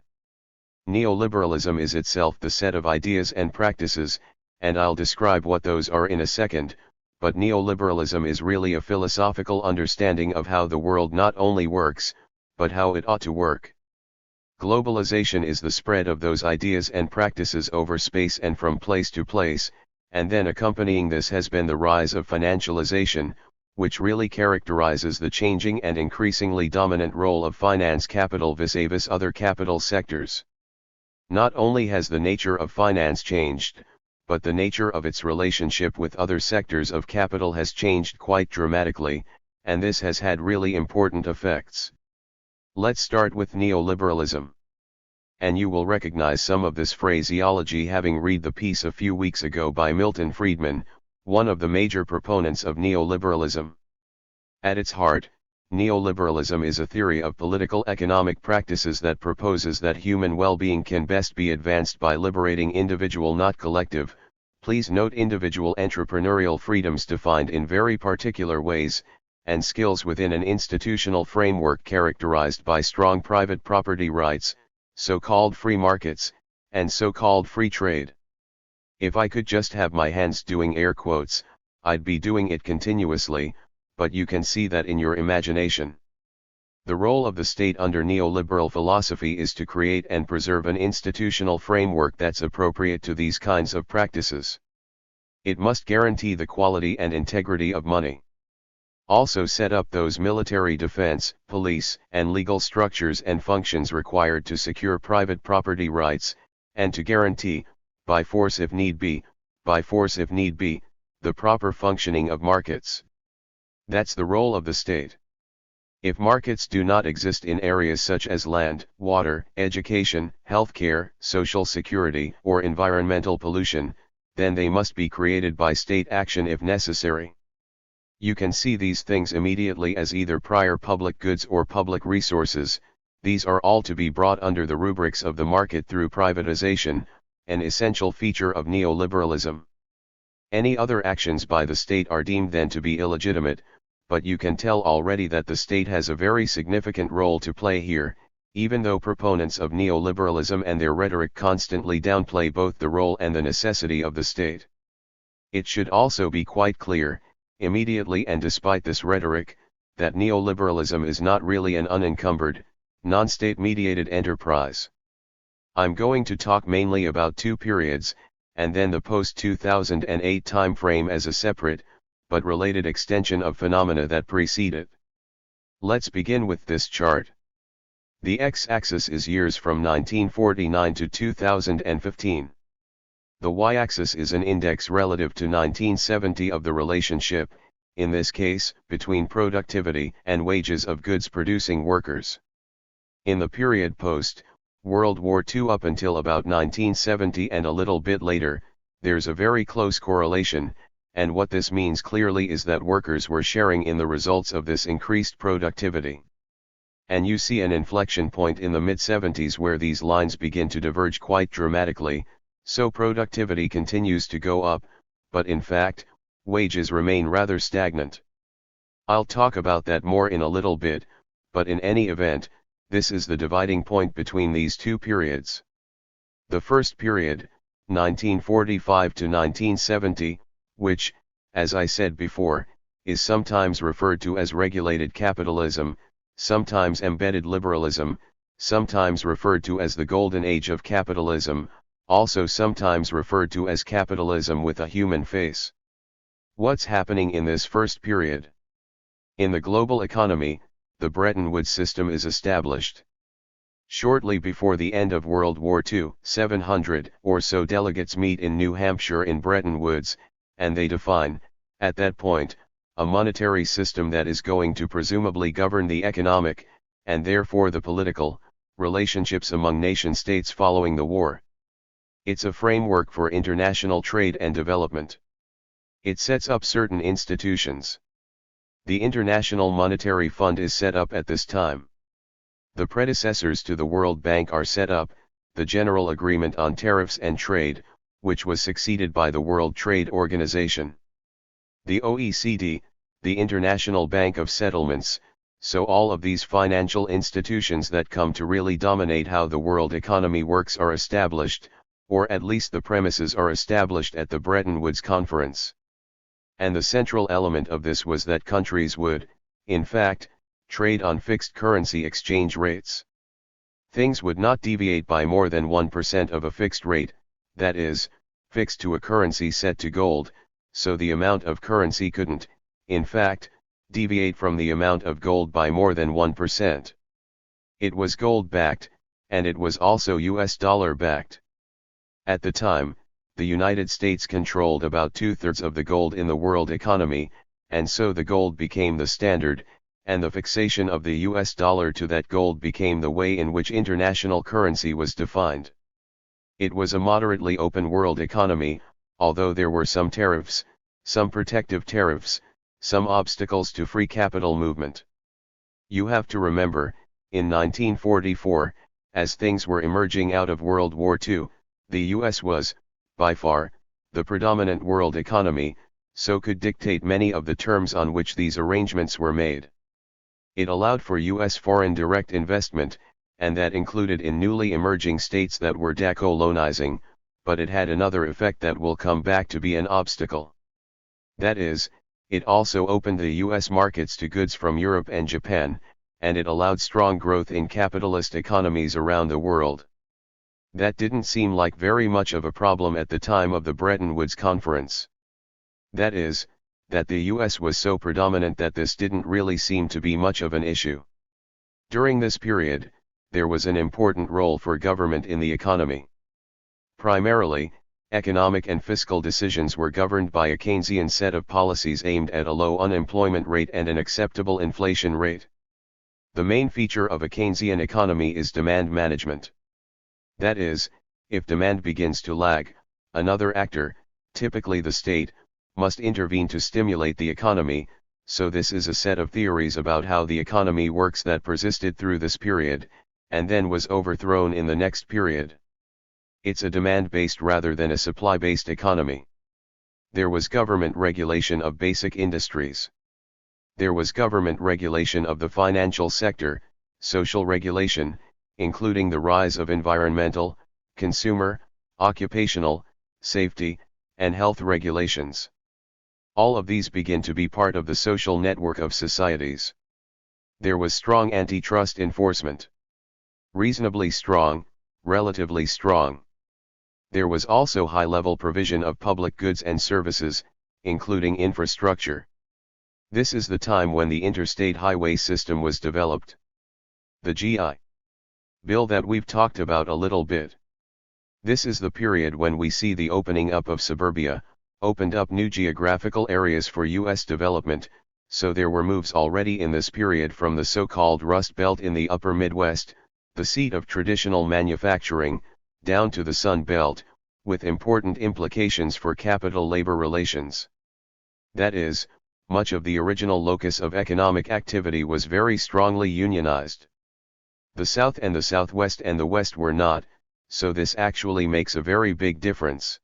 Neoliberalism is itself the set of ideas and practices, and I'll describe what those are in a second, but neoliberalism is really a philosophical understanding of how the world not only works, but how it ought to work. Globalization is the spread of those ideas and practices over space and from place to place, and then accompanying this has been the rise of financialization, which really characterizes the changing and increasingly dominant role of finance capital vis-a-vis other capital sectors. Not only has the nature of finance changed, but the nature of its relationship with other sectors of capital has changed quite dramatically, and this has had really important effects. Let's start with neoliberalism. And you will recognize some of this phraseology having read the piece a few weeks ago by Milton Friedman, one of the major proponents of neoliberalism. At its heart, neoliberalism is a theory of political economic practices that proposes that human well-being can best be advanced by liberating individual, not collective, please note individual entrepreneurial freedoms defined in very particular ways, and skills within an institutional framework characterized by strong private property rights, so-called free markets, and so-called free trade. If I could just have my hands doing air quotes, I'd be doing it continuously, but you can see that in your imagination. The role of the state under neoliberal philosophy is to create and preserve an institutional framework that's appropriate to these kinds of practices. It must guarantee the quality and integrity of money. Also set up those military defense, police, and legal structures and functions required to secure private property rights, and to guarantee, by force if need be, the proper functioning of markets. That's the role of the state. If markets do not exist in areas such as land, water, education, healthcare, social security, or environmental pollution, then they must be created by state action if necessary. You can see these things immediately as either prior public goods or public resources. These are all to be brought under the rubrics of the market through privatization, an essential feature of neoliberalism. Any other actions by the state are deemed then to be illegitimate, but you can tell already that the state has a very significant role to play here, even though proponents of neoliberalism and their rhetoric constantly downplay both the role and the necessity of the state. It should also be quite clear, immediately and despite this rhetoric, that neoliberalism is not really an unencumbered, non-state-mediated enterprise. I'm going to talk mainly about two periods, and then the post-2008 time frame as a separate, but related extension of phenomena that precede it. Let's begin with this chart. The x-axis is years from 1949 to 2015. The y-axis is an index relative to 1970 of the relationship, in this case, between productivity and wages of goods-producing workers. In the period post-World War II up until about 1970 and a little bit later, there's a very close correlation, and what this means clearly is that workers were sharing in the results of this increased productivity. And you see an inflection point in the mid-70s where these lines begin to diverge quite dramatically, so productivity continues to go up, but in fact, wages remain rather stagnant. I'll talk about that more in a little bit, but in any event, this is the dividing point between these two periods. The first period, 1945 to 1970, which, as I said before, is sometimes referred to as regulated capitalism, sometimes embedded liberalism, sometimes referred to as the golden age of capitalism, also sometimes referred to as capitalism with a human face. What's happening in this first period? In the global economy, the Bretton Woods system is established. Shortly before the end of World War II, 700 or so delegates meet in New Hampshire in Bretton Woods, and they define, at that point, a monetary system that is going to presumably govern the economic, and therefore the political, relationships among nation-states following the war. It's a framework for international trade and development. It sets up certain institutions. The International Monetary Fund is set up at this time. The predecessors to the World Bank are set up, the General Agreement on Tariffs and Trade, which was succeeded by the World Trade Organization. The OECD, the International Bank of Settlements, so all of these financial institutions that come to really dominate how the world economy works are established, or at least the premises are established at the Bretton Woods Conference. And the central element of this was that countries would, in fact, trade on fixed currency exchange rates. Things would not deviate by more than 1% of a fixed rate, that is, fixed to a currency set to gold, so the amount of currency couldn't, in fact, deviate from the amount of gold by more than 1%. It was gold-backed, and it was also US dollar-backed. At the time, the United States controlled about 2/3 of the gold in the world economy, and so the gold became the standard, and the fixation of the US dollar to that gold became the way in which international currency was defined. It was a moderately open world economy, although there were some tariffs, some protective tariffs, some obstacles to free capital movement. You have to remember, in 1944, as things were emerging out of World War II, the US was, by far, the predominant world economy, so could dictate many of the terms on which these arrangements were made. It allowed for US foreign direct investment, and that included in newly emerging states that were decolonizing, but it had another effect that will come back to be an obstacle. That is, it also opened the US markets to goods from Europe and Japan, and it allowed strong growth in capitalist economies around the world. That didn't seem like very much of a problem at the time of the Bretton Woods Conference. That is, that the US was so predominant that this didn't really seem to be much of an issue. During this period, there was an important role for government in the economy. Primarily, economic and fiscal decisions were governed by a Keynesian set of policies aimed at a low unemployment rate and an acceptable inflation rate. The main feature of a Keynesian economy is demand management. That is, if demand begins to lag, another actor, typically the state, must intervene to stimulate the economy. So this is a set of theories about how the economy works that persisted through this period, and then was overthrown in the next period. It's a demand-based rather than a supply-based economy. There was government regulation of basic industries. There was government regulation of the financial sector, social regulation, including the rise of environmental, consumer, occupational, safety, and health regulations. All of these begin to be part of the social network of societies. There was strong antitrust enforcement. Reasonably strong, relatively strong. There was also high-level provision of public goods and services, including infrastructure. This is the time when the interstate highway system was developed. The GI Bill that we've talked about a little bit. This is the period when we see the opening up of suburbia, opened up new geographical areas for US development, so there were moves already in this period from the so-called Rust Belt in the upper Midwest, the seat of traditional manufacturing, down to the Sun Belt, with important implications for capital-labor relations. That is, much of the original locus of economic activity was very strongly unionized. The South and the Southwest and the West were not, so this actually makes a very big difference.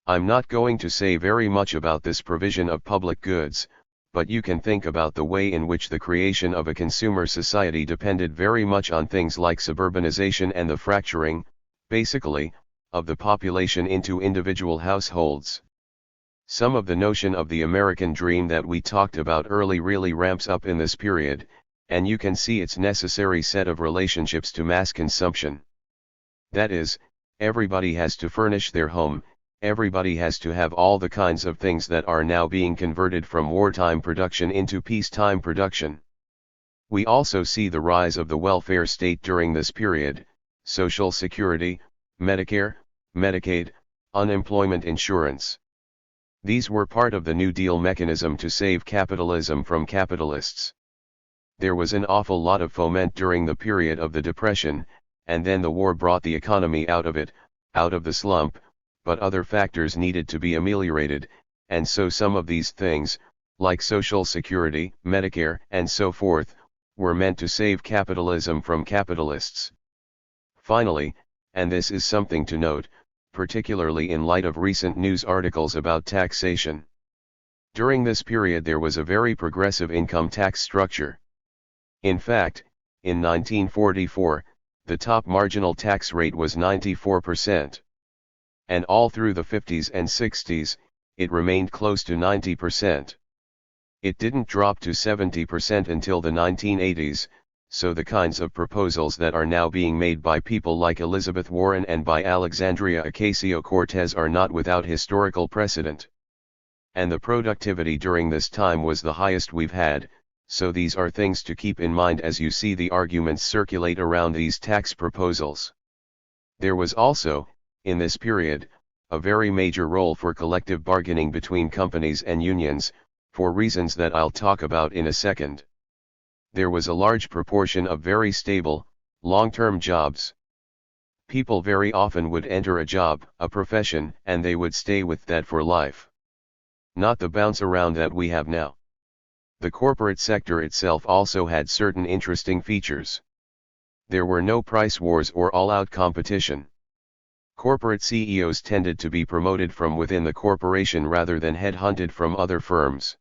I'm not going to say very much about this provision of public goods, but you can think about the way in which the creation of a consumer society depended very much on things like suburbanization and the fracturing, basically, of the population into individual households. Some of the notion of the American dream that we talked about early really ramps up in this period, and you can see its necessary set of relationships to mass consumption. That is, everybody has to furnish their home, everybody has to have all the kinds of things that are now being converted from wartime production into peacetime production. We also see the rise of the welfare state during this period: Social Security, Medicare, Medicaid, unemployment insurance. These were part of the New Deal mechanism to save capitalism from capitalists. There was an awful lot of foment during the period of the Depression, and then the war brought the economy out of it, out of the slump, but other factors needed to be ameliorated, and so some of these things, like Social Security, Medicare, and so forth, were meant to save capitalism from capitalists. Finally, and this is something to note, particularly in light of recent news articles about taxation. During this period there was a very progressive income tax structure. In fact, in 1944, the top marginal tax rate was 94%. And all through the 50s and 60s, it remained close to 90%. It didn't drop to 70% until the 1980s, so the kinds of proposals that are now being made by people like Elizabeth Warren and by Alexandria Ocasio-Cortez are not without historical precedent. And the productivity during this time was the highest we've had, so these are things to keep in mind as you see the arguments circulate around these tax proposals. There was also, in this period, a very major role for collective bargaining between companies and unions, for reasons that I'll talk about in a second. There was a large proportion of very stable, long-term jobs. People very often would enter a job, a profession, and they would stay with that for life. Not the bounce around that we have now. The corporate sector itself also had certain interesting features. There were no price wars or all-out competition. Corporate CEOs tended to be promoted from within the corporation rather than headhunted from other firms.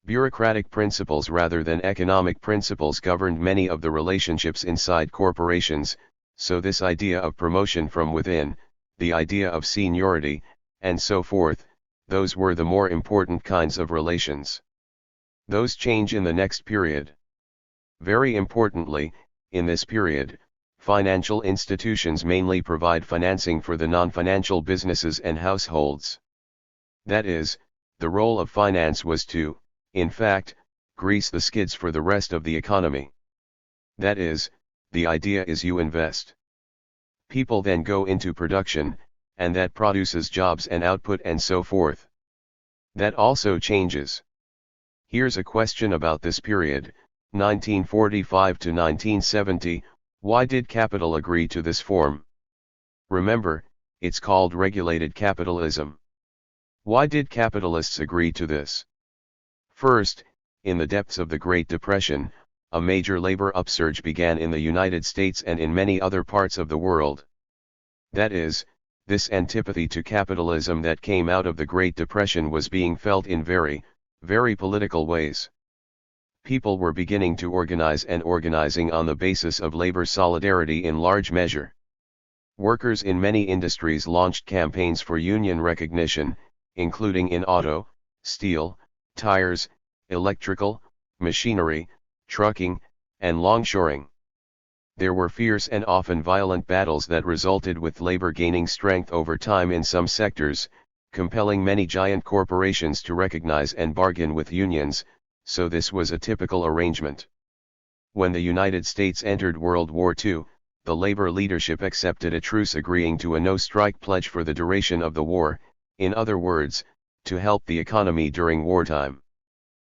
Bureaucratic principles rather than economic principles governed many of the relationships inside corporations, so this idea of promotion from within, the idea of seniority, and so forth, those were the more important kinds of relations. Those change in the next period. Very importantly, in this period, financial institutions mainly provide financing for the non-financial businesses and households. That is, the role of finance was to, in fact, grease the skids for the rest of the economy. That is, the idea is you invest. People then go into production, and that produces jobs and output and so forth. That also changes. Here's a question about this period, 1945 to 1970, why did capital agree to this form? Remember, it's called regulated capitalism. Why did capitalists agree to this? First, in the depths of the Great Depression, a major labor upsurge began in the United States and in many other parts of the world. That is, this antipathy to capitalism that came out of the Great Depression was being felt in very political ways. People were beginning to organize and organizing on the basis of labor solidarity in large measure. Workers in many industries launched campaigns for union recognition, including in auto, steel, tires, electrical, machinery, trucking, and longshoring. There were fierce and often violent battles that resulted with labor gaining strength over time in some sectors, compelling many giant corporations to recognize and bargain with unions, so this was a typical arrangement. When the United States entered World War II, the labor leadership accepted a truce agreeing to a no-strike pledge for the duration of the war, in other words, to help the economy during wartime.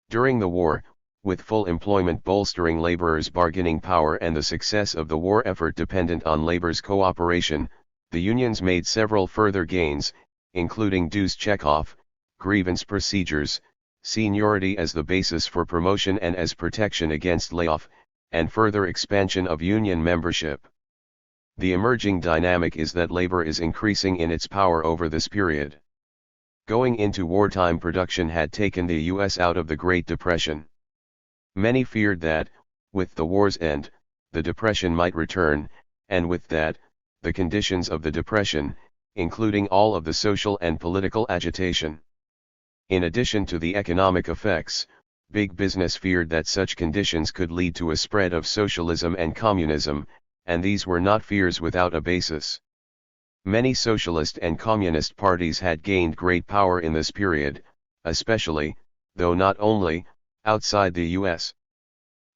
During the war, with full employment bolstering laborers' bargaining power and the success of the war effort dependent on labor's cooperation, the unions made several further gains, including dues checkoff, grievance procedures, seniority as the basis for promotion and as protection against layoff, and further expansion of union membership. The emerging dynamic is that labor is increasing in its power over this period. Going into wartime, production had taken the U.S. out of the Great Depression. Many feared that, with the war's end, the Depression might return, and with that, the conditions of the Depression, including all of the social and political agitation. In addition to the economic effects, big business feared that such conditions could lead to a spread of socialism and communism, and these were not fears without a basis. Many socialist and communist parties had gained great power in this period, especially, though not only, outside the US.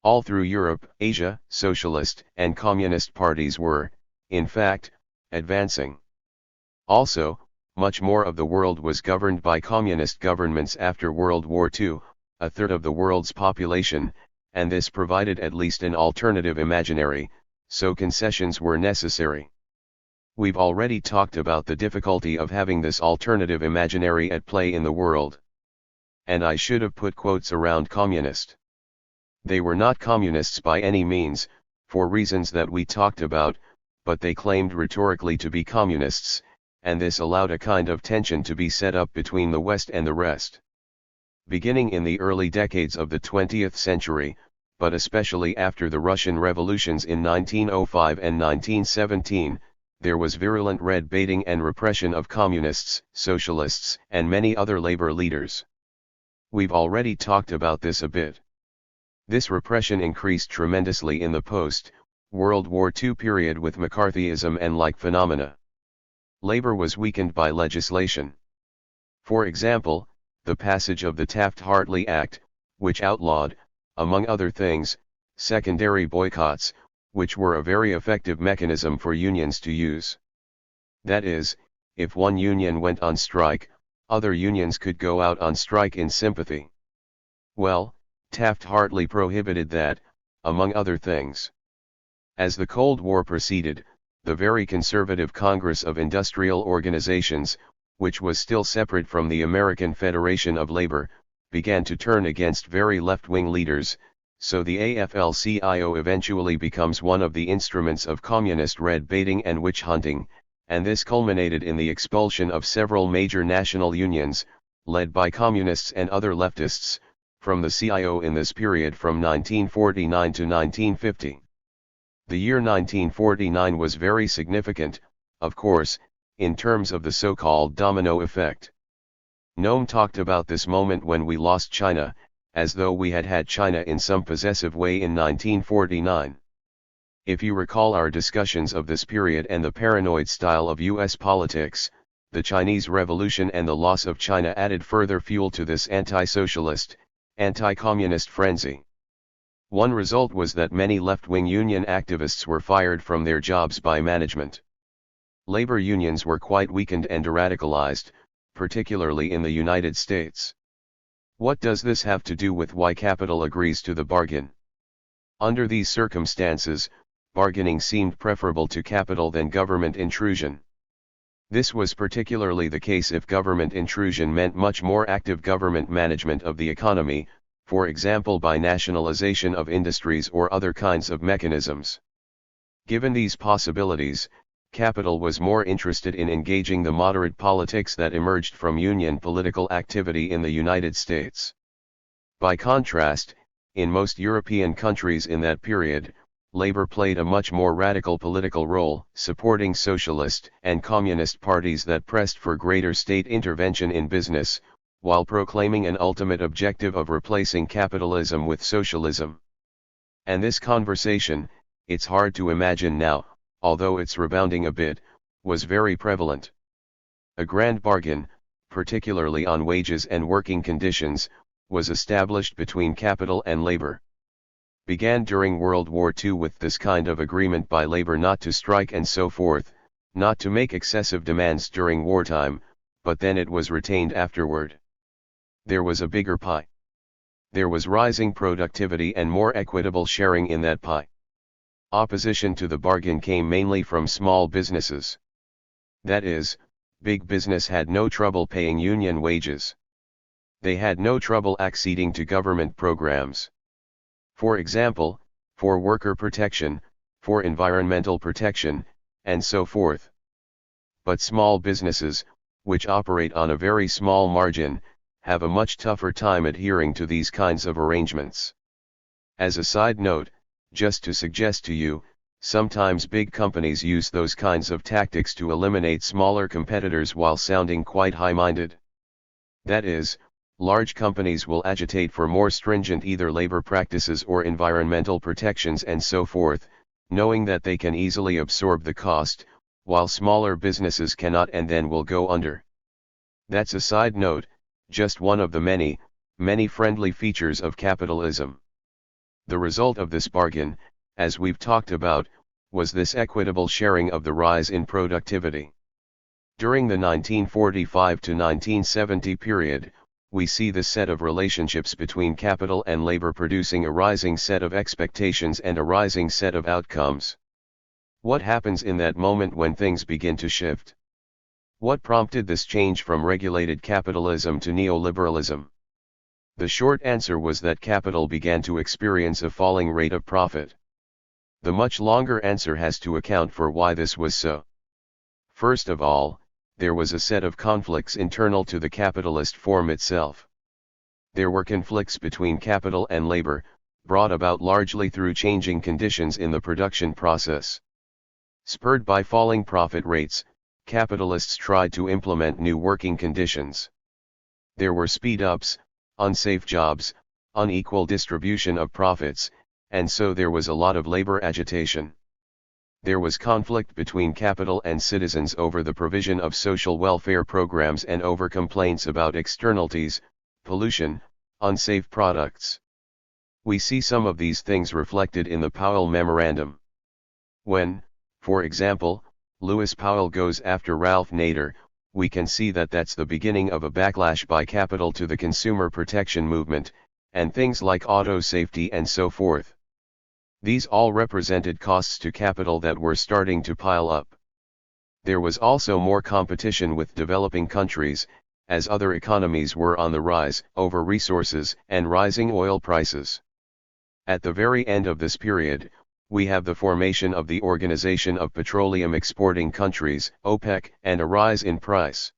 All through Europe, Asia, socialist and communist parties were, in fact, advancing. Also, much more of the world was governed by communist governments after World War II, a third of the world's population, and this provided at least an alternative imaginary, so concessions were necessary. We've already talked about the difficulty of having this alternative imaginary at play in the world. And I should have put quotes around communist. They were not communists by any means, for reasons that we talked about, but they claimed rhetorically to be communists, and this allowed a kind of tension to be set up between the West and the rest. Beginning in the early decades of the 20th century, but especially after the Russian revolutions in 1905 and 1917, there was virulent red baiting and repression of communists, socialists, and many other labor leaders. We've already talked about this a bit. This repression increased tremendously in the post-World War II period with McCarthyism and like phenomena. Labor was weakened by legislation. For example, the passage of the Taft-Hartley Act, which outlawed, among other things, secondary boycotts, which were a very effective mechanism for unions to use. That is, if one union went on strike, other unions could go out on strike in sympathy. Well, Taft-Hartley prohibited that, among other things. As the Cold War proceeded, the very conservative Congress of Industrial Organizations, which was still separate from the American Federation of Labor, began to turn against very left-wing leaders, so the AFL-CIO eventually becomes one of the instruments of communist red-baiting and witch-hunting, and this culminated in the expulsion of several major national unions, led by communists and other leftists, from the CIO in this period from 1949 to 1950. The year 1949 was very significant, of course, in terms of the so-called domino effect. Noam talked about this moment when we lost China, as though we had had China in some possessive way in 1949. If you recall our discussions of this period and the paranoid style of US politics, the Chinese Revolution and the loss of China added further fuel to this anti-socialist, anti-communist frenzy. One result was that many left-wing union activists were fired from their jobs by management. Labor unions were quite weakened and radicalized, particularly in the United States. What does this have to do with why capital agrees to the bargain? Under these circumstances, bargaining seemed preferable to capital than government intrusion. This was particularly the case if government intrusion meant much more active government management of the economy, for example by nationalization of industries or other kinds of mechanisms. Given these possibilities, capital was more interested in engaging the moderate politics that emerged from union political activity in the United States. By contrast, in most European countries in that period, labor played a much more radical political role, supporting socialist and communist parties that pressed for greater state intervention in business, while proclaiming an ultimate objective of replacing capitalism with socialism. And this conversation, it's hard to imagine now, although it's rebounding a bit, was very prevalent. A grand bargain, particularly on wages and working conditions, was established between capital and labor. Began during World War II with this kind of agreement by labor not to strike and so forth, not to make excessive demands during wartime, but then it was retained afterward. There was a bigger pie. There was rising productivity and more equitable sharing in that pie. Opposition to the bargain came mainly from small businesses. That is, big business had no trouble paying union wages. They had no trouble acceding to government programs. For example, for worker protection, for environmental protection, and so forth. But small businesses, which operate on a very small margin, have a much tougher time adhering to these kinds of arrangements. As a side note, just to suggest to you, sometimes big companies use those kinds of tactics to eliminate smaller competitors while sounding quite high-minded. That is, large companies will agitate for more stringent either labor practices or environmental protections and so forth, knowing that they can easily absorb the cost, while smaller businesses cannot and then will go under. That's a side note, just one of the many, many friendly features of capitalism. The result of this bargain, as we've talked about, was this equitable sharing of the rise in productivity. During the 1945 to 1970 period, we see this set of relationships between capital and labor producing a rising set of expectations and a rising set of outcomes. What happens in that moment when things begin to shift? What prompted this change from regulated capitalism to neoliberalism? The short answer was that capital began to experience a falling rate of profit. The much longer answer has to account for why this was so. First of all, there was a set of conflicts internal to the capitalist form itself. There were conflicts between capital and labor, brought about largely through changing conditions in the production process. Spurred by falling profit rates, capitalists tried to implement new working conditions. There were speed-ups, unsafe jobs, unequal distribution of profits, and so there was a lot of labor agitation. There was conflict between capital and citizens over the provision of social welfare programs and over complaints about externalities, pollution, unsafe products. We see some of these things reflected in the Powell Memorandum. When, for example, Lewis Powell goes after Ralph Nader, we can see that that's the beginning of a backlash by capital to the consumer protection movement, and things like auto safety and so forth. These all represented costs to capital that were starting to pile up. There was also more competition with developing countries, as other economies were on the rise over resources and rising oil prices. At the very end of this period, we have the formation of the Organization of Petroleum Exporting Countries, OPEC, and a rise in price.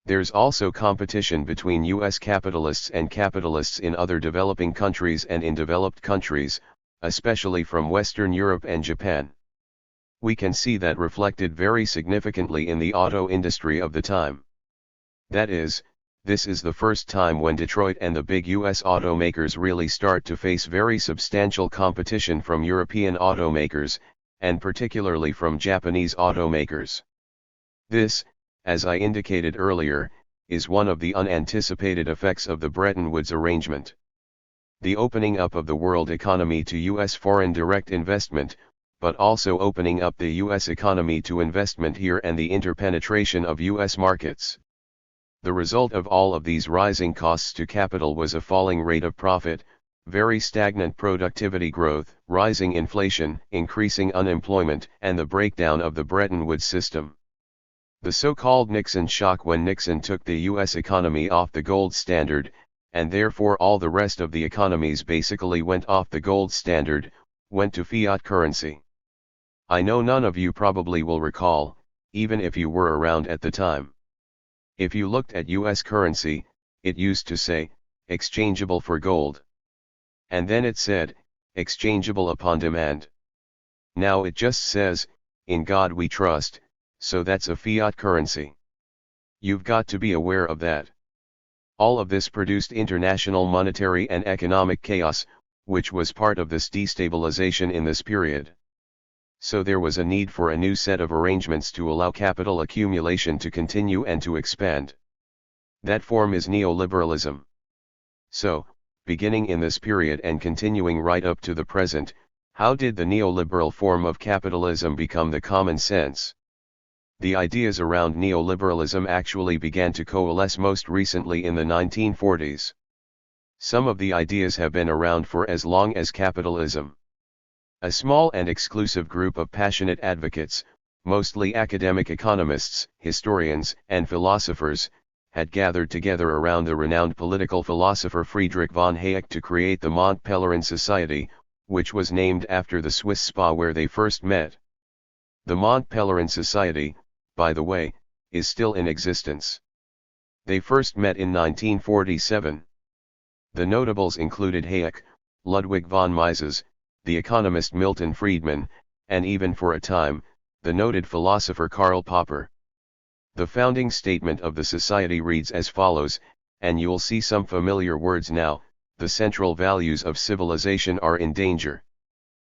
There's also competition between US capitalists and capitalists in other developing countries and in developed countries, especially from Western Europe and Japan. We can see that reflected very significantly in the auto industry of the time. That is, this is the first time when Detroit and the big US automakers really start to face very substantial competition from European automakers, and particularly from Japanese automakers. This, as I indicated earlier, is one of the unanticipated effects of the Bretton Woods arrangement. The opening up of the world economy to US foreign direct investment, but also opening up the US economy to investment here and the interpenetration of US markets. The result of all of these rising costs to capital was a falling rate of profit, very stagnant productivity growth, rising inflation, increasing unemployment, and the breakdown of the Bretton Woods system. The so-called Nixon shock, when Nixon took the US economy off the gold standard, and therefore all the rest of the economies basically went off the gold standard, went to fiat currency. I know none of you probably will recall, even if you were around at the time. If you looked at US currency, it used to say, exchangeable for gold. And then it said, exchangeable upon demand. Now it just says, in God we trust, so that's a fiat currency. You've got to be aware of that. All of this produced international monetary and economic chaos, which was part of this destabilization in this period. So there was a need for a new set of arrangements to allow capital accumulation to continue and to expand. That form is neoliberalism. So, beginning in this period and continuing right up to the present, how did the neoliberal form of capitalism become the common sense? The ideas around neoliberalism actually began to coalesce most recently in the 1940s. Some of the ideas have been around for as long as capitalism. A small and exclusive group of passionate advocates, mostly academic economists, historians, and philosophers, had gathered together around the renowned political philosopher Friedrich von Hayek to create the Mont Pelerin Society, which was named after the Swiss spa where they first met. The Mont Pelerin Society, by the way, is still in existence. They first met in 1947. The notables included Hayek, Ludwig von Mises, the economist Milton Friedman, and even for a time, the noted philosopher Karl Popper. The founding statement of the society reads as follows, and you'll see some familiar words now: the central values of civilization are in danger.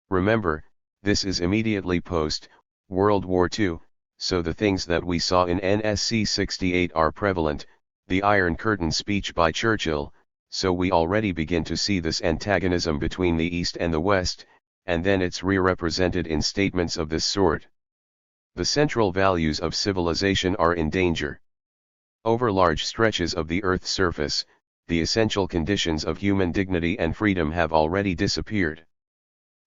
Remember, this is immediately post-World War II, so the things that we saw in NSC 68 are prevalent, the Iron Curtain speech by Churchill, so we already begin to see this antagonism between the East and the West, and then it's re-represented in statements of this sort. The central values of civilization are in danger. Over large stretches of the Earth's surface, the essential conditions of human dignity and freedom have already disappeared.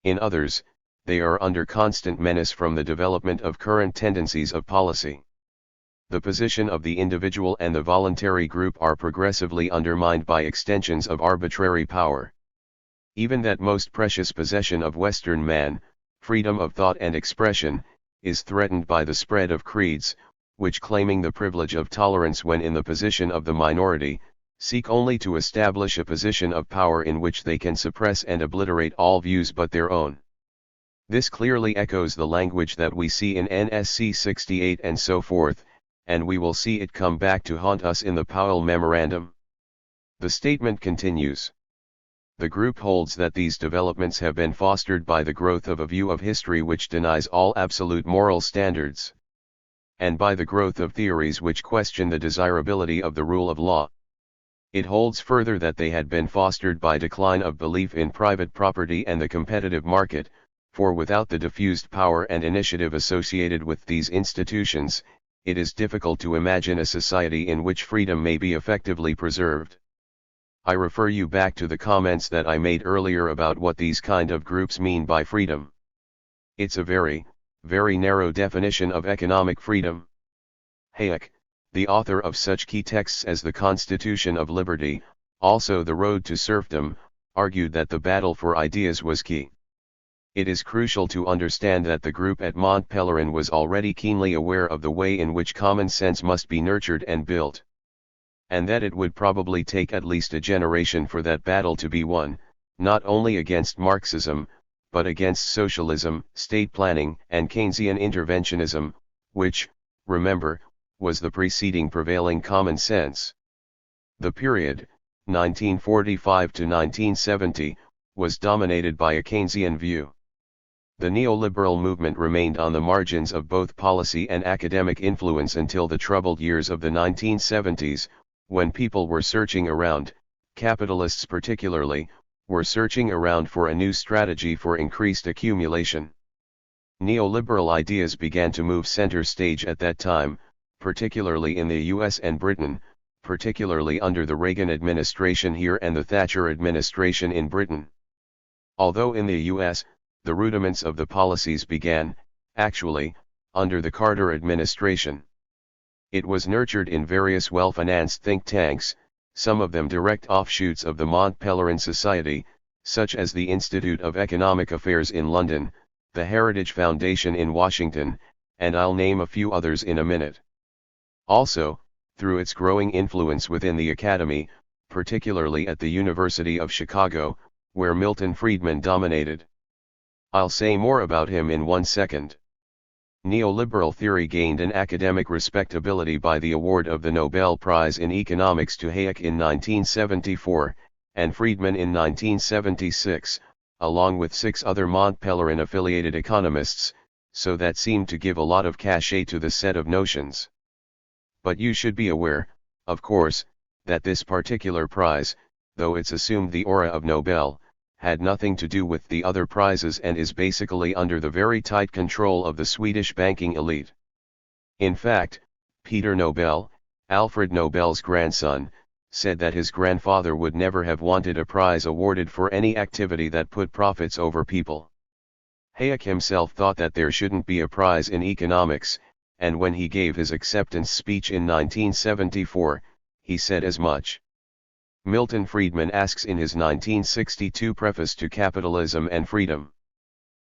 In others, they are under constant menace from the development of current tendencies of policy. The position of the individual and the voluntary group are progressively undermined by extensions of arbitrary power. Even that most precious possession of Western man, freedom of thought and expression, is threatened by the spread of creeds, which, claiming the privilege of tolerance when in the position of the minority, seek only to establish a position of power in which they can suppress and obliterate all views but their own. This clearly echoes the language that we see in NSC 68 and so forth, and we will see it come back to haunt us in the Powell Memorandum. The statement continues. The group holds that these developments have been fostered by the growth of a view of history which denies all absolute moral standards, and by the growth of theories which question the desirability of the rule of law. It holds further that they had been fostered by decline of belief in private property and the competitive market, for without the diffused power and initiative associated with these institutions, it is difficult to imagine a society in which freedom may be effectively preserved. I refer you back to the comments that I made earlier about what these kind of groups mean by freedom. It's a very, very narrow definition of economic freedom. Hayek, the author of such key texts as the Constitution of Liberty, also The Road to Serfdom, argued that the battle for ideas was key. It is crucial to understand that the group at Mont Pelerin was already keenly aware of the way in which common sense must be nurtured and built, and that it would probably take at least a generation for that battle to be won, not only against Marxism, but against socialism, state planning, and Keynesian interventionism, which, remember, was the preceding prevailing common sense. The period, 1945 to 1970, was dominated by a Keynesian view. The neoliberal movement remained on the margins of both policy and academic influence until the troubled years of the 1970s, when people were searching around, capitalists particularly, were searching around for a new strategy for increased accumulation. Neoliberal ideas began to move center stage at that time, particularly in the US and Britain, particularly under the Reagan administration here and the Thatcher administration in Britain. Although in the US, the rudiments of the policies began, actually, under the Carter administration. It was nurtured in various well-financed think tanks, some of them direct offshoots of the Mont Pelerin Society, such as the Institute of Economic Affairs in London, the Heritage Foundation in Washington, and I'll name a few others in a minute. Also, through its growing influence within the academy, particularly at the University of Chicago, where Milton Friedman dominated. I'll say more about him in 1 second. Neoliberal theory gained an academic respectability by the award of the Nobel Prize in Economics to Hayek in 1974, and Friedman in 1976, along with 6 other Mont Pelerin-affiliated economists, so that seemed to give a lot of cachet to the set of notions. But you should be aware, of course, that this particular prize, though it's assumed the aura of Nobel, had nothing to do with the other prizes and is basically under the very tight control of the Swedish banking elite. In fact, Peter Nobel, Alfred Nobel's grandson, said that his grandfather would never have wanted a prize awarded for any activity that put profits over people. Hayek himself thought that there shouldn't be a prize in economics, and when he gave his acceptance speech in 1974, he said as much. Milton Friedman asks in his 1962 preface to Capitalism and Freedom.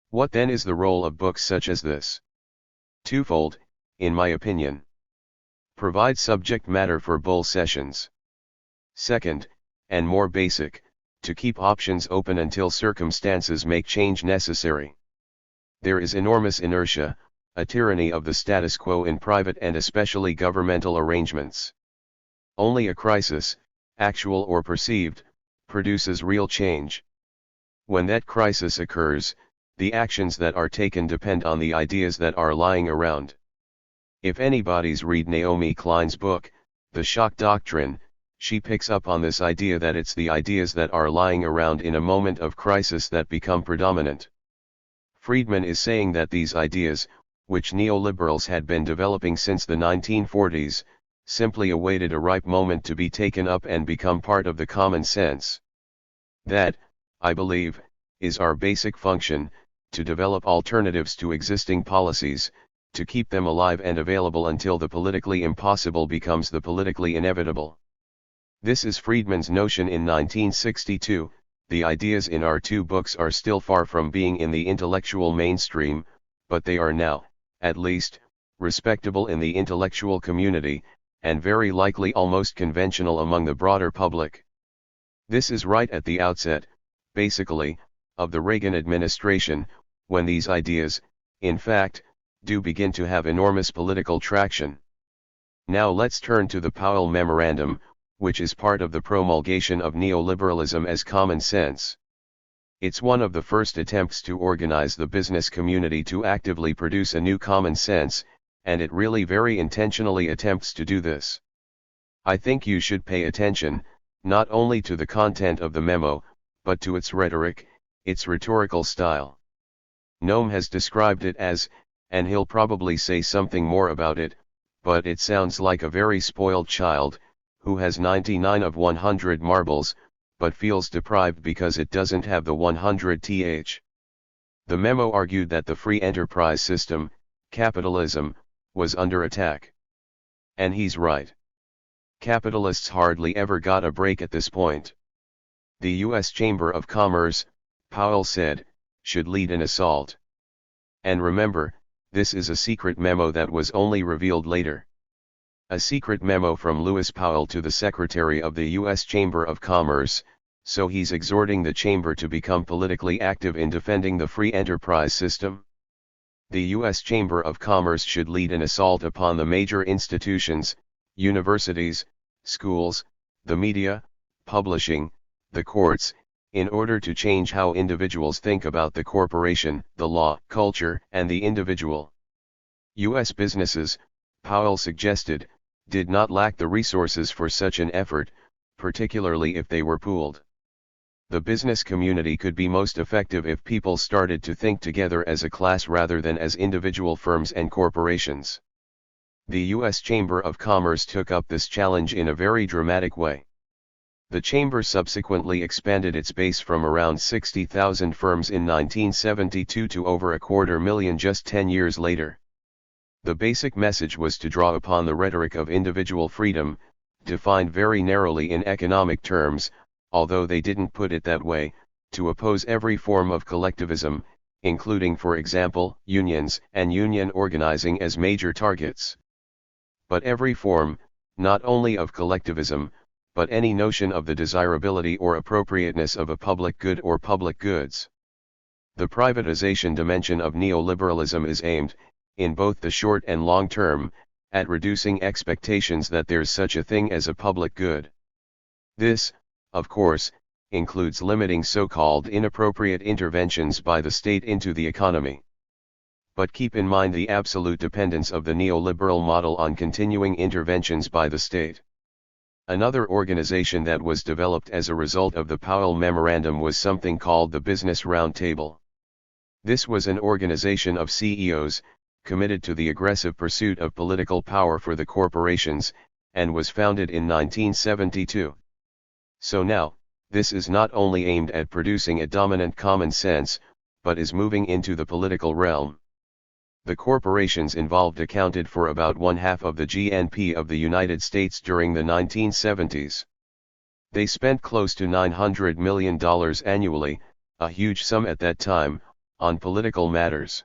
What then is the role of books such as this? Twofold, in my opinion. Provide subject matter for bull sessions. Second, and more basic, to keep options open until circumstances make change necessary. There is enormous inertia, a tyranny of the status quo in private and especially governmental arrangements. Only a crisis, actual or perceived, produces real change. When that crisis occurs, the actions that are taken depend on the ideas that are lying around. If anybody's read Naomi Klein's book, The Shock Doctrine, she picks up on this idea that it's the ideas that are lying around in a moment of crisis that become predominant. Friedman is saying that these ideas, which neoliberals had been developing since the 1940s, simply awaited a ripe moment to be taken up and become part of the common sense. That, I believe, is our basic function, to develop alternatives to existing policies, to keep them alive and available until the politically impossible becomes the politically inevitable. This is Friedman's notion in 1962. The ideas in our 2 books are still far from being in the intellectual mainstream, but they are now, at least, respectable in the intellectual community, and very likely almost conventional among the broader public. This is right at the outset, basically, of the Reagan administration, when these ideas, in fact, do begin to have enormous political traction. Now let's turn to the Powell Memorandum, which is part of the promulgation of neoliberalism as common sense. It's one of the first attempts to organize the business community to actively produce a new common sense, and it really very intentionally attempts to do this. I think you should pay attention, not only to the content of the memo, but to its rhetoric, its rhetorical style. Noam has described it as, and he'll probably say something more about it, but it sounds like a very spoiled child, who has 99 of 100 marbles, but feels deprived because it doesn't have the 100th. The memo argued that the free enterprise system, capitalism, was under attack. And he's right. Capitalists hardly ever got a break at this point. The U.S. Chamber of Commerce, Powell said, should lead an assault. And remember, this is a secret memo that was only revealed later. A secret memo from Lewis Powell to the Secretary of the U.S. Chamber of Commerce, so he's exhorting the chamber to become politically active in defending the free enterprise system. The U.S. Chamber of Commerce should lead an assault upon the major institutions, universities, schools, the media, publishing, the courts, in order to change how individuals think about the corporation, the law, culture, and the individual. U.S. businesses, Powell suggested, did not lack the resources for such an effort, particularly if they were pooled. The business community could be most effective if people started to think together as a class rather than as individual firms and corporations. The U.S. Chamber of Commerce took up this challenge in a very dramatic way. The chamber subsequently expanded its base from around 60,000 firms in 1972 to over 250,000 just 10 years later. The basic message was to draw upon the rhetoric of individual freedom, defined very narrowly in economic terms, although they didn't put it that way, to oppose every form of collectivism, including for example, unions and union organizing as major targets. But every form, not only of collectivism, but any notion of the desirability or appropriateness of a public good or public goods. The privatization dimension of neoliberalism is aimed, in both the short and long term, at reducing expectations that there's such a thing as a public good. This, of course, includes limiting so-called inappropriate interventions by the state into the economy. But keep in mind the absolute dependence of the neoliberal model on continuing interventions by the state. Another organization that was developed as a result of the Powell Memorandum was something called the Business Roundtable. This was an organization of CEOs, committed to the aggressive pursuit of political power for the corporations, and was founded in 1972. So now, this is not only aimed at producing a dominant common sense, but is moving into the political realm. The corporations involved accounted for about 1/2 of the GNP of the United States during the 1970s. They spent close to $900 million annually, a huge sum at that time, on political matters.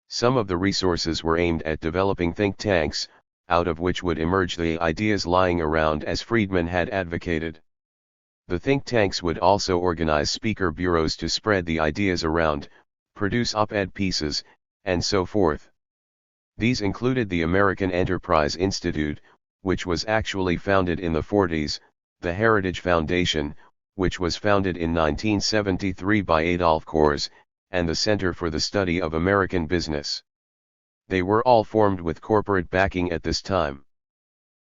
Some of the resources were aimed at developing think tanks, out of which would emerge the ideas lying around as Friedman had advocated. The think tanks would also organize speaker bureaus to spread the ideas around, produce op-ed pieces, and so forth. These included the American Enterprise Institute, which was actually founded in the 40s, the Heritage Foundation, which was founded in 1973 by Adolf Kors, and the Center for the Study of American Business. They were all formed with corporate backing at this time.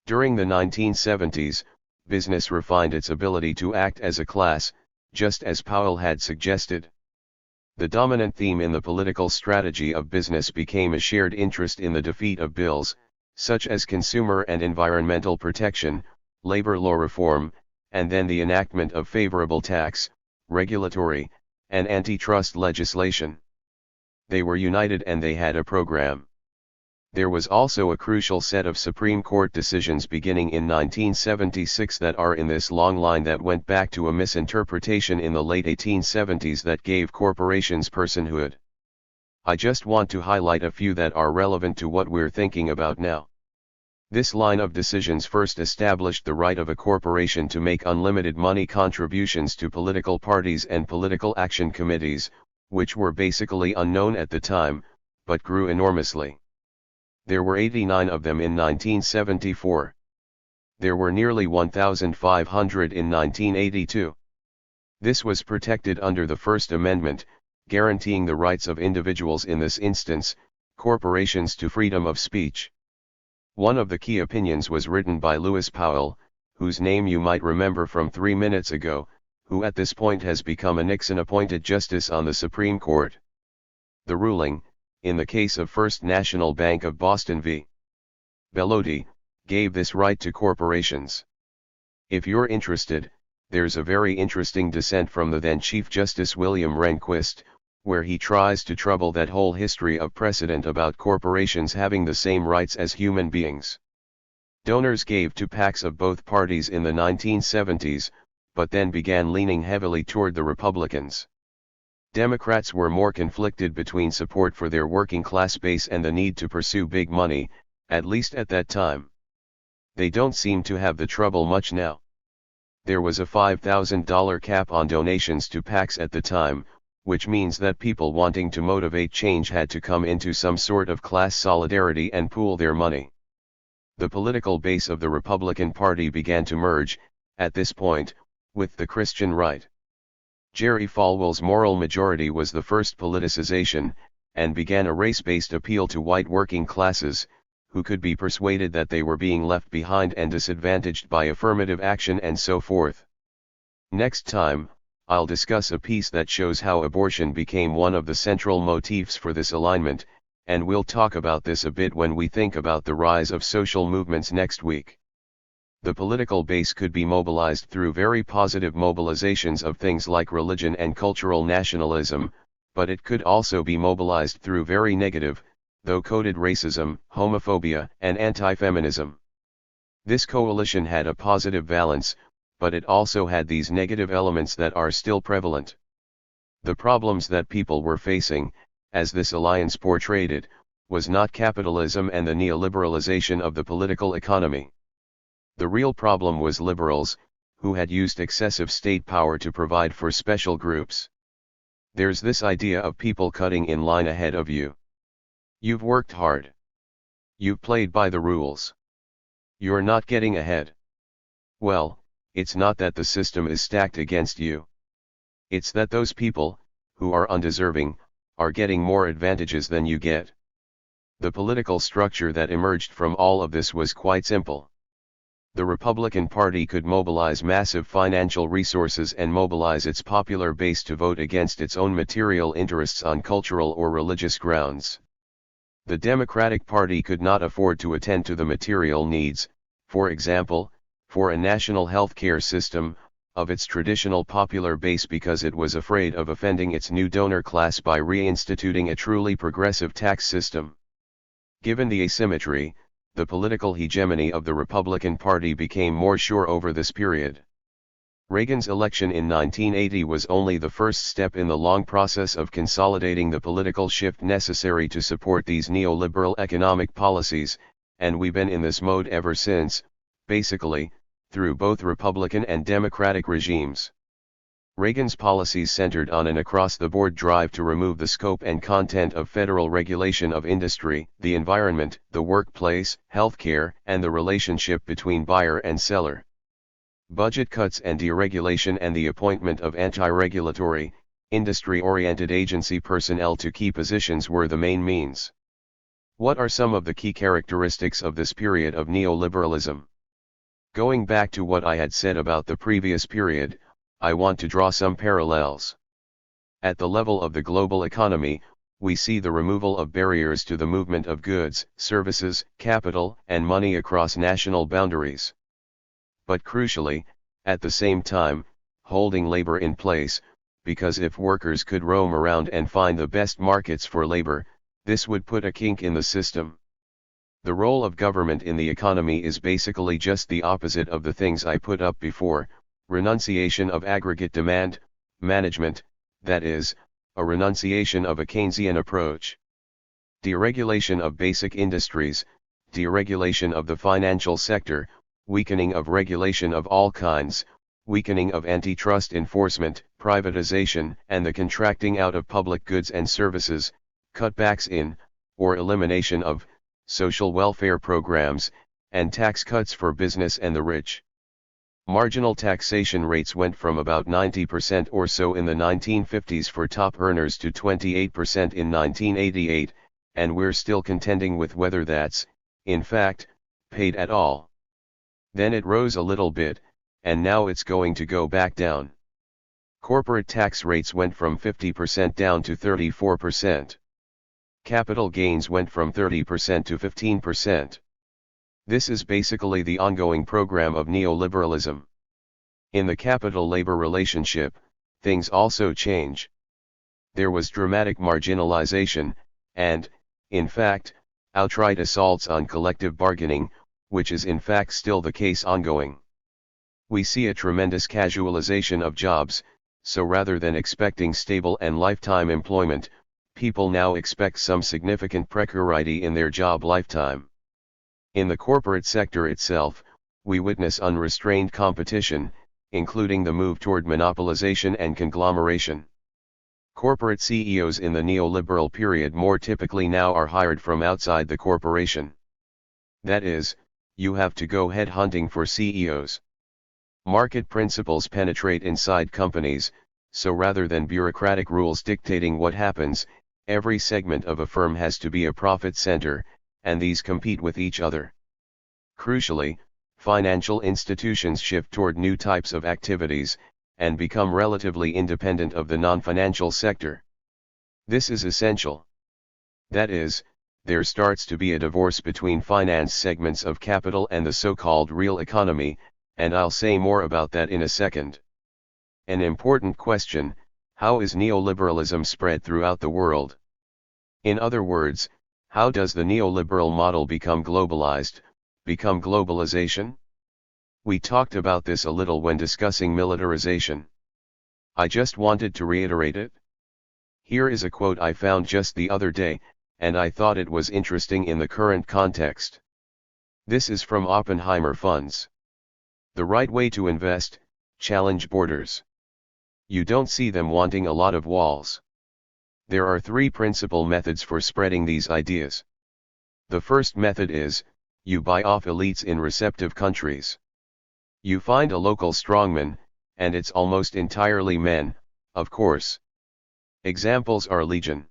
During the 1970s, business refined its ability to act as a class, just as Powell had suggested. The dominant theme in the political strategy of business became a shared interest in the defeat of bills, such as consumer and environmental protection, labor law reform, and then the enactment of favorable tax, regulatory, and antitrust legislation. They were united and they had a program. There was also a crucial set of Supreme Court decisions beginning in 1976 that are in this long line that went back to a misinterpretation in the late 1870s that gave corporations personhood. I just want to highlight a few that are relevant to what we're thinking about now. This line of decisions first established the right of a corporation to make unlimited money contributions to political parties and political action committees, which were basically unknown at the time, but grew enormously. There were 89 of them in 1974. There were nearly 1,500 in 1982. This was protected under the First Amendment, guaranteeing the rights of individuals, in this instance, corporations, to freedom of speech. One of the key opinions was written by Lewis Powell, whose name you might remember from 3 minutes ago, who at this point has become a Nixon-appointed justice on the Supreme Court. The ruling, in the case of First National Bank of Boston v. Bellotti, gave this right to corporations. If you're interested, there's a very interesting dissent from the then Chief Justice William Rehnquist, where he tries to trouble that whole history of precedent about corporations having the same rights as human beings. Donors gave to PACs of both parties in the 1970s, but then began leaning heavily toward the Republicans. Democrats were more conflicted between support for their working class base and the need to pursue big money, at least at that time. They don't seem to have the trouble much now. There was a $5,000 cap on donations to PACs at the time, which means that people wanting to motivate change had to come into some sort of class solidarity and pool their money. The political base of the Republican Party began to merge, at this point, with the Christian right. Jerry Falwell's moral majority was the first politicization, and began a race-based appeal to white working classes, who could be persuaded that they were being left behind and disadvantaged by affirmative action and so forth. Next time, I'll discuss a piece that shows how abortion became one of the central motifs for this alignment, and we'll talk about this a bit when we think about the rise of social movements next week. The political base could be mobilized through very positive mobilizations of things like religion and cultural nationalism, but it could also be mobilized through very negative, though coded racism, homophobia, and anti-feminism. This coalition had a positive valence, but it also had these negative elements that are still prevalent. The problems that people were facing, as this alliance portrayed it, was not capitalism and the neoliberalization of the political economy. The real problem was liberals, who had used excessive state power to provide for special groups. There's this idea of people cutting in line ahead of you. You've worked hard. You've played by the rules. You're not getting ahead. Well, it's not that the system is stacked against you. It's that those people, who are undeserving, are getting more advantages than you get. The political structure that emerged from all of this was quite simple. The Republican Party could mobilize massive financial resources and mobilize its popular base to vote against its own material interests on cultural or religious grounds. The Democratic Party could not afford to attend to the material needs, for example, for a national health care system, of its traditional popular base because it was afraid of offending its new donor class by reinstituting a truly progressive tax system. Given the asymmetry, the political hegemony of the Republican Party became more sure over this period. Reagan's election in 1980 was only the first step in the long process of consolidating the political shift necessary to support these neoliberal economic policies, and we've been in this mode ever since, basically, through both Republican and Democratic regimes. Reagan's policies centered on an across-the-board drive to remove the scope and content of federal regulation of industry, the environment, the workplace, healthcare, and the relationship between buyer and seller. Budget cuts and deregulation and the appointment of anti-regulatory, industry-oriented agency personnel to key positions were the main means. What are some of the key characteristics of this period of neoliberalism? Going back to what I had said about the previous period, I want to draw some parallels. At the level of the global economy, we see the removal of barriers to the movement of goods, services, capital, and money across national boundaries. But crucially, at the same time, holding labor in place, because if workers could roam around and find the best markets for labor, this would put a kink in the system. The role of government in the economy is basically just the opposite of the things I put up before: renunciation of aggregate demand management, that is, a renunciation of a Keynesian approach. Deregulation of basic industries, deregulation of the financial sector, weakening of regulation of all kinds, weakening of antitrust enforcement, privatization and the contracting out of public goods and services, cutbacks in, or elimination of, social welfare programs, and tax cuts for business and the rich. Marginal taxation rates went from about 90% or so in the 1950s for top earners to 28% in 1988, and we're still contending with whether that's, in fact, paid at all. Then it rose a little bit, and now it's going to go back down. Corporate tax rates went from 50% down to 34%. Capital gains went from 30% to 15%. This is basically the ongoing program of neoliberalism. In the capital-labor relationship, things also change. There was dramatic marginalization, and, in fact, outright assaults on collective bargaining, which is in fact still the case ongoing. We see a tremendous casualization of jobs, so rather than expecting stable and lifetime employment, people now expect some significant precarity in their job lifetime. In the corporate sector itself, we witness unrestrained competition, including the move toward monopolization and conglomeration. Corporate CEOs in the neoliberal period more typically now are hired from outside the corporation. That is, you have to go headhunting for CEOs. Market principles penetrate inside companies, so rather than bureaucratic rules dictating what happens, every segment of a firm has to be a profit center, and these compete with each other. Crucially, financial institutions shift toward new types of activities, and become relatively independent of the non-financial sector. This is essential. That is, there starts to be a divorce between finance segments of capital and the so-called real economy, and I'll say more about that in a second. An important question: how is neoliberalism spread throughout the world? In other words, how does the neoliberal model become globalized, become globalization? We talked about this a little when discussing militarization. I just wanted to reiterate it. Here is a quote I found just the other day, and I thought it was interesting in the current context. This is from Oppenheimer Funds. The right way to invest: challenge borders. You don't see them wanting a lot of walls. There are three principal methods for spreading these ideas. The first method is, you buy off elites in receptive countries. You find a local strongman, and it's almost entirely men, of course. Examples are legion.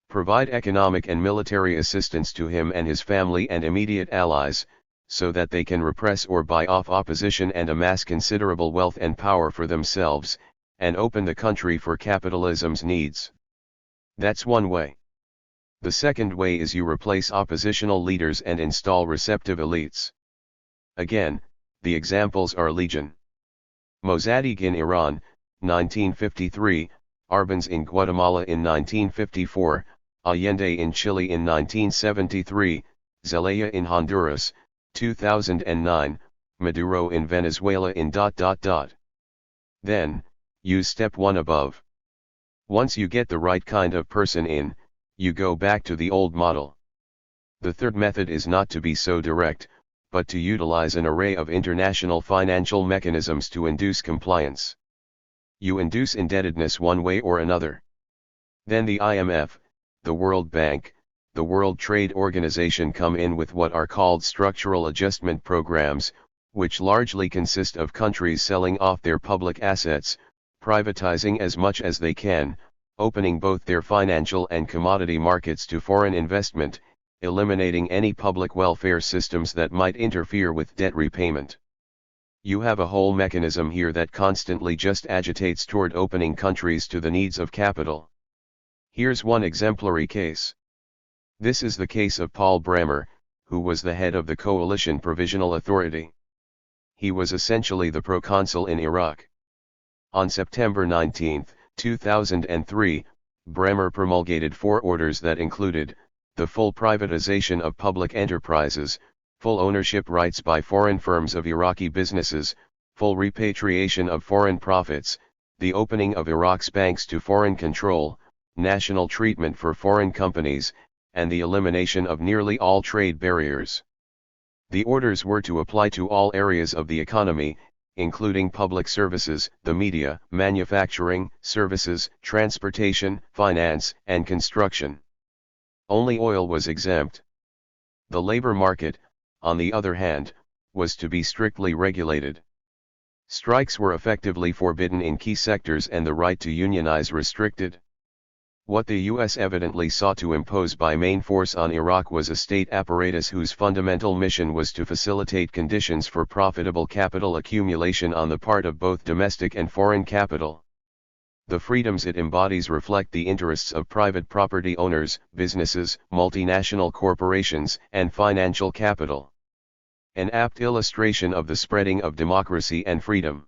Provide economic and military assistance to him and his family and immediate allies, so that they can repress or buy off opposition and amass considerable wealth and power for themselves, and open the country for capitalism's needs. That's one way. The second way is you replace oppositional leaders and install receptive elites. Again, the examples are legion. Mossadegh in Iran, 1953, Arbenz in Guatemala in 1954, Allende in Chile in 1973, Zelaya in Honduras, 2009, Maduro in Venezuela in ... Then, use step 1 above. Once you get the right kind of person in, you go back to the old model. The third method is not to be so direct, but to utilize an array of international financial mechanisms to induce compliance. You induce indebtedness one way or another. Then the IMF, the World Bank, the World Trade Organization come in with what are called structural adjustment programs, which largely consist of countries selling off their public assets, privatizing as much as they can, opening both their financial and commodity markets to foreign investment, eliminating any public welfare systems that might interfere with debt repayment. You have a whole mechanism here that constantly just agitates toward opening countries to the needs of capital. Here's one exemplary case. This is the case of Paul Bremer, who was the head of the Coalition Provisional Authority. He was essentially the proconsul in Iraq. On September 19, 2003, Bremer promulgated 4 orders that included the full privatization of public enterprises, full ownership rights by foreign firms of Iraqi businesses, full repatriation of foreign profits, the opening of Iraq's banks to foreign control, national treatment for foreign companies, and the elimination of nearly all trade barriers. The orders were to apply to all areas of the economy, including public services, the media, manufacturing, services, transportation, finance, and construction. Only oil was exempt. The labor market, on the other hand, was to be strictly regulated. Strikes were effectively forbidden in key sectors and the right to unionize restricted. What the U.S. evidently sought to impose by main force on Iraq was a state apparatus whose fundamental mission was to facilitate conditions for profitable capital accumulation on the part of both domestic and foreign capital. The freedoms it embodies reflect the interests of private property owners, businesses, multinational corporations, and financial capital. An apt illustration of the spreading of democracy and freedom.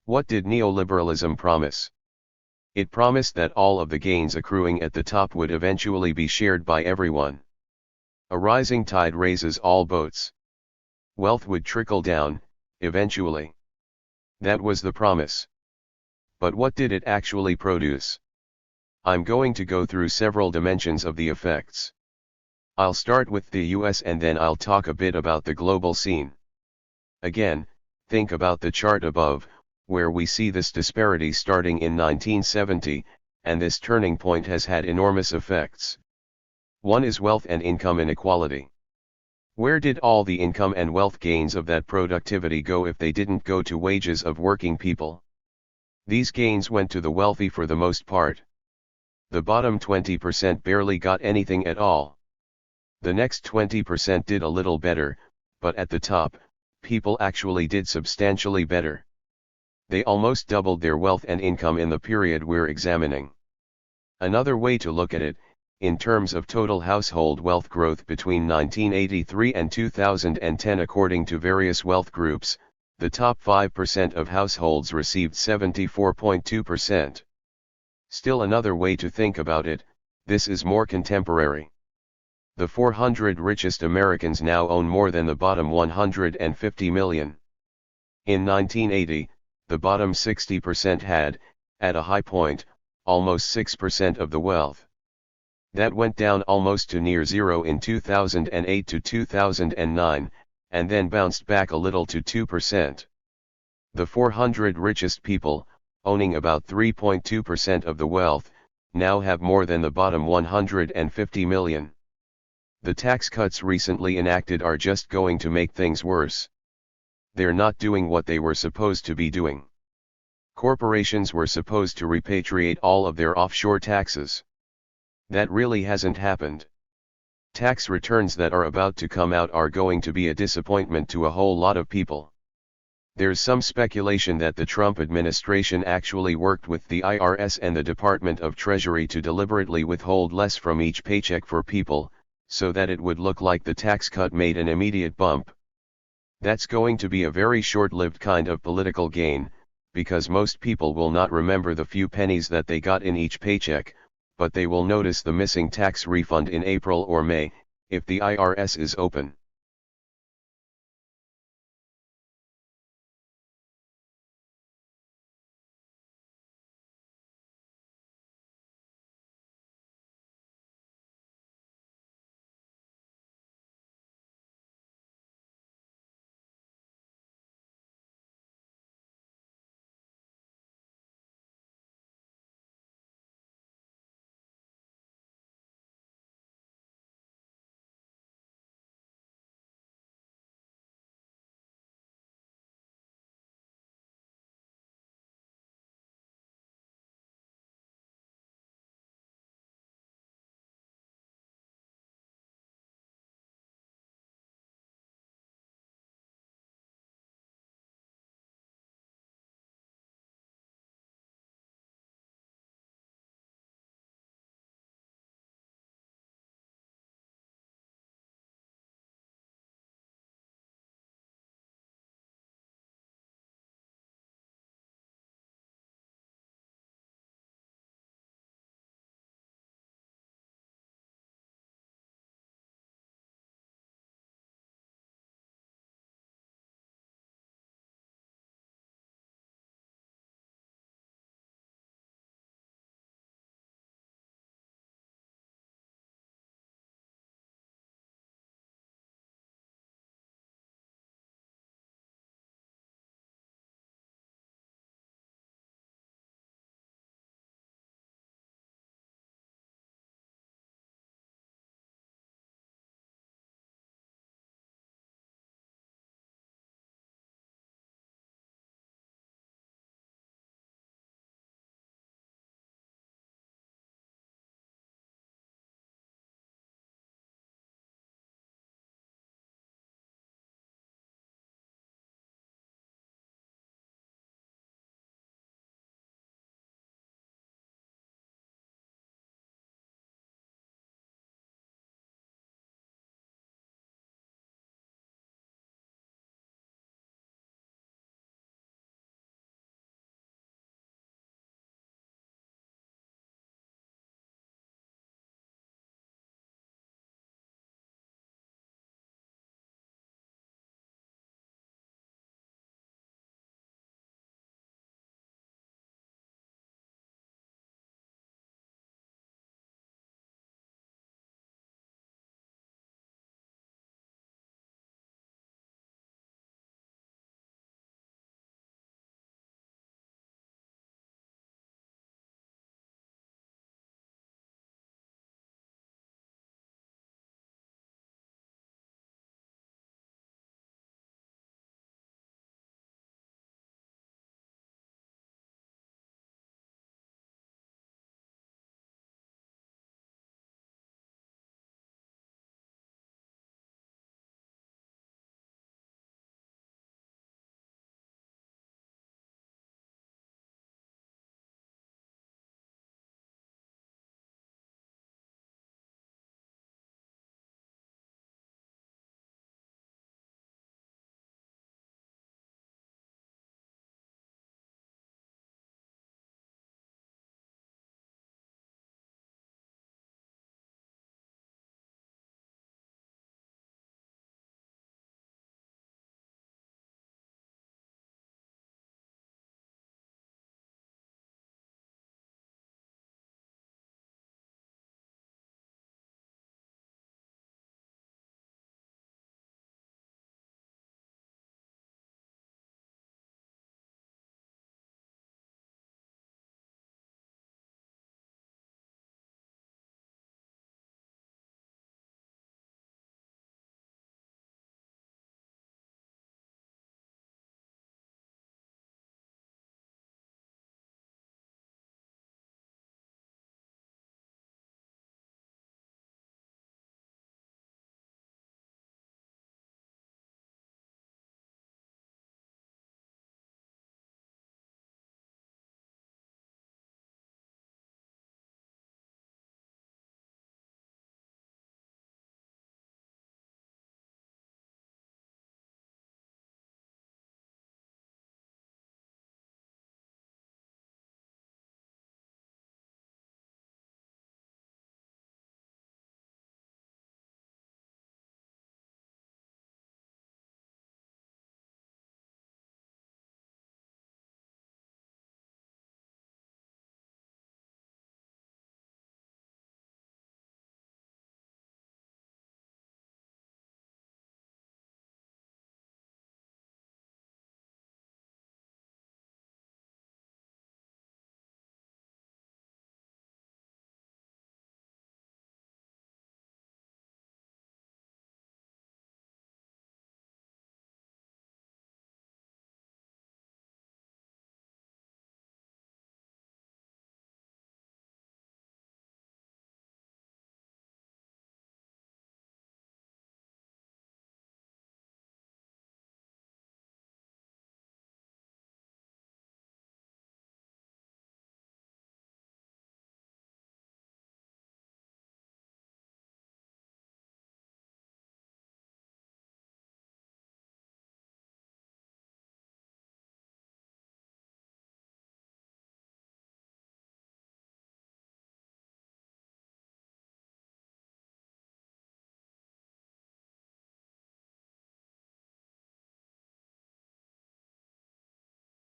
What did neoliberalism promise? It promised that all of the gains accruing at the top would eventually be shared by everyone. A rising tide raises all boats. Wealth would trickle down, eventually. That was the promise. But what did it actually produce? I'm going to go through several dimensions of the effects. I'll start with the US and then I'll talk a bit about the global scene. Again, think about the chart above, where we see this disparity starting in 1970, and this turning point has had enormous effects. One is wealth and income inequality. Where did all the income and wealth gains of that productivity go if they didn't go to wages of working people? These gains went to the wealthy for the most part. The bottom 20% barely got anything at all. The next 20% did a little better, but at the top, people actually did substantially better. They almost doubled their wealth and income in the period we're examining. Another way to look at it, in terms of total household wealth growth between 1983 and 2010 according to various wealth groups, the top 5% of households received 74.2%. Still another way to think about it, this is more contemporary. The 400 richest Americans now own more than the bottom 150 million. In 1980, the bottom 60% had, at a high point, almost 6% of the wealth. That went down almost to near zero in 2008 to 2009, and then bounced back a little to 2%. The 400 richest people, owning about 3.2% of the wealth, now have more than the bottom 150 million. The tax cuts recently enacted are just going to make things worse. They're not doing what they were supposed to be doing. Corporations were supposed to repatriate all of their offshore taxes. That really hasn't happened. Tax returns that are about to come out are going to be a disappointment to a whole lot of people. There's some speculation that the Trump administration actually worked with the IRS and the Department of Treasury to deliberately withhold less from each paycheck for people, so that it would look like the tax cut made an immediate bump. That's going to be a very short-lived kind of political gain, because most people will not remember the few pennies that they got in each paycheck, but they will notice the missing tax refund in April or May, if the IRS is open.